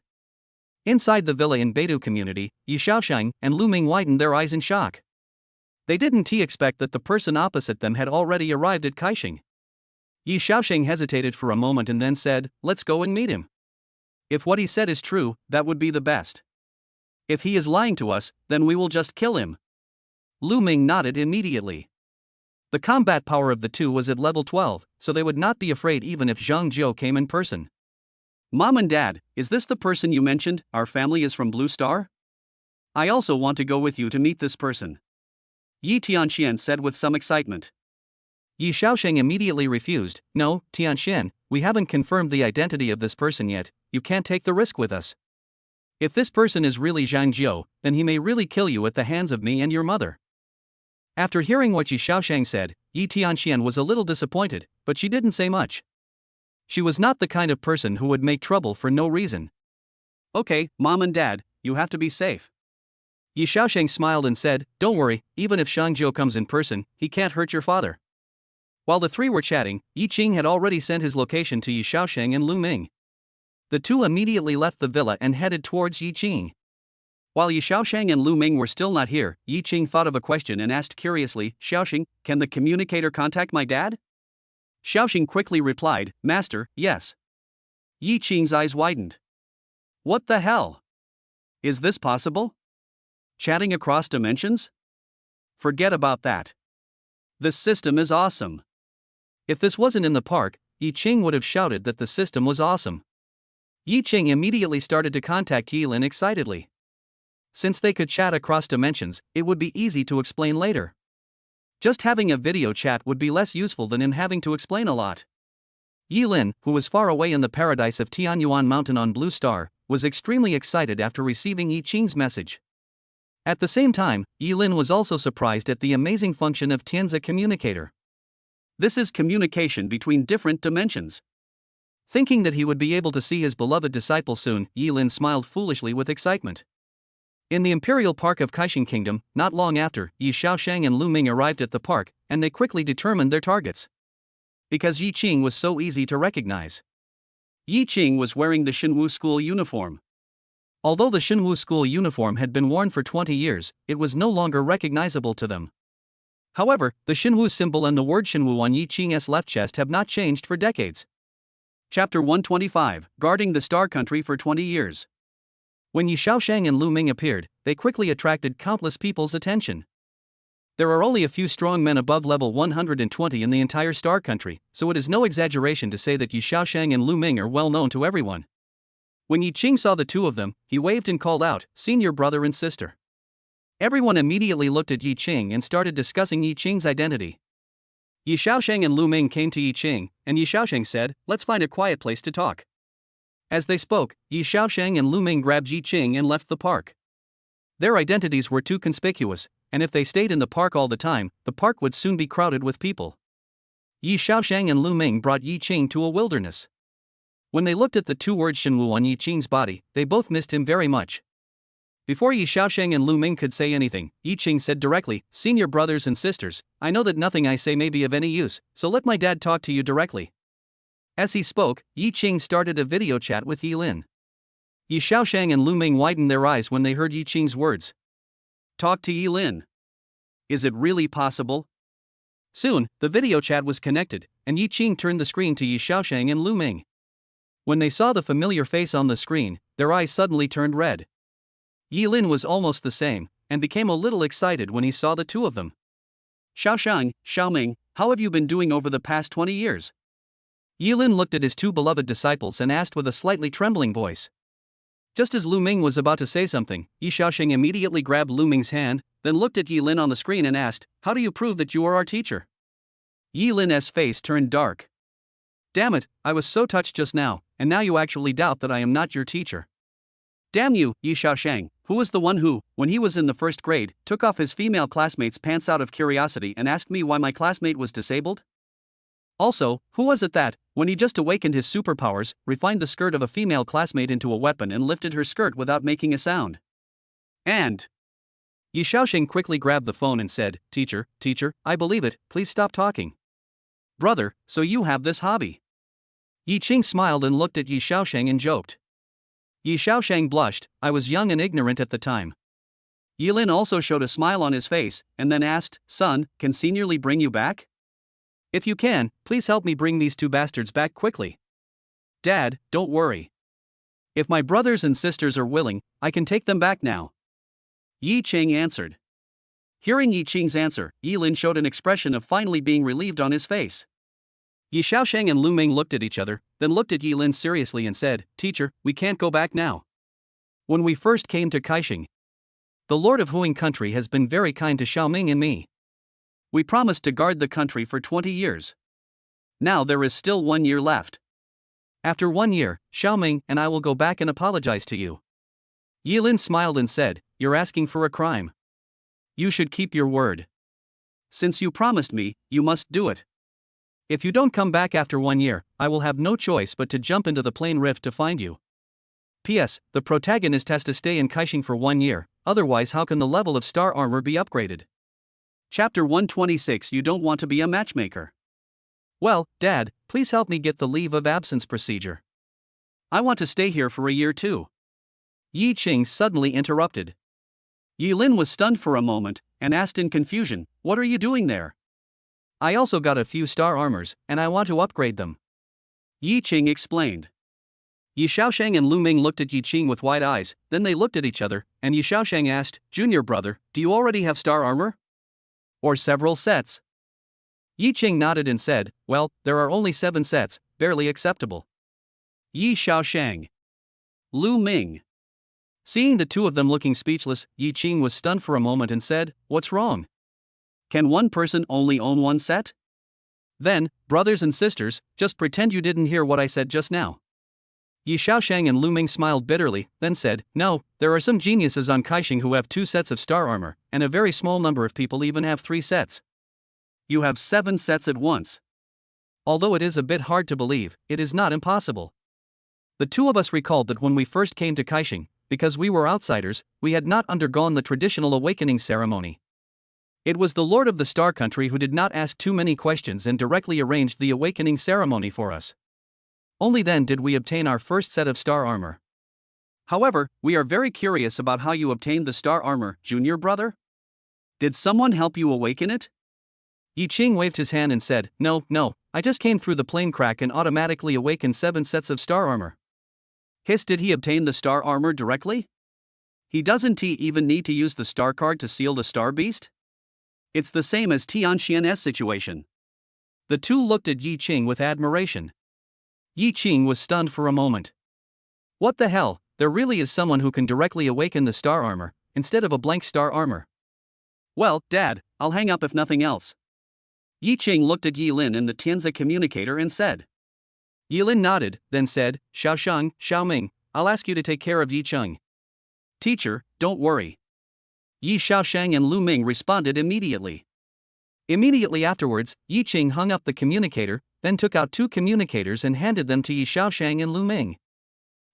Inside the villa in Beidou community, Yi Xiaosheng and Lu Ming widened their eyes in shock. They didn't expect that the person opposite them had already arrived at Kaixing. Yi Xiaosheng hesitated for a moment and then said, let's go and meet him. If what he said is true, that would be the best. If he is lying to us, then we will just kill him. Lu Ming nodded immediately. The combat power of the two was at level 12, so they would not be afraid even if Zhang Jiao came in person. Mom and Dad, is this the person you mentioned? Our family is from Blue Star? I also want to go with you to meet this person. Yi Tianxian said with some excitement. Yi Xiaosheng immediately refused. No, Tianxian, we haven't confirmed the identity of this person yet, you can't take the risk with us. If this person is really Zhang Jiao, then he may really kill you at the hands of me and your mother. After hearing what Yi Xiaosheng said, Yi Tianxian was a little disappointed, but she didn't say much. She was not the kind of person who would make trouble for no reason. Okay, Mom and Dad, you have to be safe. Yi Xiaosheng smiled and said, don't worry, even if Zhang Jiao comes in person, he can't hurt your father. While the three were chatting, Yi Qing had already sent his location to Yi Xiaosheng and Lu Ming. The two immediately left the villa and headed towards Yi Qing. While Yi Xiaosheng and Lu Ming were still not here, Yi Qing thought of a question and asked curiously, Xiaosheng, can the communicator contact my dad? Xiaosheng quickly replied, Master, yes. Yi Qing's eyes widened. What the hell? Is this possible? Chatting across dimensions? Forget about that. This system is awesome. If this wasn't in the park, Yi Qing would have shouted that the system was awesome. Yi Qing immediately started to contact Yi Lin excitedly. Since they could chat across dimensions, it would be easy to explain later. Just having a video chat would be less useful than him having to explain a lot. Yi Lin, who was far away in the paradise of Tianyuan Mountain on Blue Star, was extremely excited after receiving Yi Qing's message. At the same time, Yi Lin was also surprised at the amazing function of Tenza communicator. This is communication between different dimensions. Thinking that he would be able to see his beloved disciple soon, Yi Lin smiled foolishly with excitement. In the Imperial Park of Kaixing Kingdom, not long after, Yi Xiaoshang and Lu Ming arrived at the park, and they quickly determined their targets. Because Yi Qing was so easy to recognize. Yi Qing was wearing the Xinwu school uniform. Although the Xinwu school uniform had been worn for 20 years, it was no longer recognizable to them. However, the Xinwu symbol and the word Xinwu on Yi Qing's left chest have not changed for decades. Chapter 125, Guarding the Star Country for 20 years. When Yi Xiaoshang and Lu Ming appeared, they quickly attracted countless people's attention. There are only a few strong men above level 120 in the entire Star Country, so it is no exaggeration to say that Yi Xiaoshang and Lu Ming are well known to everyone. When Yi Qing saw the two of them, he waved and called out, "Senior brother and sister." Everyone immediately looked at Yi Qing and started discussing Yi Qing's identity. Yi Xiaoshang and Lu Ming came to Yi Qing, and Yi Xiaoshang said, "Let's find a quiet place to talk." As they spoke, Yi Xiaoshang and Lu Ming grabbed Yi Qing and left the park. Their identities were too conspicuous, and if they stayed in the park all the time, the park would soon be crowded with people. Yi Xiaoshang and Lu Ming brought Yi Qing to a wilderness. When they looked at the two words Xinwu on Yi Qing's body, they both missed him very much. Before Yi Xiaoshang and Lu Ming could say anything, Yi Qing said directly, "Senior brothers and sisters, I know that nothing I say may be of any use, so let my dad talk to you directly." As he spoke, Yi Qing started a video chat with Yi Lin. Yi Xiaoshang and Lu Ming widened their eyes when they heard Yi Qing's words. Talk to Yi Lin. Is it really possible? Soon, the video chat was connected, and Yi Qing turned the screen to Yi Xiaoshang and Lu Ming. When they saw the familiar face on the screen, their eyes suddenly turned red. Yi Lin was almost the same, and became a little excited when he saw the two of them. "Xiaoshang, Xiaoming, how have you been doing over the past 20 years? Yi Lin looked at his two beloved disciples and asked with a slightly trembling voice. Just as Lu Ming was about to say something, Yi Xiaoshang immediately grabbed Lu Ming's hand, then looked at Yi Lin on the screen and asked, "How do you prove that you are our teacher?" Yi Lin's face turned dark. "Damn it, I was so touched just now, and now you actually doubt that I am not your teacher. Damn you, Yi Xiaoshang, who was the one who, when he was in the first grade, took off his female classmate's pants out of curiosity and asked me why my classmate was disabled? Also, who was it that, when he just awakened his superpowers, refined the skirt of a female classmate into a weapon and lifted her skirt without making a sound? And Yi Xiaoshang quickly grabbed the phone and said, teacher, I believe it, please stop talking. Brother, so you have this hobby." Yi Qing smiled and looked at Yi Xiaoshang and joked. Yi Xiaoshang blushed, "I was young and ignorant at the time." Yi Lin also showed a smile on his face, and then asked, "Son, can Senior Li bring you back? If you can, please help me bring these two bastards back quickly." "Dad, don't worry. If my brothers and sisters are willing, I can take them back now," Yi Qing answered. Hearing Yi Qing's answer, Yi Lin showed an expression of finally being relieved on his face. Yi Xiaoshang and Lu Ming looked at each other, then looked at Yi Lin seriously and said, "Teacher, we can't go back now. When we first came to Kaixing, the Lord of Huing country has been very kind to Xiaoming and me. We promised to guard the country for 20 years. Now there is still 1 year left. After 1 year, Xiaoming and I will go back and apologize to you." Yi Lin smiled and said, "You're asking for a crime. You should keep your word. Since you promised me, you must do it. If you don't come back after 1 year, I will have no choice but to jump into the plane rift to find you. P.S. The protagonist has to stay in Kaixing for 1 year, otherwise how can the level of star armor be upgraded?" Chapter 126. You don't want to be a matchmaker. "Well, Dad, please help me get the leave of absence procedure. I want to stay here for a year too." Yi Qing suddenly interrupted. Yi Lin was stunned for a moment, and asked in confusion, "What are you doing there?" "I also got a few star armors, and I want to upgrade them," Yi Qing explained. Yi Xiaoshang and Lu Ming looked at Yi Qing with wide eyes, then they looked at each other, and Yi Xiaoshang asked, "Junior brother, do you already have star armor? Or several sets?" Yi Qing nodded and said, "Well, there are only 7 sets, barely acceptable." Yi Xiaoshang. Lu Ming. Seeing the two of them looking speechless, Yi Qing was stunned for a moment and said, "What's wrong? Can one person only own 1 set? Then, brothers and sisters, just pretend you didn't hear what I said just now." Yi Xiaoshang and Lu Ming smiled bitterly, then said, "No, there are some geniuses on Kaixing who have 2 sets of star armor, and a very small number of people even have 3 sets. You have 7 sets at once. Although it is a bit hard to believe, it is not impossible. The two of us recalled that when we first came to Kaixing, because we were outsiders, we had not undergone the traditional awakening ceremony. It was the Lord of the Star Country who did not ask too many questions and directly arranged the awakening ceremony for us. Only then did we obtain our first set of star armor. However, we are very curious about how you obtained the star armor, junior brother? Did someone help you awaken it? Yi Ching waved his hand and said, No, I just came through the plane crack and automatically awakened 7 sets of star armor. Hiss, did he obtain the star armor directly? He doesn't even need to use the star card to seal the star beast? It's the same as Tianxian's situation. The two looked at Yi Ching with admiration. Yi Ching was stunned for a moment. What the hell, there really is someone who can directly awaken the star armor, instead of a blank star armor. Well, Dad, I'll hang up if nothing else. Yi Ching looked at Yi Lin and the Tenza communicator and said. Yi Lin nodded, then said, Xiaosheng, Xiaoming, I'll ask you to take care of Yi Cheng. Teacher, don't worry. Yi Xiaosheng and Lu Ming responded immediately. Immediately afterwards, Yi Ching hung up the communicator, then took out 2 communicators and handed them to Yi Xiaosheng and Lu Ming.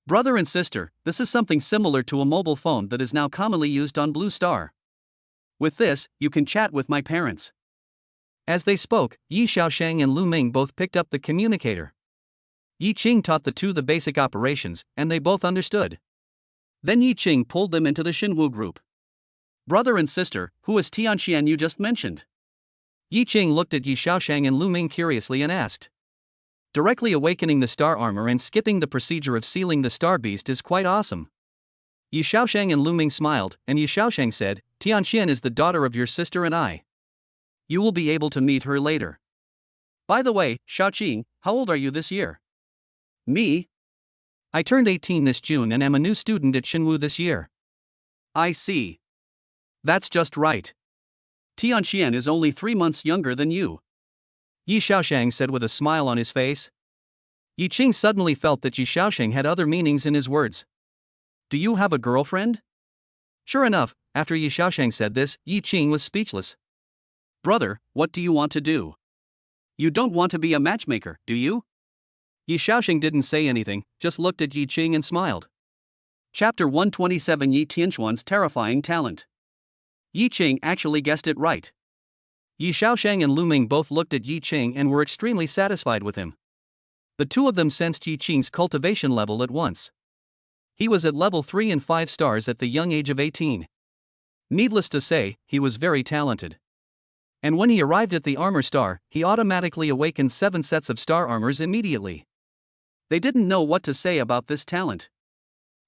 Brother and sister, this is something similar to a mobile phone that is now commonly used on Blue Star. With this, you can chat with my parents. As they spoke, Yi Xiaosheng and Lu Ming both picked up the communicator. Yi Ching taught the two the basic operations, and they both understood. Then Yi Ching pulled them into the Xinwu group. Brother and sister, who is Tianxian you just mentioned? Yi Ching looked at Yi Xiaosheng and Lu Ming curiously and asked. Directly awakening the star armor and skipping the procedure of sealing the star beast is quite awesome. Yi Xiaosheng and Lu Ming smiled, and Yi Xiaosheng said, Tianxian is the daughter of your sister and I. You will be able to meet her later. By the way, Xiaoqing, how old are you this year? Me? I turned 18 this June and am a new student at Xinwu this year. I see. That's just right. Tianxian is only 3 months younger than you. Yi Xiaosheng said with a smile on his face. Yi Ching suddenly felt that Yi Xiaosheng had other meanings in his words. Do you have a girlfriend? Sure enough, after Yi Xiaosheng said this, Yi Ching was speechless. Brother, what do you want to do? You don't want to be a matchmaker, do you? Yi Xiaosheng didn't say anything, just looked at Yi Ching and smiled. Chapter 127 Yi Tianxuan's terrifying talent. Yi Ching actually guessed it right. Yi Xiaosheng and Lu Ming both looked at Yi Ching and were extremely satisfied with him. The two of them sensed Yi Ching's cultivation level at once. He was at level 3 and 5 stars at the young age of 18. Needless to say, he was very talented. And when he arrived at the armor star, he automatically awakened 7 sets of star armors immediately. They didn't know what to say about this talent.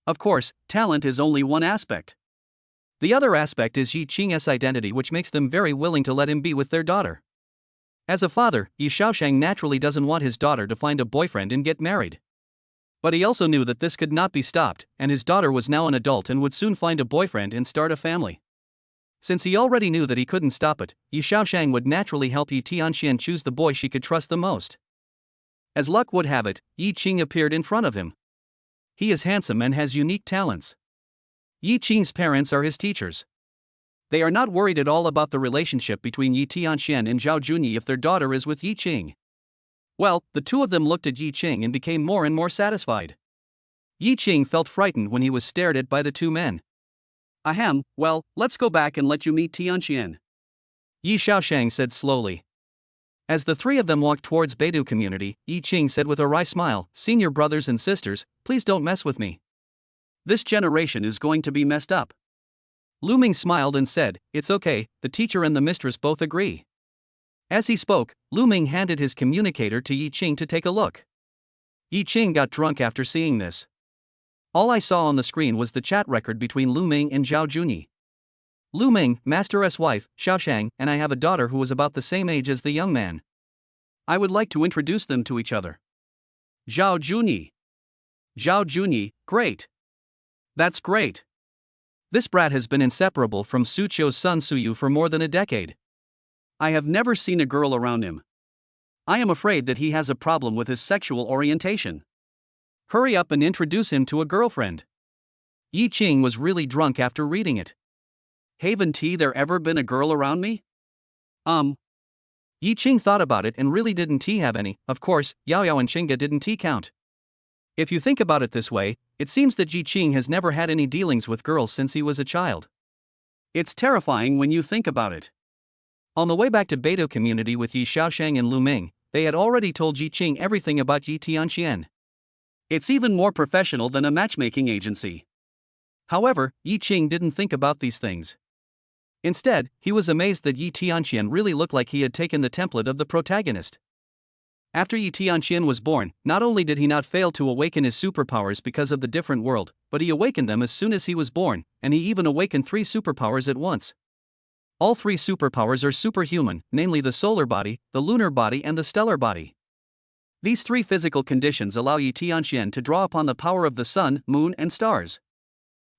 Of course, talent is only one aspect. The other aspect is Yi Ching's identity, which makes them very willing to let him be with their daughter. As a father, Yi Xiaosheng naturally doesn't want his daughter to find a boyfriend and get married. But he also knew that this could not be stopped, and his daughter was now an adult and would soon find a boyfriend and start a family. Since he already knew that he couldn't stop it, Yi Xiaosheng would naturally help Yi Tianxian choose the boy she could trust the most. As luck would have it, Yi Ching appeared in front of him. He is handsome and has unique talents. Yi Ching's parents are his teachers. They are not worried at all about the relationship between Yi Tianxian and Zhao Junyi if their daughter is with Yi Ching. Well, the two of them looked at Yi Ching and became more and more satisfied. Yi Ching felt frightened when he was stared at by the two men. Ahem, well, let's go back and let you meet Tianxian. Yi Xiaosheng said slowly. As the three of them walked towards Beidou community, Yi Ching said with a wry smile, Senior brothers and sisters, please don't mess with me. This generation is going to be messed up. Lu Ming smiled and said, it's okay, the teacher and the mistress both agree. As he spoke, Lu Ming handed his communicator to Yi Ching to take a look. Yi Ching got drunk after seeing this. All I saw on the screen was the chat record between Lu Ming and Zhao Junyi. Lu Ming, Master's wife, Xiaosheng, and I have a daughter who was about the same age as the young man. I would like to introduce them to each other. Zhao Junyi. Zhao Junyi, great. That's great. This brat has been inseparable from Su Qiu's son Suyu for more than a decade. I have never seen a girl around him. I am afraid that he has a problem with his sexual orientation. Hurry up and introduce him to a girlfriend. Yi Ching was really drunk after reading it. Haven't there ever been a girl around me? Yi Ching thought about it and really didn't have any. Of course, Yao Yao and Chinga didn't count. If you think about it this way, it seems that Yi Qing has never had any dealings with girls since he was a child. It's terrifying when you think about it. On the way back to Beidou community with Yi Xiaoshang and Lu Ming, they had already told Yi Qing everything about Yi Tianxian. It's even more professional than a matchmaking agency. However, Yi Qing didn't think about these things. Instead, he was amazed that Yi Tianxian really looked like he had taken the template of the protagonist. After Yi Tianxian was born, not only did he not fail to awaken his superpowers because of the different world, but he awakened them as soon as he was born, and he even awakened 3 superpowers at once. All 3 superpowers are superhuman, namely the solar body, the lunar body and the stellar body. These 3 physical conditions allow Yi Tianxian to draw upon the power of the sun, moon and stars.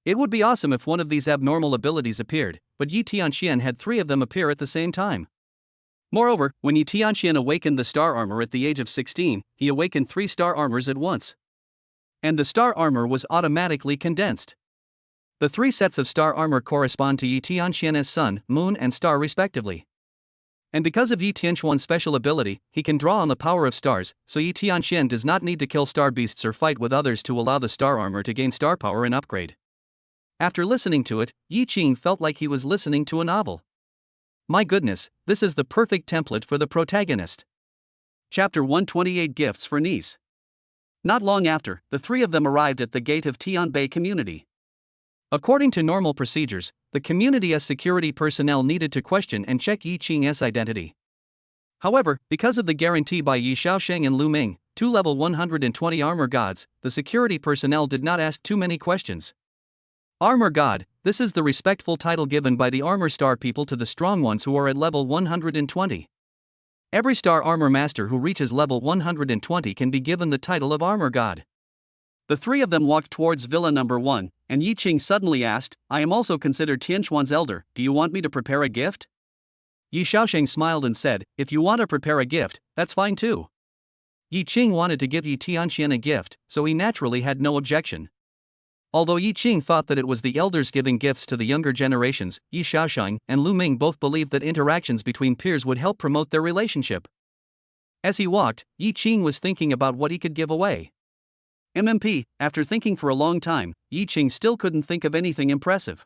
It would be awesome if one of these abnormal abilities appeared, but Yi Tianxian had 3 of them appear at the same time. Moreover, when Yi Tianxian awakened the star armor at the age of 16, he awakened 3 star armors at once. And the star armor was automatically condensed. The 3 sets of star armor correspond to Yi Tianxian's sun, moon and star respectively. And because of Yi Tianxuan's special ability, he can draw on the power of stars, so Yi Tianxian does not need to kill star beasts or fight with others to allow the star armor to gain star power and upgrade. After listening to it, Yi Qing felt like he was listening to a novel. My goodness, this is the perfect template for the protagonist. Chapter 128 Gifts for Niece. Not long after, the 3 of them arrived at the gate of Tianbei community. According to normal procedures, the community's security personnel needed to question and check Yi Qing's identity. However, because of the guarantee by Yi Xiaosheng and Lu Ming, 2 level 120 armor gods, the security personnel did not ask too many questions. Armor God, this is the respectful title given by the Armor Star people to the strong ones who are at level 120. Every Star Armor Master who reaches level 120 can be given the title of Armor God. The 3 of them walked towards Villa number 1, and Yi Qing suddenly asked, I am also considered Tianxuan's elder, do you want me to prepare a gift? Yi Xiaosheng smiled and said, if you want to prepare a gift, that's fine too. Yi Qing wanted to give Yi Tianxian a gift, so he naturally had no objection. Although Yi Qing thought that it was the elders giving gifts to the younger generations, Yi Xiaosheng and Lu Ming both believed that interactions between peers would help promote their relationship. As he walked, Yi Qing was thinking about what he could give away. After thinking for a long time, Yi Qing still couldn't think of anything impressive.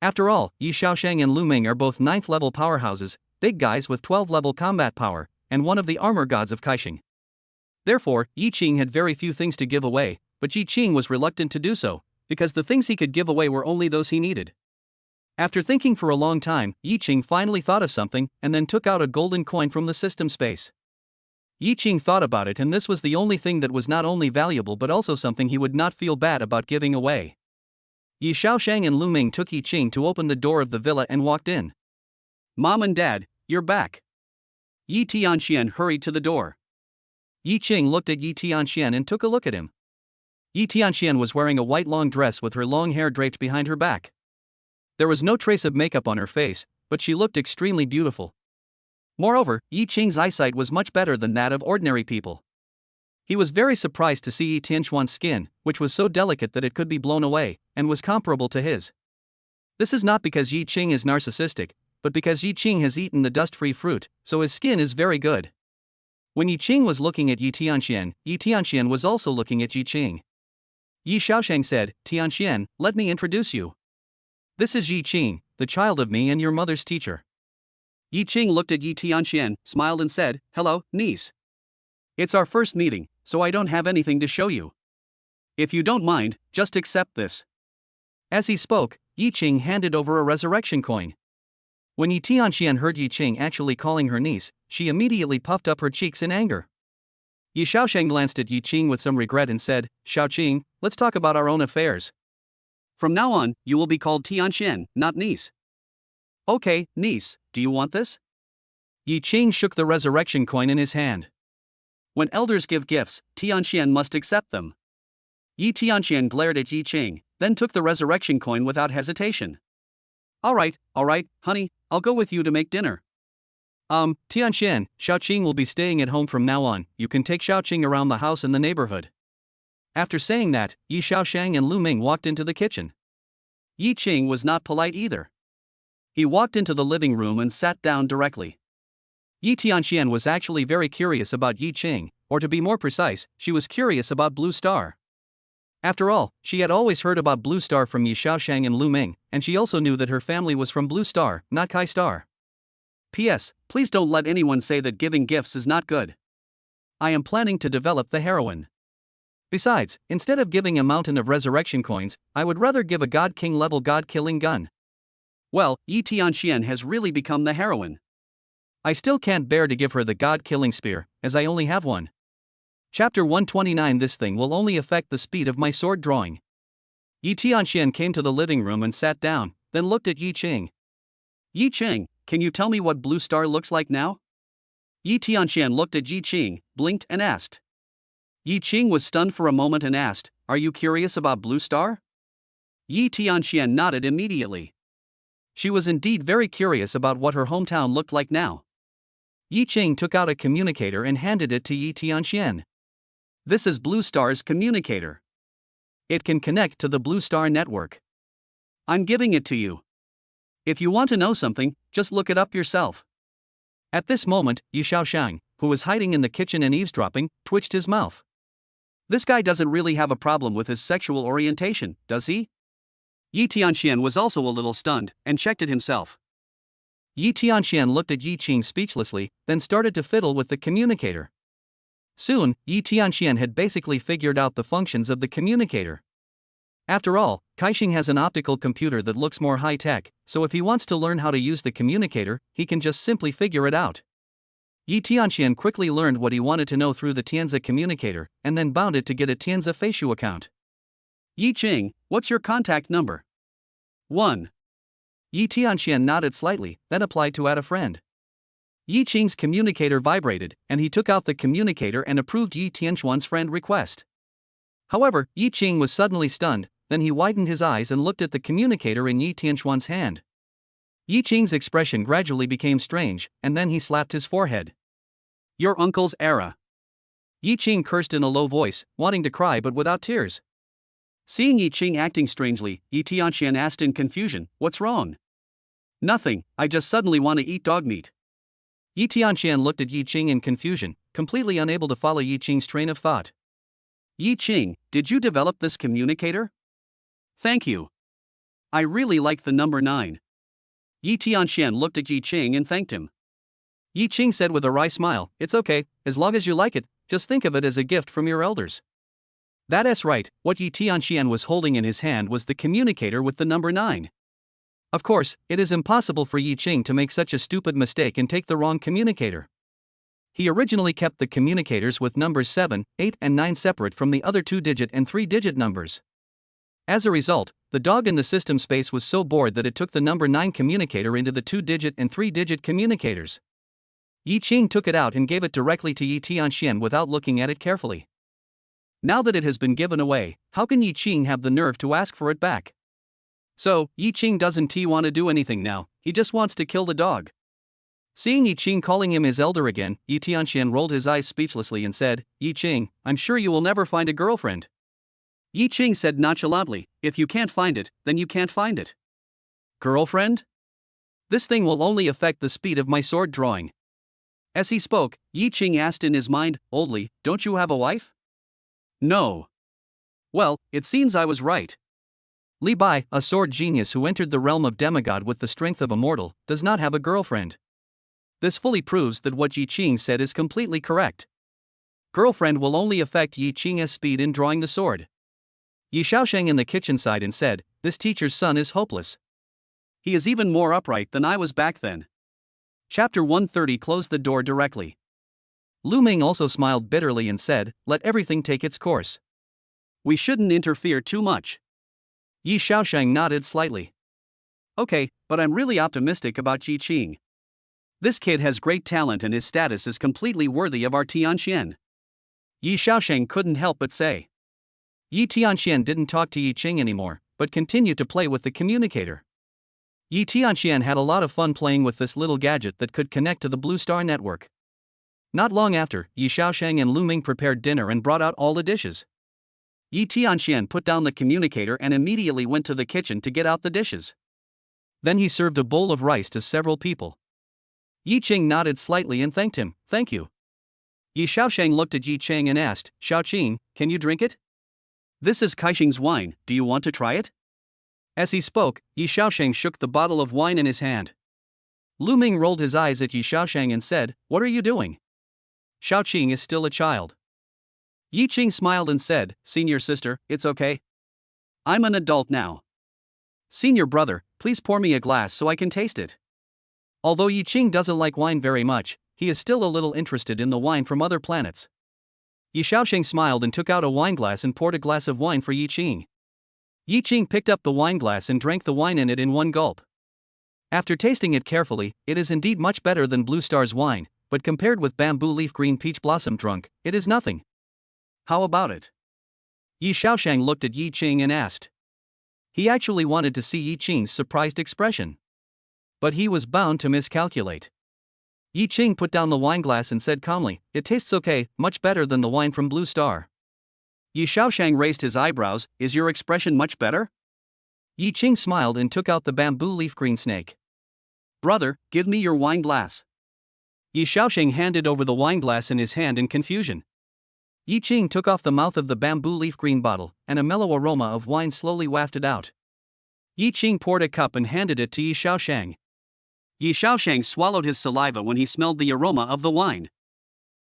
After all, Yi Xiaosheng and Lu Ming are both 9th level powerhouses, big guys with 12 level combat power, and one of the armor gods of Kaixing. Therefore, Yi Qing had very few things to give away, but Yi Qing was reluctant to do so, because the things he could give away were only those he needed. After thinking for a long time, Yi Qing finally thought of something and then took out a golden coin from the system space. Yi Qing thought about it, and this was the only thing that was not only valuable but also something he would not feel bad about giving away. Yi Xiaosheng and Lu Ming took Yi Qing to open the door of the villa and walked in. Mom and Dad, you're back. Yi Tianxian hurried to the door. Yi Qing looked at Yi Tianxian and took a look at him. Yi Tianxian was wearing a white long dress with her long hair draped behind her back. There was no trace of makeup on her face, but she looked extremely beautiful. Moreover, Yi Qing's eyesight was much better than that of ordinary people. He was very surprised to see Yi Tianxuan's skin, which was so delicate that it could be blown away, and was comparable to his. This is not because Yi Qing is narcissistic, but because Yi Qing has eaten the dust-free fruit, so his skin is very good. When Yi Qing was looking at Yi Tianxian was also looking at Yi Qing. Yi Xiaosheng said, Tianxian, let me introduce you. This is Yi Qing, the child of me and your mother's teacher. Yi Qing looked at Yi Tianxian, smiled and said, hello, niece. It's our first meeting, so I don't have anything to show you. If you don't mind, just accept this. As he spoke, Yi Qing handed over a resurrection coin. When Yi Tianxian heard Yi Qing actually calling her niece, she immediately puffed up her cheeks in anger. Yi Xiaosheng glanced at Yi Qing with some regret and said, Xiaoqing, let's talk about our own affairs. From now on, you will be called Tianxian, not niece. Okay, niece, do you want this? Yi Qing shook the resurrection coin in his hand. When elders give gifts, Tianxian must accept them. Yi Tianxian glared at Yi Qing, then took the resurrection coin without hesitation. Alright, honey, I'll go with you to make dinner. Tianxian, Xiaoqing will be staying at home from now on, you can take Xiaoqing around the house and the neighborhood. After saying that, Yi Xiaosheng and Lu Ming walked into the kitchen. Yi Qing was not polite either. He walked into the living room and sat down directly. Yi Tianxian was actually very curious about Yi Qing, or to be more precise, she was curious about Blue Star. After all, she had always heard about Blue Star from Yi Xiaoshang and Lu Ming, and she also knew that her family was from Blue Star, not Kai Star. P.S. Please don't let anyone say that giving gifts is not good. I am planning to develop the heroine. Besides, instead of giving a mountain of resurrection coins, I would rather give a God King level God-killing gun. Well, Yi Tianxian has really become the heroine. I still can't bear to give her the God-killing spear, as I only have one. Chapter 129. This thing will only affect the speed of my sword drawing. Yi Tianxian came to the living room and sat down, then looked at Yi Qing. Yi Qing, can you tell me what Blue Star looks like now? Yi Tianxian looked at Yi Qing, blinked and asked. Yi Qing was stunned for a moment and asked, "Are you curious about Blue Star?" Yi Tianxian nodded immediately. She was indeed very curious about what her hometown looked like now. Yi Qing took out a communicator and handed it to Yi Tianxian. This is Blue Star's communicator. It can connect to the Blue Star network. I'm giving it to you. If you want to know something, just look it up yourself. At this moment, Yi Xiaoshang, who was hiding in the kitchen and eavesdropping, twitched his mouth. This guy doesn't really have a problem with his sexual orientation, does he? Yi Tianxian was also a little stunned, and checked it himself. Yi Tianxian looked at Yi Qing speechlessly, then started to fiddle with the communicator. Soon, Yi Tianxian had basically figured out the functions of the communicator. After all, Kaixing has an optical computer that looks more high-tech, so if he wants to learn how to use the communicator, he can just simply figure it out. Yi Tianxian quickly learned what he wanted to know through the Tenza communicator, and then bound it to get a Tenza Feishu account. Yi Qing, what's your contact number? 1. Yi Tianxian nodded slightly, then applied to add a friend. Yi Qing's communicator vibrated, and he took out the communicator and approved Yi Tianxuan's friend request. However, Yi Qing was suddenly stunned, then he widened his eyes and looked at the communicator in Yi Tianxuan's hand. Yi Qing's expression gradually became strange, and then he slapped his forehead. Your uncle's era. Yi Qing cursed in a low voice, wanting to cry but without tears. Seeing Yi Qing acting strangely, Yi Tianxian asked in confusion, "What's wrong?" "Nothing, I just suddenly want to eat dog meat." Yi Tianxian looked at Yi Qing in confusion, completely unable to follow Yi Qing's train of thought. Yi Qing, did you develop this communicator? Thank you. I really like the number 9. Yi Tianxian looked at Yi Qing and thanked him. Yi Qing said with a wry smile, "It's okay, as long as you like it, just think of it as a gift from your elders." That's right, what Yi Tianxian was holding in his hand was the communicator with the number 9. Of course, it is impossible for Yi Qing to make such a stupid mistake and take the wrong communicator. He originally kept the communicators with numbers 7, 8 and 9 separate from the other 2-digit and 3-digit numbers. As a result, the dog in the system space was so bored that it took the number 9 communicator into the 2-digit and 3-digit communicators. Yi Qing took it out and gave it directly to Yi Tianxian without looking at it carefully. Now that it has been given away, how can Yi Qing have the nerve to ask for it back? So, Yi Qing doesn't want to do anything now, he just wants to kill the dog. Seeing Yi Qing calling him his elder again, Yi Tianxian rolled his eyes speechlessly and said, "Yi Qing, I'm sure you will never find a girlfriend." Yi Qing said nonchalantly, "If you can't find it, then you can't find it." Girlfriend? This thing will only affect the speed of my sword drawing. As he spoke, Yi Qing asked in his mind, oldly, "Don't you have a wife?" No. Well, it seems I was right. Li Bai, a sword genius who entered the realm of demigod with the strength of a mortal, does not have a girlfriend. This fully proves that what Yi Qing said is completely correct. Girlfriend will only affect Yi Qing's speed in drawing the sword. Yi Xiaoshang in the kitchen sighed and said, "This teacher's son is hopeless. He is even more upright than I was back then." Chapter 130 closed the door directly. Lu Ming also smiled bitterly and said, "Let everything take its course. We shouldn't interfere too much." Yi Xiaoshang nodded slightly. "Okay, but I'm really optimistic about Yi Qing. This kid has great talent and his status is completely worthy of our Tianxian." Yi Xiaoshang couldn't help but say. Yi Tianxian didn't talk to Yi Qing anymore, but continued to play with the communicator. Yi Tianxian had a lot of fun playing with this little gadget that could connect to the Blue Star network. Not long after, Yi Xiaoshang and Lu Ming prepared dinner and brought out all the dishes. Yi Tianxian put down the communicator and immediately went to the kitchen to get out the dishes. Then he served a bowl of rice to several people. Yi Qing nodded slightly and thanked him, "Thank you." Yi Shaoshang looked at Yi Chang and asked, Shaoqing, can you drink it? This is Kaixing's wine, do you want to try it? As he spoke, Yi Shaoshang shook the bottle of wine in his hand. Lu Ming rolled his eyes at Yi Shaoshang and said, What are you doing? Shaoqing is still a child. Yi Qing smiled and said, Senior sister, it's okay. I'm an adult now. Senior brother, please pour me a glass so I can taste it. Although Yi Qing doesn't like wine very much, he is still a little interested in the wine from other planets. Yi Shaoshang smiled and took out a wineglass and poured a glass of wine for Yi Qing. Yi Qing picked up the wineglass and drank the wine in it in one gulp. After tasting it carefully, it is indeed much better than Blue Star's wine, but compared with Bamboo Leaf Green Peach Blossom drunk, it is nothing. How about it? Yi Shaoshang looked at Yi Qing and asked. He actually wanted to see Yi Qing's surprised expression. But he was bound to miscalculate. Yi Qing put down the wineglass and said calmly, It tastes okay, much better than the wine from Blue Star. Yi Shaoshang raised his eyebrows, Is your expression much better? Yi Qing smiled and took out the bamboo leaf green snake. Brother, give me your wineglass. Yi Shaoshang handed over the wineglass in his hand in confusion. Yi Qing took off the mouth of the bamboo leaf green bottle, and a mellow aroma of wine slowly wafted out. Yi Qing poured a cup and handed it to Yi Shaoshang. Yi Shaoshang swallowed his saliva when he smelled the aroma of the wine.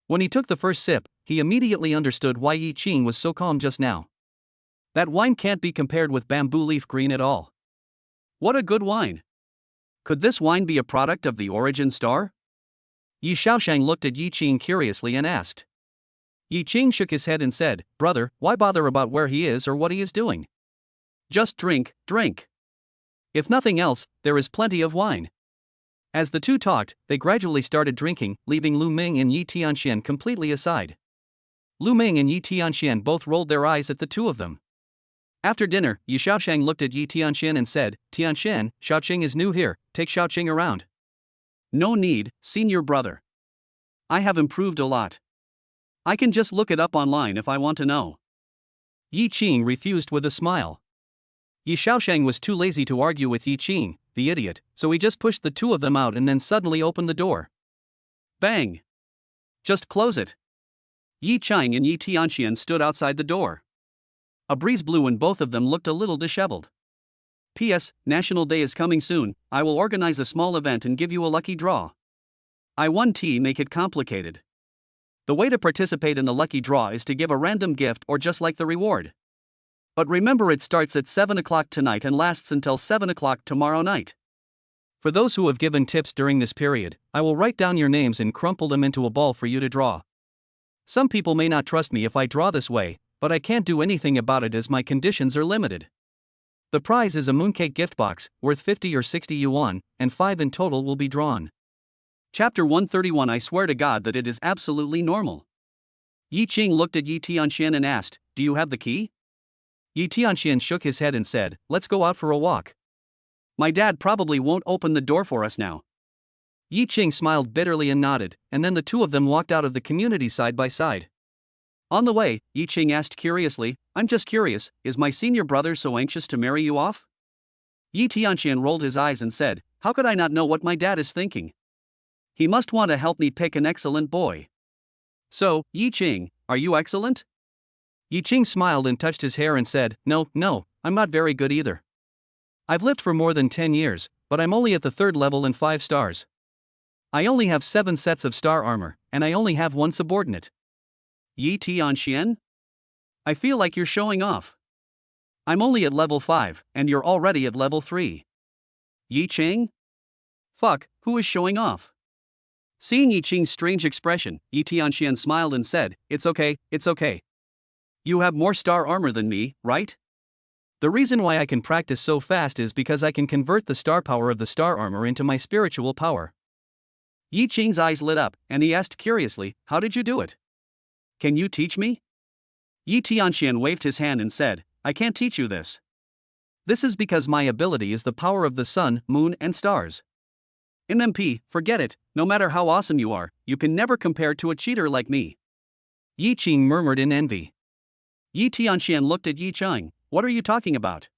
When he took the first sip, he immediately understood why Yi Qing was so calm just now. That wine can't be compared with bamboo leaf green at all. What a good wine! Could this wine be a product of the origin star? Yi Shaoshang looked at Yi Qing curiously and asked. Yi Qing shook his head and said, Brother, why bother about where he is or what he is doing? Just drink, drink. If nothing else, there is plenty of wine. As the two talked, they gradually started drinking, leaving Lu Ming and Yi Tianxian completely aside. Lu Ming and Yi Tianxian both rolled their eyes at the two of them. After dinner, Yi Shaoshang looked at Yi Tianxian and said, Tianxian, Shaoqing is new here, take Shaoqing around. No need, senior brother. I have improved a lot. I can just look it up online if I want to know. Yi Qing refused with a smile. Yi Shaoshang was too lazy to argue with Yi Qing, the idiot, so he just pushed the two of them out and then suddenly opened the door. Bang! Just close it. Yi Qing and Yi Tianxian stood outside the door. A breeze blew and both of them looked a little disheveled. P.S. National Day is coming soon, I will organize a small event and give you a lucky draw. I won T make it complicated. The way to participate in the lucky draw is to give a random gift or just like the reward. But remember it starts at 7 o'clock tonight and lasts until 7 o'clock tomorrow night. For those who have given tips during this period, I will write down your names and crumple them into a ball for you to draw. Some people may not trust me if I draw this way, but I can't do anything about it as my conditions are limited. The prize is a mooncake gift box, worth 50 or 60 yuan, and 5 in total will be drawn. Chapter 131 I swear to God that it is absolutely normal. Yi Qing looked at Yi Tianxian and asked, Do you have the key? Yi Tianxian shook his head and said, Let's go out for a walk. My dad probably won't open the door for us now. Yi Qing smiled bitterly and nodded, and then the two of them walked out of the community side by side. On the way, Yi Qing asked curiously, I'm just curious, is my senior brother so anxious to marry you off? Yi Tianxian rolled his eyes and said, How could I not know what my dad is thinking? He must want to help me pick an excellent boy. So, Yi Qing, are you excellent? Yi Qing smiled and touched his hair and said, No, I'm not very good either. I've lived for more than 10 years, but I'm only at the 3rd level and 5 stars. I only have 7 sets of star armor, and I only have 1 subordinate. Yi Tianxian? I feel like you're showing off. I'm only at level 5, and you're already at level 3. Yi Qing? Fuck, who is showing off? Seeing Yi Qing's strange expression, Yi Tianxian smiled and said, It's okay. You have more star armor than me, right? The reason why I can practice so fast is because I can convert the star power of the star armor into my spiritual power. Yi Qing's eyes lit up, and he asked curiously, How did you do it? Can you teach me? Yi Tianxian waved his hand and said, I can't teach you this. This is because my ability is the power of the sun, moon, and stars. MMP, forget it, no matter how awesome you are, you can never compare to a cheater like me. Yi Qing murmured in envy. Yi Tianxian looked at Yi Qing, What are you talking about?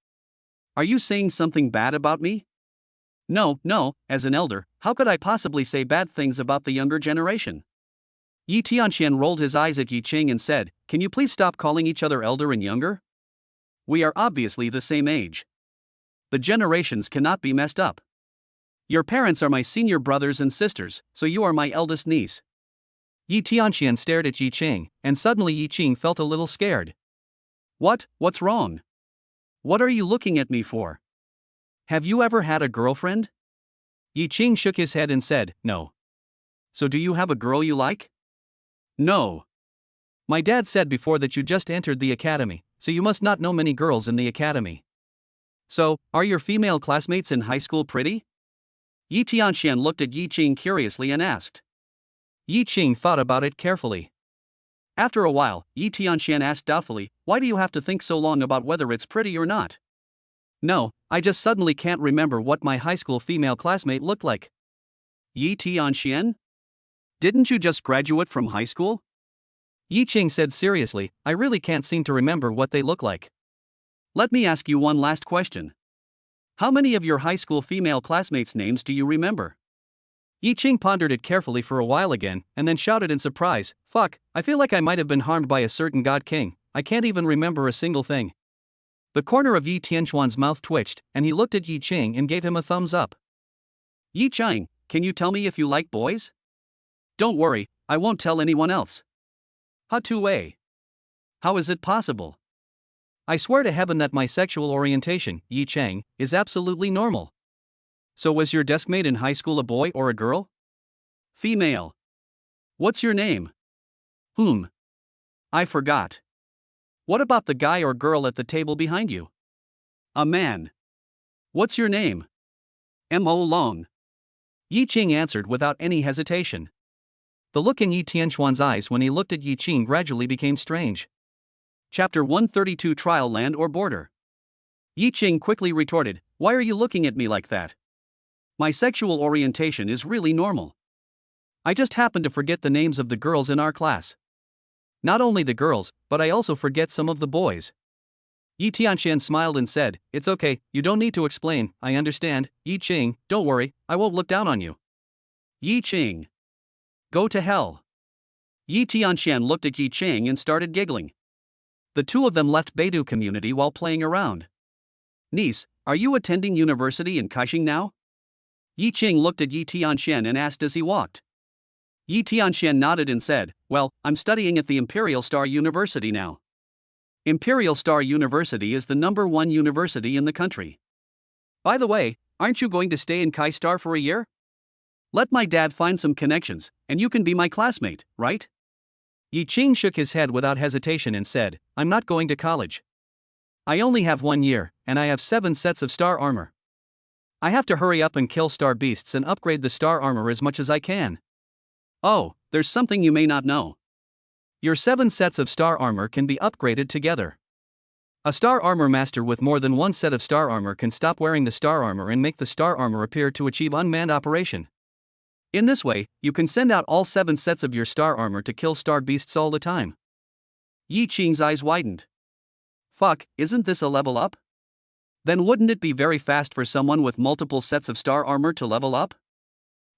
Are you saying something bad about me? No, as an elder, how could I possibly say bad things about the younger generation? Yi Tianxian rolled his eyes at Yi Qing and said, "Can you please stop calling each other elder and younger? We are obviously the same age. The generations cannot be messed up. Your parents are my senior brothers and sisters, so you are my eldest niece." Yi Tianxian stared at Yi Qing, and suddenly Yi Qing felt a little scared. What's wrong? What are you looking at me for? Have you ever had a girlfriend? Yi Qing shook his head and said, "No." "So do you have a girl you like?" "No. My dad said before that you just entered the academy, so you must not know many girls in the academy. So, are your female classmates in high school pretty?" Yi Tianxian looked at Yi Qing curiously and asked. Yi Qing thought about it carefully. After a while, Yi Tianxian asked doubtfully, "Why do you have to think so long about whether it's pretty or not?" "No, I just suddenly can't remember what my high school female classmate looked like." "Yi Tianxian? Didn't you just graduate from high school?" Yi Qing said seriously, "I really can't seem to remember what they look like." "Let me ask you one last question. How many of your high school female classmates' names do you remember?" Yi Qing pondered it carefully for a while again, and then shouted in surprise, "Fuck, I feel like I might have been harmed by a certain god king. I can't even remember a single thing." The corner of Yi Tianxuan's mouth twitched, and he looked at Yi Qing and gave him a thumbs up. "Yi Qing, can you tell me if you like boys?" "Don't worry, I won't tell anyone else." "Ha-tu-way. How is it possible?" "I swear to heaven that my sexual orientation, Yi Cheng, is absolutely normal." "So was your deskmate in high school a boy or a girl?" "Female." "What's your name?" I forgot." "What about the guy or girl at the table behind you?" "A man." "What's your name?" "Mo Long." Yi Qing answered without any hesitation. The look in Yi Tianxuan's eyes when he looked at Yi Qing gradually became strange. Chapter 132 Trial Land or Border. Yi Qing quickly retorted, "Why are you looking at me like that? My sexual orientation is really normal. I just happen to forget the names of the girls in our class. Not only the girls, but I also forget some of the boys." Yi Tianxian smiled and said, "It's okay, you don't need to explain, I understand. Yi Qing, don't worry, I won't look down on you." "Yi Qing. Go to hell." Yi Tianxian looked at Yi Qing and started giggling. The two of them left Beidou community while playing around. "Niece, are you attending university in Kaixing now?" Yi Qing looked at Yi Tianxian and asked as he walked. Yi Tianxian nodded and said, "Well, I'm studying at the Imperial Star University now." Imperial Star University is the #1 university in the country. "By the way, aren't you going to stay in Kai Star for a year? Let my dad find some connections, and you can be my classmate, right?" Yi Qing shook his head without hesitation and said, "I'm not going to college. I only have 1 year, and I have 7 sets of star armor. I have to hurry up and kill star beasts and upgrade the star armor as much as I can." "Oh, there's something you may not know. Your 7 sets of star armor can be upgraded together. A star armor master with more than 1 set of star armor can stop wearing the star armor and make the star armor appear to achieve unmanned operation. In this way, you can send out all 7 sets of your star armor to kill star beasts all the time." Yi Qing's eyes widened. "Fuck, isn't this a level up? Then wouldn't it be very fast for someone with multiple sets of star armor to level up?"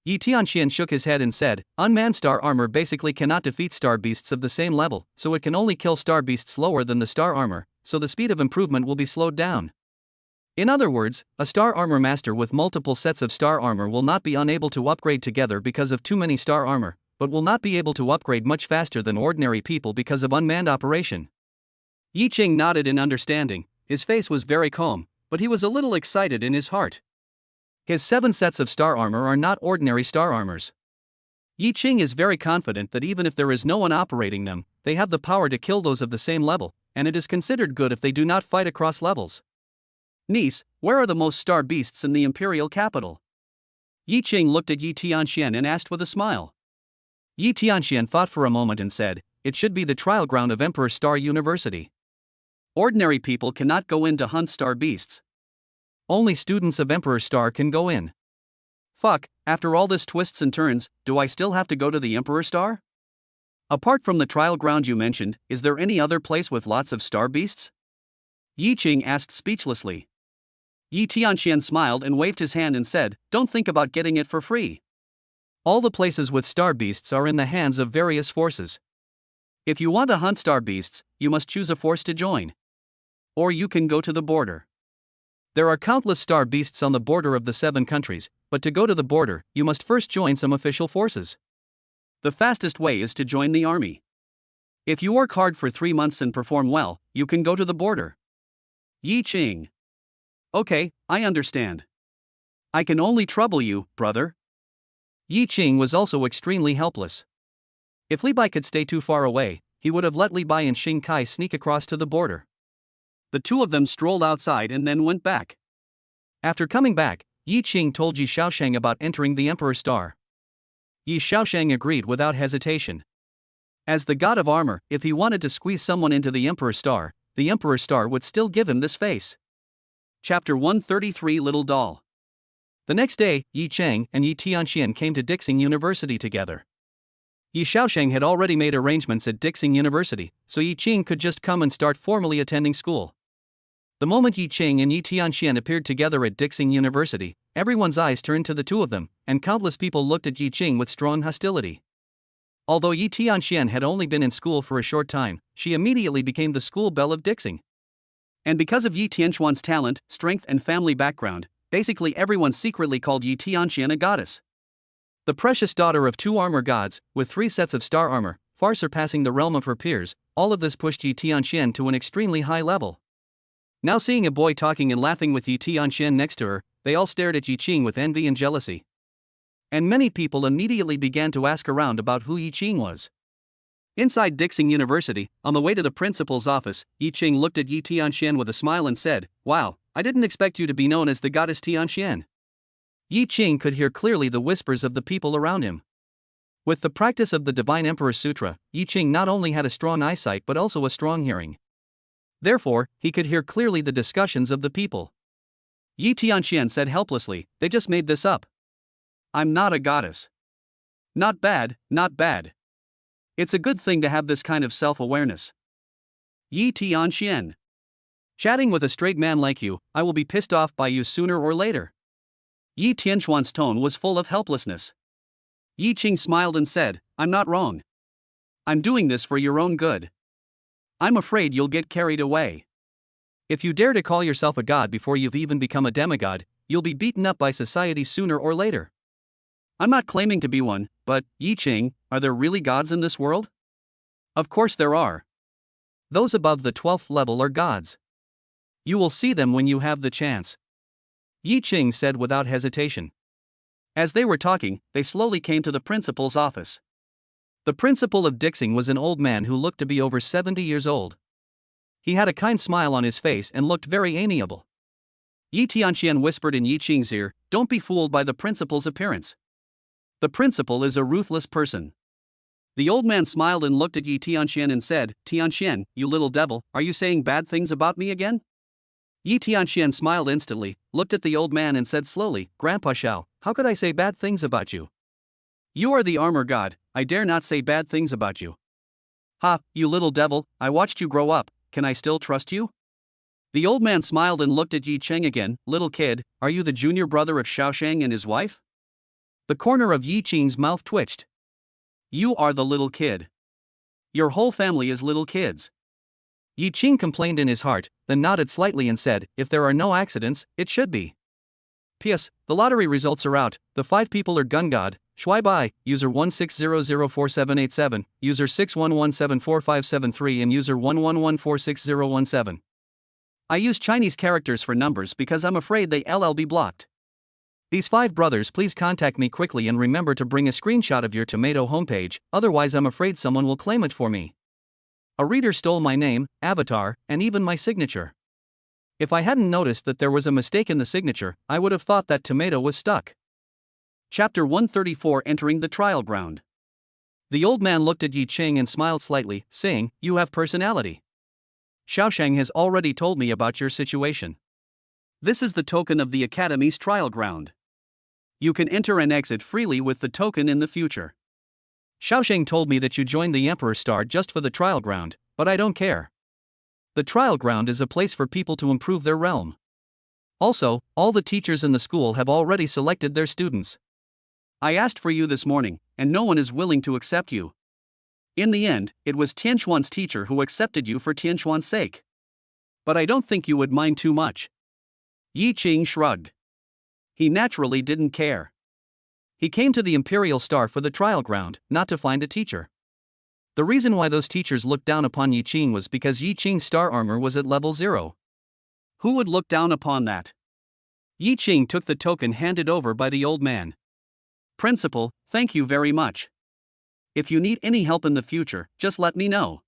Yi Tianxian shook his head and said, "Unmanned star armor basically cannot defeat star beasts of the same level, so it can only kill star beasts lower than the star armor, so the speed of improvement will be slowed down. In other words, a star armor master with multiple sets of star armor will not be unable to upgrade together because of too many star armor, but will not be able to upgrade much faster than ordinary people because of unmanned operation." Yi Qing nodded in understanding. His face was very calm, but he was a little excited in his heart. His 7 sets of star armor are not ordinary star armors. Yi Qing is very confident that even if there is no one operating them, they have the power to kill those of the same level, and it is considered good if they do not fight across levels. "Niece, where are the most star beasts in the Imperial Capital?" Yi Qing looked at Yi Tianxian and asked with a smile. Yi Tianxian thought for a moment and said, "It should be the trial ground of Emperor Star University. Ordinary people cannot go in to hunt star beasts. Only students of Emperor Star can go in." "Fuck, after all this twists and turns, do I still have to go to the Emperor Star? Apart from the trial ground you mentioned, is there any other place with lots of star beasts?" Yi Qing asked speechlessly. Yi Tianxian smiled and waved his hand and said, "Don't think about getting it for free. All the places with star beasts are in the hands of various forces. If you want to hunt star beasts, you must choose a force to join. Or you can go to the border. There are countless star beasts on the border of the 7 countries, but to go to the border, you must first join some official forces. The fastest way is to join the army. If you work hard for 3 months and perform well, you can go to the border. Yi Ching. Okay, I understand. I can only trouble you, brother. Yi Ching was also extremely helpless. If Li Bai could stay too far away, he would have let Li Bai and Xing Kai sneak across to the border. The two of them strolled outside and then went back. After coming back, Yi Ching told Yi Shaosheng about entering the Emperor Star. Yi Shaosheng agreed without hesitation. As the god of armor, if he wanted to squeeze someone into the Emperor Star would still give him this face. Chapter 133 Little Doll. The next day, Yi Cheng and Yi Tianxian came to Dixing University together. Yi Shaosheng had already made arrangements at Dixing University, so Yi Ching could just come and start formally attending school. The moment Yi Ching and Yi Tianxian appeared together at Dixing University, everyone's eyes turned to the two of them, and countless people looked at Yi Ching with strong hostility. Although Yi Tianxian had only been in school for a short time, she immediately became the school belle of Dixing. And because of Yi Tianxuan's talent, strength and family background, basically everyone secretly called Yi Tianxian a goddess. The precious daughter of 2 armor gods, with 3 sets of star armor, far surpassing the realm of her peers, all of this pushed Yi Tianxian to an extremely high level. Now seeing a boy talking and laughing with Yi Tianxian next to her, they all stared at Yi Ching with envy and jealousy. And many people immediately began to ask around about who Yi Ching was. Inside Dixing University, on the way to the principal's office, Yi Ching looked at Yi Tianxian with a smile and said, "Wow, I didn't expect you to be known as the goddess Tianxian." Yi Ching could hear clearly the whispers of the people around him. With the practice of the Divine Emperor Sutra, Yi Ching not only had a strong eyesight but also a strong hearing. Therefore, he could hear clearly the discussions of the people. Yi Tianxian said helplessly, "They just made this up. I'm not a goddess." Not bad, not bad. It's a good thing to have this kind of self-awareness. Yi Tianxian. Chatting with a straight man like you, I will be pissed off by you sooner or later. Yi Tianxuan's tone was full of helplessness. Yi Ching smiled and said, "I'm not wrong. I'm doing this for your own good. I'm afraid you'll get carried away. If you dare to call yourself a god before you've even become a demigod, you'll be beaten up by society sooner or later." I'm not claiming to be one, but, Yi Ching, are there really gods in this world? Of course there are. Those above the 12th level are gods. You will see them when you have the chance. Yi Ching said without hesitation. As they were talking, they slowly came to the principal's office. The principal of Dixing was an old man who looked to be over 70 years old. He had a kind smile on his face and looked very amiable. Yi Tianxian whispered in Yi Ching's ear, "Don't be fooled by the principal's appearance. The principal is a ruthless person." The old man smiled and looked at Yi Tianxian and said, "Tianxian, you little devil, are you saying bad things about me again?" Yi Tianxian smiled instantly, looked at the old man and said slowly, "Grandpa Xiao, how could I say bad things about you? You are the armor god, I dare not say bad things about you." "Ha, you little devil, I watched you grow up, can I still trust you?" The old man smiled and looked at Yi Ching again, "Little kid, are you the junior brother of Shaosheng and his wife?" The corner of Yi Ching's mouth twitched. "You are the little kid. Your whole family is little kids." Yi Ching complained in his heart, then nodded slightly and said, "If there are no accidents, it should be. P.S. The lottery results are out, the 5 people are Gun God, Shui Bai, user 16004787, user 61174573 and user 11146017. I use Chinese characters for numbers because I'm afraid they'll be blocked. These 5 brothers, please contact me quickly and remember to bring a screenshot of your tomato homepage, otherwise I'm afraid someone will claim it for me. A reader stole my name, avatar, and even my signature. If I hadn't noticed that there was a mistake in the signature, I would have thought that tomato was stuck." Chapter 134 Entering the Trial Ground. The old man looked at Yi Ching and smiled slightly, saying, "You have personality. Shaosheng has already told me about your situation. This is the token of the Academy's trial ground. You can enter and exit freely with the token in the future. Shaosheng told me that you joined the Emperor Star just for the trial ground, but I don't care. The trial ground is a place for people to improve their realm. Also, all the teachers in the school have already selected their students. I asked for you this morning, and no one is willing to accept you. In the end, it was Tianquan's teacher who accepted you for Tianquan's sake. But I don't think you would mind too much. Yi Qing shrugged. He naturally didn't care. He came to the Imperial Star for the trial ground, not to find a teacher. The reason why those teachers looked down upon Yi Qing was because Yi Qing's star armor was at level 0. Who would look down upon that? Yi Qing took the token handed over by the old man. Principal, thank you very much. If you need any help in the future, just let me know.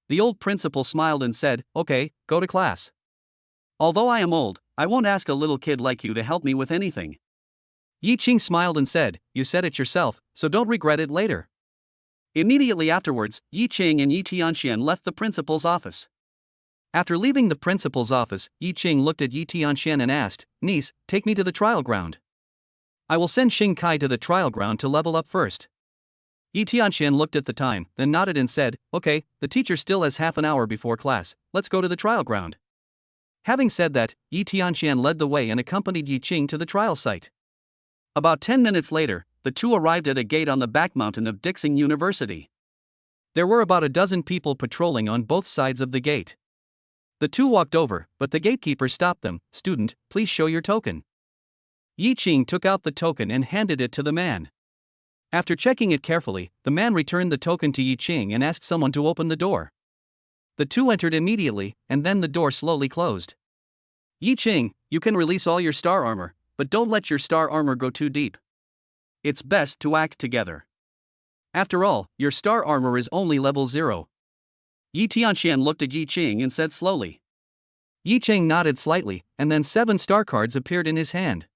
The old principal smiled and said, okay, go to class. Although I am old, I won't ask a little kid like you to help me with anything. Yi Qing smiled and said, you said it yourself, so don't regret it later. Immediately afterwards, Yi Qing and Yi Tianxian left the principal's office. After leaving the principal's office, Yi Qing looked at Yi Tianxian and asked, niece, take me to the trial ground. I will send Xing Kai to the trial ground to level up first. Yi Tianxian looked at the time, then nodded and said, okay, the teacher still has half an hour before class, let's go to the trial ground. Having said that, Yi Tianxian led the way and accompanied Yi Qing to the trial site. About 10 minutes later, the two arrived at a gate on the back mountain of Dixing University. There were about a dozen people patrolling on both sides of the gate. The two walked over, but the gatekeeper stopped them. Student, please show your token. Yi Qing took out the token and handed it to the man. After checking it carefully, the man returned the token to Yi Qing and asked someone to open the door. The two entered immediately, and then the door slowly closed. Yi Qing, you can release all your star armor, but don't let your star armor go too deep. It's best to act together. After all, your star armor is only level 0. Yi Tianxian looked at Yi Qing and said slowly. Yi Qing nodded slightly, and then 7 star cards appeared in his hand.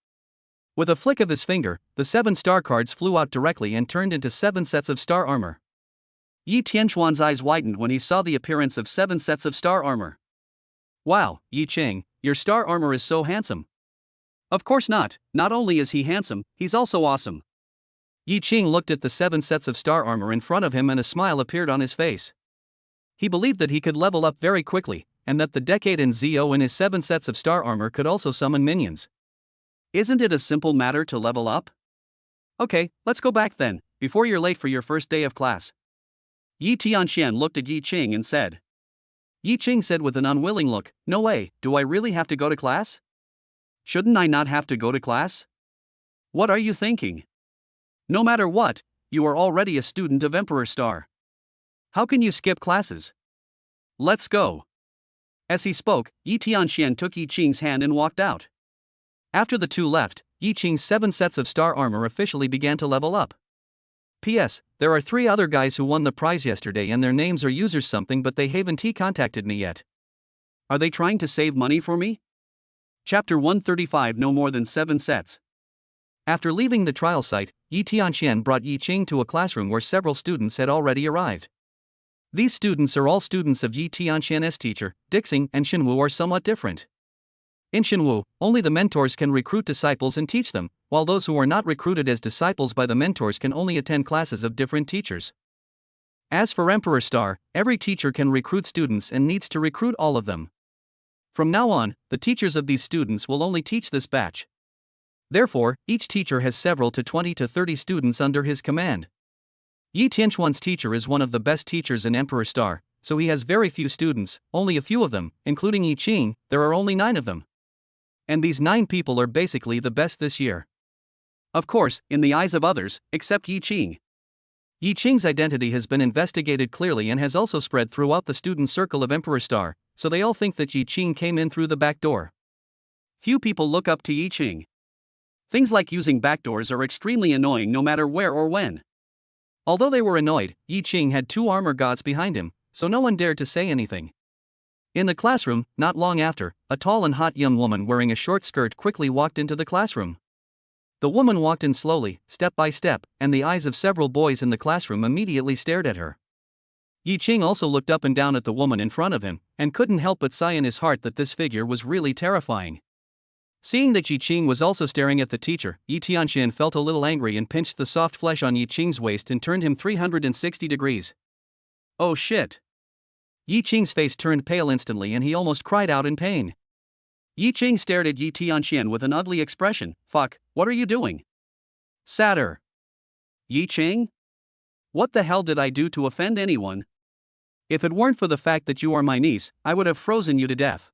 With a flick of his finger, the 7 star cards flew out directly and turned into 7 sets of star armor. Yi Tianquan's eyes widened when he saw the appearance of 7 sets of star armor. Wow, Yi Qing, your star armor is so handsome. Of course not only is he handsome, he's also awesome. Yi Qing looked at the 7 sets of star armor in front of him and a smile appeared on his face. He believed that he could level up very quickly, and that the Decade and Zio in his 7 sets of star armor could also summon minions. Isn't it a simple matter to level up? Okay, let's go back then, before you're late for your first day of class. Yi Tianxian looked at Yi Qing and said. Yi Qing said with an unwilling look, no way, do I really have to go to class? Shouldn't I not have to go to class? What are you thinking? No matter what, you are already a student of Emperor Star. How can you skip classes? Let's go. As he spoke, Yi Tianxian took Yi Qing's hand and walked out. After the two left, Yi Qing's 7 sets of star armor officially began to level up. P.S. There are 3 other guys who won the prize yesterday and their names are users something but they haven't contacted me yet. Are they trying to save money for me? Chapter 135 No more than 7 sets. After leaving the trial site, Yi Tianxian brought Yi Qing to a classroom where several students had already arrived. These students are all students of Yi Tianxian's teacher. Dixing and Shinu are somewhat different. In Shinu, only the mentors can recruit disciples and teach them, while those who are not recruited as disciples by the mentors can only attend classes of different teachers. As for Emperor Star, every teacher can recruit students and needs to recruit all of them. From now on, the teachers of these students will only teach this batch. Therefore, each teacher has several to 20 to 30 students under his command. Yi Tianquan's teacher is one of the best teachers in Emperor Star, so he has very few students, only a few of them, including Yi Qing, there are only 9 of them. And these 9 people are basically the best this year. Of course, in the eyes of others, except Yi Qing. Yi Qing's identity has been investigated clearly and has also spread throughout the student circle of Emperor Star, so they all think that Yi Qing came in through the back door. Few people look up to Yi Qing. Things like using backdoors are extremely annoying no matter where or when. Although they were annoyed, Yi Qing had 2 armor gods behind him, so no one dared to say anything. In the classroom, not long after, a tall and hot young woman wearing a short skirt quickly walked into the classroom. The woman walked in slowly, step by step, and the eyes of several boys in the classroom immediately stared at her. Yi Qing also looked up and down at the woman in front of him, and couldn't help but sigh in his heart that this figure was really terrifying. Seeing that Yi Qing was also staring at the teacher, Yi Tianxian felt a little angry and pinched the soft flesh on Yi Qing's waist and turned him 360 degrees. Oh shit! Yi Qing's face turned pale instantly and he almost cried out in pain. Yi Qing stared at Yi Tianxian with an ugly expression. Fuck, what are you doing? Sadder. Yi Ching? What the hell did I do to offend anyone? If it weren't for the fact that you are my niece, I would have frozen you to death.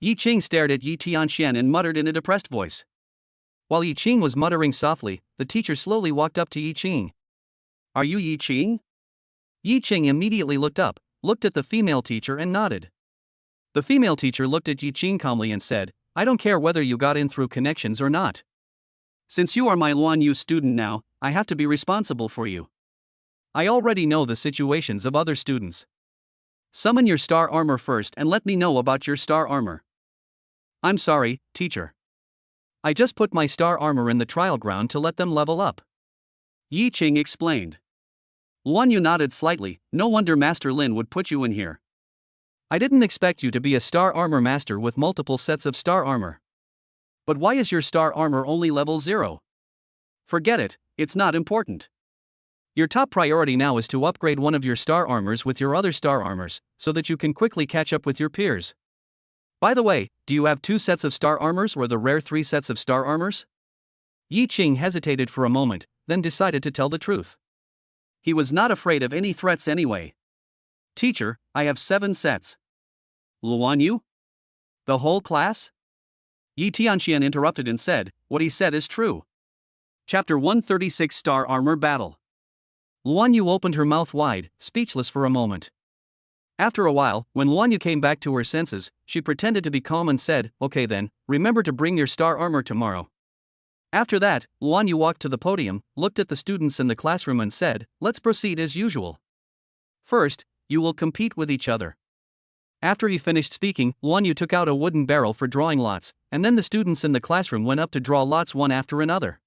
Yi Ching stared at Yi Tianxian and muttered in a depressed voice. While Yi Ching was muttering softly, the teacher slowly walked up to Yi Ching. Are you Yi Ching? Yi Ching immediately looked up, looked at the female teacher and nodded. The female teacher looked at Yi Ching calmly and said, I don't care whether you got in through connections or not. Since you are my Luan Yu student now, I have to be responsible for you. I already know the situations of other students. Summon your star armor first and let me know about your star armor. I'm sorry, teacher. I just put my star armor in the trial ground to let them level up. Yi Ching explained. Luan Yu nodded slightly. No wonder Master Lin would put you in here. I didn't expect you to be a star armor master with multiple sets of star armor. But why is your star armor only level 0? Forget it, it's not important. Your top priority now is to upgrade one of your star armors with your other star armors, so that you can quickly catch up with your peers. By the way, do you have 2 sets of star armors or the rare 3 sets of star armors? Yi Ching hesitated for a moment, then decided to tell the truth. He was not afraid of any threats anyway. Teacher, I have 7 sets. Luan Yu? The whole class? Yi Tianxian interrupted and said, what he said is true. Chapter 136 Star Armor Battle. Luan Yu opened her mouth wide, speechless for a moment. After a while, when Luan Yu came back to her senses, she pretended to be calm and said, okay then, remember to bring your star armor tomorrow. After that, Luan Yu walked to the podium, looked at the students in the classroom and said, let's proceed as usual. First, you will compete with each other. After he finished speaking, Luan Yu took out a wooden barrel for drawing lots, and then the students in the classroom went up to draw lots one after another.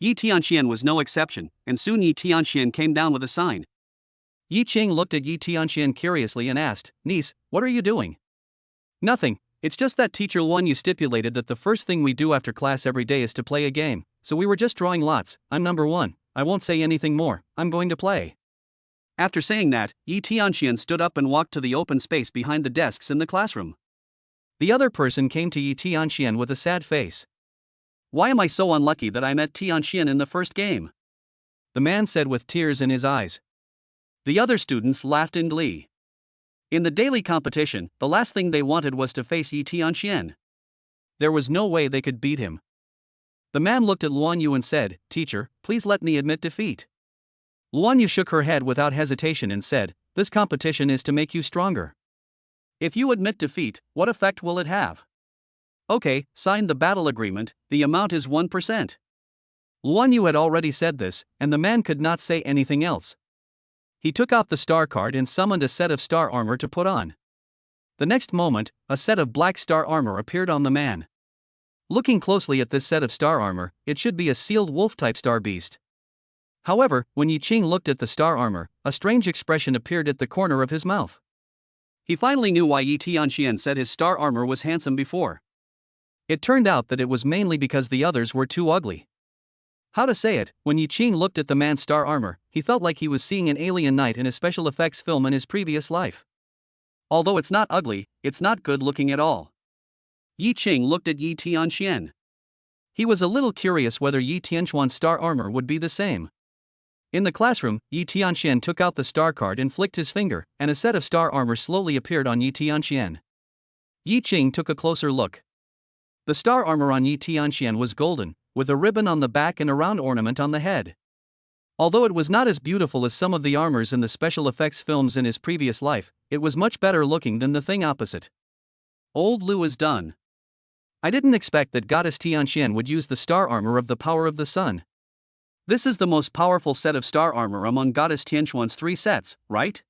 Yi Tianxian was no exception, and soon Yi Tianxian came down with a sign. Yi Ching looked at Yi Tianxian curiously and asked, Niece, what are you doing? Nothing, it's just that teacher Luan Yu stipulated that the first thing we do after class every day is to play a game, so we were just drawing lots. I'm number 1, I won't say anything more, I'm going to play. After saying that, Yi Tianxian stood up and walked to the open space behind the desks in the classroom. The other person came to Yi Tianxian with a sad face. Why am I so unlucky that I met Tianxian in the first game? The man said with tears in his eyes. The other students laughed in glee. In the daily competition, the last thing they wanted was to face Yi Tianxian. There was no way they could beat him. The man looked at Luan Yu and said, Teacher, please let me admit defeat. Luan Yu shook her head without hesitation and said, this competition is to make you stronger. If you admit defeat, what effect will it have? Okay, sign the battle agreement, the amount is 1%. Luan Yu had already said this, and the man could not say anything else. He took out the star card and summoned a set of star armor to put on. The next moment, a set of black star armor appeared on the man. Looking closely at this set of star armor, it should be a sealed wolf-type star beast. However, when Yi Ching looked at the star armor, a strange expression appeared at the corner of his mouth. He finally knew why Yi Tianxian said his star armor was handsome before. It turned out that it was mainly because the others were too ugly. How to say it, when Yi Ching looked at the man's star armor, he felt like he was seeing an alien knight in a special effects film in his previous life. Although it's not ugly, it's not good looking at all. Yi Ching looked at Yi Tianxian. He was a little curious whether Yi Tianxuan's star armor would be the same. In the classroom, Yi Tianxian took out the star card and flicked his finger, and a set of star armor slowly appeared on Yi Tianxian. Yi Ching took a closer look. The star armor on Yi Tianxian was golden, with a ribbon on the back and a round ornament on the head. Although it was not as beautiful as some of the armors in the special effects films in his previous life, it was much better looking than the thing opposite. Old Lu is done. I didn't expect that Goddess Tianxian would use the star armor of the power of the sun. This is the most powerful set of star armor among Goddess Tianxuan's 3 sets, right?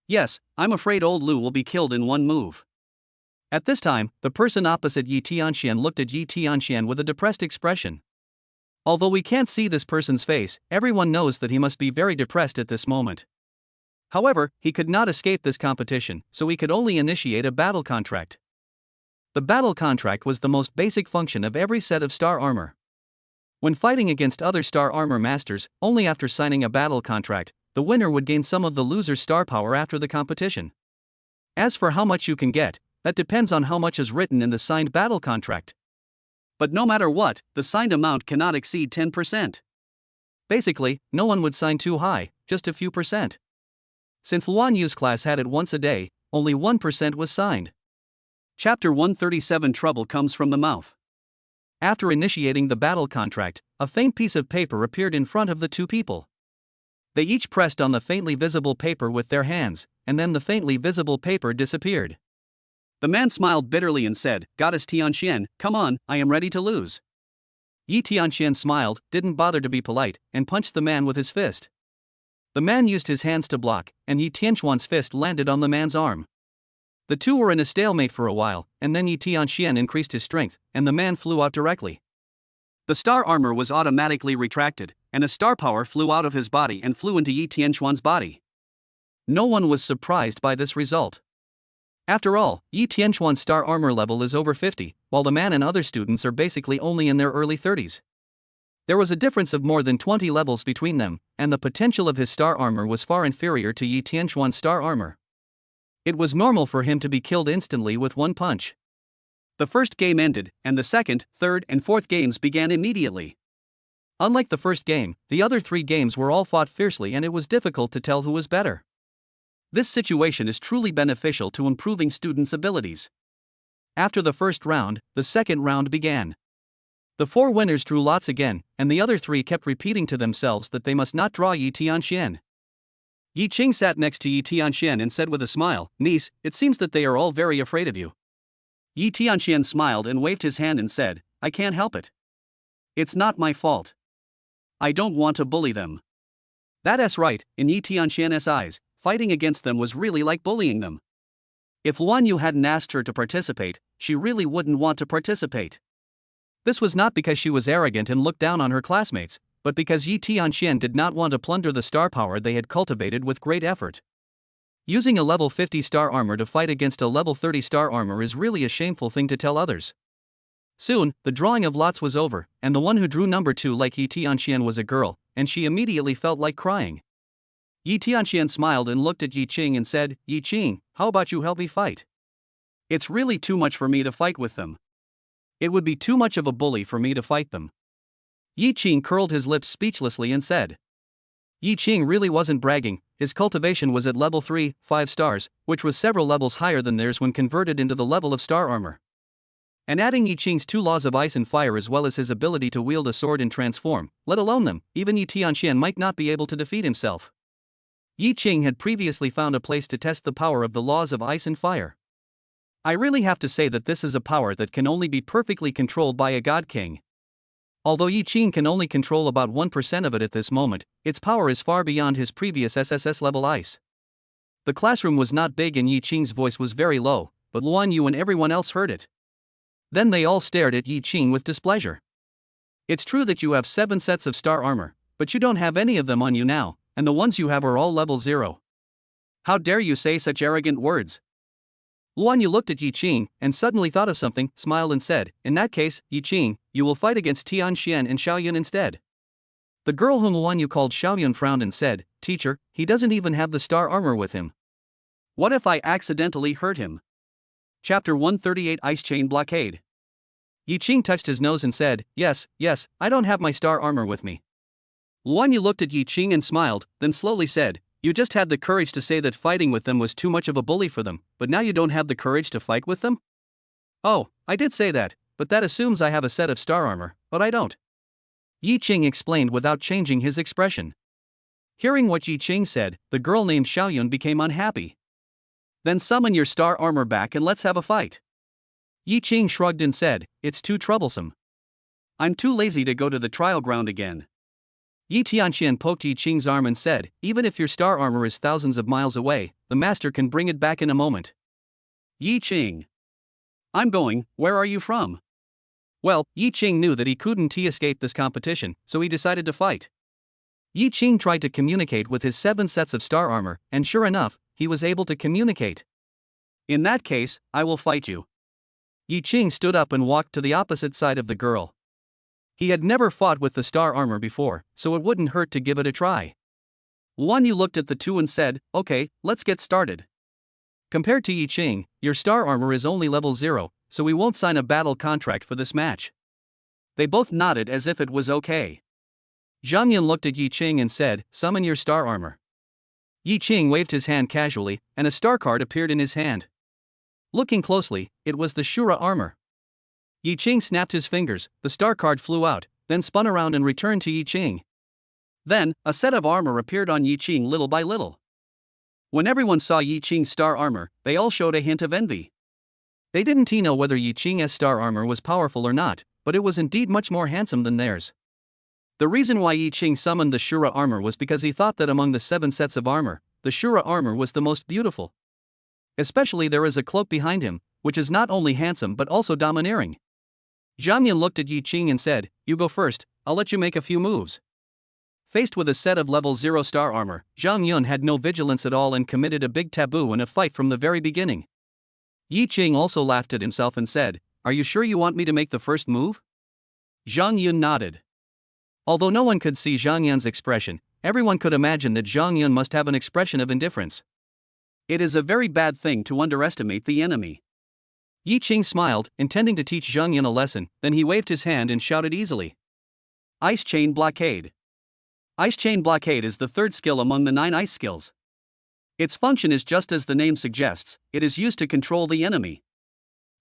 Yes, I'm afraid old Lu will be killed in one move. At this time, the person opposite Yi Tianxian looked at Yi Tianxian with a depressed expression. Although we can't see this person's face, everyone knows that he must be very depressed at this moment. However, he could not escape this competition, so he could only initiate a battle contract. The battle contract was the most basic function of every set of star armor. When fighting against other star armor masters, only after signing a battle contract, the winner would gain some of the loser's star power after the competition. As for how much you can get, that depends on how much is written in the signed battle contract. But no matter what, the signed amount cannot exceed 10%. Basically, no one would sign too high, just a few percent. Since Luan Yu's class had it once a day, only 1% was signed. Chapter 137 Trouble comes from the mouth. After initiating the battle contract, a faint piece of paper appeared in front of the two people. They each pressed on the faintly visible paper with their hands, and then the faintly visible paper disappeared. The man smiled bitterly and said, "Goddess Tianxian, come on, I am ready to lose." Yi Tianxian smiled, didn't bother to be polite, and punched the man with his fist. The man used his hands to block, and Yi Tianxuan's fist landed on the man's arm. The two were in a stalemate for a while, and then Yi Tianxian increased his strength, and the man flew out directly. The star armor was automatically retracted, and a star power flew out of his body and flew into Yi Tianxuan's body. No one was surprised by this result. After all, Yi Tianxuan's star armor level is over 50, while the man and other students are basically only in their early 30s. There was a difference of more than 20 levels between them, and the potential of his star armor was far inferior to Yi Tianxuan's star armor. It was normal for him to be killed instantly with one punch. The first game ended, and the second, third, and fourth games began immediately. Unlike the first game, the other three games were all fought fiercely and it was difficult to tell who was better. This situation is truly beneficial to improving students' abilities. After the first round, the second round began. The four winners drew lots again, and the other three kept repeating to themselves that they must not draw Yi Tianxian. Yi Qing sat next to Yi Tianxian and said with a smile, "Niece, it seems that they are all very afraid of you." Yi Tianxian smiled and waved his hand and said, "I can't help it. It's not my fault. I don't want to bully them." That's right, in Yi Tianxian's eyes, fighting against them was really like bullying them. If Luan Yu hadn't asked her to participate, she really wouldn't want to participate. This was not because she was arrogant and looked down on her classmates, but because Yi Tianxian did not want to plunder the star power they had cultivated with great effort. Using a level 50 star armor to fight against a level 30 star armor is really a shameful thing to tell others. Soon, the drawing of lots was over, and the one who drew number 2 like Yi Tianxian was a girl, and she immediately felt like crying. Yi Tianxian smiled and looked at Yi Qing and said, "Yi Qing, how about you help me fight? It's really too much for me to fight with them. It would be too much of a bully for me to fight them." Yi Qing curled his lips speechlessly and said. Yi Qing really wasn't bragging, his cultivation was at level 3, 5 stars, which was several levels higher than theirs when converted into the level of star armor. And adding Yi Qing's 2 laws of ice and fire as well as his ability to wield a sword and transform, let alone them, even Yi Tianxian might not be able to defeat himself. Yi Qing had previously found a place to test the power of the laws of ice and fire. I really have to say that this is a power that can only be perfectly controlled by a god king. Although Yi Qing can only control about 1% of it at this moment, its power is far beyond his previous SSS-level ice. The classroom was not big and Yi Qing's voice was very low, but Luan Yu and everyone else heard it. Then they all stared at Yi Qing with displeasure. "It's true that you have 7 sets of star armor, but you don't have any of them on you now, and the ones you have are all level 0. How dare you say such arrogant words?" Luan Yu looked at Yi Qing and suddenly thought of something, smiled and said, "In that case, Yi Qing, you will fight against Tianxian and Xiaoyun instead." The girl whom Luan Yu called Xiaoyun frowned and said, "Teacher, he doesn't even have the star armor with him. What if I accidentally hurt him?" Chapter 138 Ice Chain Blockade. Yi Qing touched his nose and said, Yes, I don't have my star armor with me." Luan Yu looked at Yi Qing and smiled, then slowly said, "You just had the courage to say that fighting with them was too much of a bully for them, but now you don't have the courage to fight with them?" "Oh, I did say that, but that assumes I have a set of star armor, but I don't." Yi Qing explained without changing his expression. Hearing what Yi Qing said, the girl named Xiaoyun became unhappy. "Then summon your star armor back and let's have a fight." Yi Qing shrugged and said, "It's too troublesome. I'm too lazy to go to the trial ground again." Yi Tianxian poked Yi Qing's arm and said, "Even if your star armor is thousands of miles away, the master can bring it back in a moment." "Yi Qing. I'm going, where are you from?" Well, Yi Qing knew that he couldn't escape this competition, so he decided to fight. Yi Qing tried to communicate with his 7 sets of star armor, and sure enough, he was able to communicate. "In that case, I will fight you." Yi Qing stood up and walked to the opposite side of the girl. He had never fought with the star armor before, so it wouldn't hurt to give it a try. Luan Yu looked at the two and said, "Okay, let's get started. Compared to Yi Qing, your star armor is only level 0, so we won't sign a battle contract for this match. They both nodded as if it was okay. Zhang Yun looked at Yi Qing and said, "Summon your star armor." Yi Qing waved his hand casually, and a star card appeared in his hand. Looking closely, it was the Shura armor. Yi Qing snapped his fingers, the star card flew out, then spun around and returned to Yi Qing. Then, a set of armor appeared on Yi Qing little by little. When everyone saw Yi Qing's star armor, they all showed a hint of envy. They didn't know whether Yi Qing's star armor was powerful or not, but it was indeed much more handsome than theirs. The reason why Yi Qing summoned the Shura armor was because he thought that among the 7 sets of armor, the Shura armor was the most beautiful. Especially there is a cloak behind him, which is not only handsome but also domineering. Zhang Yun looked at Yi Qing and said, "You go first, I'll let you make a few moves." Faced with a set of level 0 star armor, Zhang Yun had no vigilance at all and committed a big taboo in a fight from the very beginning. Yi Qing also laughed at himself and said, "Are you sure you want me to make the first move?" Zhang Yun nodded. Although no one could see Zhang Yun's expression, everyone could imagine that Zhang Yun must have an expression of indifference. It is a very bad thing to underestimate the enemy. Yi Qing smiled, intending to teach Zhang Yun a lesson, then he waved his hand and shouted easily. Ice Chain Blockade. Ice Chain Blockade is the third skill among the 9 ice skills. Its function is just as the name suggests, it is used to control the enemy.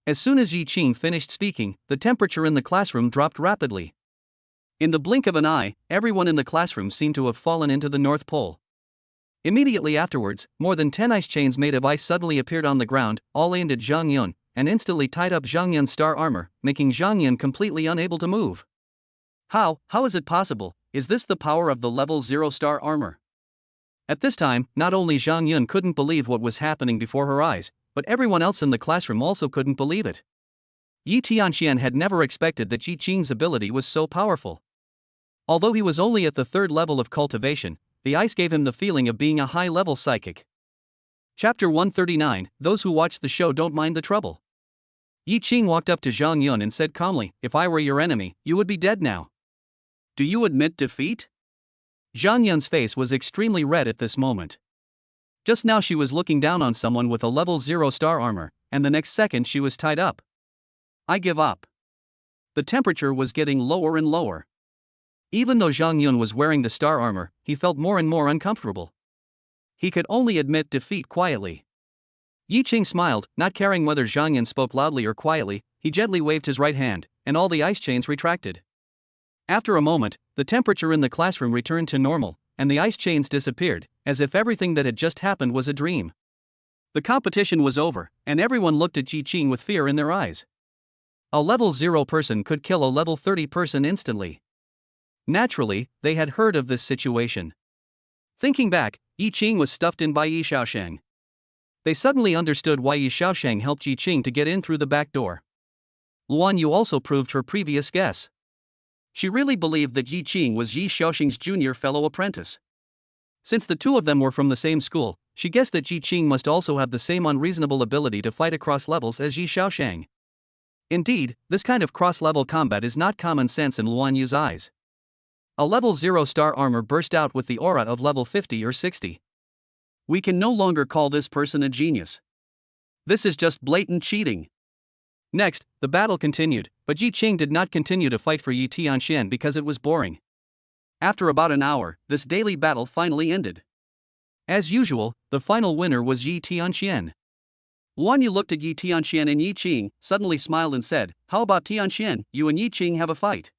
As soon as Yi Qing finished speaking, the temperature in the classroom dropped rapidly. In the blink of an eye, everyone in the classroom seemed to have fallen into the North Pole. Immediately afterwards, more than 10 ice chains made of ice suddenly appeared on the ground, all aimed at Zhang Yun, and instantly tied up Zhang Yun's star armor, making Zhang Yun completely unable to move. How is it possible? Is this the power of the level 0 star armor? At this time, not only Zhang Yun couldn't believe what was happening before her eyes, but everyone else in the classroom also couldn't believe it. Yi Tianxian had never expected that Yi Qing's ability was so powerful. Although he was only at the 3rd level of cultivation, the ice gave him the feeling of being a high-level psychic. Chapter 139, Those who watch the show don't mind the trouble. Yi Qing walked up to Zhang Yun and said calmly, "If I were your enemy, you would be dead now. Do you admit defeat?" Zhang Yun's face was extremely red at this moment. Just now she was looking down on someone with a level 0 star armor, and the next second she was tied up. "I give up." The temperature was getting lower and lower. Even though Zhang Yun was wearing the star armor, he felt more and more uncomfortable. He could only admit defeat quietly. Yi Qing smiled, not caring whether Zhang Yun spoke loudly or quietly. He gently waved his right hand, and all the ice chains retracted. After a moment, the temperature in the classroom returned to normal, and the ice chains disappeared, as if everything that had just happened was a dream. The competition was over, and everyone looked at Yi Qing with fear in their eyes. A level 0 person could kill a level 30 person instantly. Naturally, they had heard of this situation. Thinking back, Yi Qing was stuffed in by Yi Xiaoshang. They suddenly understood why Yi Xiaoshang helped Yi Qing to get in through the back door. Luan Yu also proved her previous guess. She really believed that Yi Qing was Yi Xiaoshang's junior fellow apprentice. Since the two of them were from the same school, she guessed that Yi Qing must also have the same unreasonable ability to fight across levels as Yi Xiaoshang. Indeed, this kind of cross-level combat is not common sense in Luan Yu's eyes. A level 0 star armor burst out with the aura of level 50 or 60. We can no longer call this person a genius. This is just blatant cheating. Next, the battle continued, but Yi Qing did not continue to fight for Yi Tianxian because it was boring. After about an hour, this daily battle finally ended. As usual, the final winner was Yi Tianxian. Luan Yu looked at Yi Tianxian and Yi Qing, suddenly smiled and said, "How about Tianxian, you and Yi Qing have a fight?"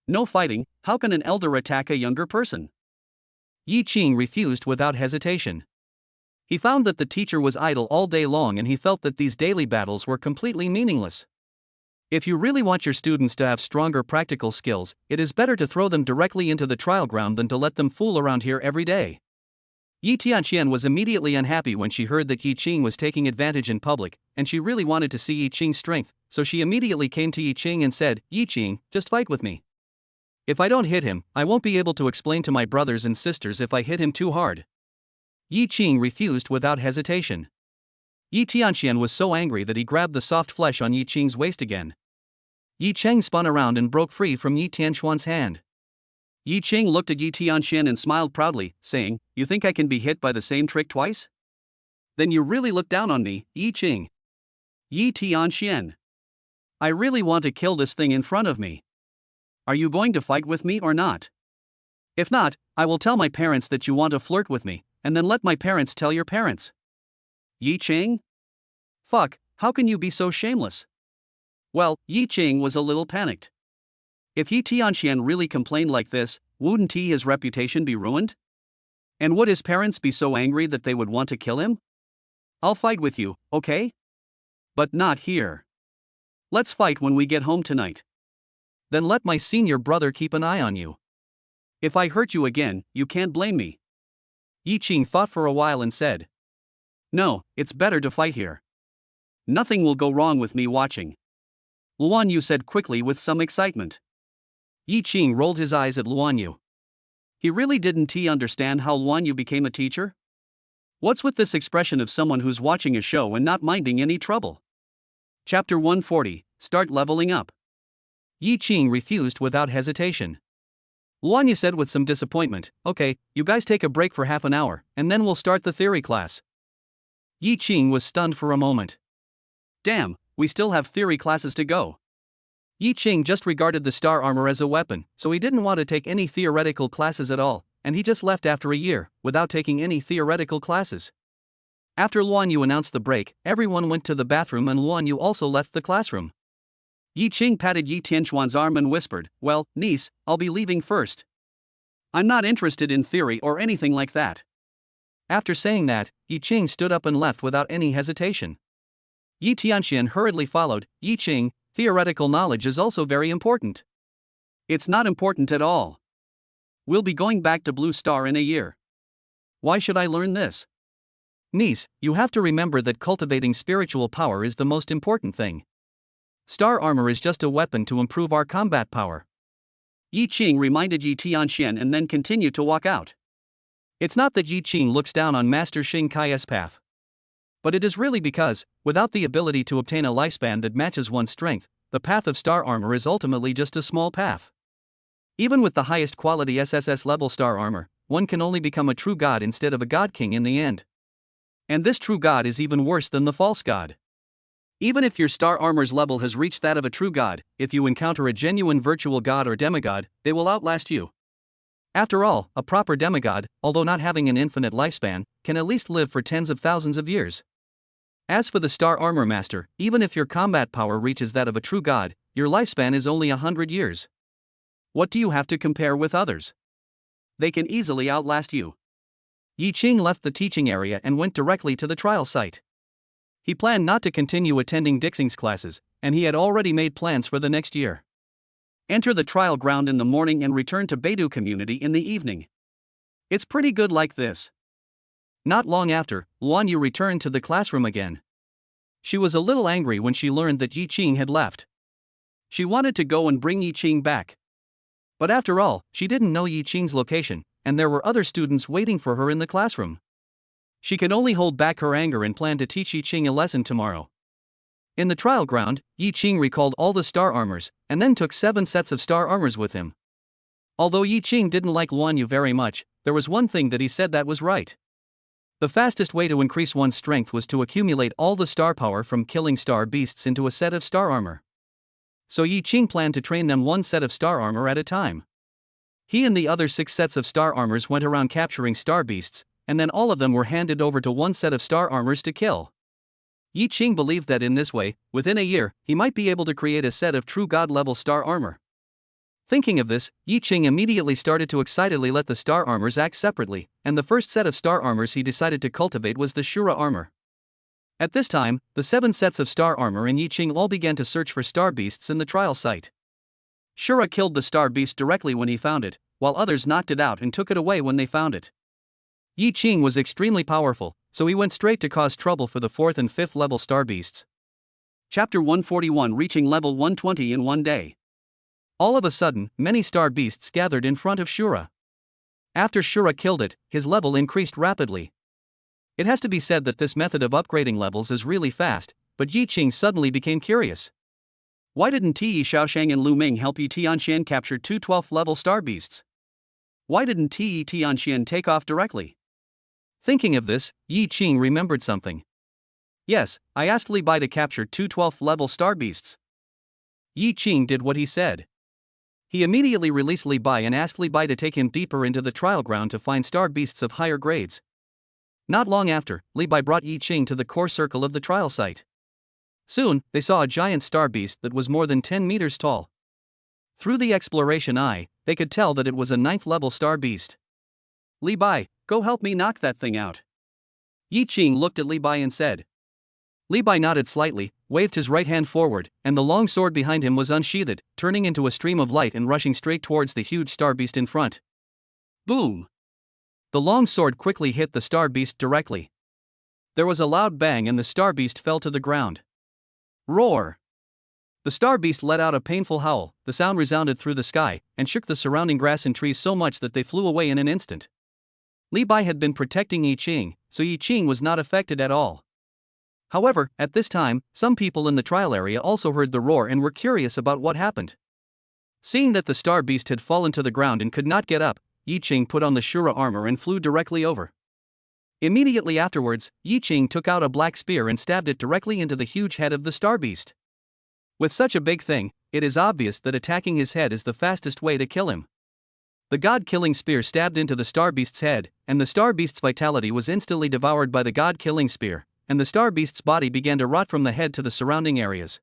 "No fighting, how can an elder attack a younger person?" Yi Qing refused without hesitation. He found that the teacher was idle all day long and he felt that these daily battles were completely meaningless. If you really want your students to have stronger practical skills, it is better to throw them directly into the trial ground than to let them fool around here every day. Yi Tianxian was immediately unhappy when she heard that Yi Qing was taking advantage in public, and she really wanted to see Yi Qing's strength, so she immediately came to Yi Qing and said, "Yi Qing, just fight with me. If I don't hit him, I won't be able to explain to my brothers and sisters if I hit him too hard." Yi Qing refused without hesitation. Yi Tianxian was so angry that he grabbed the soft flesh on Yi Qing's waist again. Yi Qing spun around and broke free from Yi Tianxuan's hand. Yi Qing looked at Yi Tianxian and smiled proudly, saying, "You think I can be hit by the same trick twice? Then you really look down on me, Yi Qing." Yi Tianxian. "I really want to kill this thing in front of me." Are you going to fight with me or not? If not, I will tell my parents that you want to flirt with me, and then let my parents tell your parents. Yi Ching? Fuck, how can you be so shameless? Well, Yi Ching was a little panicked. If Yi Tianxian really complained like this, wouldn't his reputation be ruined? And would his parents be so angry that they would want to kill him? I'll fight with you, okay? But not here. Let's fight when we get home tonight. Then let my senior brother keep an eye on you. If I hurt you again, you can't blame me. Yi Ching thought for a while and said, No, it's better to fight here. Nothing will go wrong with me watching. Luan Yu said quickly with some excitement. Yi Ching rolled his eyes at Luan Yu. He really didn't understand how Luan Yu became a teacher? What's with this expression of someone who's watching a show and not minding any trouble? Chapter 140, Start Leveling Up. Yi Ching refused without hesitation. Luan Yu said with some disappointment, Okay, you guys take a break for half an hour, and then we'll start the theory class. Yi Ching was stunned for a moment. Damn, we still have theory classes to go. Yi Ching just regarded the star armor as a weapon, so he didn't want to take any theoretical classes at all, and he just left after a year, without taking any theoretical classes. After Luan Yu announced the break, everyone went to the bathroom and Luan Yu also left the classroom. Yi Ching patted Yi Tianxuan's arm and whispered, Well, niece, I'll be leaving first. I'm not interested in theory or anything like that. After saying that, Yi Ching stood up and left without any hesitation. Yi Tianxian hurriedly followed. Yi Ching, theoretical knowledge is also very important. It's not important at all. We'll be going back to Blue Star in a year. Why should I learn this? Niece, you have to remember that cultivating spiritual power is the most important thing. Star armor is just a weapon to improve our combat power. Yi Ching reminded Yi Tianxian and then continued to walk out. It's not that Yi Ching looks down on Master Xing Kai's path. But it is really because, without the ability to obtain a lifespan that matches one's strength, the path of star armor is ultimately just a small path. Even with the highest quality SSS-level star armor, one can only become a true god instead of a god king in the end. And this true god is even worse than the false god. Even if your star armor's level has reached that of a true god, if you encounter a genuine virtual god or demigod, they will outlast you. After all, a proper demigod, although not having an infinite lifespan, can at least live for tens of thousands of years. As for the star armor master, even if your combat power reaches that of a true god, your lifespan is only 100 years. What do you have to compare with others? They can easily outlast you. Yi Ching left the teaching area and went directly to the trial site. He planned not to continue attending Dixing's classes, and he had already made plans for the next year. Enter the trial ground in the morning and return to Beidou community in the evening. It's pretty good like this. Not long after, Luan Yu returned to the classroom again. She was a little angry when she learned that Yi Ching had left. She wanted to go and bring Yi Ching back. But after all, she didn't know Yi Ching's location, and there were other students waiting for her in the classroom. She could only hold back her anger and planned to teach Yi Ching a lesson tomorrow. In the trial ground, Yi Ching recalled all the star armors, and then took 7 sets of star armors with him. Although Yi Ching didn't like Luan Yu very much, there was one thing that he said that was right. The fastest way to increase one's strength was to accumulate all the star power from killing star beasts into a set of star armor. So Yi Ching planned to train them 1 set of star armor at a time. He and the other 6 sets of star armors went around capturing star beasts, and then all of them were handed over to 1 set of star armors to kill. Yi Ching believed that in this way, within a year, he might be able to create a set of true god-level star armor. Thinking of this, Yi Ching immediately started to excitedly let the star armors act separately, and the first set of star armors he decided to cultivate was the Shura armor. At this time, the 7 sets of star armor and Yi Ching all began to search for star beasts in the trial site. Shura killed the star beast directly when he found it, while others knocked it out and took it away when they found it. Yi Ching was extremely powerful, so he went straight to cause trouble for the 4th and 5th level star beasts. Chapter 141 Reaching level 120 in one day. All of a sudden, many star beasts gathered in front of Shura. After Shura killed it, his level increased rapidly. It has to be said that this method of upgrading levels is really fast, but Yi Ching suddenly became curious. Why didn't Ti Shaoshang and Lu Ming help Yi Tianxian capture 2 12th level star beasts? Why didn't Ti Tianxian take off directly? Thinking of this, Yi Ching remembered something. Yes, I asked Li Bai to capture 2 12th level star beasts. Yi Ching did what he said. He immediately released Li Bai and asked Li Bai to take him deeper into the trial ground to find star beasts of higher grades. Not long after, Li Bai brought Yi Qing to the core circle of the trial site. Soon, they saw a giant star beast that was more than 10 meters tall. Through the exploration eye, they could tell that it was a 9th level star beast. Li Bai, go help me knock that thing out. Yi Qing looked at Li Bai and said. Li Bai nodded slightly, waved his right hand forward, and the long sword behind him was unsheathed, turning into a stream of light and rushing straight towards the huge star beast in front. Boom! The long sword quickly hit the star beast directly. There was a loud bang and the star beast fell to the ground. Roar! The star beast let out a painful howl. The sound resounded through the sky and shook the surrounding grass and trees so much that they flew away in an instant. Li Bai had been protecting Yi Qing, so Yi Qing was not affected at all. However, at this time, some people in the trial area also heard the roar and were curious about what happened. Seeing that the star beast had fallen to the ground and could not get up, Yi Qing put on the Shura armor and flew directly over. Immediately afterwards, Yi Qing took out a black spear and stabbed it directly into the huge head of the star beast. With such a big thing, it is obvious that attacking his head is the fastest way to kill him. The god-killing spear stabbed into the star beast's head, and the star beast's vitality was instantly devoured by the god-killing spear, and the star beast's body began to rot from the head to the surrounding areas.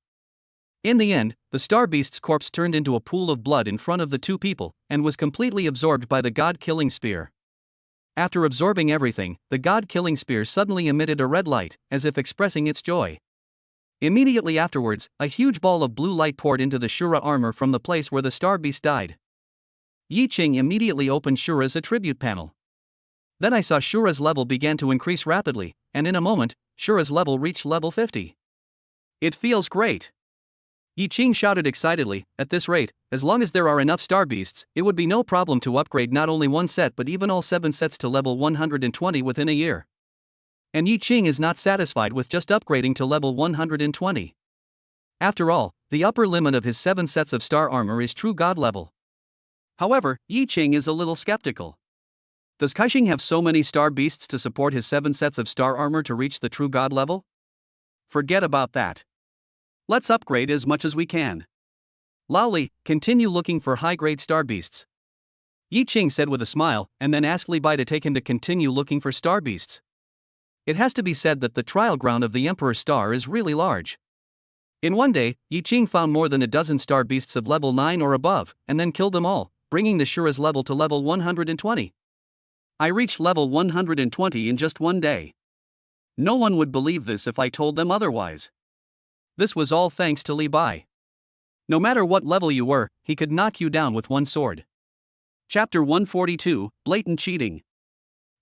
In the end, the star beast's corpse turned into a pool of blood in front of the two people, and was completely absorbed by the god-killing spear. After absorbing everything, the god-killing spear suddenly emitted a red light, as if expressing its joy. Immediately afterwards, a huge ball of blue light poured into the Shura armor from the place where the star beast died. Yi Qing immediately opened Shura's attribute panel. Then I saw Shura's level began to increase rapidly, and in a moment, Shura's level reached level 50. It feels great! Yi Qing shouted excitedly. At this rate, as long as there are enough star beasts, it would be no problem to upgrade not only one set but even all 7 sets to level 120 within a year. And Yi Qing is not satisfied with just upgrading to level 120. After all, the upper limit of his 7 sets of star armor is true god level. However, Yi Qing is a little skeptical. Does Kaixing have so many star beasts to support his 7 sets of star armor to reach the true god level? Forget about that. Let's upgrade as much as we can. Laoli, continue looking for high-grade star beasts. Yi Qing said with a smile, and then asked Li Bai to take him to continue looking for star beasts. It has to be said that the trial ground of the Emperor Star is really large. In one day, Yi Qing found more than a dozen star beasts of level 9 or above, and then killed them all, bringing the Shura's level to level 120. I reached level 120 in just one day. No one would believe this if I told them otherwise. This was all thanks to Li Bai. No matter what level you were, he could knock you down with one sword. Chapter 142, Blatant Cheating.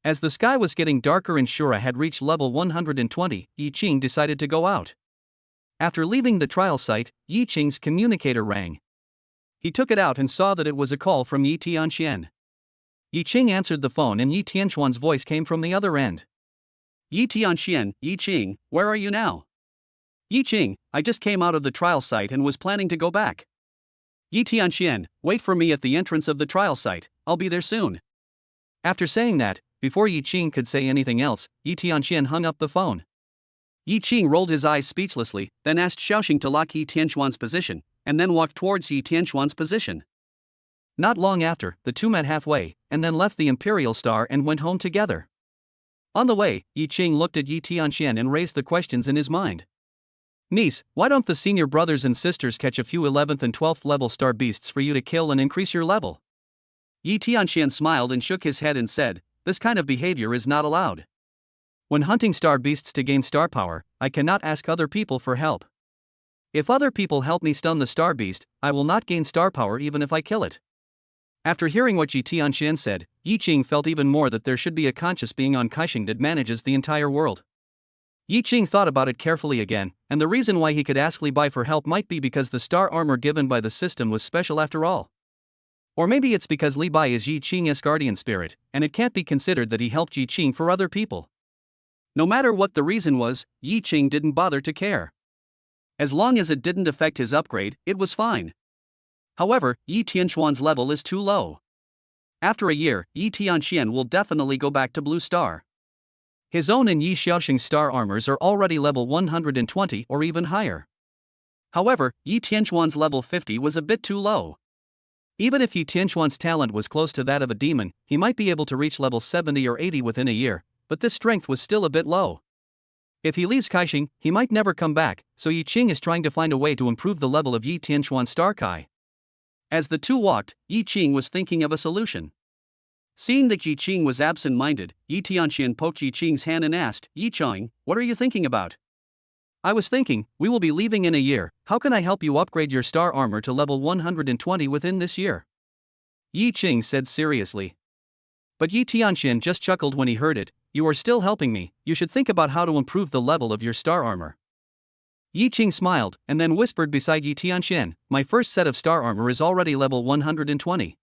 As the sky was getting darker and Shura had reached level 120, Yi Qing decided to go out. After leaving the trial site, Yi Qing's communicator rang. He took it out and saw that it was a call from Yi Tianxian. Yi Qing answered the phone and Yi Tianxuan's voice came from the other end. Yi Tianxian, Yi Qing, where are you now? Yi Qing, I just came out of the trial site and was planning to go back. Yi Tianxian, wait for me at the entrance of the trial site, I'll be there soon. After saying that, before Yi Qing could say anything else, Yi Tianxian hung up the phone. Yi Qing rolled his eyes speechlessly, then asked Shaoxing to lock Yi Tianxuan's position, and then walked towards Yi Tianxuan's position. Not long after, the two met halfway, and then left the Imperial Star and went home together. On the way, Yi Qing looked at Yi Tianxian and raised the questions in his mind. Niece, why don't the senior brothers and sisters catch a few 11th and 12th level star beasts for you to kill and increase your level? Yi Tianxian smiled and shook his head and said, this kind of behavior is not allowed. When hunting star beasts to gain star power, I cannot ask other people for help. If other people help me stun the star beast, I will not gain star power even if I kill it. After hearing what Yi Tianxian said, Yi Qing felt even more that there should be a conscious being on Kaixing that manages the entire world. Yi Qing thought about it carefully again, and the reason why he could ask Li Bai for help might be because the star armor given by the system was special after all. Or maybe it's because Li Bai is Yi Qing's guardian spirit, and it can't be considered that he helped Yi Qing for other people. No matter what the reason was, Yi Qing didn't bother to care. As long as it didn't affect his upgrade, it was fine. However, Yi Tianxuan's level is too low. After a year, Yi Tianxian will definitely go back to Blue Star. His own and Yi Shaoxing's star armors are already level 120 or even higher. However, Yi Tianxuan's level 50 was a bit too low. Even if Yi Tianquan's talent was close to that of a demon, he might be able to reach level 70 or 80 within a year, but this strength was still a bit low. If he leaves Kaixing, he might never come back, so Yi Qing is trying to find a way to improve the level of Yi Tianquan's Star Kai. As the two walked, Yi Qing was thinking of a solution. Seeing that Yi Qing was absent-minded, Yi Tianxian poked Yi Qing's hand and asked, "Yi Qing, what are you thinking about?" "I was thinking, we will be leaving in a year, how can I help you upgrade your star armor to level 120 within this year?" Yi Qing said seriously. But Yi Tianxian just chuckled when he heard it. "You are still helping me, you should think about how to improve the level of your star armor." Yi Qing smiled, and then whispered beside Yi Tianxian, "My first set of star armor is already level 120.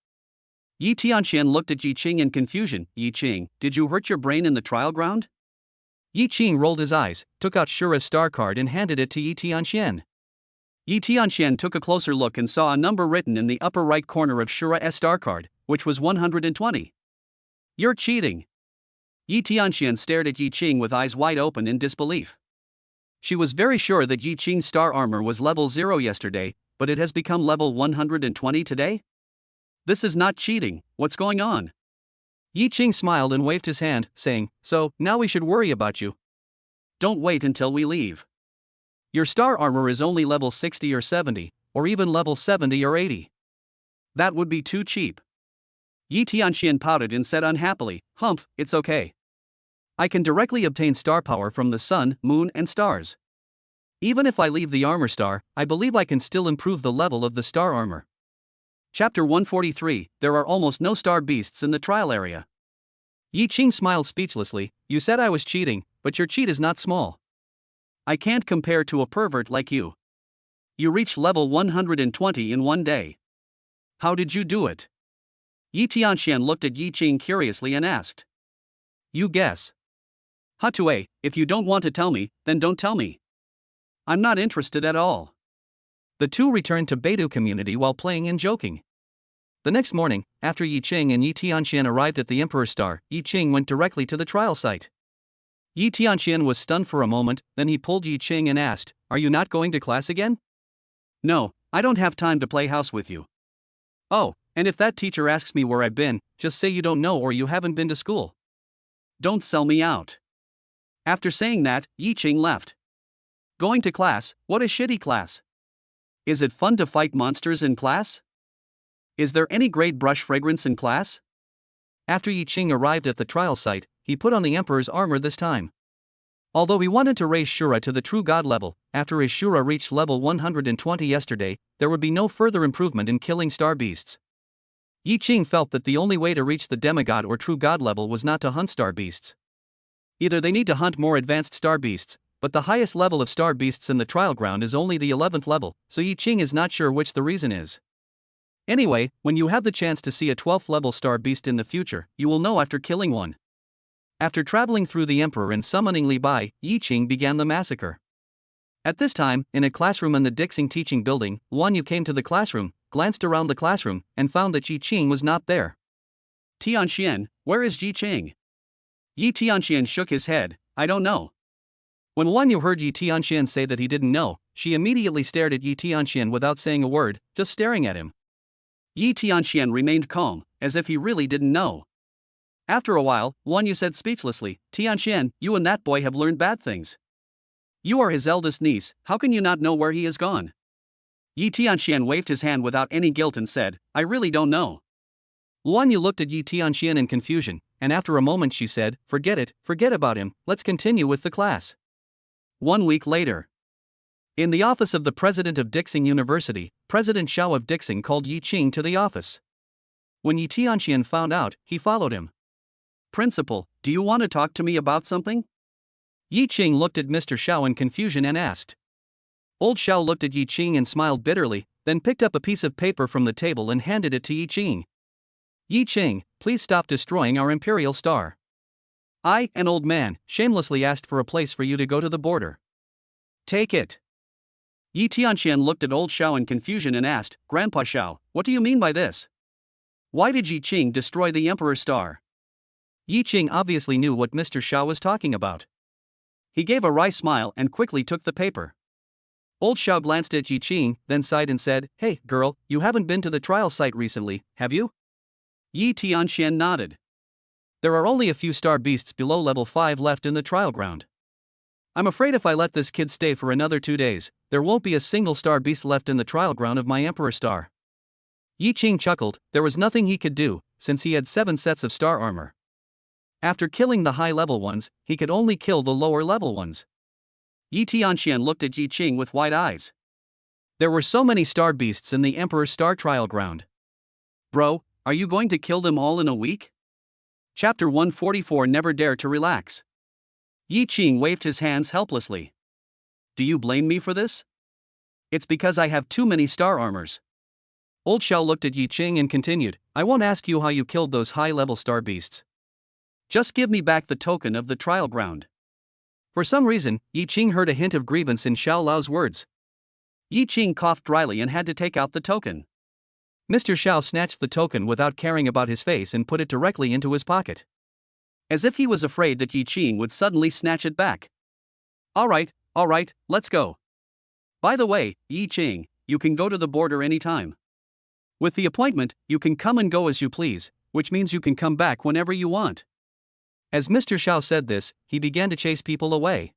Yi Tianxian looked at Yi Qing in confusion. "Yi Qing, did you hurt your brain in the trial ground?" Yi Qing rolled his eyes, took out Shura's star card and handed it to Yi Tianxian. Yi Tianxian took a closer look and saw a number written in the upper right corner of Shura's star card, which was 120. "You're cheating." Yi Tianxian stared at Yi Qing with eyes wide open in disbelief. She was very sure that Yi Qing's star armor was level 0 yesterday, but it has become level 120 today? This is not cheating, what's going on? Yi Qing smiled and waved his hand, saying, "So, now we should worry about you. Don't wait until we leave. Your star armor is only level 60 or 70, or even level 70 or 80. That would be too cheap." Yi Tianxian pouted and said unhappily, "Humph, it's okay. I can directly obtain star power from the sun, moon, and stars. Even if I leave the armor star, I believe I can still improve the level of the star armor." Chapter 143, There are almost no star beasts in the trial area. Yi Qing smiled speechlessly. "You said I was cheating, but your cheat is not small. I can't compare to a pervert like you. You reached level 120 in one day. How did you do it?" Yi Tianxian looked at Yi Qing curiously and asked. "You guess." "Hatue, if you don't want to tell me, then don't tell me. I'm not interested at all." The two returned to Beidou community while playing and joking. The next morning, after Yi Qing and Yi Tianxian arrived at the Emperor Star, Yi Qing went directly to the trial site. Yi Tianxian was stunned for a moment, then he pulled Yi Qing and asked, "Are you not going to class again?" "No, I don't have time to play house with you." "Oh, and if that teacher asks me where I've been, just say you don't know or you haven't been to school. Don't sell me out." After saying that, Yi Qing left. Going to class, what a shitty class. Is it fun to fight monsters in class? Is there any great brush fragrance in class? After Yi Qing arrived at the trial site, he put on the Emperor's armor this time. Although he wanted to raise Shura to the true god level, after his Shura reached level 120 yesterday, there would be no further improvement in killing star beasts. Yi Qing felt that the only way to reach the demigod or true god level was not to hunt star beasts. Either they need to hunt more advanced star beasts, but the highest level of star beasts in the trial ground is only the 11th level, so Yi Qing is not sure which the reason is. Anyway, when you have the chance to see a 12th level star beast in the future, you will know after killing one. After traveling through the Emperor and summoning Li Bai, Yi Qing began the massacre. At this time, in a classroom in the Dixing teaching building, Guan Yu came to the classroom, glanced around the classroom, and found that Yi Qing was not there. "Tianxian, where is Yi Qing?" Yi Tianxian shook his head, "I don't know." When Guan Yu heard Yi Tianxian say that he didn't know, she immediately stared at Yi Tianxian without saying a word, just staring at him. Yi Tianxian remained calm, as if he really didn't know. After a while, Guan Yu said speechlessly, "Tianxian, you and that boy have learned bad things. You are his eldest niece, how can you not know where he is gone?" Yi Tianxian waved his hand without any guilt and said, "I really don't know." Guan Yu looked at Yi Tianxian in confusion, and after a moment she said, forget about him, let's continue with the class." 1 week later. In the office of the president of Dixing University, President Xiao of Dixing called Yi Qing to the office. When Yi Tianxian found out, he followed him. "Principal, do you want to talk to me about something?" Yi Qing looked at Mr. Xiao in confusion and asked. Old Xiao looked at Yi Qing and smiled bitterly, then picked up a piece of paper from the table and handed it to Yi Qing. "Yi Qing, please stop destroying our Imperial Star. I, an old man, shamelessly asked for a place for you to go to the border. Take it." Yi Tianxian looked at old Xiao in confusion and asked, "Grandpa Xiao, what do you mean by this? Why did Yi Qing destroy the Emperor's Star?" Yi Qing obviously knew what Mr. Xiao was talking about. He gave a wry smile and quickly took the paper. Old Xiao glanced at Yi Qing, then sighed and said, "Hey, girl, you haven't been to the trial site recently, have you?" Yi Tianxian nodded. "There are only a few star beasts below level 5 left in the trial ground. I'm afraid if I let this kid stay for another 2 days, there won't be a single star beast left in the trial ground of my Emperor Star." Yi Qing chuckled. There was nothing he could do, since he had 7 sets of star armor. After killing the high-level ones, he could only kill the lower-level ones. Yi Tianxian looked at Yi Qing with wide eyes. There were so many star beasts in the Emperor's Star Trial Ground. "Bro, are you going to kill them all in a week?" Chapter 144 Never Dare to Relax. Yi Qing waved his hands helplessly. "Do you blame me for this? It's because I have too many star armors." Old Xiao looked at Yi Qing and continued, "I won't ask you how you killed those high-level star beasts. Just give me back the token of the trial ground." For some reason, Yi Qing heard a hint of grievance in Xiao Lao's words. Yi Qing coughed dryly and had to take out the token. Mr. Xiao snatched the token without caring about his face and put it directly into his pocket, as if he was afraid that Yi Qing would suddenly snatch it back. All right, let's go. By the way, Yi Qing, you can go to the border anytime. With the appointment, you can come and go as you please, which means you can come back whenever you want." As Mr. Xiao said this, he began to chase people away.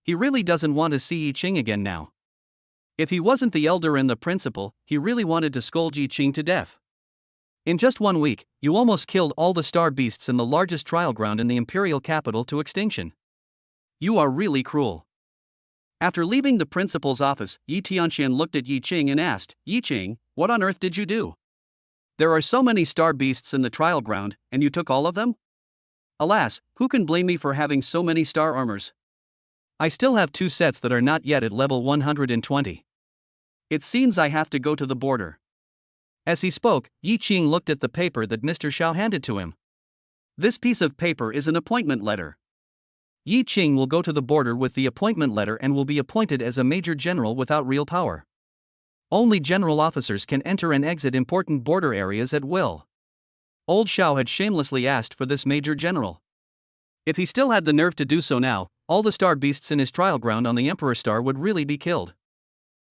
He really doesn't want to see Yi Qing again now. If he wasn't the elder and the principal, he really wanted to scold Yi Qing to death. "In just 1 week, you almost killed all the star beasts in the largest trial ground in the Imperial Capital to extinction. You are really cruel." After leaving the principal's office, Yi Tianxian looked at Yi Qing and asked, "Yi Qing, what on earth did you do? There are so many star beasts in the trial ground, and you took all of them?" "Alas, who can blame me for having so many star armors? I still have 2 sets that are not yet at level 120. It seems I have to go to the border." As he spoke, Yi Qing looked at the paper that Mr. Xiao handed to him. This piece of paper is an appointment letter. Yi Qing will go to the border with the appointment letter and will be appointed as a major general without real power. Only general officers can enter and exit important border areas at will. Old Xiao had shamelessly asked for this major general. If he still had the nerve to do so now, all the star beasts in his trial ground on the Emperor Star would really be killed.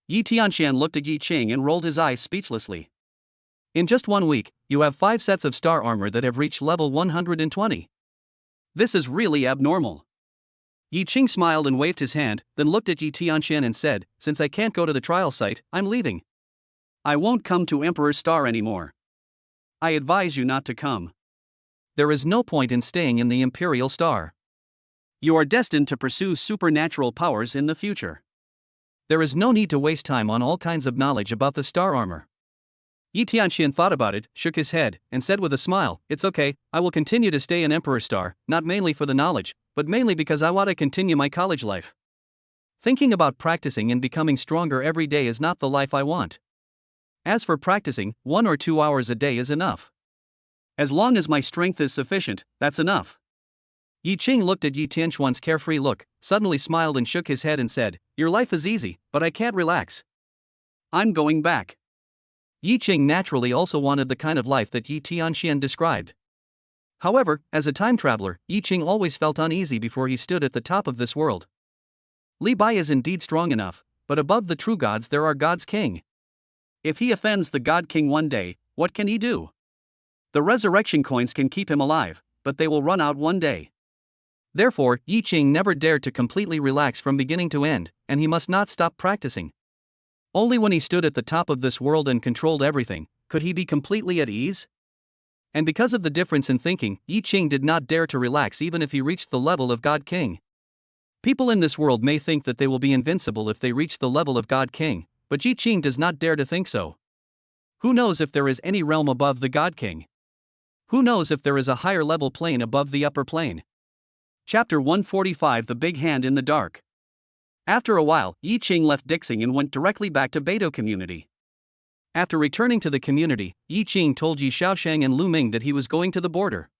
Yi Tianxian looked at Yi Qing and rolled his eyes speechlessly. "In just 1 week, you have 5 sets of star armor that have reached level 120. This is really abnormal." Yi Qing smiled and waved his hand, then looked at Yi Tianxian and said, "Since I can't go to the trial site, I'm leaving. I won't come to Emperor's Star anymore. I advise you not to come. There is no point in staying in the Imperial Star. You are destined to pursue supernatural powers in the future. There is no need to waste time on all kinds of knowledge about the star armor." Yi Tianxian thought about it, shook his head, and said with a smile, "It's okay, I will continue to stay in Emperor Star, not mainly for the knowledge, but mainly because I want to continue my college life. Thinking about practicing and becoming stronger every day is not the life I want. As for practicing, 1 or 2 hours a day is enough. As long as my strength is sufficient, that's enough." Yi Qing looked at Yi Tianxuan's carefree look, suddenly smiled and shook his head and said, "Your life is easy, but I can't relax. I'm going back." Yi Qing naturally also wanted the kind of life that Yi Tianxian described. However, as a time traveler, Yi Qing always felt uneasy before he stood at the top of this world. Li Bai is indeed strong enough, but above the true gods there are gods king. If he offends the god king one day, what can he do? The resurrection coins can keep him alive, but they will run out one day. Therefore, Yi Qing never dared to completely relax from beginning to end, and he must not stop practicing. Only when he stood at the top of this world and controlled everything, could he be completely at ease. And because of the difference in thinking, Yi Qing did not dare to relax even if he reached the level of God King. People in this world may think that they will be invincible if they reach the level of God King, but Yi Qing does not dare to think so. Who knows if there is any realm above the God King? Who knows if there is a higher level plane above the upper plane? Chapter 145 The Big Hand in the Dark. After a while, Yi Qing left Dixing and went directly back to Beidou community. After returning to the community, Yi Qing told Yi Xiaosheng and Lu Ming that he was going to the border.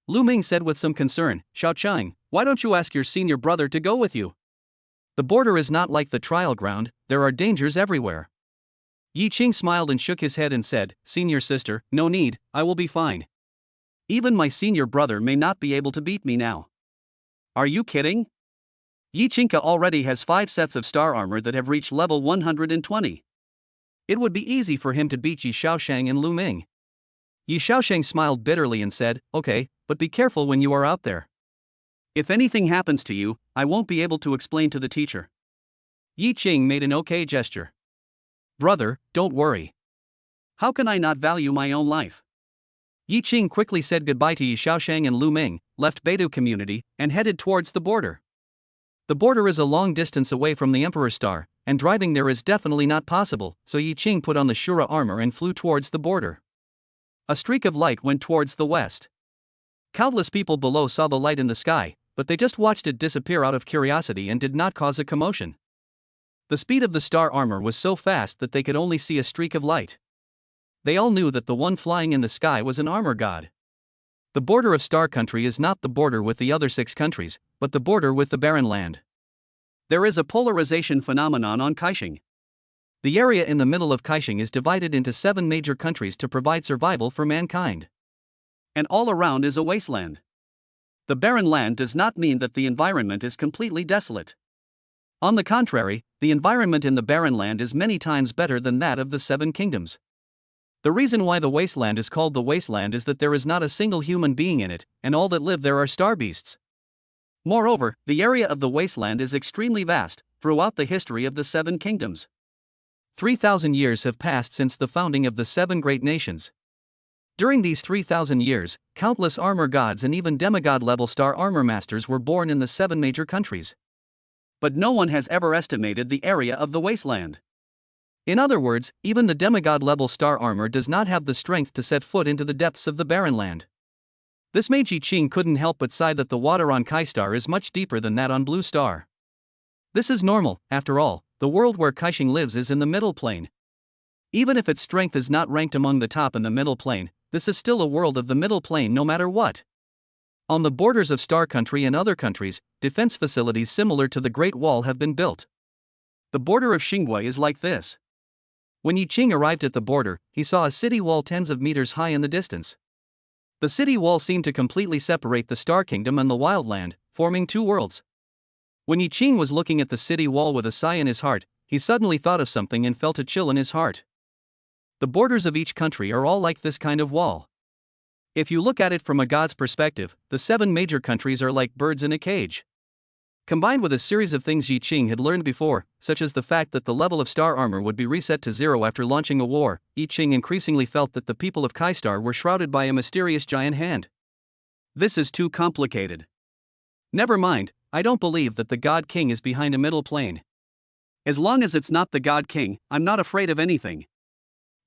Lu Ming said with some concern, "Xiaosheng, why don't you ask your senior brother to go with you? The border is not like the trial ground, there are dangers everywhere." Yi Qing smiled and shook his head and said, "Senior sister, no need, I will be fine. Even my senior brother may not be able to beat me now." "Are you kidding?" Yi Qingke already has 5 sets of star armor that have reached level 120. It would be easy for him to beat Yi Shaoshang and Lu Ming. Yi Shaoshang smiled bitterly and said, "Okay, but be careful when you are out there. If anything happens to you, I won't be able to explain to the teacher." Yi Qing made an okay gesture. "Brother, don't worry. How can I not value my own life?" Yi Qing quickly said goodbye to Yi Shaoshang and Lu Ming, left Beidou community, and headed towards the border. The border is a long distance away from the Emperor's Star, and driving there is definitely not possible, so Yi Qing put on the Shura armor and flew towards the border. A streak of light went towards the west. Countless people below saw the light in the sky, but they just watched it disappear out of curiosity and did not cause a commotion. The speed of the star armor was so fast that they could only see a streak of light. They all knew that the one flying in the sky was an armor god. The border of Star Country is not the border with the other 6 countries, but the border with the Barren Land. There is a polarization phenomenon on Kaixing. The area in the middle of Kaixing is divided into 7 major countries to provide survival for mankind. And all around is a wasteland. The barren land does not mean that the environment is completely desolate. On the contrary, the environment in the barren land is many times better than that of the 7 kingdoms. The reason why the wasteland is called the wasteland is that there is not a single human being in it, and all that live there are star beasts. Moreover, the area of the wasteland is extremely vast, throughout the history of the 7 kingdoms. 3,000 years have passed since the founding of the 7 great nations. During these 3,000 years, countless armor gods and even demigod-level star armor masters were born in the 7 major countries. But no one has ever estimated the area of the wasteland. In other words, even the demigod-level star armor does not have the strength to set foot into the depths of the barren land. This made Yi Qing couldn't help but sigh that the water on Kai Star is much deeper than that on Blue Star. This is normal, after all, the world where Kaixing lives is in the middle plane. Even if its strength is not ranked among the top in the middle plane, this is still a world of the middle plane no matter what. On the borders of Star Country and other countries, defense facilities similar to the Great Wall have been built. The border of Xinghua is like this. When Yi Qing arrived at the border, he saw a city wall tens of meters high in the distance. The city wall seemed to completely separate the Star Kingdom and the Wildland, forming 2 worlds. When Yi Qing was looking at the city wall with a sigh in his heart, he suddenly thought of something and felt a chill in his heart. The borders of each country are all like this kind of wall. If you look at it from a god's perspective, the 7 major countries are like birds in a cage. Combined with a series of things Yi Qing had learned before, such as the fact that the level of star armor would be reset to 0 after launching a war, Yi Qing increasingly felt that the people of Kai Star were shrouded by a mysterious giant hand. This is too complicated. Never mind, I don't believe that the God King is behind a middle plane. As long as it's not the God King, I'm not afraid of anything.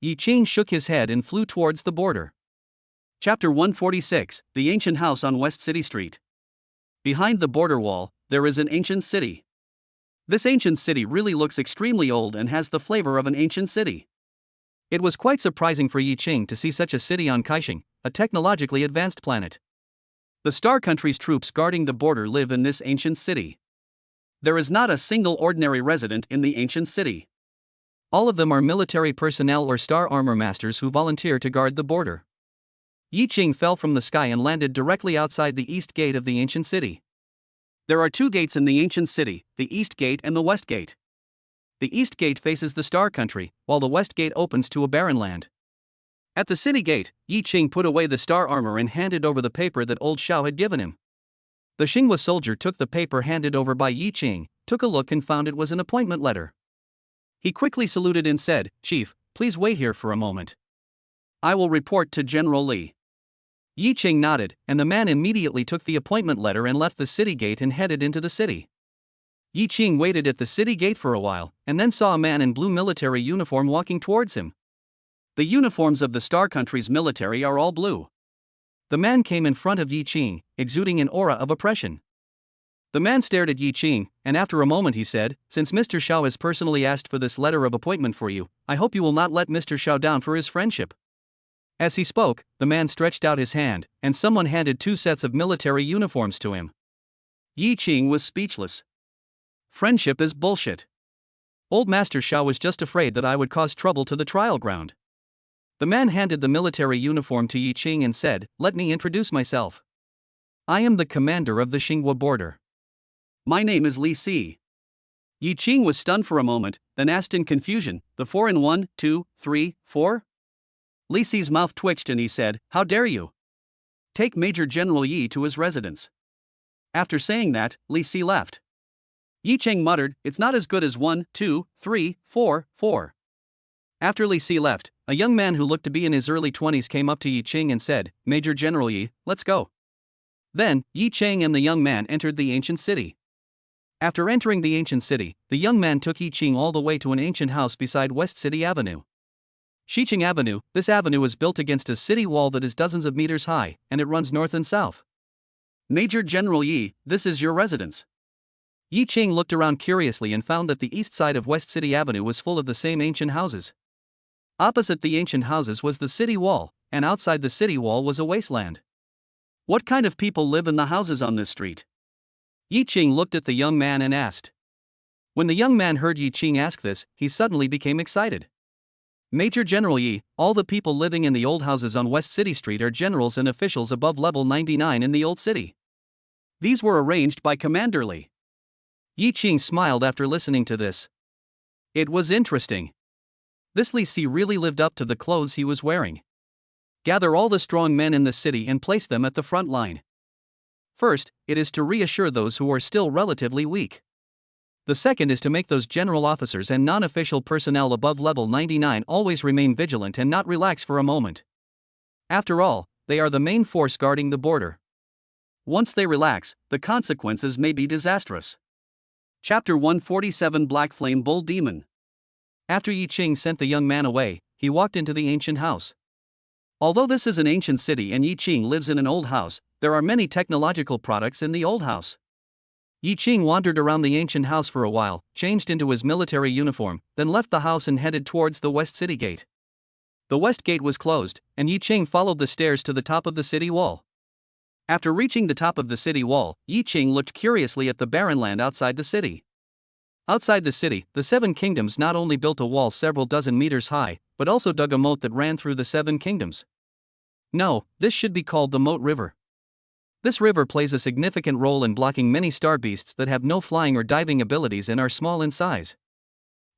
Yi Qing shook his head and flew towards the border. Chapter 146, The Ancient House on West City Street. Behind the border wall, there is an ancient city. This ancient city really looks extremely old and has the flavor of an ancient city. It was quite surprising for Yi Qing to see such a city on Kaixing, a technologically advanced planet. The Star Country's troops guarding the border live in this ancient city. There is not a single ordinary resident in the ancient city. All of them are military personnel or star armor masters who volunteer to guard the border. Yi Qing fell from the sky and landed directly outside the east gate of the ancient city. There are 2 gates in the ancient city, the East Gate and the West Gate. The East Gate faces the Star Country, while the West Gate opens to a barren land. At the city gate, Yi Qing put away the star armor and handed over the paper that old Xiao had given him. The Xinghua soldier took the paper handed over by Yi Qing, took a look and found it was an appointment letter. He quickly saluted and said, "Chief, please wait here for a moment. I will report to General Li." Yi Qing nodded, and the man immediately took the appointment letter and left the city gate and headed into the city. Yi Qing waited at the city gate for a while, and then saw a man in blue military uniform walking towards him. The uniforms of the Star Country's military are all blue. The man came in front of Yi Qing, exuding an aura of oppression. The man stared at Yi Qing, and after a moment he said, "Since Mr. Xiao has personally asked for this letter of appointment for you, I hope you will not let Mr. Xiao down for his friendship." As he spoke, the man stretched out his hand, and someone handed 2 sets of military uniforms to him. Yi Qing was speechless. Friendship is bullshit. Old Master Xiao was just afraid that I would cause trouble to the trial ground. The man handed the military uniform to Yi Qing and said, "Let me introduce myself. I am the commander of the Xinghua border. My name is Li Si. Yi Qing was stunned for a moment, then asked in confusion, the 4 in 1, 2, 3, 4? Li Si's mouth twitched and he said, how dare you? Take Major General Yi to his residence. After saying that, Li Si left. Yi Qing muttered, it's not as good as 1, 2, 3, 4, 4. After Li Si left, a young man who looked to be in his early 20s came up to Yi Qing and said, Major General Yi, let's go. Then, Yi Qing and the young man entered the ancient city. After entering the ancient city, the young man took Yi Qing all the way to an ancient house beside West City Avenue. Shiqing Avenue, this avenue is built against a city wall that is dozens of meters high, and it runs north and south. Major General Yi, this is your residence. Yi Qing looked around curiously and found that the east side of West City Avenue was full of the same ancient houses. Opposite the ancient houses was the city wall, and outside the city wall was a wasteland. What kind of people live in the houses on this street? Yi Qing looked at the young man and asked. When the young man heard Yi Qing ask this, he suddenly became excited. Major General Yi, all the people living in the old houses on West City Street are generals and officials above level 99 in the old city. These were arranged by Commander Li. Yi Qing smiled after listening to this. It was interesting. This Li Si really lived up to the clothes he was wearing. Gather all the strong men in the city and place them at the front line. First, it is to reassure those who are still relatively weak. The second is to make those general officers and non-official personnel above level 99 always remain vigilant and not relax for a moment. After all, they are the main force guarding the border. Once they relax, the consequences may be disastrous. Chapter 147 Black Flame Bull Demon. After Yi Qing sent the young man away, he walked into the ancient house. Although this is an ancient city and Yi Qing lives in an old house, there are many technological products in the old house. Yi Qing wandered around the ancient house for a while, changed into his military uniform, then left the house and headed towards the West City Gate. The West Gate was closed, and Yi Qing followed the stairs to the top of the city wall. After reaching the top of the city wall, Yi Qing looked curiously at the barren land outside the city. Outside the city, the Seven Kingdoms not only built a wall several dozen meters high, but also dug a moat that ran through the Seven Kingdoms. No, this should be called the Moat River. This river plays a significant role in blocking many star beasts that have no flying or diving abilities and are small in size.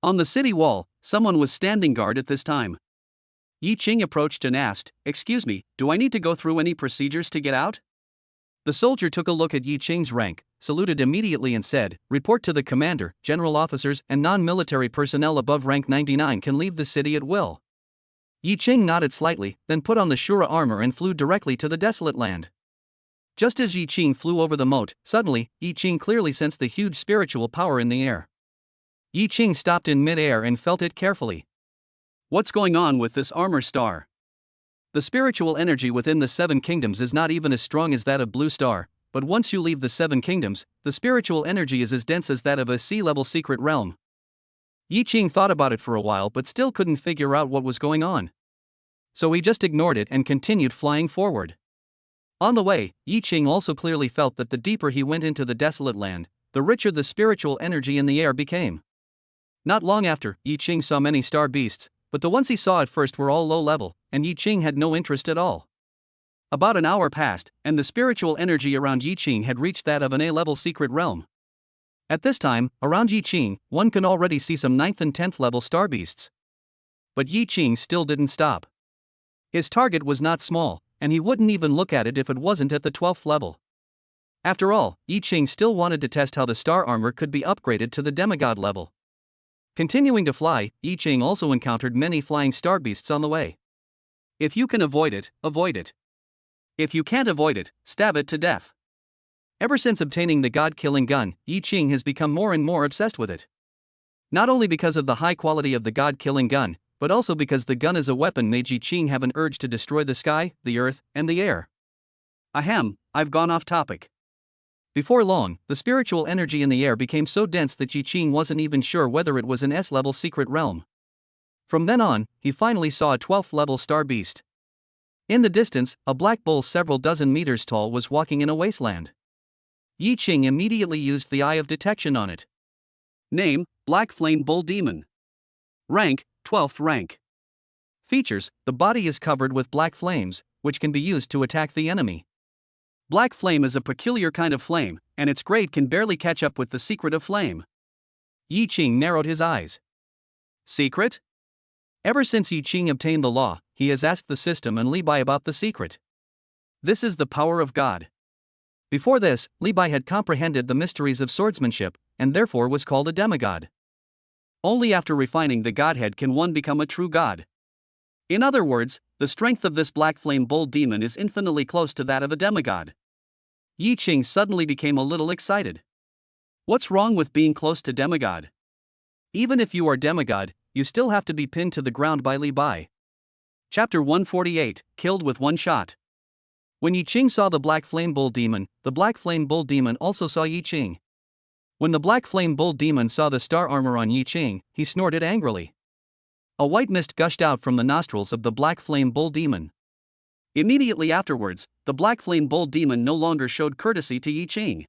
On the city wall, someone was standing guard at this time. Yi Qing approached and asked, excuse me, do I need to go through any procedures to get out? The soldier took a look at Yi Qing's rank, saluted immediately and said, report to the commander, general officers and non-military personnel above rank 99 can leave the city at will. Yi Qing nodded slightly, then put on the Shura armor and flew directly to the desolate land. Just as Yi Qing flew over the moat, suddenly, Yi Qing clearly sensed the huge spiritual power in the air. Yi Qing stopped in mid-air and felt it carefully. What's going on with this armor star? The spiritual energy within the Seven Kingdoms is not even as strong as that of Blue Star, but once you leave the Seven Kingdoms, the spiritual energy is as dense as that of a sea-level secret realm. Yi Qing thought about it for a while but still couldn't figure out what was going on. So he just ignored it and continued flying forward. On the way, Yi Qing also clearly felt that the deeper he went into the desolate land, the richer the spiritual energy in the air became. Not long after, Yi Qing saw many star beasts, but the ones he saw at first were all low level, and Yi Qing had no interest at all. About an hour passed, and the spiritual energy around Yi Qing had reached that of an A-level secret realm. At this time, around Yi Qing, one can already see some 9th and 10th level star beasts. But Yi Qing still didn't stop. His target was not small, and he wouldn't even look at it if it wasn't at the 12th level. After all, Yi Qing still wanted to test how the star armor could be upgraded to the demigod level. Continuing to fly, Yi Qing also encountered many flying star beasts on the way. If you can avoid it, avoid it. If you can't avoid it, stab it to death. Ever since obtaining the god-killing gun, Yi Qing has become more and more obsessed with it. Not only because of the high quality of the god-killing gun, but also because the gun as a weapon made Yi Qing have an urge to destroy the sky, the earth, and the air. Ahem, I've gone off topic. Before long, the spiritual energy in the air became so dense that Yi Qing wasn't even sure whether it was an S-level secret realm. From then on, he finally saw a 12th level star beast. In the distance, a black bull several dozen meters tall was walking in a wasteland. Yi Qing immediately used the Eye of Detection on it. Name, Black Flame Bull Demon. Rank, 12th rank. Features, the body is covered with black flames, which can be used to attack the enemy. Black flame is a peculiar kind of flame, and its grade can barely catch up with the secret of flame. Yi Qing narrowed his eyes. Secret? Ever since Yi Qing obtained the law, he has asked the system and Li Bai about the secret. This is the power of God. Before this, Li Bai had comprehended the mysteries of swordsmanship, and therefore was called a demigod. Only after refining the godhead can one become a true god. In other words, the strength of this black flame bull demon is infinitely close to that of a demigod. Yi Qing suddenly became a little excited. What's wrong with being close to demigod? Even if you are demigod, you still have to be pinned to the ground by Li Bai. Chapter 148, Killed with One Shot. When Yi Qing saw the black flame bull demon, the black flame bull demon also saw Yi Qing. When the black flame bull demon saw the star armor on Yi Qing, he snorted angrily. A white mist gushed out from the nostrils of the black flame bull demon. Immediately afterwards, the black flame bull demon no longer showed courtesy to Yi Qing.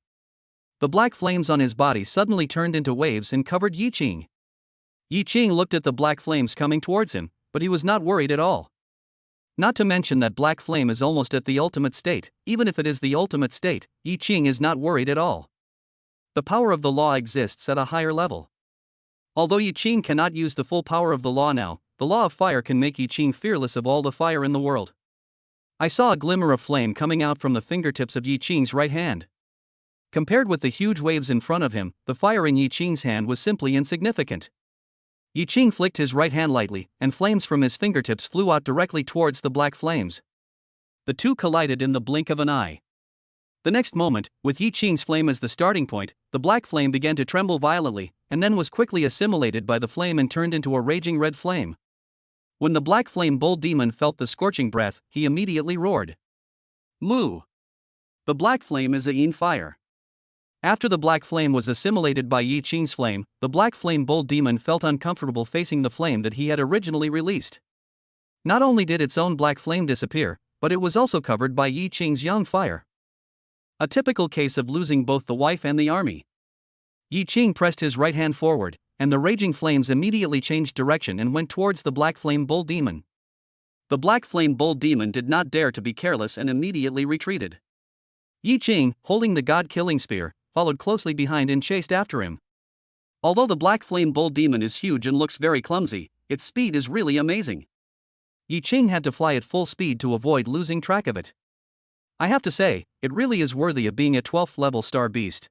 The black flames on his body suddenly turned into waves and covered Yi Qing. Yi Qing looked at the black flames coming towards him, but he was not worried at all. Not to mention that black flame is almost at the ultimate state. Even if it is the ultimate state, Yi Qing is not worried at all. The power of the law exists at a higher level. Although Yi Qing cannot use the full power of the law now, the law of fire can make Yi Qing fearless of all the fire in the world. I saw a glimmer of flame coming out from the fingertips of Yi Qing's right hand. Compared with the huge waves in front of him, the fire in Yi Qing's hand was simply insignificant. Yi Qing flicked his right hand lightly, and flames from his fingertips flew out directly towards the black flames. The two collided in the blink of an eye. The next moment, with Yi Qing's flame as the starting point, the black flame began to tremble violently, and then was quickly assimilated by the flame and turned into a raging red flame. When the black flame bull demon felt the scorching breath, he immediately roared. Moo! The black flame is a yin fire. After the black flame was assimilated by Yi Qing's flame, the black flame bull demon felt uncomfortable facing the flame that he had originally released. Not only did its own black flame disappear, but it was also covered by Yi Qing's yang fire. A typical case of losing both the wife and the army. Yi Qing pressed his right hand forward, and the raging flames immediately changed direction and went towards the black flame bull demon. The black flame bull demon did not dare to be careless and immediately retreated. Yi Qing, holding the god-killing spear, followed closely behind and chased after him. Although the black flame bull demon is huge and looks very clumsy, its speed is really amazing. Yi Qing had to fly at full speed to avoid losing track of it. I have to say, it really is worthy of being a 12th level star beast.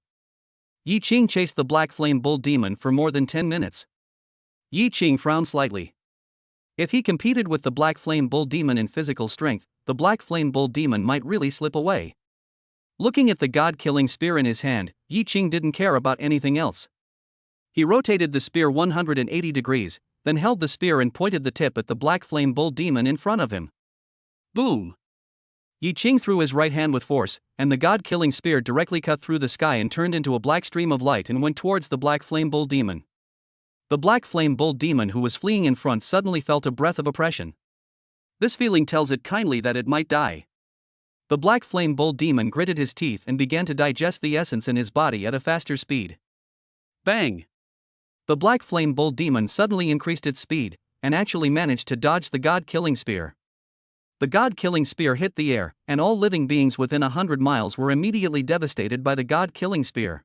Yi Qing chased the black flame bull demon for more than 10 minutes. Yi Qing frowned slightly. If he competed with the black flame bull demon in physical strength, the black flame bull demon might really slip away. Looking at the god-killing spear in his hand, Yi Qing didn't care about anything else. He rotated the spear 180 degrees, then held the spear and pointed the tip at the black flame bull demon in front of him. Boom! Yi Qing threw his right hand with force, and the god-killing spear directly cut through the sky and turned into a black stream of light and went towards the black flame bull demon. The black flame bull demon who was fleeing in front suddenly felt a breath of oppression. This feeling tells it kindly that it might die. The black flame bull demon gritted his teeth and began to digest the essence in his body at a faster speed. Bang! The black flame bull demon suddenly increased its speed, and actually managed to dodge the god-killing spear. The god-killing spear hit the air, and all living beings within 100 miles were immediately devastated by the god-killing spear.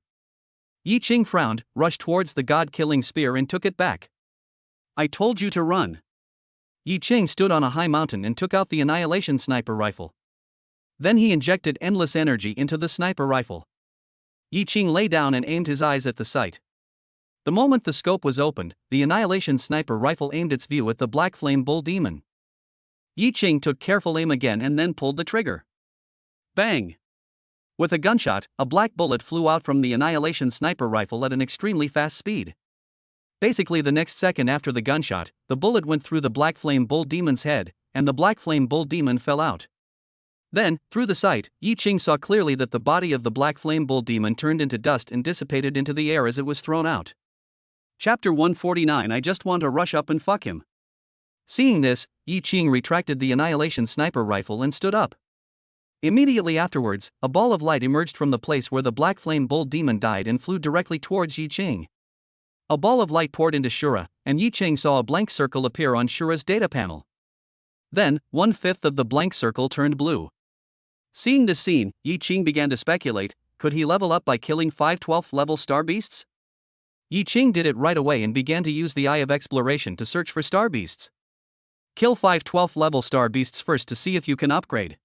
Yi Qing frowned, rushed towards the god-killing spear and took it back. I told you to run. Yi Qing stood on a high mountain and took out the annihilation sniper rifle. Then he injected endless energy into the sniper rifle. Yi Qing lay down and aimed his eyes at the sight. The moment the scope was opened, the annihilation sniper rifle aimed its view at the black flame bull demon. Yi Qing took careful aim again and then pulled the trigger. Bang! With a gunshot, a black bullet flew out from the annihilation sniper rifle at an extremely fast speed. Basically the next second after the gunshot, the bullet went through the black flame bull demon's head, and the black flame bull demon fell out. Then, through the sight, Yi Qing saw clearly that the body of the black flame bull demon turned into dust and dissipated into the air as it was thrown out. Chapter 149 I just want to rush up and fuck him. Seeing this, Yi Qing retracted the annihilation sniper rifle and stood up. Immediately afterwards, a ball of light emerged from the place where the black flame bull demon died and flew directly towards Yi Qing. A ball of light poured into Shura, and Yi Qing saw a blank circle appear on Shura's data panel. Then, 1/5 of the blank circle turned blue. Seeing this scene, Yi Qing began to speculate, Could he level up by killing 5 12th level star beasts? Yi Qing did it right away and began to use the Eye of Exploration to search for star beasts. Kill 5 12th level star beasts first to see if you can upgrade.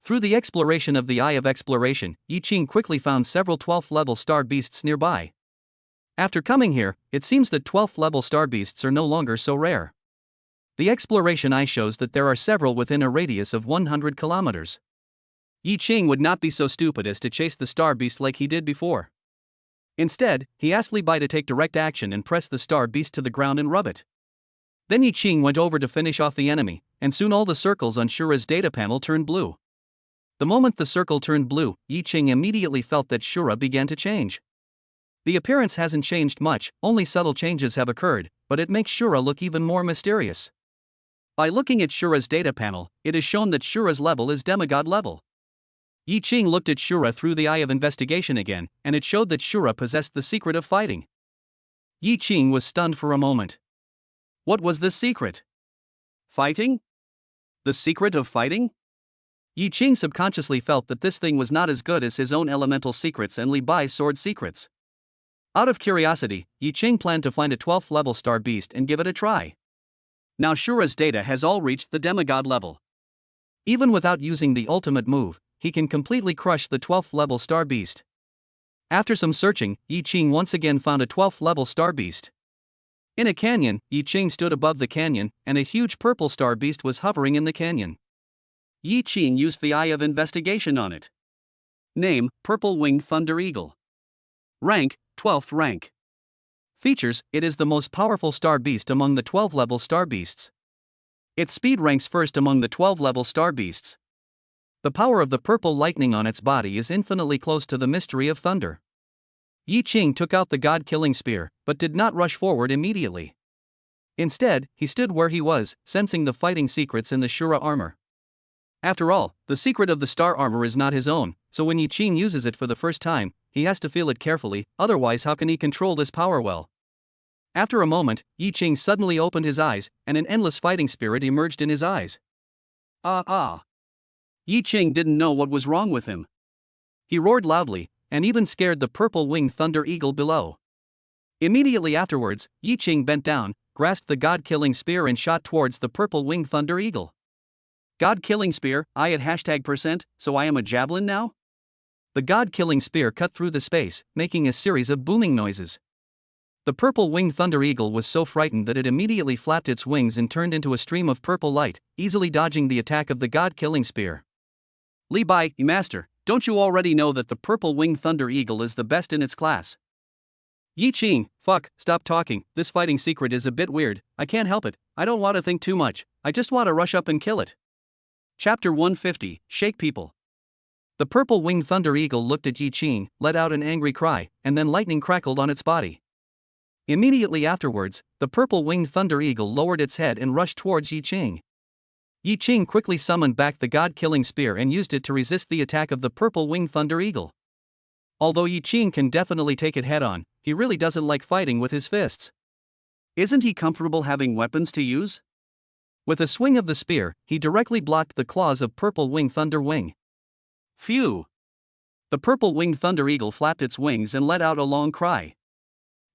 Through the exploration of the Eye of Exploration, Yi Qing quickly found several 12th level star beasts nearby. After coming here, it seems that 12th level star beasts are no longer so rare. The exploration eye shows that there are several within a radius of 100 kilometers. Yi Qing would not be so stupid as to chase the star beast like he did before. Instead, he asked Li Bai to take direct action and press the star beast to the ground and rub it. Then Yi Qing went over to finish off the enemy, and soon all the circles on Shura's data panel turned blue. The moment the circle turned blue, Yi Qing immediately felt that Shura began to change. The appearance hasn't changed much, only subtle changes have occurred, but it makes Shura look even more mysterious. By looking at Shura's data panel, it is shown that Shura's level is demigod level. Yi Qing looked at Shura through the Eye of Investigation again, and it showed that Shura possessed the secret of fighting. Yi Qing was stunned for a moment. What was the secret? Fighting? The secret of fighting? Yi Qing subconsciously felt that this thing was not as good as his own elemental secrets and Li Bai's sword secrets. Out of curiosity, Yi Qing planned to find a 12th level star beast and give it a try. Now Shura's data has all reached the demigod level. Even without using the ultimate move, he can completely crush the 12th level star beast. After some searching, Yi Qing once again found a 12th level star beast. In a canyon, Yi Qing stood above the canyon, and a huge purple star beast was hovering in the canyon. Yi Qing used the Eye of Investigation on it. Name: Purple Winged Thunder Eagle. Rank: 12th rank. Features: it is the most powerful star beast among the 12 level star beasts. Its speed ranks first among the 12 level star beasts. The power of the purple lightning on its body is infinitely close to the mystery of thunder. Yi Qing took out the god-killing spear, but did not rush forward immediately. Instead, he stood where he was, sensing the fighting secrets in the Shura armor. After all, the secret of the star armor is not his own, so when Yi Qing uses it for the first time, he has to feel it carefully, otherwise how can he control this power well? After a moment, Yi Qing suddenly opened his eyes, and an endless fighting spirit emerged in his eyes. Yi Qing didn't know what was wrong with him. He roared loudly, and even scared the purple-winged thunder eagle below. Immediately afterwards, Yi Qing bent down, grasped the god-killing spear and shot towards the purple-winged thunder eagle. God-killing spear, I at #%, so I am a javelin now? The god-killing spear cut through the space, making a series of booming noises. The purple-winged thunder eagle was so frightened that it immediately flapped its wings and turned into a stream of purple light, easily dodging the attack of the god-killing spear. Li Bai, Master, don't you already know that the purple-winged thunder eagle is the best in its class? Yi Qing, fuck, stop talking, this fighting secret is a bit weird, I can't help it, I don't want to think too much, I just want to rush up and kill it. Chapter 150, Shake People. The purple-winged thunder eagle looked at Yi Qing, let out an angry cry, and then lightning crackled on its body. Immediately afterwards, the purple-winged thunder eagle lowered its head and rushed towards Yi Qing. Yi Qing quickly summoned back the god-killing spear and used it to resist the attack of the purple-winged thunder eagle. Although Yi Qing can definitely take it head-on, he really doesn't like fighting with his fists. Isn't he comfortable having weapons to use? With a swing of the spear, he directly blocked the claws of purple-winged thunder wing. Phew! The purple-winged thunder eagle flapped its wings and let out a long cry.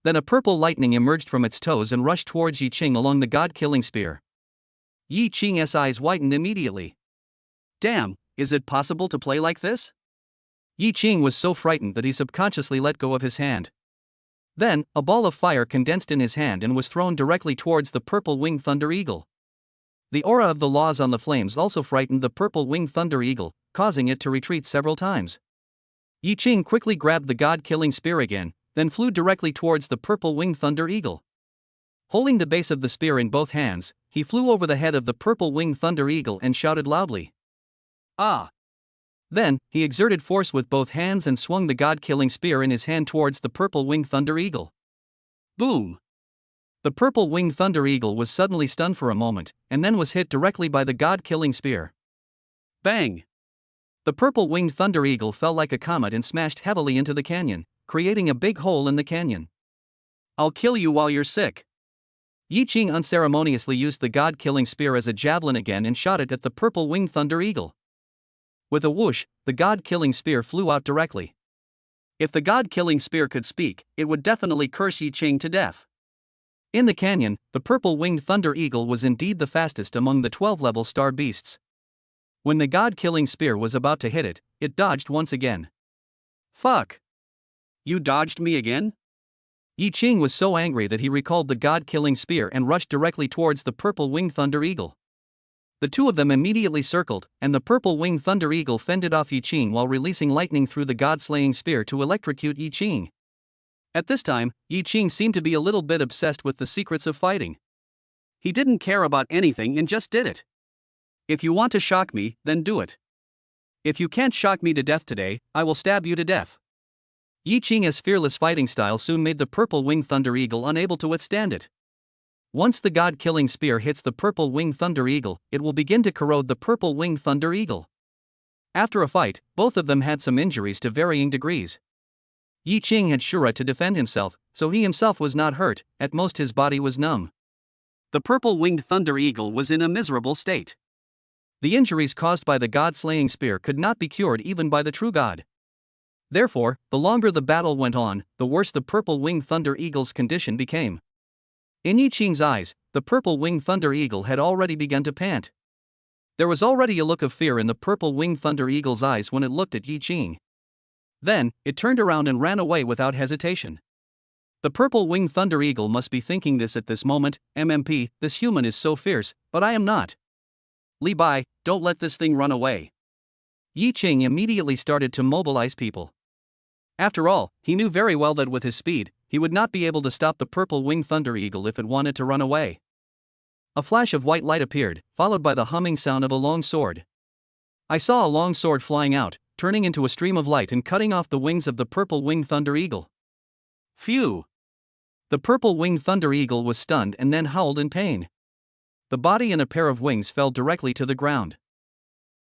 Then a purple lightning emerged from its toes and rushed towards Yi Qing along the god-killing spear. Yi Qing's eyes whitened immediately. Damn, is it possible to play like this? Yi Qing was so frightened that he subconsciously let go of his hand. Then, a ball of fire condensed in his hand and was thrown directly towards the purple-winged thunder eagle. The aura of the laws on the flames also frightened the purple-winged thunder eagle, causing it to retreat several times. Yi Qing quickly grabbed the god-killing spear again, then flew directly towards the purple-winged thunder eagle. Holding the base of the spear in both hands, he flew over the head of the purple-winged thunder eagle and shouted loudly. Ah! Then, he exerted force with both hands and swung the god-killing spear in his hand towards the purple-winged thunder eagle. Boom! The purple-winged thunder eagle was suddenly stunned for a moment, and then was hit directly by the god-killing spear. Bang! The purple-winged thunder eagle fell like a comet and smashed heavily into the canyon, creating a big hole in the canyon. I'll kill you while you're sick. Yi Qing unceremoniously used the god-killing spear as a javelin again and shot it at the purple-winged thunder eagle. With a whoosh, the god-killing spear flew out directly. If the god-killing spear could speak, it would definitely curse Yi Qing to death. In the canyon, the purple-winged thunder eagle was indeed the fastest among the 12-level star beasts. When the god-killing spear was about to hit it, it dodged once again. Fuck! You dodged me again? Yi Qing was so angry that he recalled the god-killing spear and rushed directly towards the purple-winged thunder eagle. The two of them immediately circled, and the purple-winged thunder eagle fended off Yi Qing while releasing lightning through the god-slaying spear to electrocute Yi Qing. At this time, Yi Qing seemed to be a little bit obsessed with the secrets of fighting. He didn't care about anything and just did it. If you want to shock me, then do it. If you can't shock me to death today, I will stab you to death. Yi Qing's fearless fighting style soon made the purple-winged thunder eagle unable to withstand it. Once the god-killing spear hits the purple-winged thunder eagle, it will begin to corrode the purple-winged thunder eagle. After a fight, both of them had some injuries to varying degrees. Yi Qing had Shura to defend himself, so he himself was not hurt, at most his body was numb. The purple-winged thunder eagle was in a miserable state. The injuries caused by the god-slaying spear could not be cured even by the true god. Therefore, the longer the battle went on, the worse the purple-winged thunder eagle's condition became. In Yi Qing's eyes, the purple-winged thunder eagle had already begun to pant. There was already a look of fear in the purple-winged thunder eagle's eyes when it looked at Yi Qing. Then, it turned around and ran away without hesitation. The purple-winged thunder eagle must be thinking this at this moment, MMP, this human is so fierce, but I am not. Li Bai, don't let this thing run away. Yi Qing immediately started to mobilize people. After all, he knew very well that with his speed, he would not be able to stop the purple-winged thunder eagle if it wanted to run away. A flash of white light appeared, followed by the humming sound of a long sword. I saw a long sword flying out, turning into a stream of light and cutting off the wings of the purple-winged thunder eagle. Phew! The purple-winged thunder eagle was stunned and then howled in pain. The body and a pair of wings fell directly to the ground.